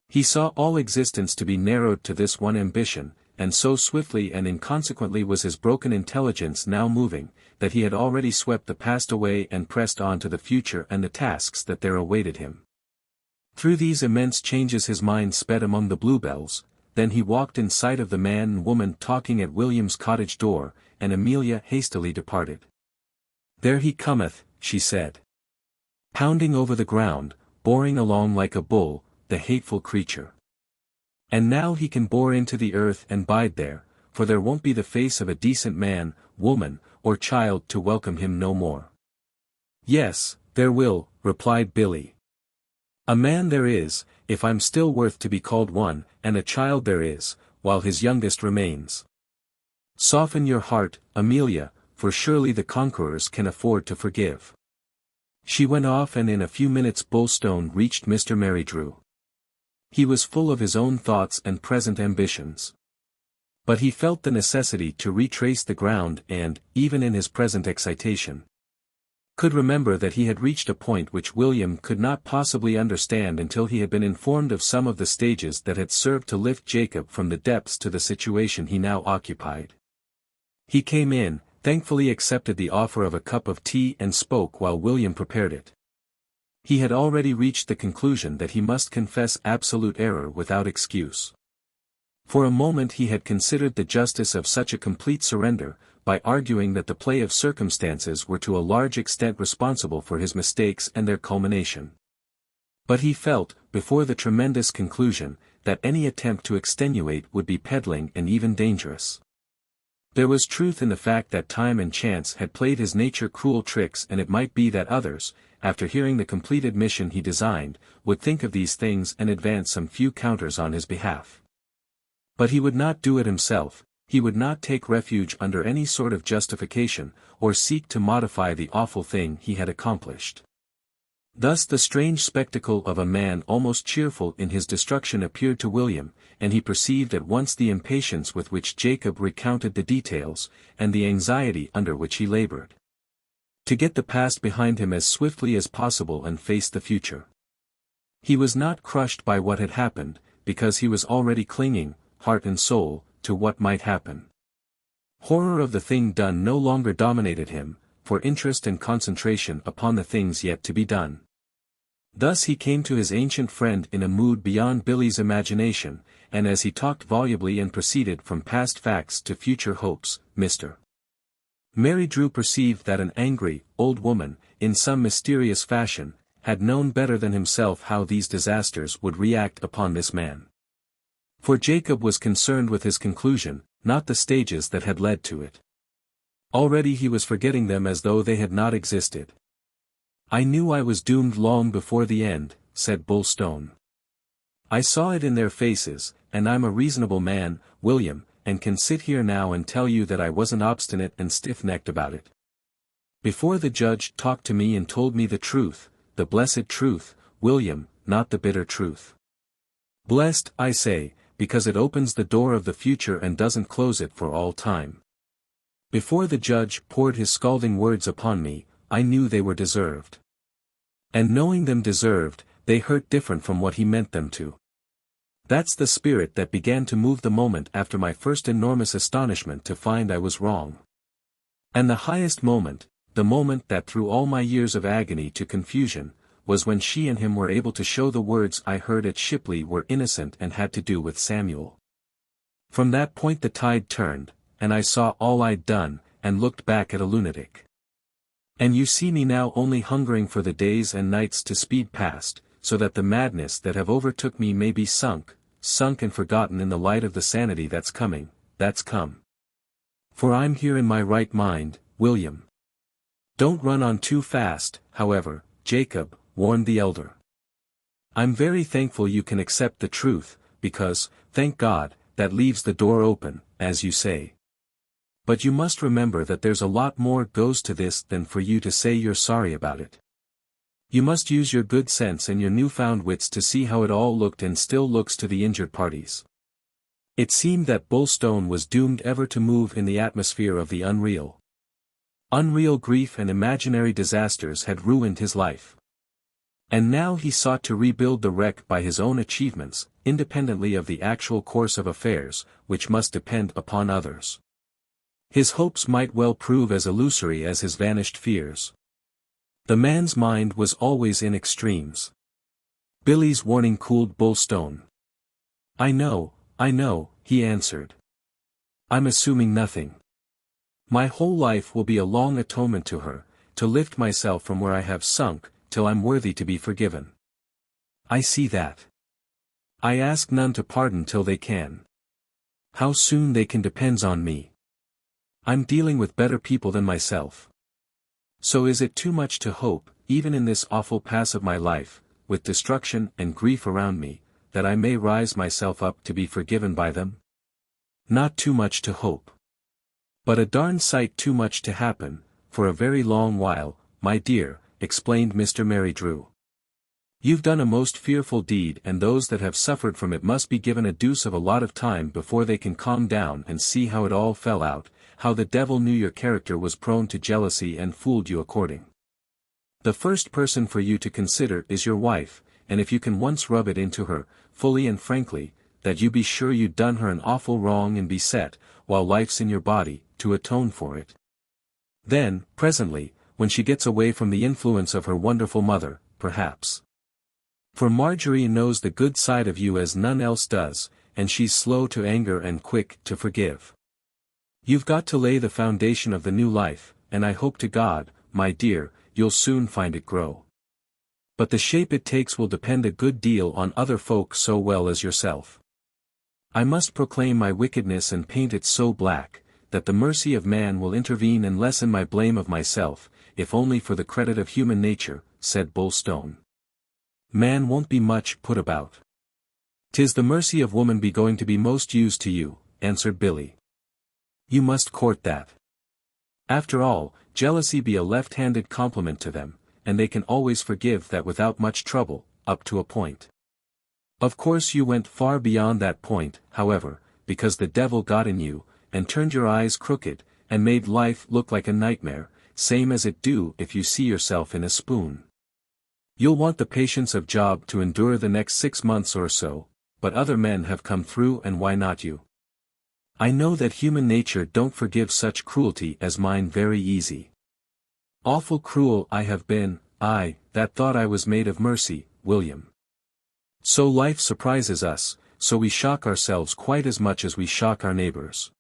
He saw all existence to be narrowed to this one ambition, and so swiftly and inconsequently was his broken intelligence now moving, that he had already swept the past away and pressed on to the future and the tasks that there awaited him. Through these immense changes his mind sped among the bluebells, then he walked in sight of the man and woman talking at William's cottage door, and Amelia hastily departed. "There he cometh," she said. "Pounding over the ground, boring along like a bull, the hateful creature. And now he can bore into the earth and bide there, for there won't be the face of a decent man, woman, or child to welcome him no more." "Yes, there will," replied Billy. "A man there is, if I'm still worth to be called one, and a child there is, while his youngest remains. Soften your heart, Amelia, for surely the conquerors can afford to forgive." She went off and in a few minutes Bulstone reached Mr. Marydrew. He was full of his own thoughts and present ambitions. But he felt the necessity to retrace the ground and, even in his present excitation, could remember that he had reached a point which William could not possibly understand until he had been informed of some of the stages that had served to lift Jacob from the depths to the situation he now occupied. He came in, thankfully accepted the offer of a cup of tea and spoke while William prepared it. He had already reached the conclusion that he must confess absolute error without excuse. For a moment he had considered the justice of such a complete surrender, by arguing that the play of circumstances were to a large extent responsible for his mistakes and their culmination. But he felt, before the tremendous conclusion, that any attempt to extenuate would be peddling and even dangerous. There was truth in the fact that time and chance had played his nature cruel tricks, and it might be that others, after hearing the completed mission he designed, would think of these things and advance some few counters on his behalf. But he would not do it himself, he would not take refuge under any sort of justification, or seek to modify the awful thing he had accomplished. Thus the strange spectacle of a man almost cheerful in his destruction appeared to William, and he perceived at once the impatience with which Jacob recounted the details, and the anxiety under which he labored to get the past behind him as swiftly as possible and face the future. He was not crushed by what had happened, because he was already clinging, heart and soul, to what might happen. Horror of the thing done no longer dominated him, for interest and concentration upon the things yet to be done. Thus he came to his ancient friend in a mood beyond Billy's imagination, and as he talked volubly and proceeded from past facts to future hopes, Mr. Marydrew perceived that an angry, old woman, in some mysterious fashion, had known better than himself how these disasters would react upon this man. For Jacob was concerned with his conclusion, not the stages that had led to it. Already he was forgetting them as though they had not existed. "I knew I was doomed long before the end," said Bulstone. "I saw it in their faces, and I'm a reasonable man, William, and can sit here now and tell you that I wasn't obstinate and stiff-necked about it. Before the judge talked to me and told me the truth, the blessed truth, William, not the bitter truth. Blessed, I say, because it opens the door of the future and doesn't close it for all time. Before the judge poured his scalding words upon me, I knew they were deserved. And knowing them deserved, they hurt different from what he meant them to. That's the spirit that began to move the moment after my first enormous astonishment to find I was wrong. And the highest moment, the moment that threw all my years of agony to confusion, was when she and him were able to show the words I heard at Shipley were innocent and had to do with Samuel. From that point the tide turned, and I saw all I'd done, and looked back at a lunatic. And you see me now only hungering for the days and nights to speed past, so that the madness that have overtook me may be sunk and forgotten in the light of the sanity that's come. For I'm here in my right mind, William. Don't run on too fast, however, Jacob, warned the elder. I'm very thankful you can accept the truth, because, thank God, that leaves the door open, as you say. But you must remember that there's a lot more goes to this than for you to say you're sorry about it. You must use your good sense and your newfound wits to see how it all looked and still looks to the injured parties. It seemed that Bulstone was doomed ever to move in the atmosphere of the unreal. Unreal grief and imaginary disasters had ruined his life. And now he sought to rebuild the wreck by his own achievements, independently of the actual course of affairs, which must depend upon others. His hopes might well prove as illusory as his vanished fears. The man's mind was always in extremes. Billy's warning cooled Bulstone. I know, he answered. I'm assuming nothing. My whole life will be a long atonement to her, to lift myself from where I have sunk, till I'm worthy to be forgiven. I see that. I ask none to pardon till they can. How soon they can depends on me. I'm dealing with better people than myself. So is it too much to hope, even in this awful pass of my life, with destruction and grief around me, that I may rise myself up to be forgiven by them? Not too much to hope. But a darn sight too much to happen, for a very long while, my dear, explained Mr. Merrydrew. You've done a most fearful deed, and those that have suffered from it must be given a deuce of a lot of time before they can calm down and see how it all fell out, how the devil knew your character was prone to jealousy and fooled you according. The first person for you to consider is your wife, and if you can once rub it into her, fully and frankly, that you be sure you'd done her an awful wrong and be set, while life's in your body, to atone for it. Then, presently, when she gets away from the influence of her wonderful mother, perhaps. For Marjorie knows the good side of you as none else does, and she's slow to anger and quick to forgive. You've got to lay the foundation of the new life, and I hope to God, my dear, you'll soon find it grow. But the shape it takes will depend a good deal on other folk so well as yourself. I must proclaim my wickedness and paint it so black, that the mercy of man will intervene and lessen my blame of myself, if only for the credit of human nature, said Bulstone. Man won't be much put about. 'Tis the mercy of woman be going to be most used to you, answered Billy. You must court that. After all, jealousy be a left-handed compliment to them, and they can always forgive that without much trouble, up to a point. Of course you went far beyond that point, however, because the devil got in you, and turned your eyes crooked, and made life look like a nightmare, same as it do if you see yourself in a spoon. You'll want the patience of Job to endure the next 6 months or so, but other men have come through, and why not you? I know that human nature don't forgive such cruelty as mine very easy. Awful cruel I have been, I, that thought I was made of mercy, William. So life surprises us, so we shock ourselves quite as much as we shock our neighbors.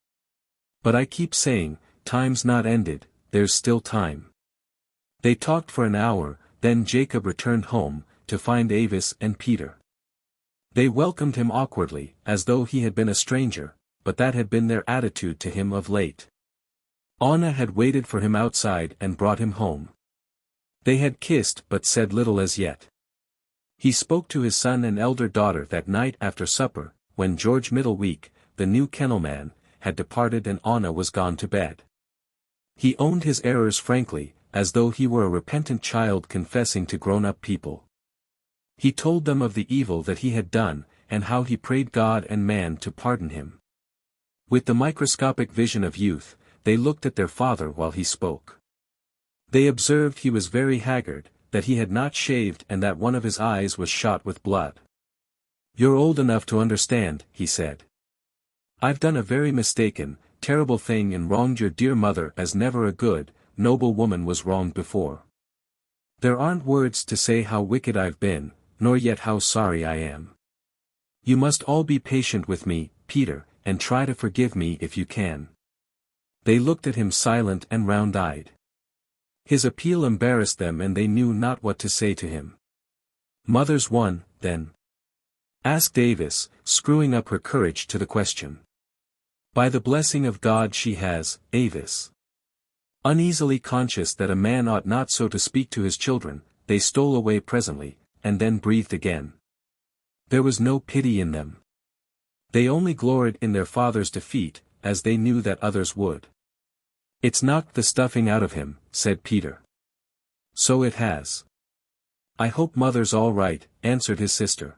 But I keep saying, time's not ended, there's still time. They talked for an hour, then Jacob returned home, to find Avis and Peter. They welcomed him awkwardly, as though he had been a stranger, but that had been their attitude to him of late. Anna had waited for him outside and brought him home. They had kissed but said little as yet. He spoke to his son and elder daughter that night after supper, when George Middleweek, the new kennelman, had departed and Anna was gone to bed. He owned his errors frankly, as though he were a repentant child confessing to grown-up people. He told them of the evil that he had done, and how he prayed God and man to pardon him. With the microscopic vision of youth, they looked at their father while he spoke. They observed he was very haggard, that he had not shaved and that one of his eyes was shot with blood. You're old enough to understand, he said. I've done a very mistaken, terrible thing and wronged your dear mother as never a good, noble woman was wronged before. There aren't words to say how wicked I've been, nor yet how sorry I am. You must all be patient with me, Peter, and try to forgive me if you can. They looked at him silent and round-eyed. His appeal embarrassed them and they knew not what to say to him. Mother's one, then? Asked Avis, screwing up her courage to the question. By the blessing of God she has, Avis. Uneasily conscious that a man ought not so to speak to his children, they stole away presently, and then breathed again. There was no pity in them. They only gloried in their father's defeat, as they knew that others would. It's knocked the stuffing out of him, said Peter. So it has. I hope Mother's all right, answered his sister.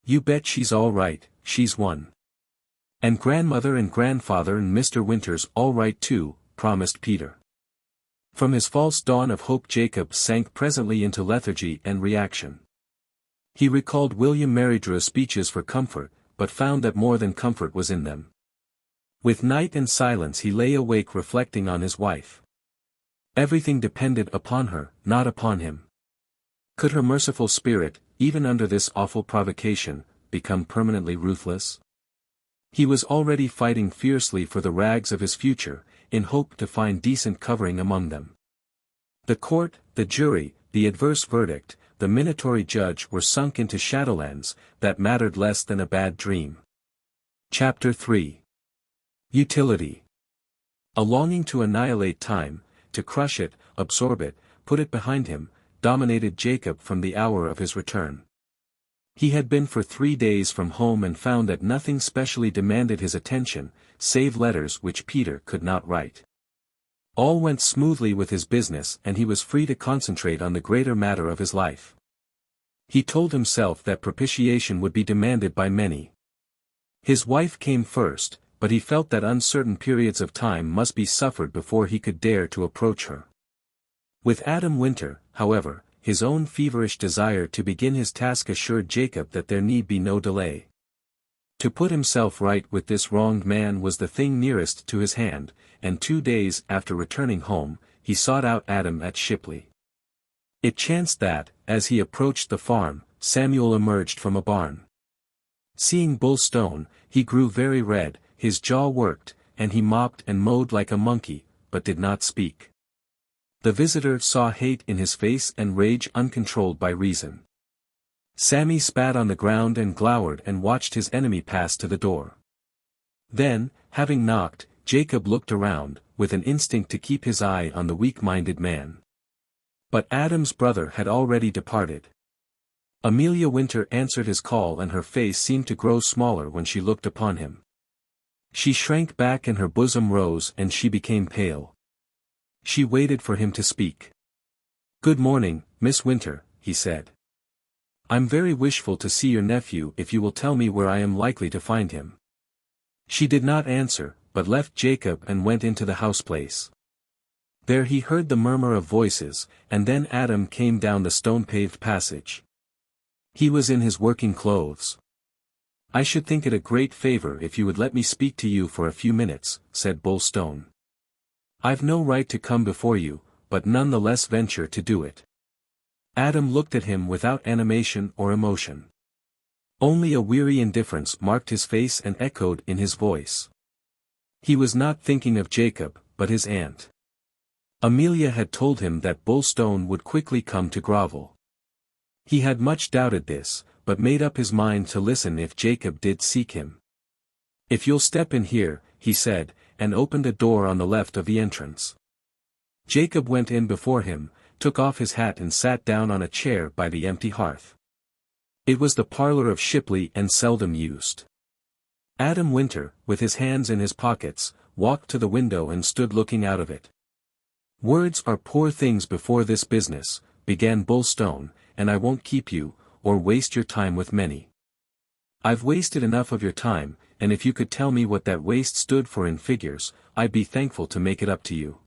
You bet she's all right, she's one. And Grandmother and Grandfather and Mr. Winters all right too, promised Peter. From his false dawn of hope Jacob sank presently into lethargy and reaction. He recalled William Marydrew's speeches for comfort, but found that more than comfort was in them. With night and silence he lay awake reflecting on his wife. Everything depended upon her, not upon him. Could her merciful spirit, even under this awful provocation, become permanently ruthless? He was already fighting fiercely for the rags of his future, in hope to find decent covering among them. The court, the jury, the adverse verdict, the minatory judge were sunk into shadowlands that mattered less than a bad dream. Chapter 3. Utility. A longing to annihilate time, to crush it, absorb it, put it behind him, dominated Jacob from the hour of his return. He had been for 3 days from home and found that nothing specially demanded his attention, save letters which Peter could not write. All went smoothly with his business and he was free to concentrate on the greater matter of his life. He told himself that propitiation would be demanded by many. His wife came first, but he felt that uncertain periods of time must be suffered before he could dare to approach her. With Adam Winter, however, his own feverish desire to begin his task assured Jacob that there need be no delay. To put himself right with this wronged man was the thing nearest to his hand, and 2 days after returning home, he sought out Adam at Shipley. It chanced that, as he approached the farm, Samuel emerged from a barn. Seeing Bull Stone, he grew very red, his jaw worked, and he mopped and mowed like a monkey, but did not speak. The visitor saw hate in his face and rage uncontrolled by reason. Sammy spat on the ground and glowered and watched his enemy pass to the door. Then, having knocked, Jacob looked around, with an instinct to keep his eye on the weak-minded man. But Adam's brother had already departed. Amelia Winter answered his call and her face seemed to grow smaller when she looked upon him. She shrank back and her bosom rose and she became pale. She waited for him to speak. "Good morning, Miss Winter," he said. "I'm very wishful to see your nephew if you will tell me where I am likely to find him." She did not answer, but left Jacob and went into the house-place. There he heard the murmur of voices, and then Adam came down the stone-paved passage. He was in his working clothes. "I should think it a great favor if you would let me speak to you for a few minutes," said Bull Stone. "I've no right to come before you, but none the less venture to do it." Adam looked at him without animation or emotion. Only a weary indifference marked his face and echoed in his voice. He was not thinking of Jacob, but his aunt. Amelia had told him that Bull Stone would quickly come to grovel. He had much doubted this, but made up his mind to listen if Jacob did seek him. "If you'll step in here," he said, and opened a door on the left of the entrance. Jacob went in before him, took off his hat and sat down on a chair by the empty hearth. It was the parlor of Shipley and seldom used. Adam Winter, with his hands in his pockets, walked to the window and stood looking out of it. "Words are poor things before this business," began Bull Stone, "and I won't keep you, or waste your time with many. I've wasted enough of your time, and if you could tell me what that waste stood for in figures, I'd be thankful to make it up to you.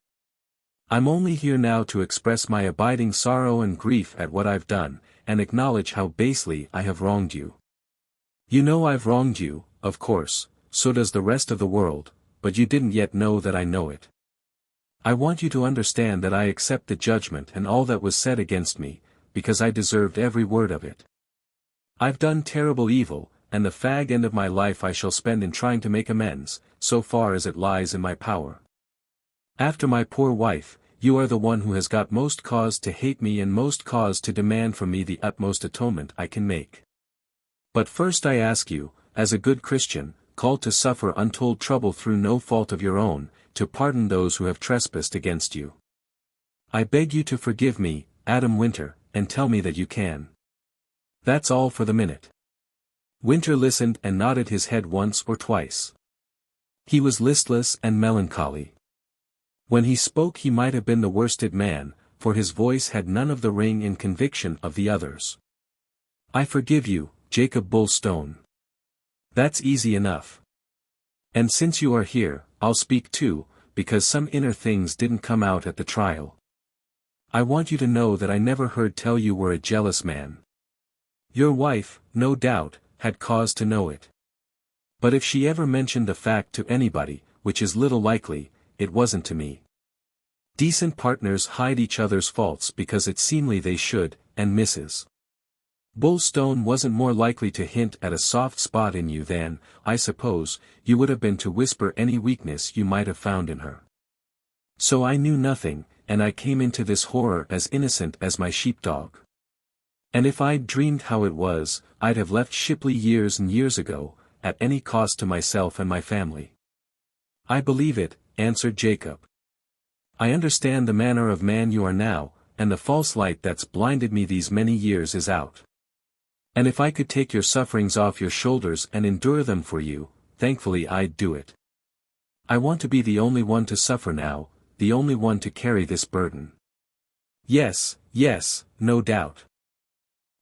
I'm only here now to express my abiding sorrow and grief at what I've done, and acknowledge how basely I have wronged you. You know I've wronged you, of course, so does the rest of the world, but you didn't yet know that I know it. I want you to understand that I accept the judgment and all that was said against me, because I deserved every word of it. I've done terrible evil, and the fag end of my life I shall spend in trying to make amends, so far as it lies in my power. After my poor wife, you are the one who has got most cause to hate me and most cause to demand from me the utmost atonement I can make. But first I ask you, as a good Christian, called to suffer untold trouble through no fault of your own, to pardon those who have trespassed against you. I beg you to forgive me, Adam Winter, and tell me that you can. That's all for the minute. Winter listened and nodded his head once or twice. He was listless and melancholy. When he spoke he might have been the worsted man, for his voice had none of the ring and conviction of the others. I forgive you, Jacob Bulstone. That's easy enough. And since you are here, I'll speak too, because some inner things didn't come out at the trial. I want you to know that I never heard tell you were a jealous man. Your wife, no doubt, had cause to know it. But if she ever mentioned the fact to anybody, which is little likely, it wasn't to me. Decent partners hide each other's faults because it's seemly they should, and Mrs. Bulstone wasn't more likely to hint at a soft spot in you than, I suppose, you would have been to whisper any weakness you might have found in her. So I knew nothing, and I came into this horror as innocent as my sheepdog. And if I'd dreamed how it was, I'd have left Shipley years and years ago, at any cost to myself and my family. I believe it, answered Jacob. I understand the manner of man you are now, and the false light that's blinded me these many years is out. And if I could take your sufferings off your shoulders and endure them for you, thankfully I'd do it. I want to be the only one to suffer now, the only one to carry this burden. Yes, no doubt.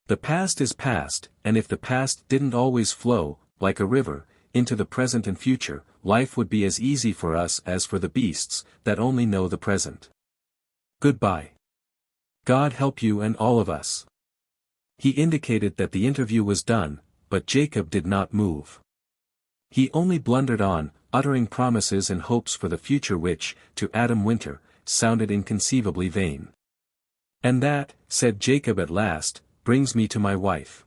The past is past, and if the past didn't always flow, like a river, into the present and future, life would be as easy for us as for the beasts, that only know the present. Goodbye. God help you and all of us. He indicated that the interview was done, but Jacob did not move. He only blundered on, uttering promises and hopes for the future which, to Adam Winter, sounded inconceivably vain. And that, said Jacob at last, brings me to my wife.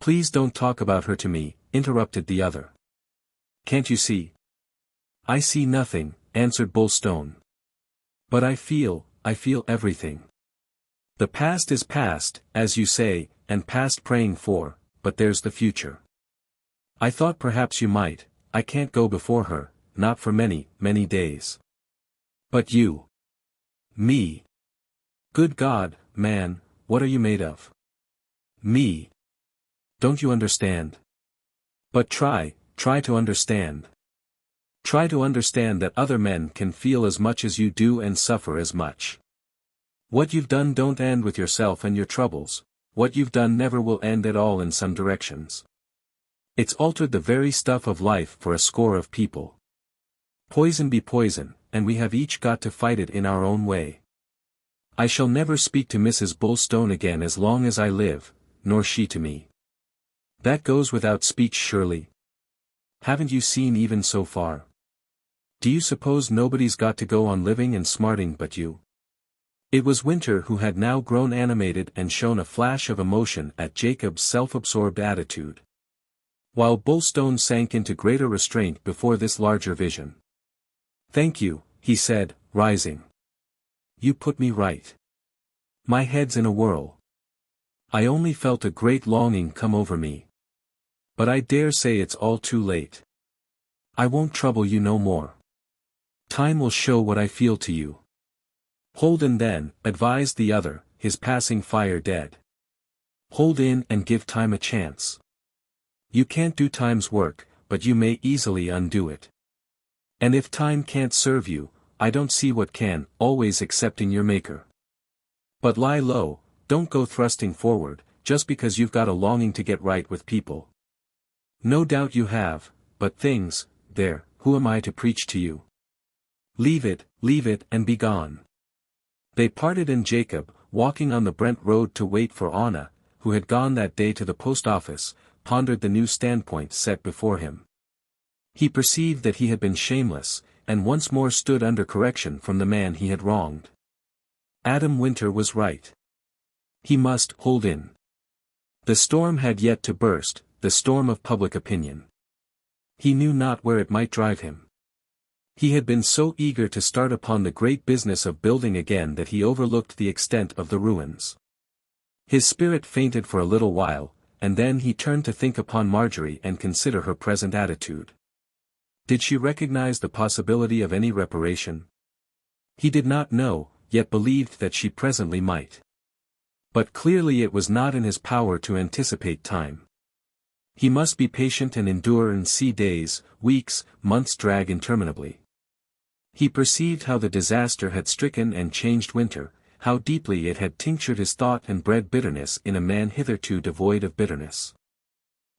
Please don't talk about her to me, interrupted the other. Can't you see? I see nothing, answered Bulstone. But I feel everything. The past is past, as you say, and past praying for, but there's the future. I thought perhaps you might, I can't go before her, not for many, many days. But you. Me. Good God, man, what are you made of? Me. Don't you understand? But try to understand. Try to understand that other men can feel as much as you do and suffer as much. What you've done don't end with yourself and your troubles, what you've done never will end at all in some directions. It's altered the very stuff of life for a score of people. Poison be poison, and we have each got to fight it in our own way. I shall never speak to Mrs. Bulstone again as long as I live, nor she to me. That goes without speech surely. Haven't you seen even so far? Do you suppose nobody's got to go on living and smarting but you? It was Winter who had now grown animated and shown a flash of emotion at Jacob's self-absorbed attitude, while Bulstone sank into greater restraint before this larger vision. Thank you, he said, rising. You put me right. My head's in a whirl. I only felt a great longing come over me. But I dare say it's all too late. I won't trouble you no more. Time will show what I feel to you. Hold in then, advised the other, his passing fire dead. Hold in and give time a chance. You can't do time's work, but you may easily undo it. And if time can't serve you, I don't see what can, always excepting your maker. But lie low, don't go thrusting forward, just because you've got a longing to get right with people. No doubt you have, but things, there, who am I to preach to you? Leave it, and be gone. They parted and Jacob, walking on the Brent road to wait for Anna, who had gone that day to the post office, pondered the new standpoint set before him. He perceived that he had been shameless, and once more stood under correction from the man he had wronged. Adam Winter was right. He must hold in. The storm had yet to burst, the storm of public opinion. He knew not where it might drive him. He had been so eager to start upon the great business of building again that he overlooked the extent of the ruins. His spirit fainted for a little while, and then he turned to think upon Marjorie and consider her present attitude. Did she recognize the possibility of any reparation? He did not know, yet believed that she presently might. But clearly it was not in his power to anticipate time. He must be patient and endure and see days, weeks, months drag interminably. He perceived how the disaster had stricken and changed Winter, how deeply it had tinctured his thought and bred bitterness in a man hitherto devoid of bitterness.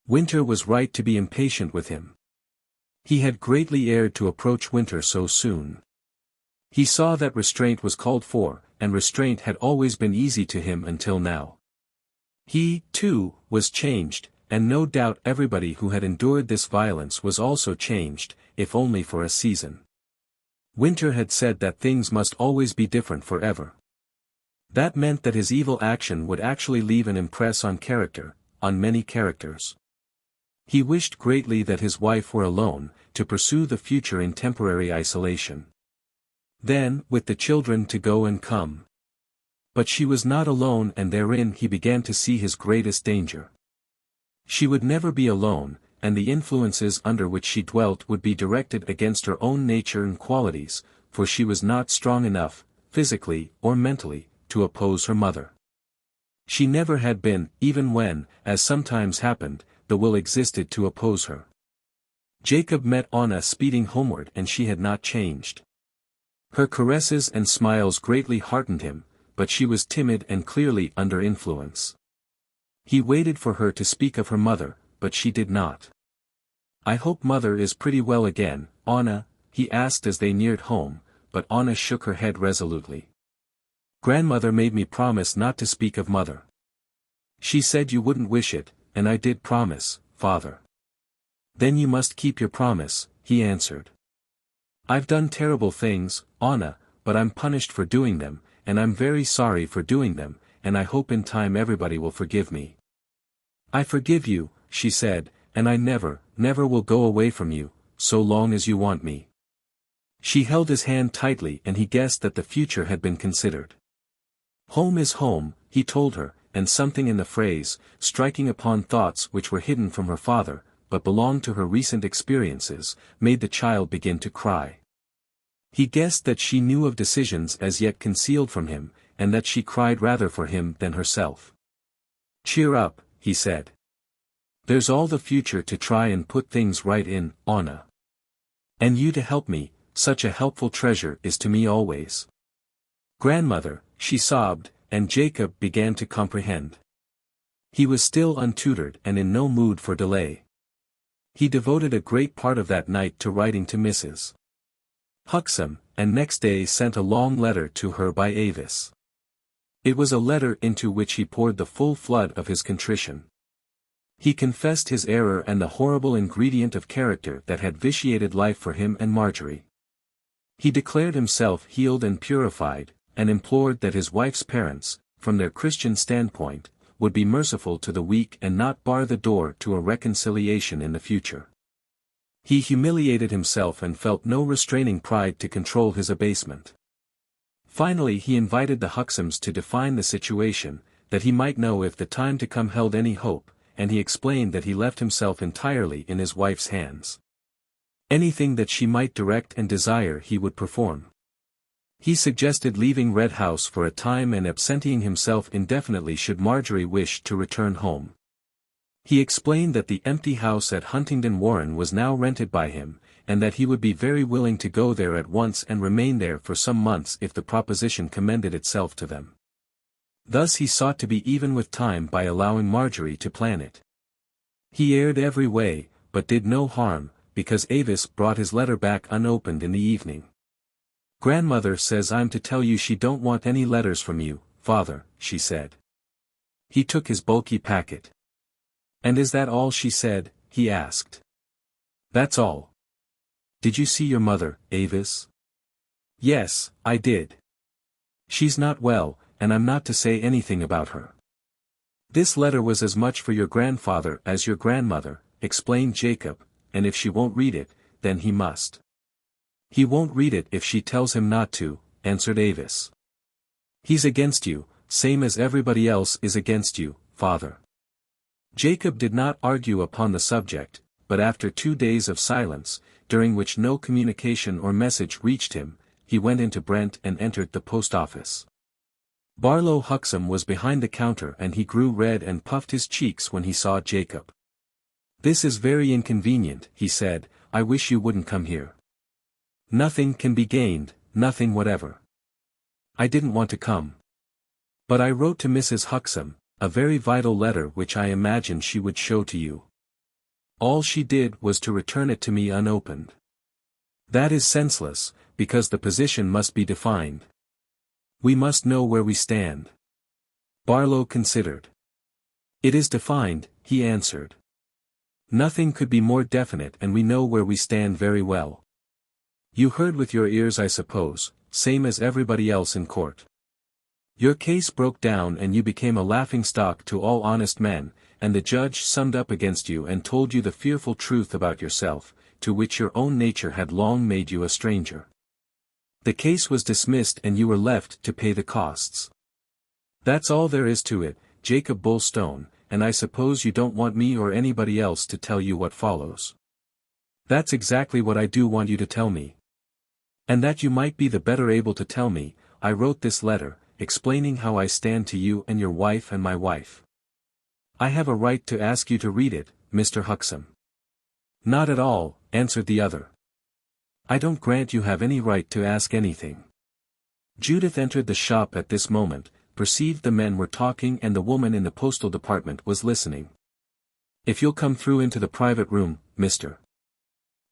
Winter was right to be impatient with him. He had greatly erred to approach Winter so soon. He saw that restraint was called for, and restraint had always been easy to him until now. He, too, was changed, and no doubt everybody who had endured this violence was also changed, if only for a season. Winter had said that things must always be different forever. That meant that his evil action would actually leave an impress on character, on many characters. He wished greatly that his wife were alone, to pursue the future in temporary isolation. Then, with the children to go and come. But she was not alone, and therein he began to see his greatest danger. She would never be alone, and the influences under which she dwelt would be directed against her own nature and qualities, for she was not strong enough, physically or mentally, to oppose her mother. She never had been, even when, as sometimes happened, the will existed to oppose her. Jacob met Anna speeding homeward and she had not changed. Her caresses and smiles greatly heartened him, but she was timid and clearly under influence. He waited for her to speak of her mother, but she did not. "I hope mother is pretty well again, Anna," he asked as they neared home, but Anna shook her head resolutely. "Grandmother made me promise not to speak of mother. She said you wouldn't wish it, and I did promise, father." "Then you must keep your promise," he answered. "I've done terrible things, Anna, but I'm punished for doing them, and I'm very sorry for doing them, and I hope in time everybody will forgive me." "I forgive you," she said, "and I never, never will go away from you, so long as you want me." She held his hand tightly and he guessed that the future had been considered. "Home is home," he told her, and something in the phrase, striking upon thoughts which were hidden from her father, but belonged to her recent experiences, made the child begin to cry. He guessed that she knew of decisions as yet concealed from him, and that she cried rather for him than herself. "Cheer up," he said. "There's all the future to try and put things right in, Anna. And you to help me, such a helpful treasure is to me always." "Grandmother," she sobbed, and Jacob began to comprehend. He was still untutored and in no mood for delay. He devoted a great part of that night to writing to Mrs. Huxham, and next day sent a long letter to her by Avis. It was a letter into which he poured the full flood of his contrition. He confessed his error and the horrible ingredient of character that had vitiated life for him and Marjorie. He declared himself healed and purified, and implored that his wife's parents, from their Christian standpoint, would be merciful to the weak and not bar the door to a reconciliation in the future. He humiliated himself and felt no restraining pride to control his abasement. Finally he invited the Huxhams to define the situation, that he might know if the time to come held any hope, and he explained that he left himself entirely in his wife's hands. Anything that she might direct and desire he would perform. He suggested leaving Red House for a time and absenting himself indefinitely should Marjorie wish to return home. He explained that the empty house at Huntingdon Warren was now rented by him, and that he would be very willing to go there at once and remain there for some months if the proposition commended itself to them. Thus he sought to be even with time by allowing Marjorie to plan it. He erred every way, but did no harm, because Avis brought his letter back unopened in the evening. "Grandmother says I'm to tell you she don't want any letters from you, father," she said. He took his bulky packet. "And is that all she said?" he asked. "That's all." "Did you see your mother, Avis?" "Yes, I did. She's not well, and I'm not to say anything about her." "This letter was as much for your grandfather as your grandmother," explained Jacob, "and if she won't read it, then he must." He won't read it if she tells him not to, answered Avis. He's against you, same as everybody else is against you, father. Jacob did not argue upon the subject, but after 2 days of silence, during which no communication or message reached him, he went into Brent and entered the post office. Barlow Huxham was behind the counter and he grew red and puffed his cheeks when he saw Jacob. "This is very inconvenient," he said, "I wish you wouldn't come here. Nothing can be gained, nothing whatever. I didn't want to come. But I wrote to Mrs. Huxham, a very vital letter which I imagined she would show to you. All she did was to return it to me unopened. That is senseless, because the position must be defined. We must know where we stand." Barlow considered. "It is defined," he answered. "Nothing could be more definite and we know where we stand very well. You heard with your ears I suppose, same as everybody else in court. Your case broke down and you became a laughingstock to all honest men, and the judge summed up against you and told you the fearful truth about yourself, to which your own nature had long made you a stranger. The case was dismissed and you were left to pay the costs. That's all there is to it, Jacob Bulstone, and I suppose you don't want me or anybody else to tell you what follows." "That's exactly what I do want you to tell me. And that you might be the better able to tell me, I wrote this letter, explaining how I stand to you and your wife and my wife. I have a right to ask you to read it, Mr. Huxham." "Not at all," answered the other. "I don't grant you have any right to ask anything." Judith entered the shop at this moment, perceived the men were talking and the woman in the postal department was listening. "If you'll come through into the private room, Mr.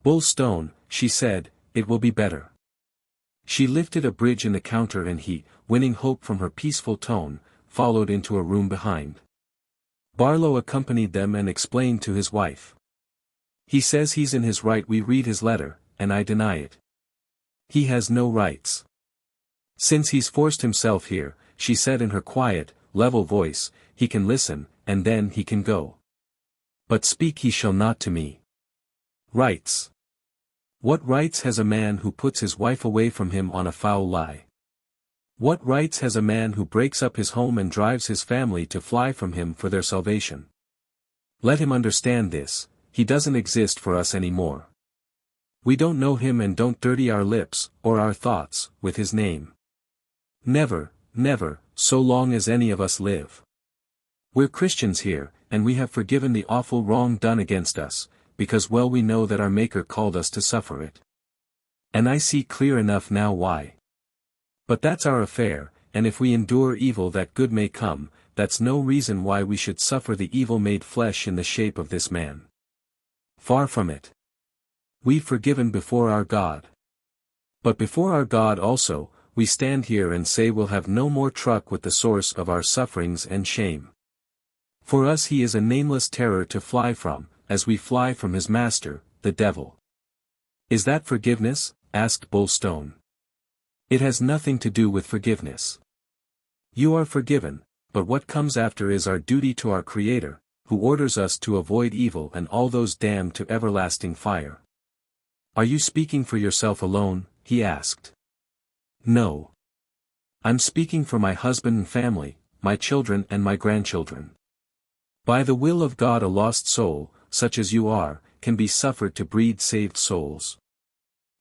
Bulstone," she said, "it will be better." She lifted a bridge in the counter and he, winning hope from her peaceful tone, followed into a room behind. Barlow accompanied them and explained to his wife. "He says he's in his right. We read his letter, and I deny it. He has no rights. Since he's forced himself here," she said in her quiet, level voice, "he can listen, and then he can go. But speak he shall not to me." "Rights? What rights has a man who puts his wife away from him on a foul lie? What rights has a man who breaks up his home and drives his family to fly from him for their salvation? Let him understand this, he doesn't exist for us any more. We don't know him and don't dirty our lips, or our thoughts, with his name. Never, never, so long as any of us live. We're Christians here, and we have forgiven the awful wrong done against us, because well we know that our Maker called us to suffer it. And I see clear enough now why. But that's our affair, and if we endure evil that good may come, that's no reason why we should suffer the evil made flesh in the shape of this man. Far from it. We've forgiven before our God. But before our God also, we stand here and say we'll have no more truck with the source of our sufferings and shame. For us he is a nameless terror to fly from, as we fly from his master, the devil." "Is that forgiveness?" asked Bulstone. "It has nothing to do with forgiveness. You are forgiven, but what comes after is our duty to our Creator, who orders us to avoid evil and all those damned to everlasting fire." "Are you speaking for yourself alone?" he asked. "No. I'm speaking for my husband and family, my children and my grandchildren. By the will of God a lost soul, such as you are, can be suffered to breed saved souls.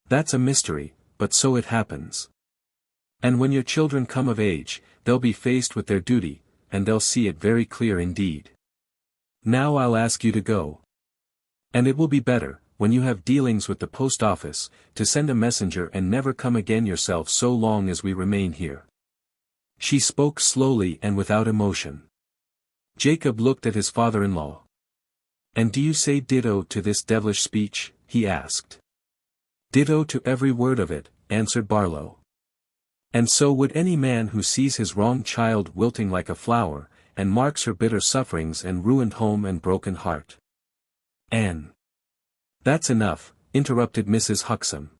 That's a mystery, but so it happens. And when your children come of age, they'll be faced with their duty, and they'll see it very clear indeed. Now I'll ask you to go. And it will be better, when you have dealings with the post office, to send a messenger and never come again yourself so long as we remain here." She spoke slowly and without emotion. Jacob looked at his father-in-law. "And do you say ditto to this devilish speech?" he asked. "Ditto to every word of it," answered Barlow. "And so would any man who sees his wronged child wilting like a flower, and marks her bitter sufferings and ruined home and broken heart." "Anne." "That's enough," interrupted Mrs. Huxham.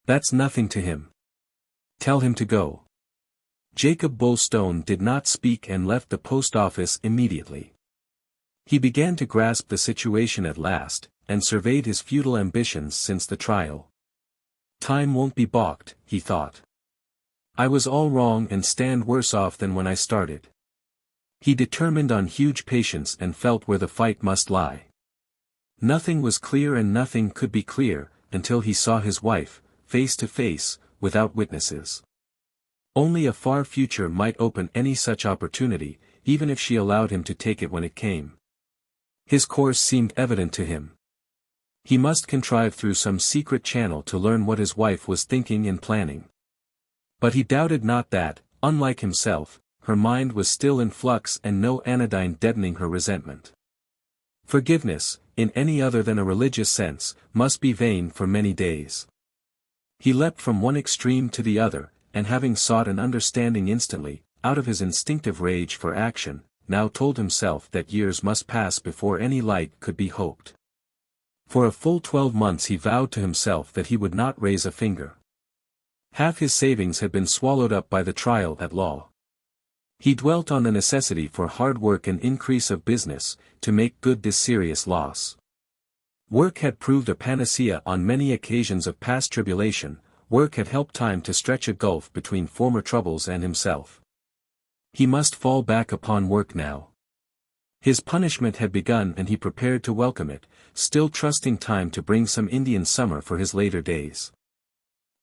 "That's nothing to him. Tell him to go." Jacob Bulstone did not speak and left the post office immediately. He began to grasp the situation at last, and surveyed his futile ambitions since the trial. Time won't be balked, he thought. I was all wrong and stand worse off than when I started. He determined on huge patience and felt where the fight must lie. Nothing was clear and nothing could be clear, until he saw his wife, face to face, without witnesses. Only a far future might open any such opportunity, even if she allowed him to take it when it came. His course seemed evident to him. He must contrive through some secret channel to learn what his wife was thinking and planning. But he doubted not that, unlike himself, her mind was still in flux and no anodyne deadening her resentment. Forgiveness, in any other than a religious sense, must be vain for many days. He leapt from one extreme to the other, and having sought an understanding instantly, out of his instinctive rage for action, now told himself that years must pass before any light could be hoped. For a full 12 months he vowed to himself that he would not raise a finger. Half his savings had been swallowed up by the trial at law. He dwelt on the necessity for hard work and increase of business, to make good this serious loss. Work had proved a panacea on many occasions of past tribulation, work had helped time to stretch a gulf between former troubles and himself. He must fall back upon work now. His punishment had begun and he prepared to welcome it, still trusting time to bring some Indian summer for his later days.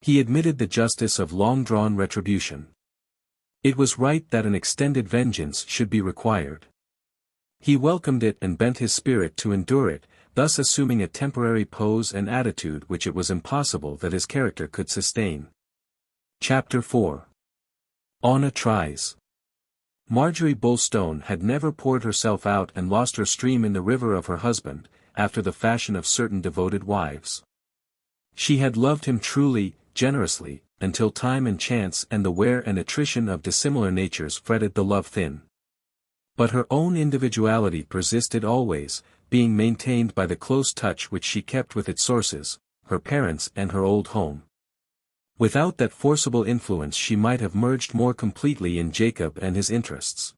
He admitted the justice of long-drawn retribution. It was right that an extended vengeance should be required. He welcomed it and bent his spirit to endure it, thus assuming a temporary pose and attitude which it was impossible that his character could sustain. Chapter 4. Anna Tries. Marjorie Bulstone had never poured herself out and lost her stream in the river of her husband, after the fashion of certain devoted wives. She had loved him truly, generously, until time and chance and the wear and attrition of dissimilar natures fretted the love thin. But her own individuality persisted always, being maintained by the close touch which she kept with its sources, her parents and her old home. Without that forcible influence she might have merged more completely in Jacob and his interests.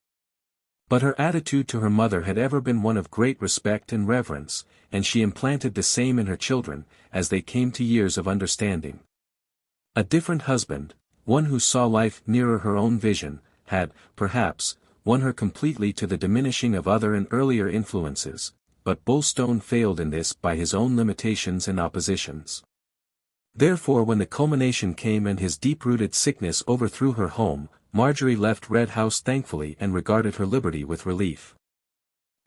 But her attitude to her mother had ever been one of great respect and reverence, and she implanted the same in her children, as they came to years of understanding. A different husband, one who saw life nearer her own vision, had, perhaps, won her completely to the diminishing of other and earlier influences, but Bulstone failed in this by his own limitations and oppositions. Therefore when the culmination came and his deep-rooted sickness overthrew her home, Marjorie left Red House thankfully and regarded her liberty with relief.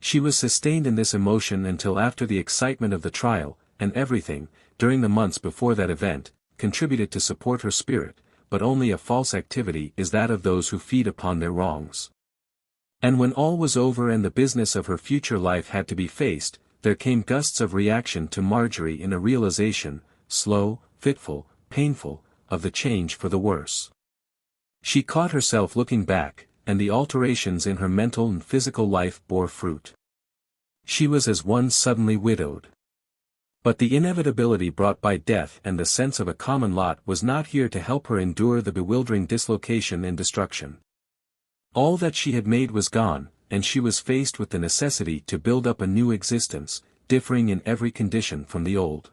She was sustained in this emotion until after the excitement of the trial, and everything, during the months before that event, contributed to support her spirit, but only a false activity is that of those who feed upon their wrongs. And when all was over and the business of her future life had to be faced, there came gusts of reaction to Marjorie in a realization, slow, fitful, painful, of the change for the worse. She caught herself looking back, and the alterations in her mental and physical life bore fruit. She was as one suddenly widowed. But the inevitability brought by death and the sense of a common lot was not here to help her endure the bewildering dislocation and destruction. All that she had made was gone, and she was faced with the necessity to build up a new existence, differing in every condition from the old.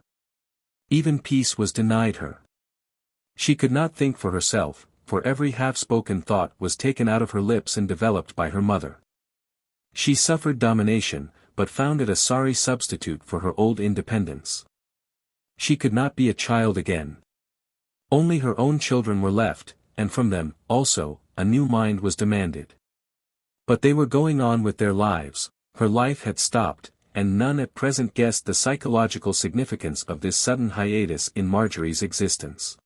Even peace was denied her. She could not think for herself, for every half-spoken thought was taken out of her lips and developed by her mother. She suffered domination, but found it a sorry substitute for her old independence. She could not be a child again. Only her own children were left, and from them, also, a new mind was demanded. But they were going on with their lives, her life had stopped, and none at present guessed the psychological significance of this sudden hiatus in Marjorie's existence.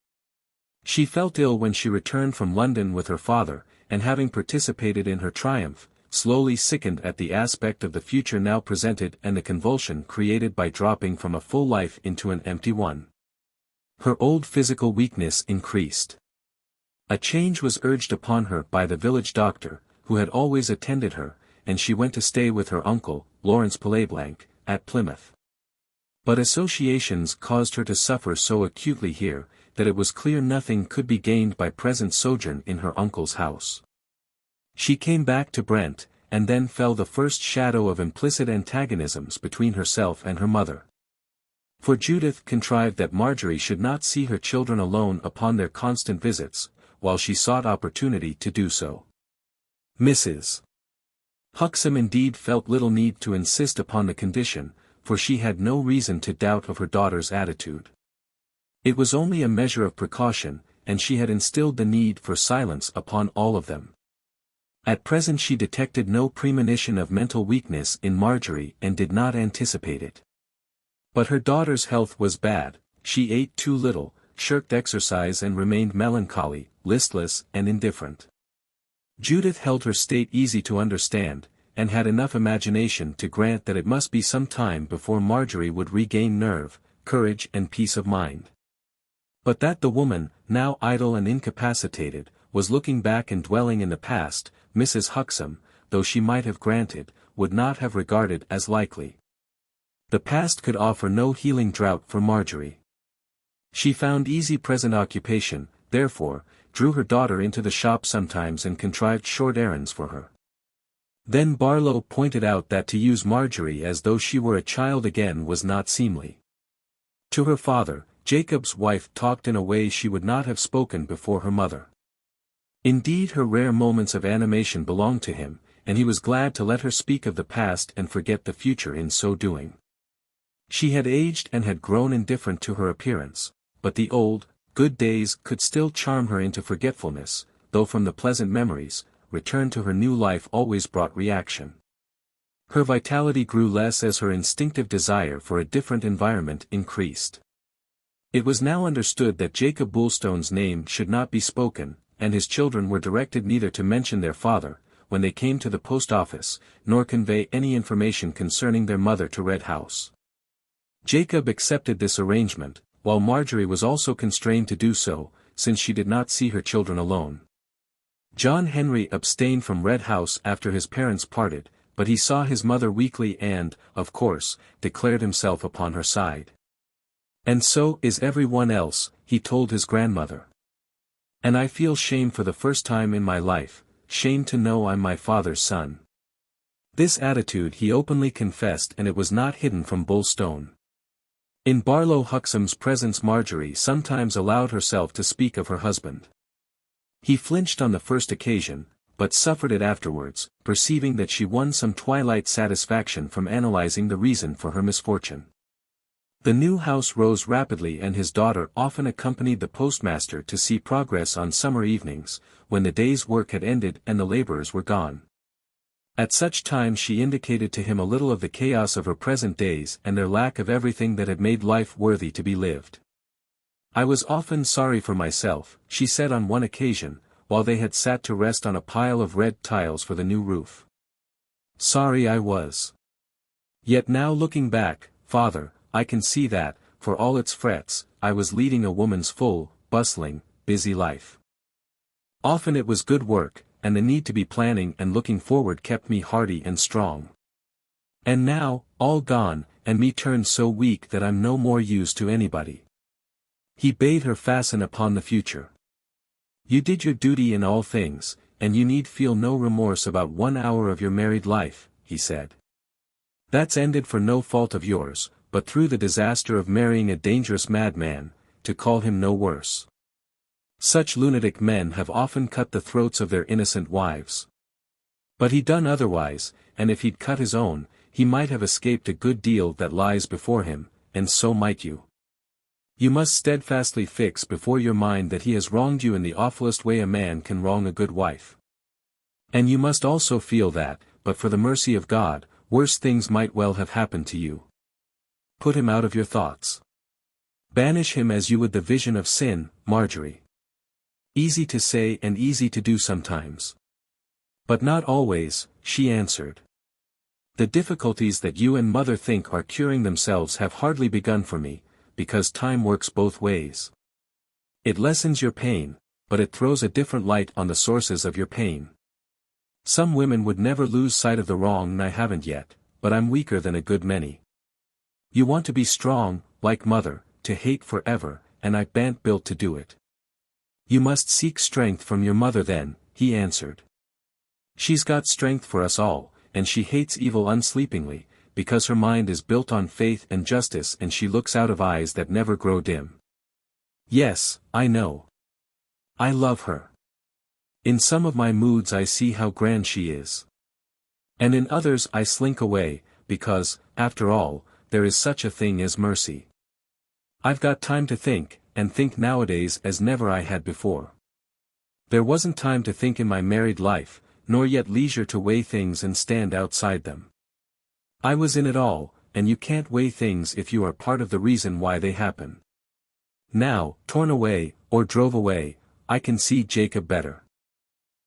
She felt ill when she returned from London with her father, and having participated in her triumph, slowly sickened at the aspect of the future now presented and the convulsion created by dropping from a full life into an empty one. Her old physical weakness increased. A change was urged upon her by the village doctor, who had always attended her, and she went to stay with her uncle, Lawrence Pilleblanc, at Plymouth. But associations caused her to suffer so acutely here, that it was clear nothing could be gained by present sojourn in her uncle's house. She came back to Brent, and then fell the first shadow of implicit antagonisms between herself and her mother. For Judith contrived that Marjorie should not see her children alone upon their constant visits, while she sought opportunity to do so. Mrs. Huxham indeed felt little need to insist upon the condition, for she had no reason to doubt of her daughter's attitude. It was only a measure of precaution, and she had instilled the need for silence upon all of them. At present she detected no premonition of mental weakness in Marjorie and did not anticipate it. But her daughter's health was bad, she ate too little, shirked exercise and remained melancholy, listless and indifferent. Judith held her state easy to understand, and had enough imagination to grant that it must be some time before Marjorie would regain nerve, courage and peace of mind. But that the woman, now idle and incapacitated, was looking back and dwelling in the past, Mrs. Huxham, though she might have granted, would not have regarded as likely. The past could offer no healing draught for Marjorie. She found easy present occupation, therefore, drew her daughter into the shop sometimes and contrived short errands for her. Then Barlow pointed out that to use Marjorie as though she were a child again was not seemly. To her father, Jacob's wife talked in a way she would not have spoken before her mother. Indeed, her rare moments of animation belonged to him, and he was glad to let her speak of the past and forget the future in so doing. She had aged and had grown indifferent to her appearance, but the old, good days could still charm her into forgetfulness, though from the pleasant memories, return to her new life always brought reaction. Her vitality grew less as her instinctive desire for a different environment increased. It was now understood that Jacob Bulstone's name should not be spoken, and his children were directed neither to mention their father, when they came to the post office, nor convey any information concerning their mother to Red House. Jacob accepted this arrangement, while Marjorie was also constrained to do so, since she did not see her children alone. John Henry abstained from Red House after his parents parted, but he saw his mother weekly and, of course, declared himself upon her side. "And so is everyone else," he told his grandmother. "And I feel shame for the first time in my life, shame to know I'm my father's son." This attitude he openly confessed, and it was not hidden from Bulstone. In Barlow Huxham's presence Marjorie sometimes allowed herself to speak of her husband. He flinched on the first occasion, but suffered it afterwards, perceiving that she won some twilight satisfaction from analyzing the reason for her misfortune. The new house rose rapidly, and his daughter often accompanied the postmaster to see progress on summer evenings, when the day's work had ended and the laborers were gone. At such times she indicated to him a little of the chaos of her present days and their lack of everything that had made life worthy to be lived. "I was often sorry for myself," she said on one occasion, while they had sat to rest on a pile of red tiles for the new roof. "Sorry I was. Yet now looking back, father, I can see that, for all its frets, I was leading a woman's full, bustling, busy life. Often it was good work, and the need to be planning and looking forward kept me hearty and strong. And now, all gone, and me turned so weak that I'm no more use to anybody." He bade her fasten upon the future. "You did your duty in all things, and you need feel no remorse about 1 hour of your married life," he said. "That's ended for no fault of yours, but through the disaster of marrying a dangerous madman, to call him no worse. Such lunatic men have often cut the throats of their innocent wives. But he done otherwise, and if he'd cut his own, he might have escaped a good deal that lies before him, and so might you. You must steadfastly fix before your mind that he has wronged you in the awfulest way a man can wrong a good wife. And you must also feel that, but for the mercy of God, worse things might well have happened to you. Put him out of your thoughts. Banish him as you would the vision of sin, Marjorie. Easy to say and easy to do sometimes. But not always," she answered. "The difficulties that you and mother think are curing themselves have hardly begun for me, because time works both ways. It lessens your pain, but it throws a different light on the sources of your pain. Some women would never lose sight of the wrong, and I haven't yet, but I'm weaker than a good many. You want to be strong, like mother, to hate forever, and I ban't built to do it." "You must seek strength from your mother then," he answered. "She's got strength for us all, and she hates evil unsleepingly, because her mind is built on faith and justice and she looks out of eyes that never grow dim. Yes, I know. I love her. In some of my moods I see how grand she is. And in others I slink away, because, after all, there is such a thing as mercy. I've got time to think, and think nowadays as never I had before. There wasn't time to think in my married life, nor yet leisure to weigh things and stand outside them. I was in it all, and you can't weigh things if you are part of the reason why they happen. Now, torn away, or drove away, I can see Jacob better.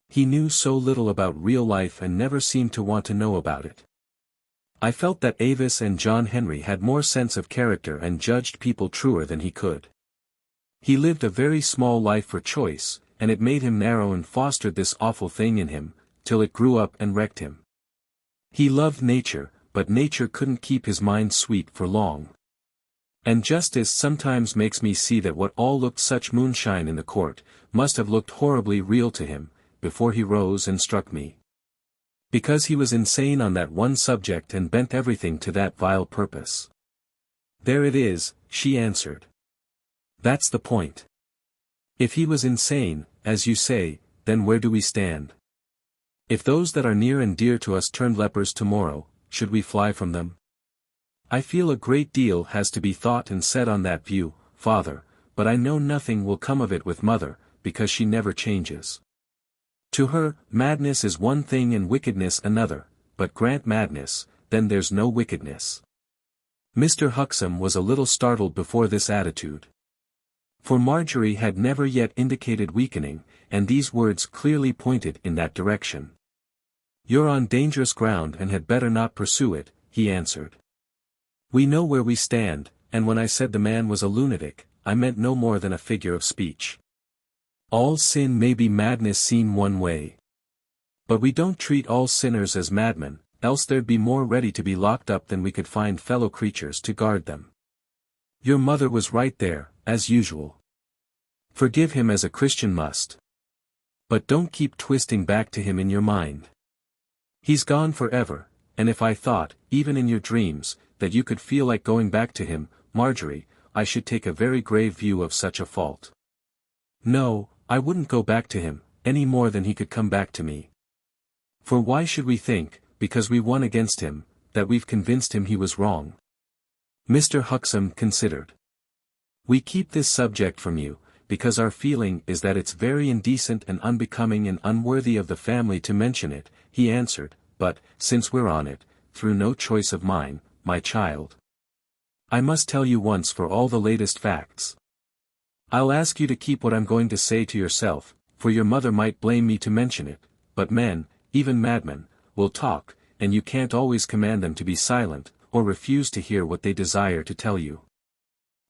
He knew so little about real life and never seemed to want to know about it. I felt that Avis and John Henry had more sense of character and judged people truer than he could. He lived a very small life for choice, and it made him narrow and fostered this awful thing in him, till it grew up and wrecked him. He loved nature, but nature couldn't keep his mind sweet for long. And justice sometimes makes me see that what all looked such moonshine in the court, must have looked horribly real to him, before he rose and struck me. Because he was insane on that one subject and bent everything to that vile purpose. There it is, she answered. That's the point. If he was insane, as you say, then where do we stand? If those that are near and dear to us turned lepers tomorrow, should we fly from them? I feel a great deal has to be thought and said on that view, father, but I know nothing will come of it with mother, because she never changes. To her, madness is one thing and wickedness another, but grant madness, then there's no wickedness. Mr. Huxham was a little startled before this attitude. For Marjorie had never yet indicated weakening, and these words clearly pointed in that direction. You're on dangerous ground and had better not pursue it, he answered. We know where we stand, and when I said the man was a lunatic, I meant no more than a figure of speech. All sin may be madness seen one way. But we don't treat all sinners as madmen, else there'd be more ready to be locked up than we could find fellow creatures to guard them. Your mother was right there, as usual. Forgive him as a Christian must. But don't keep twisting back to him in your mind. He's gone forever, and if I thought, even in your dreams, that you could feel like going back to him, Marjorie, I should take a very grave view of such a fault. No, I wouldn't go back to him, any more than he could come back to me. For why should we think, because we won against him, that we've convinced him he was wrong? Mr. Huxham considered. We keep this subject from you, because our feeling is that it's very indecent and unbecoming and unworthy of the family to mention it, he answered, but, since we're on it, through no choice of mine, my child, I must tell you once for all the latest facts. I'll ask you to keep what I'm going to say to yourself, for your mother might blame me to mention it, but men, even madmen, will talk, and you can't always command them to be silent, or refuse to hear what they desire to tell you.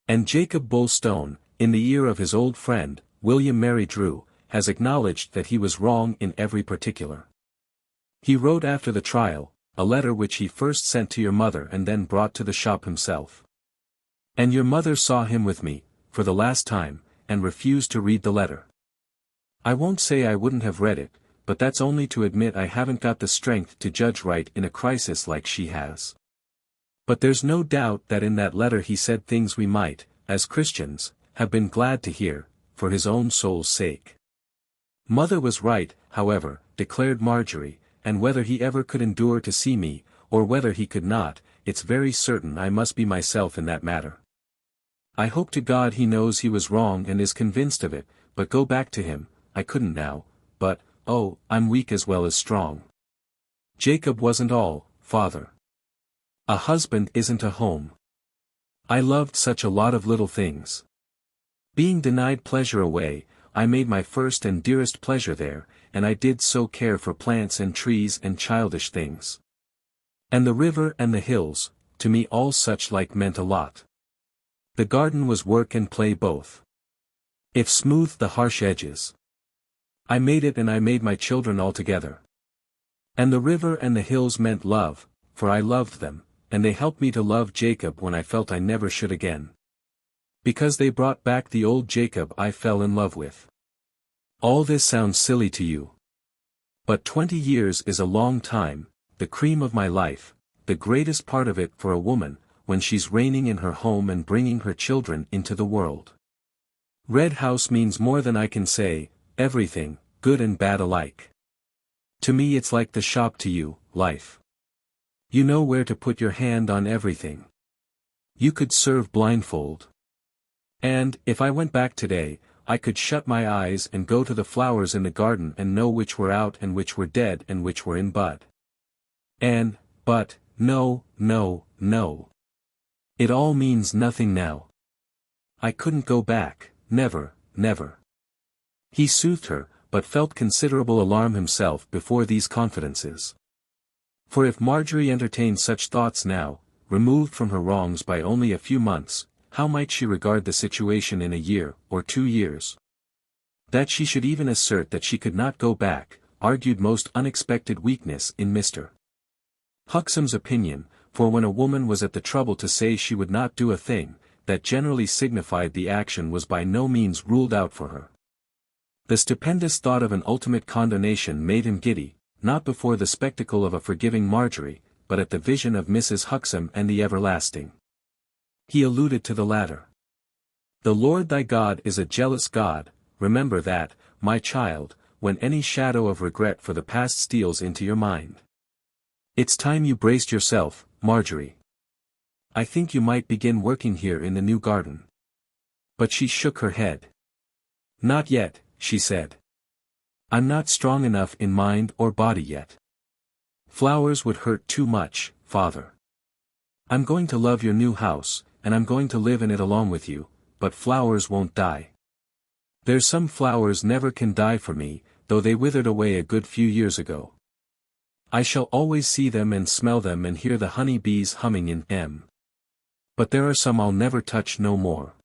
And Jacob Bulstone, in the ear of his old friend, William Mary Drew, has acknowledged that he was wrong in every particular. He wrote after the trial, a letter which he first sent to your mother and then brought to the shop himself. And your mother saw him with me, for the last time, and refused to read the letter. I won't say I wouldn't have read it, but that's only to admit I haven't got the strength to judge right in a crisis like she has. But there's no doubt that in that letter he said things we might, as Christians, have been glad to hear, for his own soul's sake. Mother was right, however, declared Marjorie, and whether he ever could endure to see me, or whether he could not, it's very certain I must be myself in that matter. I hope to God he knows he was wrong and is convinced of it, but go back to him, I couldn't now, but, oh, I'm weak as well as strong. Jacob wasn't all, father. A husband isn't a home. I loved such a lot of little things. Being denied pleasure away, I made my first and dearest pleasure there, and I did so care for plants and trees and childish things. And the river and the hills, to me all such like meant a lot. The garden was work and play both. If smooth the harsh edges. I made it and I made my children altogether. And the river and the hills meant love, for I loved them, and they helped me to love Jacob when I felt I never should again. Because they brought back the old Jacob I fell in love with. All this sounds silly to you. But 20 years is a long time, the cream of my life, the greatest part of it for a woman, when she's reigning in her home and bringing her children into the world. Red House means more than I can say, everything, good and bad alike. To me it's like the shop to you, life. You know where to put your hand on everything. You could serve blindfold. And, if I went back today, I could shut my eyes and go to the flowers in the garden and know which were out and which were dead and which were in bud. But, no. It all means nothing now. I couldn't go back, never. He soothed her, but felt considerable alarm himself before these confidences. For if Marjorie entertained such thoughts now, removed from her wrongs by only a few months, how might she regard the situation in a year, or 2 years? That she should even assert that she could not go back, argued most unexpected weakness in Mr. Huxham's opinion, for when a woman was at the trouble to say she would not do a thing, that generally signified the action was by no means ruled out for her. The stupendous thought of an ultimate condemnation made him giddy, not before the spectacle of a forgiving Marjorie, but at the vision of Mrs. Huxham and the everlasting. He alluded to the latter. The Lord thy God is a jealous God, remember that, my child, when any shadow of regret for the past steals into your mind. It's time you braced yourself, Marjorie. I think you might begin working here in the new garden. But she shook her head. Not yet, she said. I'm not strong enough in mind or body yet. Flowers would hurt too much, father. I'm going to love your new house, and I'm going to live in it along with you, but flowers won't die. There's some flowers never can die for me, though they withered away a good few years ago. I shall always see them and smell them and hear the honey bees humming in them. But there are some I'll never touch no more.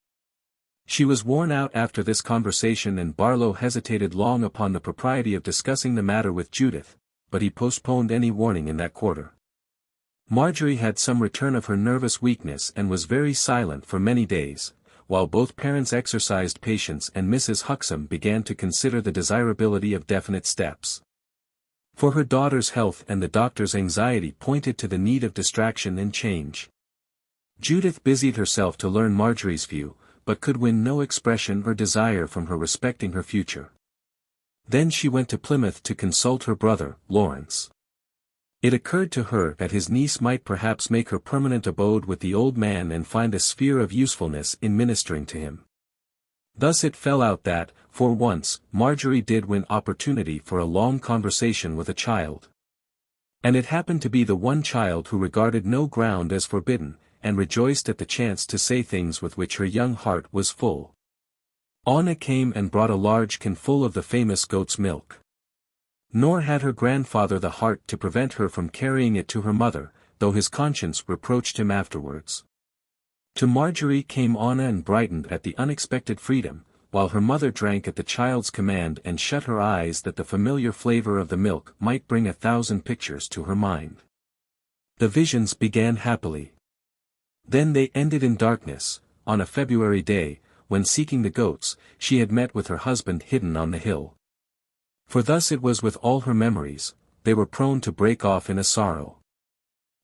She was worn out after this conversation, and Barlow hesitated long upon the propriety of discussing the matter with Judith, but he postponed any warning in that quarter. Marjorie had some return of her nervous weakness and was very silent for many days, while both parents exercised patience and Mrs. Huxham began to consider the desirability of definite steps. For her daughter's health and the doctor's anxiety pointed to the need of distraction and change. Judith busied herself to learn Marjorie's view, but could win no expression or desire from her respecting her future. Then she went to Plymouth to consult her brother, Lawrence. It occurred to her that his niece might perhaps make her permanent abode with the old man and find a sphere of usefulness in ministering to him. Thus it fell out that, for once, Marjorie did win opportunity for a long conversation with a child. And it happened to be the one child who regarded no ground as forbidden, and rejoiced at the chance to say things with which her young heart was full. Anna came and brought a large can full of the famous goat's milk. Nor had her grandfather the heart to prevent her from carrying it to her mother, though his conscience reproached him afterwards. To Marjorie came Anna and brightened at the unexpected freedom, while her mother drank at the child's command and shut her eyes that the familiar flavor of the milk might bring 1,000 pictures to her mind. The visions began happily. Then they ended in darkness, on a February day, when seeking the goats, she had met with her husband hidden on the hill. For thus it was with all her memories, they were prone to break off in a sorrow.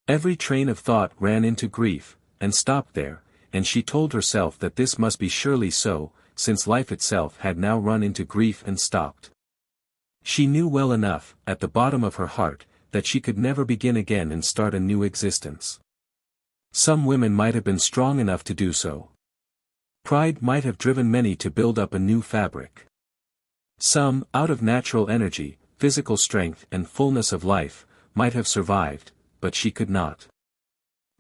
Every train of thought ran into grief, and stopped there, and she told herself that this must be surely so, since life itself had now run into grief and stopped. She knew well enough, at the bottom of her heart, that she could never begin again and start a new existence. Some women might have been strong enough to do so. Pride might have driven many to build up a new fabric. Some, out of natural energy, physical strength and fullness of life, might have survived, but she could not.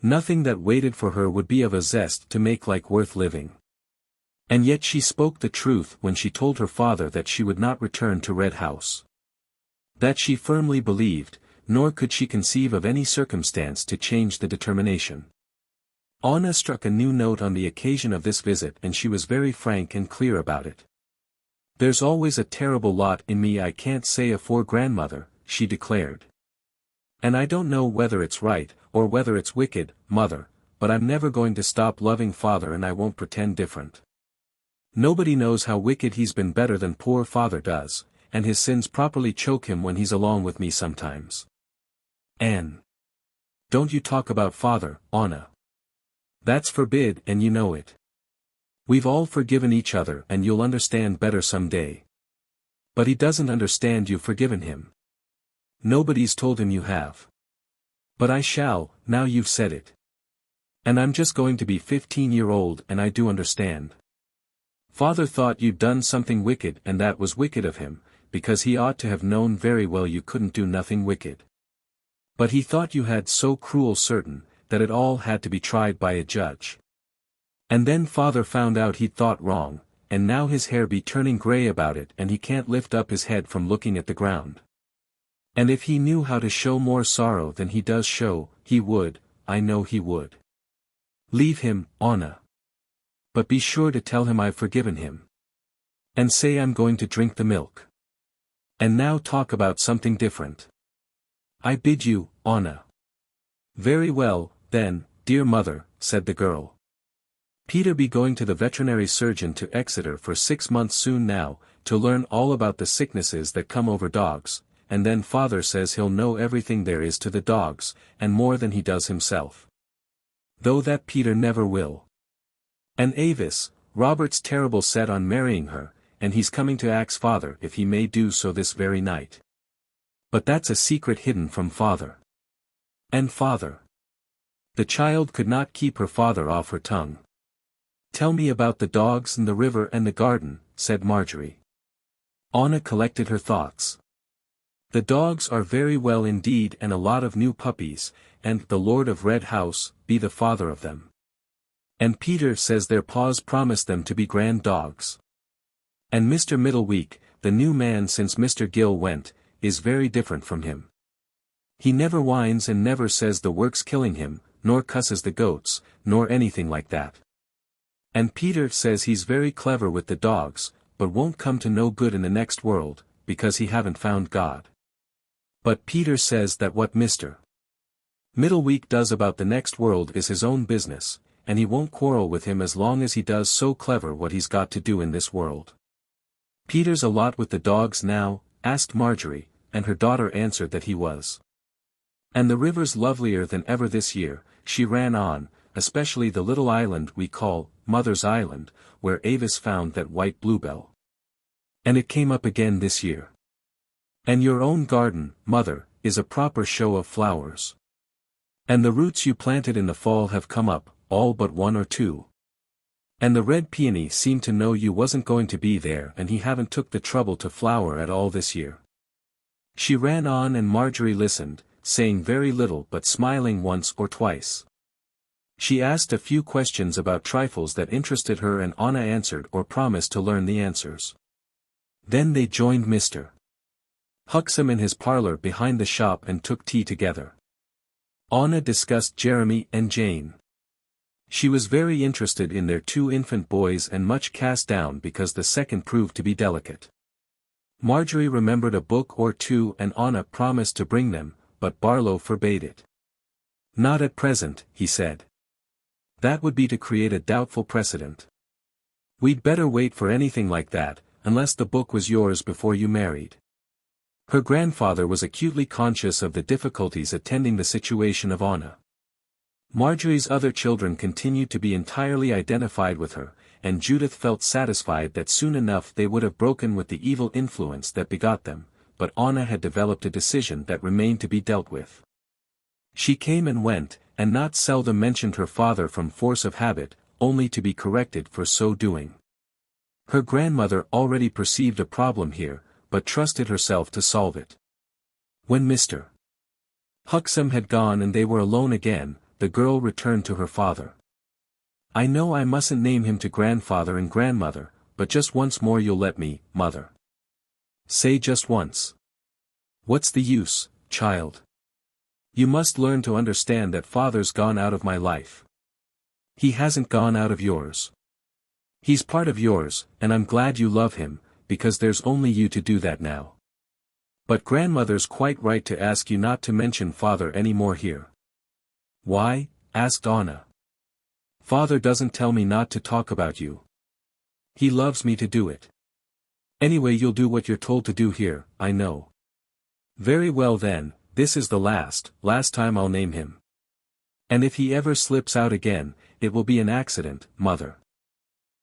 Nothing that waited for her would be of a zest to make life worth living. And yet she spoke the truth when she told her father that she would not return to Red House. That she firmly believed, nor could she conceive of any circumstance to change the determination. Anna struck a new note on the occasion of this visit, and she was very frank and clear about it. There's always a terrible lot in me I can't say afore grandmother, she declared. And I don't know whether it's right, or whether it's wicked, mother, but I'm never going to stop loving father, and I won't pretend different. Nobody knows how wicked he's been better than poor father does, and his sins properly choke him when he's along with me sometimes. Anne. Don't you talk about father, Anna. That's forbid and you know it. We've all forgiven each other and you'll understand better some day. But he doesn't understand you've forgiven him. Nobody's told him you have. But I shall, now you've said it. And I'm just going to be 15-year-old and I do understand. Father thought you'd done something wicked and that was wicked of him, because he ought to have known very well you couldn't do nothing wicked. But he thought you had so cruel certain, that it all had to be tried by a judge. And then father found out he'd thought wrong, and now his hair be turning grey about it and he can't lift up his head from looking at the ground. And if he knew how to show more sorrow than he does show, he would, I know he would. Leave him, Anna. But be sure to tell him I've forgiven him. And say I'm going to drink the milk. And now talk about something different. I bid you, Anna. Very well, then, dear mother, said the girl. Peter be going to the veterinary surgeon to Exeter for 6 months soon now, to learn all about the sicknesses that come over dogs, and then father says he'll know everything there is to the dogs, and more than he does himself. Though that Peter never will. And Avis, Robert's terrible set on marrying her, and he's coming to ax father if he may do so this very night. But that's a secret hidden from father. And father. The child could not keep her father off her tongue. Tell me about the dogs and the river and the garden, said Marjorie. Anna collected her thoughts. The dogs are very well indeed and a lot of new puppies, and the Lord of Red House be the father of them. And Peter says their paws promised them to be grand dogs. And Mr. Middleweek, the new man since Mr. Gill went, is very different from him. He never whines and never says the work's killing him, nor cusses the goats, nor anything like that. And Peter says he's very clever with the dogs, but won't come to no good in the next world, because he haven't found God. But Peter says that what Mr. Middleweek does about the next world is his own business, and he won't quarrel with him as long as he does so clever what he's got to do in this world. Peter's a lot with the dogs now, asked Marjorie, and her daughter answered that he was. And the river's lovelier than ever this year, she ran on, especially the little island we call Mother's Island, where Avis found that white bluebell. And it came up again this year. And your own garden, Mother, is a proper show of flowers. And the roots you planted in the fall have come up, all but 1 or 2. And the red peony seemed to know you wasn't going to be there and he haven't took the trouble to flower at all this year. She ran on and Marjorie listened, saying very little but smiling once or twice. She asked a few questions about trifles that interested her and Anna answered or promised to learn the answers. Then they joined Mr. Huxham in his parlour behind the shop and took tea together. Anna discussed Jeremy and Jane. She was very interested in their 2 infant boys and much cast down because the second proved to be delicate. Marjorie remembered a book or 2 and Anna promised to bring them, but Barlow forbade it. Not at present, he said. That would be to create a doubtful precedent. We'd better wait for anything like that, unless the book was yours before you married. Her grandfather was acutely conscious of the difficulties attending the situation of Anna. Marjorie's other children continued to be entirely identified with her, and Judith felt satisfied that soon enough they would have broken with the evil influence that begot them, but Anna had developed a decision that remained to be dealt with. She came and went, and not seldom mentioned her father from force of habit, only to be corrected for so doing. Her grandmother already perceived a problem here, but trusted herself to solve it. When Mr. Huxham had gone and they were alone again, the girl returned to her father. I know I mustn't name him to grandfather and grandmother, but just once more you'll let me, mother. Say just once. What's the use, child? You must learn to understand that father's gone out of my life. He hasn't gone out of yours. He's part of yours, and I'm glad you love him, because there's only you to do that now. But grandmother's quite right to ask you not to mention father any more here. Why? Asked Anna. Father doesn't tell me not to talk about you. He loves me to do it. Anyway, you'll do what you're told to do here, I know. Very well then, this is the last time I'll name him. And if he ever slips out again, it will be an accident, mother.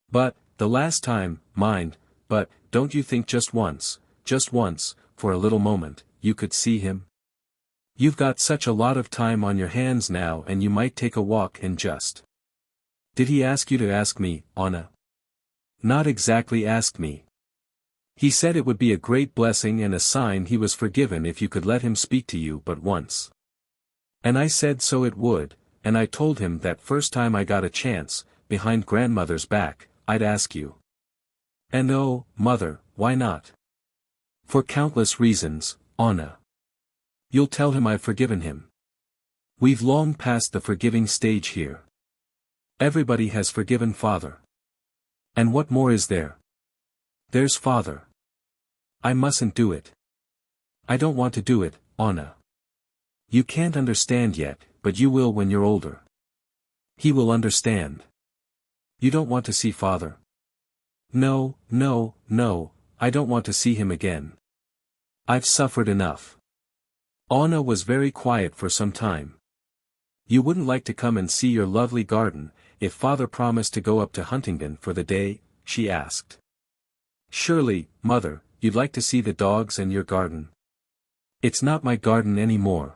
But, the last time, mind, but, don't you think just once, for a little moment, you could see him? You've got such a lot of time on your hands now and you might take a walk and just. Did he ask you to ask me, Anna? Not exactly ask me. He said it would be a great blessing and a sign he was forgiven if you could let him speak to you but once. And I said so it would, and I told him that first time I got a chance, behind grandmother's back, I'd ask you. And oh, mother, why not? For countless reasons, Anna. You'll tell him I've forgiven him. We've long passed the forgiving stage here. Everybody has forgiven father. And what more is there? There's father. I mustn't do it. I don't want to do it, Anna. You can't understand yet, but you will when you're older. He will understand. You don't want to see father? No, I don't want to see him again. I've suffered enough. Anna was very quiet for some time. You wouldn't like to come and see your lovely garden, if father promised to go up to Huntingdon for the day? She asked. Surely, mother, you'd like to see the dogs and your garden. It's not my garden any more.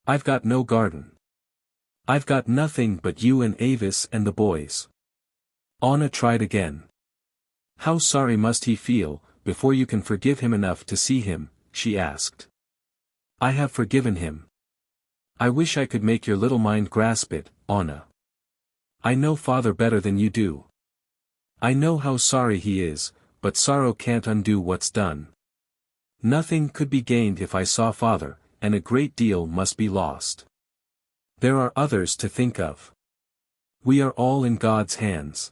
I've got no garden. I've got nothing but you and Avis and the boys. Anna tried again. How sorry must he feel, before you can forgive him enough to see him? She asked. I have forgiven him. I wish I could make your little mind grasp it, Anna. I know father better than you do. I know how sorry he is, but sorrow can't undo what's done. Nothing could be gained if I saw father, and a great deal must be lost. There are others to think of. We are all in God's hands.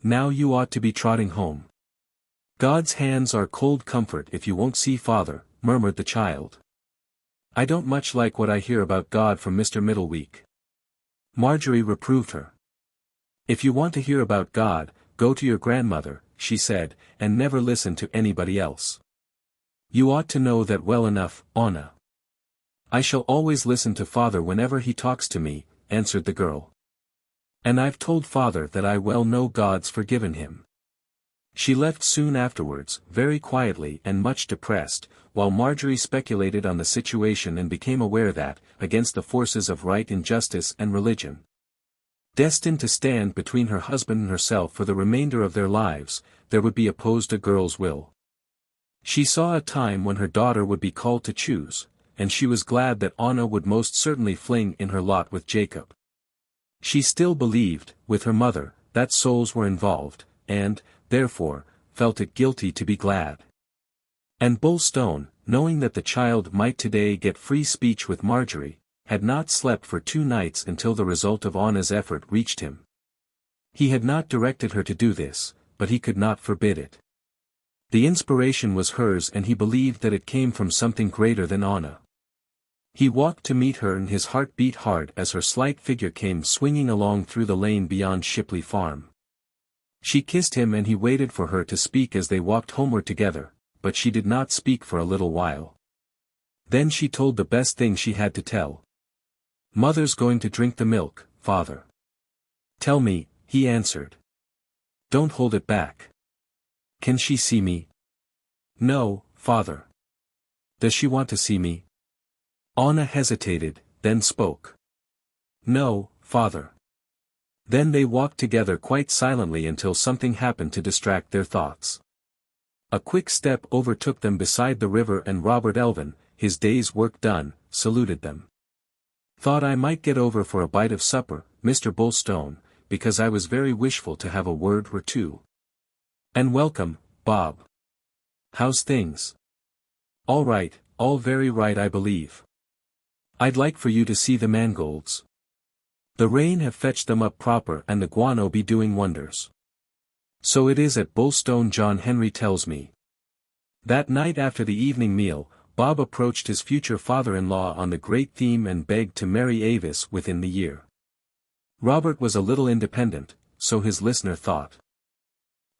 Now you ought to be trotting home. God's hands are cold comfort if you won't see father, murmured the child. I don't much like what I hear about God from Mr. Middleweek. Marjorie reproved her. If you want to hear about God, go to your grandmother, she said, and never listen to anybody else. You ought to know that well enough, Anna. I shall always listen to father whenever he talks to me, answered the girl. And I've told father that I well know God's forgiven him. She left soon afterwards, very quietly and much depressed, while Marjorie speculated on the situation and became aware that, against the forces of right and justice and religion, destined to stand between her husband and herself for the remainder of their lives, there would be opposed a girl's will. She saw a time when her daughter would be called to choose, and she was glad that Anna would most certainly fling in her lot with Jacob. She still believed, with her mother, that souls were involved, and, therefore, felt it guilty to be glad. And Bulstone, knowing that the child might today get free speech with Marjorie, had not slept for 2 nights until the result of Anna's effort reached him. He had not directed her to do this, but he could not forbid it. The inspiration was hers and he believed that it came from something greater than Anna. He walked to meet her and his heart beat hard as her slight figure came swinging along through the lane beyond Shipley Farm. She kissed him and he waited for her to speak as they walked homeward together, but she did not speak for a little while. Then she told the best thing she had to tell. Mother's going to drink the milk, father. Tell me, he answered. Don't hold it back. Can she see me? No, father. Does she want to see me? Anna hesitated, then spoke. No, father. Then they walked together quite silently until something happened to distract their thoughts. A quick step overtook them beside the river and Robert Elvin, his day's work done, saluted them. Thought I might get over for a bite of supper, Mr. Bulstone, because I was very wishful to have a word or two. And welcome, Bob. How's things? All right, all very right I believe. I'd like for you to see the mangolds. The rain have fetched them up proper and the guano be doing wonders. So it is at Bulstone John Henry tells me. That night after the evening meal, Bob approached his future father-in-law on the great theme and begged to marry Avis within the year. Robert was a little independent, so his listener thought.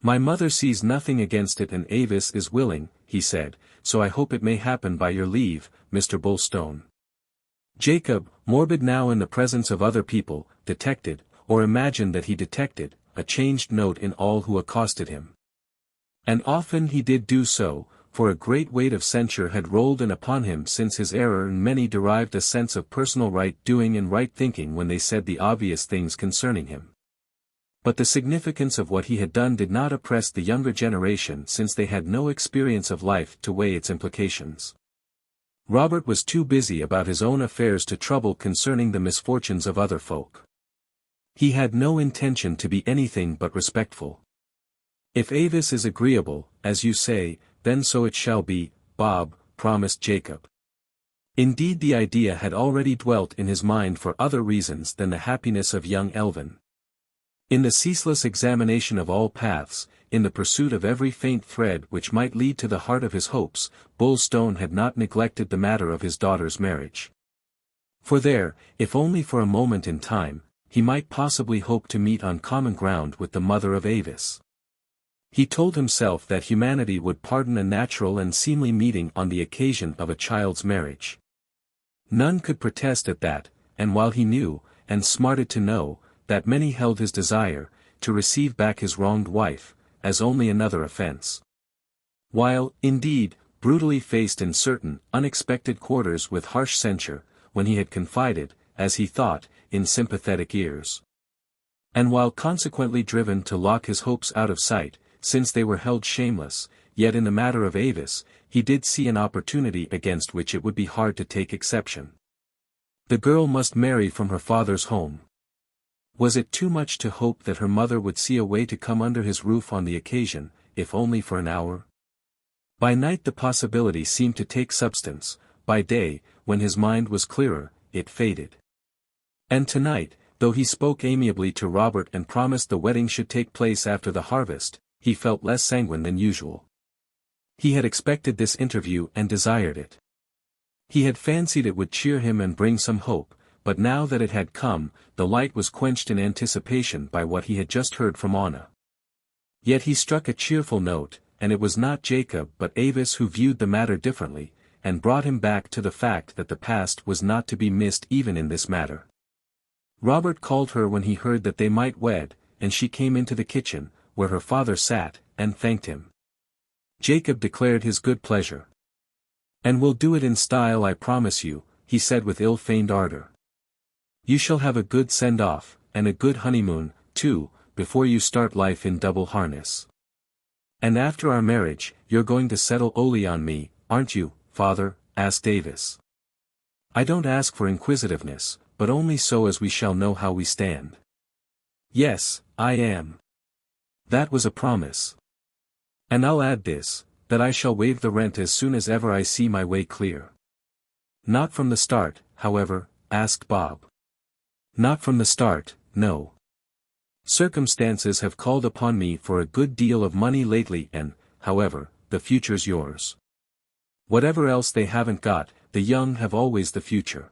My mother sees nothing against it and Avis is willing, he said, so I hope it may happen by your leave, Mr. Bulstone. Jacob, Morbid now in the presence of other people, detected, or imagined that he detected, a changed note in all who accosted him. And often he did do so, for a great weight of censure had rolled in upon him since his error, and many derived a sense of personal right doing and right thinking when they said the obvious things concerning him. But the significance of what he had done did not oppress the younger generation, since they had no experience of life to weigh its implications. Robert was too busy about his own affairs to trouble concerning the misfortunes of other folk. He had no intention to be anything but respectful. "If Avis is agreeable, as you say, then so it shall be, Bob," promised Jacob. Indeed, the idea had already dwelt in his mind for other reasons than the happiness of young Elvin. In the ceaseless examination of all paths, in the pursuit of every faint thread which might lead to the heart of his hopes, Bullstone had not neglected the matter of his daughter's marriage. For there, if only for a moment in time, he might possibly hope to meet on common ground with the mother of Avis. He told himself that humanity would pardon a natural and seemly meeting on the occasion of a child's marriage. None could protest at that, and while he knew, and smarted to know, that many held his desire, to receive back his wronged wife, as only another offense. While, indeed, brutally faced in certain unexpected quarters with harsh censure, when he had confided, as he thought, in sympathetic ears. And while consequently driven to lock his hopes out of sight, since they were held shameless, yet in the matter of Avis, he did see an opportunity against which it would be hard to take exception. The girl must marry from her father's home. Was it too much to hope that her mother would see a way to come under his roof on the occasion, if only for an hour? By night the possibility seemed to take substance, by day, when his mind was clearer, it faded. And tonight, though he spoke amiably to Robert and promised the wedding should take place after the harvest, he felt less sanguine than usual. He had expected this interview and desired it. He had fancied it would cheer him and bring some hope, but now that it had come, the light was quenched in anticipation by what he had just heard from Anna. Yet he struck a cheerful note, and it was not Jacob but Avis who viewed the matter differently, and brought him back to the fact that the past was not to be missed even in this matter. Robert called her when he heard that they might wed, and she came into the kitchen, where her father sat, and thanked him. Jacob declared his good pleasure. "And we'll do it in style, I promise you," he said with ill-feigned ardor. "You shall have a good send-off, and a good honeymoon, too, before you start life in double harness. And after our marriage, you're going to settle Ole on me, aren't you, father?" asked Avis. "I don't ask for inquisitiveness, but only so as we shall know how we stand." "Yes, I am." That was a promise. "And I'll add this, that I shall waive the rent as soon as ever I see my way clear." "Not from the start, however?" asked Bob. "Not from the start, no. Circumstances have called upon me for a good deal of money lately and, however, the future's yours. Whatever else they haven't got, the young have always the future."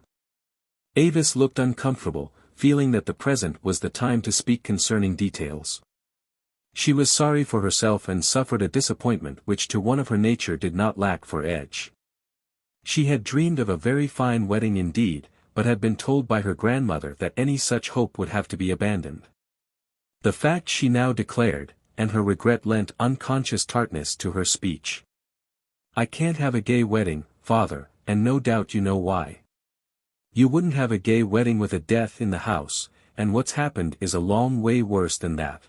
Avis looked uncomfortable, feeling that the present was the time to speak concerning details. She was sorry for herself and suffered a disappointment which to one of her nature did not lack for edge. She had dreamed of a very fine wedding indeed, but had been told by her grandmother that any such hope would have to be abandoned. The fact she now declared, and her regret lent unconscious tartness to her speech. "I can't have a gay wedding, father, and no doubt you know why." "You wouldn't have a gay wedding with a death in the house, and what's happened is a long way worse than that."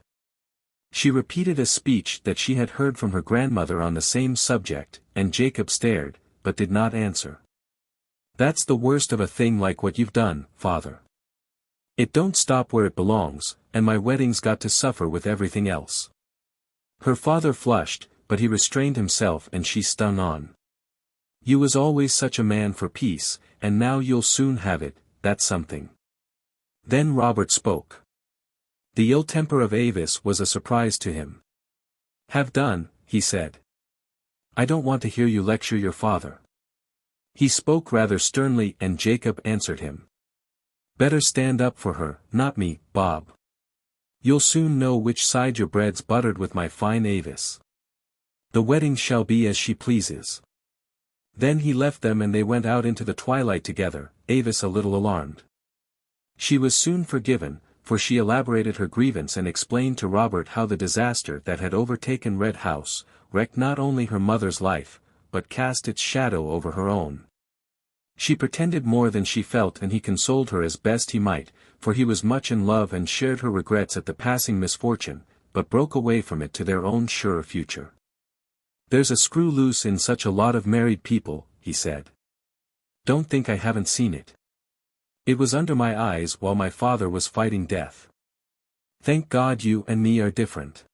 She repeated a speech that she had heard from her grandmother on the same subject, and Jacob stared, but did not answer. "That's the worst of a thing like what you've done, father. It don't stop where it belongs, and my wedding's got to suffer with everything else." Her father flushed, but he restrained himself and she stung on. "You was always such a man for peace, and now you'll soon have it, that's something." Then Robert spoke. The ill temper of Avis was a surprise to him. "Have done," he said. "I don't want to hear you lecture your father." He spoke rather sternly and Jacob answered him. "Better stand up for her, not me, Bob. You'll soon know which side your bread's buttered with my fine Avis. The wedding shall be as she pleases." Then he left them and they went out into the twilight together, Avis a little alarmed. She was soon forgiven, for she elaborated her grievance and explained to Robert how the disaster that had overtaken Red House wrecked not only her mother's life, but cast its shadow over her own. She pretended more than she felt, and he consoled her as best he might, for he was much in love and shared her regrets at the passing misfortune, but broke away from it to their own surer future. "There's a screw loose in such a lot of married people," he said. "Don't think I haven't seen it. It was under my eyes while my father was fighting death. Thank God you and me are different.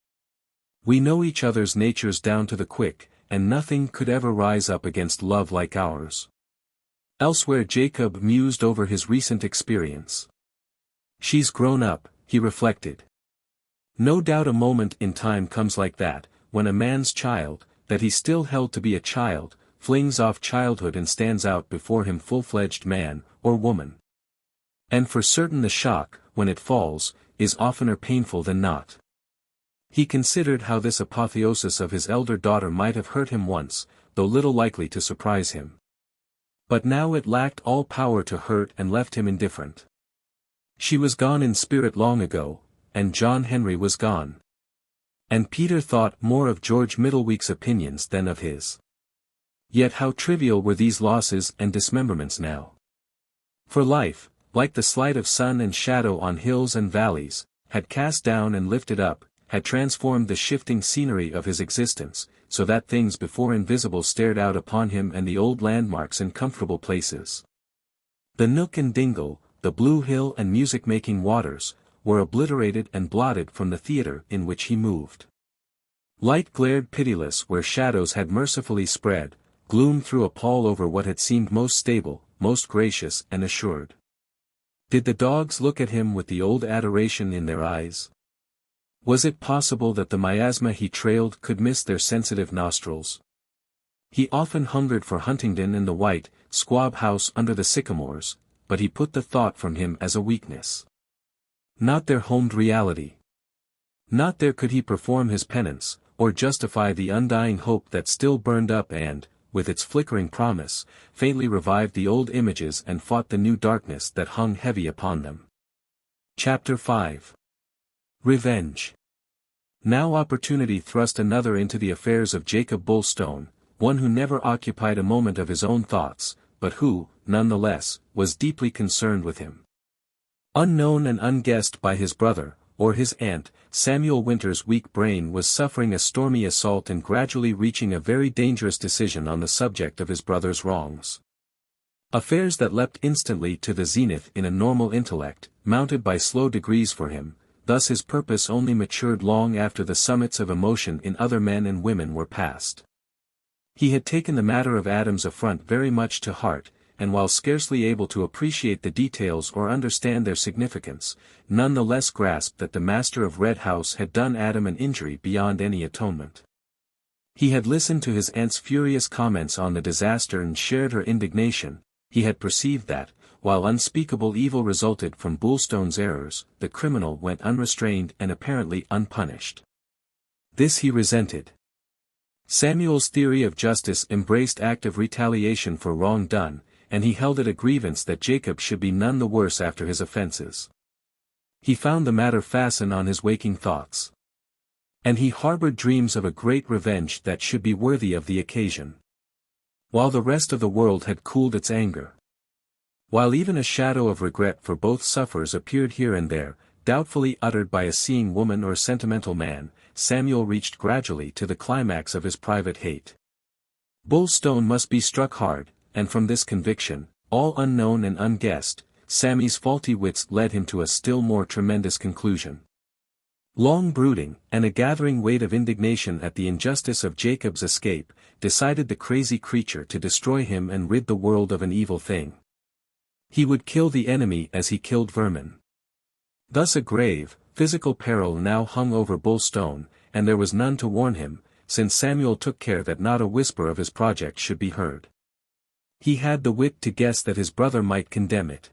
We know each other's natures down to the quick, and nothing could ever rise up against love like ours." Elsewhere Jacob mused over his recent experience. "She's grown up," he reflected. No doubt a moment in time comes like that, when a man's child, that he still held to be a child, flings off childhood and stands out before him full-fledged man, or woman. And for certain the shock, when it falls, is oftener painful than not. He considered how this apotheosis of his elder daughter might have hurt him once, though little likely to surprise him. But now it lacked all power to hurt and left him indifferent. She was gone in spirit long ago, and John Henry was gone. And Peter thought more of George Middleweek's opinions than of his. Yet how trivial were these losses and dismemberments now. For life, like the sleight of sun and shadow on hills and valleys, had cast down and lifted up, had transformed the shifting scenery of his existence, so that things before invisible stared out upon him, and the old landmarks and comfortable places. The nook and dingle, the blue hill and music-making waters, were obliterated and blotted from the theatre in which he moved. Light glared pitiless where shadows had mercifully spread, gloom threw a pall over what had seemed most stable, most gracious and assured. Did the dogs look at him with the old adoration in their eyes? Was it possible that the miasma he trailed could miss their sensitive nostrils? He often hungered for Huntingdon and the white, squab house under the sycamores, but he put the thought from him as a weakness. Not their homed reality. Not there could he perform his penance, or justify the undying hope that still burned up and, with its flickering promise, faintly revived the old images and fought the new darkness that hung heavy upon them. Chapter 5. Revenge. Now opportunity thrust another into the affairs of Jacob Bulstone, one who never occupied a moment of his own thoughts, but who, none the less, was deeply concerned with him. Unknown and unguessed by his brother, or his aunt, Samuel Winter's weak brain was suffering a stormy assault and gradually reaching a very dangerous decision on the subject of his brother's wrongs. Affairs that leapt instantly to the zenith in a normal intellect, mounted by slow degrees for him. Thus his purpose only matured long after the summits of emotion in other men and women were passed. He had taken the matter of Adam's affront very much to heart, and while scarcely able to appreciate the details or understand their significance, none the less grasped that the master of Red House had done Adam an injury beyond any atonement. He had listened to his aunt's furious comments on the disaster and shared her indignation. He had perceived that, while unspeakable evil resulted from Bulstone's errors, the criminal went unrestrained and apparently unpunished. This he resented. Samuel's theory of justice embraced active retaliation for wrong done, and he held it a grievance that Jacob should be none the worse after his offenses. He found the matter fasten on his waking thoughts. And he harbored dreams of a great revenge that should be worthy of the occasion. While the rest of the world had cooled its anger. While even a shadow of regret for both sufferers appeared here and there, doubtfully uttered by a seeing woman or sentimental man, Samuel reached gradually to the climax of his private hate. Bulstone must be struck hard, and from this conviction, all unknown and unguessed, Sammy's faulty wits led him to a still more tremendous conclusion. Long brooding, and a gathering weight of indignation at the injustice of Jacob's escape, decided the crazy creature to destroy him and rid the world of an evil thing. He would kill the enemy as he killed vermin. Thus a grave, physical peril now hung over Bulstone, and there was none to warn him, since Samuel took care that not a whisper of his project should be heard. He had the wit to guess that his brother might condemn it.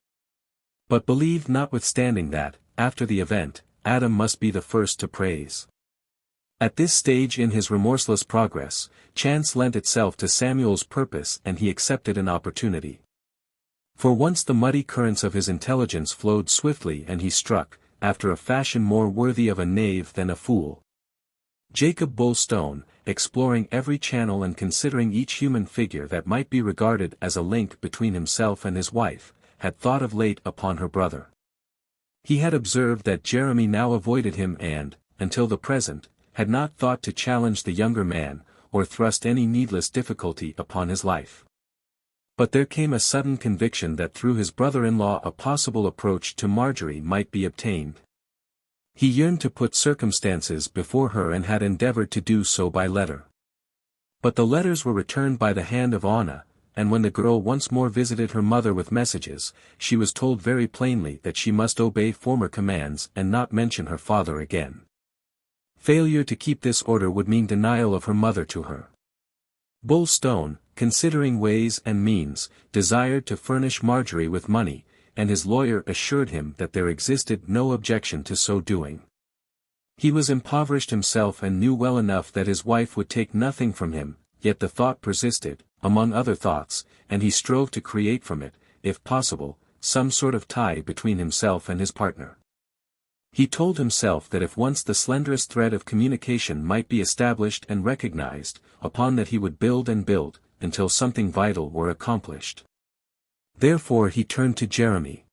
But believed notwithstanding that, after the event, Adam must be the first to praise. At this stage in his remorseless progress, chance lent itself to Samuel's purpose and he accepted an opportunity. For once the muddy currents of his intelligence flowed swiftly and he struck, after a fashion more worthy of a knave than a fool. Jacob Bulstone, exploring every channel and considering each human figure that might be regarded as a link between himself and his wife, had thought of late upon her brother. He had observed that Jeremy now avoided him and, until the present, had not thought to challenge the younger man, or thrust any needless difficulty upon his life. But there came a sudden conviction that through his brother-in-law a possible approach to Marjorie might be obtained. He yearned to put circumstances before her and had endeavoured to do so by letter. But the letters were returned by the hand of Anna, and when the girl once more visited her mother with messages, she was told very plainly that she must obey former commands and not mention her father again. Failure to keep this order would mean denial of her mother to her. Bulstone, considering ways and means, desired to furnish Marjorie with money, and his lawyer assured him that there existed no objection to so doing. He was impoverished himself and knew well enough that his wife would take nothing from him, yet the thought persisted, among other thoughts, and he strove to create from it, if possible, some sort of tie between himself and his partner. He told himself that if once the slenderest thread of communication might be established and recognized, upon that he would build and build, until something vital were accomplished. Therefore he turned to Jeremy.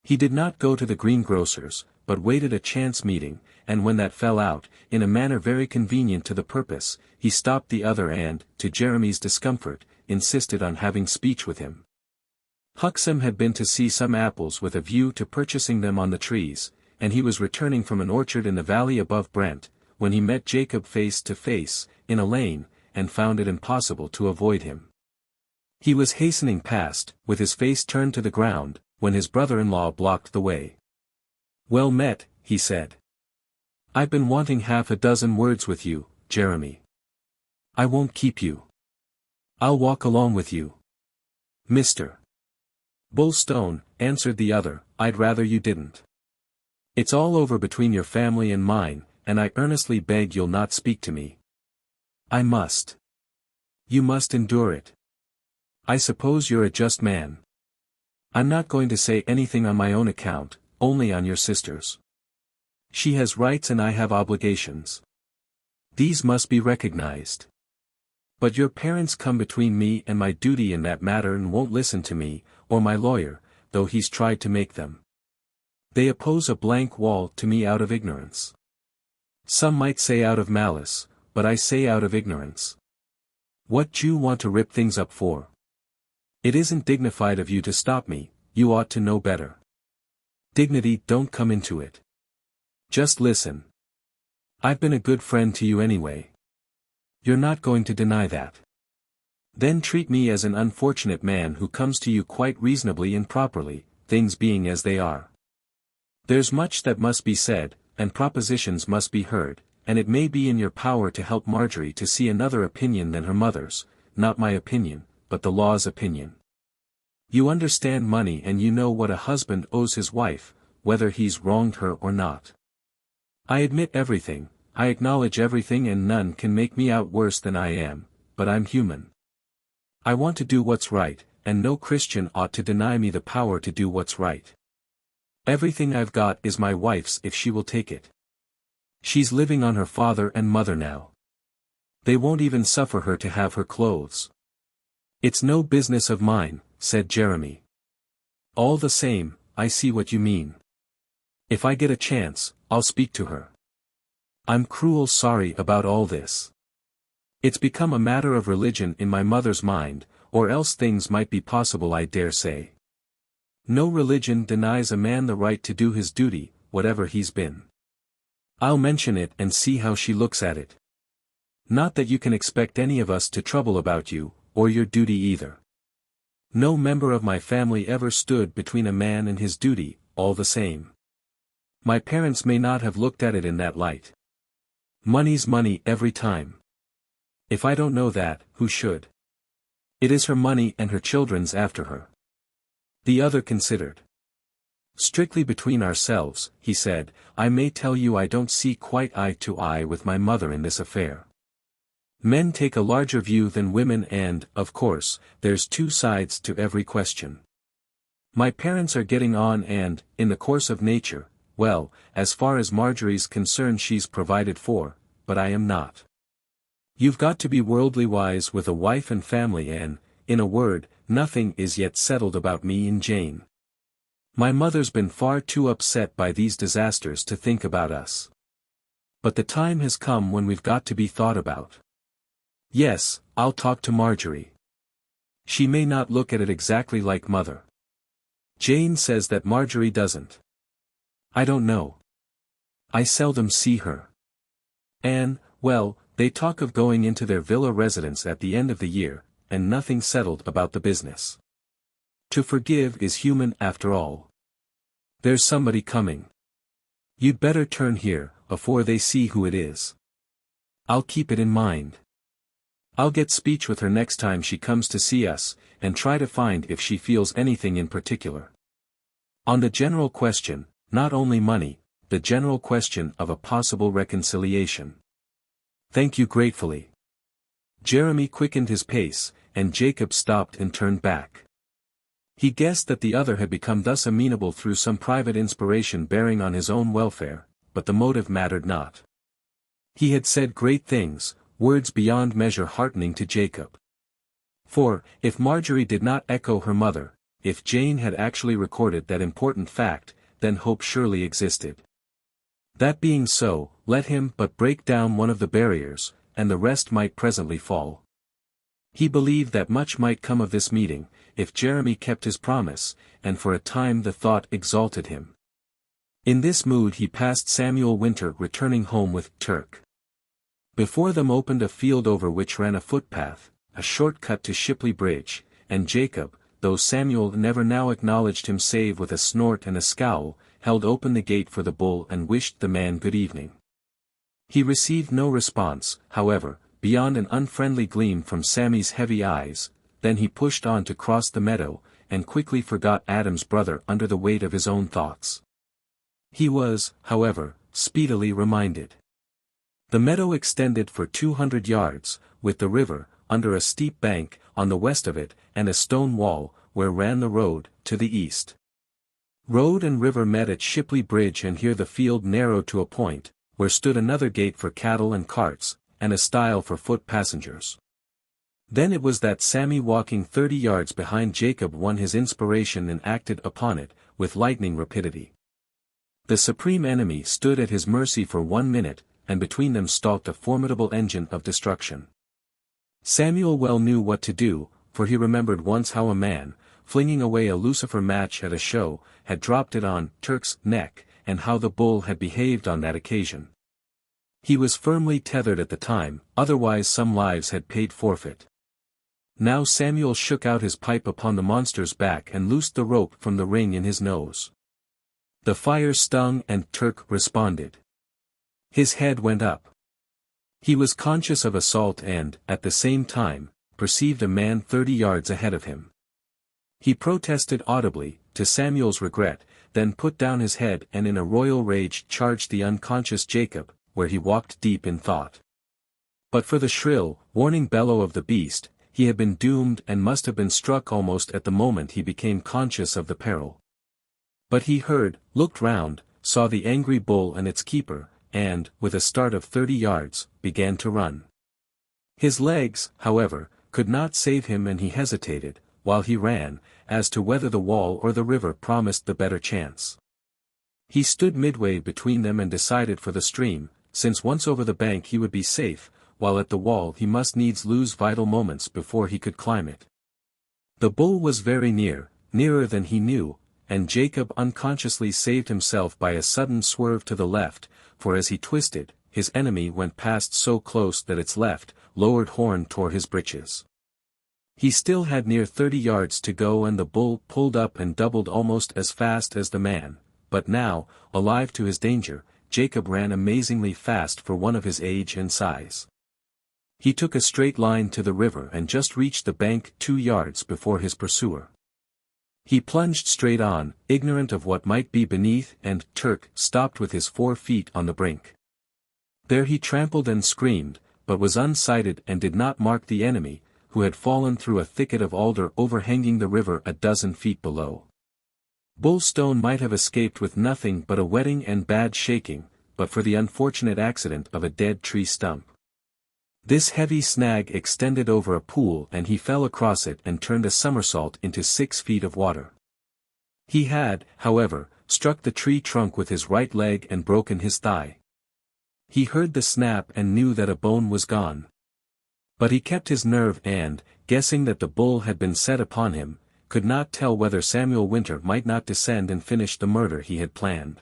He did not go to the greengrocer's, but waited a chance meeting, and when that fell out, in a manner very convenient to the purpose, he stopped the other and, to Jeremy's discomfort, insisted on having speech with him. XIII had been to see some apples with a view to purchasing them on the trees, and he was returning from an orchard in the valley above Brent, when he met Jacob face to face, in a lane, and found it impossible to avoid him. He was hastening past, with his face turned to the ground, when his brother-in-law blocked the way. "Well met," he said. "I've been wanting half a dozen words with you, Jeremy. I won't keep you. I'll walk along with you." "Mr. Bulstone," answered the other, "I'd rather you didn't. It's all over between your family and mine, and I earnestly beg you'll not speak to me." "I must." "You must endure it. I suppose you're a just man." "I'm not going to say anything on my own account, only on your sister's. She has rights and I have obligations. These must be recognized. But your parents come between me and my duty in that matter and won't listen to me, or my lawyer, though he's tried to make them. They oppose a blank wall to me out of ignorance. Some might say out of malice, but I say out of ignorance. What do you want to rip things up for? It isn't dignified of you to stop me, you ought to know better. Dignity don't come into it. Just listen. I've been a good friend to you anyway. You're not going to deny that. Then treat me as an unfortunate man who comes to you quite reasonably and properly, things being as they are. There's much that must be said, and propositions must be heard, and it may be in your power to help Marjorie to see another opinion than her mother's, not my opinion, but the law's opinion. You understand money and you know what a husband owes his wife, whether he's wronged her or not. I admit everything, I acknowledge everything and none can make me out worse than I am, but I'm human. I want to do what's right, and no Christian ought to deny me the power to do what's right. Everything I've got is my wife's if she will take it. She's living on her father and mother now. They won't even suffer her to have her clothes. It's no business of mine, said Jeremy. All the same, I see what you mean. If I get a chance, I'll speak to her. I'm cruel sorry about all this. It's become a matter of religion in my mother's mind, or else things might be possible I dare say. No religion denies a man the right to do his duty, whatever he's been. I'll mention it and see how she looks at it. Not that you can expect any of us to trouble about you, or your duty either. No member of my family ever stood between a man and his duty, all the same. My parents may not have looked at it in that light. Money's money every time. If I don't know that, who should? It is her money and her children's after her. The other considered. Strictly between ourselves, he said, I may tell you I don't see quite eye to eye with my mother in this affair. Men take a larger view than women and, of course, there's two sides to every question. My parents are getting on and, in the course of nature, well, as far as Marjorie's concerned she's provided for, but I am not. You've got to be worldly wise with a wife and family and, in a word, nothing is yet settled about me and Jane. My mother's been far too upset by these disasters to think about us. But the time has come when we've got to be thought about. Yes, I'll talk to Marjorie. She may not look at it exactly like mother. Jane says that Marjorie doesn't. I don't know. I seldom see her. Anne, well, they talk of going into their villa residence at the end of the year, and nothing settled about the business. To forgive is human after all. There's somebody coming. You'd better turn here, afore they see who it is. I'll keep it in mind. I'll get speech with her next time she comes to see us, and try to find if she feels anything in particular. On the general question, not only money, the general question of a possible reconciliation. Thank you gratefully. Jeremy quickened his pace, and Jacob stopped and turned back. He guessed that the other had become thus amenable through some private inspiration bearing on his own welfare, but the motive mattered not. He had said great things, words beyond measure heartening to Jacob. For, if Marjorie did not echo her mother, if Jane had actually recorded that important fact, then hope surely existed. That being so, let him but break down one of the barriers, and the rest might presently fall. He believed that much might come of this meeting, if Jeremy kept his promise, and for a time the thought exalted him. In this mood he passed Samuel Winter returning home with Turk. Before them opened a field over which ran a footpath, a short cut to Shipley Bridge, and Jacob, though Samuel never now acknowledged him save with a snort and a scowl, held open the gate for the bull and wished the man good evening. He received no response, however, beyond an unfriendly gleam from Sammy's heavy eyes, then he pushed on to cross the meadow, and quickly forgot Adam's brother under the weight of his own thoughts. He was, however, speedily reminded. The meadow extended for 200 yards, with the river, under a steep bank, on the west of it, and a stone wall, where ran the road, to the east. Road and river met at Shipley Bridge, and here the field narrowed to a point, where stood another gate for cattle and carts, and a stile for foot passengers. Then it was that Sammy, walking 30 yards behind Jacob, won his inspiration and acted upon it, with lightning rapidity. The supreme enemy stood at his mercy for 1 minute, and between them stalked a formidable engine of destruction. Samuel well knew what to do, for he remembered once how a man, flinging away a lucifer match at a show, had dropped it on Turk's neck, and how the bull had behaved on that occasion. He was firmly tethered at the time, otherwise some lives had paid forfeit. Now Samuel shook out his pipe upon the monster's back and loosed the rope from the ring in his nose. The fire stung and Turk responded. His head went up. He was conscious of assault and, at the same time, perceived a man 30 yards ahead of him. He protested audibly, to Samuel's regret, then put down his head and in a royal rage charged the unconscious Jacob, where he walked deep in thought. But for the shrill, warning bellow of the beast, he had been doomed and must have been struck almost at the moment he became conscious of the peril. But he heard, looked round, saw the angry bull and its keeper, and, with a start of 30 yards, began to run. His legs, however, could not save him, and he hesitated, while he ran, as to whether the wall or the river promised the better chance. He stood midway between them and decided for the stream, since once over the bank he would be safe, while at the wall he must needs lose vital moments before he could climb it. The bull was very near, nearer than he knew, and Jacob unconsciously saved himself by a sudden swerve to the left, for as he twisted, his enemy went past so close that its left, lowered horn tore his breeches. He still had near 30 yards to go, and the bull pulled up and doubled almost as fast as the man, but now, alive to his danger, Jacob ran amazingly fast for one of his age and size. He took a straight line to the river and just reached the bank 2 yards before his pursuer. He plunged straight on, ignorant of what might be beneath, and Turk stopped with his 4 feet on the brink. There he trampled and screamed, but was unsighted and did not mark the enemy, who had fallen through a thicket of alder overhanging the river a dozen feet below. Bulstone might have escaped with nothing but a wetting and bad shaking, but for the unfortunate accident of a dead tree stump. This heavy snag extended over a pool and he fell across it and turned a somersault into 6 feet of water. He had, however, struck the tree trunk with his right leg and broken his thigh. He heard the snap and knew that a bone was gone. But he kept his nerve and, guessing that the bull had been set upon him, could not tell whether Samuel Winter might not descend and finish the murder he had planned.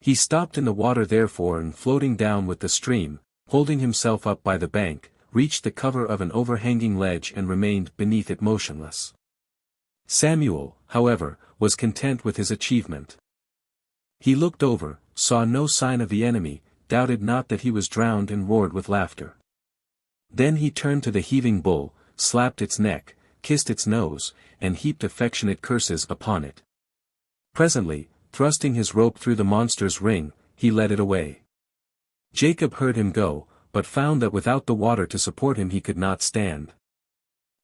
He stopped in the water therefore and floating down with the stream, holding himself up by the bank, reached the cover of an overhanging ledge and remained beneath it motionless. Samuel, however, was content with his achievement. He looked over, saw no sign of the enemy, doubted not that he was drowned and roared with laughter. Then he turned to the heaving bull, slapped its neck, kissed its nose, and heaped affectionate curses upon it. Presently, thrusting his rope through the monster's ring, he led it away. Jacob heard him go, but found that without the water to support him he could not stand.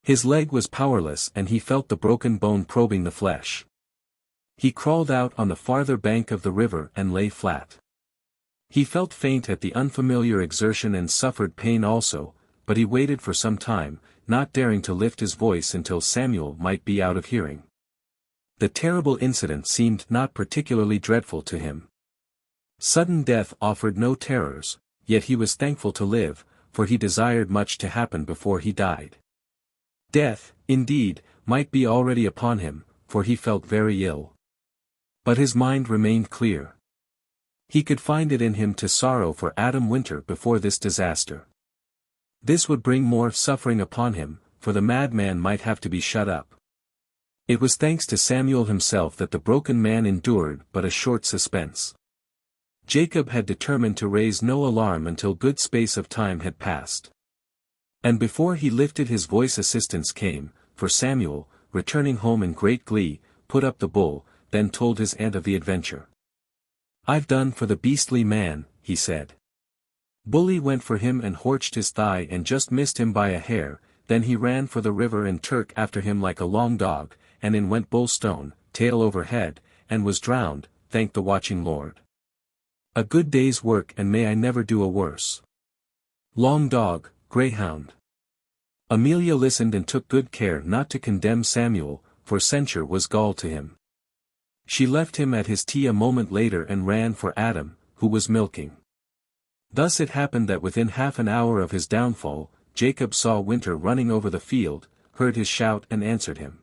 His leg was powerless and he felt the broken bone probing the flesh. He crawled out on the farther bank of the river and lay flat. He felt faint at the unfamiliar exertion and suffered pain also, but he waited for some time, not daring to lift his voice until Samuel might be out of hearing. The terrible incident seemed not particularly dreadful to him. Sudden death offered no terrors, yet he was thankful to live, for he desired much to happen before he died. Death, indeed, might be already upon him, for he felt very ill. But his mind remained clear. He could find it in him to sorrow for Adam Winter before this disaster. This would bring more suffering upon him, for the madman might have to be shut up. It was thanks to Samuel himself that the broken man endured but a short suspense. Jacob had determined to raise no alarm until good space of time had passed. And before he lifted his voice assistance came, for Samuel, returning home in great glee, put up the bull, then told his aunt of the adventure. "I've done for the beastly man," he said. Bully went for him and horched his thigh and just missed him by a hair, then he ran for the river and Turk after him like a long dog, and in went Bulstone, tail over head, and was drowned, thank the watching Lord. A good day's work and may I never do a worse. Long dog, greyhound. Amelia listened and took good care not to condemn Samuel, for censure was gall to him. She left him at his tea a moment later and ran for Adam, who was milking. Thus it happened that within half an hour of his downfall, Jacob saw Winter running over the field, heard his shout and answered him.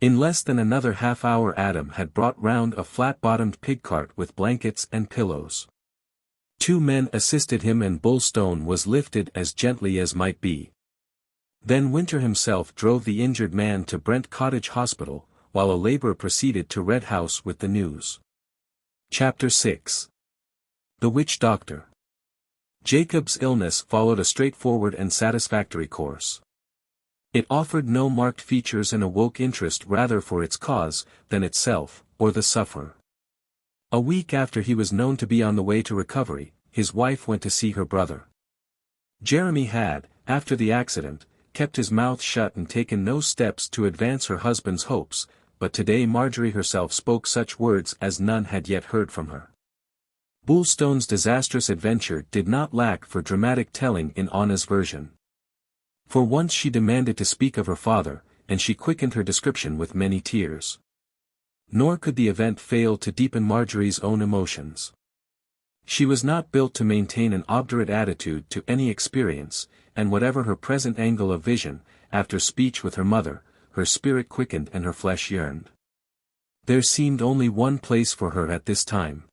In less than another half hour Adam had brought round a flat-bottomed pig cart with blankets and pillows. 2 men assisted him and Bulstone was lifted as gently as might be. Then Winter himself drove the injured man to Brent Cottage Hospital, while a labourer proceeded to Red House with the news. Chapter 6. The Witch Doctor. Jacob's illness followed a straightforward and satisfactory course. It offered no marked features and awoke interest rather for its cause, than itself, or the sufferer. A week after he was known to be on the way to recovery, his wife went to see her brother. Jeremy had, after the accident, kept his mouth shut and taken no steps to advance her husband's hopes, but today Marjorie herself spoke such words as none had yet heard from her. Bulstone's disastrous adventure did not lack for dramatic telling in Anna's version. For once she demanded to speak of her father, and she quickened her description with many tears. Nor could the event fail to deepen Marjorie's own emotions. She was not built to maintain an obdurate attitude to any experience, and whatever her present angle of vision, after speech with her mother, her spirit quickened and her flesh yearned. There seemed only one place for her at this time.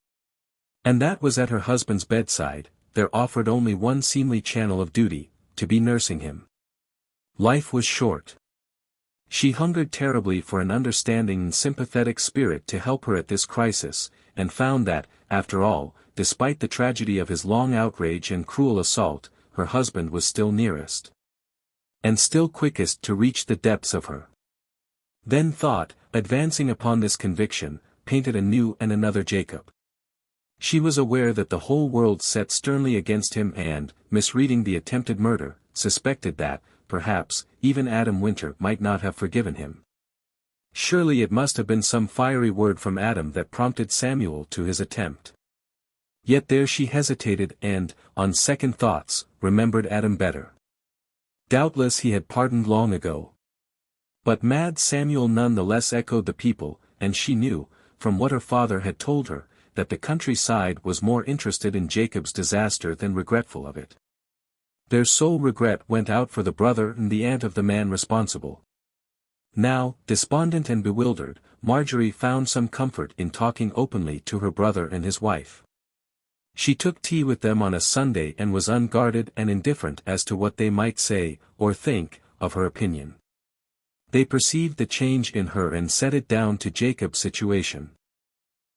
And that was at her husband's bedside. There offered only one seemly channel of duty, to be nursing him. Life was short. She hungered terribly for an understanding and sympathetic spirit to help her at this crisis, and found that, after all, despite the tragedy of his long outrage and cruel assault, her husband was still nearest. And still quickest to reach the depths of her. Then thought, advancing upon this conviction, painted a new and another Jacob. She was aware that the whole world set sternly against him and, misreading the attempted murder, suspected that, perhaps, even Adam Winter might not have forgiven him. Surely it must have been some fiery word from Adam that prompted Samuel to his attempt. Yet there she hesitated and, on second thoughts, remembered Adam better. Doubtless he had pardoned long ago. But mad Samuel none the less echoed the people, and she knew, from what her father had told her, that the countryside was more interested in Jacob's disaster than regretful of it. Their sole regret went out for the brother and the aunt of the man responsible. Now, despondent and bewildered, Marjorie found some comfort in talking openly to her brother and his wife. She took tea with them on a Sunday and was unguarded and indifferent as to what they might say, or think, of her opinion. They perceived the change in her and set it down to Jacob's situation.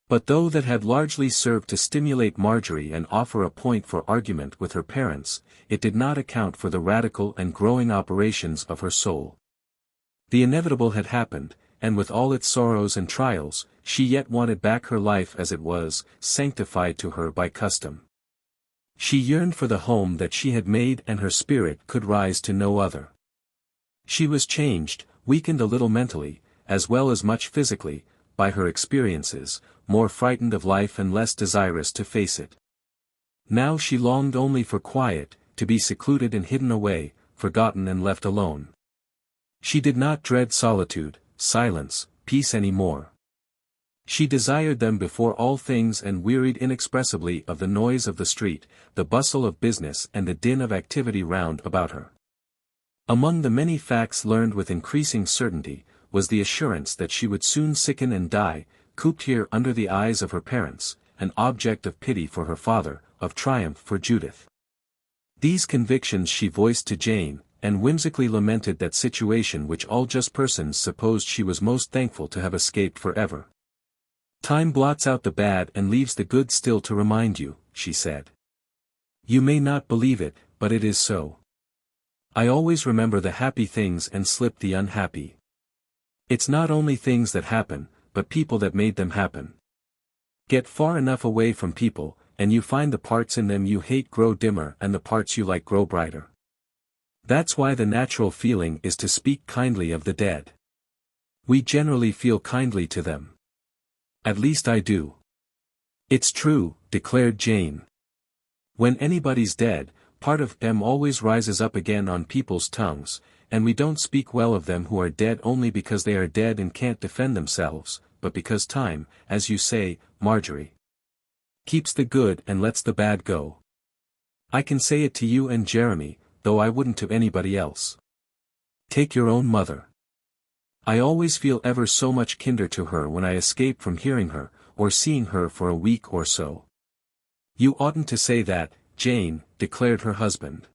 But though that had largely served to stimulate Marjorie and offer a point for argument with her parents, it did not account for the radical and growing operations of her soul. The inevitable had happened, and with all its sorrows and trials, she yet wanted back her life as it was, sanctified to her by custom. She yearned for the home that she had made, and her spirit could rise to no other. She was changed, weakened a little mentally, as well as much physically, by her experiences, more frightened of life and less desirous to face it. Now she longed only for quiet, to be secluded and hidden away, forgotten and left alone. She did not dread solitude, silence, peace any more. She desired them before all things and wearied inexpressibly of the noise of the street, the bustle of business and the din of activity round about her. Among the many facts learned with increasing certainty, was the assurance that she would soon sicken and die, cooped here under the eyes of her parents, an object of pity for her father, of triumph for Judith. These convictions she voiced to Jane, and whimsically lamented that situation which all just persons supposed she was most thankful to have escaped forever. "Time blots out the bad and leaves the good still to remind you," she said. "You may not believe it, but it is so. I always remember the happy things and slip the unhappy. It's not only things that happen, but people that made them happen. Get far enough away from people, and you find the parts in them you hate grow dimmer and the parts you like grow brighter. That's why the natural feeling is to speak kindly of the dead. We generally feel kindly to them. At least I do." "It's true," declared Jane. "When anybody's dead, part of them always rises up again on people's tongues, and we don't speak well of them who are dead only because they are dead and can't defend themselves, but because time, as you say, Marjorie, keeps the good and lets the bad go. I can say it to you and Jeremy, though I wouldn't to anybody else. Take your own mother. I always feel ever so much kinder to her when I escape from hearing her, or seeing her for a week or so." "You oughtn't to say that, Jane," declared her husband.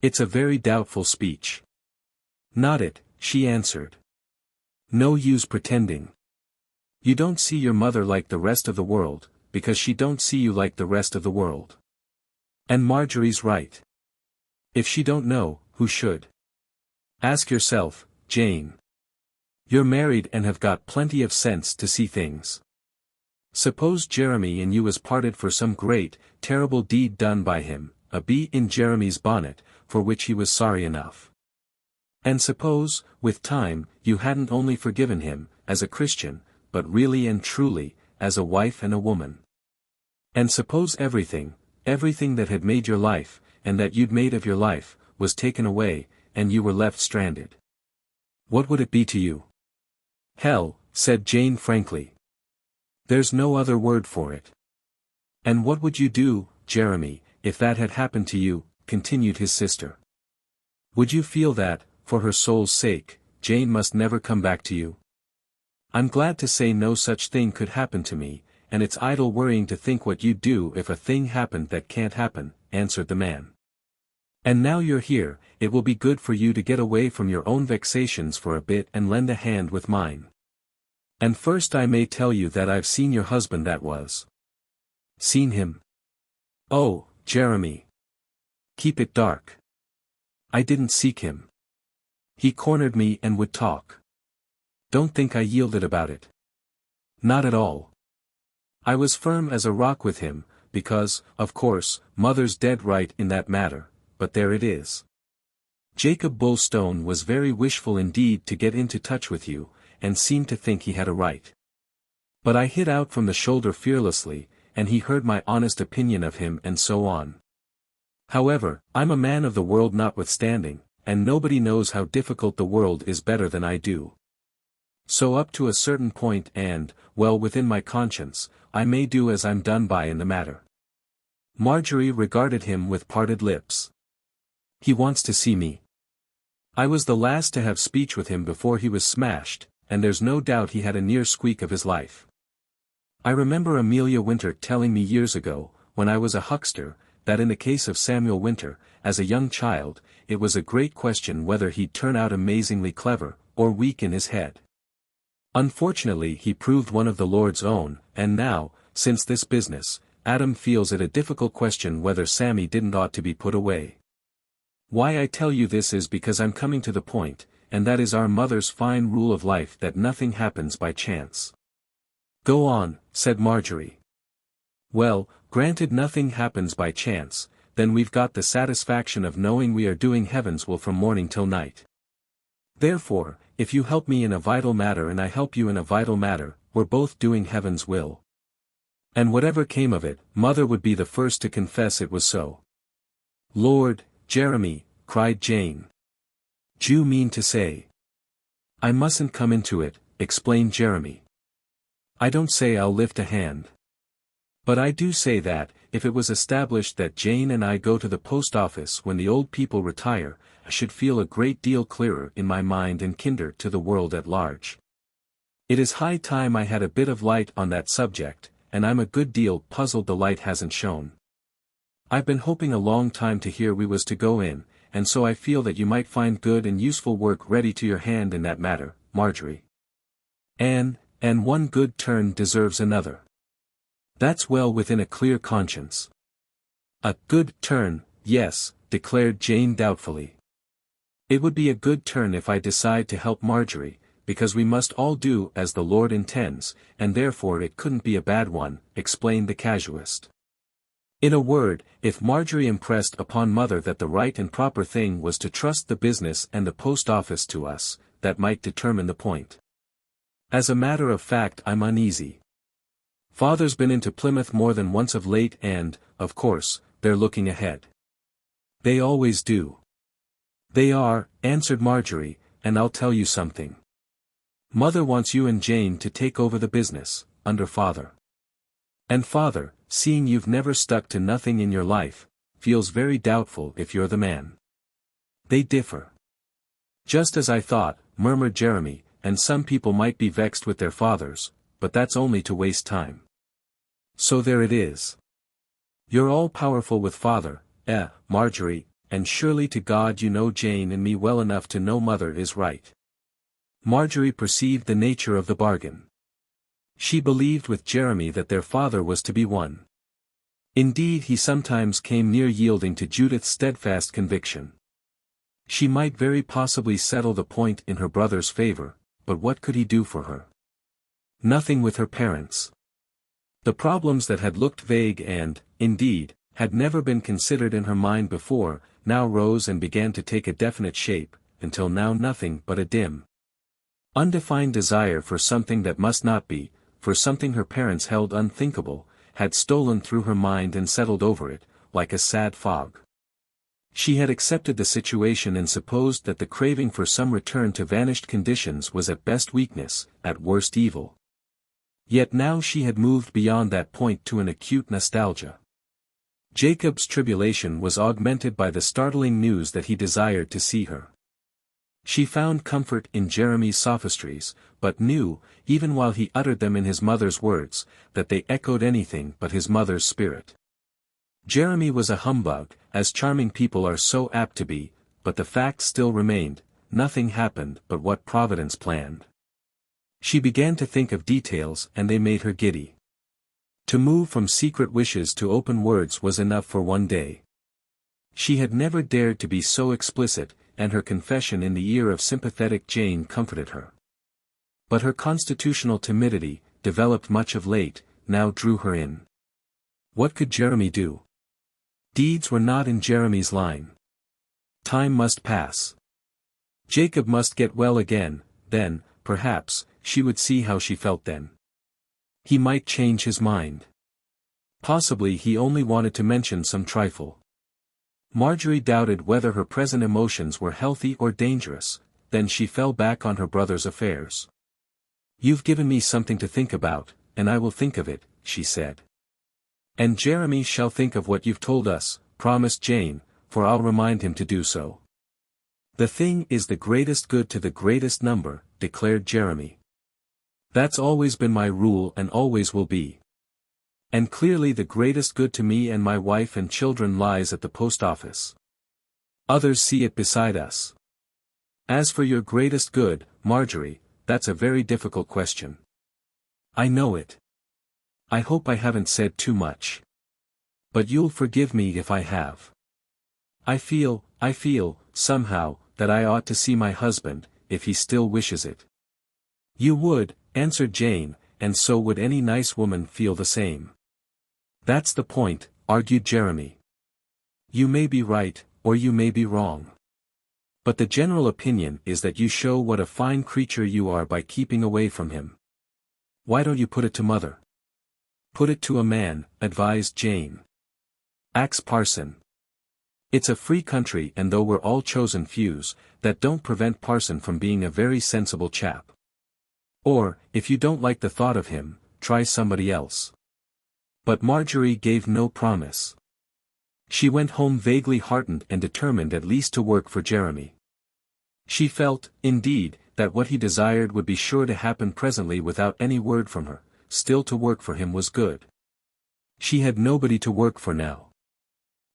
"It's a very doubtful speech." "Not it," she answered. "No use pretending. You don't see your mother like the rest of the world, because she don't see you like the rest of the world. And Marjorie's right. If she don't know, who should? Ask yourself, Jane. You're married and have got plenty of sense to see things. Suppose Jeremy and you was parted for some great, terrible deed done by him, a bee in Jeremy's bonnet, for which he was sorry enough. And suppose, with time, you hadn't only forgiven him, as a Christian, but really and truly, as a wife and a woman. And suppose everything that had made your life, and that you'd made of your life, was taken away, and you were left stranded. What would it be to you?" "Hell," said Jane frankly. "There's no other word for it." "And what would you do, Jeremy, if that had happened to you?" continued his sister. "Would you feel that, for her soul's sake, Jane must never come back to you?" "I'm glad to say no such thing could happen to me, and it's idle worrying to think what you'd do if a thing happened that can't happen," answered the man. "And now you're here, it will be good for you to get away from your own vexations for a bit and lend a hand with mine. And first I may tell you that I've seen your husband that was." "Seen him? Oh, Jeremy. Keep it dark. I didn't seek him. He cornered me and would talk. Don't think I yielded about it. Not at all. I was firm as a rock with him, because, of course, mother's dead right in that matter, but there it is. Jacob Bullstone was very wishful indeed to get into touch with you, and seemed to think he had a right. But I hit out from the shoulder fearlessly, and he heard my honest opinion of him and so on. However, I'm a man of the world notwithstanding, and nobody knows how difficult the world is better than I do. So up to a certain point and, well within my conscience, I may do as I'm done by in the matter. Marjorie regarded him with parted lips. He wants to see me. I was the last to have speech with him before he was smashed, and there's no doubt he had a near squeak of his life. I remember Amelia Winter telling me years ago, when I was a huckster, that in the case of Samuel Winter, as a young child, it was a great question whether he'd turn out amazingly clever, or weak in his head. Unfortunately he proved one of the Lord's own, and now, since this business, Adam feels it a difficult question whether Sammy didn't ought to be put away. Why I tell you this is because I'm coming to the point, and that is our mother's fine rule of life that nothing happens by chance. Go on, said Marjorie. Well, granted nothing happens by chance, then we've got the satisfaction of knowing we are doing heaven's will from morning till night. Therefore, if you help me in a vital matter and I help you in a vital matter, we're both doing heaven's will. And whatever came of it, Mother would be the first to confess it was so. Lord, Jeremy, cried Jane. D'you mean to say? I mustn't come into it, explained Jeremy. I don't say I'll lift a hand. But I do say that, if it was established that Jane and I go to the post office when the old people retire, I should feel a great deal clearer in my mind and kinder to the world at large. It is high time I had a bit of light on that subject, and I'm a good deal puzzled the light hasn't shone. I've been hoping a long time to hear we was to go in, and so I feel that you might find good and useful work ready to your hand in that matter, Marjorie. And one good turn deserves another. That's well within a clear conscience. A good turn, yes, declared Jane doubtfully. It would be a good turn if I decide to help Marjorie, because we must all do as the Lord intends, and therefore it couldn't be a bad one, explained the casuist. In a word, if Marjorie impressed upon Mother that the right and proper thing was to trust the business and the post office to us, that might determine the point. As a matter of fact I'm uneasy. Father's been into Plymouth more than once of late and, of course, they're looking ahead. They always do. They are, answered Marjorie, and I'll tell you something. Mother wants you and Jane to take over the business, under Father. And Father, seeing you've never stuck to nothing in your life, feels very doubtful if you're the man. They differ. Just as I thought, murmured Jeremy, and some people might be vexed with their fathers, but that's only to waste time. So there it is. You're all powerful with Father, Marjorie, and surely to God you know Jane and me well enough to know Mother is right. Marjorie perceived the nature of the bargain. She believed with Jeremy that their father was to be won. Indeed he sometimes came near yielding to Judith's steadfast conviction. She might very possibly settle the point in her brother's favor, but what could he do for her? Nothing with her parents. The problems that had looked vague and, indeed, had never been considered in her mind before, now rose and began to take a definite shape, until now nothing but a dim, undefined desire for something that must not be, for something her parents held unthinkable, had stolen through her mind and settled over it, like a sad fog. She had accepted the situation and supposed that the craving for some return to vanished conditions was at best weakness, at worst evil. Yet now she had moved beyond that point to an acute nostalgia. Jacob's tribulation was augmented by the startling news that he desired to see her. She found comfort in Jeremy's sophistries, but knew, even while he uttered them in his mother's words, that they echoed anything but his mother's spirit. Jeremy was a humbug, as charming people are so apt to be, but the fact still remained, nothing happened but what Providence planned. She began to think of details and they made her giddy. To move from secret wishes to open words was enough for one day. She had never dared to be so explicit, and her confession in the ear of sympathetic Jane comforted her. But her constitutional timidity, developed much of late, now drew her in. What could Jeremy do? Deeds were not in Jeremy's line. Time must pass. Jacob must get well again, then, perhaps, she would see how she felt then. He might change his mind. Possibly he only wanted to mention some trifle. Marjorie doubted whether her present emotions were healthy or dangerous, then she fell back on her brother's affairs. "You've given me something to think about, and I will think of it," she said. "And Jeremy shall think of what you've told us," promised Jane, "for I'll remind him to do so." "The thing is the greatest good to the greatest number," declared Jeremy. "That's always been my rule and always will be. And clearly the greatest good to me and my wife and children lies at the post office. Others see it beside us. As for your greatest good, Marjorie, that's a very difficult question." "I know it. I hope I haven't said too much. But you'll forgive me if I have. I feel, somehow, that I ought to see my husband, if he still wishes it." "You would," answered Jane, "and so would any nice woman feel the same." "That's the point," argued Jeremy. "You may be right, or you may be wrong. But the general opinion is that you show what a fine creature you are by keeping away from him. Why don't you put it to mother?" "Put it to a man," advised Jane. "Axe Parson. It's a free country, and though we're all chosen fews, that don't prevent Parson from being a very sensible chap. Or, if you don't like the thought of him, try somebody else." But Marjorie gave no promise. She went home vaguely heartened and determined at least to work for Jeremy. She felt, indeed, that what he desired would be sure to happen presently without any word from her, still to work for him was good. She had nobody to work for now.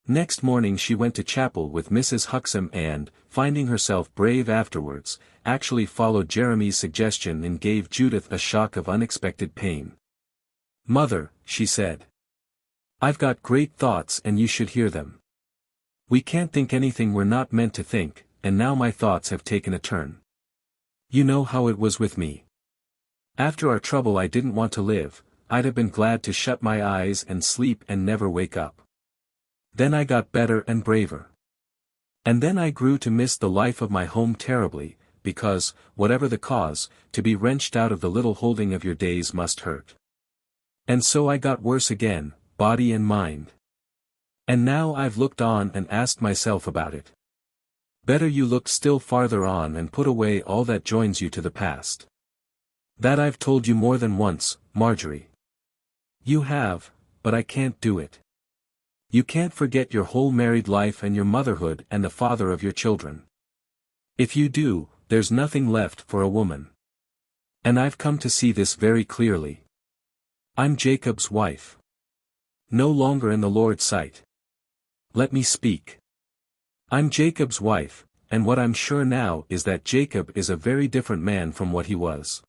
Next morning she went to chapel with Mrs. Huxham and, finding herself brave afterwards, actually followed Jeremy's suggestion and gave Judith a shock of unexpected pain. "Mother," she said. "I've got great thoughts and you should hear them. We can't think anything we're not meant to think, and now my thoughts have taken a turn. You know how it was with me. After our trouble I didn't want to live, I'd have been glad to shut my eyes and sleep and never wake up. Then I got better and braver. And then I grew to miss the life of my home terribly, because, whatever the cause, to be wrenched out of the little holding of your days must hurt. And so I got worse again, body and mind. And now I've looked on and asked myself about it. Better you looked still farther on and put away all that joins you to the past. That I've told you more than once, Marjorie. You have, but I can't do it. You can't forget your whole married life and your motherhood and the father of your children. If you do, there's nothing left for a woman. And I've come to see this very clearly. I'm Jacob's wife. No longer in the Lord's sight. Let me speak. I'm Jacob's wife, and what I'm sure now is that Jacob is a very different man from what he was.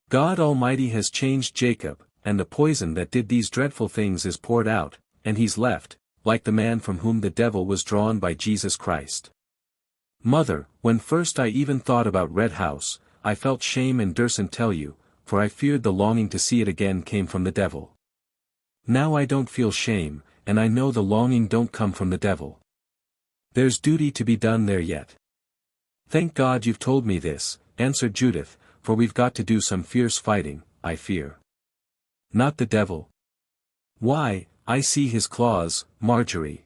God Almighty has changed Jacob, and the poison that did these dreadful things is poured out, and he's left, like the man from whom the devil was drawn by Jesus Christ. Mother, when first I even thought about Red House, I felt shame and dursn't tell you, for I feared the longing to see it again came from the devil. Now I don't feel shame, and I know the longing don't come from the devil. There's duty to be done there yet. Thank God you've told me this, answered Judith, for we've got to do some fierce fighting, I fear. Not the devil. Why, I see his claws, Marjorie.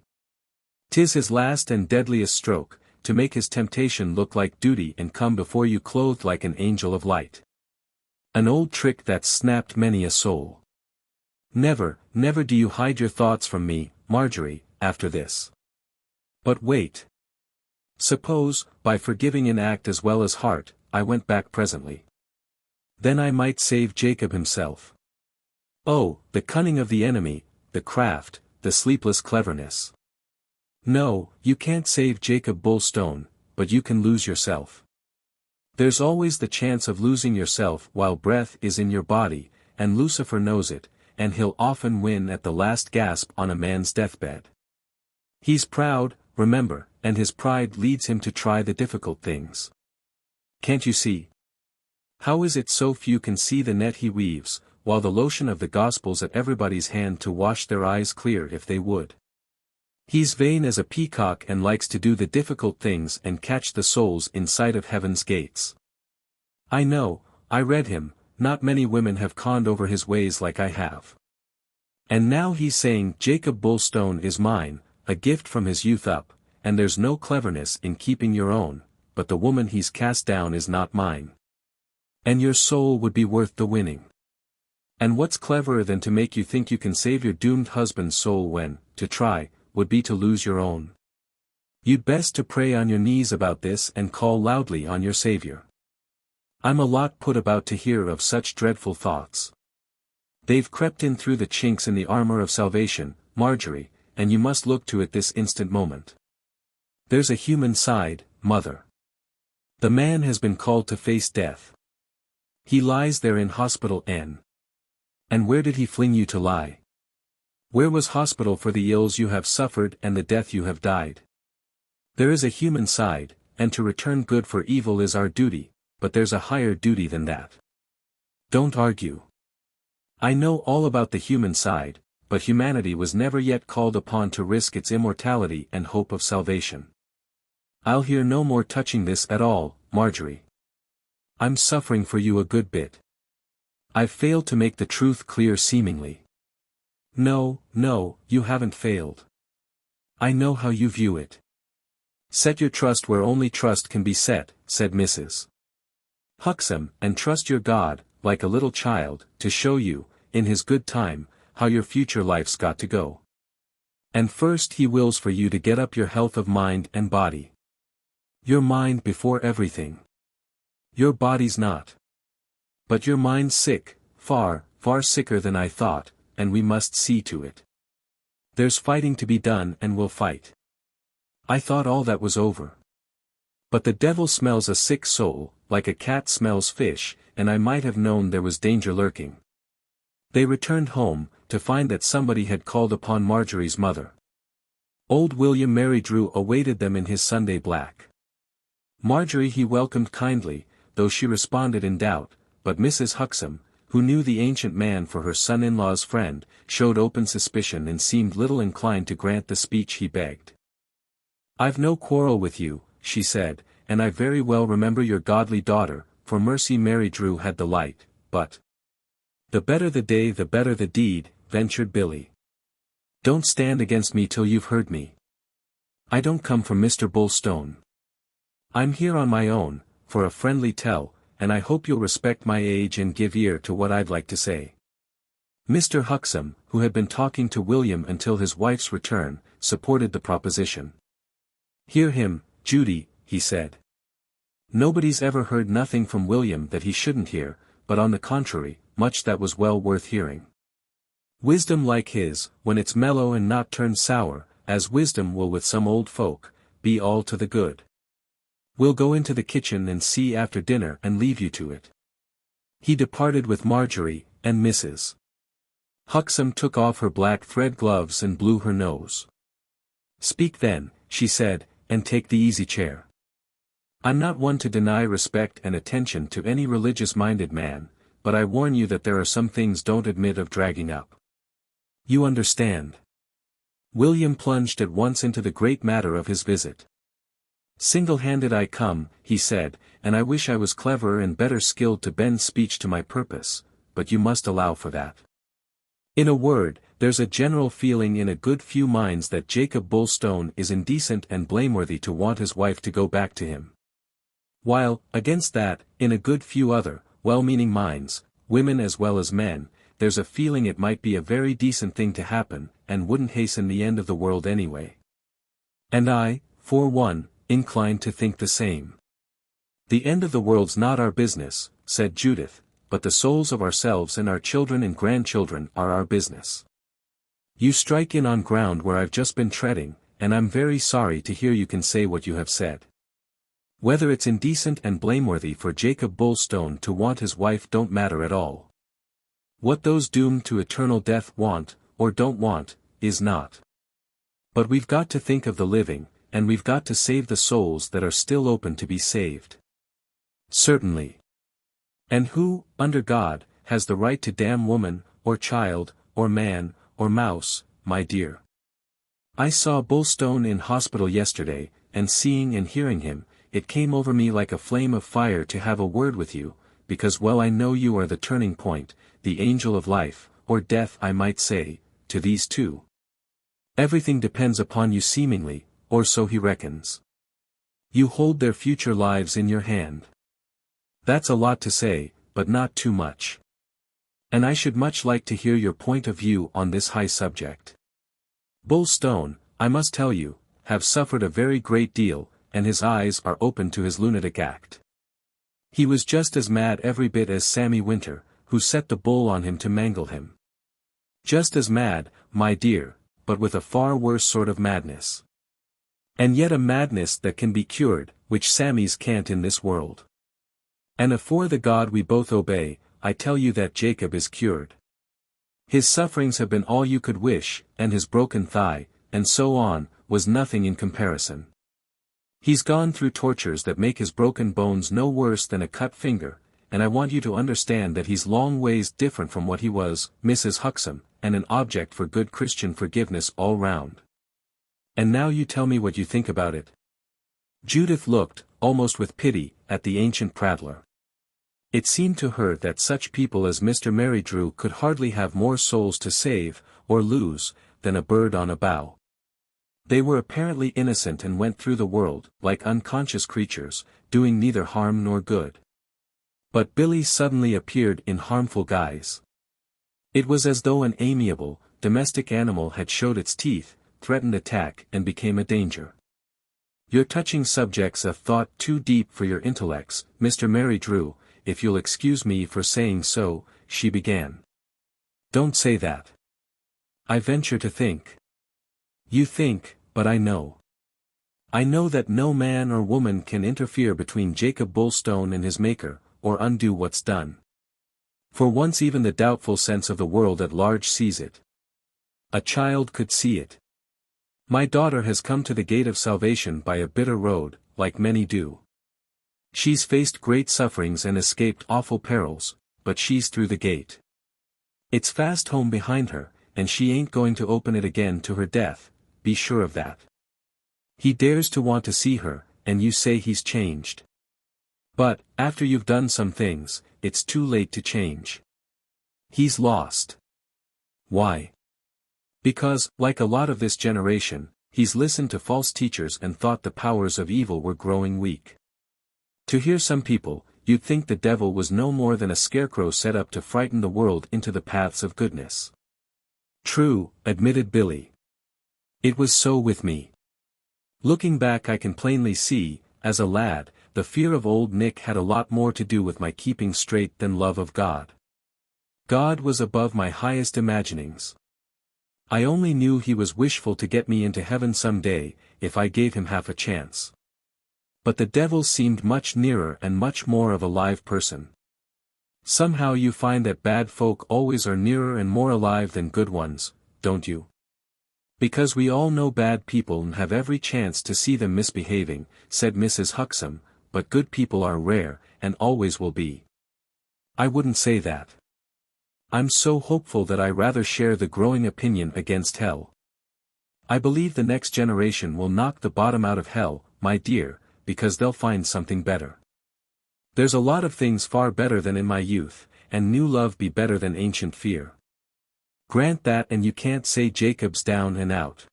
'Tis his last and deadliest stroke, to make his temptation look like duty and come before you clothed like an angel of light. An old trick that's snapped many a soul. Never, never do you hide your thoughts from me, Marjorie, after this. But wait. Suppose, by forgiving in act as well as heart, I went back presently. Then I might save Jacob himself. Oh, the cunning of the enemy, the craft, the sleepless cleverness. No, you can't save Jacob Bullstone, but you can lose yourself. There's always the chance of losing yourself while breath is in your body, and Lucifer knows it, and he'll often win at the last gasp on a man's deathbed. He's proud, remember, and his pride leads him to try the difficult things. Can't you see? How is it so few can see the net he weaves, while the lotion of the gospel's at everybody's hand to wash their eyes clear if they would? He's vain as a peacock and likes to do the difficult things and catch the souls in sight of heaven's gates. I know, I read him, not many women have conned over his ways like I have. And now he's saying Jacob Bulstone is mine, a gift from his youth up, and there's no cleverness in keeping your own, but the woman he's cast down is not mine. And your soul would be worth the winning. And what's cleverer than to make you think you can save your doomed husband's soul when, to try, would be to lose your own? You'd best to pray on your knees about this and call loudly on your Savior. I'm a lot put about to hear of such dreadful thoughts. They've crept in through the chinks in the armor of salvation, Marjorie, and you must look to it this instant moment. There's a human side, mother. The man has been called to face death. He lies there in hospital N. And where did he fling you to lie? Where was hospital for the ills you have suffered and the death you have died? There is a human side, and to return good for evil is our duty, but there's a higher duty than that. Don't argue. I know all about the human side, but humanity was never yet called upon to risk its immortality and hope of salvation. I'll hear no more touching this at all, Marjorie. I'm suffering for you a good bit. I've failed to make the truth clear seemingly. No, you haven't failed. I know how you view it. Set your trust where only trust can be set, said Mrs. Huxham, and trust your God, like a little child, to show you, in his good time, how your future life's got to go. And first he wills for you to get up your health of mind and body. Your mind before everything. Your body's not. But your mind's sick, far, far sicker than I thought, and we must see to it. There's fighting to be done and we'll fight. I thought all that was over. But the devil smells a sick soul, like a cat smells fish, and I might have known there was danger lurking. They returned home, to find that somebody had called upon Marjorie's mother. Old William Marydrew awaited them in his Sunday black. Marjorie he welcomed kindly, though she responded in doubt, but Mrs. Huxham, who knew the ancient man for her son-in-law's friend, showed open suspicion and seemed little inclined to grant the speech he begged. I've no quarrel with you, she said, and I very well remember your godly daughter, for Mercy Marydrew had the light, but the better the day the better the deed, ventured Billy. Don't stand against me till you've heard me. I don't come from Mr. Bulstone. I'm here on my own, for a friendly tell, and I hope you'll respect my age and give ear to what I'd like to say. Mr. Huxham, who had been talking to William until his wife's return, supported the proposition. Hear him, Judy, he said. Nobody's ever heard nothing from William that he shouldn't hear, but on the contrary, much that was well worth hearing. Wisdom like his, when it's mellow and not turned sour, as wisdom will with some old folk, be all to the good. We'll go into the kitchen and see after dinner and leave you to it. He departed with Marjorie, and Mrs. Huxham took off her black thread gloves and blew her nose. Speak then, she said, and take the easy chair. I'm not one to deny respect and attention to any religious-minded man, but I warn you that there are some things don't admit of dragging up. You understand. William plunged at once into the great matter of his visit. Single-handed I come, he said, and I wish I was cleverer and better skilled to bend speech to my purpose, but you must allow for that. In a word, there's a general feeling in a good few minds that Jacob Bulstone is indecent and blameworthy to want his wife to go back to him. While, against that, in a good few other, well-meaning minds, women as well as men, there's a feeling it might be a very decent thing to happen, and wouldn't hasten the end of the world anyway. And I, for one, inclined to think the same. The end of the world's not our business, said Judith, but the souls of ourselves and our children and grandchildren are our business. You strike in on ground where I've just been treading, and I'm very sorry to hear you can say what you have said. Whether it's indecent and blameworthy for Jacob Bulstone to want his wife don't matter at all. What those doomed to eternal death want, or don't want, is not. But we've got to think of the living, and we've got to save the souls that are still open to be saved. Certainly. And who, under God, has the right to damn woman, or child, or man, or mouse, my dear? I saw Bulstone in hospital yesterday, and seeing and hearing him, it came over me like a flame of fire to have a word with you, because well I know you are the turning point, the angel of life, or death I might say, to these two. Everything depends upon you seemingly, or so he reckons. You hold their future lives in your hand. That's a lot to say, but not too much. And I should much like to hear your point of view on this high subject. Bulstone, I must tell you, have suffered a very great deal, and his eyes are open to his lunatic act. He was just as mad every bit as Sammy Winter, who set the bull on him to mangle him. Just as mad, my dear, but with a far worse sort of madness. And yet a madness that can be cured, which Sammy's can't in this world. And afore the God we both obey, I tell you that Jacob is cured. His sufferings have been all you could wish, and his broken thigh, and so on, was nothing in comparison. He's gone through tortures that make his broken bones no worse than a cut finger, and I want you to understand that he's long ways different from what he was, Mrs. Huxham, and an object for good Christian forgiveness all round. And now you tell me what you think about it. Judith looked, almost with pity, at the ancient prattler. It seemed to her that such people as Mr. Merrydrew could hardly have more souls to save, or lose, than a bird on a bough. They were apparently innocent and went through the world, like unconscious creatures, doing neither harm nor good. But Billy suddenly appeared in harmful guise. It was as though an amiable, domestic animal had showed its teeth, threatened attack and became a danger. Your touching subject's a thought too deep for your intellects, Mr. Merrydrew, if you'll excuse me for saying so, she began. Don't say that. I venture to think. You think, but I know. I know that no man or woman can interfere between Jacob Bulstone and his Maker, or undo what's done. For once even the doubtful sense of the world at large sees it. A child could see it. My daughter has come to the gate of salvation by a bitter road, like many do. She's faced great sufferings and escaped awful perils, but she's through the gate. It's fast home behind her, and she ain't going to open it again to her death, be sure of that. He dares to want to see her, and you say he's changed. But, after you've done some things, it's too late to change. He's lost. Why? Because, like a lot of this generation, he's listened to false teachers and thought the powers of evil were growing weak. To hear some people, you'd think the devil was no more than a scarecrow set up to frighten the world into the paths of goodness. True, admitted Billy. It was so with me. Looking back I can plainly see, as a lad, the fear of old Nick had a lot more to do with my keeping straight than love of God. God was above my highest imaginings. I only knew he was wishful to get me into heaven some day, if I gave him half a chance. But the devil seemed much nearer and much more of a live person. Somehow you find that bad folk always are nearer and more alive than good ones, don't you? Because we all know bad people and have every chance to see them misbehaving, said Mrs. Huxham, but good people are rare, and always will be. I wouldn't say that. I'm so hopeful that I rather share the growing opinion against hell. I believe the next generation will knock the bottom out of hell, my dear, because they'll find something better. There's a lot of things far better than in my youth, and new love be better than ancient fear. Grant that and you can't say Jacob's down and out.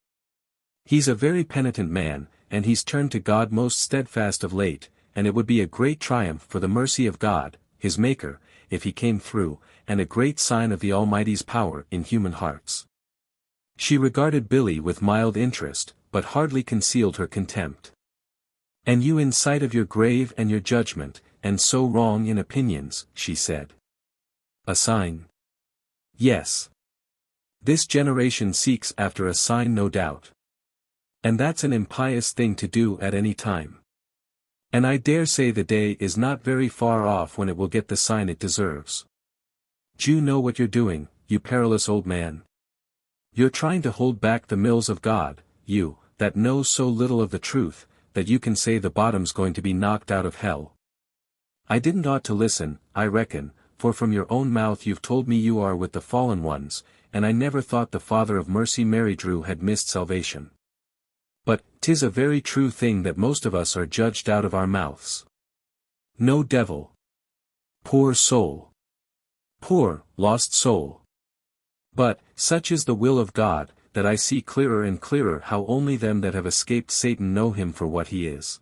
He's a very penitent man, and he's turned to God most steadfast of late, and it would be a great triumph for the mercy of God, his Maker, if he came through, and a great sign of the Almighty's power in human hearts. She regarded Billy with mild interest, but hardly concealed her contempt. And you in sight of your grave and your judgment, and so wrong in opinions, she said. A sign? Yes. This generation seeks after a sign no doubt. And that's an impious thing to do at any time. And I dare say the day is not very far off when it will get the sign it deserves. Do you know what you're doing, you perilous old man? You're trying to hold back the mills of God, you, that knows so little of the truth, that you can say the bottom's going to be knocked out of hell. I didn't ought to listen, I reckon, for from your own mouth you've told me you are with the fallen ones, and I never thought the Father of Mercy Merrydrew had missed salvation. But, 'tis a very true thing that most of us are judged out of our mouths. No devil. Poor soul. Poor, lost soul. But, such is the will of God, that I see clearer and clearer how only them that have escaped Satan know him for what he is.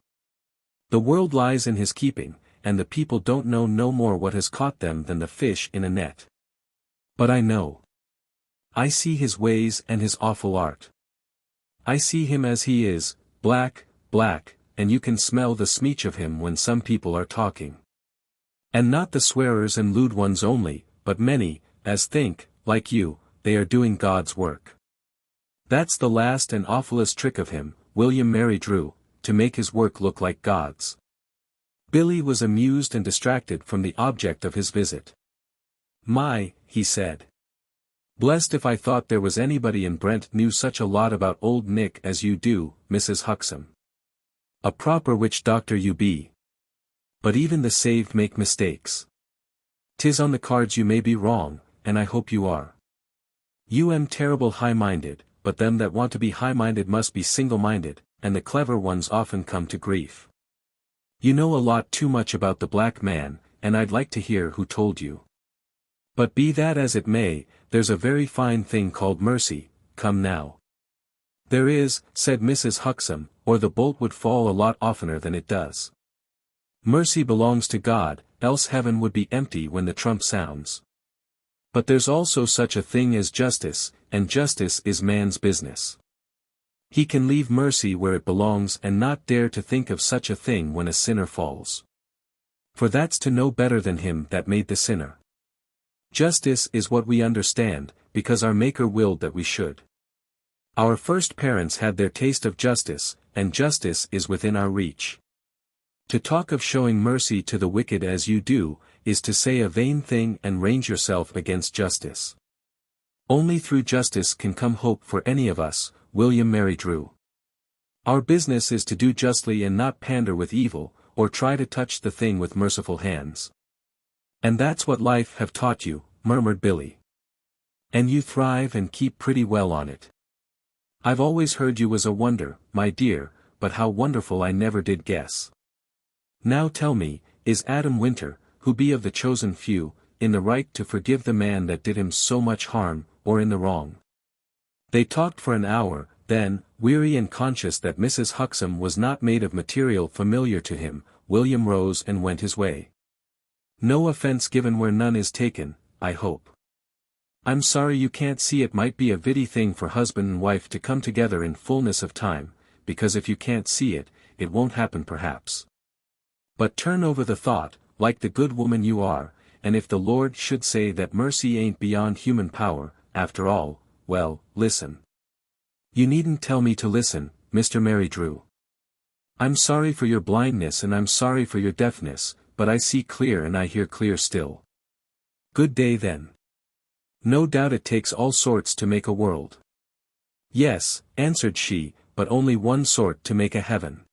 The world lies in his keeping, and the people don't know no more what has caught them than the fish in a net. But I know. I see his ways and his awful art. I see him as he is, black, black, and you can smell the smeech of him when some people are talking. And not the swearers and lewd ones only, but many, as think, like you, they are doing God's work. That's the last and awfulest trick of him, William Mary Drew, to make his work look like God's. Billy was amused and distracted from the object of his visit. My, he said. Blessed if I thought there was anybody in Brent knew such a lot about old Nick as you do, Mrs. Huxham. A proper witch doctor you be. But even the saved make mistakes. 'Tis on the cards you may be wrong, and I hope you are. You am terrible high-minded, but them that want to be high-minded must be single-minded, and the clever ones often come to grief. You know a lot too much about the black man, and I'd like to hear who told you. But be that as it may, there's a very fine thing called mercy, come now. There is, said Mrs. Huxham, or the bolt would fall a lot oftener than it does. Mercy belongs to God, else heaven would be empty when the trump sounds. But there's also such a thing as justice, and justice is man's business. He can leave mercy where it belongs and not dare to think of such a thing when a sinner falls. For that's to know better than him that made the sinner. Justice is what we understand, because our Maker willed that we should. Our first parents had their taste of justice, and justice is within our reach. To talk of showing mercy to the wicked as you do, is to say a vain thing and range yourself against justice. Only through justice can come hope for any of us, William Mary Drew. Our business is to do justly and not pander with evil, or try to touch the thing with merciful hands. And that's what life have taught you, murmured Billy. And you thrive and keep pretty well on it. I've always heard you was a wonder, my dear, but how wonderful I never did guess. Now tell me, is Adam Winter, who be of the chosen few, in the right to forgive the man that did him so much harm, or in the wrong? They talked for an hour, then, weary and conscious that Mrs. Huxham was not made of material familiar to him, William rose and went his way. No offence given where none is taken, I hope. I'm sorry you can't see it might be a vitty thing for husband and wife to come together in fullness of time, because if you can't see it, it won't happen perhaps. But turn over the thought, like the good woman you are, and if the Lord should say that mercy ain't beyond human power, after all, well, listen. You needn't tell me to listen, Mr. Mary Drew. I'm sorry for your blindness and I'm sorry for your deafness, but I see clear and I hear clear still. Good day then. No doubt it takes all sorts to make a world. Yes, answered she, but only one sort to make a heaven.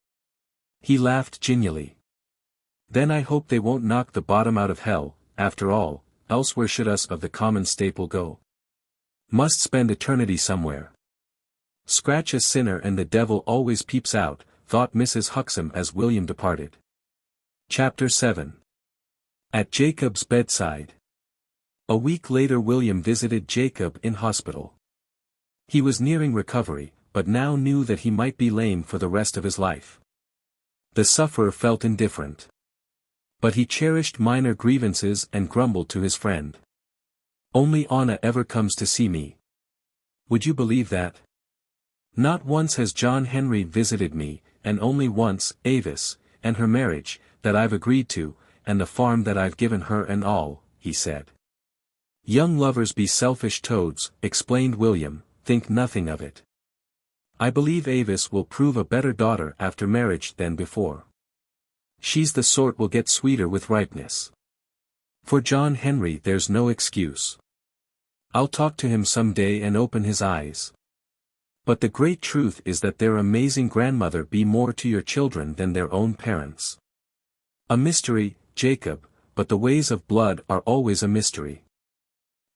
He laughed genially. Then I hope they won't knock the bottom out of hell, after all, else where should us of the common staple go? Must spend eternity somewhere. Scratch a sinner and the devil always peeps out, thought Mrs. Huxham as William departed. Chapter 7. At Jacob's bedside. A week later William visited Jacob in hospital. He was nearing recovery, but now knew that he might be lame for the rest of his life. The sufferer felt indifferent. But he cherished minor grievances and grumbled to his friend. Only Anna ever comes to see me. Would you believe that? Not once has John Henry visited me, and only once, Avis, and her marriage, that I've agreed to, and the farm that I've given her and all, he said. Young lovers be selfish toads, explained William, think nothing of it. I believe Avis will prove a better daughter after marriage than before. She's the sort will get sweeter with ripeness. For John Henry there's no excuse. I'll talk to him some day and open his eyes. But the great truth is that their amazing grandmother be more to your children than their own parents. A mystery, Jacob, but the ways of blood are always a mystery.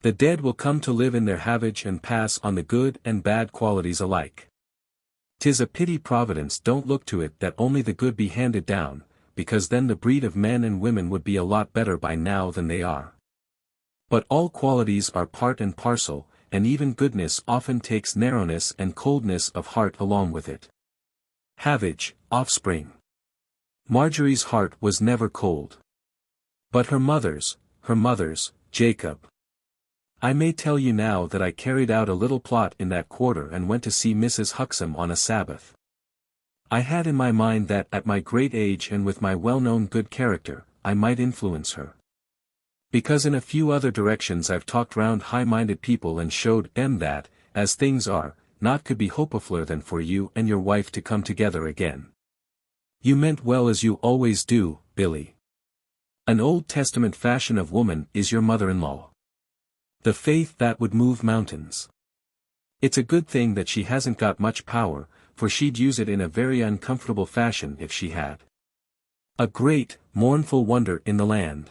The dead will come to live in their havage and pass on the good and bad qualities alike. 'Tis a pity Providence don't look to it that only the good be handed down, because then the breed of men and women would be a lot better by now than they are. But all qualities are part and parcel, and even goodness often takes narrowness and coldness of heart along with it. Havage, offspring. Marjorie's heart was never cold. But her mother's, Jacob. I may tell you now that I carried out a little plot in that quarter and went to see Mrs. Huxham on a Sabbath. I had in my mind that at my great age and with my well-known good character, I might influence her. Because in a few other directions I've talked round high-minded people and showed them that, as things are, naught could be hopefuller than for you and your wife to come together again. You meant well as you always do, Billy. An Old Testament fashion of woman is your mother-in-law. The faith that would move mountains. It's a good thing that she hasn't got much power, for she'd use it in a very uncomfortable fashion if she had. A great, mournful wonder in the land.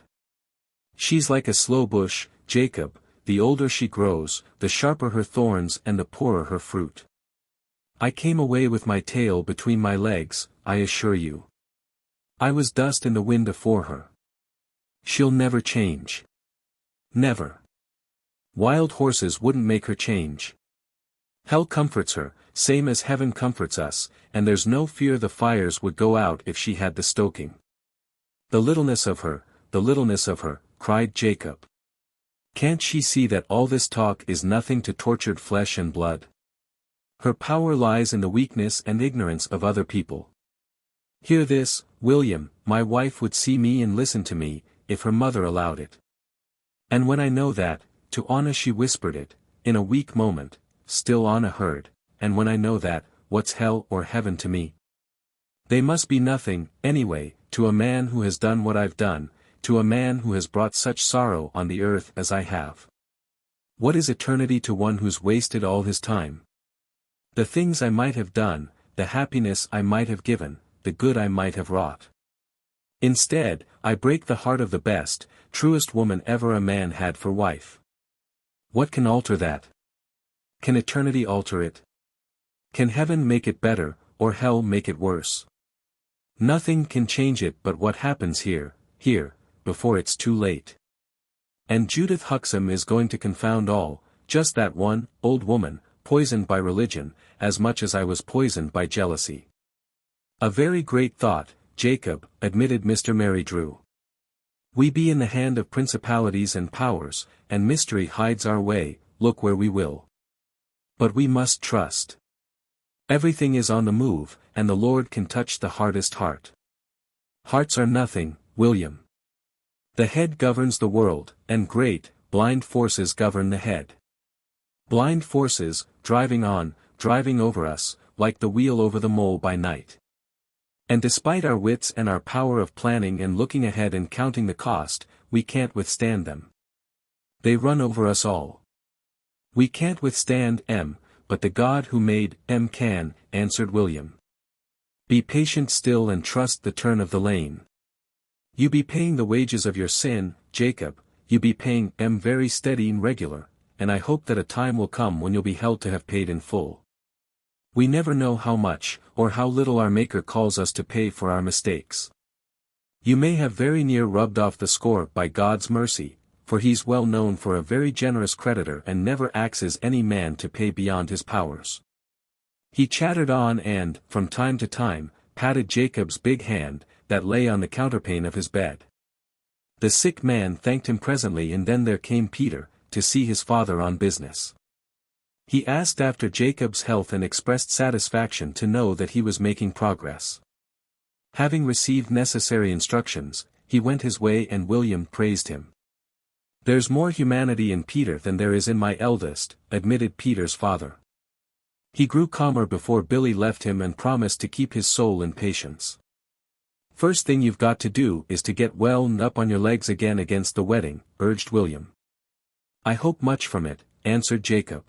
She's like a slow bush, Jacob, the older she grows, the sharper her thorns and the poorer her fruit. I came away with my tail between my legs, I assure you. I was dust in the wind afore her. She'll never change. Never. Wild horses wouldn't make her change. Hell comforts her, same as heaven comforts us, and there's no fear the fires would go out if she had the stoking. The littleness of her, cried Jacob. Can't she see that all this talk is nothing to tortured flesh and blood? Her power lies in the weakness and ignorance of other people. Hear this, William, my wife would see me and listen to me, if her mother allowed it. And when I know that, to Anna she whispered it, in a weak moment, still Anna heard, and when I know that, what's hell or heaven to me? They must be nothing, anyway, to a man who has done what I've done, to a man who has brought such sorrow on the earth as I have. What is eternity to one who's wasted all his time? The things I might have done, the happiness I might have given, the good I might have wrought. Instead, I break the heart of the best, truest woman ever a man had for wife. What can alter that? Can eternity alter it? Can heaven make it better, or hell make it worse? Nothing can change it but what happens here, before it's too late. And Judith Huxham is going to confound all, just that one, old woman, poisoned by religion, as much as I was poisoned by jealousy. A very great thought, Jacob, admitted Mr. Mary Drew. We be in the hand of principalities and powers, and mystery hides our way, look where we will. But we must trust. Everything is on the move, and the Lord can touch the hardest heart. Hearts are nothing, William. The head governs the world, and great, blind forces govern the head. Blind forces, driving on, driving over us, like the wheel over the mole by night. And despite our wits and our power of planning and looking ahead and counting the cost, we can't withstand them. They run over us all. We can't withstand M, but the God who made M can, answered William. Be patient still and trust the turn of the lane. You be paying the wages of your sin, Jacob, you be paying M very steady and regular, and I hope that a time will come when you'll be held to have paid in full. We never know how much, or how little our Maker calls us to pay for our mistakes. You may have very near rubbed off the score by God's mercy, for he's well known for a very generous creditor and never axes any man to pay beyond his powers. He chattered on and, from time to time, patted Jacob's big hand, that lay on the counterpane of his bed. The sick man thanked him presently, and then there came Peter, to see his father on business. He asked after Jacob's health and expressed satisfaction to know that he was making progress. Having received necessary instructions, he went his way and William praised him. There's more humanity in Peter than there is in my eldest, admitted Peter's father. He grew calmer before Billy left him and promised to keep his soul in patience. First thing you've got to do is to get well and up on your legs again against the wedding, urged William. I hope much from it, answered Jacob.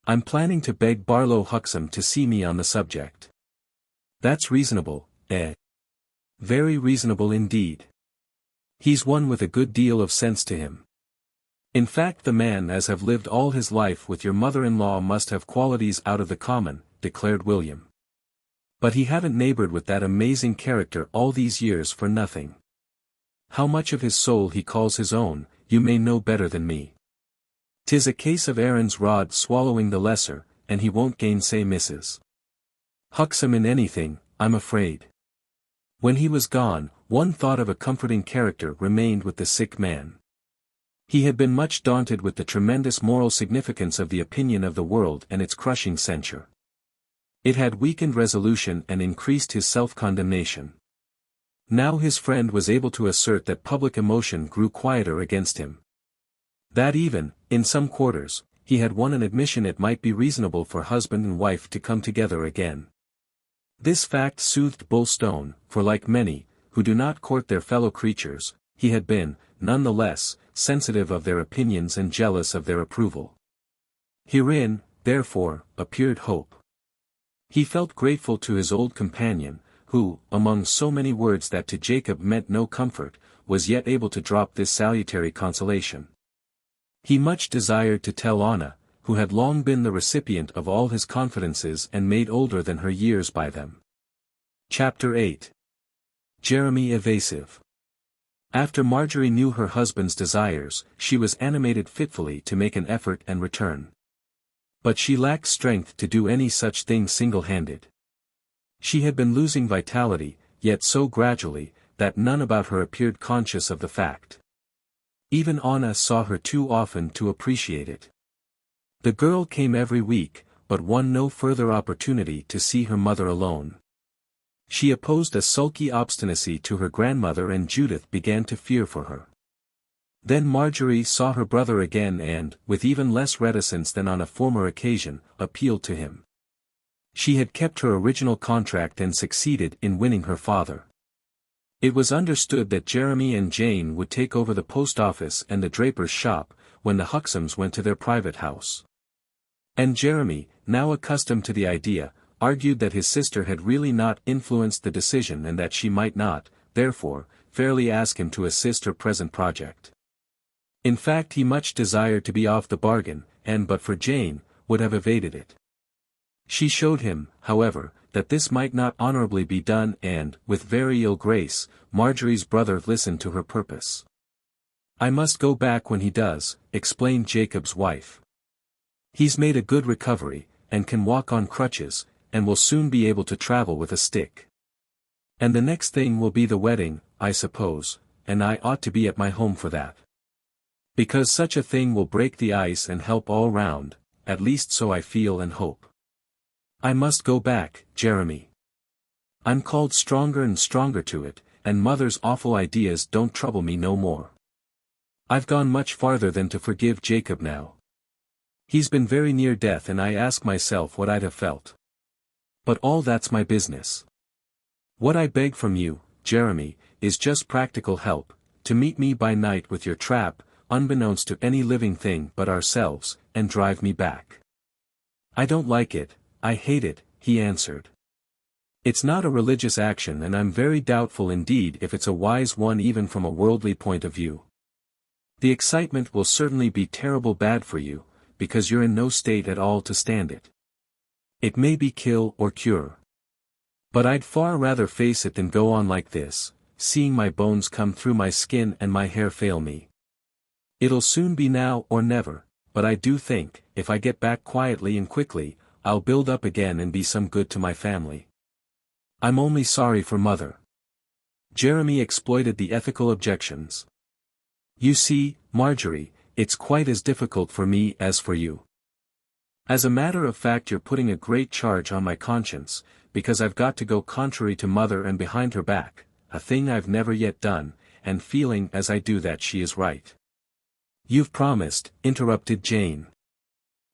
I'm planning to beg Barlow Huxham to see me on the subject. That's reasonable, eh? Very reasonable indeed. He's one with a good deal of sense to him. In fact, the man as have lived all his life with your mother-in-law must have qualities out of the common, declared William. But he haven't neighbored with that amazing character all these years for nothing. How much of his soul he calls his own, you may know better than me. 'Tis a case of Aaron's rod swallowing the lesser, and he won't gainsay Mrs. Huxham in anything, I'm afraid. When he was gone, one thought of a comforting character remained with the sick man. He had been much daunted with the tremendous moral significance of the opinion of the world and its crushing censure. It had weakened resolution and increased his self-condemnation. Now his friend was able to assert that public emotion grew quieter against him. That even, in some quarters, he had won an admission it might be reasonable for husband and wife to come together again. This fact soothed Bulstone, for like many, who do not court their fellow creatures, he had been, none the less, sensitive of their opinions and jealous of their approval. Herein, therefore, appeared hope. He felt grateful to his old companion, who, among so many words that to Jacob meant no comfort, was yet able to drop this salutary consolation. He much desired to tell Anna, who had long been the recipient of all his confidences and made older than her years by them. Chapter 8. Jeremy evasive. After Marjorie knew her husband's desires, she was animated fitfully to make an effort and return. But she lacked strength to do any such thing single-handed. She had been losing vitality, yet so gradually, that none about her appeared conscious of the fact. Even Anna saw her too often to appreciate it. The girl came every week, but won no further opportunity to see her mother alone. She opposed a sulky obstinacy to her grandmother and Judith began to fear for her. Then Marjorie saw her brother again and, with even less reticence than on a former occasion, appealed to him. She had kept her original contract and succeeded in winning her father. It was understood that Jeremy and Jane would take over the post office and the draper's shop, when the Huxhams went to their private house. And Jeremy, now accustomed to the idea, argued that his sister had really not influenced the decision and that she might not, therefore, fairly ask him to assist her present project. In fact he much desired to be off the bargain, and but for Jane, would have evaded it. She showed him, however, that this might not honorably be done and, with very ill grace, Marjorie's brother listened to her purpose. "I must go back when he does," explained Jacob's wife. "He's made a good recovery, and can walk on crutches, and will soon be able to travel with a stick. And the next thing will be the wedding, I suppose, and I ought to be at my home for that. Because such a thing will break the ice and help all round, at least so I feel and hope. I must go back, Jeremy. I'm called stronger and stronger to it, and mother's awful ideas don't trouble me no more. I've gone much farther than to forgive Jacob now. He's been very near death and I ask myself what I'd have felt. But all that's my business. What I beg from you, Jeremy, is just practical help, to meet me by night with your trap, unbeknownst to any living thing but ourselves, and drive me back." "I don't like it, I hate it," he answered. "It's not a religious action and I'm very doubtful indeed if it's a wise one even from a worldly point of view. The excitement will certainly be terrible bad for you, because you're in no state at all to stand it. It may be kill or cure. But I'd far rather face it than go on like this, seeing my bones come through my skin and my hair fail me. It'll soon be now or never, but I do think, if I get back quietly and quickly, I'll build up again and be some good to my family. I'm only sorry for mother." Jeremy exploited the ethical objections. "You see, Marjorie, it's quite as difficult for me as for you. As a matter of fact you're putting a great charge on my conscience, because I've got to go contrary to mother and behind her back, a thing I've never yet done, and feeling as I do that she is right." "You've promised," interrupted Jane.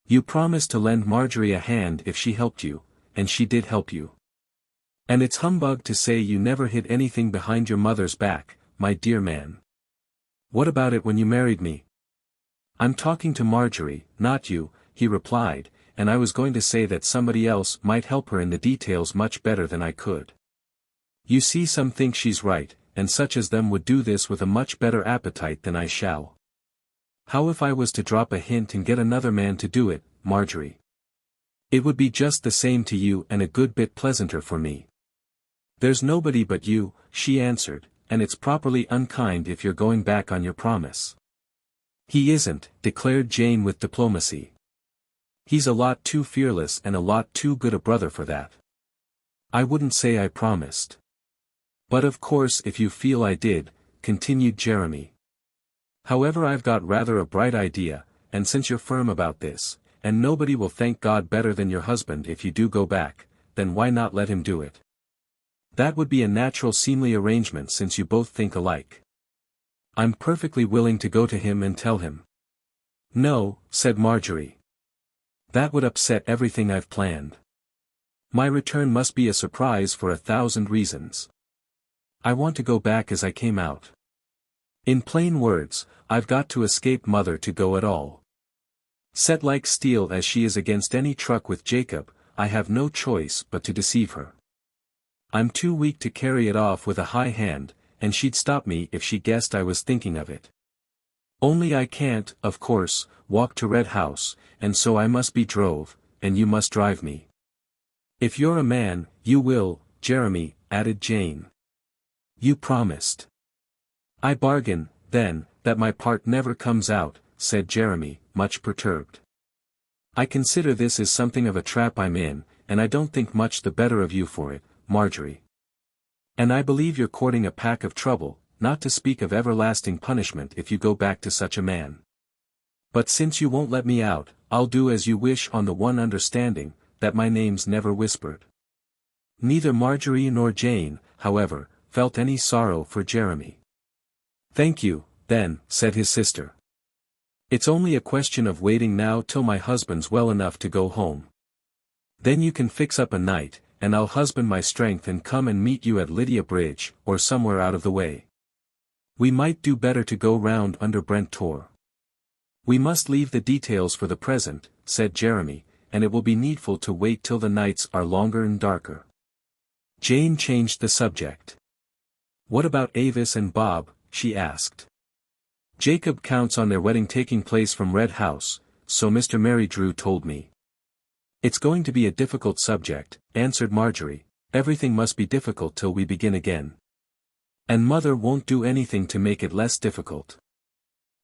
"You promised to lend Marjorie a hand if she helped you, and she did help you. And it's humbug to say you never hid anything behind your mother's back, my dear man. What about it when you married me?" "I'm talking to Marjorie, not you," he replied, "and I was going to say that somebody else might help her in the details much better than I could. You see some think she's right, and such as them would do this with a much better appetite than I shall. How if I was to drop a hint and get another man to do it, Marjorie?" It would be just the same to you and a good bit pleasanter for me. There's nobody but you, she answered, and it's properly unkind if you're going back on your promise. He isn't, declared Jane with diplomacy. He's a lot too fearless and a lot too good a brother for that. I wouldn't say I promised. But of course if you feel I did, continued Jeremy. However, I've got rather a bright idea, and since you're firm about this, and nobody will thank God better than your husband if you do go back, then why not let him do it? That would be a natural seemly arrangement since you both think alike. I'm perfectly willing to go to him and tell him. No, said Marjorie. That would upset everything I've planned. My return must be a surprise for 1,000 reasons. I want to go back as I came out. In plain words, I've got to escape mother to go at all. Set like steel as she is against any truck with Jacob, I have no choice but to deceive her. I'm too weak to carry it off with a high hand, and she'd stop me if she guessed I was thinking of it. Only I can't, of course, walk to Red House, and so I must be drove, and you must drive me. If you're a man, you will, Jeremy, added Jane. You promised. I bargain, then, that my part never comes out, said Jeremy, much perturbed. I consider this is something of a trap I'm in, and I don't think much the better of you for it, Marjorie. And I believe you're courting a pack of trouble, not to speak of everlasting punishment if you go back to such a man. But since you won't let me out, I'll do as you wish on the one understanding, that my name's never whispered. Neither Marjorie nor Jane, however, felt any sorrow for Jeremy. Thank you, then, said his sister. It's only a question of waiting now till my husband's well enough to go home. Then you can fix up a night, and I'll husband my strength and come and meet you at Lydia Bridge, or somewhere out of the way. We might do better to go round under Brent Tor. We must leave the details for the present, said Jeremy, and it will be needful to wait till the nights are longer and darker. Jane changed the subject. What about Avis and Bob, she asked. Jacob counts on their wedding taking place from Red House, so Mr. Mary Drew told me. It's going to be a difficult subject, answered Marjorie. Everything must be difficult till we begin again. And mother won't do anything to make it less difficult.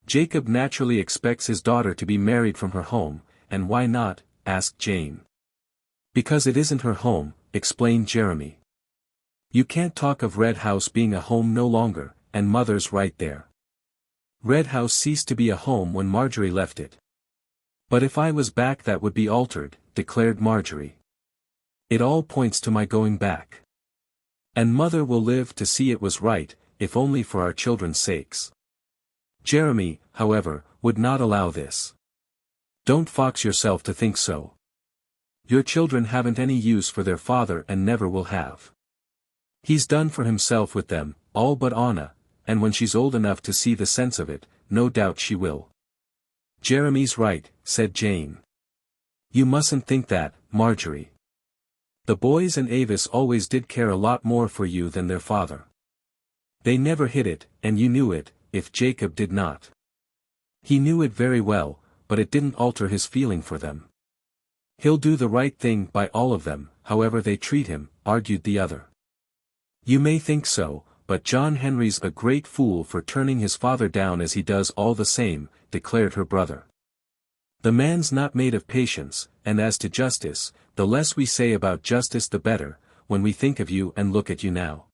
Jacob naturally expects his daughter to be married from her home, and why not, asked Jane. Because it isn't her home, explained Jeremy. You can't talk of Red House being a home no longer, and mother's right there. Red House ceased to be a home when Marjorie left it. But if I was back that would be altered, declared Marjorie. It all points to my going back. And mother will live to see it was right, if only for our children's sakes. Jeremy, however, would not allow this. Don't fox yourself to think so. Your children haven't any use for their father and never will have. He's done for himself with them, all but Anna, and when she's old enough to see the sense of it, no doubt she will. Jeremy's right, said Jane. You mustn't think that, Marjorie. The boys and Avis always did care a lot more for you than their father. They never hid it, and you knew it, if Jacob did not. He knew it very well, but it didn't alter his feeling for them. He'll do the right thing by all of them, however they treat him, argued the other. You may think so, but John Henry's a great fool for turning his father down as he does all the same, declared her brother. The man's not made of patience, and as to justice, the less we say about justice the better, when we think of you and look at you now.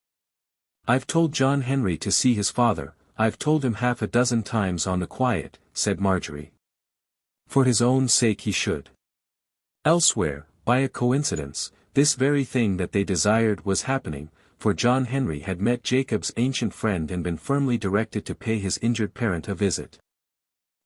I've told John Henry to see his father, I've told him 6 times on the quiet, said Marjorie. For his own sake he should. Elsewhere, by a coincidence, this very thing that they desired was happening, for John Henry had met Jacob's ancient friend and been firmly directed to pay his injured parent a visit.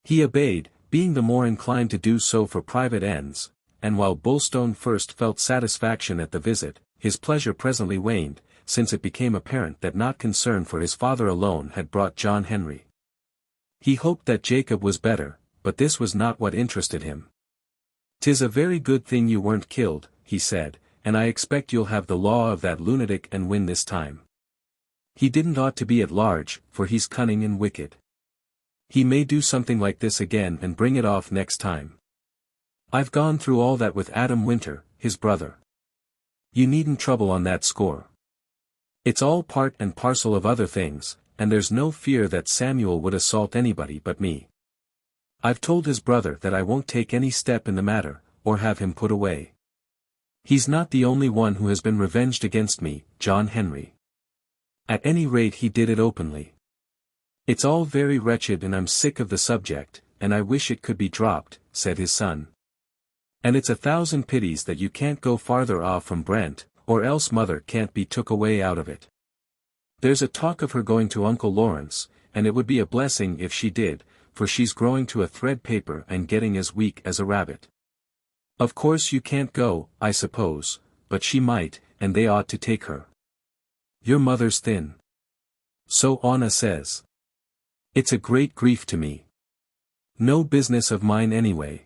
He obeyed, being the more inclined to do so for private ends, and while Bulstone first felt satisfaction at the visit, his pleasure presently waned, since it became apparent that not concern for his father alone had brought John Henry. He hoped that Jacob was better, but this was not what interested him. "'Tis a very good thing you weren't killed," he said, "and I expect you'll have the law of that lunatic and win this time. He didn't ought to be at large, for he's cunning and wicked. He may do something like this again and bring it off next time. I've gone through all that with Adam Winter, his brother. You needn't trouble on that score. It's all part and parcel of other things, and there's no fear that Samuel would assault anybody but me. I've told his brother that I won't take any step in the matter, or have him put away. He's not the only one who has been revenged against me, John Henry. At any rate he did it openly. It's all very wretched and I'm sick of the subject, and I wish it could be dropped, said his son. And it's 1,000 pities that you can't go farther off from Brent, or else mother can't be took away out of it. There's a talk of her going to Uncle Lawrence, and it would be a blessing if she did, for she's growing to a thread paper and getting as weak as a rabbit. Of course you can't go, I suppose, but she might, and they ought to take her. Your mother's thin. So Anna says. It's a great grief to me. No business of mine anyway.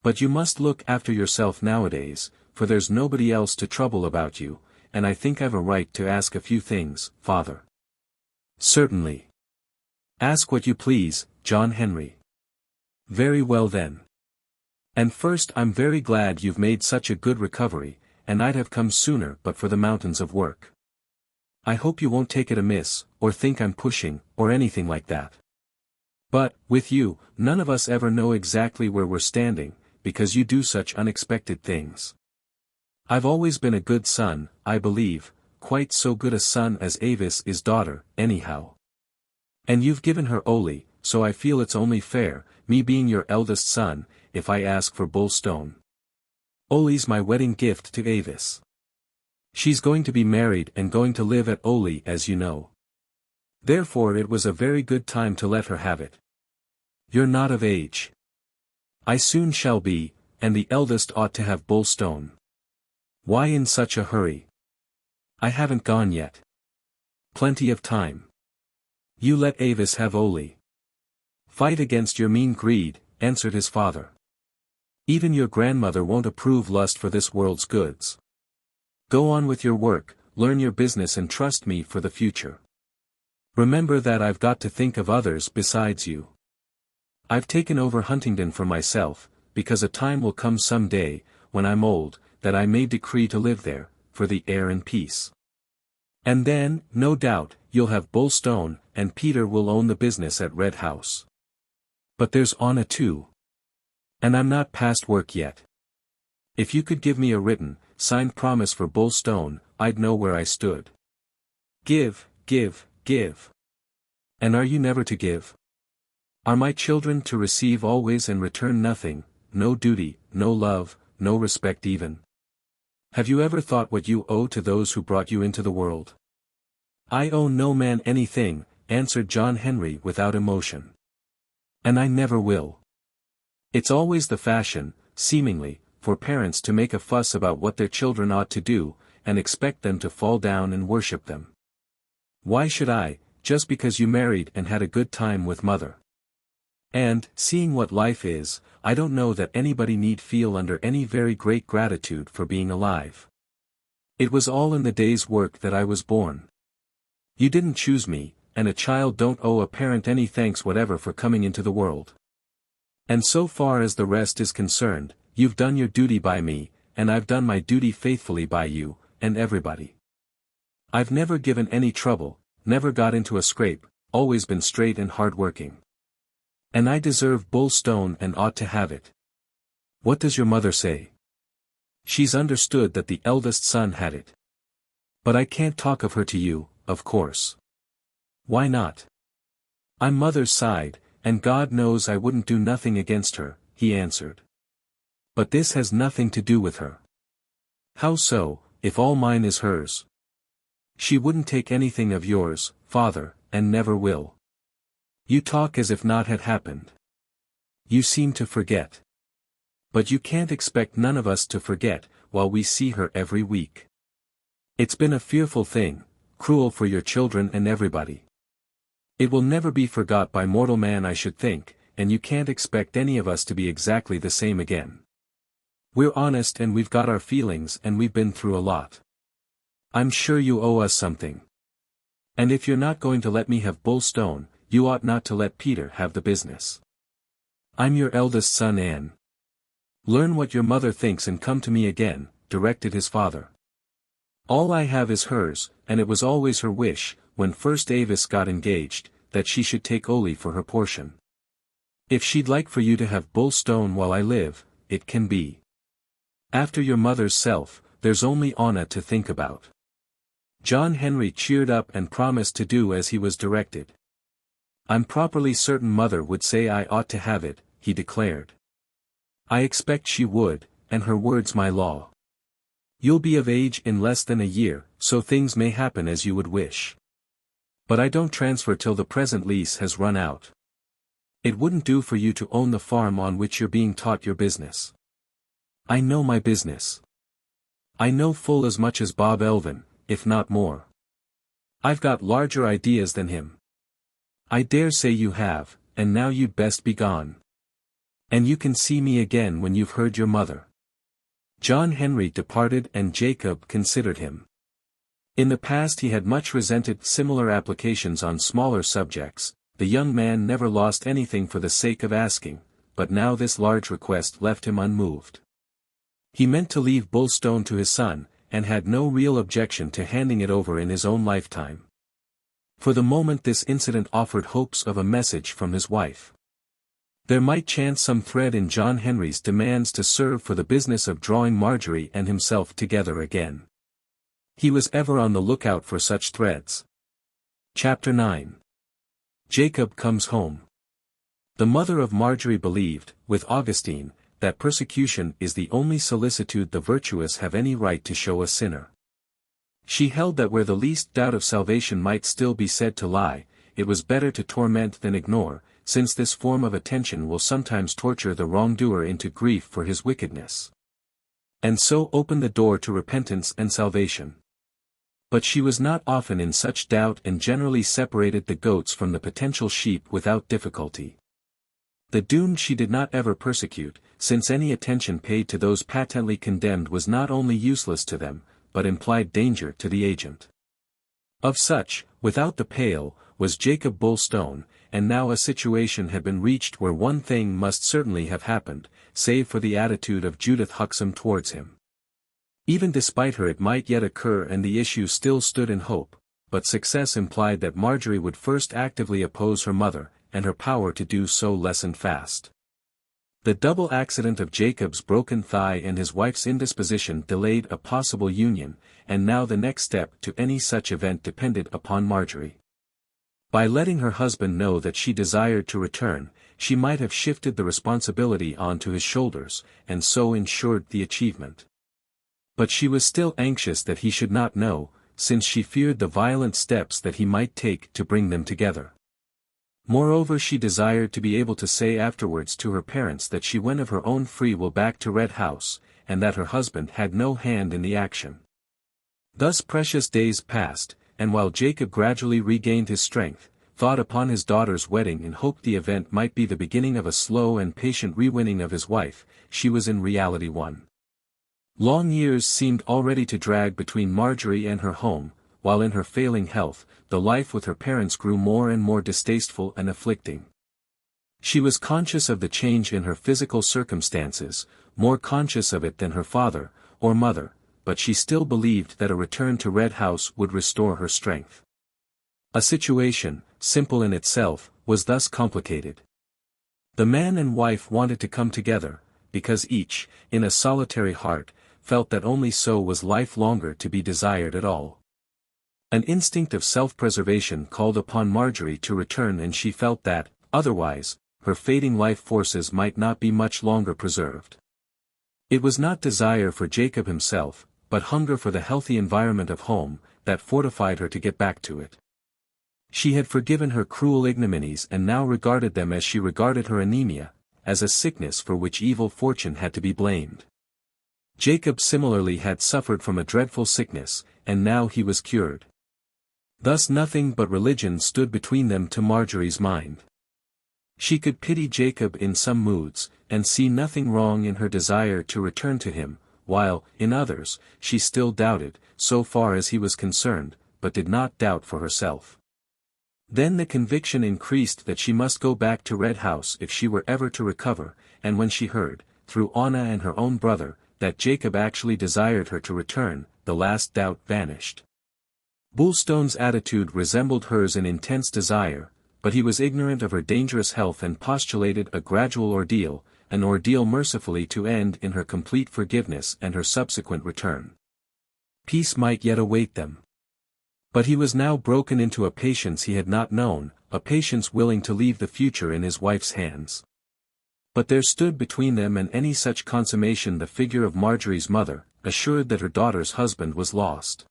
But you must look after yourself nowadays, for there's nobody else to trouble about you, and I think I've a right to ask a few things, father. Certainly. Ask what you please, John Henry. Very well then. And first I'm very glad you've made such a good recovery, and I'd have come sooner but for the mountains of work. I hope you won't take it amiss, or think I'm pushing, or anything like that. But, with you, none of us ever know exactly where we're standing, because you do such unexpected things. I've always been a good son, I believe, quite so good a son as Avis is daughter, anyhow. And you've given her Oli, so I feel it's only fair, me being your eldest son, if I ask for Bullstone. Oli's my wedding gift to Avis. She's going to be married and going to live at Oli, as you know. Therefore it was a very good time to let her have it. You're not of age. I soon shall be, and the eldest ought to have Bullstone. Why in such a hurry? I haven't gone yet. Plenty of time. You let Avis have Oli. Fight against your mean greed, answered his father. Even your grandmother won't approve lust for this world's goods. Go on with your work, learn your business and trust me for the future. Remember that I've got to think of others besides you. I've taken over Huntingdon for myself, because a time will come some day, when I'm old, that I may decree to live there, for the air and peace. And then, no doubt, you'll have Bullstone, and Peter will own the business at Red House. But there's Anna too. And I'm not past work yet. If you could give me a written, signed promise for Bullstone, I'd know where I stood. Give, give, give. And are you never to give? Are my children to receive always and return nothing, no duty, no love, no respect even? Have you ever thought what you owe to those who brought you into the world? I owe no man anything, answered John Henry without emotion. And I never will. It's always the fashion, seemingly, for parents to make a fuss about what their children ought to do, and expect them to fall down and worship them. Why should I, just because you married and had a good time with mother? And, seeing what life is, I don't know that anybody need feel under any very great gratitude for being alive. It was all in the day's work that I was born. You didn't choose me, and a child don't owe a parent any thanks whatever for coming into the world. And so far as the rest is concerned, you've done your duty by me, and I've done my duty faithfully by you, and everybody. I've never given any trouble, never got into a scrape, always been straight and hard-working. And I deserve Bullstone and ought to have it. What does your mother say? She's understood that the eldest son had it. But I can't talk of her to you, of course. Why not? I'm mother's side, and God knows I wouldn't do nothing against her, he answered. But this has nothing to do with her. How so, if all mine is hers? She wouldn't take anything of yours, father, and never will. You talk as if naught had happened. You seem to forget. But you can't expect none of us to forget, while we see her every week. It's been a fearful thing, cruel for your children and everybody. It will never be forgot by mortal man I should think, and you can't expect any of us to be exactly the same again. We're honest and we've got our feelings and we've been through a lot. I'm sure you owe us something. And if you're not going to let me have Bullstone, you ought not to let Peter have the business. I'm your eldest son, Anne. Learn what your mother thinks and come to me again, directed his father. All I have is hers, and it was always her wish, when first Avis got engaged, that she should take Oli for her portion. If she'd like for you to have Bullstone while I live, it can be. After your mother's self, there's only Anna to think about. John Henry cheered up and promised to do as he was directed. I'm properly certain mother would say I ought to have it, he declared. I expect she would, and her word's my law. You'll be of age in less than a year, so things may happen as you would wish. But I don't transfer till the present lease has run out. It wouldn't do for you to own the farm on which you're being taught your business. I know my business. I know full as much as Bob Elvin, if not more. I've got larger ideas than him. I dare say you have, and now you'd best be gone. And you can see me again when you've heard your mother. John Henry departed and Jacob considered him. In the past he had much resented similar applications on smaller subjects. The young man never lost anything for the sake of asking, but now this large request left him unmoved. He meant to leave Bullstone to his son, and had no real objection to handing it over in his own lifetime. For the moment this incident offered hopes of a message from his wife. There might chance some thread in John Henry's demands to serve for the business of drawing Marjorie and himself together again. He was ever on the lookout for such threads. Chapter 9. Jacob comes home. The mother of Marjorie believed, with Augustine, that persecution is the only solicitude the virtuous have any right to show a sinner. She held that where the least doubt of salvation might still be said to lie, it was better to torment than ignore, since this form of attention will sometimes torture the wrongdoer into grief for his wickedness. And so open the door to repentance and salvation. But she was not often in such doubt and generally separated the goats from the potential sheep without difficulty. The doomed she did not ever persecute, since any attention paid to those patently condemned was not only useless to them, but implied danger to the agent. Of such, without the pale, was Jacob Bullstone, and now a situation had been reached where one thing must certainly have happened, save for the attitude of Judith Huxham towards him. Even despite her it might yet occur and the issue still stood in hope, but success implied that Marjorie would first actively oppose her mother, and her power to do so lessened fast. The double accident of Jacob's broken thigh and his wife's indisposition delayed a possible union, and now the next step to any such event depended upon Marjorie. By letting her husband know that she desired to return, she might have shifted the responsibility onto his shoulders, and so ensured the achievement. But she was still anxious that he should not know, since she feared the violent steps that he might take to bring them together. Moreover, she desired to be able to say afterwards to her parents that she went of her own free will back to Red House, and that her husband had no hand in the action. Thus precious days passed, and while Jacob gradually regained his strength, thought upon his daughter's wedding and hoped the event might be the beginning of a slow and patient rewinning of his wife, she was in reality one. Long years seemed already to drag between Marjorie and her home, while in her failing health, the life with her parents grew more and more distasteful and afflicting. She was conscious of the change in her physical circumstances, more conscious of it than her father, or mother, but she still believed that a return to Red House would restore her strength. A situation, simple in itself, was thus complicated. The man and wife wanted to come together, because each, in a solitary heart, felt that only so was life longer to be desired at all. An instinct of self-preservation called upon Marjorie to return, and she felt that, otherwise, her fading life forces might not be much longer preserved. It was not desire for Jacob himself, but hunger for the healthy environment of home, that fortified her to get back to it. She had forgiven her cruel ignominies and now regarded them as she regarded her anemia, as a sickness for which evil fortune had to be blamed. Jacob similarly had suffered from a dreadful sickness, and now he was cured. Thus nothing but religion stood between them to Marjorie's mind. She could pity Jacob in some moods, and see nothing wrong in her desire to return to him, while, in others, she still doubted, so far as he was concerned, but did not doubt for herself. Then the conviction increased that she must go back to Red House if she were ever to recover, and when she heard, through Anna and her own brother, that Jacob actually desired her to return, the last doubt vanished. Bulstone's attitude resembled hers in intense desire, but he was ignorant of her dangerous health and postulated a gradual ordeal, an ordeal mercifully to end in her complete forgiveness and her subsequent return. Peace might yet await them. But he was now broken into a patience he had not known, a patience willing to leave the future in his wife's hands. But there stood between them and any such consummation the figure of Marjorie's mother, assured that her daughter's husband was lost.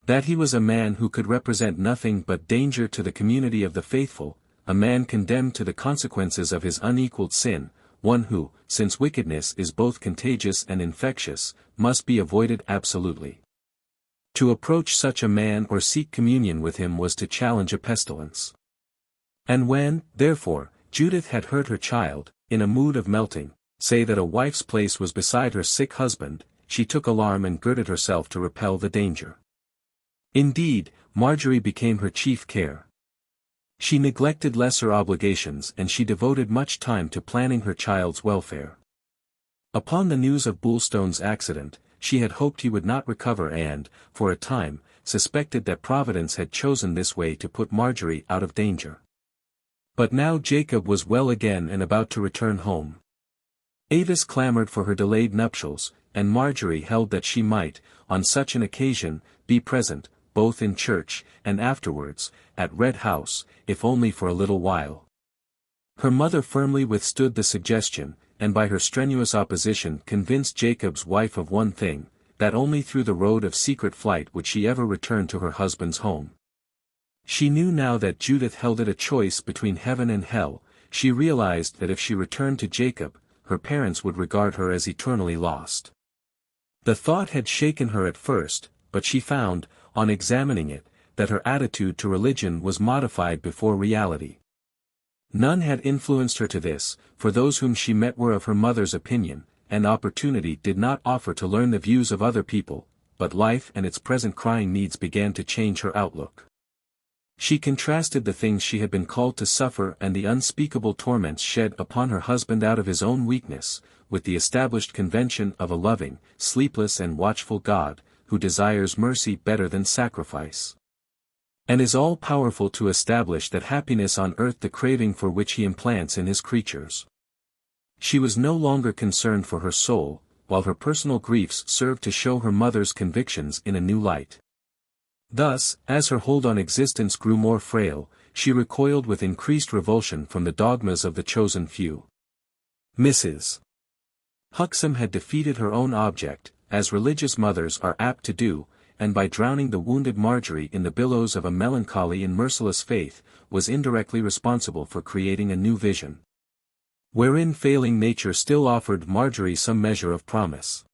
That he was a man who could represent nothing but danger to the community of the faithful, a man condemned to the consequences of his unequaled sin, one who, since wickedness is both contagious and infectious, must be avoided absolutely. To approach such a man or seek communion with him was to challenge a pestilence. And when, therefore, Judith had heard her child, in a mood of melting, say that a wife's place was beside her sick husband, she took alarm and girded herself to repel the danger. Indeed, Marjorie became her chief care. She neglected lesser obligations and she devoted much time to planning her child's welfare. Upon the news of Bulstone's accident, she had hoped he would not recover and, for a time, suspected that Providence had chosen this way to put Marjorie out of danger. But now Jacob was well again and about to return home. Avis clamored for her delayed nuptials, and Marjorie held that she might, on such an occasion, be present, both in church, and afterwards, at Red House, if only for a little while. Her mother firmly withstood the suggestion, and by her strenuous opposition convinced Jacob's wife of one thing, that only through the road of secret flight would she ever return to her husband's home. She knew now that Judith held it a choice between heaven and hell. She realized that if she returned to Jacob, her parents would regard her as eternally lost. The thought had shaken her at first, but she found, on examining it, that her attitude to religion was modified before reality. None had influenced her to this, for those whom she met were of her mother's opinion, and opportunity did not offer to learn the views of other people, but life and its present crying needs began to change her outlook. She contrasted the things she had been called to suffer and the unspeakable torments shed upon her husband out of his own weakness, with the established convention of a loving, sleepless and watchful God, who desires mercy better than sacrifice, and is all-powerful to establish that happiness on earth the craving for which he implants in his creatures. She was no longer concerned for her soul, while her personal griefs served to show her mother's convictions in a new light. Thus, as her hold on existence grew more frail, she recoiled with increased revulsion from the dogmas of the chosen few. Mrs. Huxham had defeated her own object, as religious mothers are apt to do, and by drowning the wounded Marjorie in the billows of a melancholy and merciless faith, was indirectly responsible for creating a new vision, wherein failing nature still offered Marjorie some measure of promise.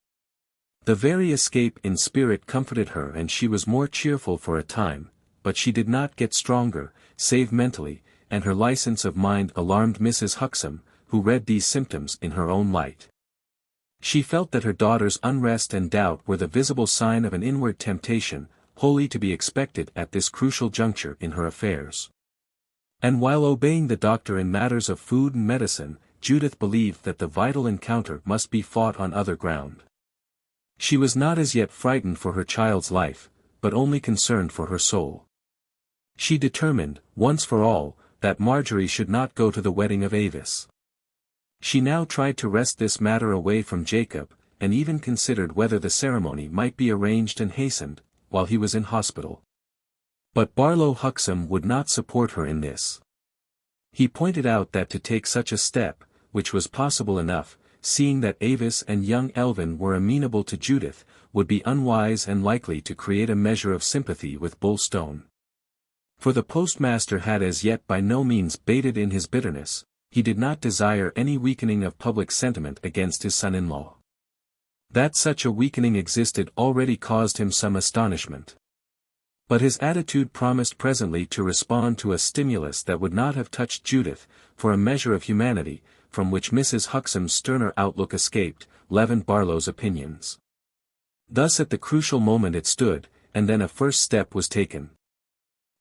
The very escape in spirit comforted her and she was more cheerful for a time, but she did not get stronger, save mentally, and her license of mind alarmed Mrs. Huxham, who read these symptoms in her own light. She felt that her daughter's unrest and doubt were the visible sign of an inward temptation, wholly to be expected at this crucial juncture in her affairs. And while obeying the doctor in matters of food and medicine, Judith believed that the vital encounter must be fought on other ground. She was not as yet frightened for her child's life, but only concerned for her soul. She determined, once for all, that Marjorie should not go to the wedding of Avis. She now tried to wrest this matter away from Jacob, and even considered whether the ceremony might be arranged and hastened, while he was in hospital. But Barlow Huxham would not support her in this. He pointed out that to take such a step, which was possible enough, seeing that Avis and young Elvin were amenable to Judith, would be unwise and likely to create a measure of sympathy with Bulstone. For the postmaster had as yet by no means bated in his bitterness. He did not desire any weakening of public sentiment against his son-in-law. That such a weakening existed already caused him some astonishment. But his attitude promised presently to respond to a stimulus that would not have touched Judith, for a measure of humanity, from which Mrs. Huxham's sterner outlook escaped, leavened Barlow's opinions. Thus at the crucial moment it stood, and then a first step was taken.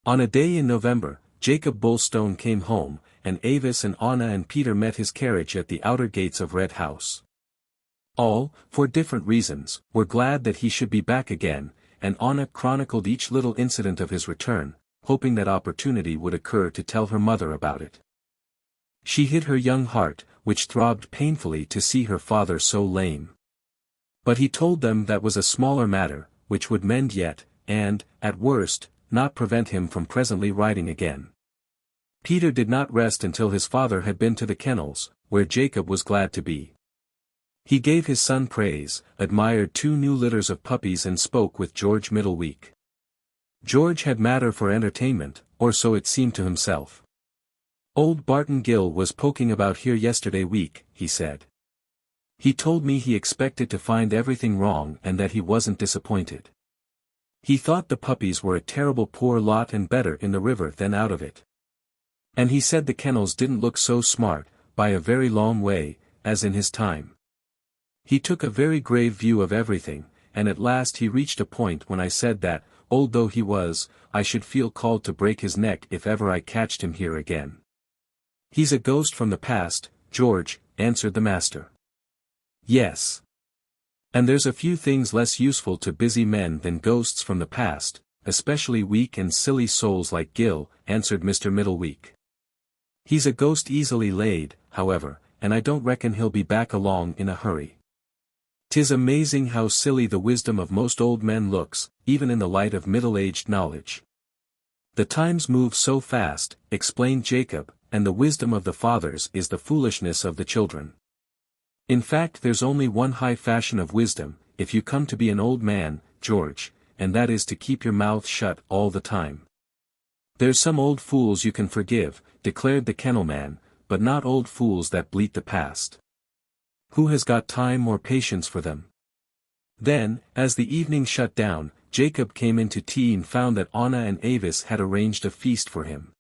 On a day in November, Jacob Bulstone came home, and Avis and Anna and Peter met his carriage at the outer gates of Red House. All, for different reasons, were glad that he should be back again, and Anna chronicled each little incident of his return, hoping that opportunity would occur to tell her mother about it. She hid her young heart, which throbbed painfully to see her father so lame. But he told them that was a smaller matter, which would mend yet, and, at worst, not prevent him from presently riding again. Peter did not rest until his father had been to the kennels, where Jacob was glad to be. He gave his son praise, admired 2 new litters of puppies and spoke with George Middleweek. George had matter for entertainment, or so it seemed to himself. "Old Barton Gill was poking about here yesterday week," he said. "He told me he expected to find everything wrong and that he wasn't disappointed. He thought the puppies were a terrible poor lot and better in the river than out of it. And he said the kennels didn't look so smart, by a very long way, as in his time. He took a very grave view of everything, and at last he reached a point when I said that, old though he was, I should feel called to break his neck if ever I catched him here again." "He's a ghost from the past, George," answered the master. "Yes. And there's a few things less useful to busy men than ghosts from the past, especially weak and silly souls like Gill," answered Mr. Middleweek. "He's a ghost easily laid, however, and I don't reckon he'll be back along in a hurry. 'Tis amazing how silly the wisdom of most old men looks, even in the light of middle-aged knowledge." "The times move so fast," explained Jacob, "and the wisdom of the fathers is the foolishness of the children. In fact, there's only one high fashion of wisdom, if you come to be an old man, George, and that is to keep your mouth shut all the time." "There's some old fools you can forgive," declared the kennel-man, "but not old fools that bleat the past. Who has got time or patience for them?" Then, as the evening shut down, Jacob came in to tea and found that Anna and Avis had arranged a feast for him.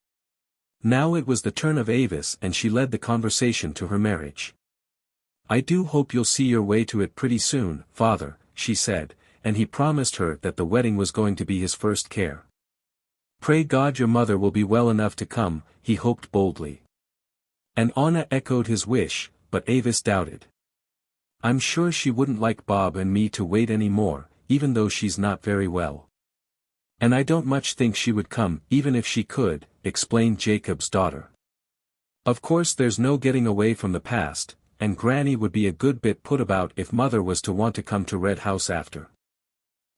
Now it was the turn of Avis and she led the conversation to her marriage. "I do hope you'll see your way to it pretty soon, father," she said, and he promised her that the wedding was going to be his first care. "Pray God your mother will be well enough to come," he hoped boldly. And Anna echoed his wish, but Avis doubted. "I'm sure she wouldn't like Bob and me to wait any more, even though she's not very well. And I don't much think she would come, even if she could," explained Jacob's daughter. "Of course there's no getting away from the past, and Granny would be a good bit put about if Mother was to want to come to Red House after.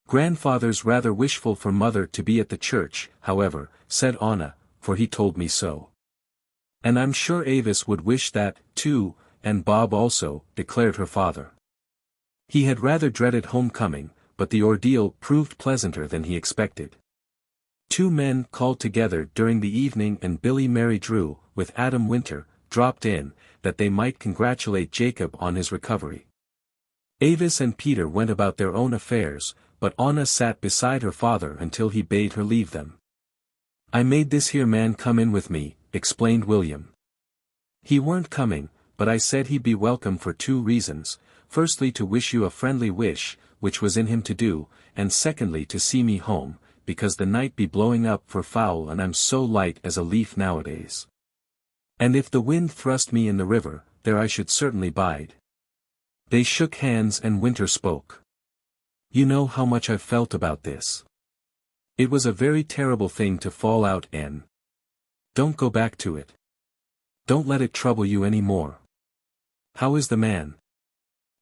Grandfather's rather wishful for Mother to be at the church, however," said Anna, "for he told me so. And I'm sure Avis would wish that, too, and Bob also," declared her father. He had rather dreaded homecoming, but the ordeal proved pleasanter than he expected. 2 men called together during the evening and Billy Mary Drew, with Adam Winter, dropped in, that they might congratulate Jacob on his recovery. Avis and Peter went about their own affairs, but Anna sat beside her father until he bade her leave them. "I made this here man come in with me," explained William. "He weren't coming, but I said he'd be welcome for 2 reasons, firstly to wish you a friendly wish, which was in him to do, and secondly to see me home, because the night be blowing up for foul and I'm so light as a leaf nowadays. And if the wind thrust me in the river, there I should certainly bide." They shook hands and Winter spoke. "You know how much I've felt about this. It was a very terrible thing to fall out and don't go back to it. Don't let it trouble you any more. How is the man?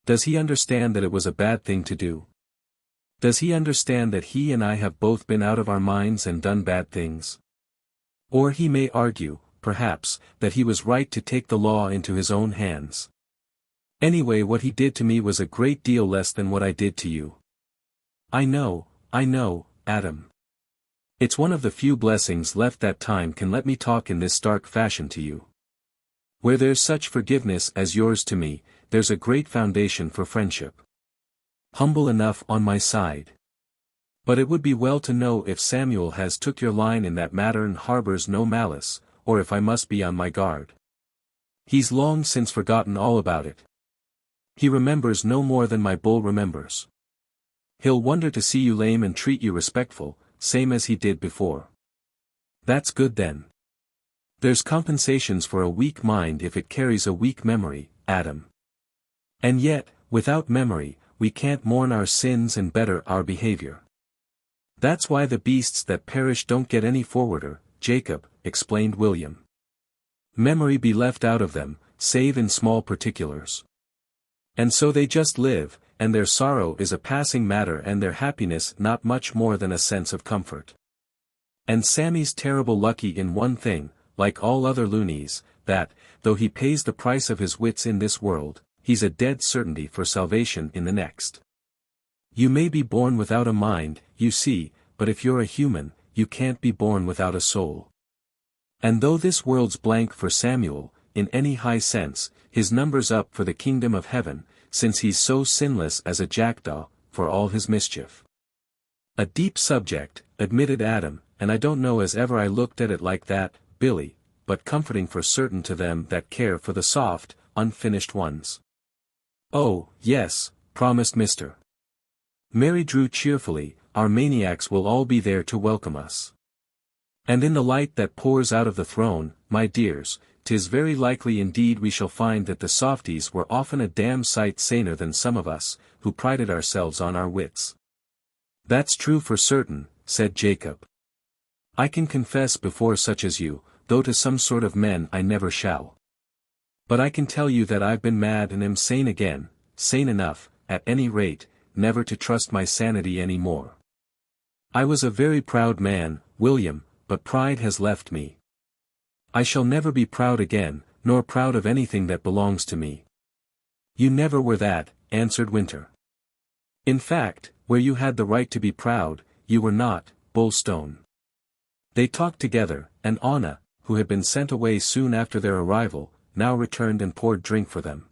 Does he understand that it was a bad thing to do? Does he understand that he and I have both been out of our minds and done bad things? Or he may argue, perhaps, that he was right to take the law into his own hands. Anyway, what he did to me was a great deal less than what I did to you. I know, Adam. It's one of the few blessings left that time can let me talk in this stark fashion to you. Where there's such forgiveness as yours to me, there's a great foundation for friendship. Humble enough on my side. But it would be well to know if Samuel has took your line in that matter and harbors no malice, or if I must be on my guard. He's long since forgotten all about it. He remembers no more than my bull remembers. He'll wonder to see you lame and treat you respectful, same as he did before. That's good then. There's compensations for a weak mind if it carries a weak memory, Adam. And yet, Without memory, we can't mourn our sins and better our behavior. That's why the beasts that perish don't get any forwarder, Jacob, explained William. Memory be left out of them, save in small particulars. And so they just live, and their sorrow is a passing matter and their happiness not much more than a sense of comfort. And Sammy's terrible lucky in one thing, like all other loonies, that, though he pays the price of his wits in this world, he's a dead certainty for salvation in the next. You may be born without a mind, you see, but if you're a human, you can't be born without a soul. And though this world's blank for Samuel, in any high sense, his number's up for the kingdom of heaven, since he's so sinless as a jackdaw, for all his mischief. A deep subject, admitted Adam, and I don't know as ever I looked at it like that, Billy, but comforting for certain to them that care for the soft, unfinished ones. Oh, yes, promised Mr. Mary Drew cheerfully, our maniacs will all be there to welcome us. And in the light that pours out of the throne, my dears, 'tis very likely indeed we shall find that the softies were often a damn sight saner than some of us, who prided ourselves on our wits. That's true for certain, said Jacob. I can confess before such as you, though to some sort of men I never shall. But I can tell you that I've been mad and am sane again, sane enough, at any rate, never to trust my sanity any more. I was a very proud man, William, but pride has left me. I shall never be proud again, nor proud of anything that belongs to me. You never were that, answered Winter. In fact, where you had the right to be proud, you were not, Bullstone. They talked together, and Anna, who had been sent away soon after their arrival, now returned and poured drink for them.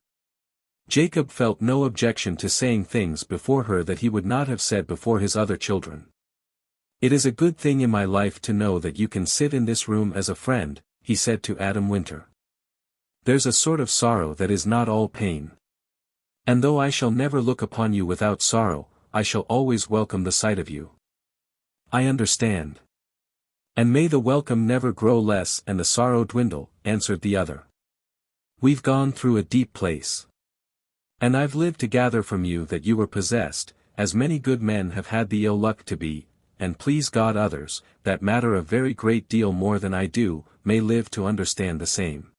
Jacob felt no objection to saying things before her that he would not have said before his other children. It is a good thing in my life to know that you can sit in this room as a friend, he said to Adam Winter. There's a sort of sorrow that is not all pain. And though I shall never look upon you without sorrow, I shall always welcome the sight of you. I understand. And may the welcome never grow less and the sorrow dwindle, answered the other. We've gone through a deep place. And I've lived to gather from you that you were possessed, as many good men have had the ill luck to be, and please God others, that matter a very great deal more than I do, may live to understand the same.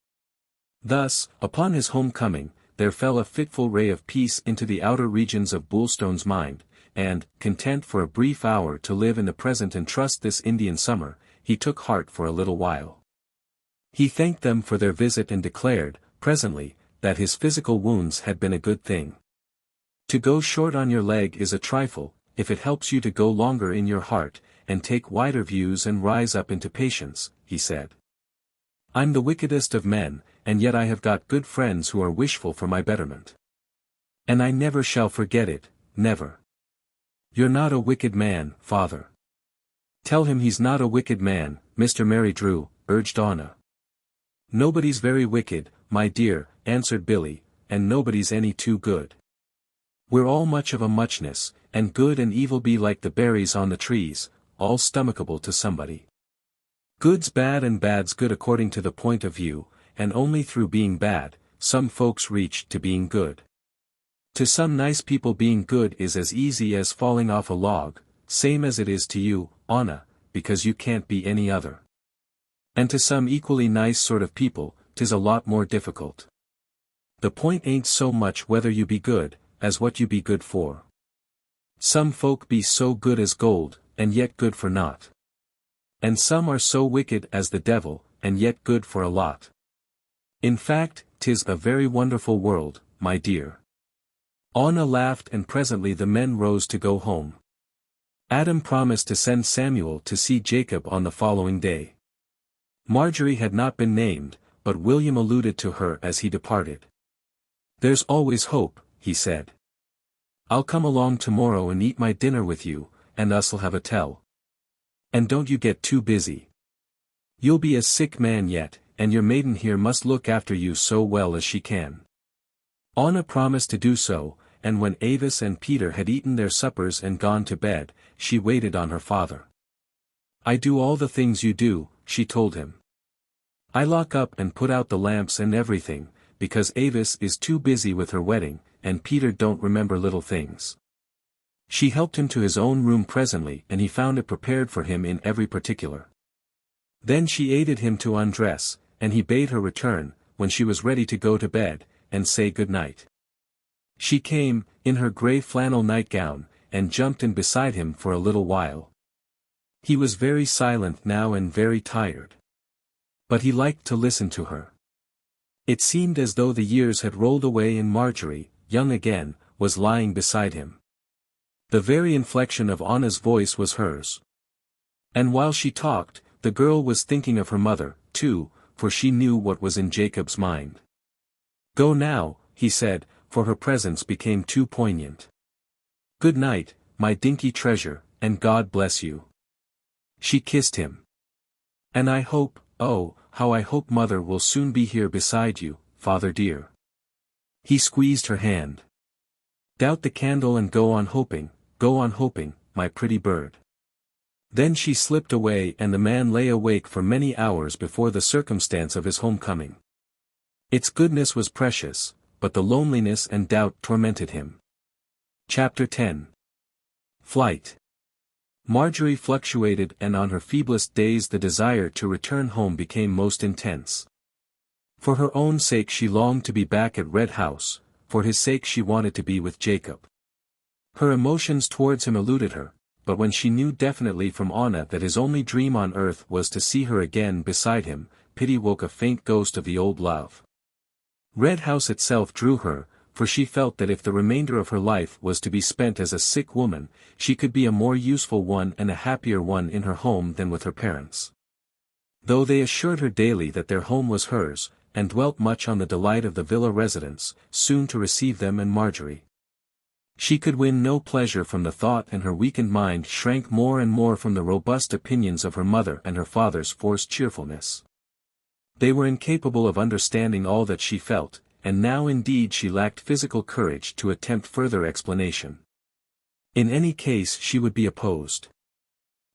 Thus, upon his home-coming, there fell a fitful ray of peace into the outer regions of Bullstone's mind, and, content for a brief hour to live in the present and trust this Indian summer, he took heart for a little while. He thanked them for their visit and declared, presently, that his physical wounds had been a good thing. To go short on your leg is a trifle, if it helps you to go longer in your heart, and take wider views and rise up into patience, he said. I'm the wickedest of men, and yet I have got good friends who are wishful for my betterment. And I never shall forget it, never. You're not a wicked man, father. Tell him he's not a wicked man, Mr. Mary Drew, urged Anna. Nobody's very wicked, my dear, answered Billy, and nobody's any too good. We're all much of a muchness, and good and evil be like the berries on the trees, all stomachable to somebody. Good's bad and bad's good according to the point of view, and only through being bad, some folks reach to being good. To some nice people being good is as easy as falling off a log, same as it is to you, Anna, because you can't be any other. And to some equally nice sort of people, 'tis a lot more difficult. The point ain't so much whether you be good, as what you be good for. Some folk be so good as gold, and yet good for naught. And some are so wicked as the devil, and yet good for a lot. In fact, 'tis a very wonderful world, my dear. Anna laughed and presently the men rose to go home. Adam promised to send Samuel to see Jacob on the following day. Marjorie had not been named, but William alluded to her as he departed. There's always hope, he said. I'll come along tomorrow and eat my dinner with you, and us'll have a tell. And don't you get too busy. You'll be a sick man yet, and your maiden here must look after you so well as she can. Anna promised to do so, and when Avis and Peter had eaten their suppers and gone to bed, she waited on her father. I do all the things you do, she told him. I lock up and put out the lamps and everything, because Avis is too busy with her wedding, and Peter don't remember little things. She helped him to his own room presently, and he found it prepared for him in every particular. Then she aided him to undress, and he bade her return, when she was ready to go to bed, and say good night. She came, in her grey flannel nightgown, and jumped in beside him for a little while. He was very silent now and very tired. But he liked to listen to her. It seemed as though the years had rolled away and Marjorie, young again, was lying beside him. The very inflection of Anna's voice was hers. And while she talked, the girl was thinking of her mother, too, for she knew what was in Jacob's mind. Go now, he said, for her presence became too poignant. Good night, my dinky treasure, and God bless you. She kissed him. And I hope, oh, how I hope Mother will soon be here beside you, Father dear. He squeezed her hand. Doubt the candle and go on hoping, my pretty bird. Then she slipped away and the man lay awake for many hours before the circumstance of his homecoming. Its goodness was precious, but the loneliness and doubt tormented him. Chapter 10. Flight. Marjorie fluctuated, and on her feeblest days the desire to return home became most intense. For her own sake she longed to be back at Red House, for his sake she wanted to be with Jacob. Her emotions towards him eluded her, but when she knew definitely from Anna that his only dream on earth was to see her again beside him, pity woke a faint ghost of the old love. Red House itself drew her, for she felt that if the remainder of her life was to be spent as a sick woman, she could be a more useful one and a happier one in her home than with her parents. Though they assured her daily that their home was hers, and dwelt much on the delight of the villa residence, soon to receive them and Marjorie. She could win no pleasure from the thought, and her weakened mind shrank more and more from the robust opinions of her mother and her father's forced cheerfulness. They were incapable of understanding all that she felt, and now indeed she lacked physical courage to attempt further explanation. In any case she would be opposed.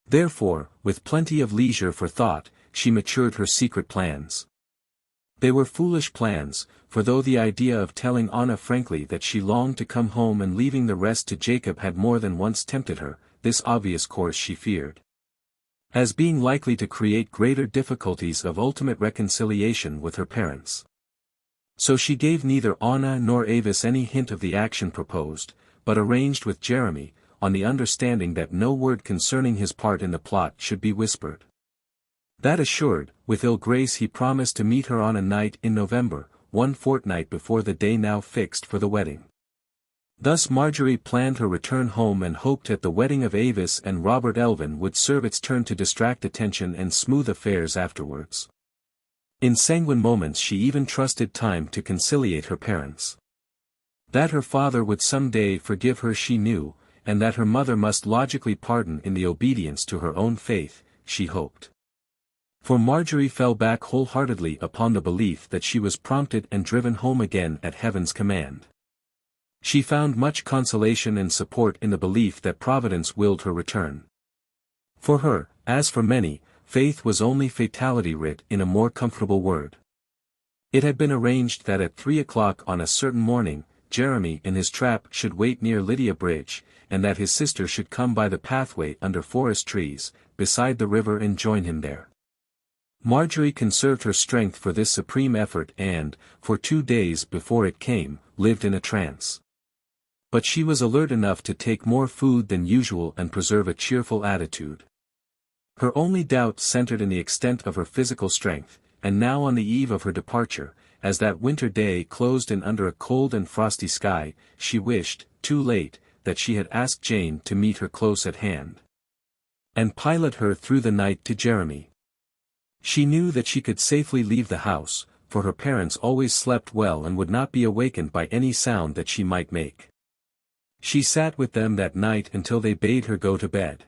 Therefore, with plenty of leisure for thought, she matured her secret plans. They were foolish plans, for though the idea of telling Anna frankly that she longed to come home and leaving the rest to Jacob had more than once tempted her, this obvious course she feared as being likely to create greater difficulties of ultimate reconciliation with her parents. So she gave neither Anna nor Avis any hint of the action proposed, but arranged with Jeremy, on the understanding that no word concerning his part in the plot should be whispered. That assured, with ill grace he promised to meet her on a night in November, one fortnight before the day now fixed for the wedding. Thus Marjorie planned her return home and hoped that the wedding of Avis and Robert Elvin would serve its turn to distract attention and smooth affairs afterwards. In sanguine moments she even trusted time to conciliate her parents. That her father would some day forgive her she knew, and that her mother must logically pardon in the obedience to her own faith, she hoped. For Marjorie fell back wholeheartedly upon the belief that she was prompted and driven home again at Heaven's command. She found much consolation and support in the belief that Providence willed her return. For her, as for many, faith was only fatality writ in a more comfortable word. It had been arranged that at 3 o'clock on a certain morning, Jeremy in his trap should wait near Lydia Bridge, and that his sister should come by the pathway under forest trees, beside the river and join him there. Marjorie conserved her strength for this supreme effort and, for 2 days before it came, lived in a trance. But she was alert enough to take more food than usual and preserve a cheerful attitude. Her only doubt centered in the extent of her physical strength, and now on the eve of her departure, as that winter day closed in under a cold and frosty sky, she wished, too late, that she had asked Jane to meet her close at hand, and pilot her through the night to Jeremy. She knew that she could safely leave the house, for her parents always slept well and would not be awakened by any sound that she might make. She sat with them that night until they bade her go to bed.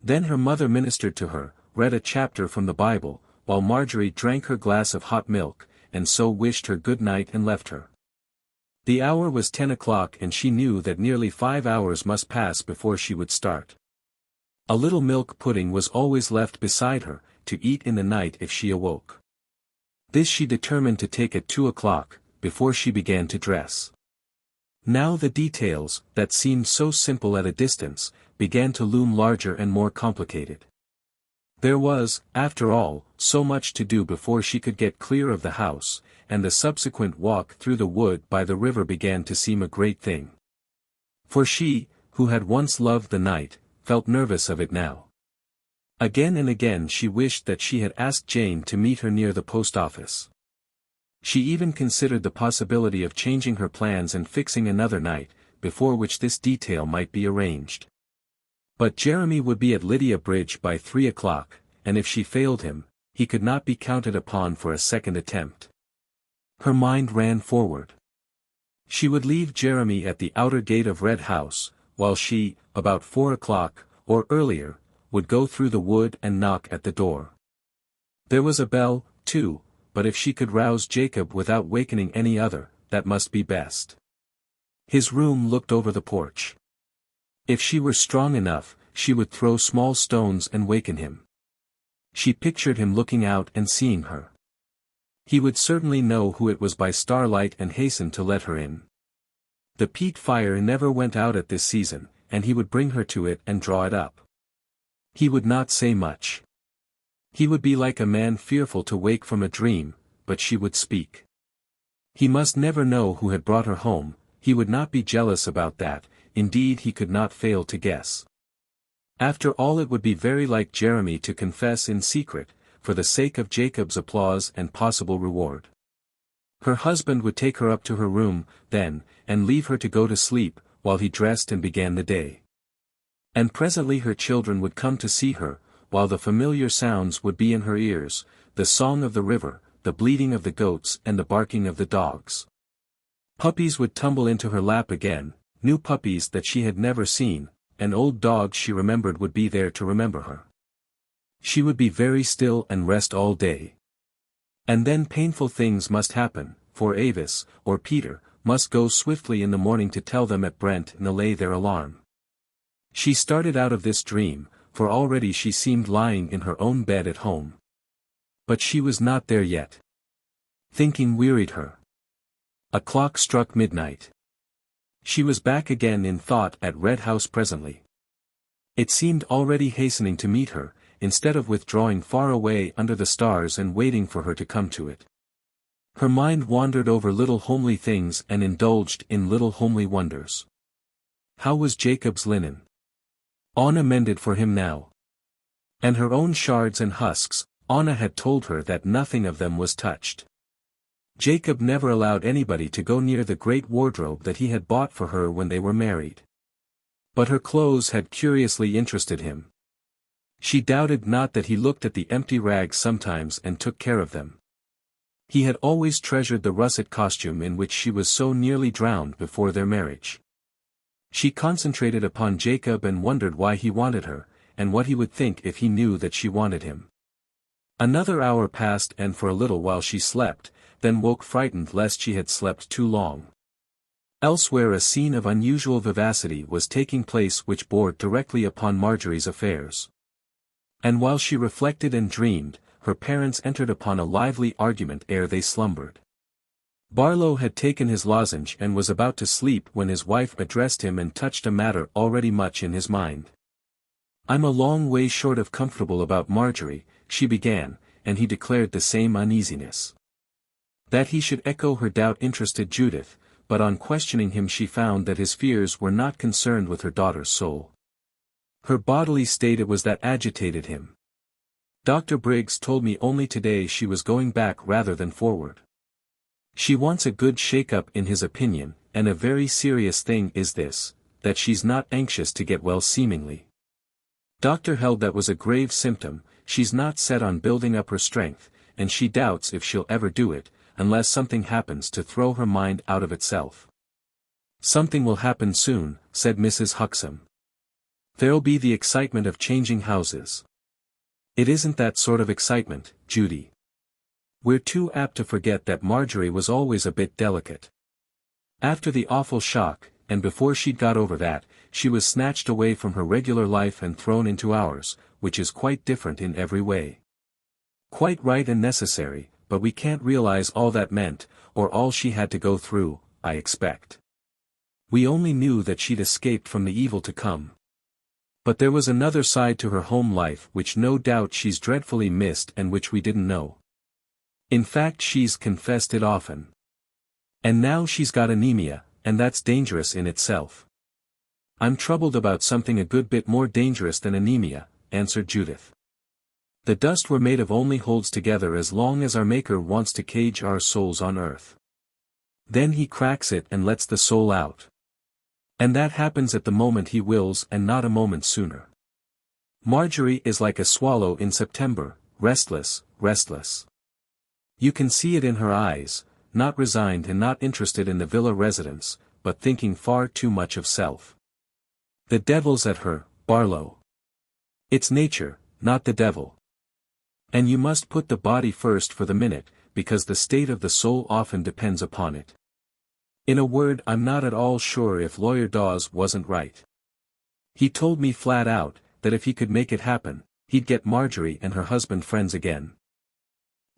Then her mother ministered to her, read a chapter from the Bible, while Marjorie drank her glass of hot milk, and so wished her good night and left her. The hour was 10 o'clock and she knew that nearly 5 hours must pass before she would start. A little milk pudding was always left beside her, to eat in the night if she awoke. This she determined to take at 2 o'clock, before she began to dress. Now the details, that seemed so simple at a distance, began to loom larger and more complicated. There was, after all, so much to do before she could get clear of the house, and the subsequent walk through the wood by the river began to seem a great thing. For she, who had once loved the night, felt nervous of it now. Again and again she wished that she had asked Jane to meet her near the post office. She even considered the possibility of changing her plans and fixing another night, before which this detail might be arranged. But Jeremy would be at Lydia Bridge by 3 o'clock, and if she failed him, he could not be counted upon for a second attempt. Her mind ran forward. She would leave Jeremy at the outer gate of Red House, while she, about 4 o'clock, or earlier, would go through the wood and knock at the door. There was a bell, too, but if she could rouse Jacob without wakening any other, that must be best. His room looked over the porch. If she were strong enough, she would throw small stones and waken him. She pictured him looking out and seeing her. He would certainly know who it was by starlight and hasten to let her in. The peat fire never went out at this season, and he would bring her to it and draw it up. He would not say much. He would be like a man fearful to wake from a dream, but she would speak. He must never know who had brought her home, he would not be jealous about that, indeed he could not fail to guess. After all, it would be very like Jeremy to confess in secret, for the sake of Jacob's applause and possible reward. Her husband would take her up to her room, then, and leave her to go to sleep, while he dressed and began the day. And presently her children would come to see her, while the familiar sounds would be in her ears, the song of the river, the bleating of the goats and the barking of the dogs. Puppies would tumble into her lap again, new puppies that she had never seen, and old dogs she remembered would be there to remember her. She would be very still and rest all day. And then painful things must happen, for Avis, or Peter, must go swiftly in the morning to tell them at Brent and allay their alarm. She started out of this dream, for already she seemed lying in her own bed at home. But she was not there yet. Thinking wearied her. A clock struck midnight. She was back again in thought at Red House presently. It seemed already hastening to meet her, instead of withdrawing far away under the stars and waiting for her to come to it. Her mind wandered over little homely things and indulged in little homely wonders. How was Jacob's linen? Anna mended for him now. And her own shards and husks, Anna had told her that nothing of them was touched. Jacob never allowed anybody to go near the great wardrobe that he had bought for her when they were married. But her clothes had curiously interested him. She doubted not that he looked at the empty rags sometimes and took care of them. He had always treasured the russet costume in which she was so nearly drowned before their marriage. She concentrated upon Jacob and wondered why he wanted her, and what he would think if he knew that she wanted him. Another hour passed and for a little while she slept, then woke frightened lest she had slept too long. Elsewhere a scene of unusual vivacity was taking place which bore directly upon Marjorie's affairs. And while she reflected and dreamed, her parents entered upon a lively argument ere they slumbered. Barlow had taken his lozenge and was about to sleep when his wife addressed him and touched a matter already much in his mind. "I'm a long way short of comfortable about Marjorie," she began, and he declared the same uneasiness. That he should echo her doubt interested Judith, but on questioning him she found that his fears were not concerned with her daughter's soul. Her bodily state it was that agitated him. "Dr. Briggs told me only today she was going back rather than forward. She wants a good shake-up in his opinion, and a very serious thing is this, that she's not anxious to get well seemingly. Doctor held that was a grave symptom, she's not set on building up her strength, and she doubts if she'll ever do it, unless something happens to throw her mind out of itself." "Something will happen soon," said Mrs. Huxham. "There'll be the excitement of changing houses." "It isn't that sort of excitement, Judy. We're too apt to forget that Marjorie was always a bit delicate. After the awful shock, and before she'd got over that, she was snatched away from her regular life and thrown into ours, which is quite different in every way. Quite right and necessary, but we can't realize all that meant, or all she had to go through, I expect. We only knew that she'd escaped from the evil to come. But there was another side to her home life which no doubt she's dreadfully missed and which we didn't know. In fact, she's confessed it often. And now she's got anemia, and that's dangerous in itself. I'm troubled about something a good bit more dangerous than anemia, answered Judith. The dust we're made of only holds together as long as our Maker wants to cage our souls on earth. Then he cracks it and lets the soul out. And that happens at the moment he wills and not a moment sooner. Marjorie is like a swallow in September, restless, restless. You can see it in her eyes, not resigned and not interested in the villa residence, but thinking far too much of self. The devil's at her, Barlow. It's nature, not the devil. And you must put the body first for the minute, because the state of the soul often depends upon it. In a word, I'm not at all sure if Lawyer Dawes wasn't right. He told me flat out, that if he could make it happen, he'd get Marjorie and her husband friends again.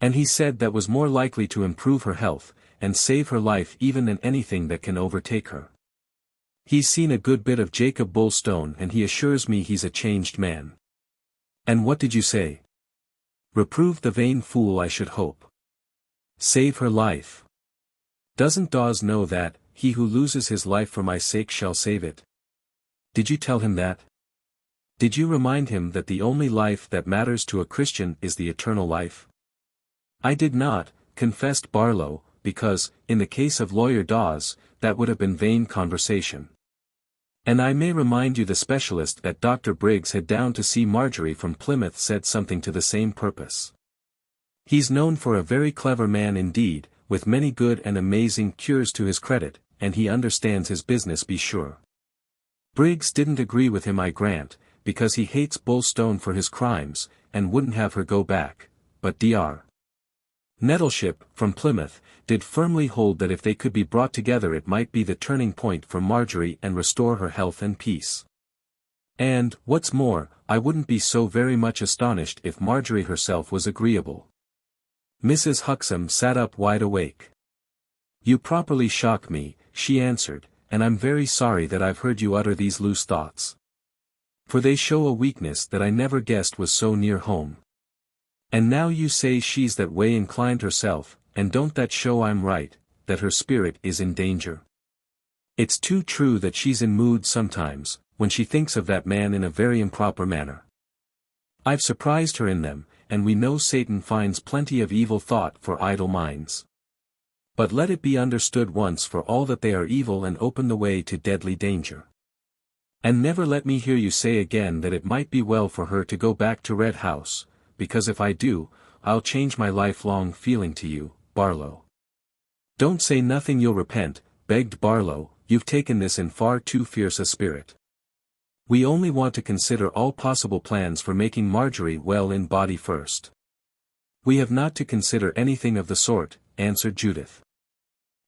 And he said that was more likely to improve her health, and save her life even than anything that can overtake her. He's seen a good bit of Jacob Bullstone and he assures me he's a changed man. And what did you say? Reprove the vain fool, I should hope. Save her life. Doesn't Dawes know that, he who loses his life for my sake shall save it? Did you tell him that? Did you remind him that the only life that matters to a Christian is the eternal life? I did not, confessed Barlow, because, in the case of Lawyer Dawes, that would have been vain conversation. And I may remind you the specialist that Dr. Briggs had down to see Marjorie from Plymouth said something to the same purpose. He's known for a very clever man indeed, with many good and amazing cures to his credit, and he understands his business, be sure. Briggs didn't agree with him, I grant, because he hates Bullstone for his crimes, and wouldn't have her go back, but Dr. Nettleship, from Plymouth, did firmly hold that if they could be brought together it might be the turning point for Marjorie and restore her health and peace. And, what's more, I wouldn't be so very much astonished if Marjorie herself was agreeable. Mrs. Huxham sat up wide awake. You properly shock me, she answered, and I'm very sorry that I've heard you utter these loose thoughts. For they show a weakness that I never guessed was so near home. And now you say she's that way inclined herself, and don't that show I'm right, that her spirit is in danger? It's too true that she's in moods sometimes, when she thinks of that man in a very improper manner. I've surprised her in them, and we know Satan finds plenty of evil thought for idle minds. But let it be understood once for all that they are evil and open the way to deadly danger. And never let me hear you say again that it might be well for her to go back to Red House, because if I do, I'll change my lifelong feeling to you, Barlow. Don't say nothing you'll repent, begged Barlow, you've taken this in far too fierce a spirit. We only want to consider all possible plans for making Marjorie well in body first. We have not to consider anything of the sort, answered Judith.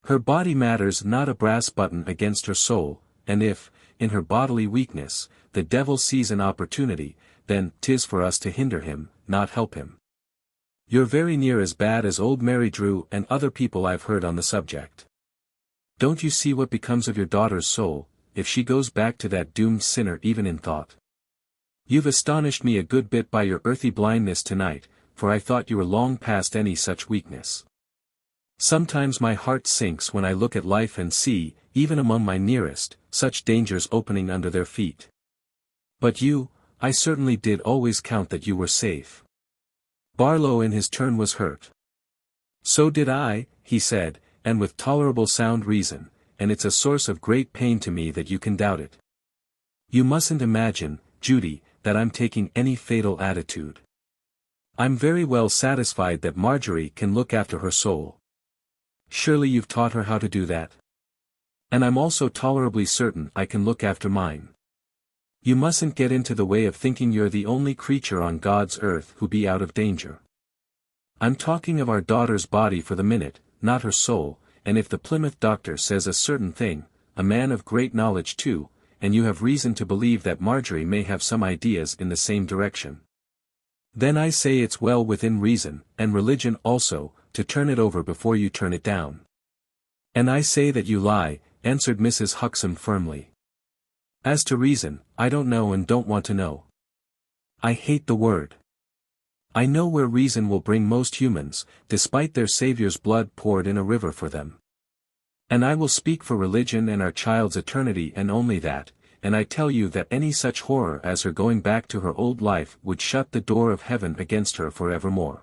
Her body matters not a brass button against her soul, and if, in her bodily weakness, the devil sees an opportunity, then 'tis for us to hinder him, not help him. You're very near as bad as old Mary Drew and other people I've heard on the subject. Don't you see what becomes of your daughter's soul, if she goes back to that doomed sinner even in thought? You've astonished me a good bit by your earthy blindness tonight, for I thought you were long past any such weakness. Sometimes my heart sinks when I look at life and see, even among my nearest, such dangers opening under their feet. But you, I certainly did always count that you were safe. Barlow in his turn was hurt. So did I, he said, and with tolerable sound reason, and it's a source of great pain to me that you can doubt it. You mustn't imagine, Judy, that I'm taking any fatal attitude. I'm very well satisfied that Marjorie can look after her soul. Surely you've taught her how to do that? And I'm also tolerably certain I can look after mine. You mustn't get into the way of thinking you're the only creature on God's earth who be out of danger. I'm talking of our daughter's body for the minute, not her soul, and if the Plymouth doctor says a certain thing, a man of great knowledge too, and you have reason to believe that Marjorie may have some ideas in the same direction, then I say it's well within reason, and religion also, to turn it over before you turn it down. And I say that you lie, answered Mrs. Huxham firmly. As to reason, I don't know and don't want to know. I hate the word. I know where reason will bring most humans, despite their Saviour's blood poured in a river for them. And I will speak for religion and our child's eternity and only that, and I tell you that any such horror as her going back to her old life would shut the door of heaven against her for evermore.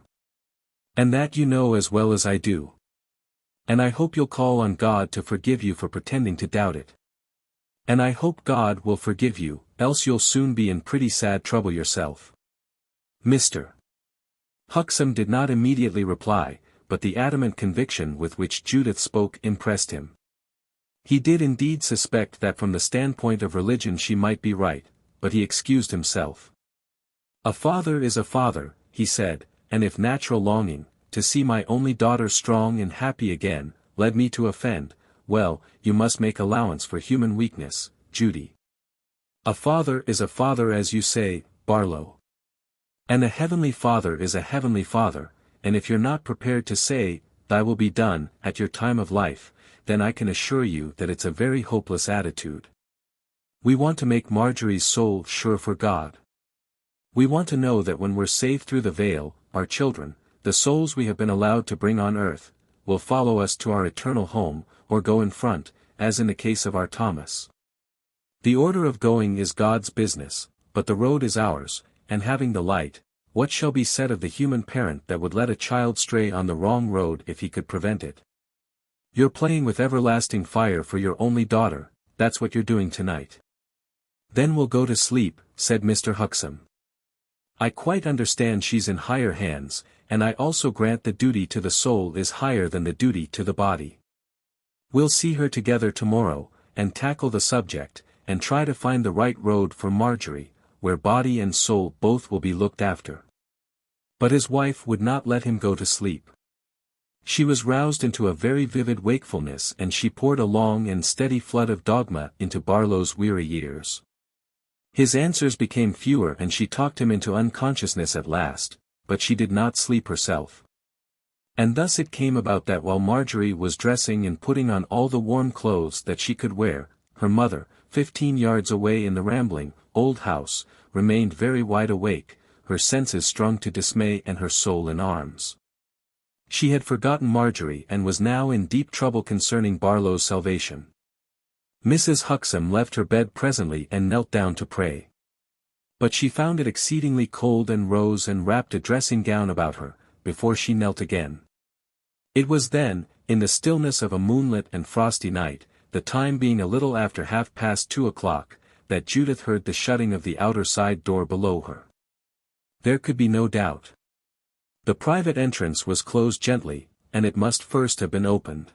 And that you know as well as I do. And I hope you'll call on God to forgive you for pretending to doubt it. And I hope God will forgive you, else you'll soon be in pretty sad trouble yourself. Mr. Huxham did not immediately reply, but the adamant conviction with which Judith spoke impressed him. He did indeed suspect that from the standpoint of religion she might be right, but he excused himself. A father is a father, he said, and if natural longing, to see my only daughter strong and happy again, led me to offend, well, you must make allowance for human weakness, Judy. A father is a father as you say, Barlow. And a heavenly father is a heavenly father, and if you're not prepared to say, "Thy will be done," at your time of life, then I can assure you that it's a very hopeless attitude. We want to make Marjorie's soul sure for God. We want to know that when we're saved through the veil, our children, the souls we have been allowed to bring on earth, will follow us to our eternal home, or go in front, as in the case of our Thomas. The order of going is God's business, but the road is ours, and having the light, what shall be said of the human parent that would let a child stray on the wrong road if he could prevent it? You're playing with everlasting fire for your only daughter, that's what you're doing tonight. Then we'll go to sleep, said Mr. Huxham. I quite understand she's in higher hands, and I also grant the duty to the soul is higher than the duty to the body. We'll see her together tomorrow, and tackle the subject, and try to find the right road for Marjorie, where body and soul both will be looked after. But his wife would not let him go to sleep. She was roused into a very vivid wakefulness and she poured a long and steady flood of dogma into Barlow's weary ears. His answers became fewer and she talked him into unconsciousness at last, but she did not sleep herself. And thus it came about that while Marjorie was dressing and putting on all the warm clothes that she could wear, her mother, 15 yards away in the rambling, old house, remained very wide awake, her senses strung to dismay and her soul in arms. She had forgotten Marjorie and was now in deep trouble concerning Barlow's salvation. Mrs. Huxham left her bed presently and knelt down to pray. But she found it exceedingly cold and rose and wrapped a dressing gown about her, before she knelt again. It was then, in the stillness of a moonlit and frosty night, the time being a little after 2:30, that Judith heard the shutting of the outer side door below her. There could be no doubt. The private entrance was closed gently, and it must first have been opened.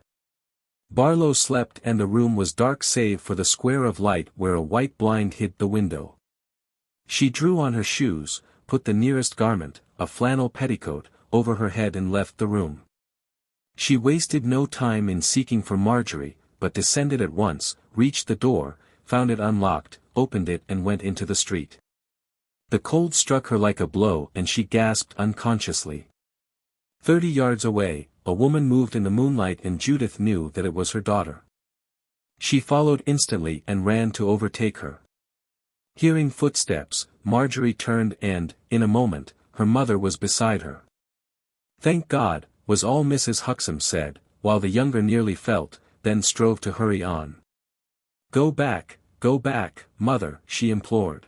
Barlow slept and the room was dark save for the square of light where a white blind hid the window. She drew on her shoes, put the nearest garment, a flannel petticoat, over her head and left the room. She wasted no time in seeking for Marjorie, but descended at once, reached the door, found it unlocked, opened it and went into the street. The cold struck her like a blow and she gasped unconsciously. 30 yards away, a woman moved in the moonlight and Judith knew that it was her daughter. She followed instantly and ran to overtake her. Hearing footsteps, Marjorie turned and, in a moment, her mother was beside her. "Thank God," was all Mrs. Huxham said, while the younger nearly felt, then strove to hurry on. Go back, mother," she implored.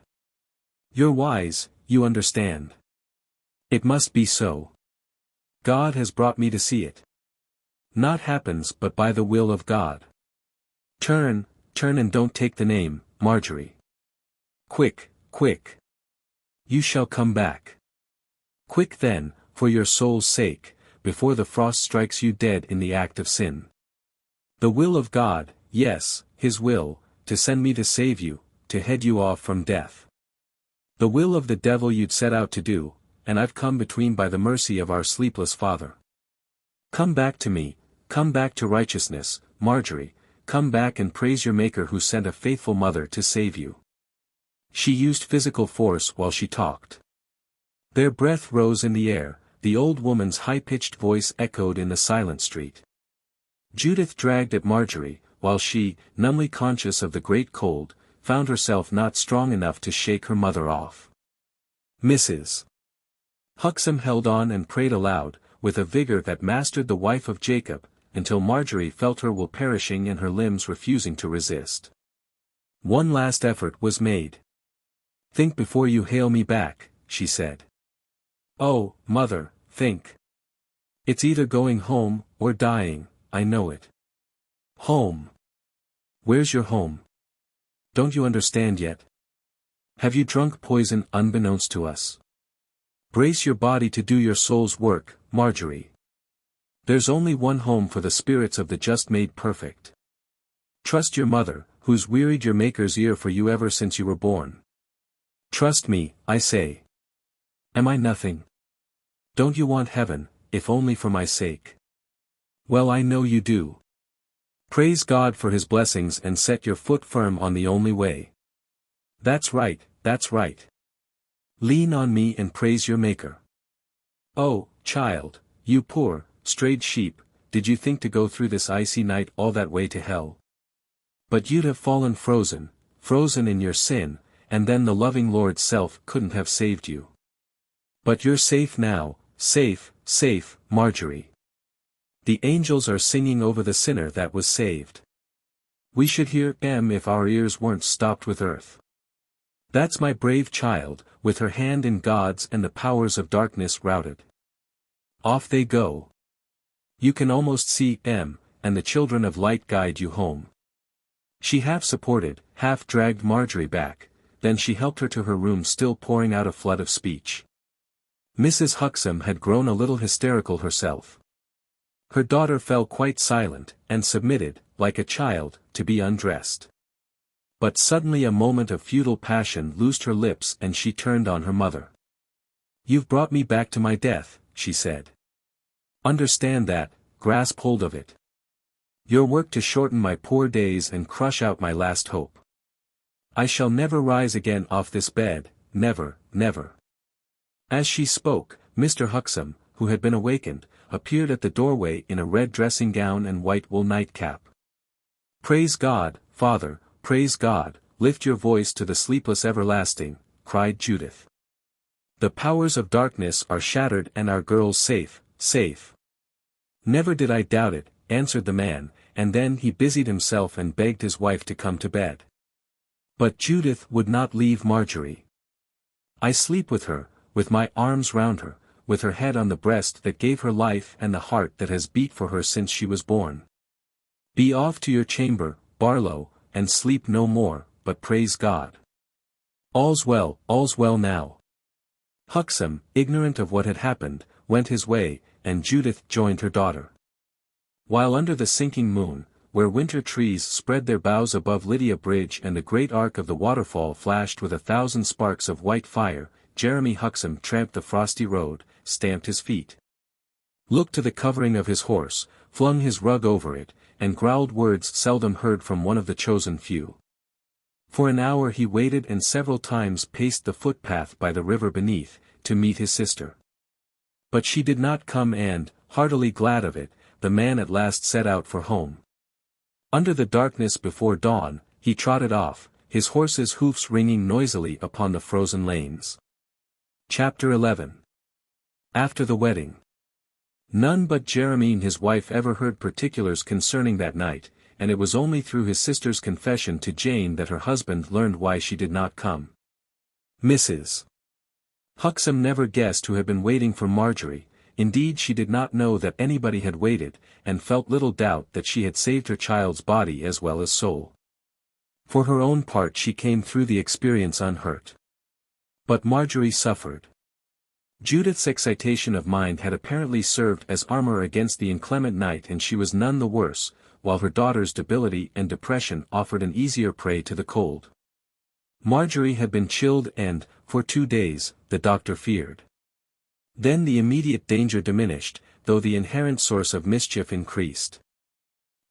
"You're wise, you understand. It must be so. God has brought me to see it. Not happens but by the will of God. Turn and don't take the name, Marjorie. Quick. You shall come back. Quick then, for your soul's sake, before the frost strikes you dead in the act of sin. The will of God, yes, His will, to send me to save you, to head you off from death. The will of the devil you'd set out to do, and I've come between by the mercy of our sleepless father. Come back to me, come back to righteousness, Marjorie, come back and praise your Maker who sent a faithful mother to save you." She used physical force while she talked. Their breath rose in the air, the old woman's high-pitched voice echoed in the silent street. Judith dragged at Marjorie, while she, numbly conscious of the great cold, found herself not strong enough to shake her mother off. Mrs. Huxham held on and prayed aloud, with a vigor that mastered the wife of Jacob, until Marjorie felt her will perishing and her limbs refusing to resist. One last effort was made. "Think before you hail me back," she said. "Oh, mother, think. It's either going home, or dying, I know it." "Home? Where's your home? Don't you understand yet? Have you drunk poison unbeknownst to us? Brace your body to do your soul's work, Marjorie. There's only one home for the spirits of the just made perfect. Trust your mother, who's wearied your Maker's ear for you ever since you were born. Trust me, I say. Am I nothing? Don't you want heaven, if only for my sake? Well, I know you do. Praise God for his blessings and set your foot firm on the only way. That's right, that's right. Lean on me and praise your Maker. Oh, child, you poor, strayed sheep, did you think to go through this icy night all that way to hell? But you'd have fallen frozen in your sin, and then the loving Lord's self couldn't have saved you. But you're safe now, safe, Marjorie. The angels are singing over the sinner that was saved. We should hear them if our ears weren't stopped with earth. That's my brave child, with her hand in God's and the powers of darkness routed. Off they go. You can almost see them, and the children of light guide you home." She half supported, half dragged Marjorie back, then she helped her to her room, still pouring out a flood of speech. Mrs. Huxham had grown a little hysterical herself. Her daughter fell quite silent, and submitted, like a child, to be undressed. But suddenly a moment of futile passion loosed her lips and she turned on her mother. "You've brought me back to my death," she said. "Understand that, grasp hold of it. Your work to shorten my poor days and crush out my last hope. I shall never rise again off this bed, never, never." As she spoke, Mr. Huxham, who had been awakened, appeared at the doorway in a red dressing gown and white wool nightcap. "Praise God, Father, praise God, lift your voice to the sleepless everlasting," cried Judith. "The powers of darkness are shattered and our girls safe, safe." "Never did I doubt it," answered the man, and then he busied himself and begged his wife to come to bed. But Judith would not leave Marjorie. "I sleep with her, with my arms round her, with her head on the breast that gave her life and the heart that has beat for her since she was born. Be off to your chamber, Barlow, and sleep no more, but praise God. All's well now." Huxham, ignorant of what had happened, went his way, and Judith joined her daughter. While under the sinking moon, where winter trees spread their boughs above Lydia Bridge and the great arc of the waterfall flashed with 1,000 sparks of white fire, Jeremy Huxham tramped the frosty road, stamped his feet, looked to the covering of his horse, flung his rug over it, and growled words seldom heard from one of the chosen few. For an hour he waited and several times paced the footpath by the river beneath, to meet his sister. But she did not come and, heartily glad of it, the man at last set out for home. Under the darkness before dawn, he trotted off, his horse's hoofs ringing noisily upon the frozen lanes. Chapter 11. After the wedding. None but Jeremy and his wife ever heard particulars concerning that night, and it was only through his sister's confession to Jane that her husband learned why she did not come. Mrs. Huxham never guessed who had been waiting for Marjorie. Indeed, she did not know that anybody had waited, and felt little doubt that she had saved her child's body as well as soul. For her own part she came through the experience unhurt. But Marjorie suffered. Judith's excitation of mind had apparently served as armor against the inclement night, and she was none the worse, while her daughter's debility and depression offered an easier prey to the cold. Marjorie had been chilled and, for 2 days, the doctor feared. Then the immediate danger diminished, though the inherent source of mischief increased.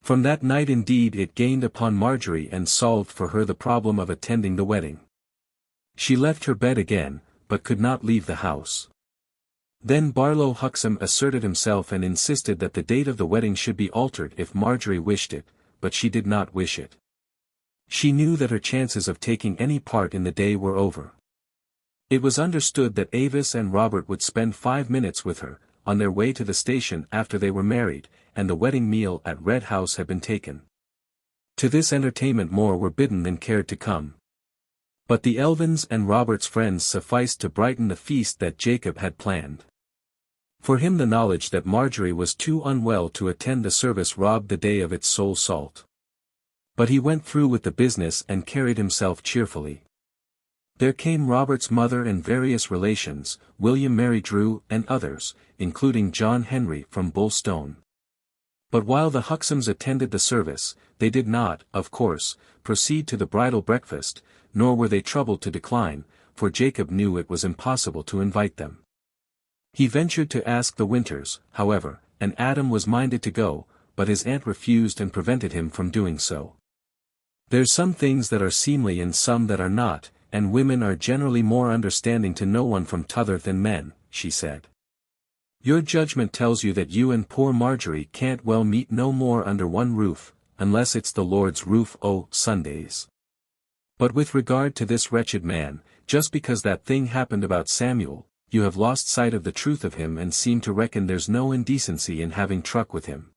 From that night indeed it gained upon Marjorie and solved for her the problem of attending the wedding. She left her bed again, but could not leave the house. Then Barlow Huxham asserted himself and insisted that the date of the wedding should be altered if Marjorie wished it, but she did not wish it. She knew that her chances of taking any part in the day were over. It was understood that Avis and Robert would spend 5 minutes with her, on their way to the station after they were married, and the wedding meal at Red House had been taken. To this entertainment more were bidden than cared to come. But the Elvins and Robert's friends sufficed to brighten the feast that Jacob had planned. For him the knowledge that Marjorie was too unwell to attend the service robbed the day of its sole salt. But he went through with the business and carried himself cheerfully. There came Robert's mother and various relations, William Mary Drew and others, including John Henry from Bullstone. But while the Huxhams attended the service, they did not, of course, proceed to the bridal breakfast, nor were they troubled to decline, for Jacob knew it was impossible to invite them. He ventured to ask the Winters, however, and Adam was minded to go, but his aunt refused and prevented him from doing so. There's some things that are seemly and some that are not, and women are generally more understanding to no one from t'other than men, she said. Your judgment tells you that you and poor Marjorie can't well meet no more under one roof, unless it's the Lord's roof Sundays. But with regard to this wretched man, just because that thing happened about Samuel, you have lost sight of the truth of him and seem to reckon there's no indecency in having truck with him.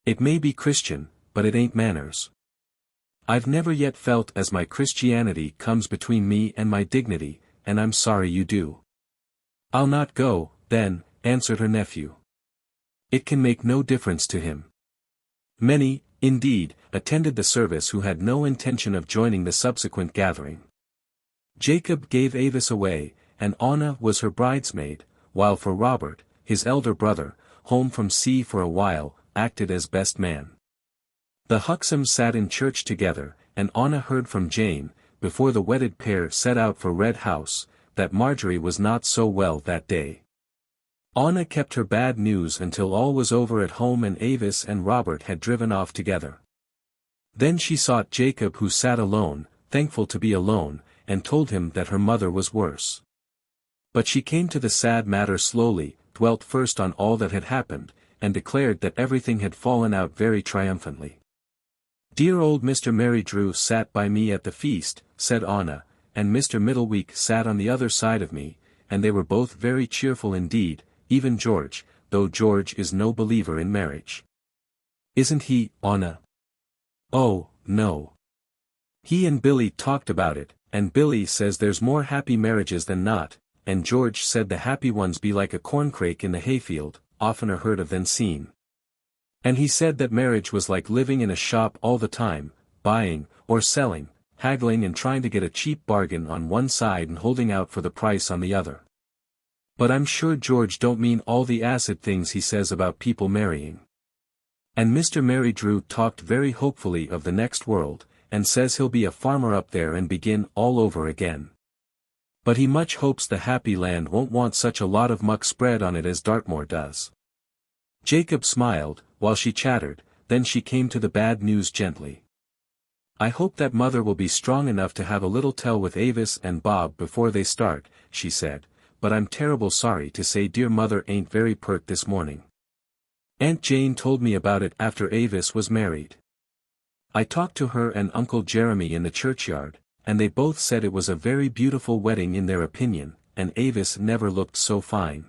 It may be Christian, but it ain't manners. I've never yet felt as my Christianity comes between me and my dignity, and I'm sorry you do. I'll not go, then, answered her nephew. It can make no difference to him. Many, indeed, attended the service who had no intention of joining the subsequent gathering. Jacob gave Avis away, and Anna was her bridesmaid, while for Robert, his elder brother, home from sea for a while, acted as best man. The Huxhams sat in church together, and Anna heard from Jane, before the wedded pair set out for Red House, that Marjorie was not so well that day. Anna kept her bad news until all was over at home and Avis and Robert had driven off together. Then she sought Jacob, who sat alone, thankful to be alone, and told him that her mother was worse. But she came to the sad matter slowly, dwelt first on all that had happened, and declared that everything had fallen out very triumphantly. Dear old Mr. Mary Drew sat by me at the feast, said Anna, and Mr. Middleweek sat on the other side of me, and they were both very cheerful indeed, even George, though George is no believer in marriage. Isn't he, Anna? Oh, no. He and Billy talked about it, and Billy says there's more happy marriages than not, and George said the happy ones be like a corncrake in the hayfield, oftener heard of than seen. And he said that marriage was like living in a shop all the time, buying, or selling, haggling and trying to get a cheap bargain on one side and holding out for the price on the other. But I'm sure George don't mean all the acid things he says about people marrying. And Mr. Mary Drew talked very hopefully of the next world, and says he'll be a farmer up there and begin all over again. But he much hopes the happy land won't want such a lot of muck spread on it as Dartmoor does. Jacob smiled, while she chattered, then she came to the bad news gently. I hope that mother will be strong enough to have a little tell with Avis and Bob before they start, she said, but I'm terrible sorry to say dear mother ain't very pert this morning. Aunt Jane told me about it after Avis was married. I talked to her and Uncle Jeremy in the churchyard, and they both said it was a very beautiful wedding in their opinion, and Avis never looked so fine.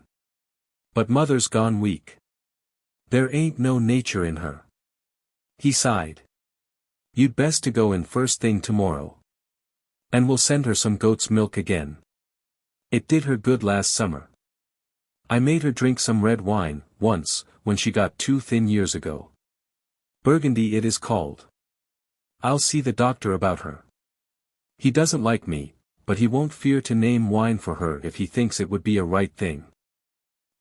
But mother's gone weak. There ain't no nature in her. He sighed. You'd best to go in first thing tomorrow. And we'll send her some goat's milk again. It did her good last summer. I made her drink some red wine, once, when she got too thin years ago. Burgundy it is called. I'll see the doctor about her. He doesn't like me, but he won't fear to name wine for her if he thinks it would be a right thing.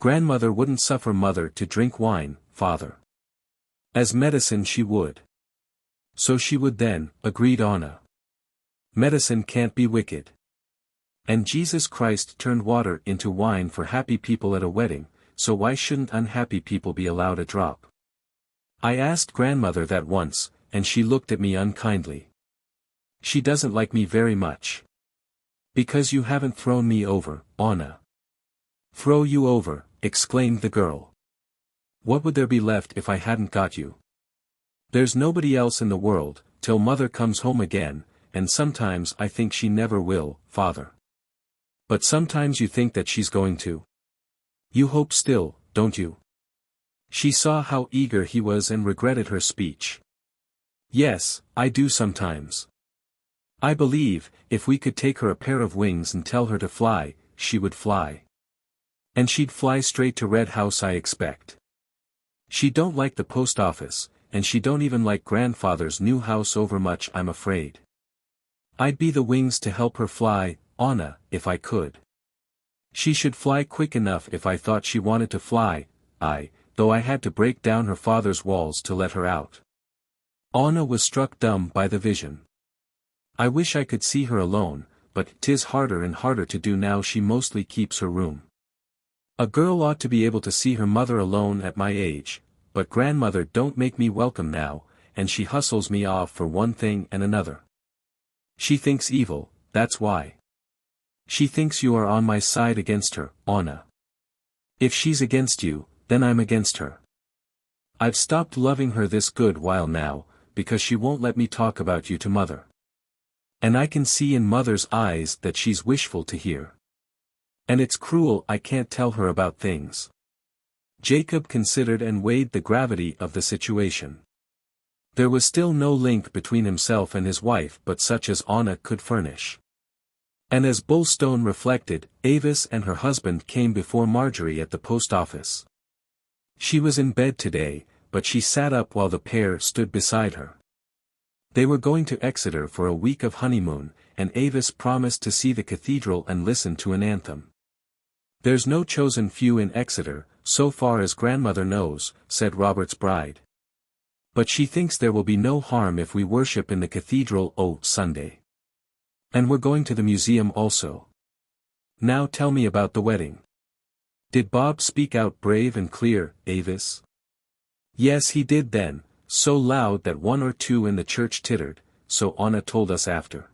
Grandmother wouldn't suffer mother to drink wine, father. As medicine she would. So she would then, agreed Anna. Medicine can't be wicked. And Jesus Christ turned water into wine for happy people at a wedding, so why shouldn't unhappy people be allowed a drop? I asked grandmother that once, and she looked at me unkindly. She doesn't like me very much. Because you haven't thrown me over, Anna. Throw you over, exclaimed the girl. What would there be left if I hadn't got you? There's nobody else in the world, till mother comes home again, and sometimes I think she never will, father. But sometimes you think that she's going to. You hope still, don't you? She saw how eager he was and regretted her speech. Yes, I do sometimes. I believe, if we could take her a pair of wings and tell her to fly, she would fly. And she'd fly straight to Red House, I expect. She don't like the post office, and she don't even like grandfather's new house overmuch, I'm afraid. I'd be the wings to help her fly, Anna, if I could. She should fly quick enough if I thought she wanted to fly, though I had to break down her father's walls to let her out. Anna was struck dumb by the vision. I wish I could see her alone, but 'tis harder and harder to do now she mostly keeps her room. A girl ought to be able to see her mother alone at my age, but grandmother don't make me welcome now, and she hustles me off for one thing and another. She thinks evil, that's why. She thinks you are on my side against her, Anna. If she's against you, then I'm against her. I've stopped loving her this good while now, because she won't let me talk about you to mother. And I can see in mother's eyes that she's wishful to hear. And it's cruel I can't tell her about things. Jacob considered and weighed the gravity of the situation. There was still no link between himself and his wife but such as Anna could furnish. And as Bulstone reflected, Avis and her husband came before Marjorie at the post office. She was in bed today, but she sat up while the pair stood beside her. They were going to Exeter for a week of honeymoon, and Avis promised to see the cathedral and listen to an anthem. There's no chosen few in Exeter, so far as grandmother knows, said Robert's bride. But she thinks there will be no harm if we worship in the cathedral Sunday. And we're going to the museum also. Now tell me about the wedding. Did Bob speak out brave and clear, Avis? Yes, he did then, so loud that one or two in the church tittered, so Anna told us after.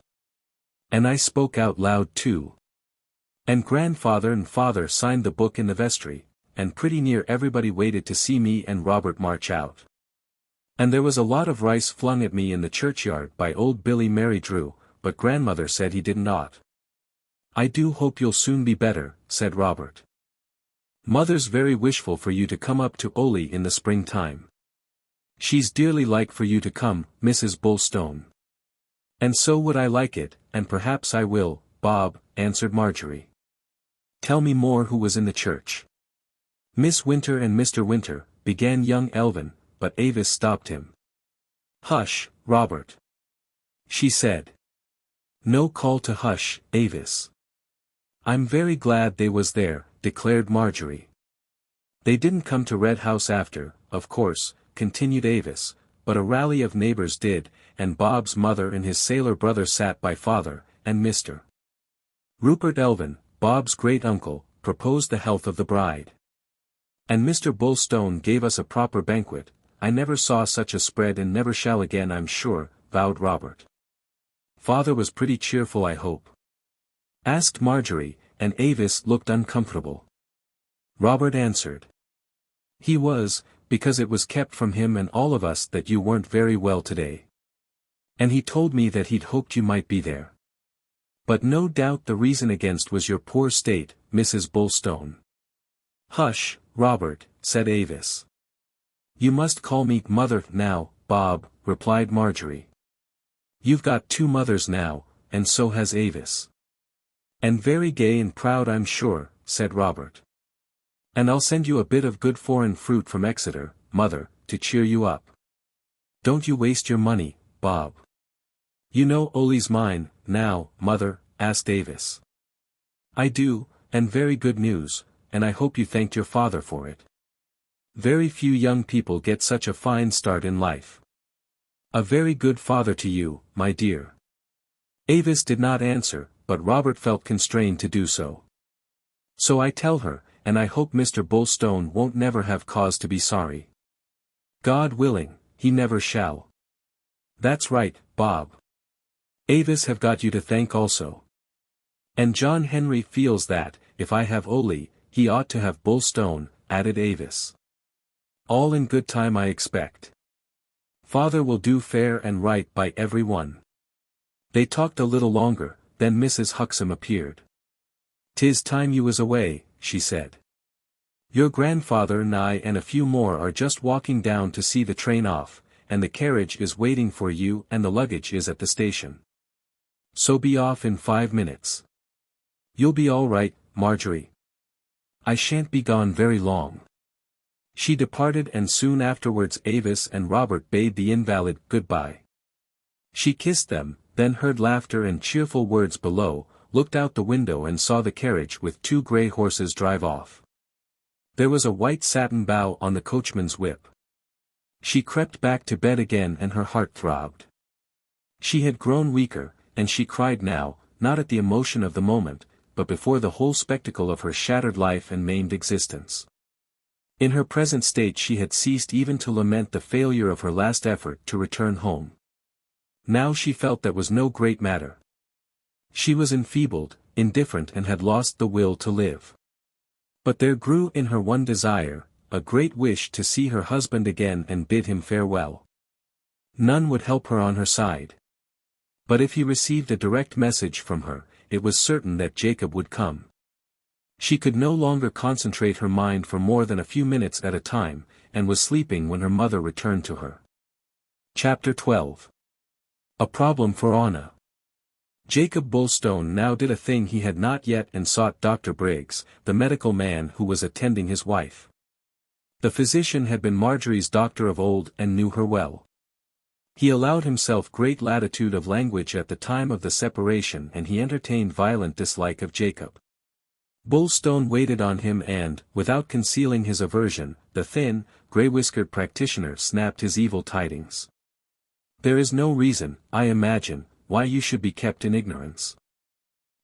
And I spoke out loud too. And grandfather and father signed the book in the vestry, and pretty near everybody waited to see me and Robert march out. And there was a lot of rice flung at me in the churchyard by old Billy Mary Drew, but grandmother said he did not. I do hope you'll soon be better, said Robert. Mother's very wishful for you to come up to Oley in the springtime. She's dearly like for you to come, Mrs. Bulstone. And so would I like it, and perhaps I will, Bob, answered Marjorie. Tell me more. Who was in the church? Miss Winter and Mr. Winter, began young Elvin, but Avis stopped him. Hush, Robert, she said. No call to hush, Avis. I'm very glad they was there, declared Marjorie. They didn't come to Red House after, of course, continued Avis, but a rally of neighbors did, and Bob's mother and his sailor brother sat by father, and Mr. Rupert Elvin, Bob's great-uncle, proposed the health of the bride. And Mr. Bulstone gave us a proper banquet. I never saw such a spread and never shall again, I'm sure, vowed Robert. Father was pretty cheerful, I hope? Asked Marjorie, and Avis looked uncomfortable. Robert answered. He was, because it was kept from him and all of us that you weren't very well today. And he told me that he'd hoped you might be there. But no doubt the reason against was your poor state, Mrs. Bulstone. Hush, Robert, said Avis. You must call me mother now, Bob, replied Marjorie. You've got two mothers now, and so has Avis. And very gay and proud, I'm sure, said Robert. And I'll send you a bit of good foreign fruit from Exeter, mother, to cheer you up. Don't you waste your money, Bob. You know Oley's mine, now, mother, asked Avis. I do, and very good news, and I hope you thanked your father for it. Very few young people get such a fine start in life. A very good father to you, my dear. Avis did not answer, but Robert felt constrained to do so. So I tell her, and I hope Mr. Bulstone won't never have cause to be sorry. God willing, he never shall. That's right, Bob. Avis have got you to thank also. And John Henry feels that, if I have Oley, he ought to have Bulstone, added Avis. All in good time, I expect. Father will do fair and right by every one. They talked a little longer, then Mrs. Huxham appeared. "'Tis time you was away," she said. "Your grandfather and I and a few more are just walking down to see the train off, and the carriage is waiting for you and the luggage is at the station. So be off in 5 minutes. You'll be all right, Marjorie. I shan't be gone very long." She departed, and soon afterwards Avis and Robert bade the invalid good-bye. She kissed them, then heard laughter and cheerful words below, looked out the window and saw the carriage with 2 grey horses drive off. There was a white satin bow on the coachman's whip. She crept back to bed again and her heart throbbed. She had grown weaker, and she cried now, not at the emotion of the moment, but before the whole spectacle of her shattered life and maimed existence. In her present state she had ceased even to lament the failure of her last effort to return home. Now she felt that was no great matter. She was enfeebled, indifferent, and had lost the will to live. But there grew in her one desire, a great wish to see her husband again and bid him farewell. None would help her on her side. But if he received a direct message from her, it was certain that Jacob would come. She could no longer concentrate her mind for more than a few minutes at a time, and was sleeping when her mother returned to her. Chapter 12. A problem for Anna. Jacob Bulstone now did a thing he had not yet, and sought Dr. Briggs, the medical man who was attending his wife. The physician had been Marjorie's doctor of old and knew her well. He allowed himself great latitude of language at the time of the separation, and he entertained violent dislike of Jacob. Bulstone waited on him and, without concealing his aversion, the thin, grey-whiskered practitioner snapped his evil tidings. "There is no reason, I imagine, why you should be kept in ignorance.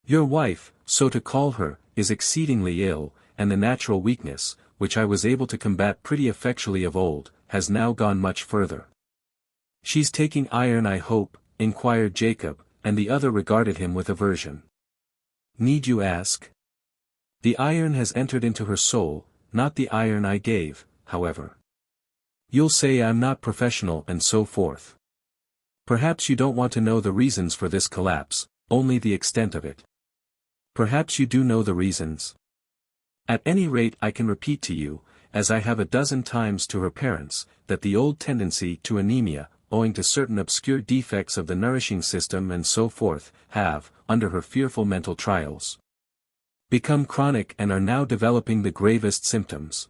Your wife, so to call her, is exceedingly ill, and the natural weakness, which I was able to combat pretty effectually of old, has now gone much further." "She's taking iron, I hope?" inquired Jacob, and the other regarded him with aversion. "Need you ask? The iron has entered into her soul, not the iron I gave, however. You'll say I'm not professional and so forth. Perhaps you don't want to know the reasons for this collapse, only the extent of it. Perhaps you do know the reasons. At any rate I can repeat to you, as I have a dozen times to her parents, that the old tendency to anemia, owing to certain obscure defects of the nourishing system and so forth, have, under her fearful mental trials, become chronic and are now developing the gravest symptoms.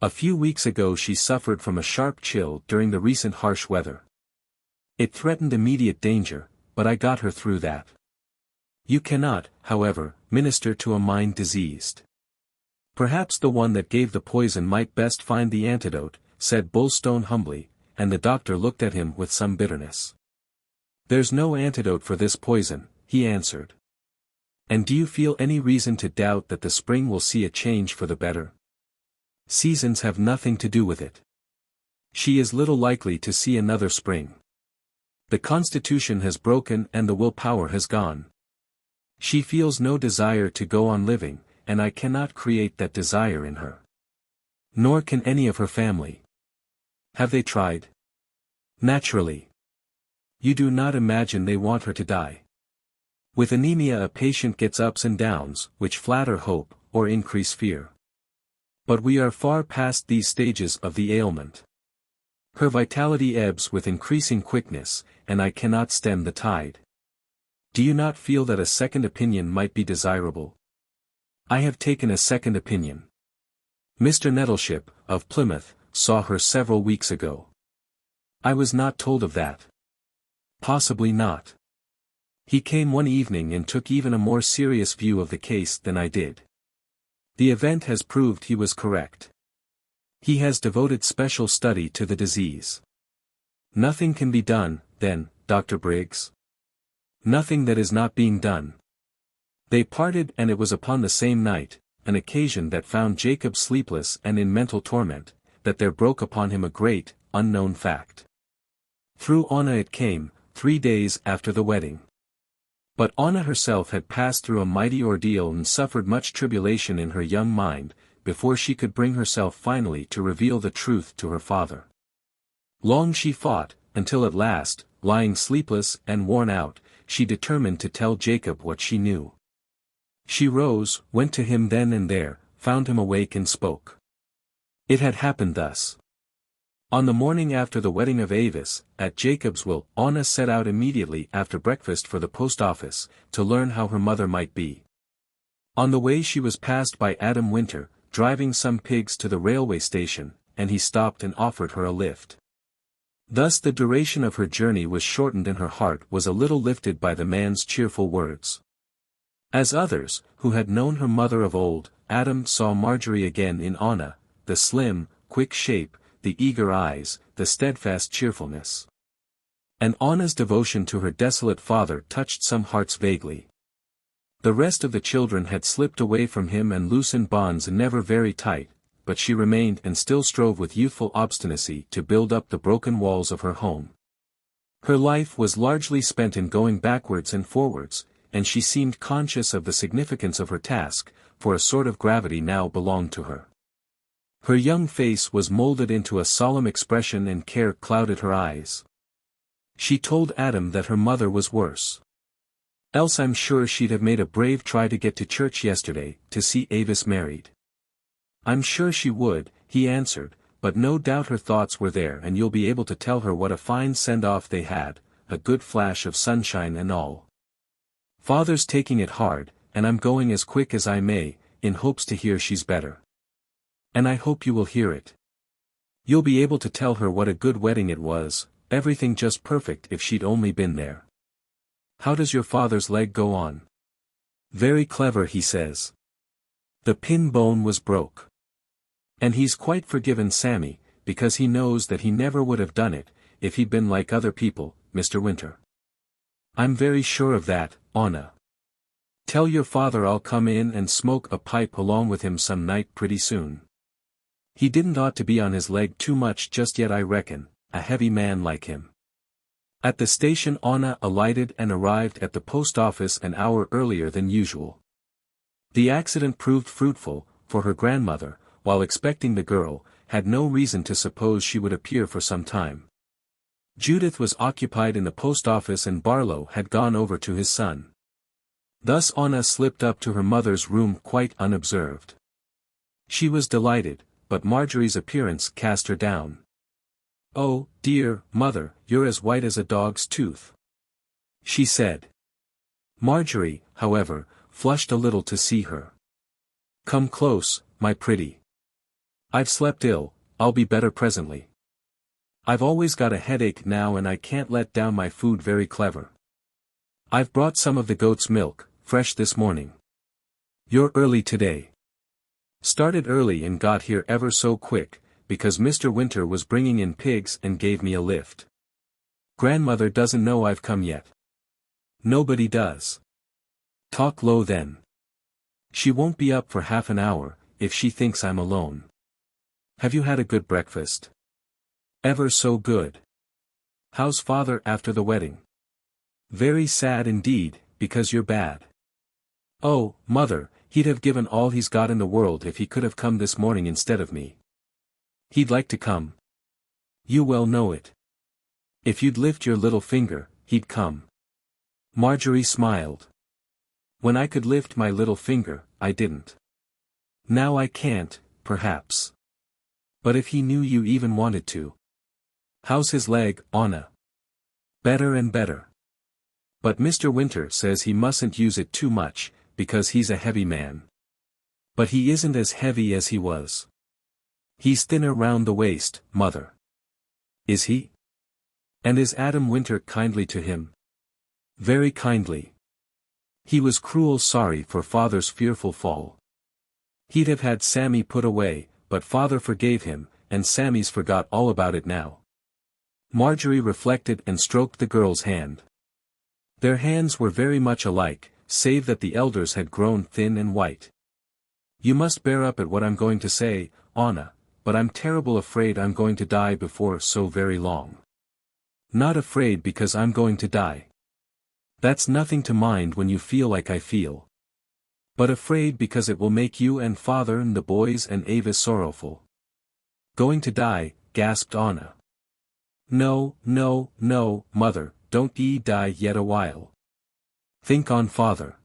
A few weeks ago she suffered from a sharp chill during the recent harsh weather. It threatened immediate danger, but I got her through that. You cannot, however, minister to a mind diseased. Perhaps the one that gave the poison might best find the antidote, said Bulstone humbly, and the doctor looked at him with some bitterness. There's no antidote for this poison, he answered. And do you feel any reason to doubt that the spring will see a change for the better? Seasons have nothing to do with it. She is little likely to see another spring. The constitution has broken and the will-power has gone. She feels no desire to go on living, and I cannot create that desire in her. Nor can any of her family. Have they tried? Naturally. You do not imagine they want her to die. With anemia a patient gets ups and downs, which flatter hope, or increase fear. But we are far past these stages of the ailment. Her vitality ebbs with increasing quickness, and I cannot stem the tide. Do you not feel that a second opinion might be desirable? I have taken a second opinion. Mr. Nettleship, of Plymouth, saw her several weeks ago. I was not told of that. Possibly not. He came one evening and took even a more serious view of the case than I did. The event has proved he was correct. He has devoted special study to the disease. Nothing can be done, then, Dr. Briggs? Nothing that is not being done. They parted, and it was upon the same night, an occasion that found Jacob sleepless and in mental torment, that there broke upon him a great, unknown fact. Through Anna it came, 3 days after the wedding. But Anna herself had passed through a mighty ordeal and suffered much tribulation in her young mind, before she could bring herself finally to reveal the truth to her father. Long she fought, until at last, lying sleepless and worn out, she determined to tell Jacob what she knew. She rose, went to him then and there, found him awake and spoke. It had happened thus. On the morning after the wedding of Avis, at Jacob's will, Anna set out immediately after breakfast for the post office, to learn how her mother might be. On the way she was passed by Adam Winter, driving some pigs to the railway station, and he stopped and offered her a lift. Thus the duration of her journey was shortened and her heart was a little lifted by the man's cheerful words. As others, who had known her mother of old, Adam saw Marjorie again in Anna, the slim, quick shape, the eager eyes, the steadfast cheerfulness. And Anna's devotion to her desolate father touched some hearts vaguely. The rest of the children had slipped away from him and loosened bonds never very tight, but she remained and still strove with youthful obstinacy to build up the broken walls of her home. Her life was largely spent in going backwards and forwards, and she seemed conscious of the significance of her task, for a sort of gravity now belonged to her. Her young face was molded into a solemn expression and care clouded her eyes. She told Adam that her mother was worse. Else I'm sure she'd have made a brave try to get to church yesterday, to see Avis married. I'm sure she would, he answered, but no doubt her thoughts were there and you'll be able to tell her what a fine send-off they had, a good flash of sunshine and all. Father's taking it hard, and I'm going as quick as I may, in hopes to hear she's better. And I hope you will hear it. You'll be able to tell her what a good wedding it was, everything just perfect if she'd only been there. How does your father's leg go on? Very clever, he says. The pin bone was broke. And he's quite forgiven Sammy, because he knows that he never would have done it, if he'd been like other people, Mr. Winter. I'm very sure of that, Anna. Tell your father I'll come in and smoke a pipe along with him some night pretty soon. He didn't ought to be on his leg too much just yet, I reckon, a heavy man like him. At the station Anna alighted and arrived at the post office an hour earlier than usual. The accident proved fruitful, for her grandmother, while expecting the girl, had no reason to suppose she would appear for some time. Judith was occupied in the post office and Barlow had gone over to his son. Thus Anna slipped up to her mother's room quite unobserved. She was delighted, but Marjorie's appearance cast her down. Oh, dear, mother, you're as white as a dog's tooth, she said. Marjorie, however, flushed a little to see her. Come close, my pretty. I've slept ill, I'll be better presently. I've always got a headache now and I can't let down my food very clever. I've brought some of the goat's milk, fresh this morning. You're early today. Started early and got here ever so quick, because Mr. Winter was bringing in pigs and gave me a lift. Grandmother doesn't know I've come yet. Nobody does. Talk low then. She won't be up for half an hour, if she thinks I'm alone. Have you had a good breakfast? Ever so good. How's father after the wedding? Very sad indeed, because you're bad. Oh, mother, he'd have given all he's got in the world if he could have come this morning instead of me. He'd like to come. You well know it. If you'd lift your little finger, he'd come. Marjorie smiled. When I could lift my little finger, I didn't. Now I can't, perhaps. But if he knew you even wanted to. How's his leg, Anna? Better and better. But Mr. Winter says he mustn't use it too much, because he's a heavy man. But he isn't as heavy as he was. He's thinner round the waist, mother. Is he? And is Adam Winter kindly to him? Very kindly. He was cruel sorry for father's fearful fall. He'd have had Sammy put away, but father forgave him, and Sammy's forgot all about it now. Marjorie reflected and stroked the girl's hand. Their hands were very much alike, save that the elder's had grown thin and white. You must bear up at what I'm going to say, Anna, but I'm terrible afraid I'm going to die before so very long. Not afraid because I'm going to die. That's nothing to mind when you feel like I feel. But afraid because it will make you and father and the boys and Avis sorrowful. Going to die, gasped Anna. No, no, no, mother, don't ye die yet a while. Think on father.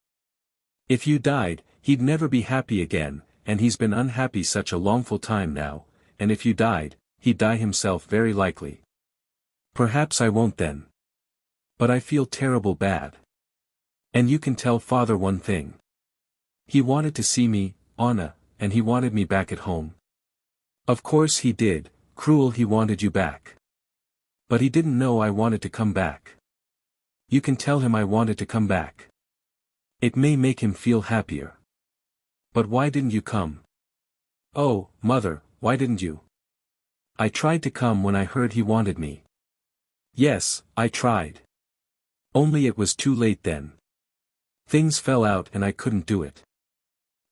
If you died, he'd never be happy again, and he's been unhappy such a longful time now, and if you died, he'd die himself very likely. Perhaps I won't then. But I feel terrible bad. And you can tell father one thing. He wanted to see me, Anna, and he wanted me back at home. Of course he did, cruel, he wanted you back. But he didn't know I wanted to come back. You can tell him I wanted to come back. It may make him feel happier. But why didn't you come? Oh, mother, why didn't you? I tried to come when I heard he wanted me. Yes, I tried. Only it was too late then. Things fell out and I couldn't do it.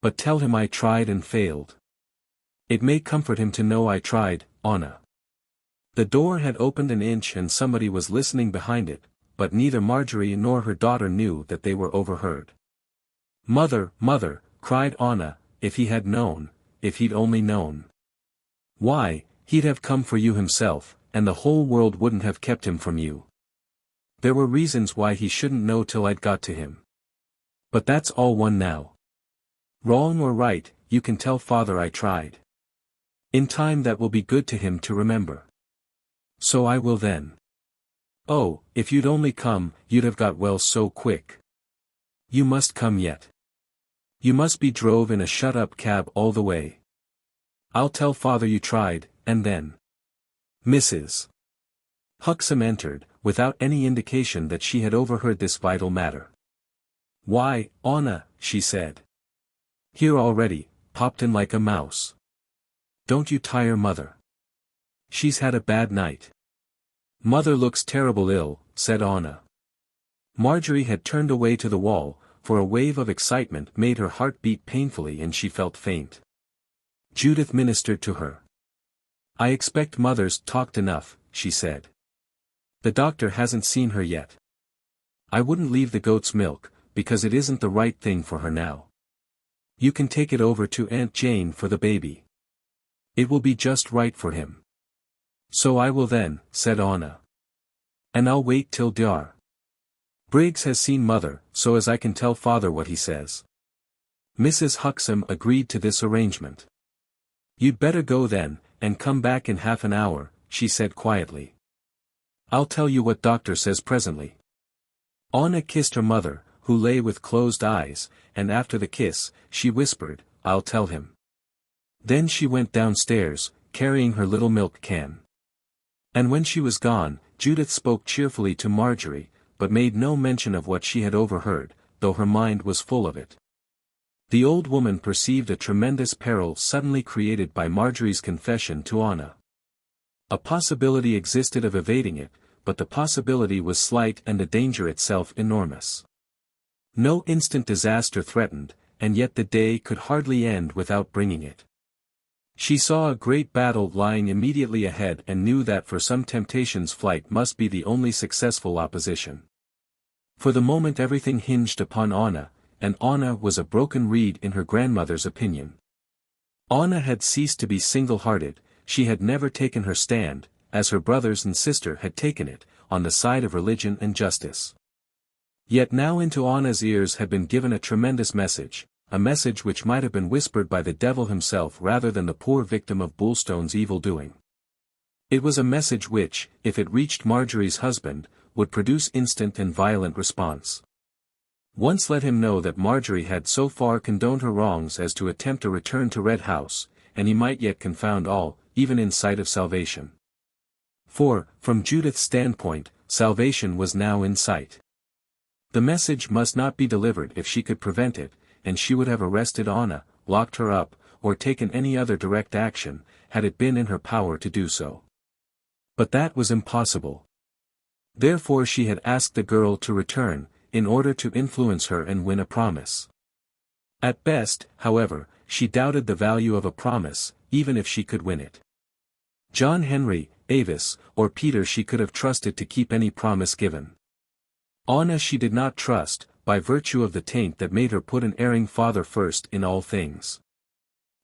But tell him I tried and failed. It may comfort him to know I tried, Anna. The door had opened an inch and somebody was listening behind it, but neither Marjorie nor her daughter knew that they were overheard. Mother, mother, cried Anna, if he had known, if he'd only known. Why, he'd have come for you himself, and the whole world wouldn't have kept him from you. There were reasons why he shouldn't know till I'd got to him. But that's all one now. Wrong or right, you can tell father I tried. In time that will be good to him to remember. So I will then. Oh, if you'd only come, you'd have got well so quick. You must come yet. You must be drove in a shut-up cab all the way. I'll tell father you tried, and then. Mrs. Huxham entered, without any indication that she had overheard this vital matter. Why, Anna, she said. Here already, popped in like a mouse. Don't you tire mother. She's had a bad night. Mother looks terrible ill, said Anna. Marjorie had turned away to the wall, for a wave of excitement made her heart beat painfully and she felt faint. Judith ministered to her. I expect mother's talked enough, she said. The doctor hasn't seen her yet. I wouldn't leave the goat's milk, because it isn't the right thing for her now. You can take it over to Aunt Jane for the baby. It will be just right for him. So I will then, said Anna. And I'll wait till Dr. Briggs has seen mother, so as I can tell father what he says. Mrs. Huxham agreed to this arrangement. You'd better go then, and come back in half an hour, she said quietly. I'll tell you what doctor says presently. Anna kissed her mother, who lay with closed eyes, and after the kiss, she whispered, I'll tell him. Then she went downstairs, carrying her little milk can. And when she was gone, Judith spoke cheerfully to Marjorie, but made no mention of what she had overheard, though her mind was full of it. The old woman perceived a tremendous peril suddenly created by Marjorie's confession to Anna. A possibility existed of evading it, but the possibility was slight and the danger itself enormous. No instant disaster threatened, and yet the day could hardly end without bringing it. She saw a great battle lying immediately ahead and knew that for some temptations flight must be the only successful opposition. For the moment everything hinged upon Anna, and Anna was a broken reed in her grandmother's opinion. Anna had ceased to be single-hearted, she had never taken her stand, as her brothers and sister had taken it, on the side of religion and justice. Yet now into Anna's ears had been given a tremendous message, a message which might have been whispered by the devil himself rather than the poor victim of Bulstone's evil-doing. It was a message which, if it reached Marjorie's husband, would produce instant and violent response. Once let him know that Marjorie had so far condoned her wrongs as to attempt a return to Red House, and he might yet confound all, even in sight of salvation. For, from Judith's standpoint, salvation was now in sight. The message must not be delivered if she could prevent it, and she would have arrested Anna, locked her up, or taken any other direct action, had it been in her power to do so. But that was impossible. Therefore she had asked the girl to return, in order to influence her and win a promise. At best, however, she doubted the value of a promise, even if she could win it. John Henry, Avis, or Peter she could have trusted to keep any promise given. Anna she did not trust, by virtue of the taint that made her put an erring father first in all things.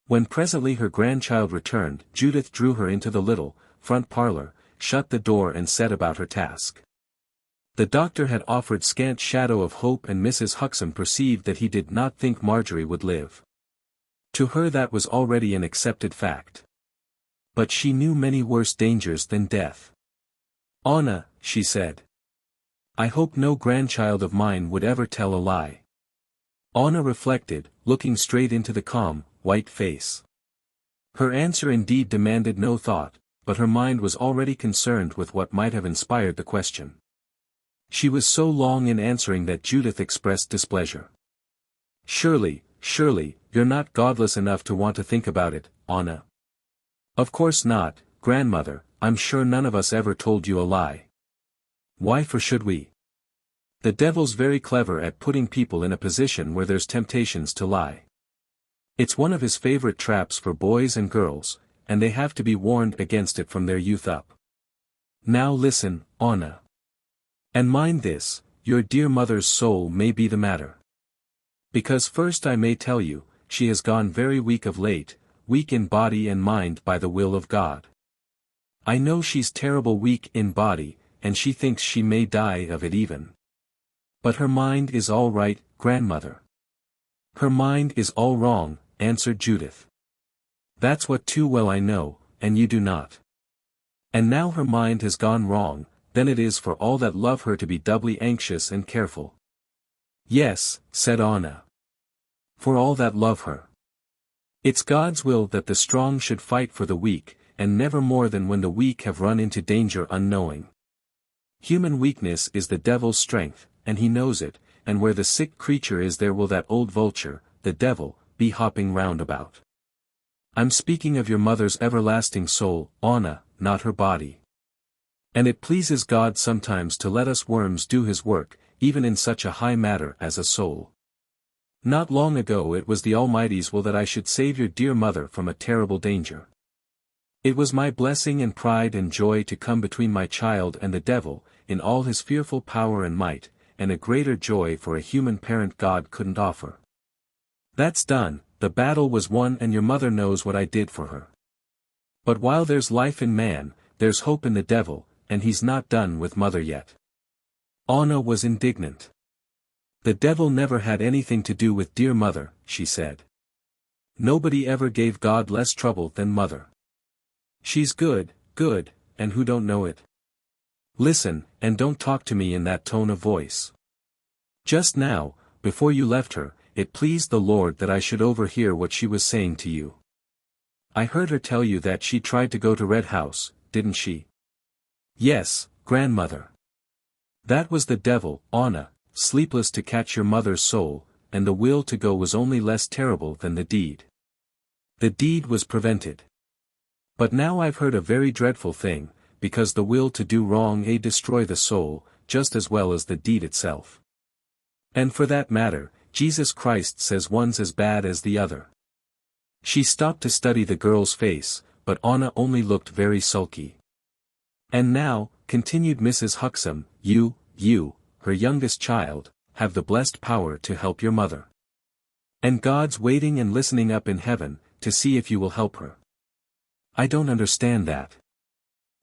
When presently her grandchild returned, Judith drew her into the little, front parlor, shut the door and set about her task. The doctor had offered scant shadow of hope, and Mrs. Huxham perceived that he did not think Marjorie would live. To her that was already an accepted fact. But she knew many worse dangers than death. "Anna," she said, "I hope no grandchild of mine would ever tell a lie." Anna reflected, looking straight into the calm, white face. Her answer indeed demanded no thought, but her mind was already concerned with what might have inspired the question. She was so long in answering that Judith expressed displeasure. Surely, you're not godless enough to want to think about it, Anna." "Of course not, grandmother, I'm sure none of us ever told you a lie. Why for should we? The devil's very clever at putting people in a position where there's temptations to lie. It's one of his favorite traps for boys and girls, and they have to be warned against it from their youth up. Now listen, Anna. And mind this, your dear mother's soul may be the matter. Because first I may tell you, she has gone very weak of late, weak in body and mind by the will of God. I know she's terrible weak in body, and she thinks she may die of it even. But her mind is all right, grandmother." "Her mind is all wrong," answered Judith. "That's what too well I know, and you do not. And now her mind has gone wrong, then it is for all that love her to be doubly anxious and careful." "Yes," said Anna. "For all that love her. It's God's will that the strong should fight for the weak, and never more than when the weak have run into danger unknowing. Human weakness is the devil's strength, and he knows it, and where the sick creature is there will that old vulture, the devil, be hopping round about. I'm speaking of your mother's everlasting soul, Anna, not her body. And it pleases God sometimes to let us worms do his work, even in such a high matter as a soul. Not long ago it was the Almighty's will that I should save your dear mother from a terrible danger. It was my blessing and pride and joy to come between my child and the devil, in all his fearful power and might, and a greater joy for a human parent God couldn't offer. That's done, the battle was won, and your mother knows what I did for her. But while there's life in man, there's hope in the devil, and he's not done with mother yet." Anna was indignant. "The devil never had anything to do with dear mother," she said. "Nobody ever gave God less trouble than mother. She's good, and who don't know it? Listen, and don't talk to me in that tone of voice. Just now, before you left her, it pleased the Lord that I should overhear what she was saying to you. I heard her tell you that she tried to go to Red House, didn't she?" "Yes, grandmother. That was the devil, Anna, sleepless to catch your mother's soul, and the will to go was only less terrible than the deed. The deed was prevented. But now I've heard a very dreadful thing, because the will to do wrong destroy the soul, just as well as the deed itself. And for that matter, Jesus Christ says one's as bad as the other." She stopped to study the girl's face, but Anna only looked very sulky. "And now," continued Mrs. Huxham, you, her youngest child, have the blessed power to help your mother. And God's waiting and listening up in heaven, to see if you will help her." "I don't understand that."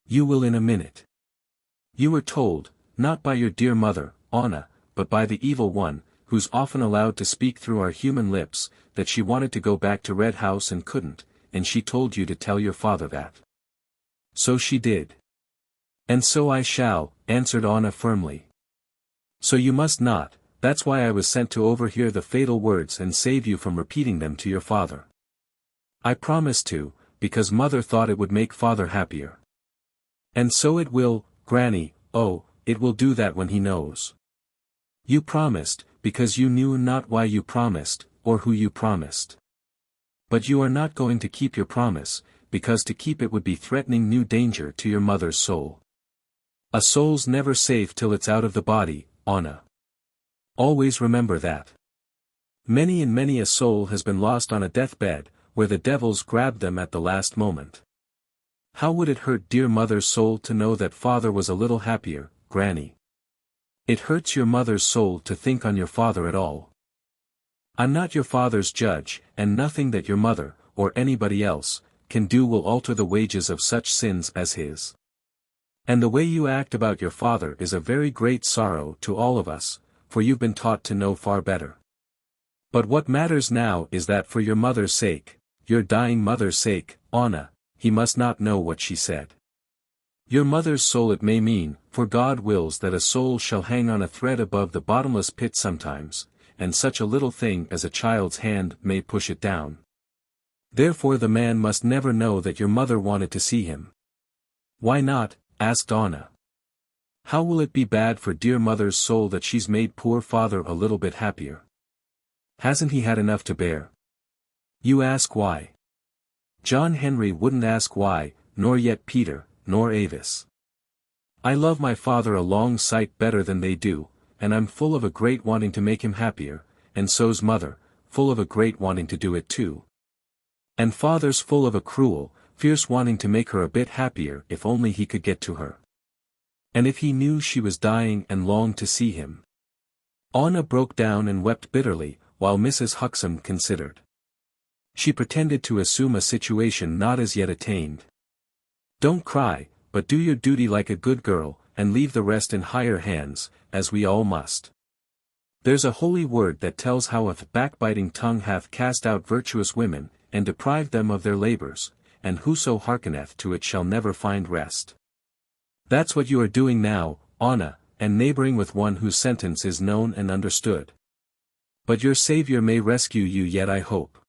"You will in a minute. You were told, not by your dear mother, Anna, but by the evil one, who's often allowed to speak through our human lips, that she wanted to go back to Red House and couldn't, and she told you to tell your father that." "So she did. And so I shall," answered Anna firmly. "So you must not, that's why I was sent to overhear the fatal words and save you from repeating them to your father. I promised to, because mother thought it would make father happier. And so it will, Granny, oh, it will do that when he knows. You promised, because you knew not why you promised, or who you promised. But you are not going to keep your promise, because to keep it would be threatening new danger to your mother's soul. A soul's never safe till it's out of the body, Anna. Always remember that. Many and many a soul has been lost on a deathbed, where the devils grabbed them at the last moment. How would it hurt dear mother's soul to know that father was a little happier, Granny? It hurts your mother's soul to think on your father at all. I'm not your father's judge, and nothing that your mother, or anybody else, can do will alter the wages of such sins as his. And the way you act about your father is a very great sorrow to all of us, for you've been taught to know far better. But what matters now is that for your mother's sake, your dying mother's sake, Anna, he must not know what she said. Your mother's soul it may mean, for God wills that a soul shall hang on a thread above the bottomless pit sometimes, and such a little thing as a child's hand may push it down. Therefore the man must never know that your mother wanted to see him. Why not? Asked Anna. How will it be bad for dear mother's soul that she's made poor father a little bit happier? Hasn't he had enough to bear? You ask why. John Henry wouldn't ask why, nor yet Peter, nor Avis. I love my father a long sight better than they do, and I'm full of a great wanting to make him happier, and so's mother, full of a great wanting to do it too. And father's full of a cruel, fierce wanting to make her a bit happier if only he could get to her. And if he knew she was dying and longed to see him. Anna broke down and wept bitterly, while Mrs. Huxham considered. She pretended to assume a situation not as yet attained. Don't cry, but do your duty like a good girl, and leave the rest in higher hands, as we all must. There's a holy word that tells how a backbiting tongue hath cast out virtuous women, and deprived them of their labors, and whoso hearkeneth to it shall never find rest. That's what you are doing now, Anna, and neighboring with one whose sentence is known and understood. But your Savior may rescue you yet, I hope.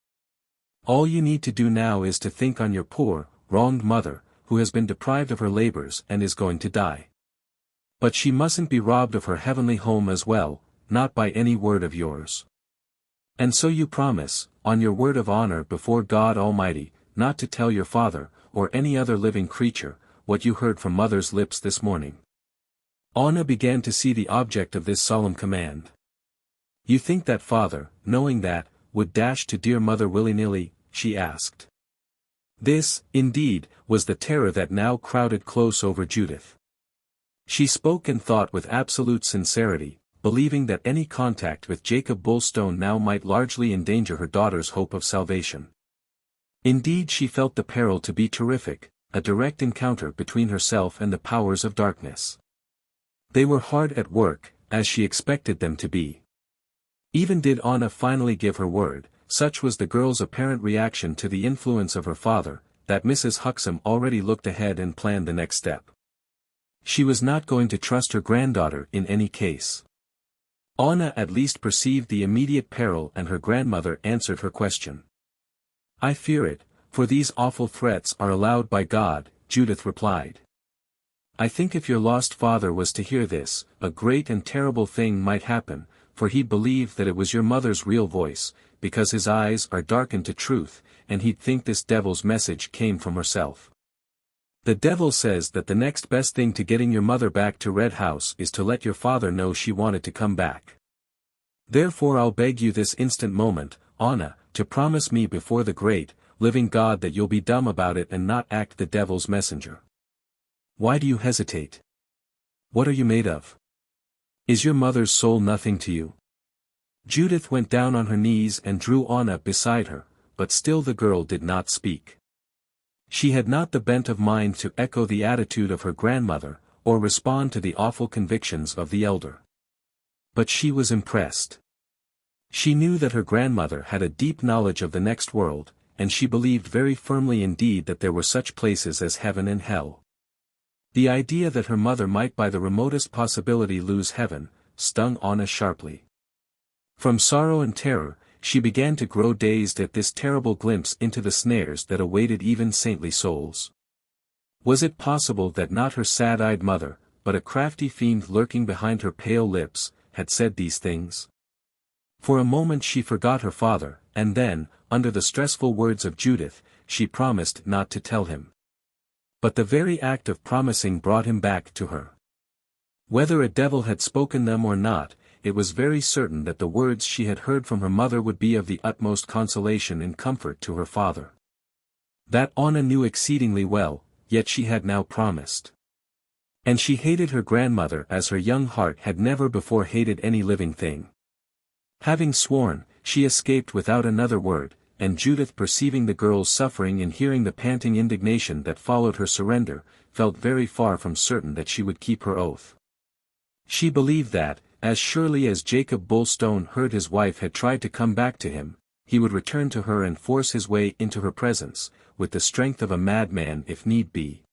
All you need to do now is to think on your poor, wronged mother, who has been deprived of her labors and is going to die. But she mustn't be robbed of her heavenly home as well, not by any word of yours. And so you promise, on your word of honor before God Almighty, not to tell your father, or any other living creature, what you heard from mother's lips this morning. Anna began to see the object of this solemn command. You think that father, knowing that, would dash to dear mother willy-nilly? She asked. This, indeed, was the terror that now crowded close over Judith. She spoke and thought with absolute sincerity, believing that any contact with Jacob Bulstone now might largely endanger her daughter's hope of salvation. Indeed, she felt the peril to be terrific, a direct encounter between herself and the powers of darkness. They were hard at work, as she expected them to be. Even did Anna finally give her word, such was the girl's apparent reaction to the influence of her father, that Mrs. Huxham already looked ahead and planned the next step. She was not going to trust her granddaughter in any case. Anna at least perceived the immediate peril, and her grandmother answered her question. I fear it, for these awful threats are allowed by God, Judith replied. I think if your lost father was to hear this, a great and terrible thing might happen, for he'd believe that it was your mother's real voice, because his eyes are darkened to truth, and he'd think this devil's message came from herself. The devil says that the next best thing to getting your mother back to Red House is to let your father know she wanted to come back. Therefore I'll beg you this instant moment, Anna, to promise me before the great, living God that you'll be dumb about it and not act the devil's messenger. Why do you hesitate? What are you made of? Is your mother's soul nothing to you? Judith went down on her knees and drew Anna beside her, but still the girl did not speak. She had not the bent of mind to echo the attitude of her grandmother, or respond to the awful convictions of the elder. But she was impressed. She knew that her grandmother had a deep knowledge of the next world, and she believed very firmly indeed that there were such places as heaven and hell. The idea that her mother might by the remotest possibility lose heaven, stung Anna sharply. From sorrow and terror, she began to grow dazed at this terrible glimpse into the snares that awaited even saintly souls. Was it possible that not her sad-eyed mother, but a crafty fiend lurking behind her pale lips, had said these things? For a moment she forgot her father, and then, under the stressful words of Judith, she promised not to tell him. But the very act of promising brought him back to her. Whether a devil had spoken them or not, it was very certain that the words she had heard from her mother would be of the utmost consolation and comfort to her father. That Anna knew exceedingly well, yet she had now promised. And she hated her grandmother as her young heart had never before hated any living thing. Having sworn, she escaped without another word, and Judith, perceiving the girl's suffering and hearing the panting indignation that followed her surrender, felt very far from certain that she would keep her oath. She believed that, as surely as Jacob Bullstone heard his wife had tried to come back to him, he would return to her and force his way into her presence, with the strength of a madman if need be.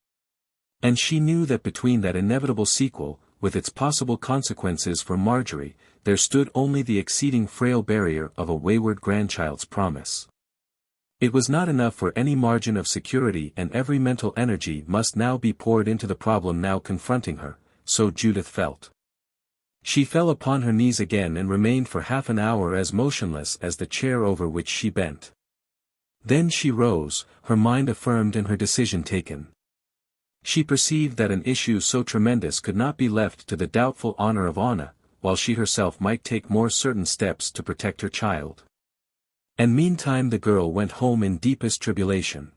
And she knew that between that inevitable sequel, with its possible consequences for Marjorie, there stood only the exceeding frail barrier of a wayward grandchild's promise. It was not enough for any margin of security, and every mental energy must now be poured into the problem now confronting her, so Judith felt. She fell upon her knees again and remained for half an hour as motionless as the chair over which she bent. Then she rose, her mind affirmed and her decision taken. She perceived that an issue so tremendous could not be left to the doubtful honor of Anna, while she herself might take more certain steps to protect her child. And meantime the girl went home in deepest tribulation.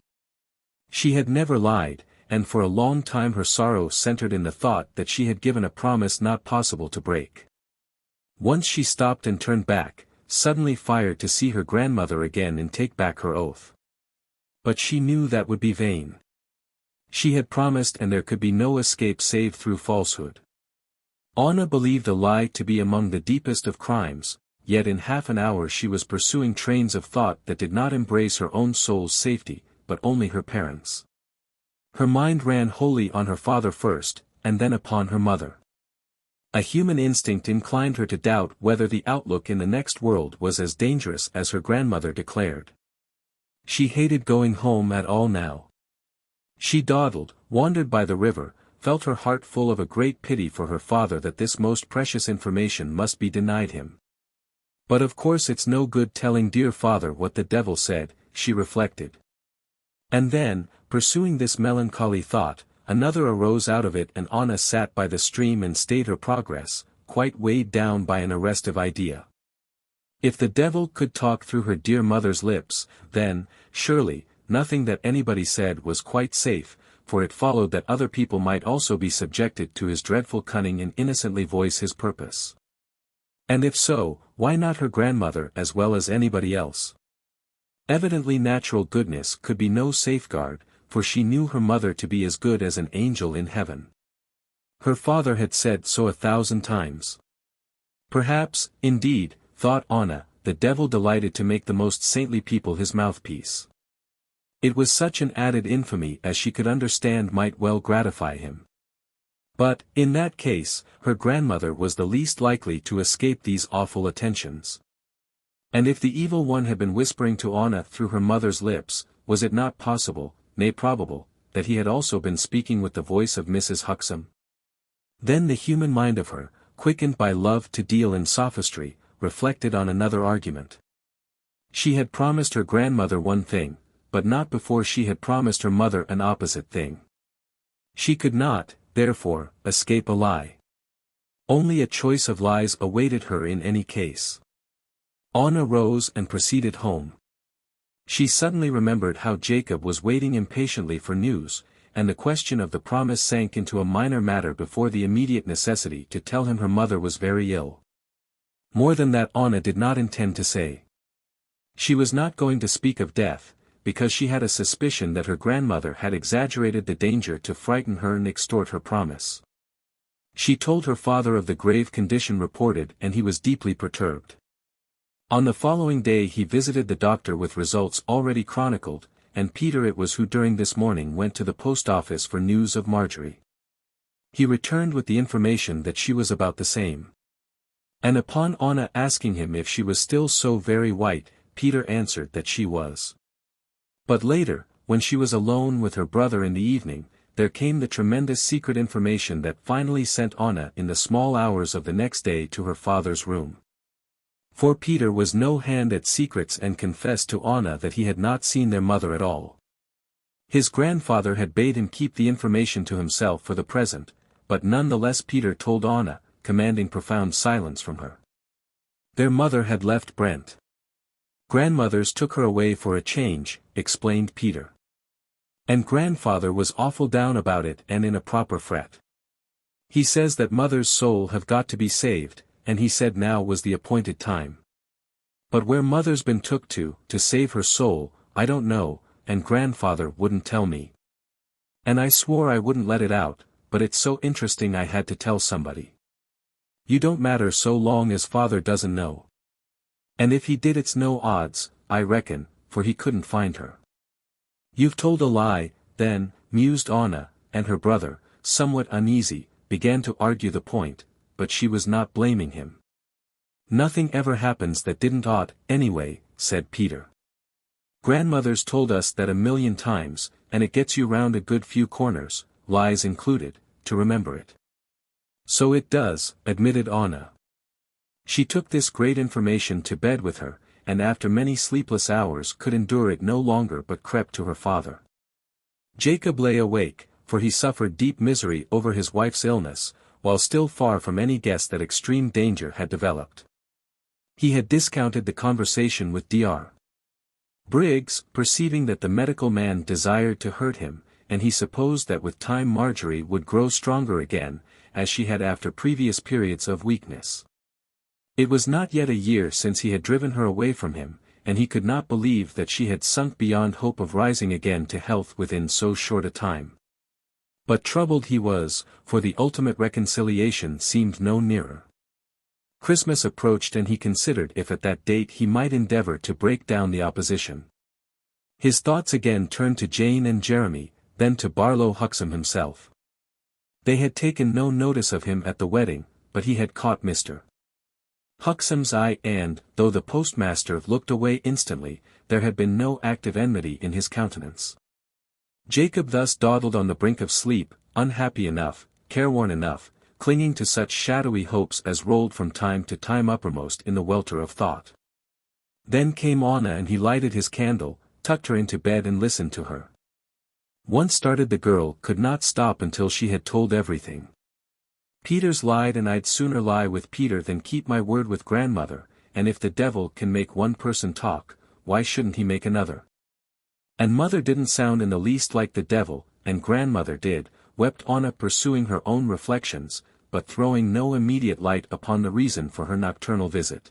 She had never lied, and for a long time her sorrow centered in the thought that she had given a promise not possible to break. Once she stopped and turned back, suddenly fired to see her grandmother again and take back her oath. But she knew that would be vain. She had promised, and there could be no escape save through falsehood. Anna believed a lie to be among the deepest of crimes, yet in half an hour she was pursuing trains of thought that did not embrace her own soul's safety, but only her parents'. Her mind ran wholly on her father first, and then upon her mother. A human instinct inclined her to doubt whether the outlook in the next world was as dangerous as her grandmother declared. She hated going home at all now. She dawdled, wandered by the river, felt her heart full of a great pity for her father that this most precious information must be denied him. But of course it's no good telling dear father what the devil said, she reflected. And then, pursuing this melancholy thought, another arose out of it, and Anna sat by the stream and stayed her progress, quite weighed down by an arrestive idea. If the devil could talk through her dear mother's lips, then, surely, nothing that anybody said was quite safe, for it followed that other people might also be subjected to his dreadful cunning and innocently voice his purpose. And if so, why not her grandmother as well as anybody else? Evidently natural goodness could be no safeguard, for she knew her mother to be as good as an angel in heaven. Her father had said so 1,000 times. Perhaps, indeed, thought Anna, the devil delighted to make the most saintly people his mouthpiece. It was such an added infamy as she could understand might well gratify him. But, in that case, her grandmother was the least likely to escape these awful attentions. And if the evil one had been whispering to Anna through her mother's lips, was it not possible, nay probable, that he had also been speaking with the voice of Mrs. Huxham? Then the human mind of her, quickened by love to deal in sophistry, reflected on another argument. She had promised her grandmother one thing, but not before she had promised her mother an opposite thing. She could not, therefore, escape a lie. Only a choice of lies awaited her in any case. Anna rose and proceeded home. She suddenly remembered how Jacob was waiting impatiently for news, and the question of the promise sank into a minor matter before the immediate necessity to tell him her mother was very ill. More than that Anna did not intend to say. She was not going to speak of death, because she had a suspicion that her grandmother had exaggerated the danger to frighten her and extort her promise. She told her father of the grave condition reported, and he was deeply perturbed. On the following day he visited the doctor with results already chronicled, and Peter it was who during this morning went to the post office for news of Marjorie. He returned with the information that she was about the same. And upon Anna asking him if she was still so very white, Peter answered that she was. But later, when she was alone with her brother in the evening, there came the tremendous secret information that finally sent Anna in the small hours of the next day to her father's room. For Peter was no hand at secrets and confessed to Anna that he had not seen their mother at all. His grandfather had bade him keep the information to himself for the present, but none the less Peter told Anna, commanding profound silence from her. Their mother had left Brent. Grandmothers took her away for a change, explained Peter. And grandfather was awful down about it and in a proper fret. He says that mother's soul have got to be saved, and he said now was the appointed time. But where mother's been took to save her soul, I don't know, and grandfather wouldn't tell me. And I swore I wouldn't let it out, but it's so interesting I had to tell somebody. You don't matter so long as father doesn't know. And if he did it's no odds, I reckon, for he couldn't find her. You've told a lie, then, mused Anna, and her brother, somewhat uneasy, began to argue the point, but she was not blaming him. Nothing ever happens that didn't ought, anyway, said Peter. Grandmother's told us that 1,000,000 times, and it gets you round a good few corners, lies included, to remember it. So it does, admitted Anna. She took this great information to bed with her, and after many sleepless hours could endure it no longer but crept to her father. Jacob lay awake, for he suffered deep misery over his wife's illness, while still far from any guess that extreme danger had developed. He had discounted the conversation with Dr. Briggs, perceiving that the medical man desired to hurt him, and he supposed that with time Marjorie would grow stronger again, as she had after previous periods of weakness. It was not yet a year since he had driven her away from him, and he could not believe that she had sunk beyond hope of rising again to health within so short a time. But troubled he was, for the ultimate reconciliation seemed no nearer. Christmas approached and he considered if at that date he might endeavor to break down the opposition. His thoughts again turned to Jane and Jeremy, then to Barlow Huxham himself. They had taken no notice of him at the wedding, but he had caught Mr. Huxham's eye and, though the postmaster looked away instantly, there had been no active enmity in his countenance. Jacob thus dawdled on the brink of sleep, unhappy enough, careworn enough, clinging to such shadowy hopes as rolled from time to time uppermost in the welter of thought. Then came Anna and he lighted his candle, tucked her into bed and listened to her. Once started the girl could not stop until she had told everything. Peter's lied and I'd sooner lie with Peter than keep my word with grandmother, and if the devil can make one person talk, why shouldn't he make another? And mother didn't sound in the least like the devil, and grandmother did, wept Anna pursuing her own reflections, but throwing no immediate light upon the reason for her nocturnal visit.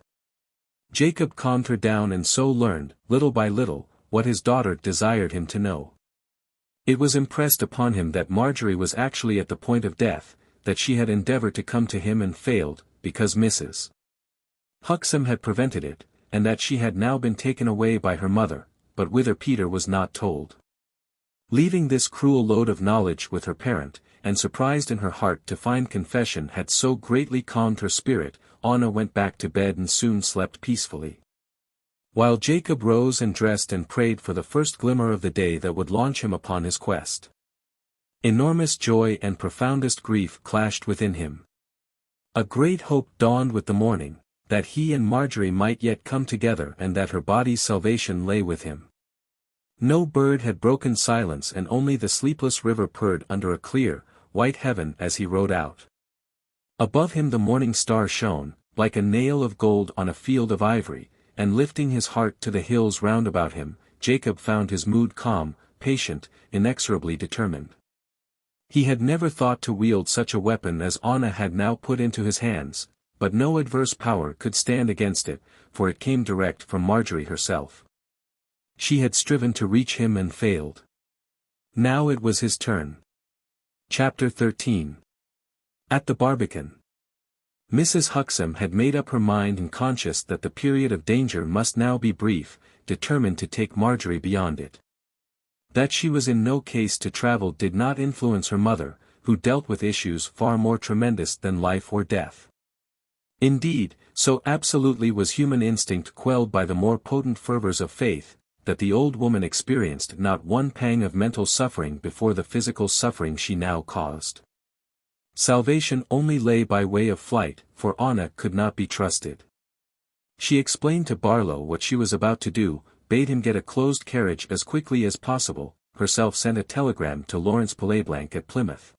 Jacob calmed her down and so learned, little by little, what his daughter desired him to know. It was impressed upon him that Marjorie was actually at the point of death, that she had endeavored to come to him and failed, because Mrs. Huxham had prevented it, and that she had now been taken away by her mother, but whither Peter was not told. Leaving this cruel load of knowledge with her parent, and surprised in her heart to find confession had so greatly calmed her spirit, Anna went back to bed and soon slept peacefully. While Jacob rose and dressed and prayed for the first glimmer of the day that would launch him upon his quest. Enormous joy and profoundest grief clashed within him. A great hope dawned with the morning, that he and Marjorie might yet come together and that her body's salvation lay with him. No bird had broken silence and only the sleepless river purred under a clear, white heaven as he rode out. Above him the morning star shone, like a nail of gold on a field of ivory, and lifting his heart to the hills round about him, Jacob found his mood calm, patient, inexorably determined. He had never thought to wield such a weapon as Anna had now put into his hands, but no adverse power could stand against it, for it came direct from Marjorie herself. She had striven to reach him and failed. Now it was his turn. Chapter 13. At the Barbican. Mrs. Huxham had made up her mind and conscious that the period of danger must now be brief, determined to take Marjorie beyond it. That she was in no case to travel did not influence her mother, who dealt with issues far more tremendous than life or death. Indeed, so absolutely was human instinct quelled by the more potent fervors of faith, that the old woman experienced not one pang of mental suffering before the physical suffering she now caused. Salvation only lay by way of flight, for Anna could not be trusted. She explained to Barlow what she was about to do, bade him get a closed carriage as quickly as possible, herself sent a telegram to Lawrence Pilleblanc at Plymouth.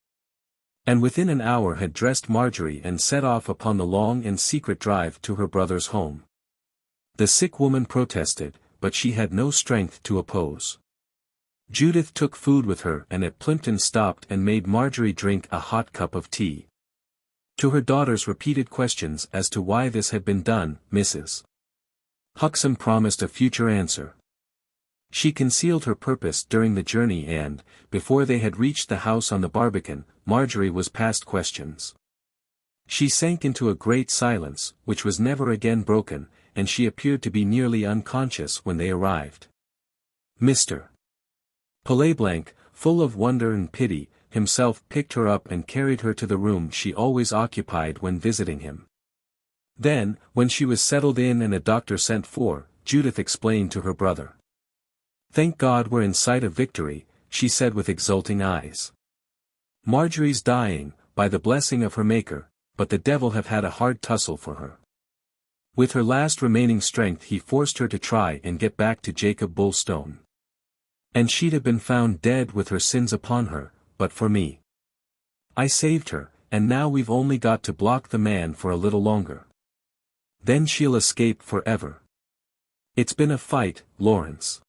And within an hour had dressed Marjorie and set off upon the long and secret drive to her brother's home. The sick woman protested, but she had no strength to oppose. Judith took food with her and at Plympton stopped and made Marjorie drink a hot cup of tea. To her daughter's repeated questions as to why this had been done, Mrs. Huxham promised a future answer. She concealed her purpose during the journey and, before they had reached the house on the Barbican, Marjorie was past questions. She sank into a great silence, which was never again broken, and she appeared to be nearly unconscious when they arrived. Mr. Palaiblanc, full of wonder and pity, himself picked her up and carried her to the room she always occupied when visiting him. Then, when she was settled in and a doctor sent for, Judith explained to her brother. "Thank God we're in sight of victory," she said with exulting eyes. "Marjorie's dying, by the blessing of her Maker, but the devil have had a hard tussle for her. With her last remaining strength he forced her to try and get back to Jacob Bulstone. And she'd have been found dead with her sins upon her, but for me. I saved her, and now we've only got to block the man for a little longer. Then she'll escape forever. It's been a fight, Lawrence.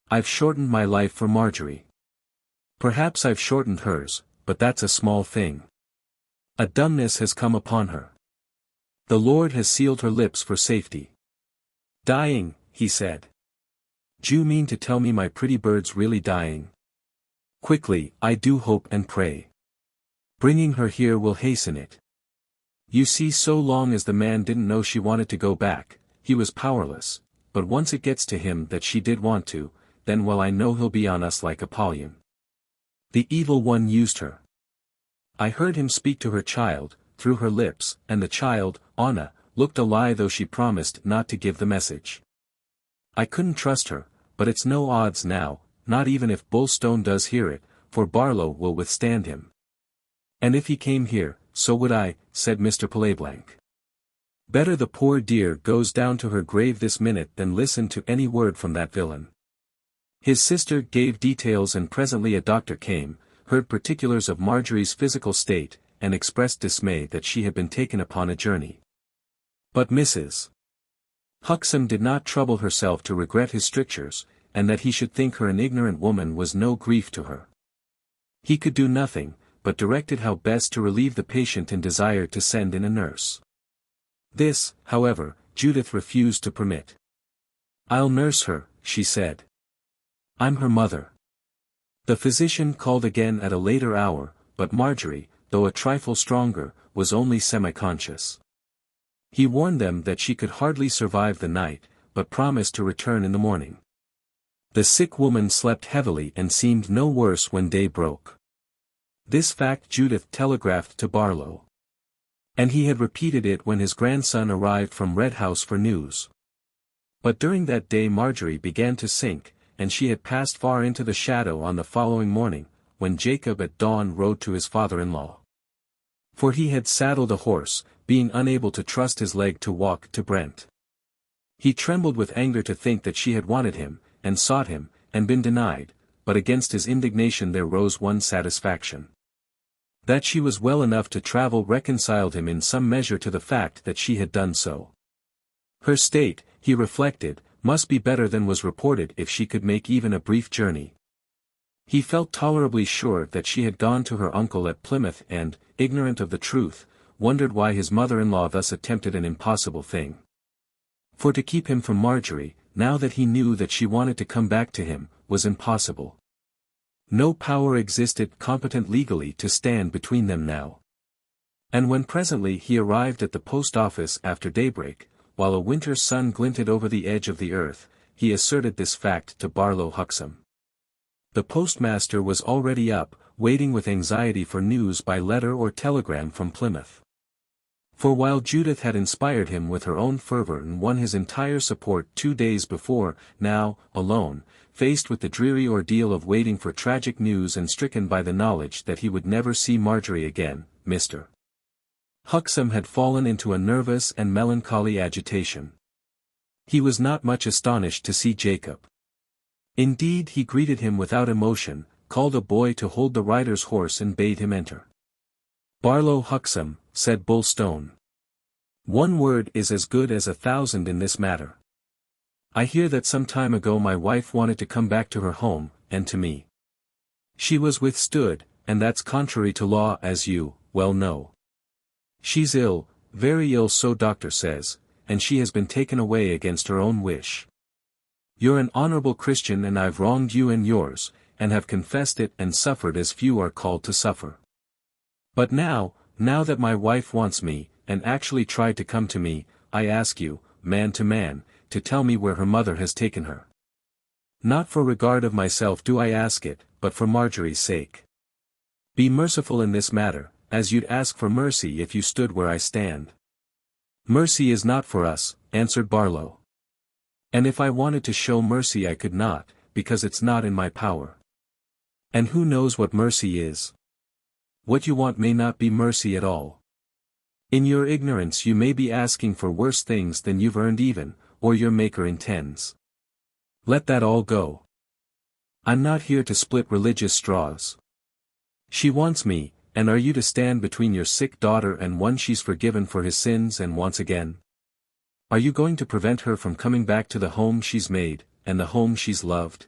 I've shortened my life for Marjorie. Perhaps I've shortened hers, but that's a small thing. A dumbness has come upon her. The Lord has sealed her lips for safety." "Dying," he said. "D'you mean to tell me my pretty bird's really dying?" "Quickly, I do hope and pray. Bringing her here will hasten it. You see, so long as the man didn't know she wanted to go back, he was powerless, but once it gets to him that she did want to, then well I know he'll be on us like Apollyon. The evil one used her. I heard him speak to her child, through her lips, and the child, Anna, looked a lie though she promised not to give the message. I couldn't trust her, but it's no odds now, not even if Bulstone does hear it, for Barlow will withstand him. And if he came here, so would I," said Mr. Palaiblanc. "Better the poor dear goes down to her grave this minute than listen to any word from that villain." His sister gave details and presently a doctor came, heard particulars of Marjorie's physical state, and expressed dismay that she had been taken upon a journey. But Mrs. Huxham did not trouble herself to regret his strictures, and that he should think her an ignorant woman was no grief to her. He could do nothing, but directed how best to relieve the patient and desired to send in a nurse. This, however, Judith refused to permit. "I'll nurse her," she said. "I'm her mother." The physician called again at a later hour, but Marjorie, though a trifle stronger, was only semi-conscious. He warned them that she could hardly survive the night, but promised to return in the morning. The sick woman slept heavily and seemed no worse when day broke. This fact Judith telegraphed to Barlow. And he had repeated it when his grandson arrived from Red House for news. But during that day Marjorie began to sink, and she had passed far into the shadow on the following morning, when Jacob at dawn rode to his father-in-law. For he had saddled a horse, being unable to trust his leg to walk to Brent. He trembled with anger to think that she had wanted him, and sought him, and been denied, but against his indignation there rose one satisfaction. That she was well enough to travel reconciled him in some measure to the fact that she had done so. Her state, he reflected, must be better than was reported if she could make even a brief journey. He felt tolerably sure that she had gone to her uncle at Plymouth and, ignorant of the truth, wondered why his mother-in-law thus attempted an impossible thing. For to keep him from Marjorie, now that he knew that she wanted to come back to him, was impossible. No power existed competent legally to stand between them now. And when presently he arrived at the post office after daybreak, while a winter sun glinted over the edge of the earth, he asserted this fact to Barlow Huxham. The postmaster was already up, waiting with anxiety for news by letter or telegram from Plymouth. For while Judith had inspired him with her own fervor and won his entire support 2 days before, now, alone, faced with the dreary ordeal of waiting for tragic news and stricken by the knowledge that he would never see Marjorie again, Mr. Huxham had fallen into a nervous and melancholy agitation. He was not much astonished to see Jacob. Indeed, he greeted him without emotion, called a boy to hold the rider's horse and bade him enter. "Barlow Huxham," said Bulstone. "One word is as good as 1,000 in this matter. I hear that some time ago my wife wanted to come back to her home, and to me. She was withstood, and that's contrary to law as you, well know. She's ill, very ill so doctor says, and she has been taken away against her own wish. You're an honorable Christian and I've wronged you and yours, and have confessed it and suffered as few are called to suffer. But now that my wife wants me, and actually tried to come to me, I ask you, man to man, to tell me where her mother has taken her. Not for regard of myself do I ask it, but for Marjorie's sake. Be merciful in this matter, as you'd ask for mercy if you stood where I stand. Mercy is not for us, answered Barlow. And if I wanted to show mercy I could not, because it's not in my power. And who knows what mercy is? What you want may not be mercy at all. In your ignorance you may be asking for worse things than you've earned even, or your Maker intends. Let that all go. I'm not here to split religious straws. She wants me, and are you to stand between your sick daughter and one she's forgiven for his sins and wants again? Are you going to prevent her from coming back to the home she's made, and the home she's loved?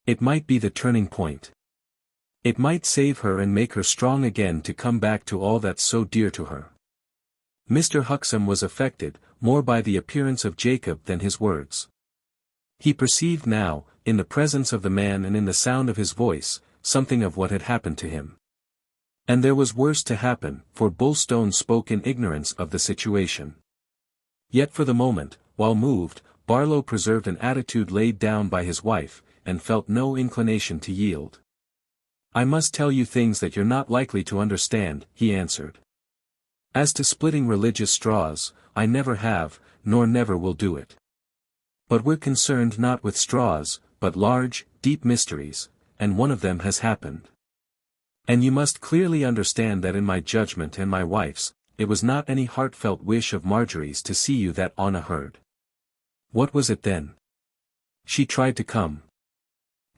It might be the turning point. It might save her and make her strong again to come back to all that's so dear to her. Mr. Huxham was affected, more by the appearance of Jacob than his words. He perceived now, in the presence of the man and in the sound of his voice, something of what had happened to him. And there was worse to happen, for Bulstone spoke in ignorance of the situation. Yet for the moment, while moved, Barlow preserved an attitude laid down by his wife, and felt no inclination to yield. I must tell you things that you're not likely to understand, he answered. As to splitting religious straws, I never have, nor never will do it. But we're concerned not with straws, but large, deep mysteries, and one of them has happened. And you must clearly understand that in my judgment and my wife's, it was not any heartfelt wish of Marjorie's to see you that Anna heard. What was it then? She tried to come.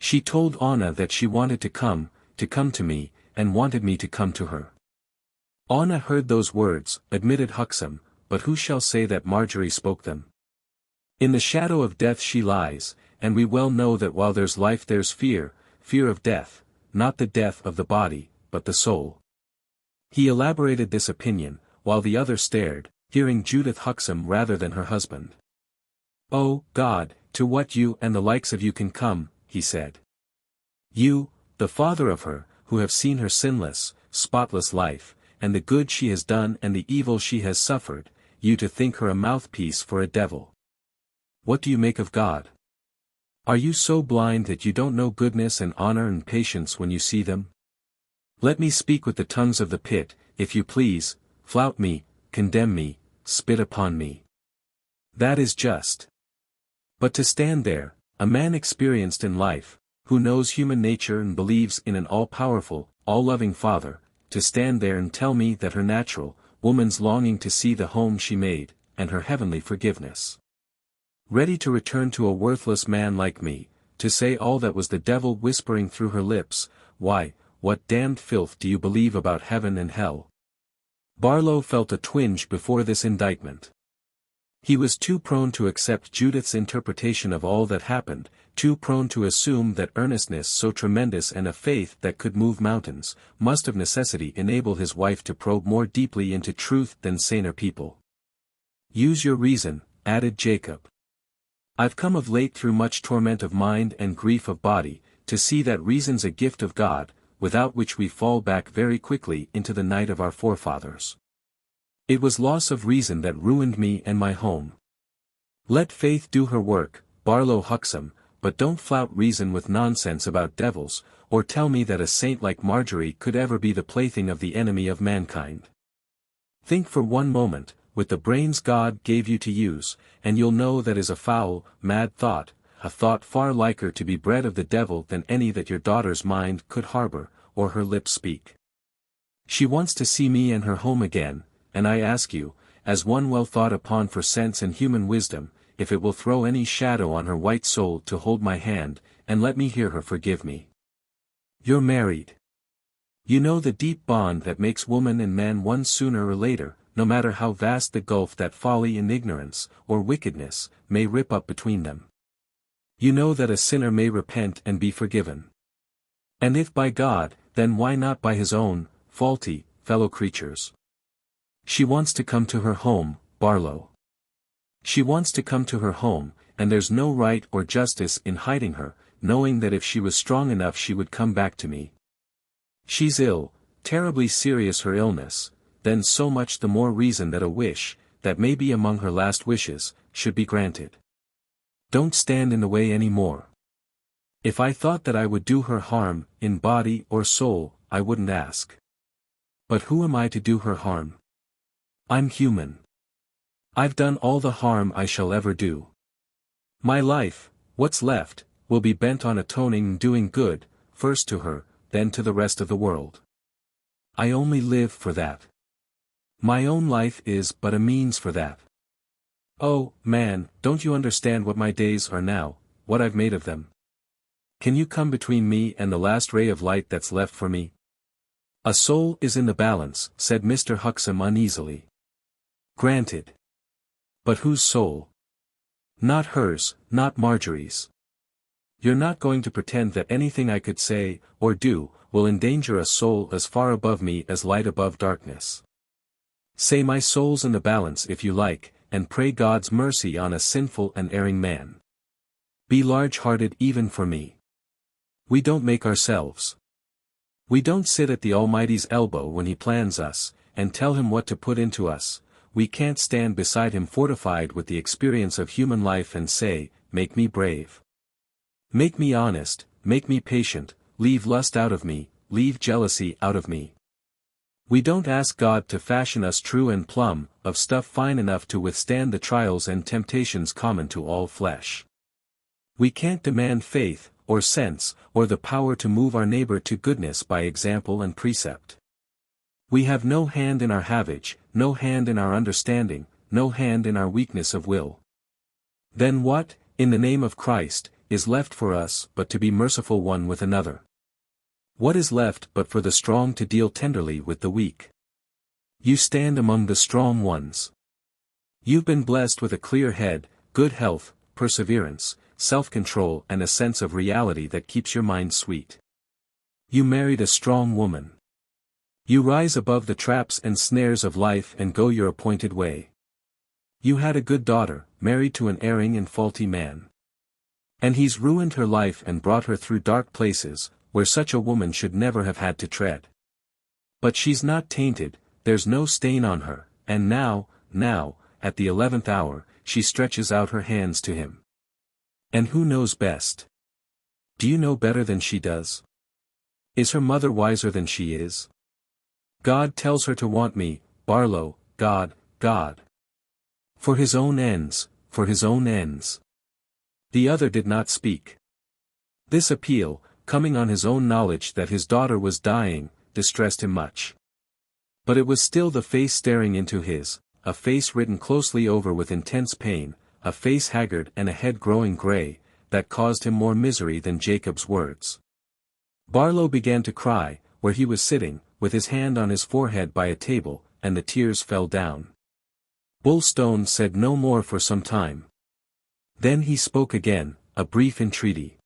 She told Anna that she wanted to come to me, and wanted me to come to her. Anna heard those words, admitted Huxham, but who shall say that Marjorie spoke them? In the shadow of death she lies, and we well know that while there's life there's fear of death, not the death of the body, but the soul. He elaborated this opinion, while the other stared, hearing Judith Huxham rather than her husband. Oh, God, to what you and the likes of you can come, he said. You, the father of her, who have seen her sinless, spotless life, and the good she has done and the evil she has suffered, you to think her a mouthpiece for a devil. What do you make of God? Are you so blind that you don't know goodness and honor and patience when you see them? Let me speak with the tongues of the pit, if you please, flout me, condemn me, spit upon me. That is just. But to stand there, a man experienced in life, who knows human nature and believes in an all-powerful, all-loving Father, to stand there and tell me that her natural, woman's longing to see the home she made, and her heavenly forgiveness. Ready to return to a worthless man like me, to say all that was the devil whispering through her lips, why, what damned filth do you believe about heaven and hell? Barlow felt a twinge before this indictment. He was too prone to accept Judith's interpretation of all that happened, too prone to assume that earnestness so tremendous and a faith that could move mountains, must of necessity enable his wife to probe more deeply into truth than saner people. Use your reason, added Jacob. I've come of late through much torment of mind and grief of body, to see that reason's a gift of God, without which we fall back very quickly into the night of our forefathers. It was loss of reason that ruined me and my home. Let faith do her work, Barlow Huxham, but don't flout reason with nonsense about devils, or tell me that a saint like Marjorie could ever be the plaything of the enemy of mankind. Think for one moment, with the brains God gave you to use, and you'll know that is a foul, mad thought, a thought far liker to be bred of the devil than any that your daughter's mind could harbor, or her lips speak. She wants to see me and her home again, and I ask you, as one well thought upon for sense and human wisdom, if it will throw any shadow on her white soul to hold my hand, and let me hear her forgive me. You're married. You know the deep bond that makes woman and man one sooner or later, no matter how vast the gulf that folly and ignorance, or wickedness, may rip up between them. You know that a sinner may repent and be forgiven. And if by God, then why not by his own, faulty, fellow creatures? She wants to come to her home, Barlow. She wants to come to her home, and there's no right or justice in hiding her, knowing that if she was strong enough she would come back to me. She's ill, terribly serious her illness, then so much the more reason that a wish, that may be among her last wishes, should be granted. Don't stand in the way any more. If I thought that I would do her harm, in body or soul, I wouldn't ask. But who am I to do her harm? I'm human. I've done all the harm I shall ever do. My life, what's left, will be bent on atoning and doing good, first to her, then to the rest of the world. I only live for that. My own life is but a means for that. Oh, man, don't you understand what my days are now, what I've made of them? Can you come between me and the last ray of light that's left for me? A soul is in the balance, said Mr. Huxham uneasily. Granted. But whose soul? Not hers, not Marjorie's. You're not going to pretend that anything I could say, or do, will endanger a soul as far above me as light above darkness. Say my soul's in the balance if you like, and pray God's mercy on a sinful and erring man. Be large-hearted even for me. We don't make ourselves. We don't sit at the Almighty's elbow when He plans us, and tell Him what to put into us. We can't stand beside Him fortified with the experience of human life and say, make me brave. Make me honest, make me patient, leave lust out of me, leave jealousy out of me. We don't ask God to fashion us true and plumb, of stuff fine enough to withstand the trials and temptations common to all flesh. We can't demand faith, or sense, or the power to move our neighbor to goodness by example and precept. We have no hand in our havage, no hand in our understanding, no hand in our weakness of will. Then what, in the name of Christ, is left for us but to be merciful one with another? What is left but for the strong to deal tenderly with the weak? You stand among the strong ones. You've been blessed with a clear head, good health, perseverance, self-control and a sense of reality that keeps your mind sweet. You married a strong woman. You rise above the traps and snares of life and go your appointed way. You had a good daughter, married to an erring and faulty man. And he's ruined her life and brought her through dark places, where such a woman should never have had to tread. But she's not tainted, there's no stain on her, and now, at the 11th hour, she stretches out her hands to him. And who knows best? Do you know better than she does? Is her mother wiser than she is? God tells her to want me, Barlow, God. For his own ends, for his own ends. The other did not speak. This appeal, coming on his own knowledge that his daughter was dying, distressed him much. But it was still the face staring into his, a face written closely over with intense pain, a face haggard and a head growing grey, that caused him more misery than Jacob's words. Barlow began to cry, where he was sitting, with his hand on his forehead by a table, and the tears fell down. Bulstone said no more for some time. Then he spoke again, a brief entreaty.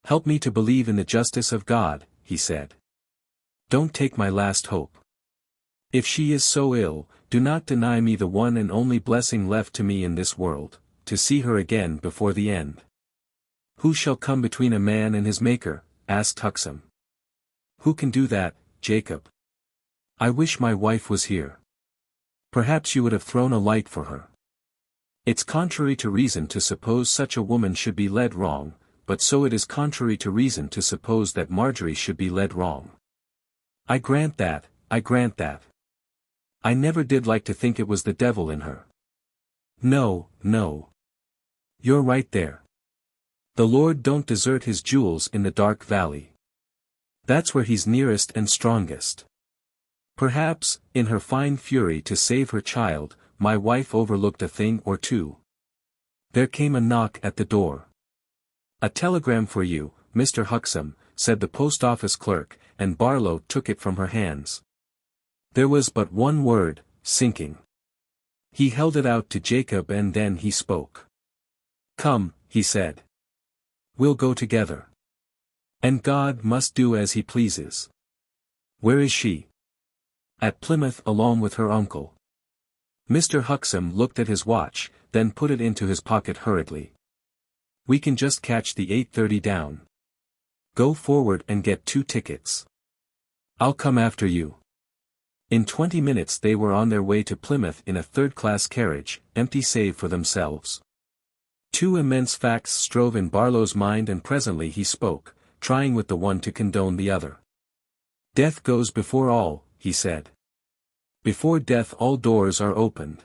Help me to believe in the justice of God, he said. Don't take my last hope. If she is so ill, do not deny me the one and only blessing left to me in this world, to see her again before the end. Who shall come between a man and his Maker? Asked Huxham. Who can do that, Jacob? I wish my wife was here. Perhaps you would have thrown a light for her. It's contrary to reason to suppose such a woman should be led wrong, but so it is contrary to reason to suppose that Marjorie should be led wrong. I grant that. I never did like to think it was the devil in her. No. You're right there. The Lord don't desert his jewels in the dark valley. That's where he's nearest and strongest. Perhaps, in her fine fury to save her child, my wife overlooked a thing or two. There came a knock at the door. A telegram for you, Mr. Huxham, said the post office clerk, and Barlow took it from her hands. There was but one word, sinking. He held it out to Jacob and then he spoke. Come, he said. We'll go together. And God must do as he pleases. Where is she? At Plymouth along with her uncle. Mr. Huxham looked at his watch, then put it into his pocket hurriedly. We can just catch the 8:30 down. Go forward and get 2 tickets. I'll come after you. In 20 minutes they were on their way to Plymouth in a third-class carriage, empty save for themselves. 2 immense facts strove in Barlow's mind, and presently he spoke, trying with the one to condone the other. Death goes before all, he said. Before death all doors are opened.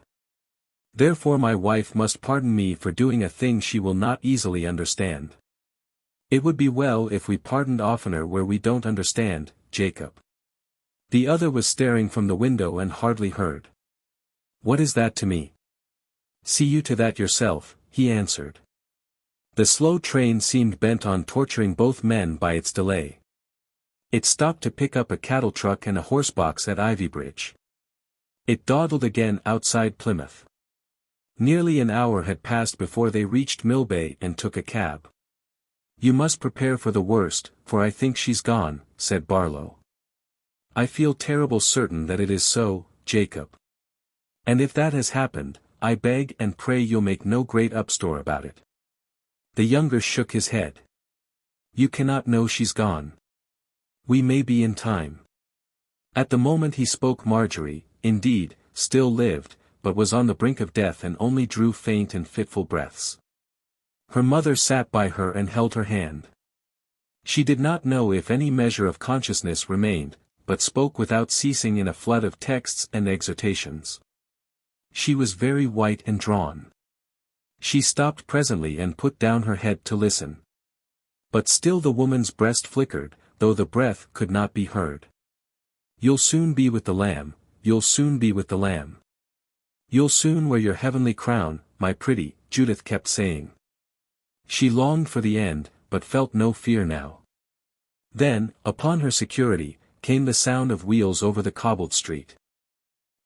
Therefore my wife must pardon me for doing a thing she will not easily understand. It would be well if we pardoned oftener where we don't understand, Jacob. The other was staring from the window and hardly heard. What is that to me? See you to that yourself, he answered. The slow train seemed bent on torturing both men by its delay. It stopped to pick up a cattle truck and a horsebox at Ivybridge. It dawdled again outside Plymouth. Nearly an hour had passed before they reached Millbay and took a cab. You must prepare for the worst, for I think she's gone, said Barlow. I feel terrible certain that it is so, Jacob. And if that has happened, I beg and pray you'll make no great upstore about it. The younger shook his head. You cannot know she's gone. We may be in time. At the moment he spoke Marjorie, indeed, still lived, but was on the brink of death and only drew faint and fitful breaths. Her mother sat by her and held her hand. She did not know if any measure of consciousness remained, but spoke without ceasing in a flood of texts and exhortations. She was very white and drawn. She stopped presently and put down her head to listen. But still the woman's breast flickered, though the breath could not be heard. You'll soon be with the Lamb, you'll soon be with the Lamb. You'll soon wear your heavenly crown, my pretty, Judith kept saying. She longed for the end, but felt no fear now. Then, upon her security, came the sound of wheels over the cobbled street.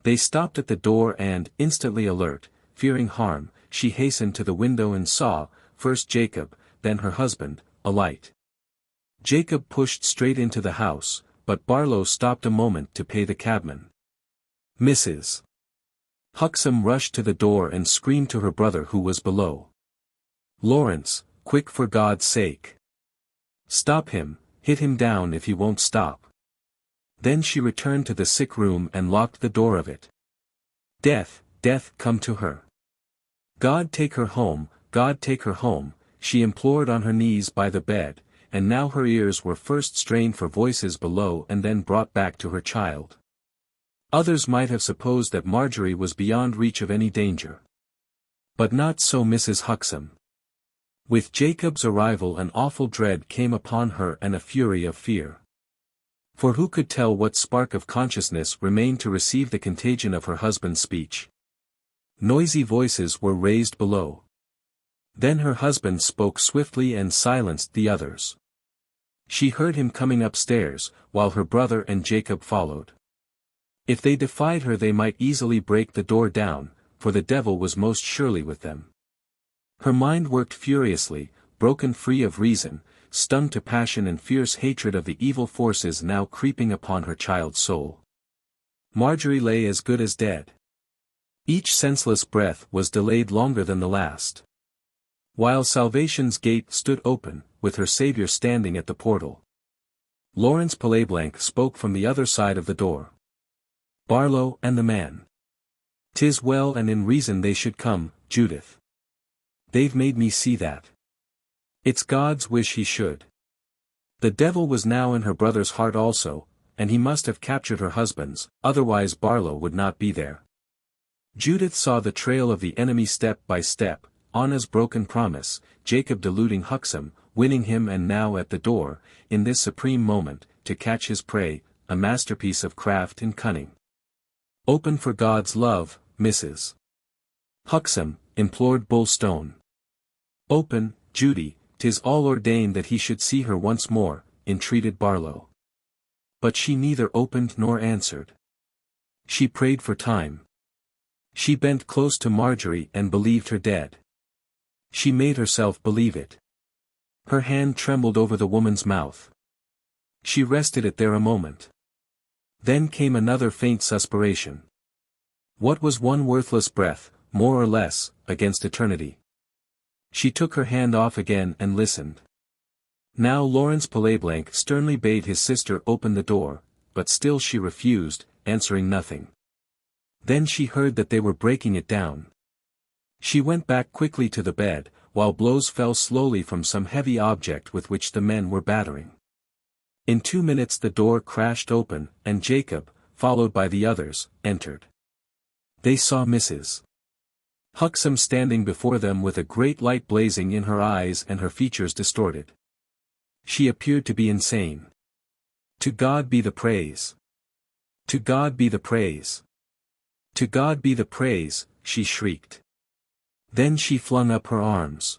They stopped at the door and, instantly alert, fearing harm, she hastened to the window and saw, first Jacob, then her husband, alight. Jacob pushed straight into the house, but Barlow stopped a moment to pay the cabman. Mrs. Huxham rushed to the door and screamed to her brother who was below. Lawrence, quick for God's sake. Stop him, hit him down if he won't stop. Then she returned to the sick room and locked the door of it. Death, death come to her. God take her home, God take her home, she implored on her knees by the bed, and now her ears were first strained for voices below and then brought back to her child. Others might have supposed that Marjorie was beyond reach of any danger. But not so Mrs. Huxham. With Jacob's arrival an awful dread came upon her and a fury of fear. For who could tell what spark of consciousness remained to receive the contagion of her husband's speech? Noisy voices were raised below. Then her husband spoke swiftly and silenced the others. She heard him coming upstairs, while her brother and Jacob followed. If they defied her they might easily break the door down, for the devil was most surely with them. Her mind worked furiously, broken free of reason, stung to passion and fierce hatred of the evil forces now creeping upon her child's soul. Marjorie lay as good as dead. Each senseless breath was delayed longer than the last. While salvation's gate stood open, with her Saviour standing at the portal. Lawrence Palaiblanc spoke from the other side of the door. Barlow and the man. 'Tis well and in reason they should come, Judith. They've made me see that. It's God's wish he should. The devil was now in her brother's heart also, and he must have captured her husband's, otherwise Barlow would not be there. Judith saw the trail of the enemy step by step, Anna's broken promise, Jacob deluding Huxham, winning him and now at the door, in this supreme moment, to catch his prey, a masterpiece of craft and cunning. Open for God's love, Mrs. Huxham, implored Bulstone. Open, Judy, 'tis all ordained that he should see her once more, entreated Barlow. But she neither opened nor answered. She prayed for time. She bent close to Marjorie and believed her dead. She made herself believe it. Her hand trembled over the woman's mouth. She rested it there a moment. Then came another faint suspiration. What was one worthless breath, more or less, against eternity? She took her hand off again and listened. Now Lawrence Pauleblanc sternly bade his sister open the door, but still she refused, answering nothing. Then she heard that they were breaking it down. She went back quickly to the bed, while blows fell slowly from some heavy object with which the men were battering. In 2 minutes the door crashed open, and Jacob, followed by the others, entered. They saw Mrs. Huxham standing before them with a great light blazing in her eyes and her features distorted. She appeared to be insane. To God be the praise! To God be the praise! To God be the praise, she shrieked. Then she flung up her arms.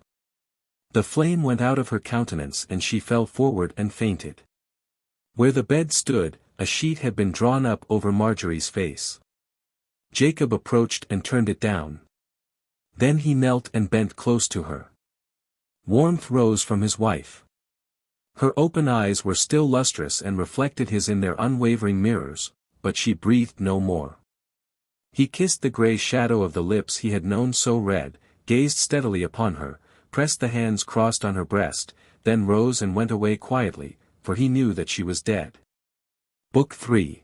The flame went out of her countenance and she fell forward and fainted. Where the bed stood, a sheet had been drawn up over Marjorie's face. Jacob approached and turned it down. Then he knelt and bent close to her. Warmth rose from his wife. Her open eyes were still lustrous and reflected his in their unwavering mirrors, but she breathed no more. He kissed the grey shadow of the lips he had known so red, gazed steadily upon her, pressed the hands crossed on her breast, then rose and went away quietly, for he knew that she was dead. Book 3.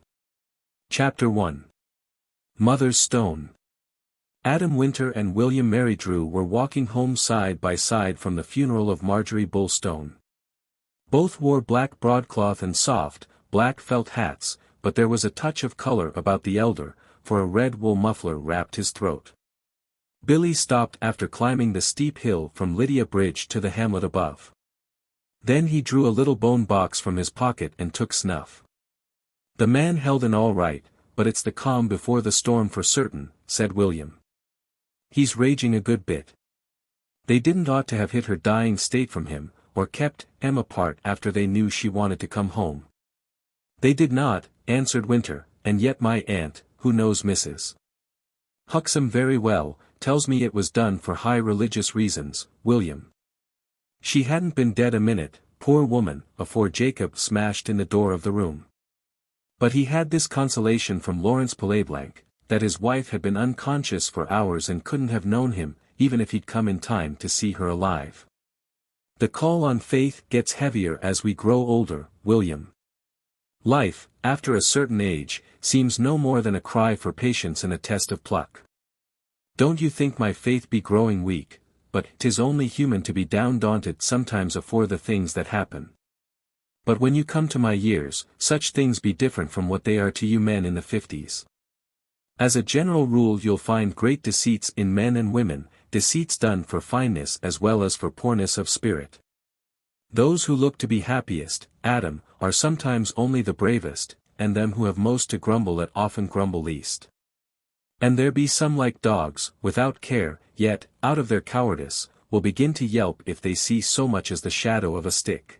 Chapter 1. Mother's Stone. Adam Winter and William Merrydrew were walking home side by side from the funeral of Marjorie Bullstone. Both wore black broadcloth and soft, black felt hats, but there was a touch of color about the elder, for a red wool muffler wrapped his throat. Billy stopped after climbing the steep hill from Lydia Bridge to the hamlet above. Then he drew a little bone box from his pocket and took snuff. The man held an all right, but it's the calm before the storm for certain, said William. He's raging a good bit. They didn't ought to have hid her dying state from him, or kept Em apart after they knew she wanted to come home. They did not, answered Winter, and yet my aunt, who knows Mrs. Huxham very well, tells me it was done for high religious reasons, William. She hadn't been dead a minute, poor woman, afore Jacob smashed in the door of the room. But he had this consolation from Lawrence Pauleblanc, that his wife had been unconscious for hours and couldn't have known him, even if he'd come in time to see her alive. The call on faith gets heavier as we grow older, William. Life, after a certain age, seems no more than a cry for patience and a test of pluck. Don't you think my faith be growing weak, but 'tis only human to be down-daunted sometimes afore the things that happen. But when you come to my years, such things be different from what they are to you men in the 50s. As a general rule you'll find great deceits in men and women, deceits done for fineness as well as for poorness of spirit. Those who look to be happiest, Adam, are sometimes only the bravest, and them who have most to grumble at often grumble least. And there be some like dogs, without care, yet, out of their cowardice, will begin to yelp if they see so much as the shadow of a stick.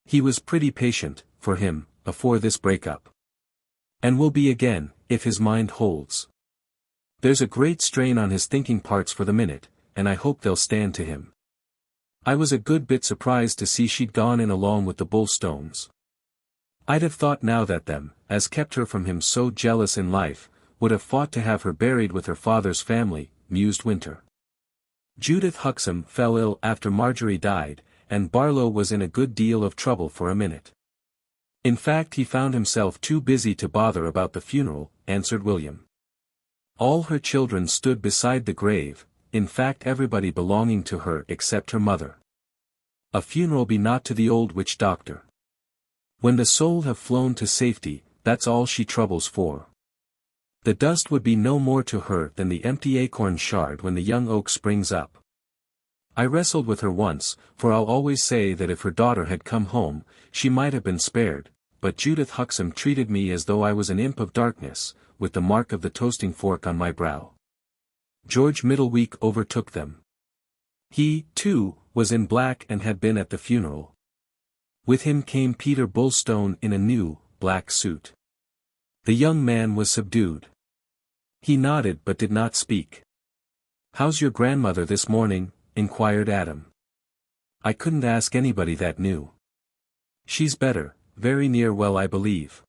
He was pretty patient, for him, afore this break-up. And will be again, if his mind holds. There's a great strain on his thinking parts for the minute, and I hope they'll stand to him. I was a good bit surprised to see she'd gone in along with the Bullstones. I'd have thought now that them, as kept her from him so jealous in life, would have fought to have her buried with her father's family, mused Winter. Judith Huxham fell ill after Marjorie died, and Barlow was in a good deal of trouble for a minute. In fact he found himself too busy to bother about the funeral, answered William. All her children stood beside the grave, in fact everybody belonging to her except her mother. A funeral be not to the old witch doctor. When the soul have flown to safety, that's all she troubles for. The dust would be no more to her than the empty acorn shard when the young oak springs up. I wrestled with her once, for I'll always say that if her daughter had come home, she might have been spared, but Judith Huxham treated me as though I was an imp of darkness, with the mark of the toasting fork on my brow. George Middleweek overtook them. He, too, was in black and had been at the funeral. With him came Peter Bullstone in a new, black suit. The young man was subdued. He nodded but did not speak. "How's your grandmother this morning?" inquired Adam. "I couldn't ask anybody that knew." "She's better, very near well I believe."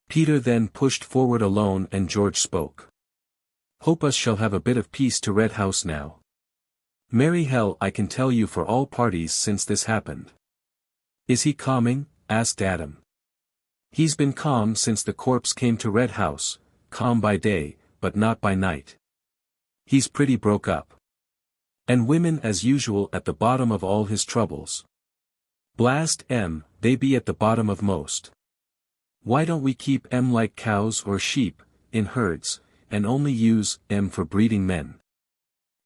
Peter then pushed forward alone and George spoke. Hope us shall have a bit of peace to Red House now. Merry hell I can tell you for all parties since this happened. Is he calming? Asked Adam. He's been calm since the corpse came to Red House, calm by day, but not by night. He's pretty broke up. And women as usual at the bottom of all his troubles. Blast 'em, they be at the bottom of most. Why don't we keep 'em like cows or sheep, in herds, and only use 'em for breeding men?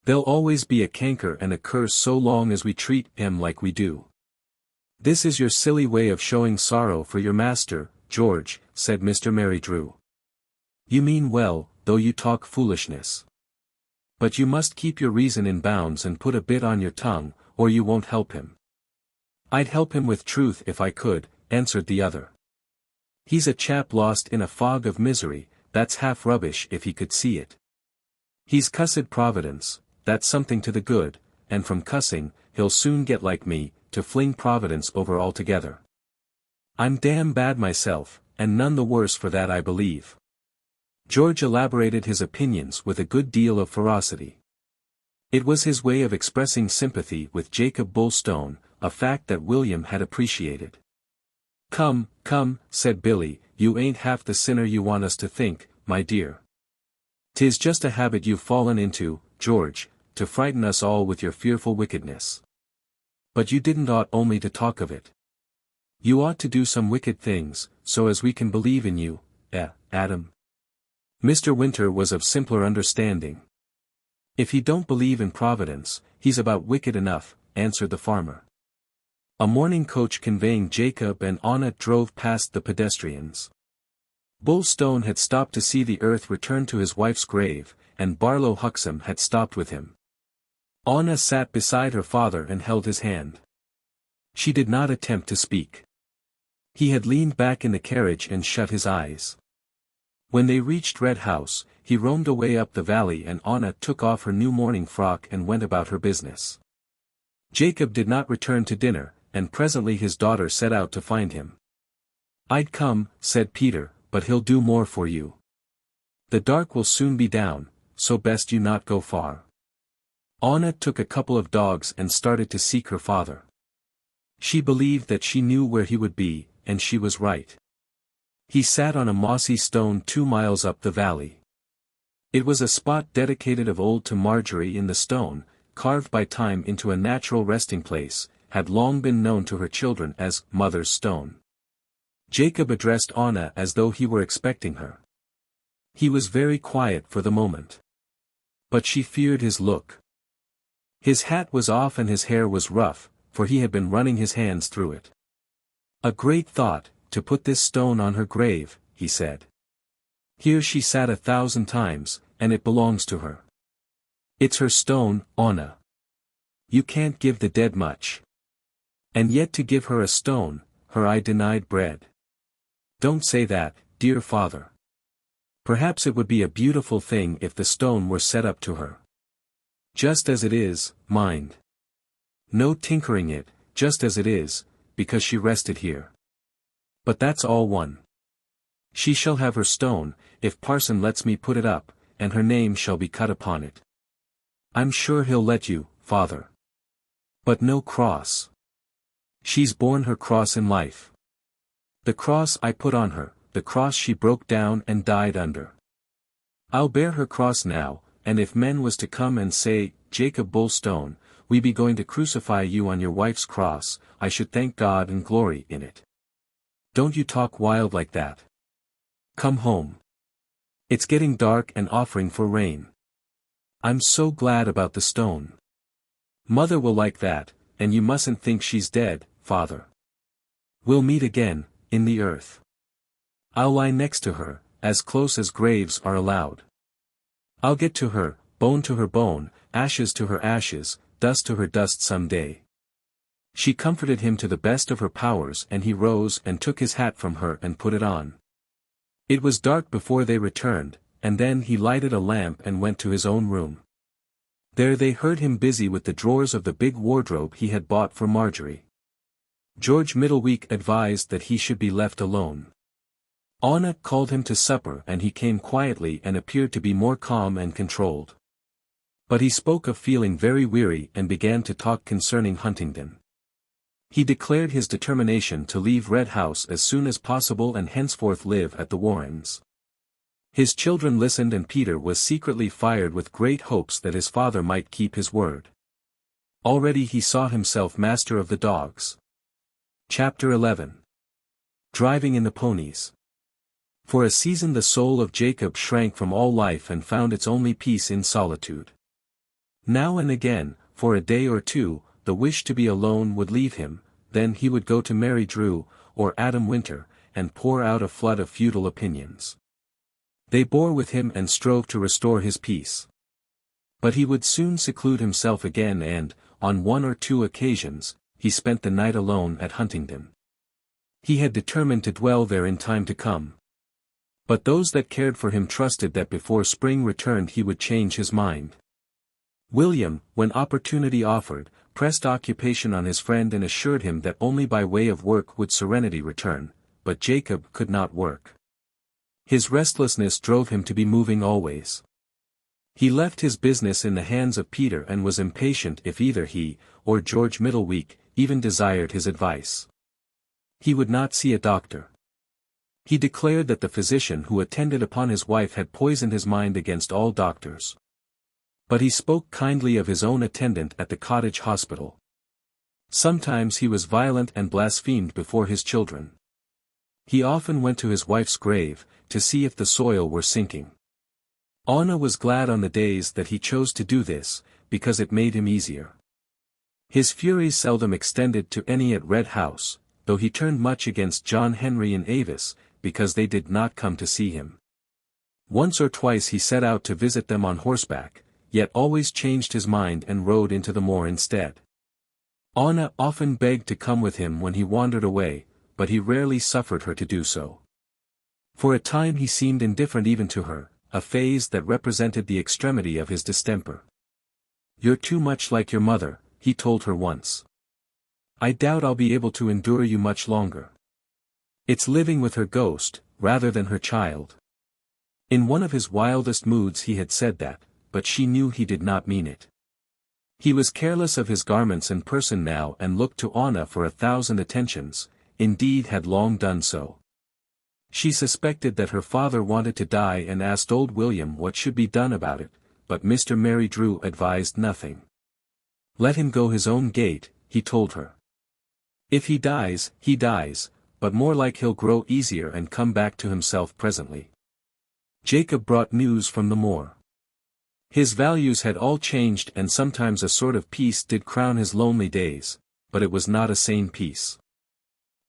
They'll always be a canker and a curse so long as we treat 'em like we do. This is your silly way of showing sorrow for your master, George, said Mr. Merrydrew. You mean well, though you talk foolishness. But you must keep your reason in bounds and put a bit on your tongue, or you won't help him. I'd help him with truth if I could, answered the other. He's a chap lost in a fog of misery, that's half rubbish if he could see it. He's cussed Providence, that's something to the good, and from cussing, he'll soon get like me, to fling Providence over altogether. I'm damn bad myself, and none the worse for that I believe. George elaborated his opinions with a good deal of ferocity. It was his way of expressing sympathy with Jacob Bulstone, a fact that William had appreciated. Come, come, said Billy, you ain't half the sinner you want us to think, my dear. 'Tis just a habit you've fallen into, George, to frighten us all with your fearful wickedness. But you didn't ought only to talk of it. You ought to do some wicked things, so as we can believe in you, Adam. Mr. Winter was of simpler understanding. If he don't believe in Providence, he's about wicked enough, answered the farmer. A mourning coach conveying Jacob and Anna drove past the pedestrians. Bulstone had stopped to see the earth return to his wife's grave, and Barlow Huxham had stopped with him. Anna sat beside her father and held his hand. She did not attempt to speak. He had leaned back in the carriage and shut his eyes. When they reached Red House, he roamed away up the valley and Anna took off her new morning frock and went about her business. Jacob did not return to dinner, and presently his daughter set out to find him. I'd come, said Peter, but he'll do more for you. The dark will soon be down, so best you not go far. Anna took a couple of dogs and started to seek her father. She believed that she knew where he would be, and she was right. He sat on a mossy stone 2 miles up the valley. It was a spot dedicated of old to Marjorie in the stone, carved by time into a natural resting place, had long been known to her children as Mother's Stone. Jacob addressed Anna as though he were expecting her. He was very quiet for the moment. But she feared his look. His hat was off and his hair was rough, for he had been running his hands through it. A great thought, to put this stone on her grave, he said. Here she sat 1,000 times, and it belongs to her. It's her stone, Anna. You can't give the dead much. And yet to give her a stone, her eye denied bread. Don't say that, dear father. Perhaps it would be a beautiful thing if the stone were set up to her. Just as it is, mind. No tinkering it, just as it is, because she rested here. But that's all one. She shall have her stone, if parson lets me put it up, and her name shall be cut upon it. I'm sure he'll let you, father. But no cross. She's borne her cross in life. The cross I put on her, the cross she broke down and died under. I'll bear her cross now, and if men was to come and say, Jacob Bulstone, we be going to crucify you on your wife's cross, I should thank God and glory in it. Don't you talk wild like that. Come home. It's getting dark and offering for rain. I'm so glad about the stone. Mother will like that, and you mustn't think she's dead, father. We'll meet again, in the earth. I'll lie next to her, as close as graves are allowed. I'll get to her bone, ashes to her ashes, dust to her dust some day. She comforted him to the best of her powers and he rose and took his hat from her and put it on. It was dark before they returned, and then he lighted a lamp and went to his own room. There they heard him busy with the drawers of the big wardrobe he had bought for Marjorie. George Middleweek advised that he should be left alone. Anna called him to supper and he came quietly and appeared to be more calm and controlled. But he spoke of feeling very weary and began to talk concerning Huntingdon. He declared his determination to leave Red House as soon as possible and henceforth live at the Warrens. His children listened and Peter was secretly fired with great hopes that his father might keep his word. Already he saw himself master of the dogs. Chapter 11. Driving in the ponies. For a season the soul of Jacob shrank from all life and found its only peace in solitude. Now and again, for a day or two, the wish to be alone would leave him, then he would go to Mary Drew, or Adam Winter, and pour out a flood of futile opinions. They bore with him and strove to restore his peace. But he would soon seclude himself again and, on one or two occasions, he spent the night alone at Huntingdon. He had determined to dwell there in time to come. But those that cared for him trusted that before spring returned he would change his mind. William, when opportunity offered, pressed occupation on his friend and assured him that only by way of work would serenity return, but Jacob could not work. His restlessness drove him to be moving always. He left his business in the hands of Peter and was impatient if either he, or George Middleweek, even desired his advice. He would not see a doctor. He declared that the physician who attended upon his wife had poisoned his mind against all doctors. But he spoke kindly of his own attendant at the cottage hospital. Sometimes he was violent and blasphemed before his children. He often went to his wife's grave, to see if the soil were sinking. Anna was glad on the days that he chose to do this, because it made him easier. His furies seldom extended to any at Red House, though he turned much against John Henry and Avis, because they did not come to see him. Once or twice he set out to visit them on horseback, yet always changed his mind and rode into the moor instead. Anna often begged to come with him when he wandered away, but he rarely suffered her to do so. For a time he seemed indifferent even to her, a phase that represented the extremity of his distemper. "You're too much like your mother," he told her once. "I doubt I'll be able to endure you much longer. It's living with her ghost, rather than her child." In one of his wildest moods he had said that, but she knew he did not mean it. He was careless of his garments and person now and looked to Anna for 1,000 attentions, indeed had long done so. She suspected that her father wanted to die and asked old William what should be done about it, but Mr. Mary Drew advised nothing. "Let him go his own gait," he told her. "If he dies, but more like he'll grow easier and come back to himself presently." Jacob brought news from the moor. His values had all changed and sometimes a sort of peace did crown his lonely days, but it was not a sane peace.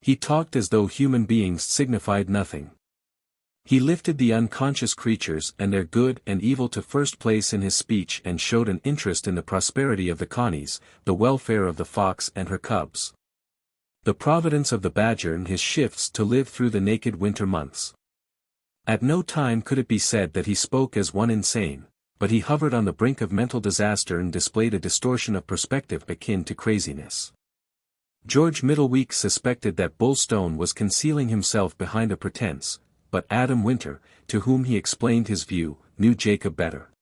He talked as though human beings signified nothing. He lifted the unconscious creatures and their good and evil to first place in his speech and showed an interest in the prosperity of the Connies, the welfare of the fox and her cubs, the providence of the badger and his shifts to live through the naked winter months. At no time could it be said that he spoke as one insane, but he hovered on the brink of mental disaster and displayed a distortion of perspective akin to craziness. George Middleweek suspected that Bullstone was concealing himself behind a pretense, but Adam Winter, to whom he explained his view, knew Jacob better.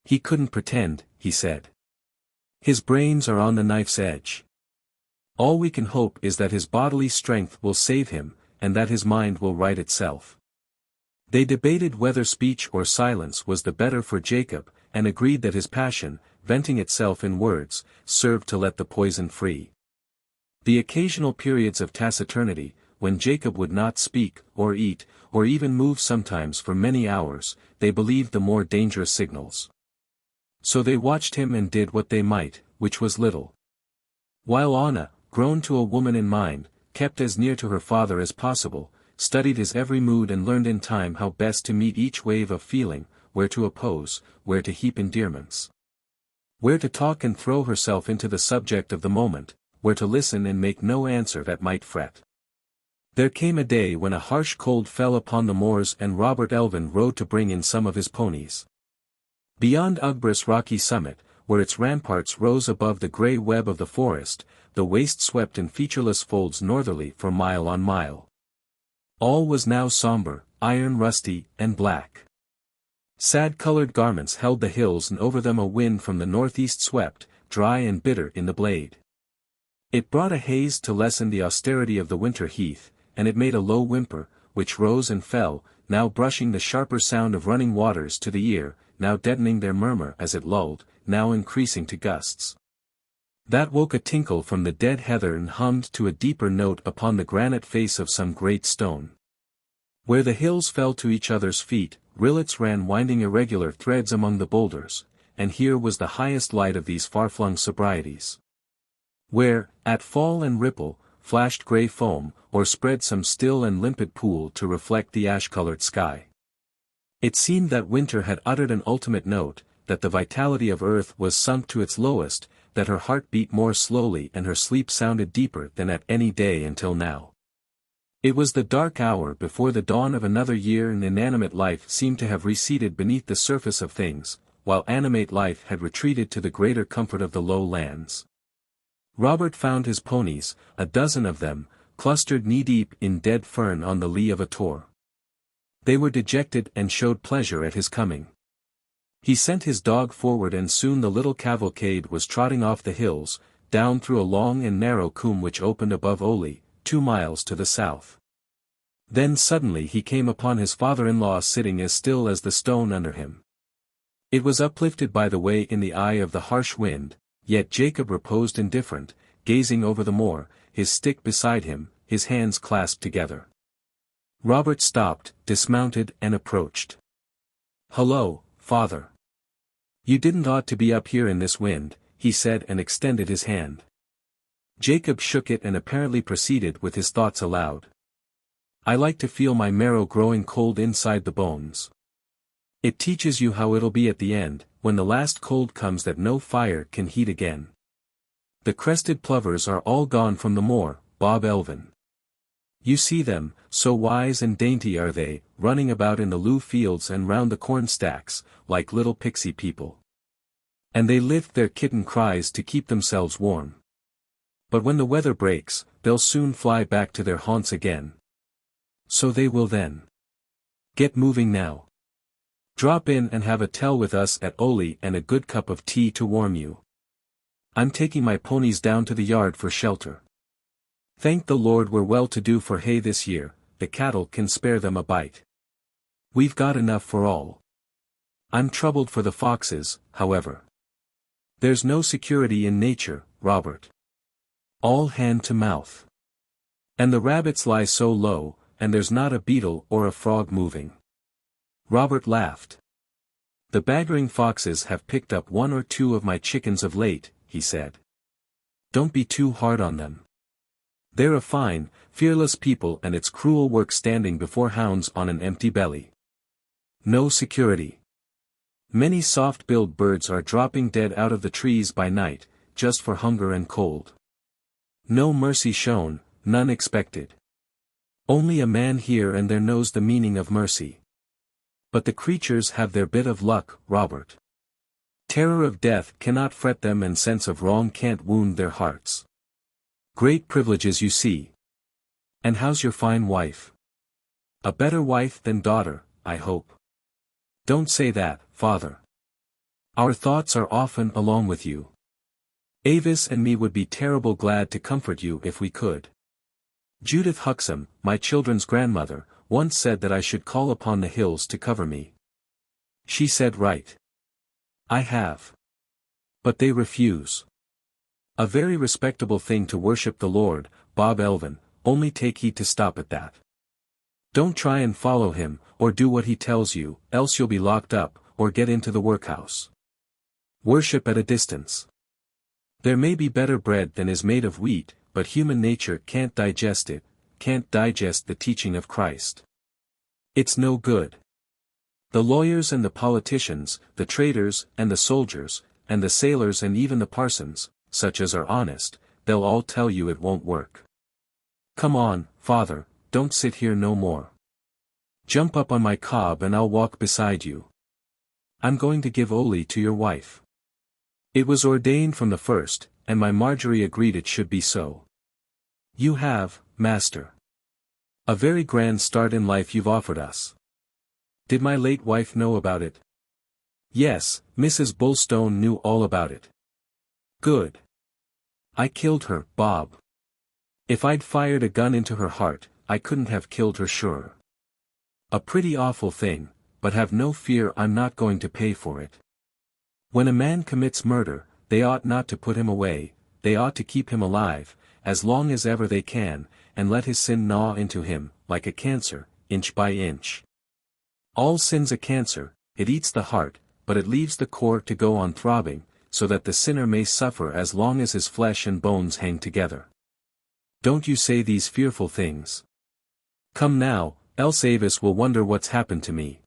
"He couldn't pretend," he said. "His brains are on the knife's edge. All we can hope is that his bodily strength will save him, and that his mind will right itself." They debated whether speech or silence was the better for Jacob, and agreed that his passion, venting itself in words, served to let the poison free. The occasional periods of taciturnity, when Jacob would not speak, or eat, or even move sometimes for many hours, they believed the more dangerous signals. So they watched him and did what they might, which was little. While Anna, grown to a woman in mind, kept as near to her father as possible, studied his every mood and learned in time how best to meet each wave of feeling, where to oppose, where to heap endearments, where to talk and throw herself into the subject of the moment, where to listen and make no answer that might fret. There came a day when a harsh cold fell upon the moors and Robert Elvin rode to bring in some of his ponies. Beyond Ugbris' rocky summit, where its ramparts rose above the grey web of the forest, the waste swept in featureless folds northerly for mile on mile. All was now somber, iron rusty, and black. Sad-colored garments held the hills, and over them a wind from the northeast swept, dry and bitter in the blade. It brought a haze to lessen the austerity of the winter heath, and it made a low whimper, which rose and fell, now brushing the sharper sound of running waters to the ear, now deadening their murmur as it lulled, now increasing to gusts. That woke a tinkle from the dead heather and hummed to a deeper note upon the granite face of some great stone. Where the hills fell to each other's feet, rillets ran winding irregular threads among the boulders, and here was the highest light of these far-flung sobrieties. Where, at fall and ripple, flashed grey foam, or spread some still and limpid pool to reflect the ash-colored sky. It seemed that winter had uttered an ultimate note, that the vitality of earth was sunk to its lowest, that her heart beat more slowly and her sleep sounded deeper than at any day until now. It was the dark hour before the dawn of another year, and inanimate life seemed to have receded beneath the surface of things, while animate life had retreated to the greater comfort of the low lands. Robert found his ponies, a dozen of them, clustered knee-deep in dead fern on the lee of a tor. They were dejected and showed pleasure at his coming. He sent his dog forward, and soon the little cavalcade was trotting off the hills, down through a long and narrow coombe which opened above Oley, 2 miles to the south. Then suddenly he came upon his father-in-law sitting as still as the stone under him. It was uplifted by the way in the eye of the harsh wind, yet Jacob reposed indifferent, gazing over the moor, his stick beside him, his hands clasped together. Robert stopped, dismounted, and approached. "Hullo, father. You didn't ought to be up here in this wind," he said, and extended his hand. Jacob shook it and apparently proceeded with his thoughts aloud. "I like to feel my marrow growing cold inside the bones. It teaches you how it'll be at the end, when the last cold comes that no fire can heat again. The crested plovers are all gone from the moor, Bob Elvin. You see them, so wise and dainty are they, running about in the low fields and round the corn stacks, like little pixie people. And they lift their kitten cries to keep themselves warm. But when the weather breaks, they'll soon fly back to their haunts again. So they will then. Get moving now. Drop in and have a tell with us at Oley and a good cup of tea to warm you. I'm taking my ponies down to the yard for shelter. Thank the Lord we're well to do for hay this year, the cattle can spare them a bite. We've got enough for all. I'm troubled for the foxes, however. There's no security in nature, Robert. All hand to mouth. And the rabbits lie so low, and there's not a beetle or a frog moving." Robert laughed. "The baggering foxes have picked up 1 or 2 of my chickens of late," he said. "Don't be too hard on them. They're a fine, fearless people, and it's cruel work standing before hounds on an empty belly. No security. Many soft-billed birds are dropping dead out of the trees by night, just for hunger and cold. No mercy shown, none expected. Only a man here and there knows the meaning of mercy. But the creatures have their bit of luck, Robert. Terror of death cannot fret them, and sense of wrong can't wound their hearts. Great privileges, you see. And how's your fine wife? A better wife than daughter, I hope. Don't say that, father. Our thoughts are often along with you. Avis and me would be terrible glad to comfort you if we could. Judith Huxham, my children's grandmother, once said that I should call upon the hills to cover me. She said right. I have. But they refuse. A very respectable thing to worship the Lord, Bob Elvin, only take heed to stop at that. Don't try and follow him, or do what he tells you, else you'll be locked up, or get into the workhouse. Worship at a distance. There may be better bread than is made of wheat, but human nature can't digest it, can't digest the teaching of Christ. It's no good. The lawyers and the politicians, the traders and the soldiers, and the sailors and even the parsons, such as are honest, they'll all tell you it won't work. Come on, father, don't sit here no more. Jump up on my cob and I'll walk beside you. I'm going to give Oley to your wife. It was ordained from the first, and my Marjorie agreed it should be so. You have, master. A very grand start in life you've offered us. Did my late wife know about it? Yes, Mrs. Bulstone knew all about it. Good. I killed her, Bob. If I'd fired a gun into her heart, I couldn't have killed her sure. A pretty awful thing, but have no fear, I'm not going to pay for it. When a man commits murder, they ought not to put him away, they ought to keep him alive, as long as ever they can, and let his sin gnaw into him, like a cancer, inch by inch. All sin's a cancer, it eats the heart, but it leaves the core to go on throbbing, so that the sinner may suffer as long as his flesh and bones hang together. Don't you say these fearful things. Come now, else Avis will wonder what's happened to me.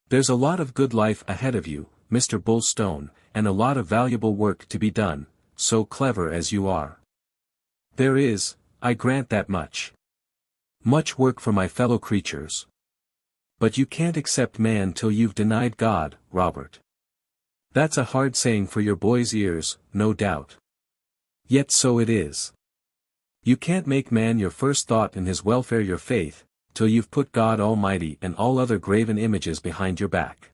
There's a lot of good life ahead of you, Mr. Bulstone, and a lot of valuable work to be done, so clever as you are. There is, I grant that much. Much work for my fellow creatures. But you can't accept man till you've denied God, Robert. That's a hard saying for your boy's ears, no doubt. Yet so it is. You can't make man your first thought and his welfare your faith, till you've put God Almighty and all other graven images behind your back.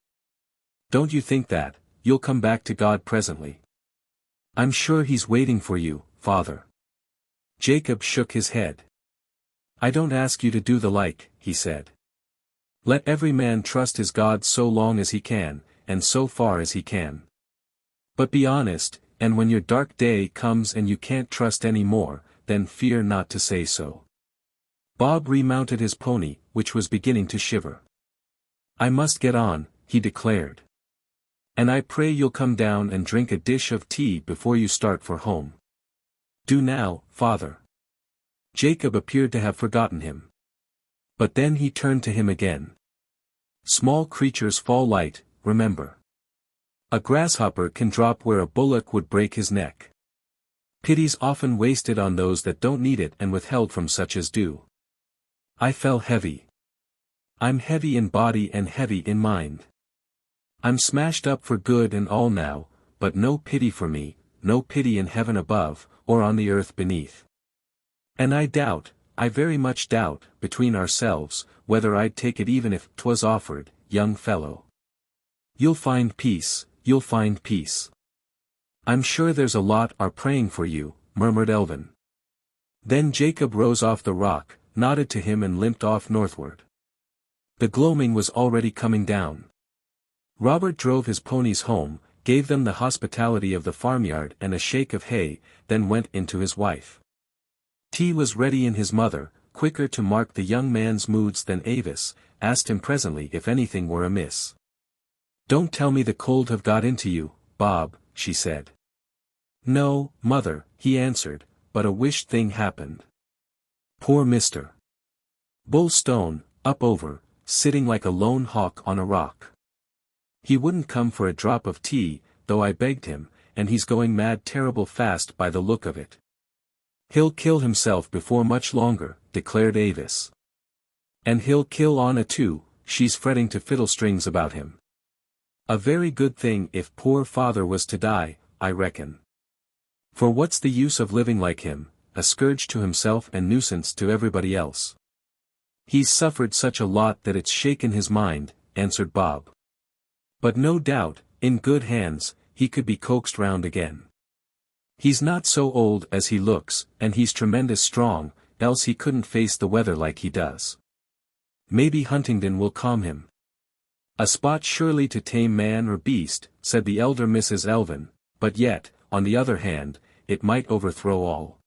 Don't you think that, you'll come back to God presently? I'm sure he's waiting for you, Father. Jacob shook his head. I don't ask you to do the like, he said. Let every man trust his God so long as he can, and so far as he can. But be honest, and when your dark day comes and you can't trust any more, then fear not to say so. Bob remounted his pony, which was beginning to shiver. I must get on, he declared. And I pray you'll come down and drink a dish of tea before you start for home. Do now, Father. Jacob appeared to have forgotten him. But then he turned to him again. Small creatures fall light, remember. A grasshopper can drop where a bullock would break his neck. Pity's often wasted on those that don't need it and withheld from such as do. I fell heavy. I'm heavy in body and heavy in mind. I'm smashed up for good and all now, but no pity for me, no pity in heaven above, or on the earth beneath. And I doubt, I very much doubt, between ourselves, whether I'd take it even if 'twas offered, young fellow. You'll find peace, you'll find peace. I'm sure there's a lot are praying for you, murmured Elvin. Then Jacob rose off the rock, nodded to him and limped off northward. The gloaming was already coming down. Robert drove his ponies home, gave them the hospitality of the farmyard and a shake of hay, then went into his wife. Tea was ready, and his mother, quicker to mark the young man's moods than Avis, asked him presently if anything were amiss. Don't tell me the cold have got into you, Bob, she said. No, mother, he answered, but a wished thing happened. Poor Mr. Bulstone, up over, sitting like a lone hawk on a rock. He wouldn't come for a drop of tea, though I begged him, and he's going mad terrible fast by the look of it. He'll kill himself before much longer, declared Avis. And he'll kill Anna too, she's fretting to fiddlestrings about him. A very good thing if poor father was to die, I reckon. For what's the use of living like him, a scourge to himself and nuisance to everybody else? He's suffered such a lot that it's shaken his mind, answered Bob. But no doubt, in good hands, he could be coaxed round again. He's not so old as he looks, and he's tremendous strong, else he couldn't face the weather like he does. Maybe Huntingdon will calm him. A spot surely to tame man or beast, said the elder Mrs. Elvin, but yet, on the other hand, it might overthrow all.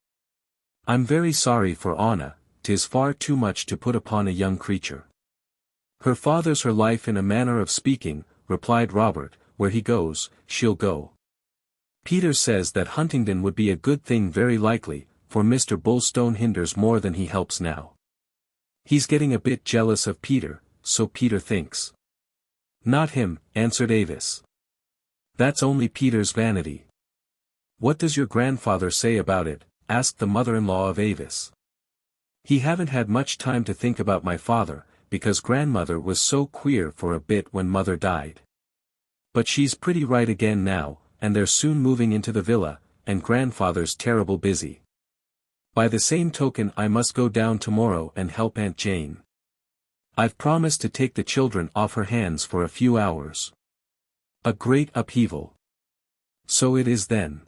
I'm very sorry for Anna, 'tis far too much to put upon a young creature. Her father's her life in a manner of speaking, replied Robert, where he goes, she'll go. Peter says that Huntingdon would be a good thing very likely, for Mr. Bulstone hinders more than he helps now. He's getting a bit jealous of Peter, so Peter thinks. Not him, answered Avis. That's only Peter's vanity. What does your grandfather say about it? Asked the mother-in-law of Avis. He haven't had much time to think about my father, because grandmother was so queer for a bit when mother died. But she's pretty right again now, and they're soon moving into the villa, and grandfather's terrible busy. By the same token I must go down tomorrow and help Aunt Jane. I've promised to take the children off her hands for a few hours. A great upheaval. So it is then.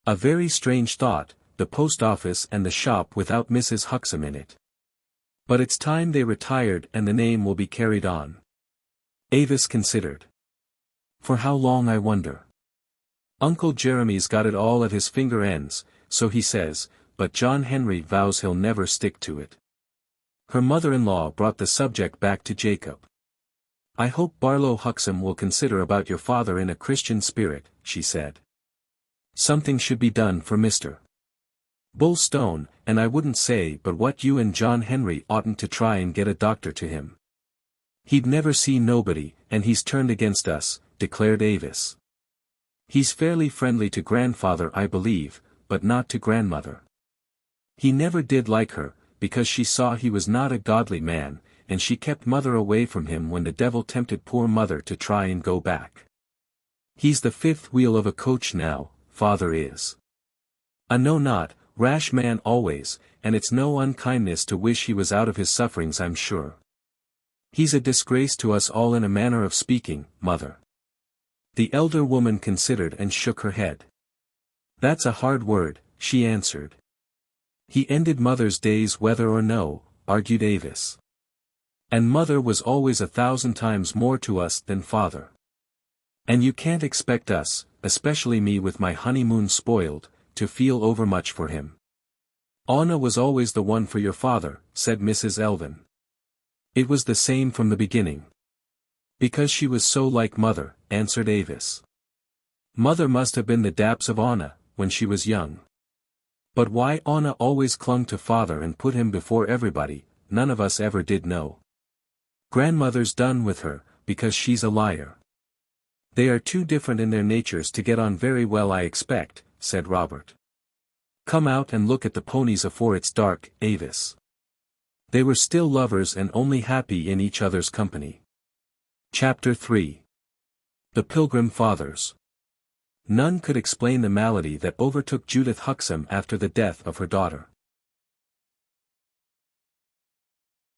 A very strange thought, the post office and the shop without Mrs. Huxham in it. But it's time they retired and the name will be carried on. Avis considered. For how long, I wonder? Uncle Jeremy's got it all at his finger ends, so he says, but John Henry vows he'll never stick to it. Her mother-in-law brought the subject back to Jacob. I hope Barlow Huxham will consider about your father in a Christian spirit, she said. Something should be done for Mr. Bullstone, and I wouldn't say but what you and John Henry oughtn't to try and get a doctor to him. He'd never see nobody, and he's turned against us, declared Avis. He's fairly friendly to grandfather, I believe, but not to grandmother. He never did like her, because she saw he was not a godly man, and she kept mother away from him when the devil tempted poor mother to try and go back. He's the fifth wheel of a coach now, father is. A know not, rash man always, and it's no unkindness to wish he was out of his sufferings, I'm sure. He's a disgrace to us all in a manner of speaking, mother. The elder woman considered and shook her head. That's a hard word, she answered. He ended mother's days whether or no, argued Avis. And mother was always 1,000 times more to us than father. And you can't expect us, especially me with my honeymoon spoiled, to feel overmuch for him. Anna was always the one for your father, said Mrs. Elvin. It was the same from the beginning. Because she was so like mother, answered Avis. Mother must have been the daps of Anna, when she was young. But why Anna always clung to father and put him before everybody, none of us ever did know. Grandmother's done with her, because she's a liar. They are too different in their natures to get on very well, I expect, said Robert. Come out and look at the ponies afore it's dark, Avis. They were still lovers and only happy in each other's company. Chapter 3. The Pilgrim Fathers. None could explain the malady that overtook Judith Huxham after the death of her daughter.